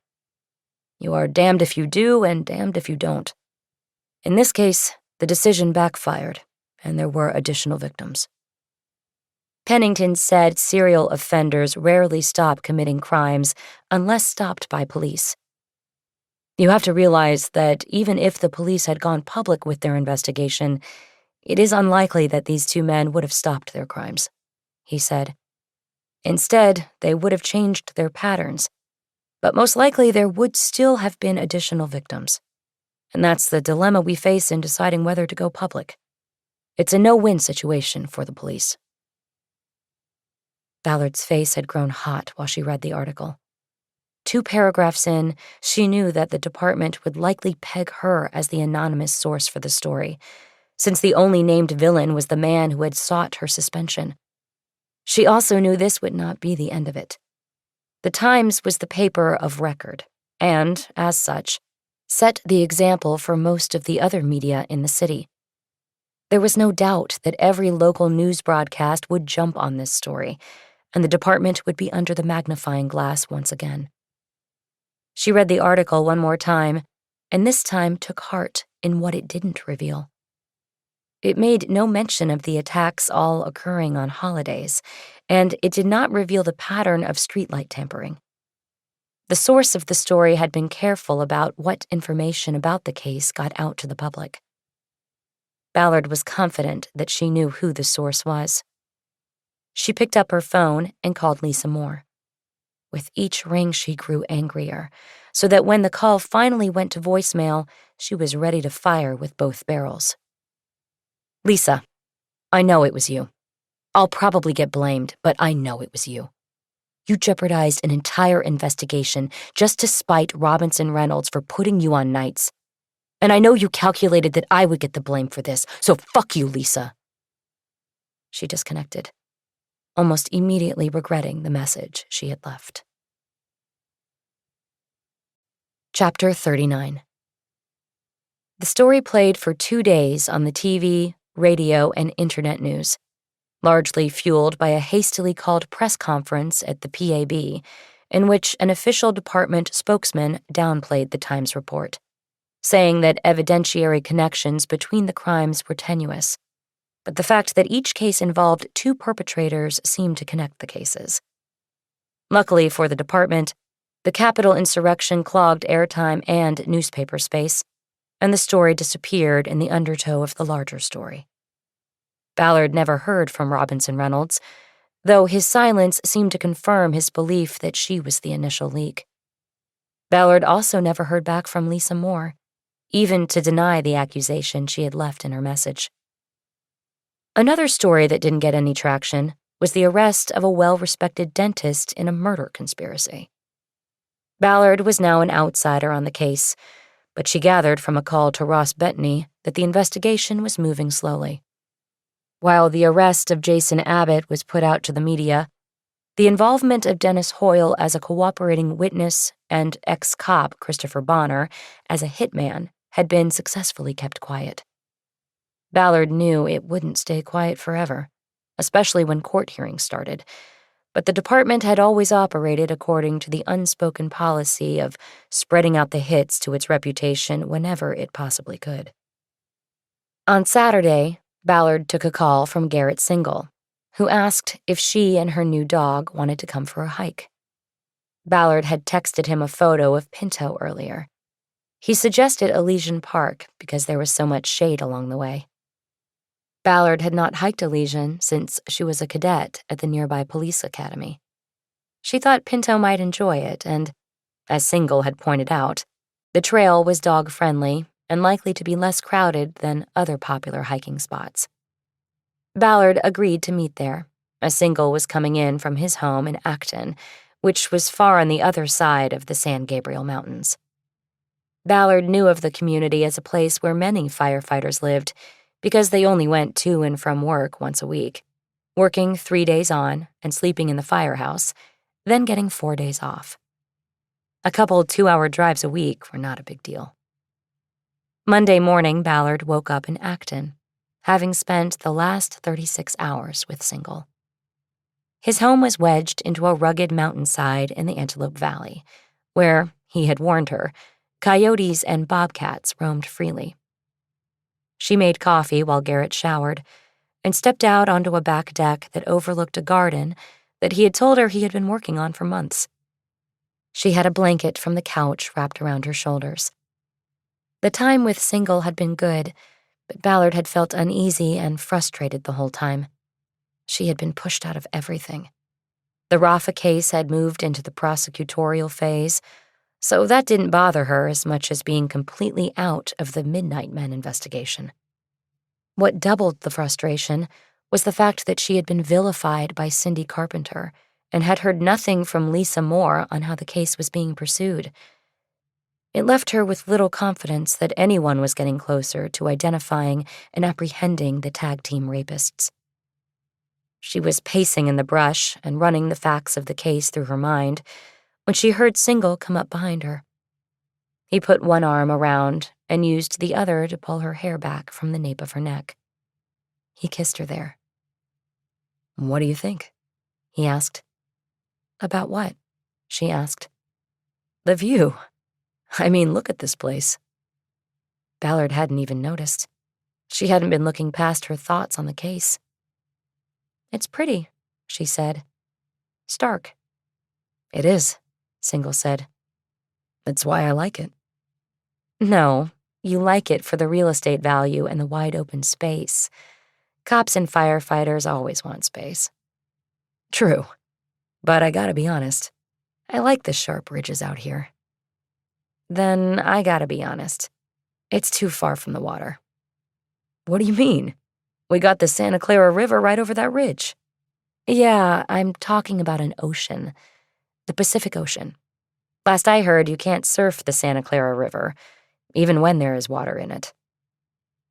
You are damned if you do and damned if you don't. In this case, the decision backfired, and there were additional victims." Pennington said serial offenders rarely stop committing crimes unless stopped by police. "You have to realize that even if the police had gone public with their investigation, it is unlikely that these 2 men would have stopped their crimes," he said. "Instead, they would have changed their patterns, but most likely there would still have been additional victims. And that's the dilemma we face in deciding whether to go public. It's a no-win situation for the police." Ballard's face had grown hot while she read the article. 2 paragraphs in, she knew that the department would likely peg her as the anonymous source for the story, since the only named villain was the man who had sought her suspension. She also knew this would not be the end of it. The Times was the paper of record, and, as such, set the example for most of the other media in the city. There was no doubt that every local news broadcast would jump on this story, and the department would be under the magnifying glass once again. She read the article one more time, and this time took heart in what it didn't reveal. It made no mention of the attacks all occurring on holidays, and it did not reveal the pattern of streetlight tampering. The source of the story had been careful about what information about the case got out to the public. Ballard was confident that she knew who the source was. She picked up her phone and called Lisa Moore. With each ring, she grew angrier, so that when the call finally went to voicemail, she was ready to fire with both barrels. "Lisa, I know it was you. I'll probably get blamed, but I know it was you. You jeopardized an entire investigation just to spite Robinson Reynolds for putting you on nights. And I know you calculated that I would get the blame for this, so fuck you, Lisa." She disconnected, almost immediately regretting the message she had left. Chapter 39. The story played for 2 days on the TV, radio, and internet news, largely fueled by a hastily called press conference at the PAB, in which an official department spokesman downplayed the Times report, saying that evidentiary connections between the crimes were tenuous, but the fact that each case involved 2 perpetrators seemed to connect the cases. Luckily for the department, the Capitol insurrection clogged airtime and newspaper space, and the story disappeared in the undertow of the larger story. Ballard never heard from Robinson Reynolds, though his silence seemed to confirm his belief that she was the initial leak. Ballard also never heard back from Lisa Moore, even to deny the accusation she had left in her message. Another story that didn't get any traction was the arrest of a well-respected dentist in a murder conspiracy. Ballard was now an outsider on the case, but she gathered from a call to Ross Bettany that the investigation was moving slowly. While the arrest of Jason Abbott was put out to the media, the involvement of Dennis Hoyle as a cooperating witness and ex-cop Christopher Bonner as a hitman had been successfully kept quiet. Ballard knew it wouldn't stay quiet forever, especially when court hearings started, but the department had always operated according to the unspoken policy of spreading out the hits to its reputation whenever it possibly could. On Saturday, Ballard took a call from Garrett Single, who asked if she and her new dog wanted to come for a hike. Ballard had texted him a photo of Pinto earlier. He suggested Elysian Park because there was so much shade along the way. Ballard had not hiked Elysian since she was a cadet at the nearby police academy. She thought Pinto might enjoy it, and, as Single had pointed out, the trail was dog-friendly and likely to be less crowded than other popular hiking spots. Ballard agreed to meet there, as Single was coming in from his home in Acton, which was far on the other side of the San Gabriel Mountains. Ballard knew of the community as a place where many firefighters lived because they only went to and from work once a week, working 3 days on and sleeping in the firehouse, then getting 4 days off. A couple 2-hour drives a week were not a big deal. Monday morning, Ballard woke up in Acton, having spent the last 36 hours with Single. His home was wedged into a rugged mountainside in the Antelope Valley, where, he had warned her, coyotes and bobcats roamed freely. She made coffee while Garrett showered and stepped out onto a back deck that overlooked a garden that he had told her he had been working on for months. She had a blanket from the couch wrapped around her shoulders. The time with Single had been good, but Ballard had felt uneasy and frustrated the whole time. She had been pushed out of everything. The Rafa case had moved into the prosecutorial phase, so that didn't bother her as much as being completely out of the Midnight Men investigation. What doubled the frustration was the fact that she had been vilified by Cindy Carpenter and had heard nothing from Lisa Moore on how the case was being pursued. It left her with little confidence that anyone was getting closer to identifying and apprehending the tag team rapists. She was pacing in the brush and running the facts of the case through her mind when she heard Single come up behind her. He put one arm around and used the other to pull her hair back from the nape of her neck. He kissed her there. "What do you think?" he asked. "About what?" she asked. "The view. I mean, look at this place." Ballard hadn't even noticed. She hadn't been looking past her thoughts on the case. "It's pretty," she said. "Stark." "It is," Single said. "That's why I like it." "No, you like it for the real estate value and the wide open space. Cops and firefighters always want space." "True, but I gotta be honest. I like the sharp ridges out here." "Then I gotta be honest. It's too far from the water." "What do you mean? We got the Santa Clara River right over that ridge." "Yeah, I'm talking about an ocean. The Pacific Ocean. Last I heard, you can't surf the Santa Clara River, even when there is water in it."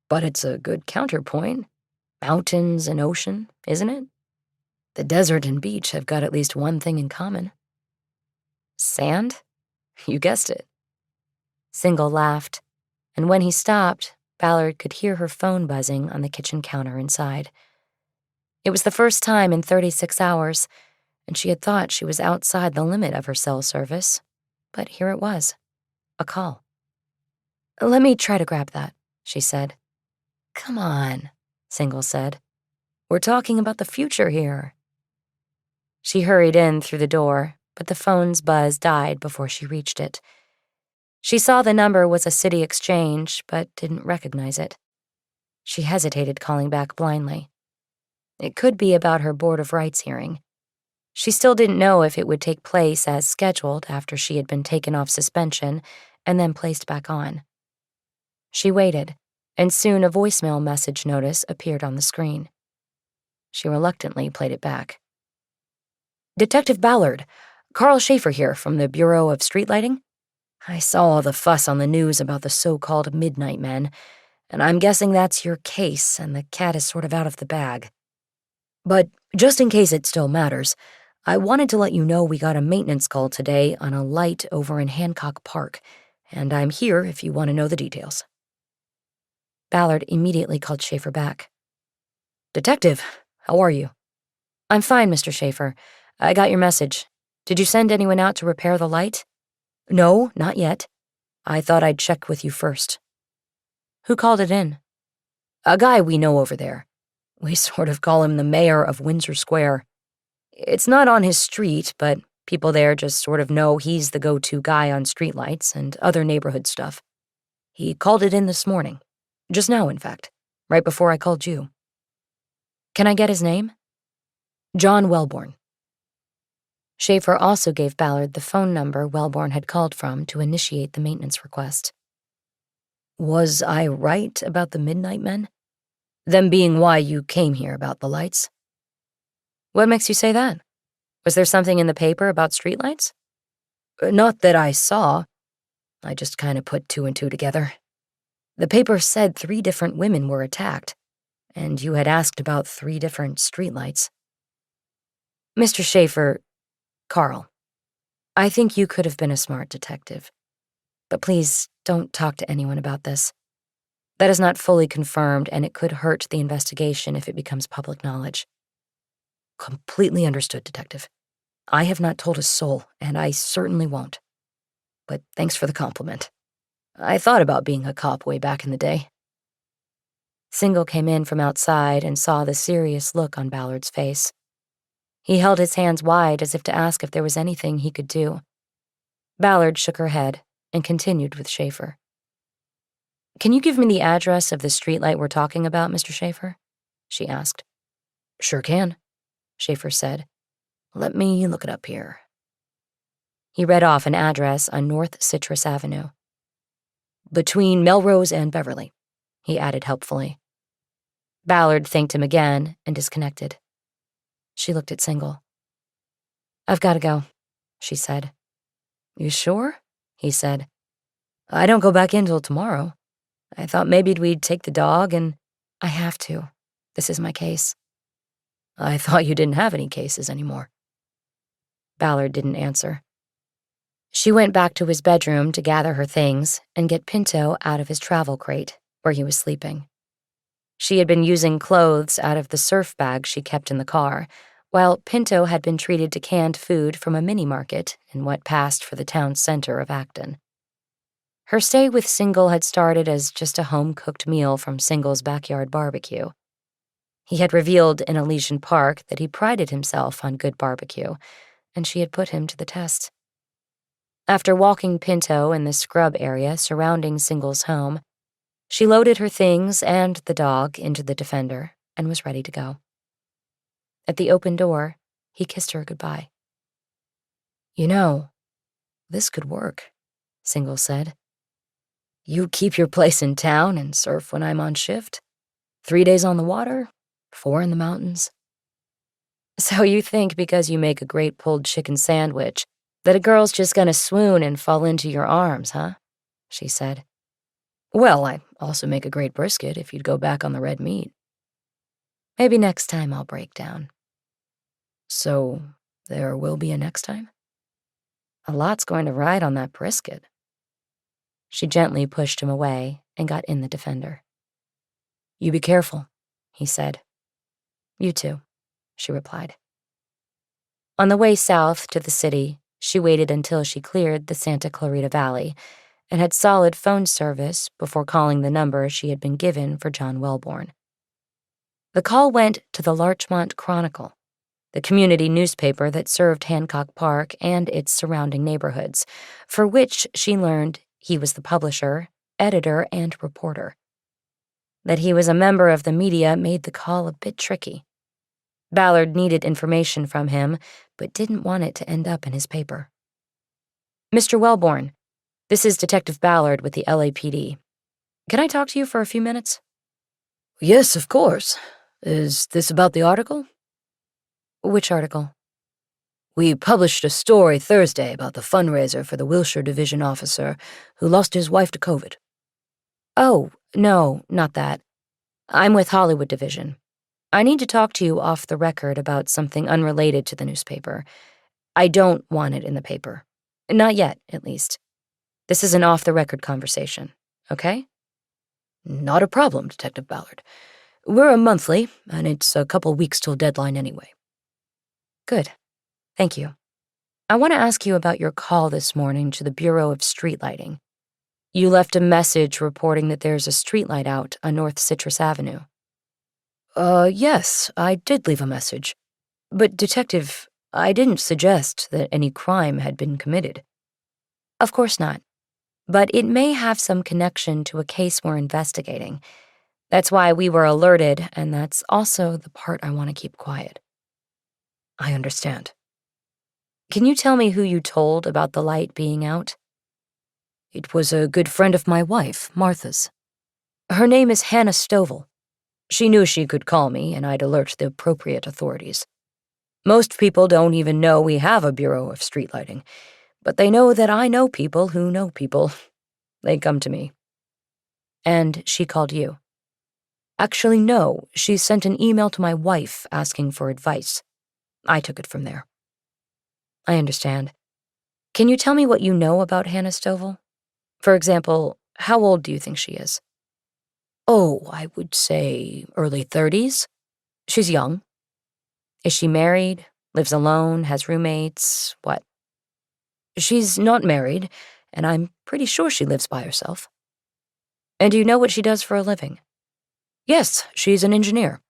"But it's a good counterpoint. Mountains and ocean, isn't it? The desert and beach have got at least one thing in common." "Sand? You guessed it." Single laughed, and when he stopped, Ballard could hear her phone buzzing on the kitchen counter inside. It was the first time in 36 hours, and she had thought she was outside the limit of her cell service, but here it was, a call. "Let me try to grab that," she said. "Come on," Single said. "We're talking about the future here." She hurried in through the door, but the phone's buzz died before she reached it. She saw the number was a city exchange, but didn't recognize it. She hesitated calling back blindly. It could be about her Board of Rights hearing. She still didn't know if it would take place as scheduled after she had been taken off suspension and then placed back on. She waited, and soon a voicemail message notice appeared on the screen. She reluctantly played it back. "Detective Ballard, Carl Schaefer here from the Bureau of Street Lighting. I saw all the fuss on the news about the so-called Midnight Men, and I'm guessing that's your case, and the cat is sort of out of the bag. But just in case it still matters, I wanted to let you know we got a maintenance call today on a light over in Hancock Park, and I'm here if you want to know the details." Ballard immediately called Schaefer back. "Detective, how are you?" "I'm fine, Mr. Schaefer. I got your message. Did you send anyone out to repair the light?" "No, not yet. I thought I'd check with you first." "Who called it in?" "A guy we know over there. We sort of call him the mayor of Windsor Square. It's not on his street, but people there just sort of know he's the go-to guy on streetlights and other neighborhood stuff. He called it in this morning. Just now, in fact. Right before I called you." "Can I get his name?" "John Wellborn." Schaefer also gave Ballard the phone number Wellborn had called from to initiate the maintenance request. "Was I right about the Midnight Men? Them being why you came here about the lights?" "What makes you say that? Was there something in the paper about streetlights?" "Not that I saw. I just kind of put two and two together. The paper said 3 different women were attacked, and you had asked about 3 different streetlights." "Mr. Schaefer, Carl, I think you could have been a smart detective. But please don't talk to anyone about this. That is not fully confirmed, and it could hurt the investigation if it becomes public knowledge." "Completely understood, Detective. I have not told a soul, and I certainly won't. But thanks for the compliment. I thought about being a cop way back in the day." Single came in from outside and saw the serious look on Ballard's face. He held his hands wide as if to ask if there was anything he could do. Ballard shook her head and continued with Schaefer. "Can you give me the address of the streetlight we're talking about, Mr. Schaefer?" she asked. "Sure can," Schaefer said. "Let me look it up here." He read off an address on North Citrus Avenue. "Between Melrose and Beverly," he added helpfully. Ballard thanked him again and disconnected. She looked at Single. "I've got to go," she said. "You sure?" he said. "I don't go back in till tomorrow. I thought maybe we'd take the dog and—" "I have to. This is my case." "I thought you didn't have any cases anymore." Ballard didn't answer. She went back to his bedroom to gather her things and get Pinto out of his travel crate, where he was sleeping. She had been using clothes out of the surf bag she kept in the car, while Pinto had been treated to canned food from a mini-market in what passed for the town center of Acton. Her stay with Single had started as just a home-cooked meal from Single's backyard barbecue. He had revealed in Elysian Park that he prided himself on good barbecue, and she had put him to the test. After walking Pinto in the scrub area surrounding Single's home, she loaded her things and the dog into the Defender and was ready to go. At the open door, he kissed her goodbye. "You know, this could work," Single said. "You keep your place in town and surf when I'm on shift. 3 days on the water, 4 in the mountains." "So you think because you make a great pulled chicken sandwich that a girl's just gonna swoon and fall into your arms, huh?" she said. "Well, I also make a great brisket if you'd go back on the red meat." "Maybe next time I'll break down." "So there will be a next time?" "A lot's going to ride on that brisket." She gently pushed him away and got in the Defender. "You be careful," he said. "You too," she replied. On the way south to the city, she waited until she cleared the Santa Clarita Valley and had solid phone service before calling the number she had been given for John Wellborn. The call went to the Larchmont Chronicle, the community newspaper that served Hancock Park and its surrounding neighborhoods, for which she learned he was the publisher, editor, and reporter. That he was a member of the media made the call a bit tricky. Ballard needed information from him, but didn't want it to end up in his paper. "Mr. Wellborn, this is Detective Ballard with the LAPD. Can I talk to you for a few minutes?" "Yes, of course. Is this about the article?" "Which article?" "We published a story Thursday about the fundraiser for the Wilshire Division officer who lost his wife to COVID." Oh, no, not that. I'm with Hollywood Division. I need to talk to you off the record about something unrelated to the newspaper. I don't want it in the paper. Not yet, at least. This is an off-the-record conversation, okay? Not a problem, Detective Ballard. We're a monthly, and it's a couple weeks till deadline anyway. Good. Thank you. I want to ask you about your call this morning to the Bureau of Street Lighting. You left a message reporting that there's a streetlight out on North Citrus Avenue. Yes, I did leave a message. But, Detective, I didn't suggest that any crime had been committed. Of course not. But it may have some connection to a case we're investigating. That's why we were alerted, and that's also the part I want to keep quiet. I understand. Can you tell me who you told about the light being out? It was a good friend of my wife, Martha's. Her name is Hannah Stovall. She knew she could call me, and I'd alert the appropriate authorities. Most people don't even know we have a Bureau of Street Lighting, but they know that I know people who know people. They come to me. And she called you? Actually, no. She sent an email to my wife asking for advice. I took it from there. I understand. Can you tell me what you know about Hannah Stovall? For example, how old do you think she is? Oh, I would say early 30s. She's young. Is she married, lives alone, has roommates, what? She's not married, and I'm pretty sure she lives by herself. And do you know what she does for a living? Yes, she's an engineer.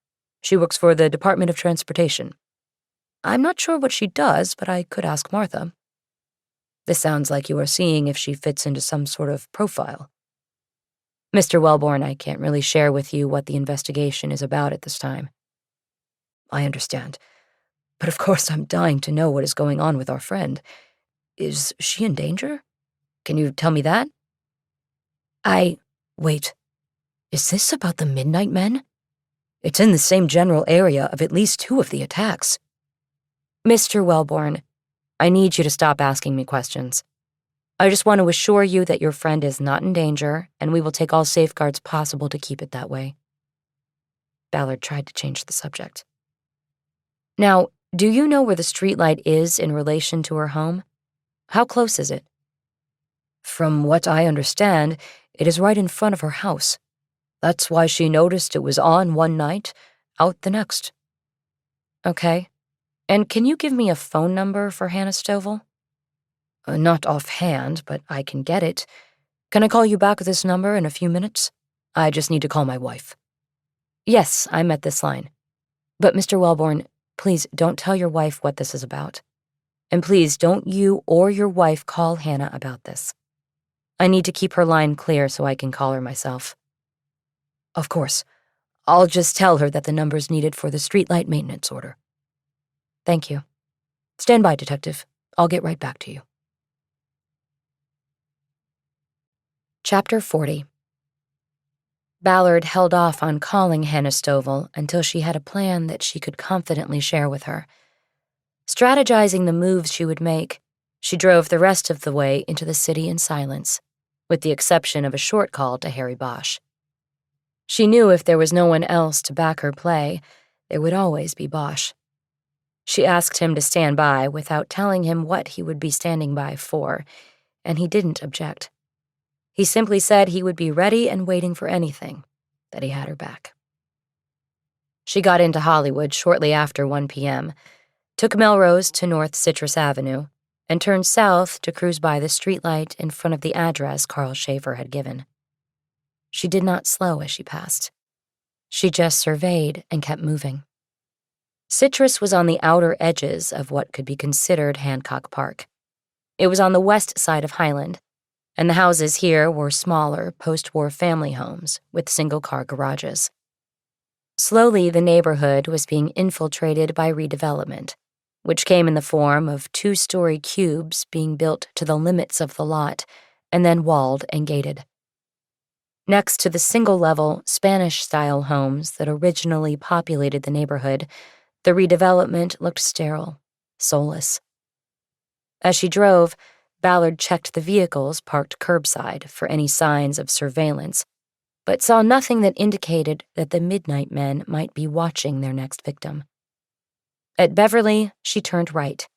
She works for the Department of Transportation. I'm not sure what she does, but I could ask Martha. This sounds like you are seeing if she fits into some sort of profile. Mr. Wellborn, I can't really share with you what the investigation is about at this time. I understand. But of course I'm dying to know what is going on with our friend. Is she in danger? Can you tell me that? Wait. Is this about the Midnight Men? It's in the same general area of at least 2 of the attacks. Mr. Wellborn, I need you to stop asking me questions. I just want to assure you that your friend is not in danger, and we will take all safeguards possible to keep it that way. Ballard tried to change the subject. Now, do you know where the streetlight is in relation to her home? How close is it? From what I understand, it is right in front of her house. That's why she noticed it was on one night, out the next. Okay. And can you give me a phone number for Hannah Stovall? Not offhand, but I can get it. Can I call you back at this number in a few minutes? I just need to call my wife. Yes, I'm at this line. But Mr. Wellborn, please don't tell your wife what this is about. And please don't you or your wife call Hannah about this. I need to keep her line clear so I can call her myself. Of course. I'll just tell her that the number's needed for the streetlight maintenance order. Thank you. Stand by, Detective. I'll get right back to you. Chapter 40. Ballard held off on calling Hannah Stovall until she had a plan that she could confidently share with her. Strategizing the moves she would make, she drove the rest of the way into the city in silence, with the exception of a short call to Harry Bosch. She knew if there was no one else to back her play, there would always be Bosch. She asked him to stand by without telling him what he would be standing by for, and he didn't object. He simply said he would be ready and waiting for anything, that he had her back. She got into Hollywood shortly after 1 p.m., took Melrose to North Citrus Avenue, and turned south to cruise by the streetlight in front of the address Carl Schaefer had given. She did not slow as she passed. She just surveyed and kept moving. Citrus was on the outer edges of what could be considered Hancock Park. It was on the west side of Highland, and the houses here were smaller, post-war family homes with single-car garages. Slowly, the neighborhood was being infiltrated by redevelopment, which came in the form of 2-story cubes being built to the limits of the lot and then walled and gated. Next to the single-level, Spanish-style homes that originally populated the neighborhood, the redevelopment looked sterile, soulless. As she drove, Ballard checked the vehicles parked curbside for any signs of surveillance, but saw nothing that indicated that the Midnight Men might be watching their next victim. At Beverly, she turned right,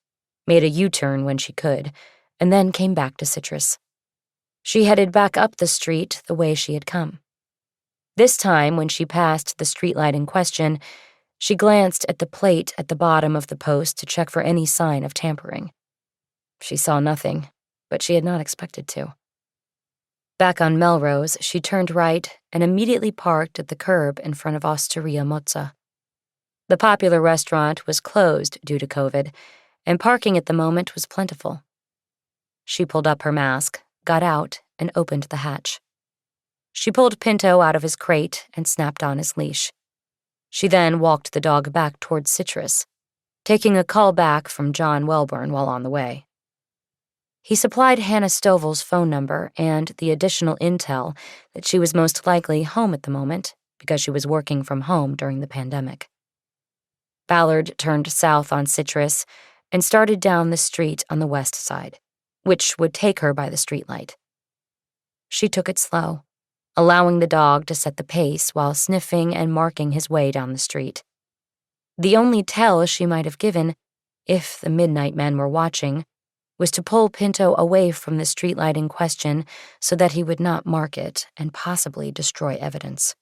made a U-turn when she could, and then came back to Citrus. She headed back up the street the way she had come. This time, when she passed the streetlight in question, she glanced at the plate at the bottom of the post to check for any sign of tampering. She saw nothing, but she had not expected to. Back on Melrose, she turned right and immediately parked at the curb in front of Osteria Mozza. The popular restaurant was closed due to COVID, and parking at the moment was plentiful. She pulled up her mask, got out, and opened the hatch. She pulled Pinto out of his crate and snapped on his leash. She then walked the dog back towards Citrus, taking a call back from John Welborn while on the way. He supplied Hannah Stovall's phone number and the additional intel that she was most likely home at the moment because she was working from home during the pandemic. Ballard turned south on Citrus and started down the street on the west side, which would take her by the streetlight. She took it slow, allowing the dog to set the pace while sniffing and marking his way down the street. The only tell she might have given, if the Midnight Men were watching, was to pull Pinto away from the streetlight in question so that he would not mark it and possibly destroy evidence.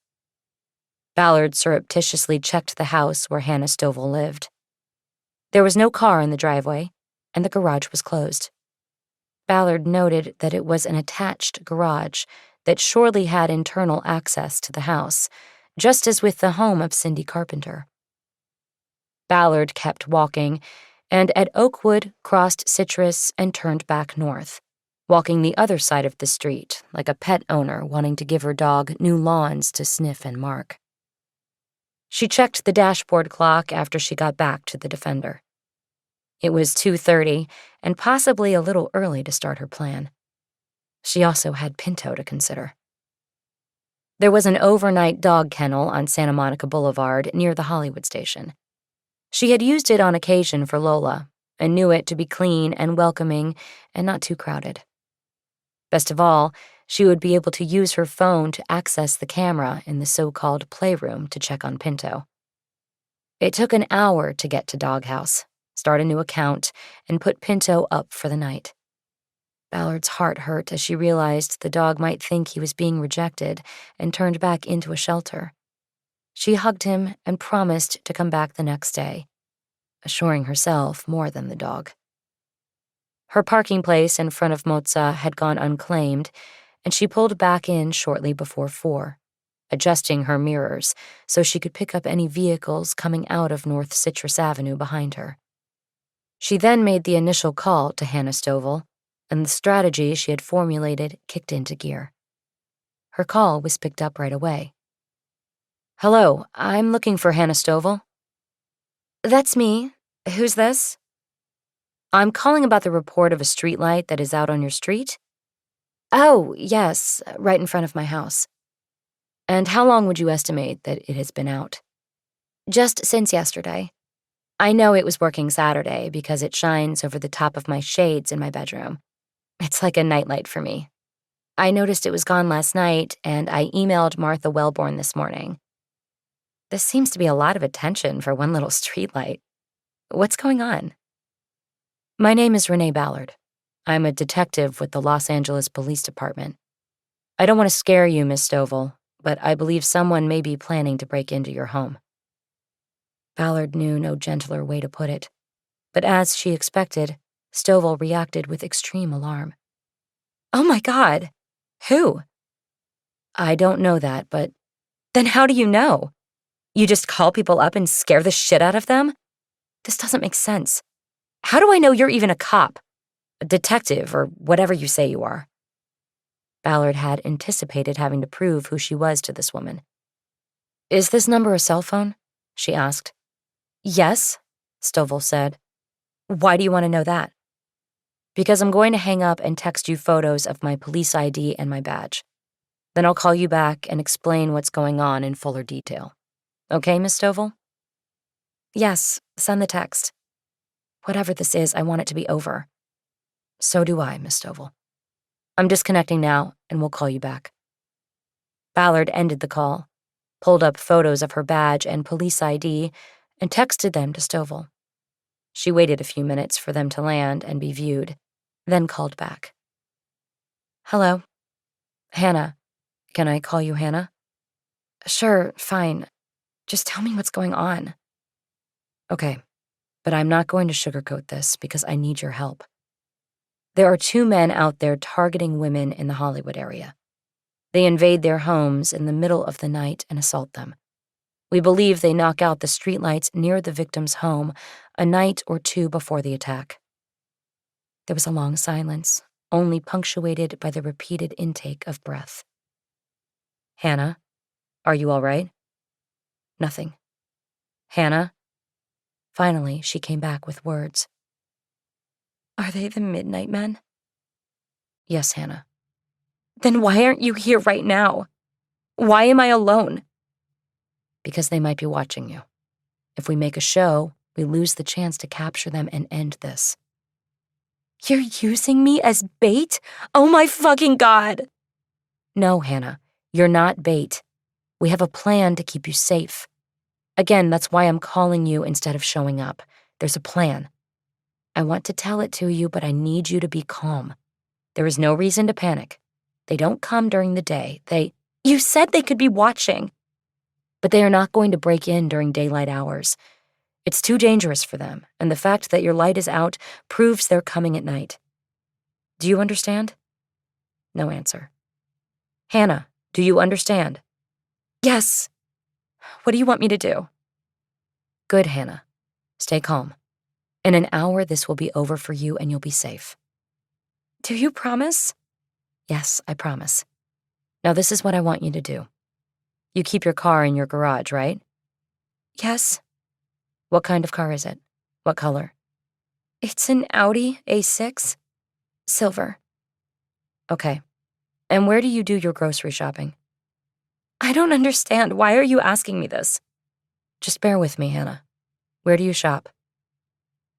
Ballard surreptitiously checked the house where Hannah Stovall lived. There was no car in the driveway, and the garage was closed. Ballard noted that it was an attached garage that surely had internal access to the house, just as with the home of Cindy Carpenter. Ballard kept walking, and at Oakwood crossed Citrus and turned back north, walking the other side of the street like a pet owner wanting to give her dog new lawns to sniff and mark. She checked the dashboard clock after she got back to the Defender. It was 2:30 and possibly a little early to start her plan. She also had Pinto to consider. There was an overnight dog kennel on Santa Monica Boulevard near the Hollywood station. She had used it on occasion for Lola and knew it to be clean and welcoming and not too crowded. Best of all, she would be able to use her phone to access the camera in the so-called playroom to check on Pinto. It took an hour to get to Doghouse, start a new account, and put Pinto up for the night. Ballard's heart hurt as she realized the dog might think he was being rejected and turned back into a shelter. She hugged him and promised to come back the next day, assuring herself more than the dog. Her parking place in front of Mozza had gone unclaimed, and she pulled back in shortly before 4, adjusting her mirrors so she could pick up any vehicles coming out of North Citrus Avenue behind her. She then made the initial call to Hannah Stovall, and the strategy she had formulated kicked into gear. Her call was picked up right away. "Hello, I'm looking for Hannah Stovall." "That's me. Who's this?" "I'm calling about the report of a streetlight that is out on your street." "Oh, yes, right in front of my house." "And how long would you estimate that it has been out?" "Just since yesterday. I know it was working Saturday because it shines over the top of my shades in my bedroom. It's like a nightlight for me. I noticed it was gone last night, and I emailed Martha Welborn this morning." This seems to be a lot of attention for one little streetlight. What's going on? "My name is Renee Ballard. I'm a detective with the Los Angeles Police Department. I don't want to scare you, Miss Stovall, but I believe someone may be planning to break into your home." Ballard knew no gentler way to put it, but as she expected, Stovall reacted with extreme alarm. "Oh my God! Who?" "I don't know that, but..." "Then how do you know? You just call people up and scare the shit out of them? This doesn't make sense. How do I know you're even a cop? A detective, or whatever you say you are?" Ballard had anticipated having to prove who she was to this woman. "Is this number a cell phone?" she asked. "Yes," Stovall said. "Why do you want to know that?" "Because I'm going to hang up and text you photos of my police ID and my badge. Then I'll call you back and explain what's going on in fuller detail. Okay, Miss Stovall?" "Yes, send the text. Whatever this is, I want it to be over." "So do I, Miss Stovall. I'm disconnecting now, and we'll call you back." Ballard ended the call, pulled up photos of her badge and police ID, and texted them to Stovall. She waited a few minutes for them to land and be viewed, then called back. Hello? Hannah. Can I call you Hannah? Sure, fine. Just tell me what's going on. Okay, but I'm not going to sugarcoat this because I need your help. There are 2 men out there targeting women in the Hollywood area. They invade their homes in the middle of the night and assault them. We believe they knock out the streetlights near the victim's home a night or 2 before the attack. There was a long silence, only punctuated by the repeated intake of breath. Hannah, are you all right? Nothing. Hannah? Finally, she came back with words. Are they the Midnight Men? Yes, Hannah. Then why aren't you here right now? Why am I alone? Because they might be watching you. If we make a show, we lose the chance to capture them and end this. You're using me as bait? Oh my fucking God! No, Hannah, you're not bait. We have a plan to keep you safe. Again, that's why I'm calling you instead of showing up. There's a plan. I want to tell it to you, but I need you to be calm. There is no reason to panic. They don't come during the day. You said they could be watching. But they are not going to break in during daylight hours. It's too dangerous for them, and the fact that your light is out proves they're coming at night. Do you understand? No answer. Hannah, do you understand? Yes. What do you want me to do? Good, Hannah. Stay calm. In an hour, this will be over for you and you'll be safe. Do you promise? Yes, I promise. Now this is what I want you to do. You keep your car in your garage, right? Yes. What kind of car is it? What color? It's an Audi A6. Silver. Okay. And where do you do your grocery shopping? I don't understand. Why are you asking me this? Just bear with me, Hannah. Where do you shop?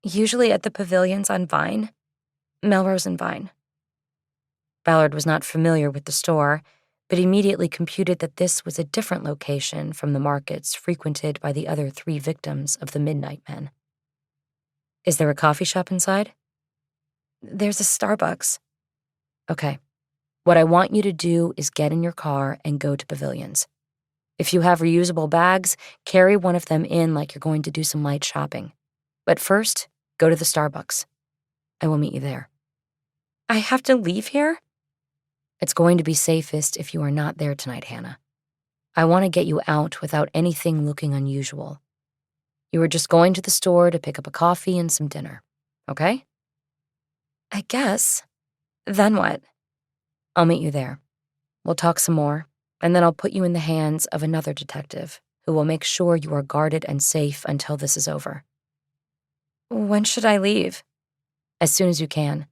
Usually at the pavilions on Vine. Melrose and Vine. Ballard was not familiar with the store, but immediately computed that this was a different location from the markets frequented by the other 3 victims of the Midnight Men. Is there a coffee shop inside? There's a Starbucks. Okay. What I want you to do is get in your car and go to pavilions. If you have reusable bags, carry one of them in like you're going to do some light shopping. But first, go to the Starbucks. I will meet you there. I have to leave here? It's going to be safest if you are not there tonight, Hannah. I want to get you out without anything looking unusual. You were just going to the store to pick up a coffee and some dinner, okay? I guess. Then what? I'll meet you there. We'll talk some more, and then I'll put you in the hands of another detective who will make sure you are guarded and safe until this is over. When should I leave? As soon as you can.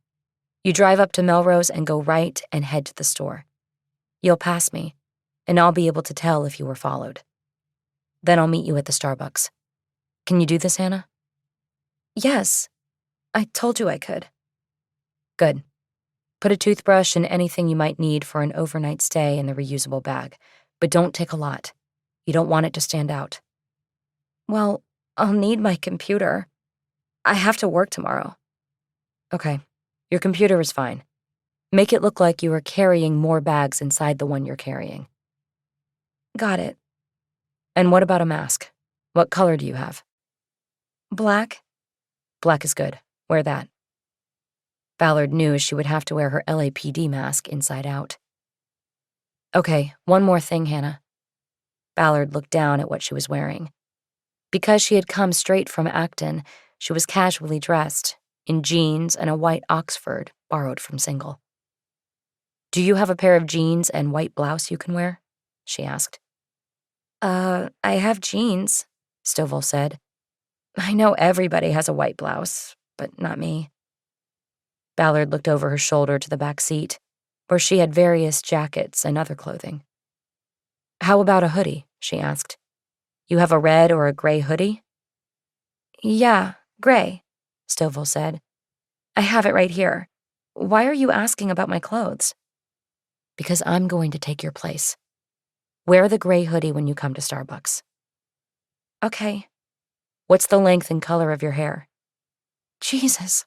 You drive up to Melrose and go right and head to the store. You'll pass me, and I'll be able to tell if you were followed. Then I'll meet you at the Starbucks. Can you do this, Hannah? Yes. I told you I could. Good. Put a toothbrush and anything you might need for an overnight stay in the reusable bag, but don't take a lot. You don't want it to stand out. Well, I'll need my computer. I have to work tomorrow. Okay, your computer is fine. Make it look like you are carrying more bags inside the one you're carrying. Got it. And what about a mask? What color do you have? Black. Black is good. Wear that. Ballard knew she would have to wear her LAPD mask inside out. Okay, one more thing, Hannah. Ballard looked down at what she was wearing. Because she had come straight from Acton, she was casually dressed, in jeans and a white Oxford borrowed from Single. Do you have a pair of jeans and white blouse you can wear? She asked. I have jeans, Stovall said. I know everybody has a white blouse, but not me. Ballard looked over her shoulder to the back seat, where she had various jackets and other clothing. How about a hoodie? She asked. You have a red or a gray hoodie? Yeah, gray, Stovall said. I have it right here. Why are you asking about my clothes? Because I'm going to take your place. Wear the gray hoodie when you come to Starbucks. Okay. What's the length and color of your hair? Jesus,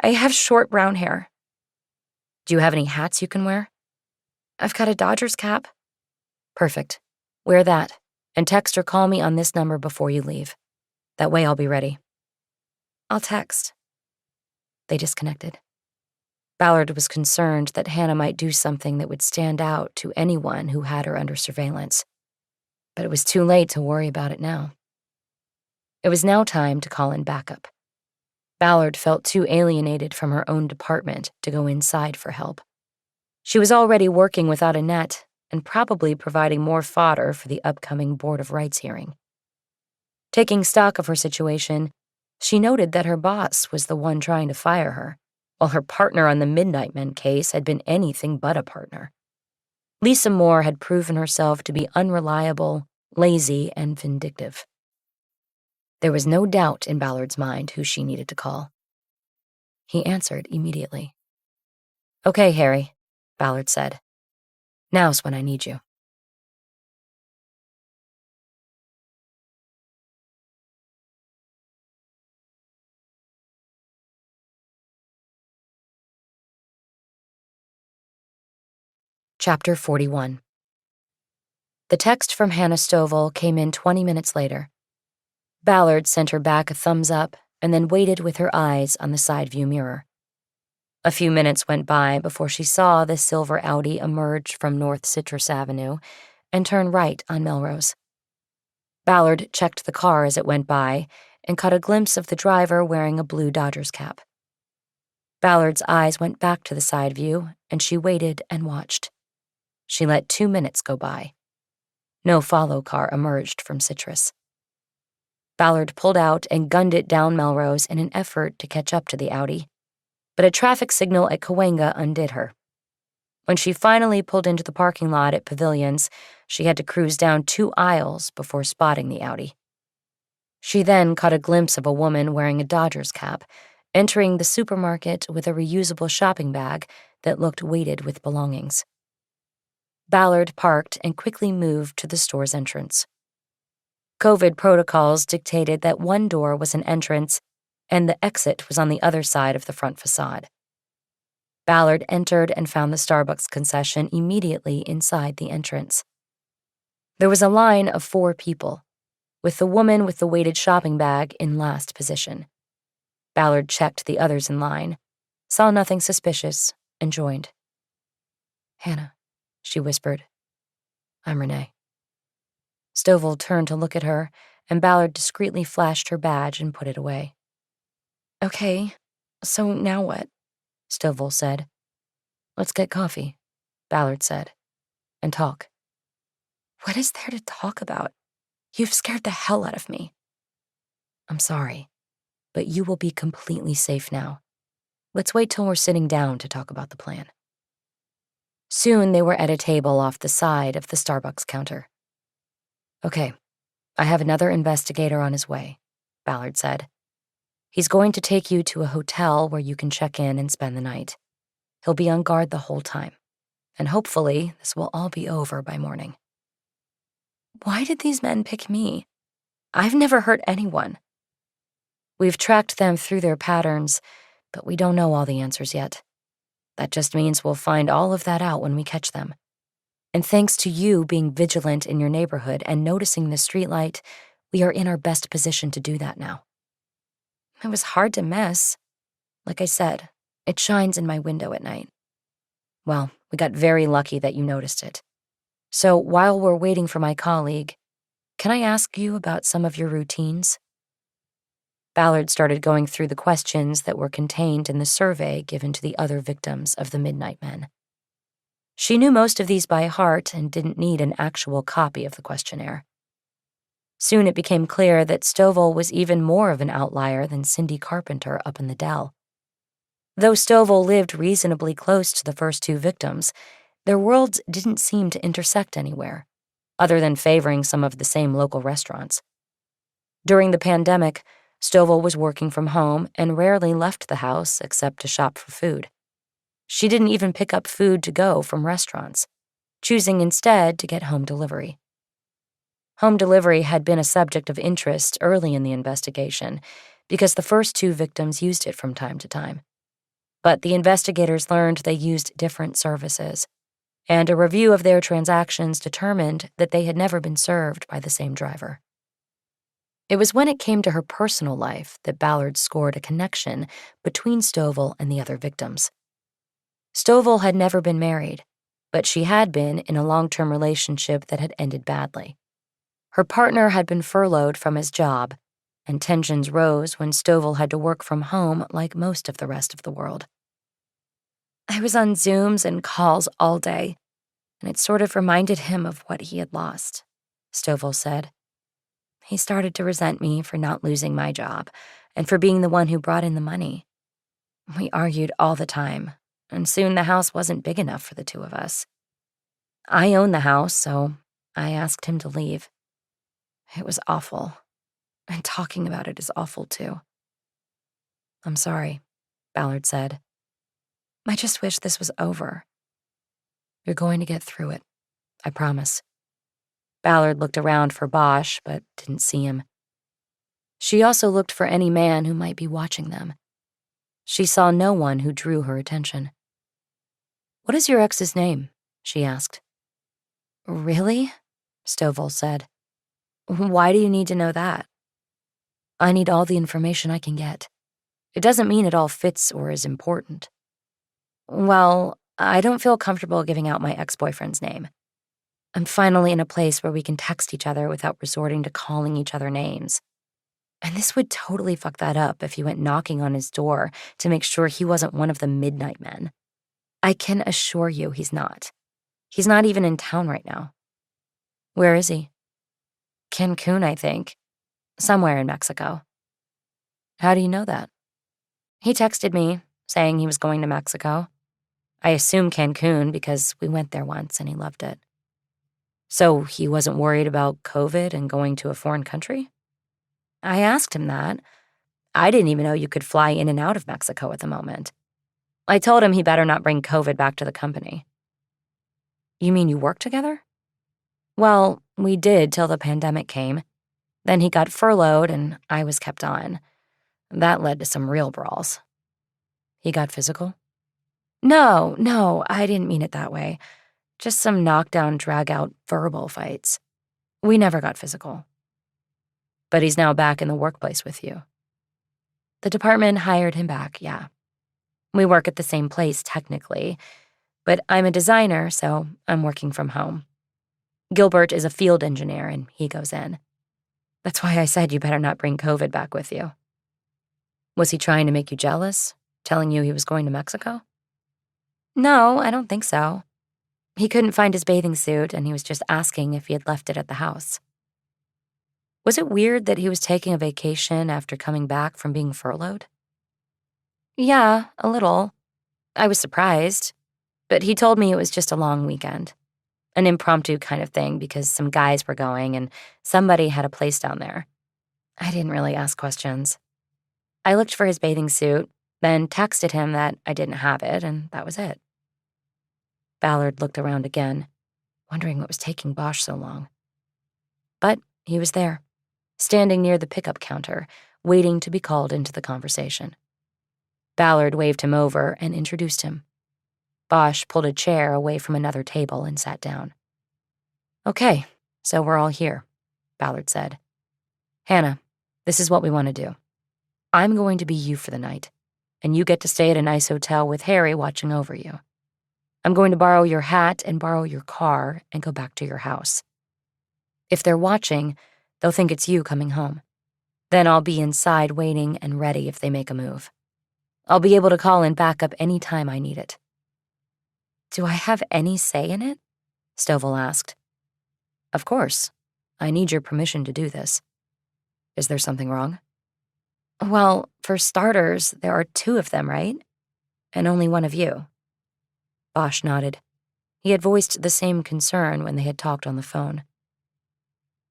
I have short brown hair. Do you have any hats you can wear? I've got a Dodgers cap. Perfect. Wear that, and text or call me on this number before you leave. That way I'll be ready. I'll text. They disconnected. Ballard was concerned that Hannah might do something that would stand out to anyone who had her under surveillance. But it was too late to worry about it now. It was now time to call in backup. Ballard felt too alienated from her own department to go inside for help. She was already working without a net and probably providing more fodder for the upcoming Board of Rights hearing. Taking stock of her situation, she noted that her boss was the one trying to fire her, while her partner on the Midnight Men case had been anything but a partner. Lisa Moore had proven herself to be unreliable, lazy, and vindictive. There was no doubt in Ballard's mind who she needed to call. He answered immediately. Okay, Harry, Ballard said. Now's when I need you. Chapter 41. The text from Hannah Stovall came in 20 minutes later. Ballard sent her back a thumbs up and then waited with her eyes on the side view mirror. A few minutes went by before she saw the silver Audi emerge from North Citrus Avenue and turn right on Melrose. Ballard checked the car as it went by and caught a glimpse of the driver wearing a blue Dodgers cap. Ballard's eyes went back to the side view, and she waited and watched. She let 2 minutes go by. No follow car emerged from Citrus. Ballard pulled out and gunned it down Melrose in an effort to catch up to the Audi, but a traffic signal at Cahuenga undid her. When she finally pulled into the parking lot at Pavilions, she had to cruise down 2 aisles before spotting the Audi. She then caught a glimpse of a woman wearing a Dodgers cap, entering the supermarket with a reusable shopping bag that looked weighted with belongings. Ballard parked and quickly moved to the store's entrance. COVID protocols dictated that one door was an entrance and the exit was on the other side of the front facade. Ballard entered and found the Starbucks concession immediately inside the entrance. There was a line of 4 people, with the woman with the weighted shopping bag in last position. Ballard checked the others in line, saw nothing suspicious, and joined. Hannah, she whispered. I'm Renee. Stovall turned to look at her, and Ballard discreetly flashed her badge and put it away. Okay, so now what? Stovall said. Let's get coffee, Ballard said, and talk. What is there to talk about? You've scared the hell out of me. I'm sorry, but you will be completely safe now. Let's wait till we're sitting down to talk about the plan. Soon they were at a table off the side of the Starbucks counter. Okay, I have another investigator on his way, Ballard said. He's going to take you to a hotel where you can check in and spend the night. He'll be on guard the whole time, and hopefully this will all be over by morning. Why did these men pick me? I've never hurt anyone. We've tracked them through their patterns, but we don't know all the answers yet. That just means we'll find all of that out when we catch them. And thanks to you being vigilant in your neighborhood and noticing the streetlight, we are in our best position to do that now. It was hard to miss. Like I said, it shines in my window at night. Well, we got very lucky that you noticed it. So while we're waiting for my colleague, can I ask you about some of your routines? Ballard started going through the questions that were contained in the survey given to the other victims of the Midnight Men. She knew most of these by heart and didn't need an actual copy of the questionnaire. Soon it became clear that Stovall was even more of an outlier than Cindy Carpenter up in the Dell. Though Stovall lived reasonably close to the first 2 victims, their worlds didn't seem to intersect anywhere, other than favoring some of the same local restaurants. During the pandemic, Stovall was working from home and rarely left the house except to shop for food. She didn't even pick up food to go from restaurants. choosing instead to get home delivery. Home delivery had been a subject of interest early in the investigation because the first 2 victims used it from time to time. But the investigators learned they used different services, and a review of their transactions determined that they had never been served by the same driver. It was when it came to her personal life that Ballard scored a connection between Stovall and the other victims. Stovall had never been married, but she had been in a long-term relationship that had ended badly. Her partner had been furloughed from his job, and tensions rose when Stovall had to work from home like most of the rest of the world. I was on Zooms and calls all day, and it sort of reminded him of what he had lost, Stovall said. He started to resent me for not losing my job and for being the one who brought in the money. We argued all the time, and soon the house wasn't big enough for the 2 of us. I own the house, so I asked him to leave. It was awful, and talking about it is awful too. I'm sorry, Ballard said. I just wish this was over. You're going to get through it, I promise. Ballard looked around for Bosch, but didn't see him. She also looked for any man who might be watching them. She saw no one who drew her attention. What is your ex's name? She asked. Really? Stovall said. Why do you need to know that? I need all the information I can get. It doesn't mean it all fits or is important. Well, I don't feel comfortable giving out my ex-boyfriend's name. I'm finally in a place where we can text each other without resorting to calling each other names. And this would totally fuck that up if you went knocking on his door to make sure he wasn't one of the midnight men. I can assure you he's not. He's not even in town right now. Where is he? Cancun, I think. Somewhere in Mexico. How do you know that? He texted me, saying he was going to Mexico. I assume Cancun because we went there once and he loved it. So he wasn't worried about COVID and going to a foreign country? I asked him that. I didn't even know you could fly in and out of Mexico at the moment. I told him he better not bring COVID back to the company. You mean you work together? Well, we did till the pandemic came. Then he got furloughed and I was kept on. That led to some real brawls. He got physical? No, I didn't mean it that way. Just some knockdown, drag-out verbal fights. We never got physical. But he's now back in the workplace with you. The department hired him back, yeah. We work at the same place, technically, but I'm a designer, so I'm working from home. Gilbert is a field engineer, and he goes in. That's why I said you better not bring COVID back with you. Was he trying to make you jealous, telling you he was going to Mexico? No, I don't think so. He couldn't find his bathing suit, and he was just asking if he had left it at the house. Was it weird that he was taking a vacation after coming back from being furloughed? Yeah, a little. I was surprised, but he told me it was just a long weekend. An impromptu kind of thing because some guys were going and somebody had a place down there. I didn't really ask questions. I looked for his bathing suit, then texted him that I didn't have it, and that was it. Ballard looked around again, wondering what was taking Bosch so long. But he was there, standing near the pickup counter, waiting to be called into the conversation. Ballard waved him over and introduced him. Bosch pulled a chair away from another table and sat down. Okay, so we're all here, Ballard said. Hannah, this is what we want to do. I'm going to be you for the night, and you get to stay at a nice hotel with Harry watching over you. I'm going to borrow your hat and borrow your car and go back to your house. If they're watching, they'll think it's you coming home. Then I'll be inside waiting and ready if they make a move. I'll be able to call in backup any time I need it. Do I have any say in it? Stovall asked. Of course. I need your permission to do this. Is there something wrong? Well, for starters, there are 2 of them, right? And only one of you. Bosch nodded. He had voiced the same concern when they had talked on the phone.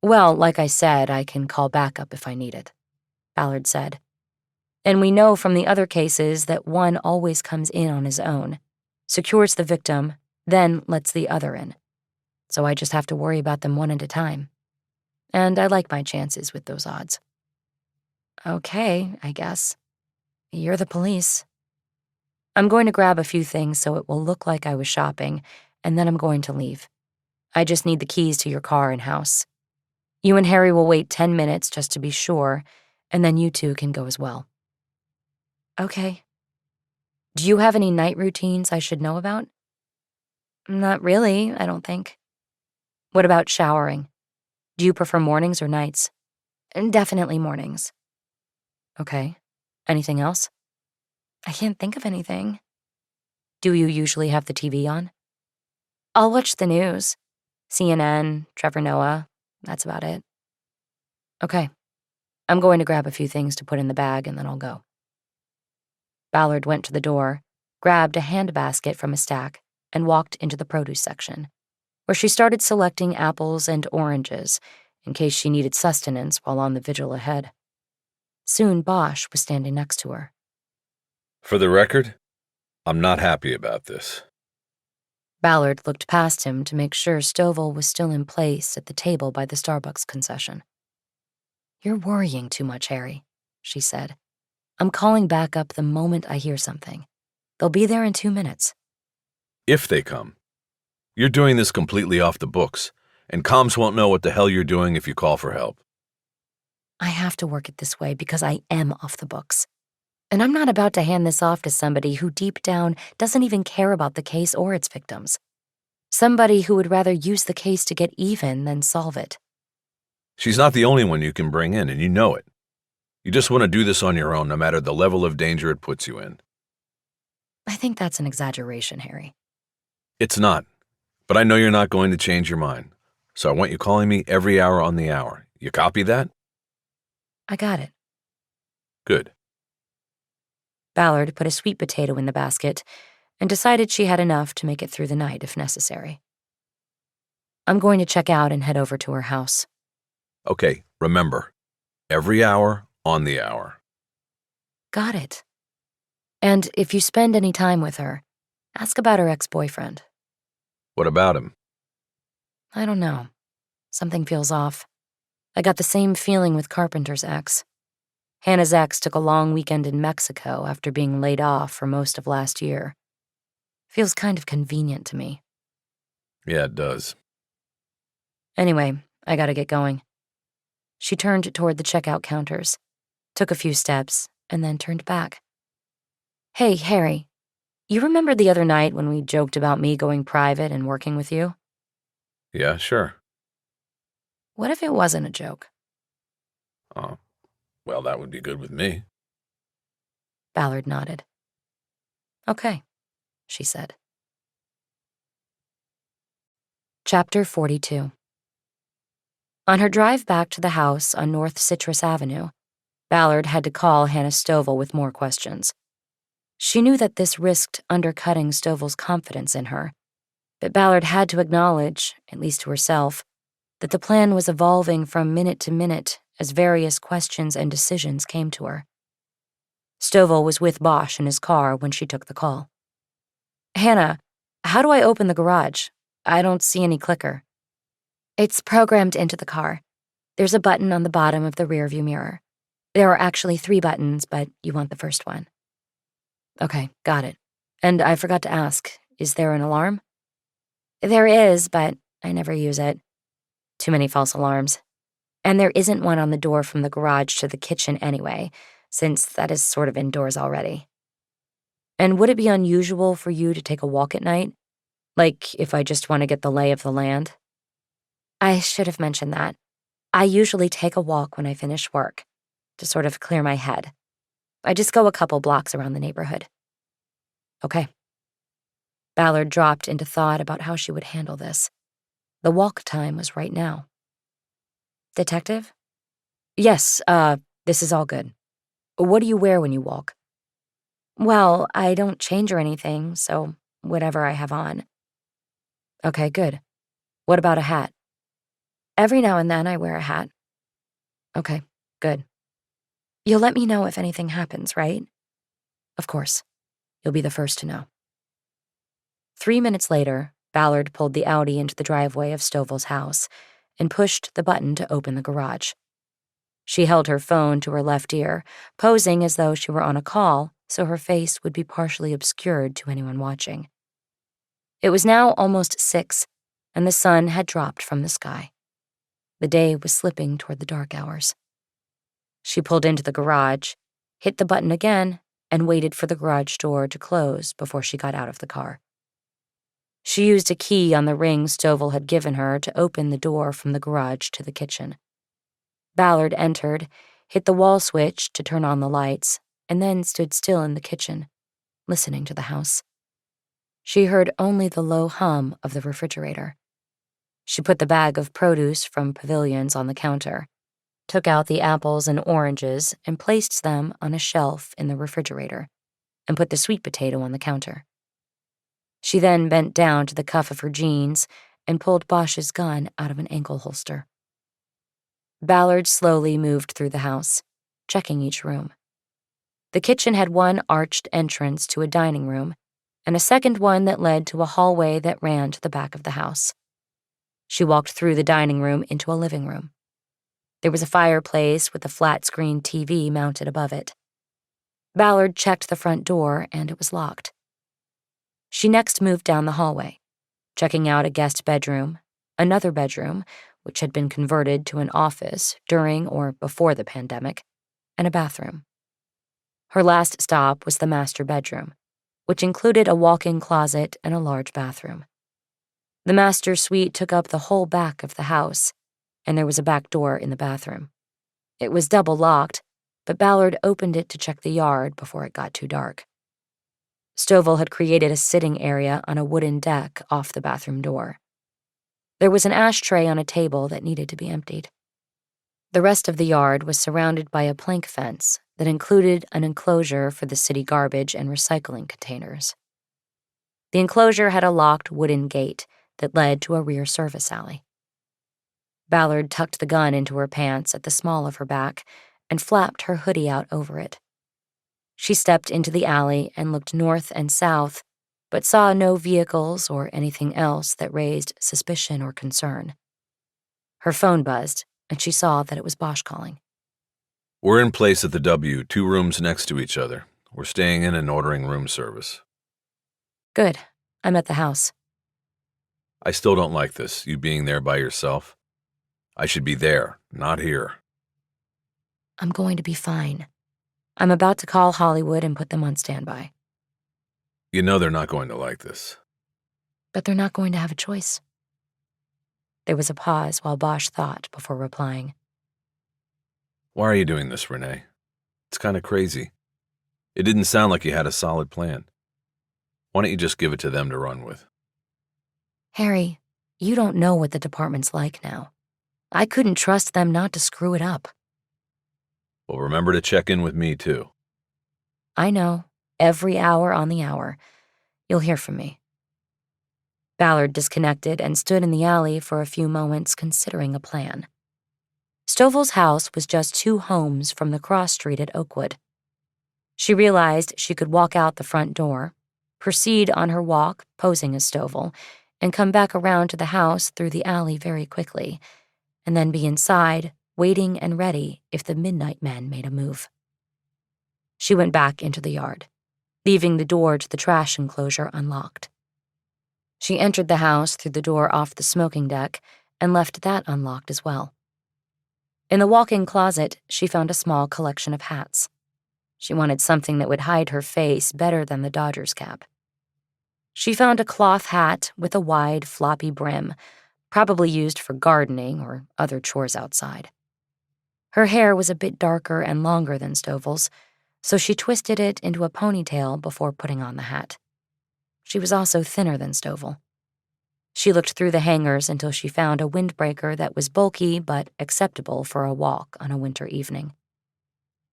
Well, like I said, I can call backup if I need it, Ballard said. And we know from the other cases that one always comes in on his own, secures the victim, then lets the other in. so I just have to worry about them one at a time. And I like my chances with those odds. Okay, I guess. You're the police. I'm going to grab a few things so it will look like I was shopping, and then I'm going to leave. I just need the keys to your car and house. You and Harry will wait 10 minutes just to be sure, and then you two can go as well. Okay. Do you have any night routines I should know about? Not really, I don't think. What about showering? Do you prefer mornings or nights? Definitely mornings. Okay. Anything else? I can't think of anything. Do you usually have the TV on? I'll watch the news. CNN, Trevor Noah, that's about it. Okay. I'm going to grab a few things to put in the bag and then I'll go. Ballard went to the door, grabbed a handbasket from a stack, and walked into the produce section, where she started selecting apples and oranges in case she needed sustenance while on the vigil ahead. Soon Bosch was standing next to her. For the record, I'm not happy about this. Ballard looked past him to make sure Stovall was still in place at the table by the Starbucks concession. You're worrying too much, Harry, she said. I'm calling back up the moment I hear something. They'll be there in 2 minutes. If they come. You're doing this completely off the books, and comms won't know what the hell you're doing if you call for help. I have to work it this way because I am off the books. And I'm not about to hand this off to somebody who deep down doesn't even care about the case or its victims. Somebody who would rather use the case to get even than solve it. She's not the only one you can bring in, and you know it. You just want to do this on your own, no matter the level of danger it puts you in. I think that's an exaggeration, Harry. It's not, but I know you're not going to change your mind, so I want you calling me every hour on the hour. You copy that? I got it. Good. Ballard put a sweet potato in the basket and decided she had enough to make it through the night if necessary. I'm going to check out and head over to her house. Okay, remember, every hour on the hour. Got it. And if you spend any time with her, ask about her ex-boyfriend. What about him? I don't know. Something feels off. I got the same feeling with Carpenter's ex. Hannah's ex took a long weekend in Mexico after being laid off for most of last year. Feels kind of convenient to me. Yeah, it does. Anyway, I gotta get going. She turned toward the checkout counters, took a few steps, and then turned back. Hey, Harry, you remember the other night when we joked about me going private and working with you? Yeah, sure. What if it wasn't a joke? Oh, well, that would be good with me. Ballard nodded. Okay, she said. Chapter 42. On her drive back to the house on North Citrus Avenue, Ballard had to call Hannah Stovall with more questions. She knew that this risked undercutting Stovall's confidence in her, but Ballard had to acknowledge, at least to herself, that the plan was evolving from minute to minute as various questions and decisions came to her. Stovall was with Bosch in his car when she took the call. Hannah, how do I open the garage? I don't see any clicker. It's programmed into the car. There's a button on the bottom of the rearview mirror. There are actually 3 buttons, but you want the first one. Okay, got it. And I forgot to ask, is there an alarm? There is, but I never use it. Too many false alarms. And there isn't one on the door from the garage to the kitchen anyway, since that is sort of indoors already. And would it be unusual for you to take a walk at night? Like if I just want to get the lay of the land? I should have mentioned that. I usually take a walk when I finish work, to sort of clear my head. I just go a couple blocks around the neighborhood. Okay. Ballard dropped into thought about how she would handle this. The walk time was right now. Detective? Yes, this is all good. What do you wear when you walk? Well, I don't change or anything, so whatever I have on. Okay, good. What about a hat? Every now and then I wear a hat. Okay, good. You'll let me know if anything happens, right? Of course. You'll be the first to know. 3 minutes later, Ballard pulled the Audi into the driveway of Stovall's house and pushed the button to open the garage. She held her phone to her left ear, posing as though she were on a call so her face would be partially obscured to anyone watching. It was now almost 6, and the sun had dropped from the sky. The day was slipping toward the dark hours. She pulled into the garage, hit the button again, and waited for the garage door to close before she got out of the car. She used a key on the ring Stovall had given her to open the door from the garage to the kitchen. Ballard entered, hit the wall switch to turn on the lights, and then stood still in the kitchen, listening to the house. She heard only the low hum of the refrigerator. She put the bag of produce from Pavilions on the counter, took out the apples and oranges and placed them on a shelf in the refrigerator, and put the sweet potato on the counter. She then bent down to the cuff of her jeans and pulled Bosch's gun out of an ankle holster. Ballard slowly moved through the house, checking each room. The kitchen had one arched entrance to a dining room, and a second one that led to a hallway that ran to the back of the house. She walked through the dining room into a living room. There was a fireplace with a flat-screen TV mounted above it. Ballard checked the front door, and it was locked. She next moved down the hallway, checking out a guest bedroom, another bedroom, which had been converted to an office during or before the pandemic, and a bathroom. Her last stop was the master bedroom, which included a walk-in closet and a large bathroom. The master suite took up the whole back of the house, and there was a back door in the bathroom. It was double-locked, but Ballard opened it to check the yard before it got too dark. Stovall had created a sitting area on a wooden deck off the bathroom door. There was an ashtray on a table that needed to be emptied. The rest of the yard was surrounded by a plank fence that included an enclosure for the city garbage and recycling containers. The enclosure had a locked wooden gate that led to a rear service alley. Ballard tucked the gun into her pants at the small of her back and flapped her hoodie out over it. She stepped into the alley and looked north and south, but saw no vehicles or anything else that raised suspicion or concern. Her phone buzzed, and she saw that it was Bosch calling. We're in place at the W, 2 rooms next to each other. We're staying in and ordering room service. Good. I'm at the house. I still don't like this, you being there by yourself. I should be there, not here. I'm going to be fine. I'm about to call Hollywood and put them on standby. You know they're not going to like this. But they're not going to have a choice. There was a pause while Bosch thought before replying. Why are you doing this, Renee? It's kind of crazy. It didn't sound like you had a solid plan. Why don't you just give it to them to run with? Harry, you don't know what the department's like now. I couldn't trust them not to screw it up. Well, remember to check in with me, too. I know. Every hour on the hour. You'll hear from me. Ballard disconnected and stood in the alley for a few moments considering a plan. Stovall's house was just 2 homes from the cross street at Oakwood. She realized she could walk out the front door, proceed on her walk, posing as Stovall, and come back around to the house through the alley very quickly, and then be inside, waiting and ready if the midnight men made a move. She went back into the yard, leaving the door to the trash enclosure unlocked. She entered the house through the door off the smoking deck and left that unlocked as well. In the walk-in closet, she found a small collection of hats. She wanted something that would hide her face better than the Dodgers cap. She found a cloth hat with a wide, floppy brim, probably used for gardening or other chores outside. Her hair was a bit darker and longer than Stovall's, so she twisted it into a ponytail before putting on the hat. She was also thinner than Stovall. She looked through the hangers until she found a windbreaker that was bulky but acceptable for a walk on a winter evening.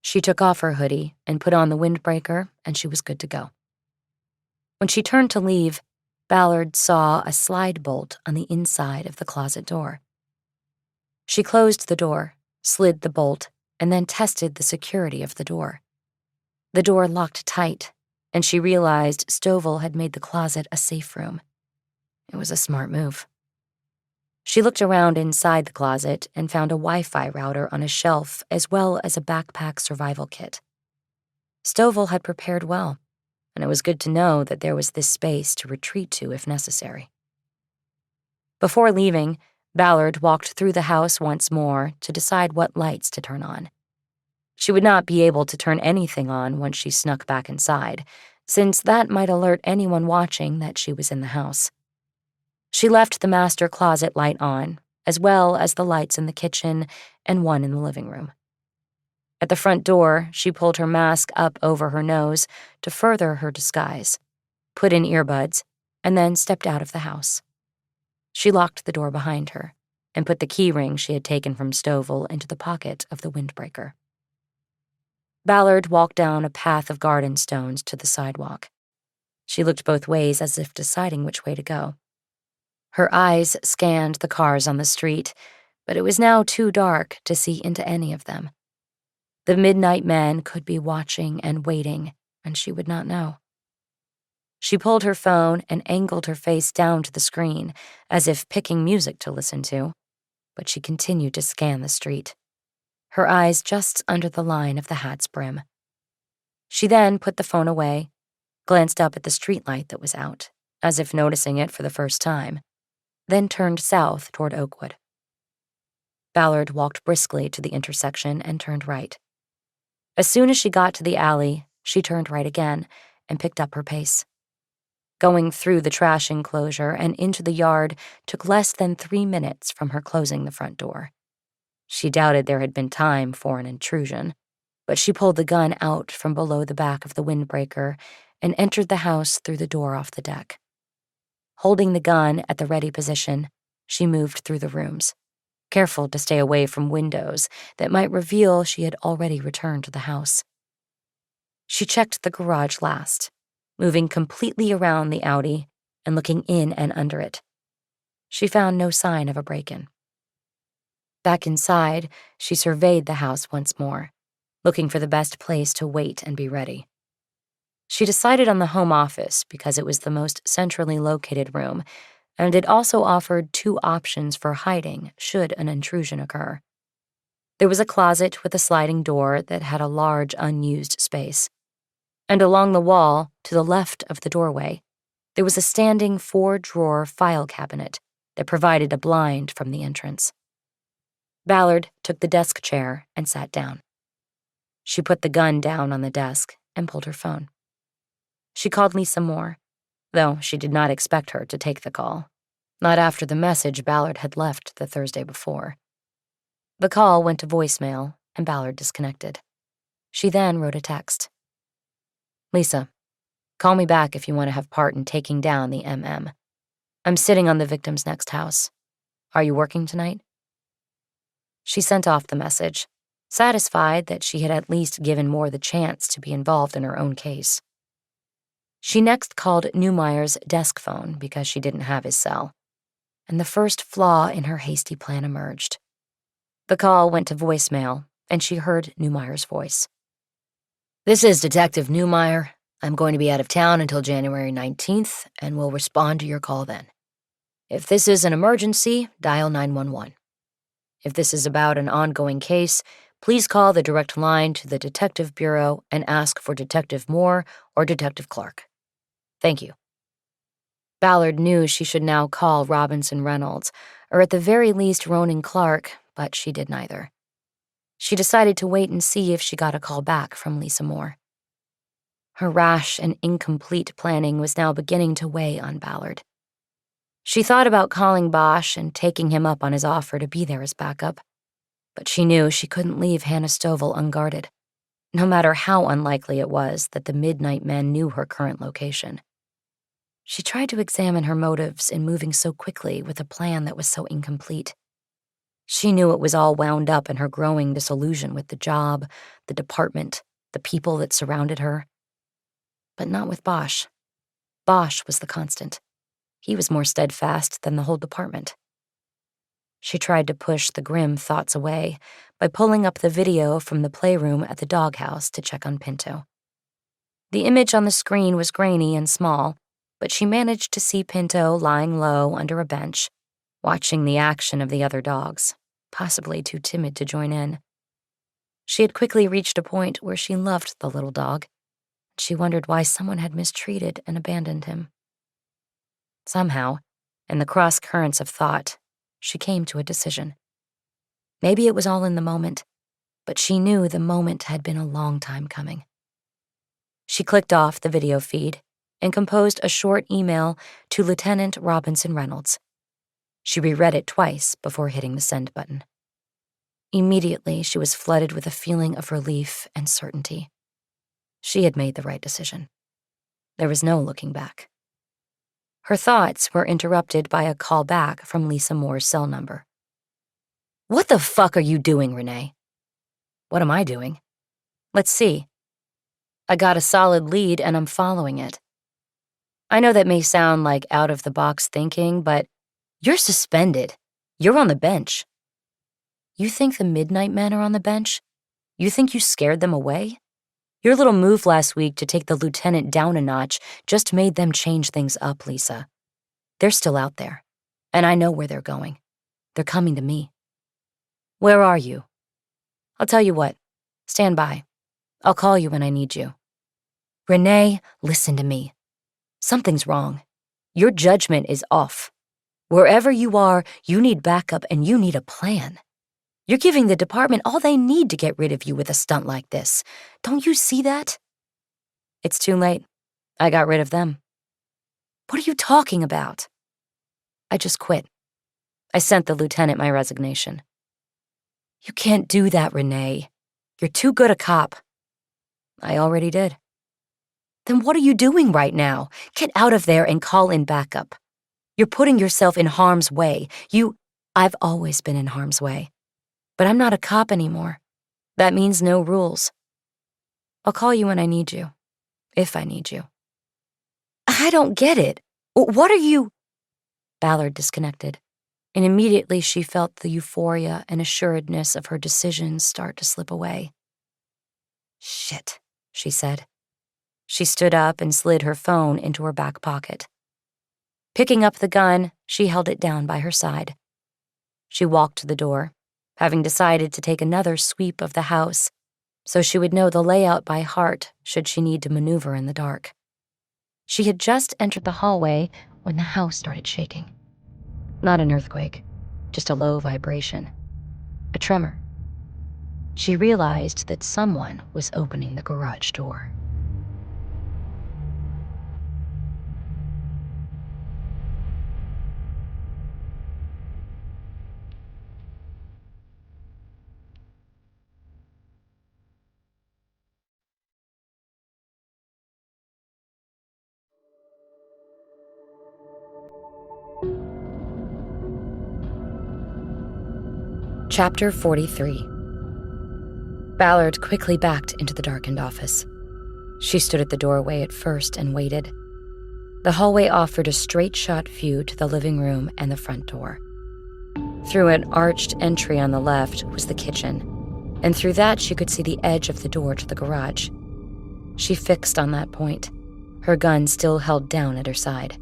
She took off her hoodie and put on the windbreaker, and she was good to go. When she turned to leave, Ballard saw a slide bolt on the inside of the closet door. She closed the door, slid the bolt, and then tested the security of the door. The door locked tight, and she realized Stovall had made the closet a safe room. It was a smart move. She looked around inside the closet and found a Wi-Fi router on a shelf as well as a backpack survival kit. Stovall had prepared well, and it was good to know that there was this space to retreat to if necessary. Before leaving, Ballard walked through the house once more to decide what lights to turn on. She would not be able to turn anything on once she snuck back inside, since that might alert anyone watching that she was in the house. She left the master closet light on, as well as the lights in the kitchen and one in the living room. At the front door, she pulled her mask up over her nose to further her disguise, put in earbuds, and then stepped out of the house. She locked the door behind her and put the key ring she had taken from Stovall into the pocket of the windbreaker. Ballard walked down a path of garden stones to the sidewalk. She looked both ways as if deciding which way to go. Her eyes scanned the cars on the street, but it was now too dark to see into any of them. The midnight men could be watching and waiting, and she would not know. She pulled her phone and angled her face down to the screen, as if picking music to listen to, but she continued to scan the street, her eyes just under the line of the hat's brim. She then put the phone away, glanced up at the streetlight that was out, as if noticing it for the first time, then turned south toward Oakwood. Ballard walked briskly to the intersection and turned right. As soon as she got to the alley, she turned right again and picked up her pace. Going through the trash enclosure and into the yard took less than 3 minutes from her closing the front door. She doubted there had been time for an intrusion, but she pulled the gun out from below the back of the windbreaker and entered the house through the door off the deck. Holding the gun at the ready position, she moved through the rooms, careful to stay away from windows that might reveal she had already returned to the house. She checked the garage last, moving completely around the Audi and looking in and under it. She found no sign of a break-in. Back inside, she surveyed the house once more, looking for the best place to wait and be ready. She decided on the home office because it was the most centrally located room, and it also offered 2 options for hiding should an intrusion occur. There was a closet with a sliding door that had a large unused space, and along the wall, to the left of the doorway, there was a standing 4-drawer file cabinet that provided a blind from the entrance. Ballard took the desk chair and sat down. She put the gun down on the desk and pulled her phone. She called Lisa Moore, though she did not expect her to take the call, not after the message Ballard had left the Thursday before. The call went to voicemail, and Ballard disconnected. She then wrote a text. Lisa, call me back if you want to have part in taking down the MM. I'm sitting on the victim's next house. Are you working tonight? She sent off the message, satisfied that she had at least given Moore the chance to be involved in her own case. She next called Neumeyer's desk phone because she didn't have his cell, and the first flaw in her hasty plan emerged. The call went to voicemail, and she heard Neumeyer's voice. This is Detective Neumeyer. I'm going to be out of town until January 19th, and will respond to your call then. If this is an emergency, dial 911. If this is about an ongoing case, please call the direct line to the Detective Bureau and ask for Detective Moore or Detective Clark. Thank you. Ballard knew she should now call Robinson Reynolds, or at the very least Ronan Clark, but she did neither. She decided to wait and see if she got a call back from Lisa Moore. Her rash and incomplete planning was now beginning to weigh on Ballard. She thought about calling Bosch and taking him up on his offer to be there as backup, but she knew she couldn't leave Hannah Stovall unguarded, no matter how unlikely it was that the Midnight Men knew her current location. She tried to examine her motives in moving so quickly with a plan that was so incomplete. She knew it was all wound up in her growing disillusion with the job, the department, the people that surrounded her. But not with Bosch. Bosch was the constant. He was more steadfast than the whole department. She tried to push the grim thoughts away by pulling up the video from the playroom at the doghouse to check on Pinto. The image on the screen was grainy and small, but she managed to see Pinto lying low under a bench, watching the action of the other dogs, possibly too timid to join in. She had quickly reached a point where she loved the little dog. She wondered why someone had mistreated and abandoned him. Somehow, in the cross currents of thought, she came to a decision. Maybe it was all in the moment, but she knew the moment had been a long time coming. She clicked off the video feed and composed a short email to Lieutenant Robinson Reynolds. She reread it twice before hitting the send button. Immediately, she was flooded with a feeling of relief and certainty. She had made the right decision. There was no looking back. Her thoughts were interrupted by a call back from Lisa Moore's cell number. "What the fuck are you doing, Renee?" "What am I doing?" "Let's see. I got a solid lead and I'm following it. I know that may sound like out-of-the-box thinking, but you're suspended. You're on the bench." "You think the Midnight Men are on the bench? You think you scared them away? Your little move last week to take the lieutenant down a notch just made them change things up, Lisa. They're still out there, and I know where they're going. They're coming to me." "Where are you?" "I'll tell you what. Stand by. I'll call you when I need you." "Renee, listen to me. Something's wrong. Your judgment is off. Wherever you are, you need backup and you need a plan. You're giving the department all they need to get rid of you with a stunt like this. Don't you see that?" "It's too late. I got rid of them." "What are you talking about?" "I just quit. I sent the lieutenant my resignation." "You can't do that, Renee. You're too good a cop." "I already did." "Then what are you doing right now? Get out of there and call in backup. You're putting yourself in harm's way. I've always been in harm's way. But I'm not a cop anymore. That means no rules. I'll call you when I need you. If I need you." "I don't get it. What are you—" Ballard disconnected, and immediately she felt the euphoria and assuredness of her decisions start to slip away. "Shit," she said. She stood up and slid her phone into her back pocket. Picking up the gun, she held it down by her side. She walked to the door, having decided to take another sweep of the house so she would know the layout by heart should she need to maneuver in the dark. She had just entered the hallway when the house started shaking. Not an earthquake, just a low vibration. A tremor. She realized that someone was opening the garage door. Chapter 43. Ballard quickly backed into the darkened office. She stood at the doorway at first and waited. The hallway offered a straight-shot view to the living room and the front door. Through an arched entry on the left was the kitchen, and through that she could see the edge of the door to the garage. She fixed on that point, her gun still held down at her side.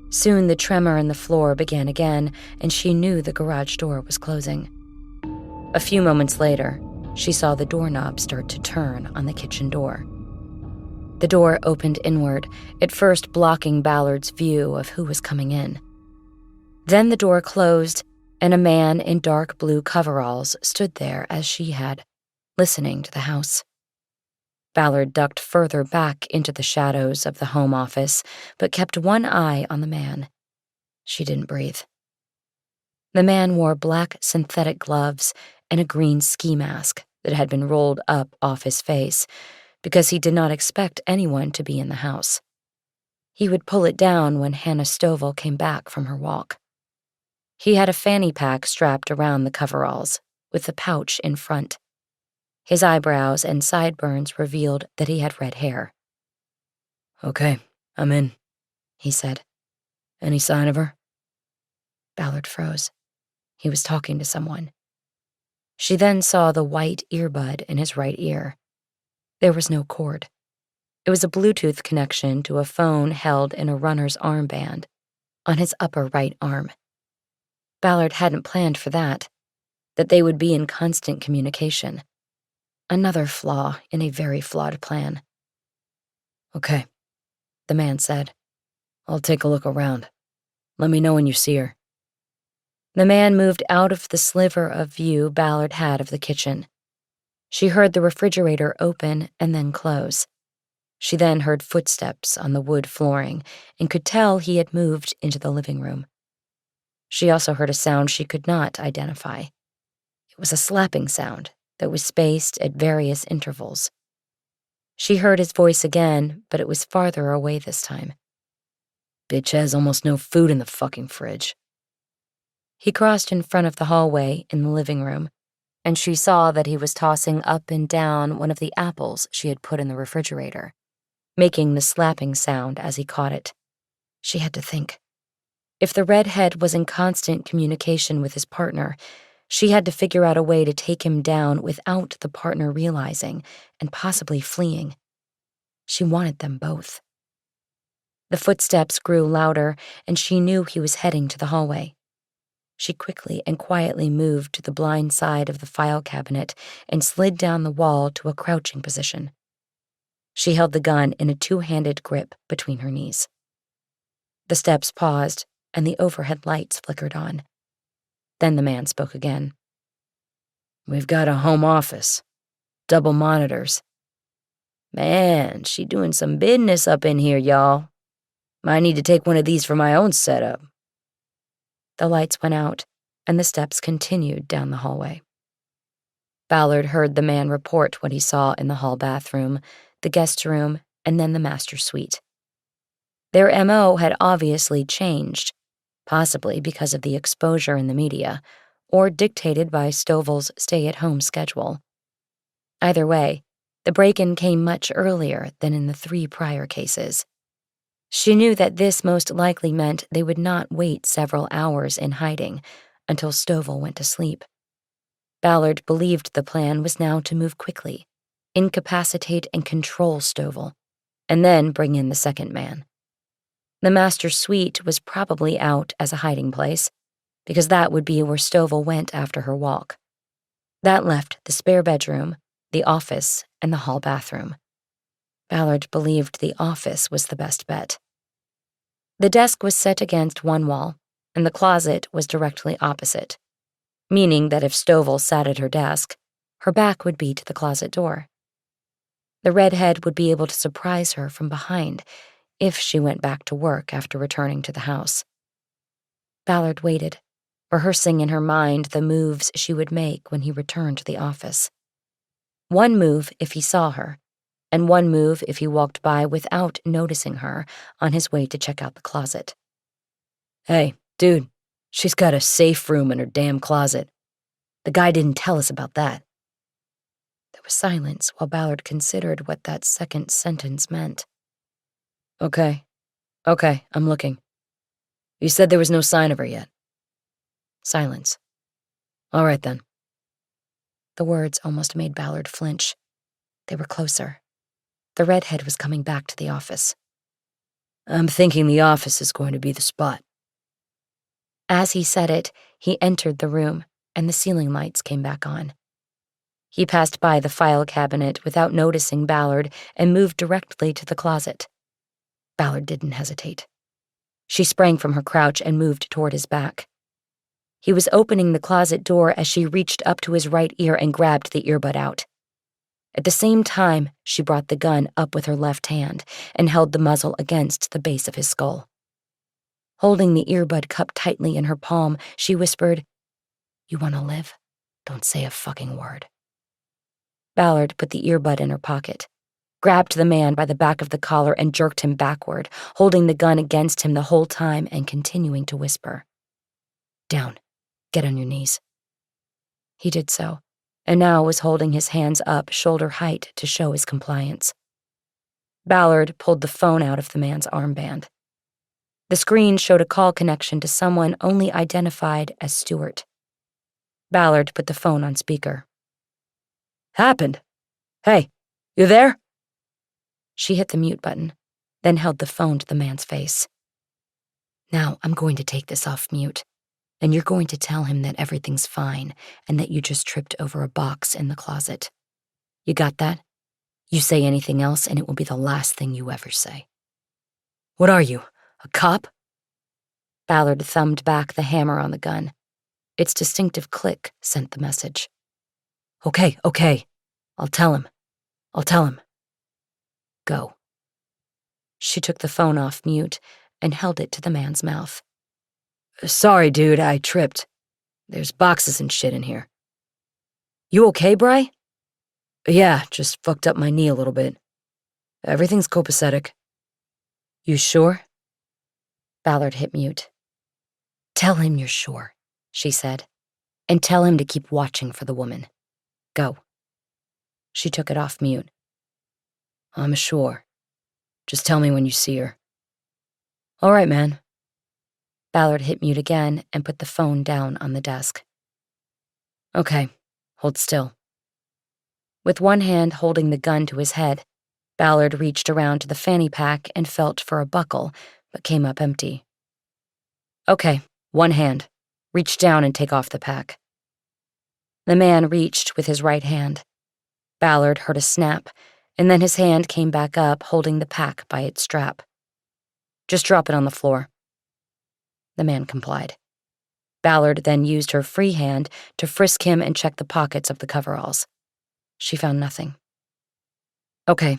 Soon the tremor in the floor began again, and she knew the garage door was closing. A few moments later, she saw the doorknob start to turn on the kitchen door. The door opened inward, at first blocking Ballard's view of who was coming in. Then the door closed, and a man in dark blue coveralls stood there as she had, listening to the house. Ballard ducked further back into the shadows of the home office, but kept one eye on the man. She didn't breathe. The man wore black synthetic gloves and a green ski mask that had been rolled up off his face because he did not expect anyone to be in the house. He would pull it down when Hannah Stovall came back from her walk. He had a fanny pack strapped around the coveralls, with the pouch in front. His eyebrows and sideburns revealed that he had red hair. "Okay, I'm in," he said. "Any sign of her?" Ballard froze. He was talking to someone. She then saw the white earbud in his right ear. There was no cord. It was a Bluetooth connection to a phone held in a runner's armband on his upper right arm. Ballard hadn't planned for that they would be in constant communication. Another flaw in a very flawed plan. Okay, the man said. I'll take a look around. Let me know when you see her. The man moved out of the sliver of view Ballard had of the kitchen. She heard the refrigerator open and then close. She then heard footsteps on the wood flooring and could tell he had moved into the living room. She also heard a sound she could not identify. It was a slapping sound that was spaced at various intervals. She heard his voice again, but it was farther away this time. Bitch has almost no food in the fucking fridge. He crossed in front of the hallway in the living room, and she saw that he was tossing up and down one of the apples she had put in the refrigerator, making the slapping sound as he caught it. She had to think. If the redhead was in constant communication with his partner, she had to figure out a way to take him down without the partner realizing and possibly fleeing. She wanted them both. The footsteps grew louder, and she knew he was heading to the hallway. She quickly and quietly moved to the blind side of the file cabinet and slid down the wall to a crouching position. She held the gun in a two-handed grip between her knees. The steps paused, and the overhead lights flickered on. Then the man spoke again. We've got a home office. Double monitors. Man, she doing some business up in here, y'all. Might need to take one of these for my own setup. The lights went out, and the steps continued down the hallway. Ballard heard the man report what he saw in the hall bathroom, the guest room, and then the master suite. Their MO had obviously changed, possibly because of the exposure in the media, or dictated by Stovall's stay-at-home schedule. Either way, the break-in came much earlier than in the 3 prior cases. She knew that this most likely meant they would not wait several hours in hiding until Stovall went to sleep. Ballard believed the plan was now to move quickly, incapacitate and control Stovall, and then bring in the second man. The master suite was probably out as a hiding place, because that would be where Stovall went after her walk. That left the spare bedroom, the office, and the hall bathroom. Ballard believed the office was the best bet. The desk was set against one wall, and the closet was directly opposite, meaning that if Stovall sat at her desk, her back would be to the closet door. The redhead would be able to surprise her from behind if she went back to work after returning to the house. Ballard waited, rehearsing in her mind the moves she would make when he returned to the office. One move if he saw her, and one move if he walked by without noticing her on his way to check out the closet. Hey, dude, she's got a safe room in her damn closet. The guy didn't tell us about that. There was silence while Ballard considered what that second sentence meant. Okay, I'm looking. You said there was no sign of her yet. Silence. All right, then. The words almost made Ballard flinch. They were closer. The redhead was coming back to the office. I'm thinking the office is going to be the spot. As he said it, he entered the room, and the ceiling lights came back on. He passed by the file cabinet without noticing Ballard and moved directly to the closet. Ballard didn't hesitate. She sprang from her crouch and moved toward his back. He was opening the closet door as she reached up to his right ear and grabbed the earbud out. At the same time, she brought the gun up with her left hand and held the muzzle against the base of his skull. Holding the earbud cupped tightly in her palm, she whispered, "You want to live? Don't say a fucking word." Ballard put the earbud in her pocket, grabbed the man by the back of the collar and jerked him backward, holding the gun against him the whole time and continuing to whisper, "Down. Get on your knees." He did so, and now was holding his hands up shoulder height to show his compliance. Ballard pulled the phone out of the man's armband. The screen showed a call connection to someone only identified as Stewart. Ballard put the phone on speaker. Happened. Hey, you there? She hit the mute button, then held the phone to the man's face. "Now I'm going to take this off mute, and you're going to tell him that everything's fine and that you just tripped over a box in the closet. You got that? You say anything else and it will be the last thing you ever say." "What are you, a cop?" Ballard thumbed back the hammer on the gun. Its distinctive click sent the message. Okay. I'll tell him. Go." She took the phone off mute and held it to the man's mouth. "Sorry, dude, I tripped. There's boxes and shit in here." "You okay, Bry?" "Yeah, just fucked up my knee a little bit. Everything's copacetic." "You sure?" Ballard hit mute. "Tell him you're sure," she said, "and tell him to keep watching for the woman. Go." She took it off mute. "I'm sure. Just tell me when you see her." "All right, man." Ballard hit mute again and put the phone down on the desk. "Okay, hold still." With one hand holding the gun to his head, Ballard reached around to the fanny pack and felt for a buckle, but came up empty. "Okay, one hand. Reach down and take off the pack." The man reached with his right hand. Ballard heard a snap, and then his hand came back up holding the pack by its strap. "Just drop it on the floor." The man complied. Ballard then used her free hand to frisk him and check the pockets of the coveralls. She found nothing. "Okay,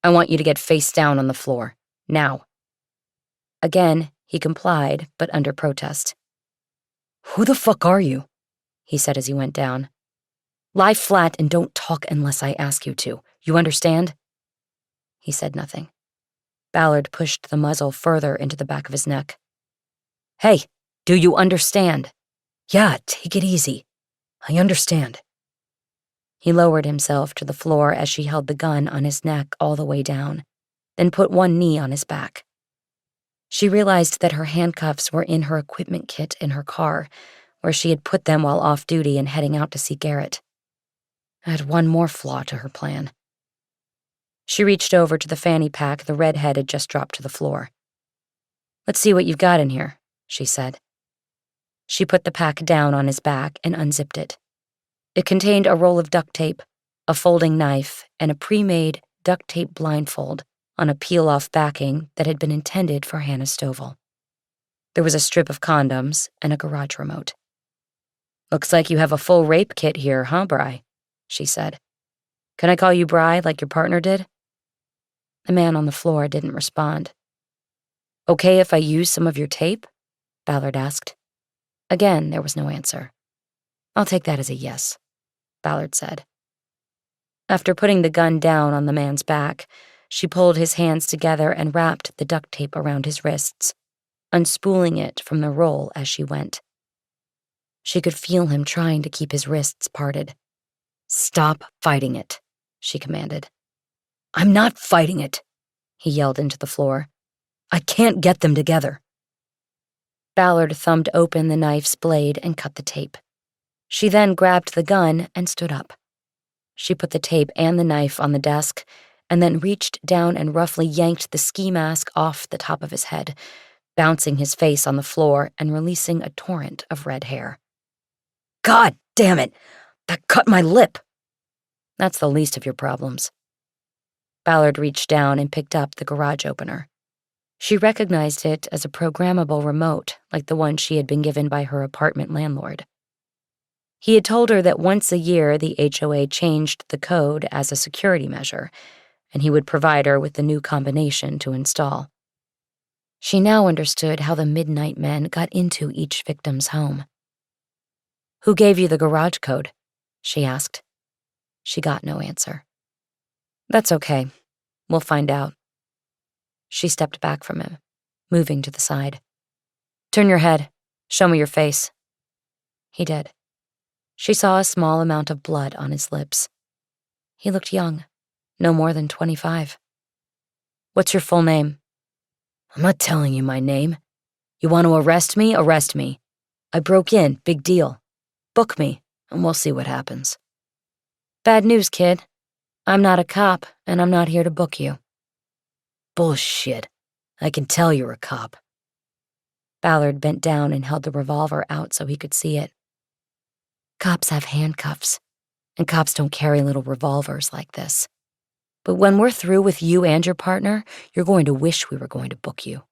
I want you to get face down on the floor. Now." Again, he complied, but under protest. "Who the fuck are you?" he said as he went down. "Lie flat and don't talk unless I ask you to. You understand?" He said nothing. Ballard pushed the muzzle further into the back of his neck. "Hey, do you understand?" "Yeah, take it easy. I understand." He lowered himself to the floor as she held the gun on his neck all the way down, then put one knee on his back. She realized that her handcuffs were in her equipment kit in her car, where she had put them while off duty and heading out to see Garrett. Add one more flaw to her plan. She reached over to the fanny pack the redhead had just dropped to the floor. "Let's see what you've got in here," she said. She put the pack down on his back and unzipped it. It contained a roll of duct tape, a folding knife, and a pre-made duct tape blindfold on a peel-off backing that had been intended for Hannah Stovall. There was a strip of condoms and a garage remote. "Looks like you have a full rape kit here, huh, Bry?" she said. "Can I call you Bry like your partner did?" The man on the floor didn't respond. "Okay if I use some of your tape?" Ballard asked. Again, there was no answer. "I'll take that as a yes," Ballard said. After putting the gun down on the man's back, she pulled his hands together and wrapped the duct tape around his wrists, unspooling it from the roll as she went. She could feel him trying to keep his wrists parted. "Stop fighting it," she commanded. "I'm not fighting it," he yelled into the floor. "I can't get them together." Ballard thumbed open the knife's blade and cut the tape. She then grabbed the gun and stood up. She put the tape and the knife on the desk, and then reached down and roughly yanked the ski mask off the top of his head, bouncing his face on the floor and releasing a torrent of red hair. "God damn it! That cut my lip!" "That's the least of your problems." Ballard reached down and picked up the garage opener. She recognized it as a programmable remote like the one she had been given by her apartment landlord. He had told her that once a year the HOA changed the code as a security measure, and he would provide her with the new combination to install. She now understood how the Midnight Men got into each victim's home. "Who gave you the garage code?" she asked. She got no answer. "That's okay. We'll find out." She stepped back from him, moving to the side. "Turn your head. Show me your face." He did. She saw a small amount of blood on his lips. He looked young, no more than 25. "What's your full name?" "I'm not telling you my name. You want to arrest me? Arrest me. I broke in, big deal. Book me, and we'll see what happens." "Bad news, kid. I'm not a cop, and I'm not here to book you." Bullshit. I can tell you're a cop. Ballard bent down and held the revolver out so he could see it. Cops have handcuffs, and cops don't carry little revolvers like this. But when we're through with you and your partner, you're going to wish we were going to book you.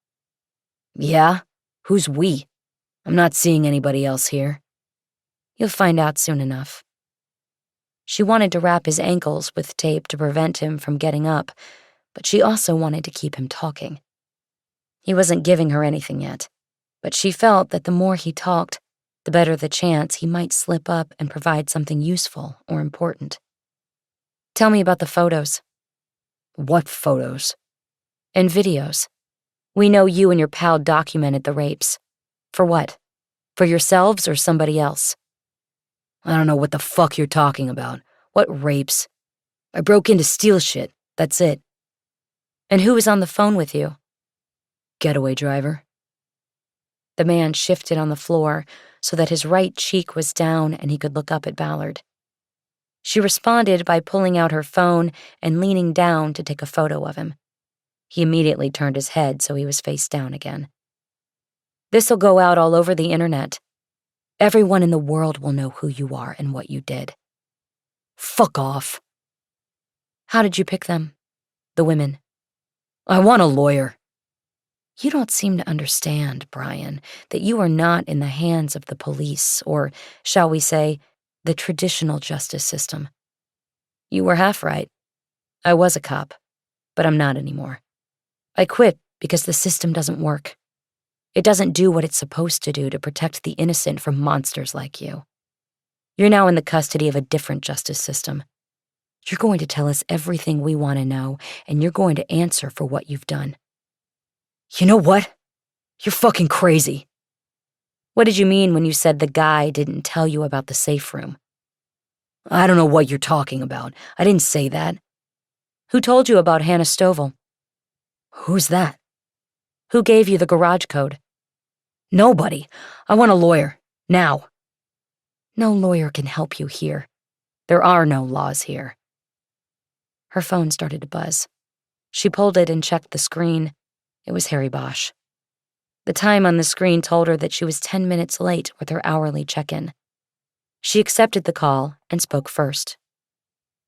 Yeah? Who's we? I'm not seeing anybody else here. You'll find out soon enough. She wanted to wrap his ankles with tape to prevent him from getting up, but she also wanted to keep him talking. He wasn't giving her anything yet, but she felt that the more he talked, the better the chance he might slip up and provide something useful or important. Tell me about the photos. What photos? And videos. We know you and your pal documented the rapes. For what? For yourselves or somebody else? I don't know what the fuck you're talking about. What rapes? I broke in to steal shit, that's it. And who was on the phone with you? Getaway driver. The man shifted on the floor so that his right cheek was down and he could look up at Ballard. She responded by pulling out her phone and leaning down to take a photo of him. He immediately turned his head so he was face down again. This'll go out all over the internet. Everyone in the world will know who you are and what you did. Fuck off. How did you pick them? The women. I want a lawyer. You don't seem to understand, Brian, that you are not in the hands of the police, or, shall we say, the traditional justice system. You were half right. I was a cop, but I'm not anymore. I quit because the system doesn't work. It doesn't do what it's supposed to do to protect the innocent from monsters like you. You're now in the custody of a different justice system. You're going to tell us everything we want to know, and you're going to answer for what you've done. You know what? You're fucking crazy. What did you mean when you said the guy didn't tell you about the safe room? I don't know what you're talking about. I didn't say that. Who told you about Hannah Stovall? Who's that? Who gave you the garage code? Nobody. I want a lawyer. Now. No lawyer can help you here. There are no laws here. Her phone started to buzz. She pulled it and checked the screen. It was Harry Bosch. The time on the screen told her that she was 10 minutes late with her hourly check-in. She accepted the call and spoke first.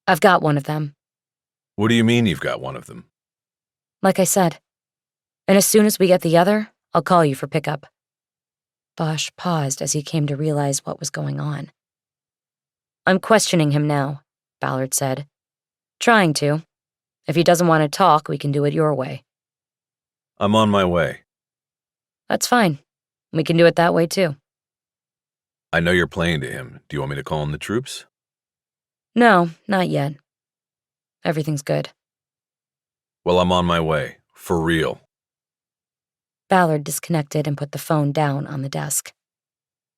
I've got one of them. What do you mean you've got one of them? Like I said. And as soon as we get the other, I'll call you for pickup. Bosch paused as he came to realize what was going on. I'm questioning him now, Ballard said. Trying to. If he doesn't want to talk, we can do it your way. I'm on my way. That's fine. We can do it that way too. I know you're playing to him. Do you want me to call in the troops? No, not yet. Everything's good. Well, I'm on my way. For real. Ballard disconnected and put the phone down on the desk.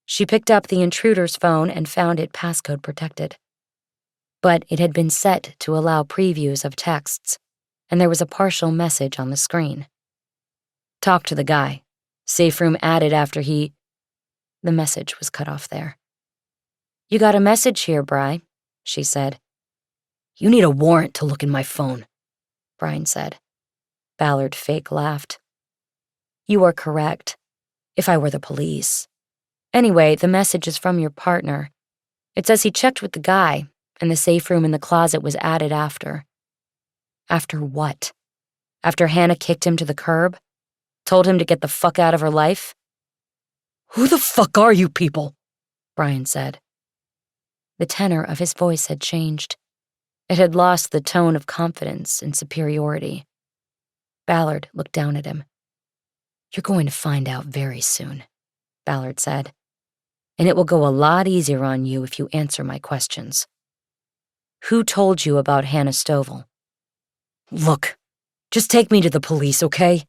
She picked up the intruder's phone and found it passcode protected. But it had been set to allow previews of texts, and there was a partial message on the screen. Talk to the guy. Safe room added after he... The message was cut off there. You got a message here, Bri, she said. You need a warrant to look in my phone, Brian said. Ballard fake laughed. You are correct. If I were the police. Anyway, the message is from your partner. It says he checked with the guy, and the safe room in the closet was added after. After what? After Hannah kicked him to the curb? Told him to get the fuck out of her life? Who the fuck are you people? Brian said. The tenor of his voice had changed. It had lost the tone of confidence and superiority. Ballard looked down at him. You're going to find out very soon, Ballard said. And it will go a lot easier on you if you answer my questions. Who told you about Hannah Stovall? Look, just take me to the police, okay?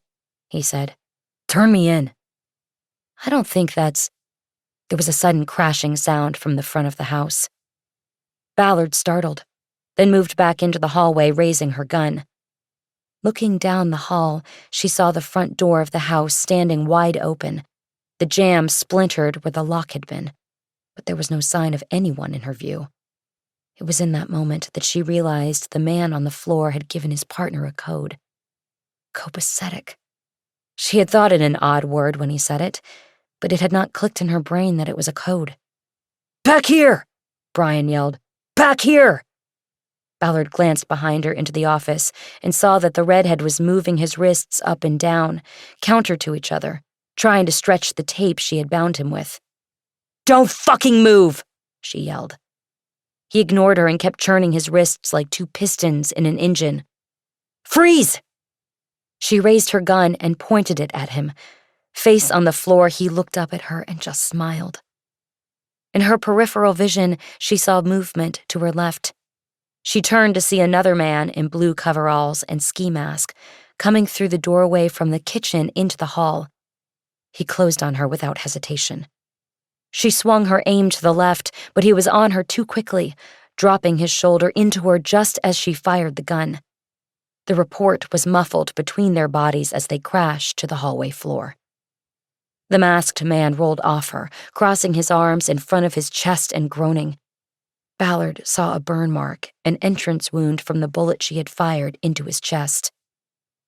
He said. Turn me in. I don't think that's... There was a sudden crashing sound from the front of the house. Ballard startled, then moved back into the hallway, raising her gun. Looking down the hall, she saw the front door of the house standing wide open, the jamb splintered where the lock had been, but there was no sign of anyone in her view. It was in that moment that she realized the man on the floor had given his partner a code. Copacetic. She had thought it an odd word when he said it, but it had not clicked in her brain that it was a code. "Back here!" Brian yelled. "Back here!" Ballard glanced behind her into the office and saw that the redhead was moving his wrists up and down, counter to each other, trying to stretch the tape she had bound him with. "Don't fucking move!" she yelled. He ignored her and kept churning his wrists like two pistons in an engine. "Freeze!" She raised her gun and pointed it at him. Face on the floor, he looked up at her and just smiled. In her peripheral vision, she saw movement to her left. She turned to see another man in blue coveralls and ski mask coming through the doorway from the kitchen into the hall. He closed on her without hesitation. She swung her aim to the left, but he was on her too quickly, dropping his shoulder into her just as she fired the gun. The report was muffled between their bodies as they crashed to the hallway floor. The masked man rolled off her, crossing his arms in front of his chest and groaning. Ballard saw a burn mark, an entrance wound from the bullet she had fired into his chest.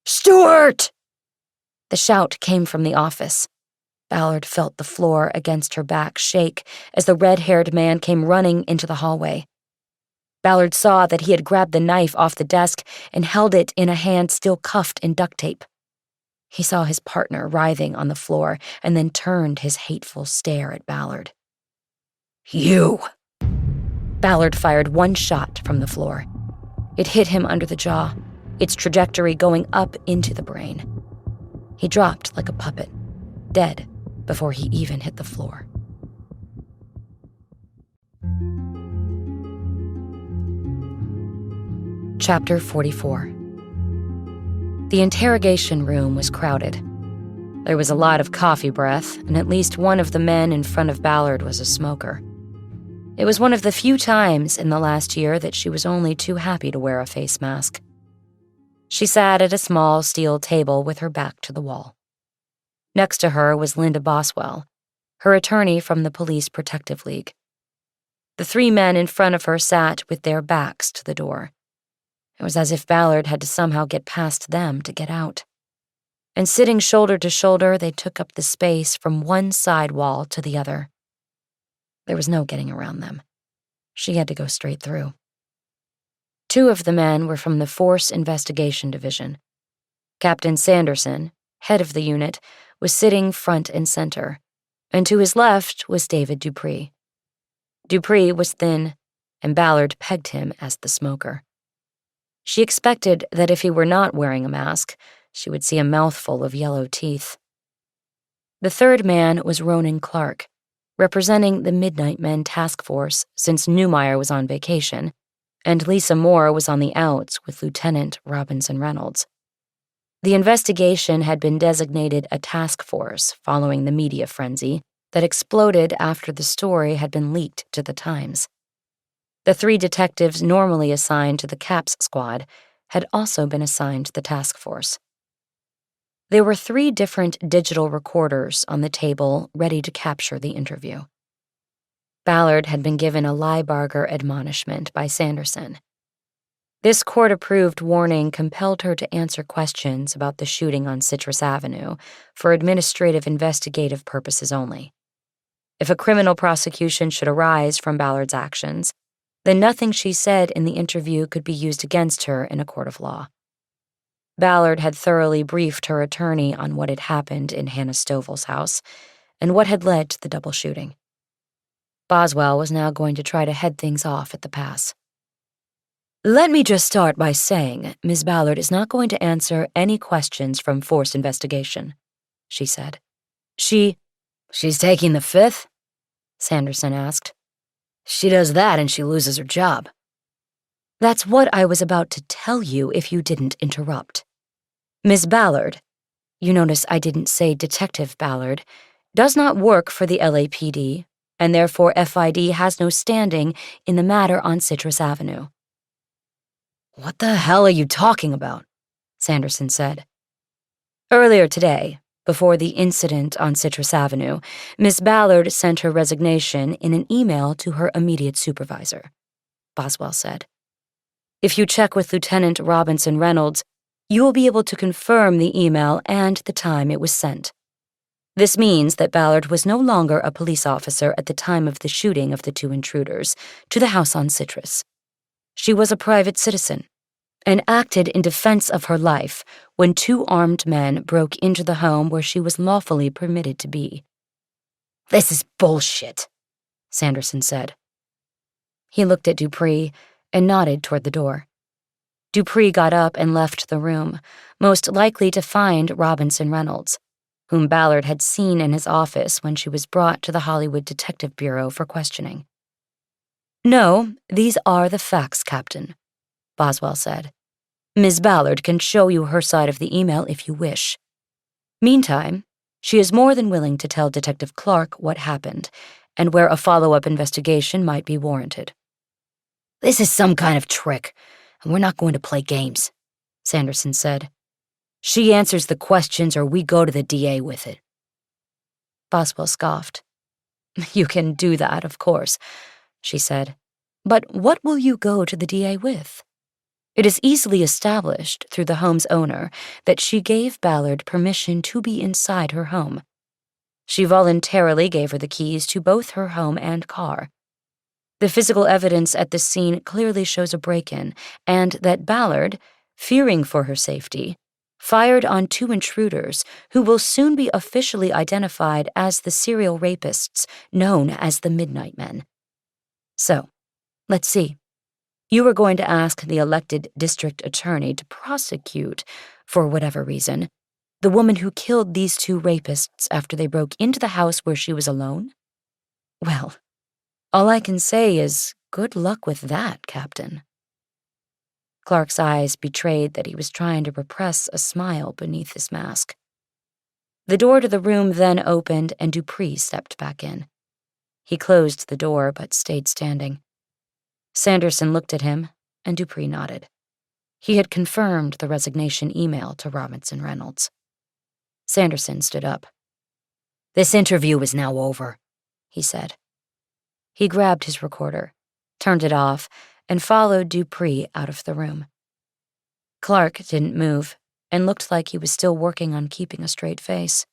"Stuart!" The shout came from the office. Ballard felt the floor against her back shake as the red-haired man came running into the hallway. Ballard saw that he had grabbed the knife off the desk and held it in a hand still cuffed in duct tape. He saw his partner writhing on the floor and then turned his hateful stare at Ballard. "You!" Ballard fired one shot from the floor. It hit him under the jaw, its trajectory going up into the brain. He dropped like a puppet, dead before he even hit the floor. Chapter 44. The interrogation room was crowded. There was a lot of coffee breath, and at least one of the men in front of Ballard was a smoker. It was one of the few times in the last year that she was only too happy to wear a face mask. She sat at a small steel table with her back to the wall. Next to her was Linda Boswell, her attorney from the Police Protective League. The three men in front of her sat with their backs to the door. It was as if Ballard had to somehow get past them to get out. And sitting shoulder to shoulder, they took up the space from one side wall to the other. There was no getting around them. She had to go straight through. Two of the men were from the Force Investigation Division. Captain Sanderson, head of the unit, was sitting front and center, and to his left was David Dupree. Dupree was thin, and Ballard pegged him as the smoker. She expected that if he were not wearing a mask, she would see a mouthful of yellow teeth. The third man was Ronan Clark, representing the Midnight Men Task Force since Newmeyer was on vacation, and Lisa Moore was on the outs with Lieutenant Robinson Reynolds. The investigation had been designated a task force following the media frenzy that exploded after the story had been leaked to the Times. The three detectives normally assigned to the CAPS squad had also been assigned to the task force. There were 3 different digital recorders on the table ready to capture the interview. Ballard had been given a Liebarger admonishment by Sanderson. This court-approved warning compelled her to answer questions about the shooting on Citrus Avenue for administrative investigative purposes only. If a criminal prosecution should arise from Ballard's actions, then nothing she said in the interview could be used against her in a court of law. Ballard had thoroughly briefed her attorney on what had happened in Hannah Stovall's house and what had led to the double shooting. Boswell was now going to try to head things off at the pass. "Let me just start by saying Ms. Ballard is not going to answer any questions from Force Investigation," she said. She's taking the 5th?" Sanderson asked. "She does that and she loses her job." "That's what I was about to tell you if you didn't interrupt. Miss Ballard, you notice I didn't say Detective Ballard, does not work for the LAPD, and therefore FID has no standing in the matter on Citrus Avenue." "What the hell are you talking about?" Sanderson said. "Earlier today, before the incident on Citrus Avenue, Miss Ballard sent her resignation in an email to her immediate supervisor," Boswell said. "If you check with Lieutenant Robinson Reynolds, You will be able to confirm the email and the time it was sent. This means that Ballard was no longer a police officer at the time of the shooting of the two intruders to the house on Citrus. She was a private citizen and acted in defense of her life when two armed men broke into the home where she was lawfully permitted to be. "This is bullshit," Sanderson said. He looked at Dupree and nodded toward the door. Dupree got up and left the room, most likely to find Robinson Reynolds, whom Ballard had seen in his office when she was brought to the Hollywood Detective Bureau for questioning. "No, these are the facts, Captain," Boswell said. "Ms. Ballard can show you her side of the email if you wish. Meantime, she is more than willing to tell Detective Clark what happened and where a follow-up investigation might be warranted." "This is some kind of trick, and we're not going to play games," Sanderson said. "She answers the questions or we go to the DA with it." Boswell scoffed. "You can do that, of course," she said. "But what will you go to the DA with? It is easily established through the home's owner that she gave Ballard permission to be inside her home. She voluntarily gave her the keys to both her home and car. The physical evidence at the scene clearly shows a break-in, and that Ballard, fearing for her safety, fired on two intruders who will soon be officially identified as the serial rapists known as the Midnight Men. So, let's see. You were going to ask the elected district attorney to prosecute, for whatever reason, the woman who killed these two rapists after they broke into the house where she was alone? Well, all I can say is good luck with that, Captain. Clark's eyes betrayed that he was trying to repress a smile beneath his mask. The door to the room then opened and Dupree stepped back in. He closed the door but stayed standing. Sanderson looked at him, and Dupree nodded. He had confirmed the resignation email to Robinson Reynolds. Sanderson stood up. "This interview is now over," he said. He grabbed his recorder, turned it off, and followed Dupree out of the room. Clark didn't move and looked like he was still working on keeping a straight face.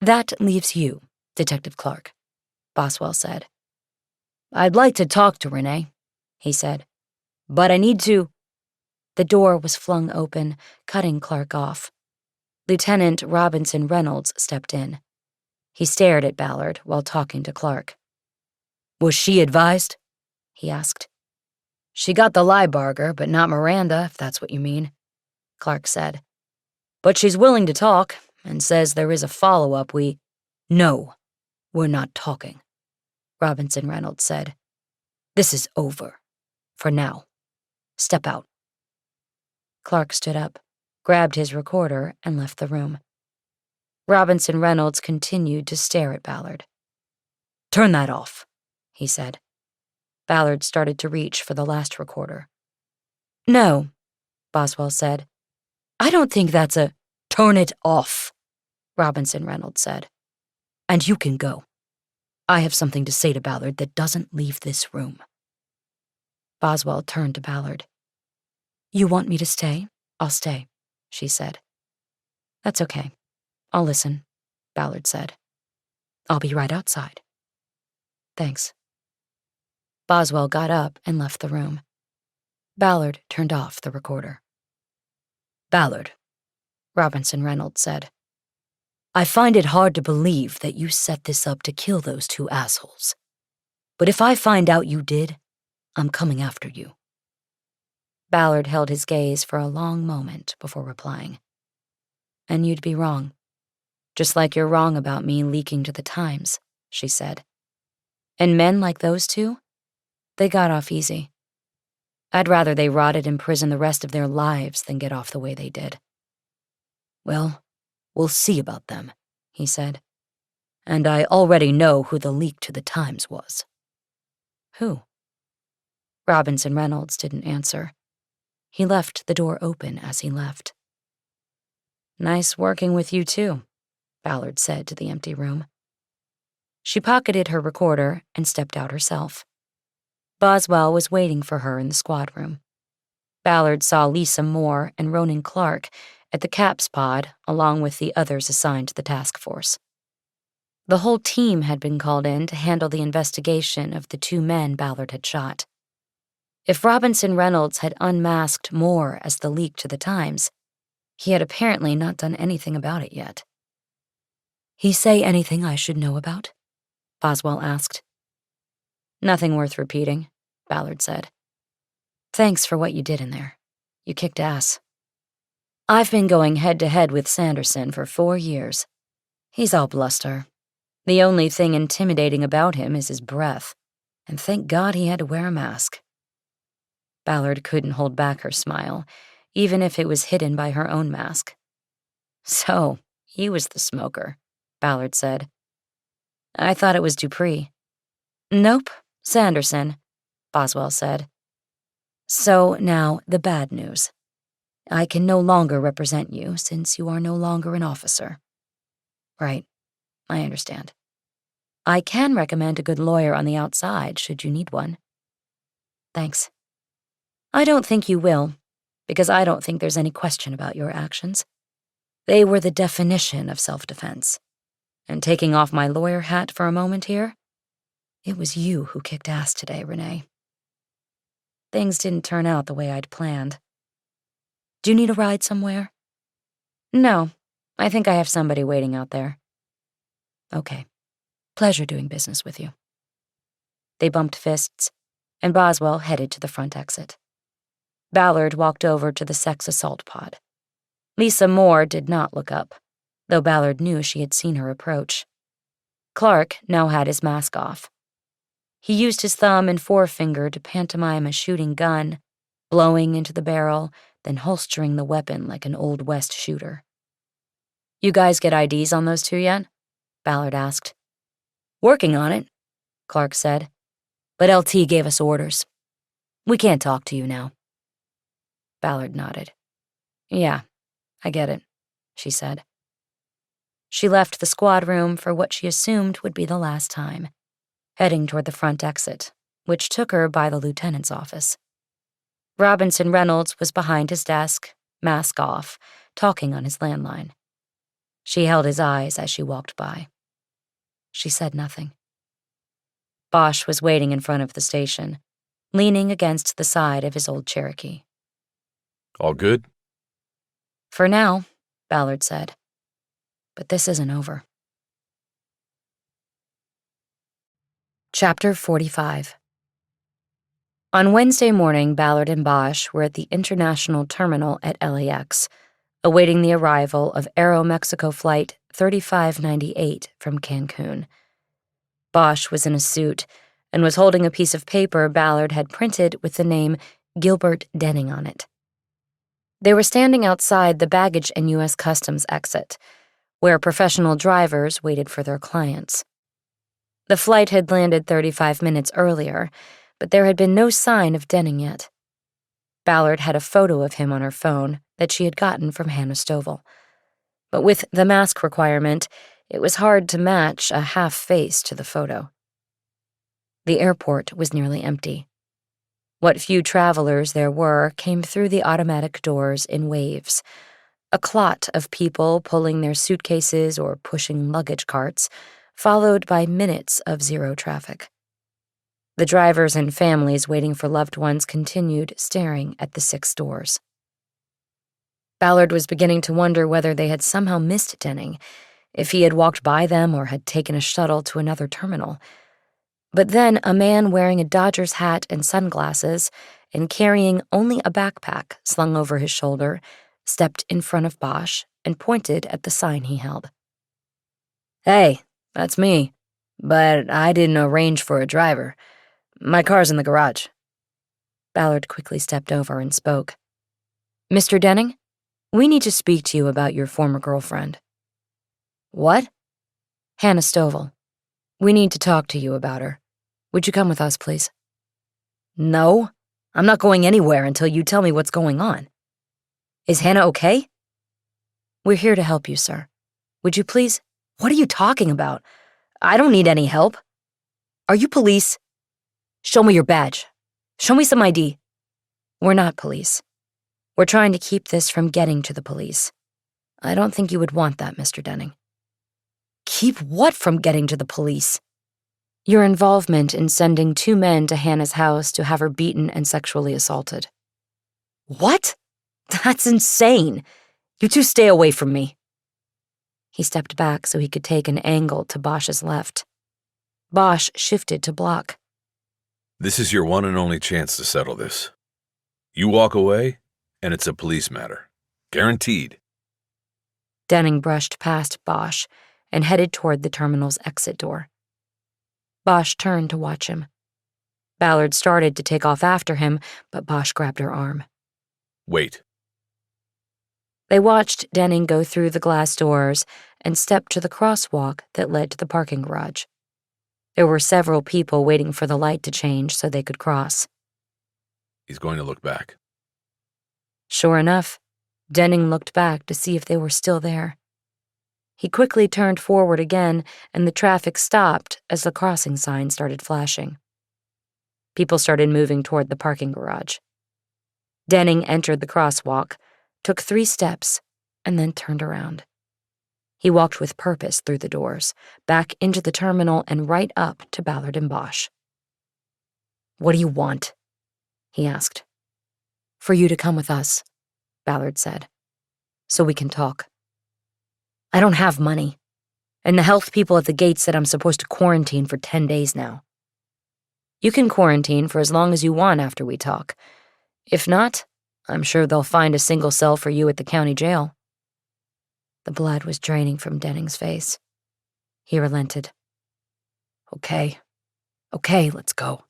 "That leaves you, Detective Clark," Boswell said. "I'd like to talk to Renee," he said, "but I need to—" The door was flung open, cutting Clark off. Lieutenant Robinson Reynolds stepped in. He stared at Ballard while talking to Clark. "Was she advised?" he asked. "She got the Liebarger, but not Miranda, if that's what you mean," Clark said. "But she's willing to talk, and says there is a follow-up. No, we're not talking," Robinson Reynolds said. "This is over. For now. Step out." Clark stood up, grabbed his recorder, and left the room. Robinson Reynolds continued to stare at Ballard. "Turn that off," he said. Ballard started to reach for the last recorder. "No," Boswell said. "I don't think that's a—" "Turn it off," Robinson Reynolds said. "And you can go. I have something to say to Ballard that doesn't leave this room." Boswell turned to Ballard. "You want me to stay? I'll stay," she said. "That's okay. I'll listen," Ballard said. "I'll be right outside." "Thanks." Boswell got up and left the room. Ballard turned off the recorder. "Ballard," Robinson Reynolds said. "I find it hard to believe that you set this up to kill those two assholes. But if I find out you did, I'm coming after you." Ballard held his gaze for a long moment before replying. "And you'd be wrong. Just like you're wrong about me leaking to the Times," she said. "And men like those two? They got off easy. I'd rather they rotted in prison the rest of their lives than get off the way they did." "Well, we'll see about them," he said. "And I already know who the leak to the Times was." "Who?" Robinson Reynolds didn't answer. He left the door open as he left. "Nice working with you too," Ballard said to the empty room. She pocketed her recorder and stepped out herself. Boswell was waiting for her in the squad room. Ballard saw Lisa Moore and Ronan Clark at the CAPS pod along with the others assigned to the task force. The whole team had been called in to handle the investigation of the 2 men Ballard had shot. If Robinson Reynolds had unmasked Moore as the leak to the Times, he had apparently not done anything about it yet. "He say anything I should know about?" Boswell asked. "Nothing worth repeating," Ballard said. "Thanks for what you did in there. You kicked ass. I've been going head-to-head with Sanderson for 4 years. He's all bluster. The only thing intimidating about him is his breath, and thank God he had to wear a mask." Ballard couldn't hold back her smile, even if it was hidden by her own mask. "So, he was the smoker," Ballard said. "I thought it was Dupree." "Nope, Sanderson," Boswell said. "So now the bad news. I can no longer represent you since you are no longer an officer." "Right, I understand. I can recommend a good lawyer on the outside should you need one." "Thanks. I don't think you will, because I don't think there's any question about your actions. They were the definition of self-defense. And taking off my lawyer hat for a moment here, it was you who kicked ass today, Renee. Things didn't turn out the way I'd planned. Do you need a ride somewhere?" "No, I think I have somebody waiting out there." "Okay. Pleasure doing business with you." They bumped fists, and Boswell headed to the front exit. Ballard walked over to the sex assault pod. Lisa Moore did not look up, though Ballard knew she had seen her approach. Clark now had his mask off. He used his thumb and forefinger to pantomime a shooting gun, blowing into the barrel, then holstering the weapon like an Old West shooter. "You guys get IDs on those 2 yet?" Ballard asked. "Working on it," Clark said, "but LT gave us orders. We can't talk to you now." Ballard nodded. "Yeah, I get it," she said. She left the squad room for what she assumed would be the last time, heading toward the front exit, which took her by the lieutenant's office. Robinson Reynolds was behind his desk, mask off, talking on his landline. She held his eyes as she walked by. She said nothing. Bosch was waiting in front of the station, leaning against the side of his old Cherokee. All good? "For now," Ballard said. "But this isn't over." Chapter 45. On Wednesday morning, Ballard and Bosch were at the international terminal at LAX, awaiting the arrival of Aeromexico Flight 3598 from Cancun. Bosch was in a suit and was holding a piece of paper Ballard had printed with the name Gilbert Denning on it. They were standing outside the baggage and U.S. Customs exit, where professional drivers waited for their clients. The flight had landed 35 minutes earlier, but there had been no sign of Denning yet. Ballard had a photo of him on her phone that she had gotten from Hannah Stovall. But with the mask requirement, it was hard to match a half face to the photo. The airport was nearly empty. What few travelers there were came through the automatic doors in waves, a clot of people pulling their suitcases or pushing luggage carts, followed by minutes of zero traffic. The drivers and families waiting for loved ones continued staring at the 6 doors. Ballard was beginning to wonder whether they had somehow missed Denning, if he had walked by them or had taken a shuttle to another terminal. But then a man wearing a Dodgers hat and sunglasses and carrying only a backpack slung over his shoulder stepped in front of Bosch and pointed at the sign he held. "Hey, that's me, but I didn't arrange for a driver. My car's in the garage." Ballard quickly stepped over and spoke. "Mr. Denning, we need to speak to you about your former girlfriend." "What?" "Hannah Stovall. We need to talk to you about her. Would you come with us, please?" "No, I'm not going anywhere until you tell me what's going on. Is Hannah okay?" "We're here to help you, sir. Would you please—" "What are you talking about? I don't need any help. Are you police? Show me your badge. Show me some ID." "We're not police. We're trying to keep this from getting to the police. I don't think you would want that, Mr. Denning. Keep what from getting to the police? Your involvement in sending 2 men to Hannah's house to have her beaten and sexually assaulted. What? That's insane. You two stay away from me. He stepped back so he could take an angle to Bosch's left. Bosch shifted to block. This is your one and only chance to settle this. You walk away, and it's a police matter. Guaranteed. Denning brushed past Bosch and headed toward the terminal's exit door. Bosch turned to watch him. Ballard started to take off after him, but Bosch grabbed her arm. Wait. They watched Denning go through the glass doors and step to the crosswalk that led to the parking garage. There were several people waiting for the light to change so they could cross. He's going to look back. Sure enough, Denning looked back to see if they were still there. He quickly turned forward again, and the traffic stopped as the crossing sign started flashing. People started moving toward the parking garage. Denning entered the crosswalk, took 3 steps, and then turned around. He walked with purpose through the doors, back into the terminal and right up to Ballard and Bosch. "What do you want?" he asked. "For you to come with us," Ballard said, "so we can talk. I don't have money, and the health people at the gate said I'm supposed to quarantine for 10 days now. You can quarantine for as long as you want after we talk. If not, I'm sure they'll find a single cell for you at the county jail." The blood was draining from Denning's face. He relented. Okay, let's go."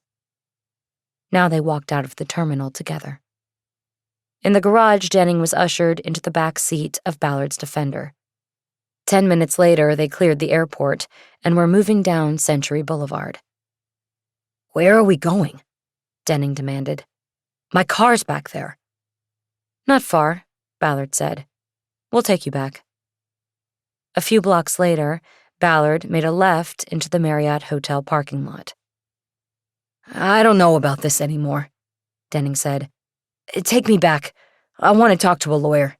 Now they walked out of the terminal together. In the garage, Denning was ushered into the back seat of Ballard's Defender. 10 minutes later, they cleared the airport and were moving down Century Boulevard. "Where are we going?" Denning demanded. "My car's back there." "Not far," Ballard said. "We'll take you back." A few blocks later, Ballard made a left into the Marriott Hotel parking lot. "I don't know about this anymore," Denning said. "Take me back. I want to talk to a lawyer."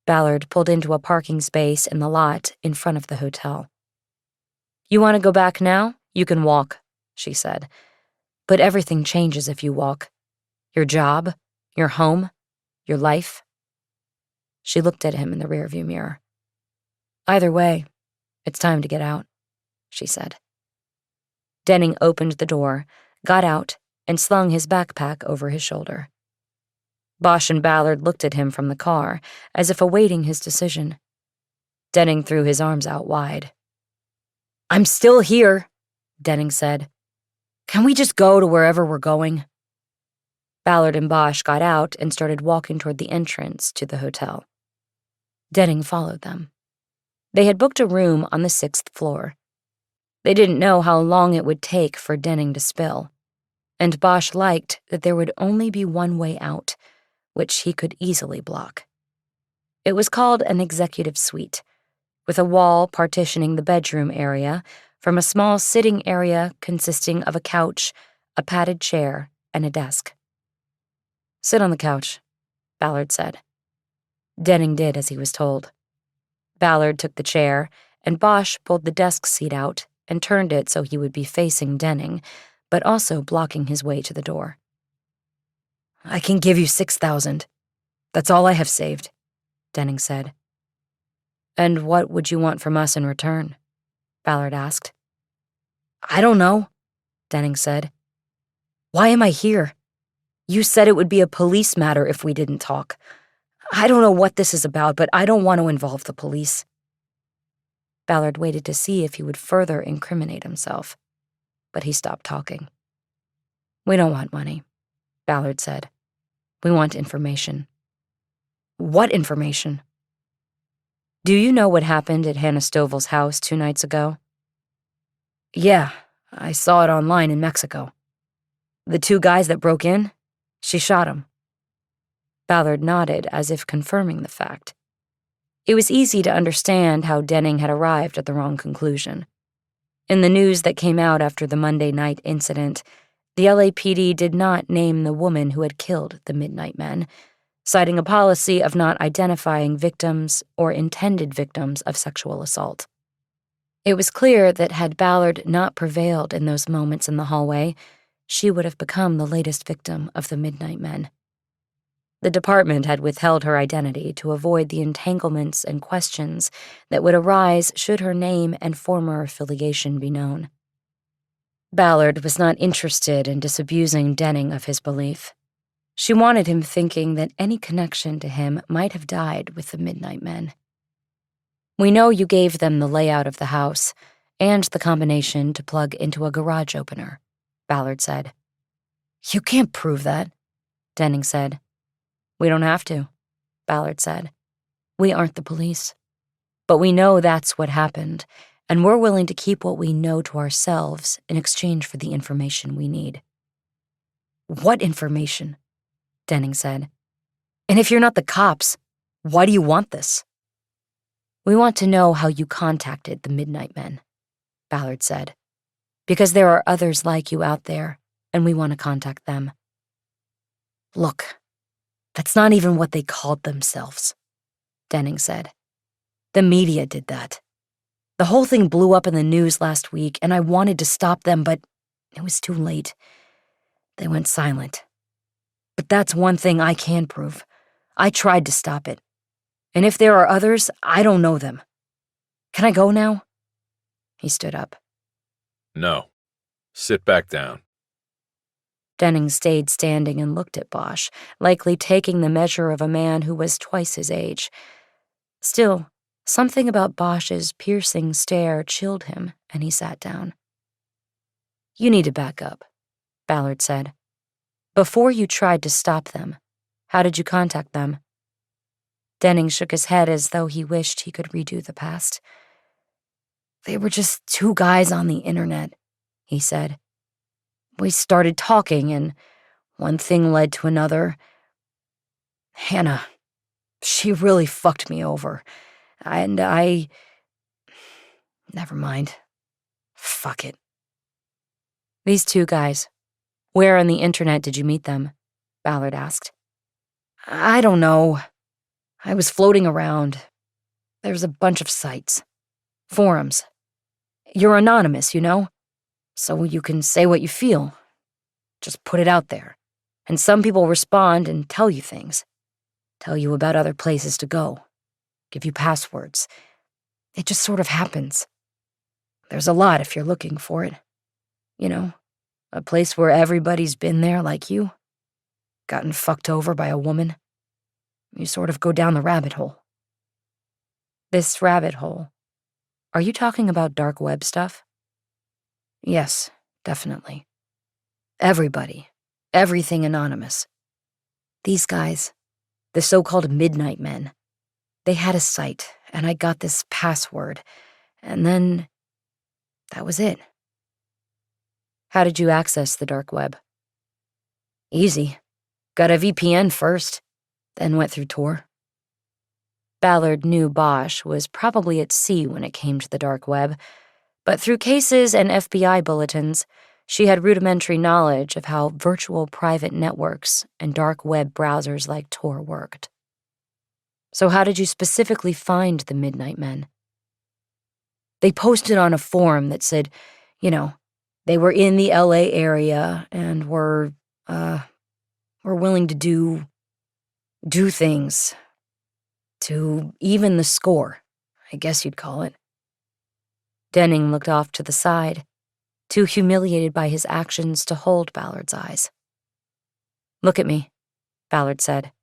Ballard pulled into a parking space in the lot in front of the hotel. "You want to go back now? You can walk," she said. "But everything changes if you walk. Your job, your home, your life." She looked at him in the rearview mirror. "Either way, it's time to get out," she said. Denning opened the door, got out, and slung his backpack over his shoulder. Bosch and Ballard looked at him from the car, as if awaiting his decision. Denning threw his arms out wide. "I'm still here," Denning said. "Can we just go to wherever we're going?" Ballard and Bosch got out and started walking toward the entrance to the hotel. Denning followed them. They had booked a room on the 6th floor. They didn't know how long it would take for Denning to spill, and Bosch liked that there would only be one way out, which he could easily block. It was called an executive suite, with a wall partitioning the bedroom area from a small sitting area consisting of a couch, a padded chair, and a desk. "Sit on the couch," Ballard said. Denning did as he was told. Ballard took the chair, and Bosch pulled the desk seat out and turned it so he would be facing Denning, but also blocking his way to the door. "I can give you 6,000. That's all I have saved," Denning said. "And what would you want from us in return?" Ballard asked. "I don't know," Denning said. "Why am I here? You said it would be a police matter if we didn't talk. I don't know what this is about, but I don't want to involve the police." Ballard waited to see if he would further incriminate himself, but he stopped talking. "We don't want money," Ballard said. "We want information." "What information?" "Do you know what happened at Hannah Stovall's house 2 nights ago?" "Yeah, I saw it online in Mexico. The 2 guys that broke in, she shot 'em." Ballard nodded as if confirming the fact. It was easy to understand how Denning had arrived at the wrong conclusion. In the news that came out after the Monday night incident, the LAPD did not name the woman who had killed the Midnight Men, citing a policy of not identifying victims or intended victims of sexual assault. It was clear that had Ballard not prevailed in those moments in the hallway, she would have become the latest victim of the Midnight Men. The department had withheld her identity to avoid the entanglements and questions that would arise should her name and former affiliation be known. Ballard was not interested in disabusing Denning of his belief. She wanted him thinking that any connection to him might have died with the Midnight Men. "We know you gave them the layout of the house and the combination to plug into a garage opener," Ballard said. "You can't prove that," Denning said. "We don't have to," Ballard said. "We aren't the police. But we know that's what happened, and we're willing to keep what we know to ourselves in exchange for the information we need." "What information?" Denning said. "And if you're not the cops, why do you want this?" "We want to know how you contacted the Midnight Men," Ballard said. "Because there are others like you out there, and we want to contact them." "Look, that's not even what they called themselves," Denning said. "The media did that. The whole thing blew up in the news last week, and I wanted to stop them, but it was too late. They went silent. But that's one thing I can prove. I tried to stop it. And if there are others, I don't know them. Can I go now?" He stood up. No. Sit back down. Denning stayed standing and looked at Bosch, likely taking the measure of a man who was twice his age. Still, something about Bosch's piercing stare chilled him, and he sat down. "You need to back up," Ballard said. "Before you tried to stop them, how did you contact them?" Denning shook his head as though he wished he could redo the past. "They were just two guys on the internet," he said. "We started talking, and one thing led to another. Hannah, she really fucked me over, and I... Never mind. Fuck it." "These two guys, where on the internet did you meet them?" Ballard asked. "I don't know. I was floating around. There's a bunch of sites. Forums. You're anonymous, you know? So you can say what you feel. Just put it out there. And some people respond and tell you things. Tell you about other places to go. Give you passwords. It just sort of happens. There's a lot if you're looking for it. You know, a place where everybody's been there like you. Gotten fucked over by a woman. You sort of go down the rabbit hole." "This rabbit hole. Are you talking about dark web stuff?" "Yes, definitely. Everybody. Everything anonymous. These guys, the so-called Midnight Men, they had a site, and I got this password, and then that was it." "How did you access the dark web?" "Easy. Got a VPN first, then went through Tor." Ballard knew Bosch was probably at sea when it came to the dark web, but through cases and FBI bulletins, she had rudimentary knowledge of how virtual private networks and dark web browsers like Tor worked. "So how did you specifically find the Midnight Men?" "They posted on a forum that said, they were in the LA area and were willing to do things to even the score, I guess you'd call it." Denning looked off to the side, too humiliated by his actions to hold Ballard's eyes. "Look at me," Ballard said.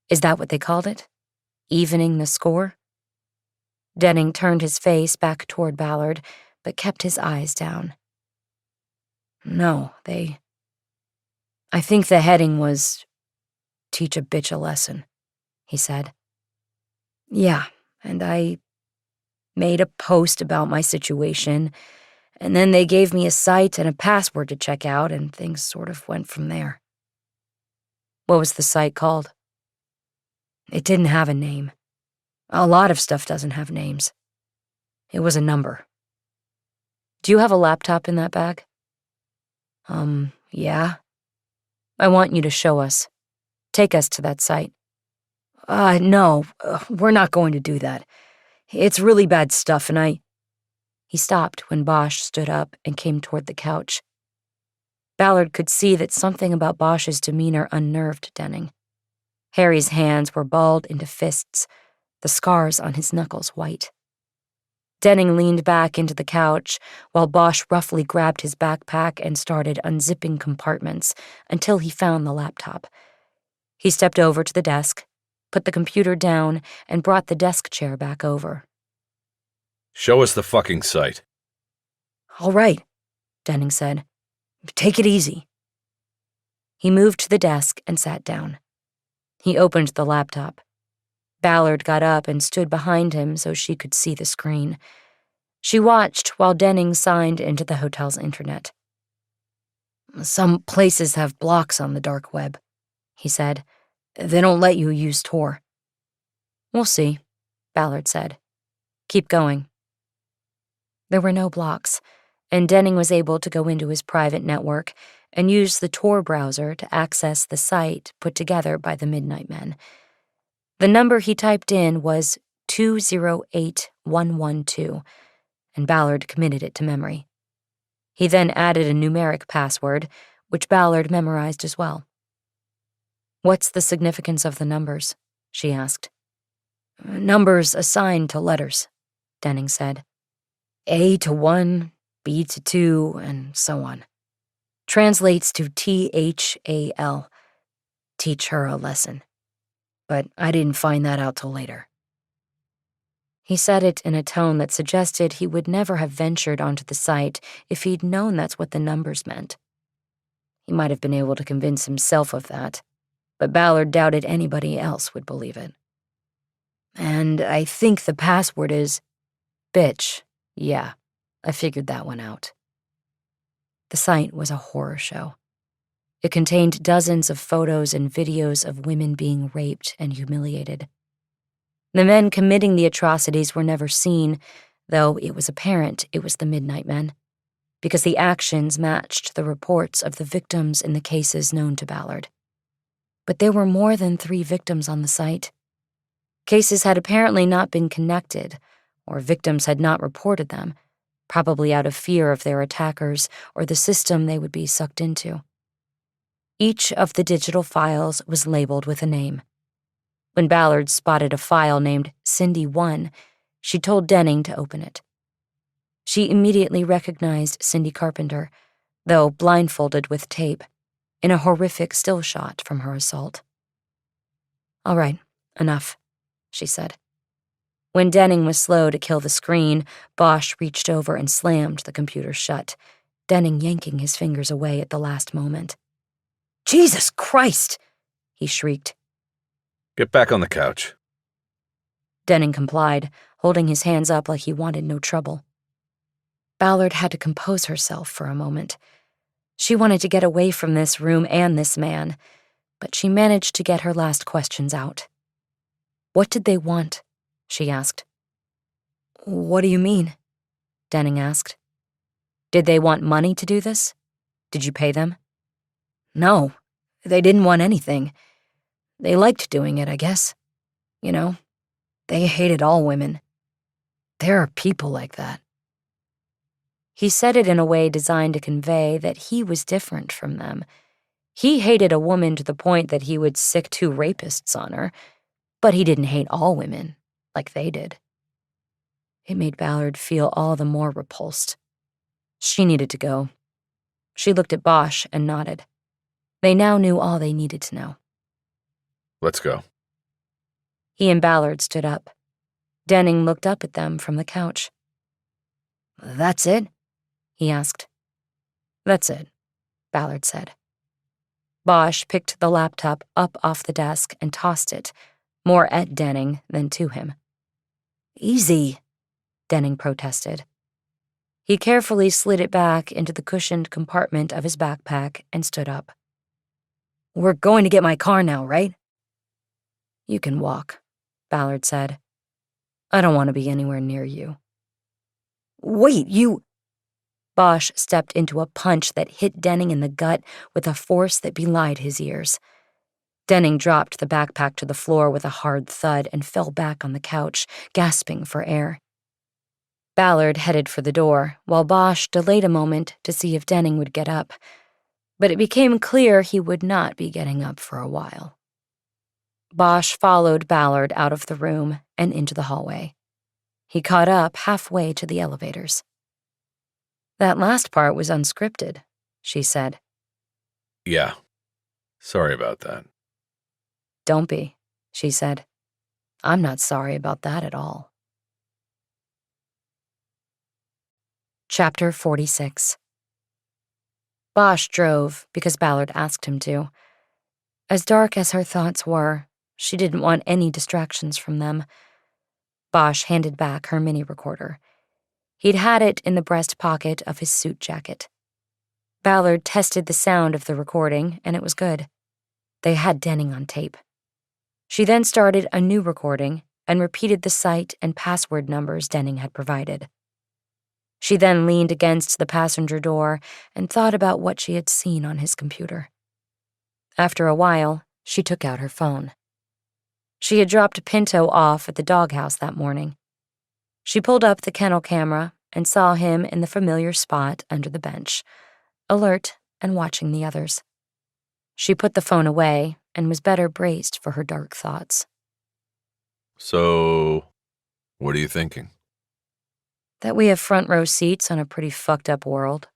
"Is that what they called it? Evening the score?" Denning turned his face back toward Ballard, but kept his eyes down. "No, I think the heading was Teach a Bitch a Lesson," he said. "Yeah, and I made a post about my situation, and then they gave me a site and a password to check out, and things sort of went from there." "What was the site called?" "It didn't have a name. A lot of stuff doesn't have names. It was a number." "Do you have a laptop in that bag?" Yeah. "I want you to show us. Take us to that site. No, we're not going to do that. It's really bad stuff, and He stopped when Bosch stood up and came toward the couch. Ballard could see that something about Bosch's demeanor unnerved Denning. Harry's hands were balled into fists, the scars on his knuckles white. Denning leaned back into the couch while Bosch roughly grabbed his backpack and started unzipping compartments until he found the laptop. He stepped over to the desk, put the computer down, and brought the desk chair back over. Show us the fucking site. All right, Denning said. Take it easy. He moved to the desk and sat down. He opened the laptop. Ballard got up and stood behind him so she could see the screen. She watched while Denning signed into the hotel's internet. Some places have blocks on the dark web, he said. They don't let you use Tor. We'll see, Ballard said. Keep going. There were no blocks, and Denning was able to go into his private network and use the Tor browser to access the site put together by the Midnight Men. The number he typed in was 208112, and Ballard committed it to memory. He then added a numeric password, which Ballard memorized as well. What's the significance of the numbers? She asked. Numbers assigned to letters, Denning said. A to 1, B to 2, and so on. Translates to THAL. Teach her a lesson. But I didn't find that out till later. He said it in a tone that suggested he would never have ventured onto the site if he'd known that's what the numbers meant. He might have been able to convince himself of that, but Ballard doubted anybody else would believe it. And I think the password is bitch. Yeah, I figured that one out. The site was a horror show. It contained dozens of photos and videos of women being raped and humiliated. The men committing the atrocities were never seen, though it was apparent it was the Midnight Men, because the actions matched the reports of the victims in the cases known to Ballard. But there were more than 3 victims on the site. Cases had apparently not been connected, or victims had not reported them, probably out of fear of their attackers or the system they would be sucked into. Each of the digital files was labeled with a name. When Ballard spotted a file named Cindy 1, she told Denning to open it. She immediately recognized Cindy Carpenter, though blindfolded with tape, in a horrific still shot from her assault. All right, enough, she said. When Denning was slow to kill the screen, Bosch reached over and slammed the computer shut, Denning yanking his fingers away at the last moment. Jesus Christ! He shrieked. Get back on the couch. Denning complied, holding his hands up like he wanted no trouble. Ballard had to compose herself for a moment. She wanted to get away from this room and this man, but she managed to get her last questions out. What did they want? She asked. What do you mean? Denning asked. Did they want money to do this? Did you pay them? No, they didn't want anything. They liked doing it, I guess. You know, they hated all women. There are people like that. He said it in a way designed to convey that he was different from them. He hated a woman to the point that he would sick 2 rapists on her, but he didn't hate all women like they did. It made Ballard feel all the more repulsed. She needed to go. She looked at Bosch and nodded. They now knew all they needed to know. Let's go. He and Ballard stood up. Denning looked up at them from the couch. That's it? He asked. That's it, Ballard said. Bosch picked the laptop up off the desk and tossed it, more at Denning than to him. Easy, Denning protested. He carefully slid it back into the cushioned compartment of his backpack and stood up. We're going to get my car now, right? You can walk, Ballard said. I don't want to be anywhere near you. Wait, you... Bosch stepped into a punch that hit Denning in the gut with a force that belied his years. Denning dropped the backpack to the floor with a hard thud and fell back on the couch, gasping for air. Ballard headed for the door, while Bosch delayed a moment to see if Denning would get up. But it became clear he would not be getting up for a while. Bosch followed Ballard out of the room and into the hallway. He caught up halfway to the elevators. "That last part was unscripted," she said. Yeah. Sorry about that. "Don't be," she said. "I'm not sorry about that at all." Chapter 46. Bosch drove because Ballard asked him to. As dark as her thoughts were, she didn't want any distractions from them. Bosch handed back her mini recorder. He'd had it in the breast pocket of his suit jacket. Ballard tested the sound of the recording, and it was good. They had Denning on tape. She then started a new recording and repeated the site and password numbers Denning had provided. She then leaned against the passenger door and thought about what she had seen on his computer. After a while, she took out her phone. She had dropped Pinto off at the doghouse that morning. She pulled up the kennel camera and saw him in the familiar spot under the bench, alert and watching the others. She put the phone away and was better braced for her dark thoughts. So, what are you thinking? "That we have front row seats on a pretty fucked up world,"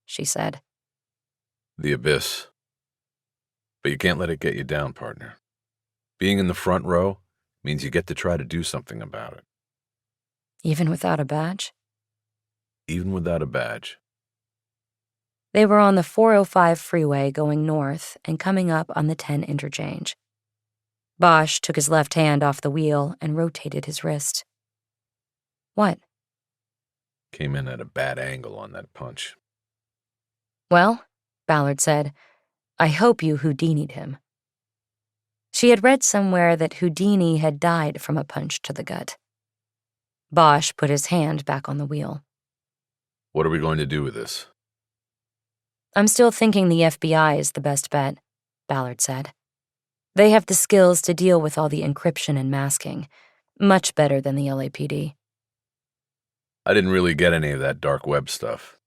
she said. The abyss. But you can't let it get you down, partner. Being in the front row means you get to try to do something about it. "Even without a badge?" Even without a badge. They were on the 405 freeway going north and coming up on the 10 interchange. Bosch took his left hand off the wheel and rotated his wrist. "What?" Came in at a bad angle on that punch. "Well," Ballard said, "I hope you Houdini'd him." She had read somewhere that Houdini had died from a punch to the gut. Bosch put his hand back on the wheel. What are we going to do with this? "I'm still thinking the FBI is the best bet," Ballard said. "They have the skills to deal with all the encryption and masking, much better than the LAPD. I didn't really get any of that dark web stuff.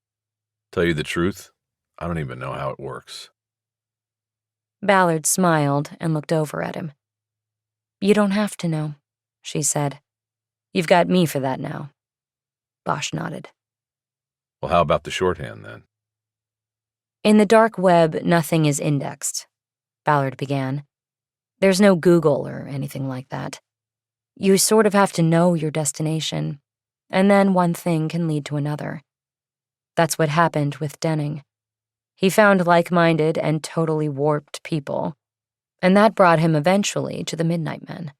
Tell you the truth, I don't even know how it works. Ballard smiled and looked over at him. "You don't have to know," she said. "You've got me for that now." Bosch nodded. Well, how about the shorthand then? "In the dark web, nothing is indexed," Ballard began. "There's no Google or anything like that. You sort of have to know your destination, and then one thing can lead to another. That's what happened with Denning. He found like-minded and totally warped people, and that brought him eventually to the Midnight Men.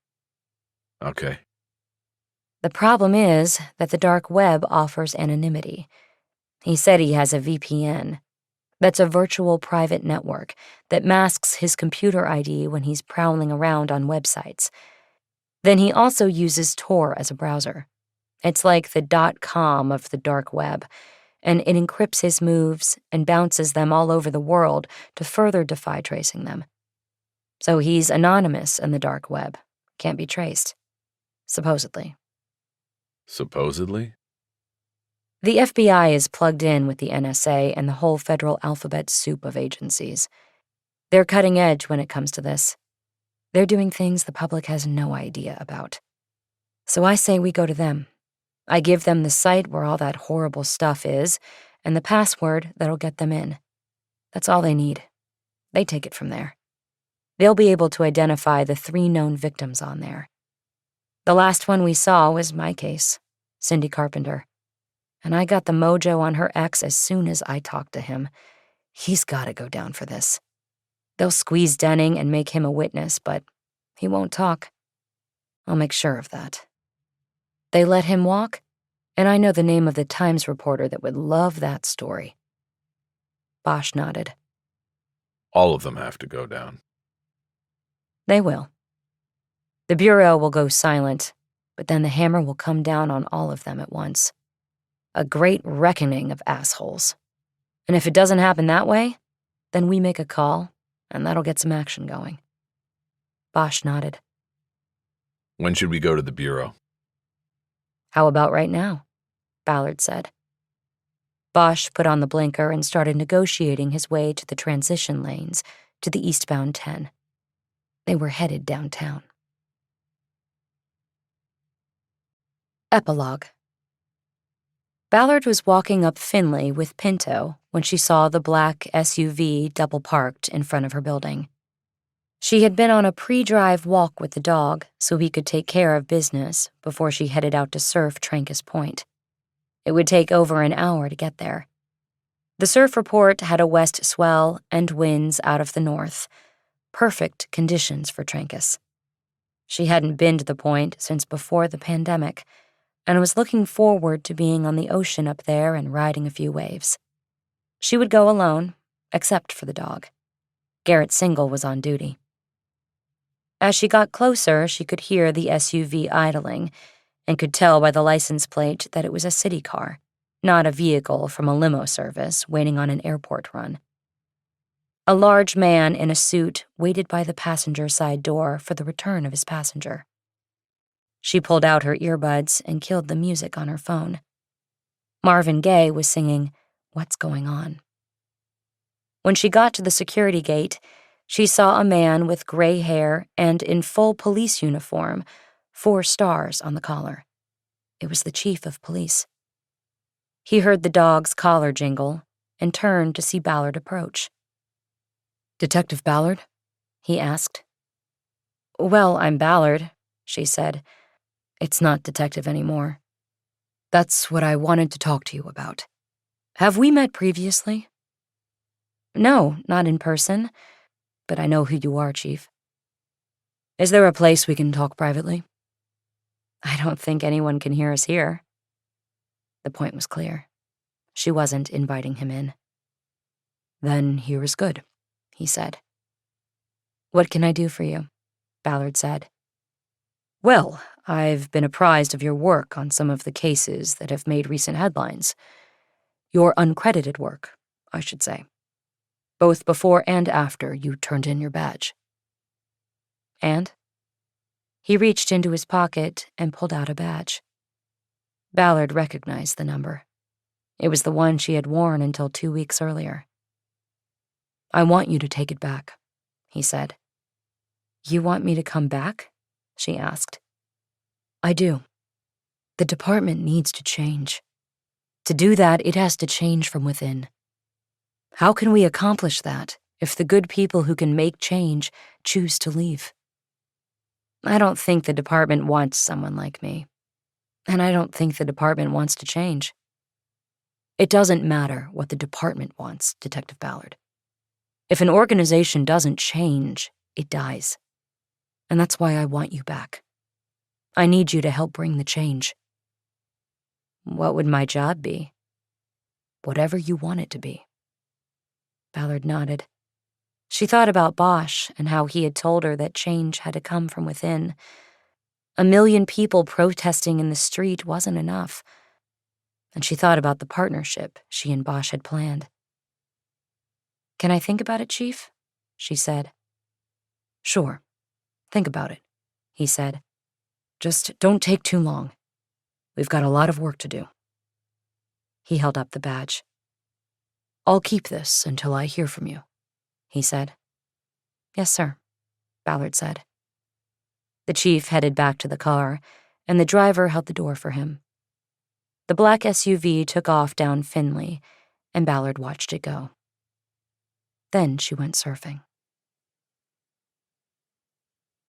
Okay. The problem is that the dark web offers anonymity. He said he has a VPN. That's a virtual private network that masks his computer ID when he's prowling around on websites. Then he also uses Tor as a browser. It's like the .com of the dark web, and it encrypts his moves and bounces them all over the world to further defy tracing them. So he's anonymous in the dark web, can't be traced. Supposedly. Supposedly? The FBI is plugged in with the NSA and the whole federal alphabet soup of agencies. They're cutting edge when it comes to this. They're doing things the public has no idea about. So I say we go to them. I give them the site where all that horrible stuff is, and the password that'll get them in. That's all they need. They take it from there. They'll be able to identify the 3 known victims on there. The last one we saw was my case, Cindy Carpenter. And I got the mojo on her ex as soon as I talked to him. He's gotta go down for this. They'll squeeze Denning and make him a witness, but he won't talk. I'll make sure of that. They let him walk, and I know the name of the Times reporter that would love that story. Bosch nodded. All of them have to go down. They will. The Bureau will go silent, but then the hammer will come down on all of them at once. A great reckoning of assholes. And if it doesn't happen that way, then we make a call, and that'll get some action going. Bosch nodded. When should we go to the bureau? How about right now? Ballard said. Bosch put on the blinker and started negotiating his way to the transition lanes to the eastbound 10. They were headed downtown. Epilogue. Ballard was walking up Finley with Pinto when she saw the black SUV double-parked in front of her building. She had been on a pre-drive walk with the dog so he could take care of business before she headed out to surf Trancas Point. It would take over an hour to get there. The surf report had a west swell and winds out of the north. Perfect conditions for Trancas. She hadn't been to the point since before the pandemic, and was looking forward to being on the ocean up there and riding a few waves. She would go alone, except for the dog. Garrett Single was on duty. As she got closer, she could hear the SUV idling, and could tell by the license plate that it was a city car, not a vehicle from a limo service waiting on an airport run. A large man in a suit waited by the passenger side door for the return of his passenger. She pulled out her earbuds and killed the music on her phone. Marvin Gaye was singing, "What's Going On?" When she got to the security gate, she saw a man with gray hair and in full police uniform, 4 stars on the collar. It was the chief of police. He heard the dog's collar jingle and turned to see Ballard approach. "Detective Ballard?" he asked. "Well, I'm Ballard," she said. "It's not detective anymore." "That's what I wanted to talk to you about. Have we met previously?" "No, not in person, but I know who you are, Chief." "Is there a place we can talk privately?" "I don't think anyone can hear us here." The point was clear. She wasn't inviting him in. "Then here is good," he said. "What can I do for you?" Ballard said. "Well, I've been apprised of your work on some of the cases that have made recent headlines. Your uncredited work, I should say. Both before and after you turned in your badge." "And?" He reached into his pocket and pulled out a badge. Ballard recognized the number. It was the one she had worn until 2 weeks earlier. "I want you to take it back," he said. "You want me to come back?" she asked. "I do. The department needs to change. To do that, it has to change from within. How can we accomplish that if the good people who can make change choose to leave? I don't think the department wants someone like me. And I don't think the department wants to change." "It doesn't matter what the department wants, Detective Ballard. If an organization doesn't change, it dies. And that's why I want you back. I need you to help bring the change." "What would my job be?" "Whatever you want it to be." Ballard nodded. She thought about Bosch and how he had told her that change had to come from within. 1,000,000 people protesting in the street wasn't enough. And she thought about the partnership she and Bosch had planned. "Can I think about it, Chief?" she said. "Sure. Think about it," he said. "Just don't take too long. We've got a lot of work to do." He held up the badge. "I'll keep this until I hear from you," he said. "Yes, sir," Ballard said. The chief headed back to the car, and the driver held the door for him. The black SUV took off down Finley, and Ballard watched it go. Then she went surfing.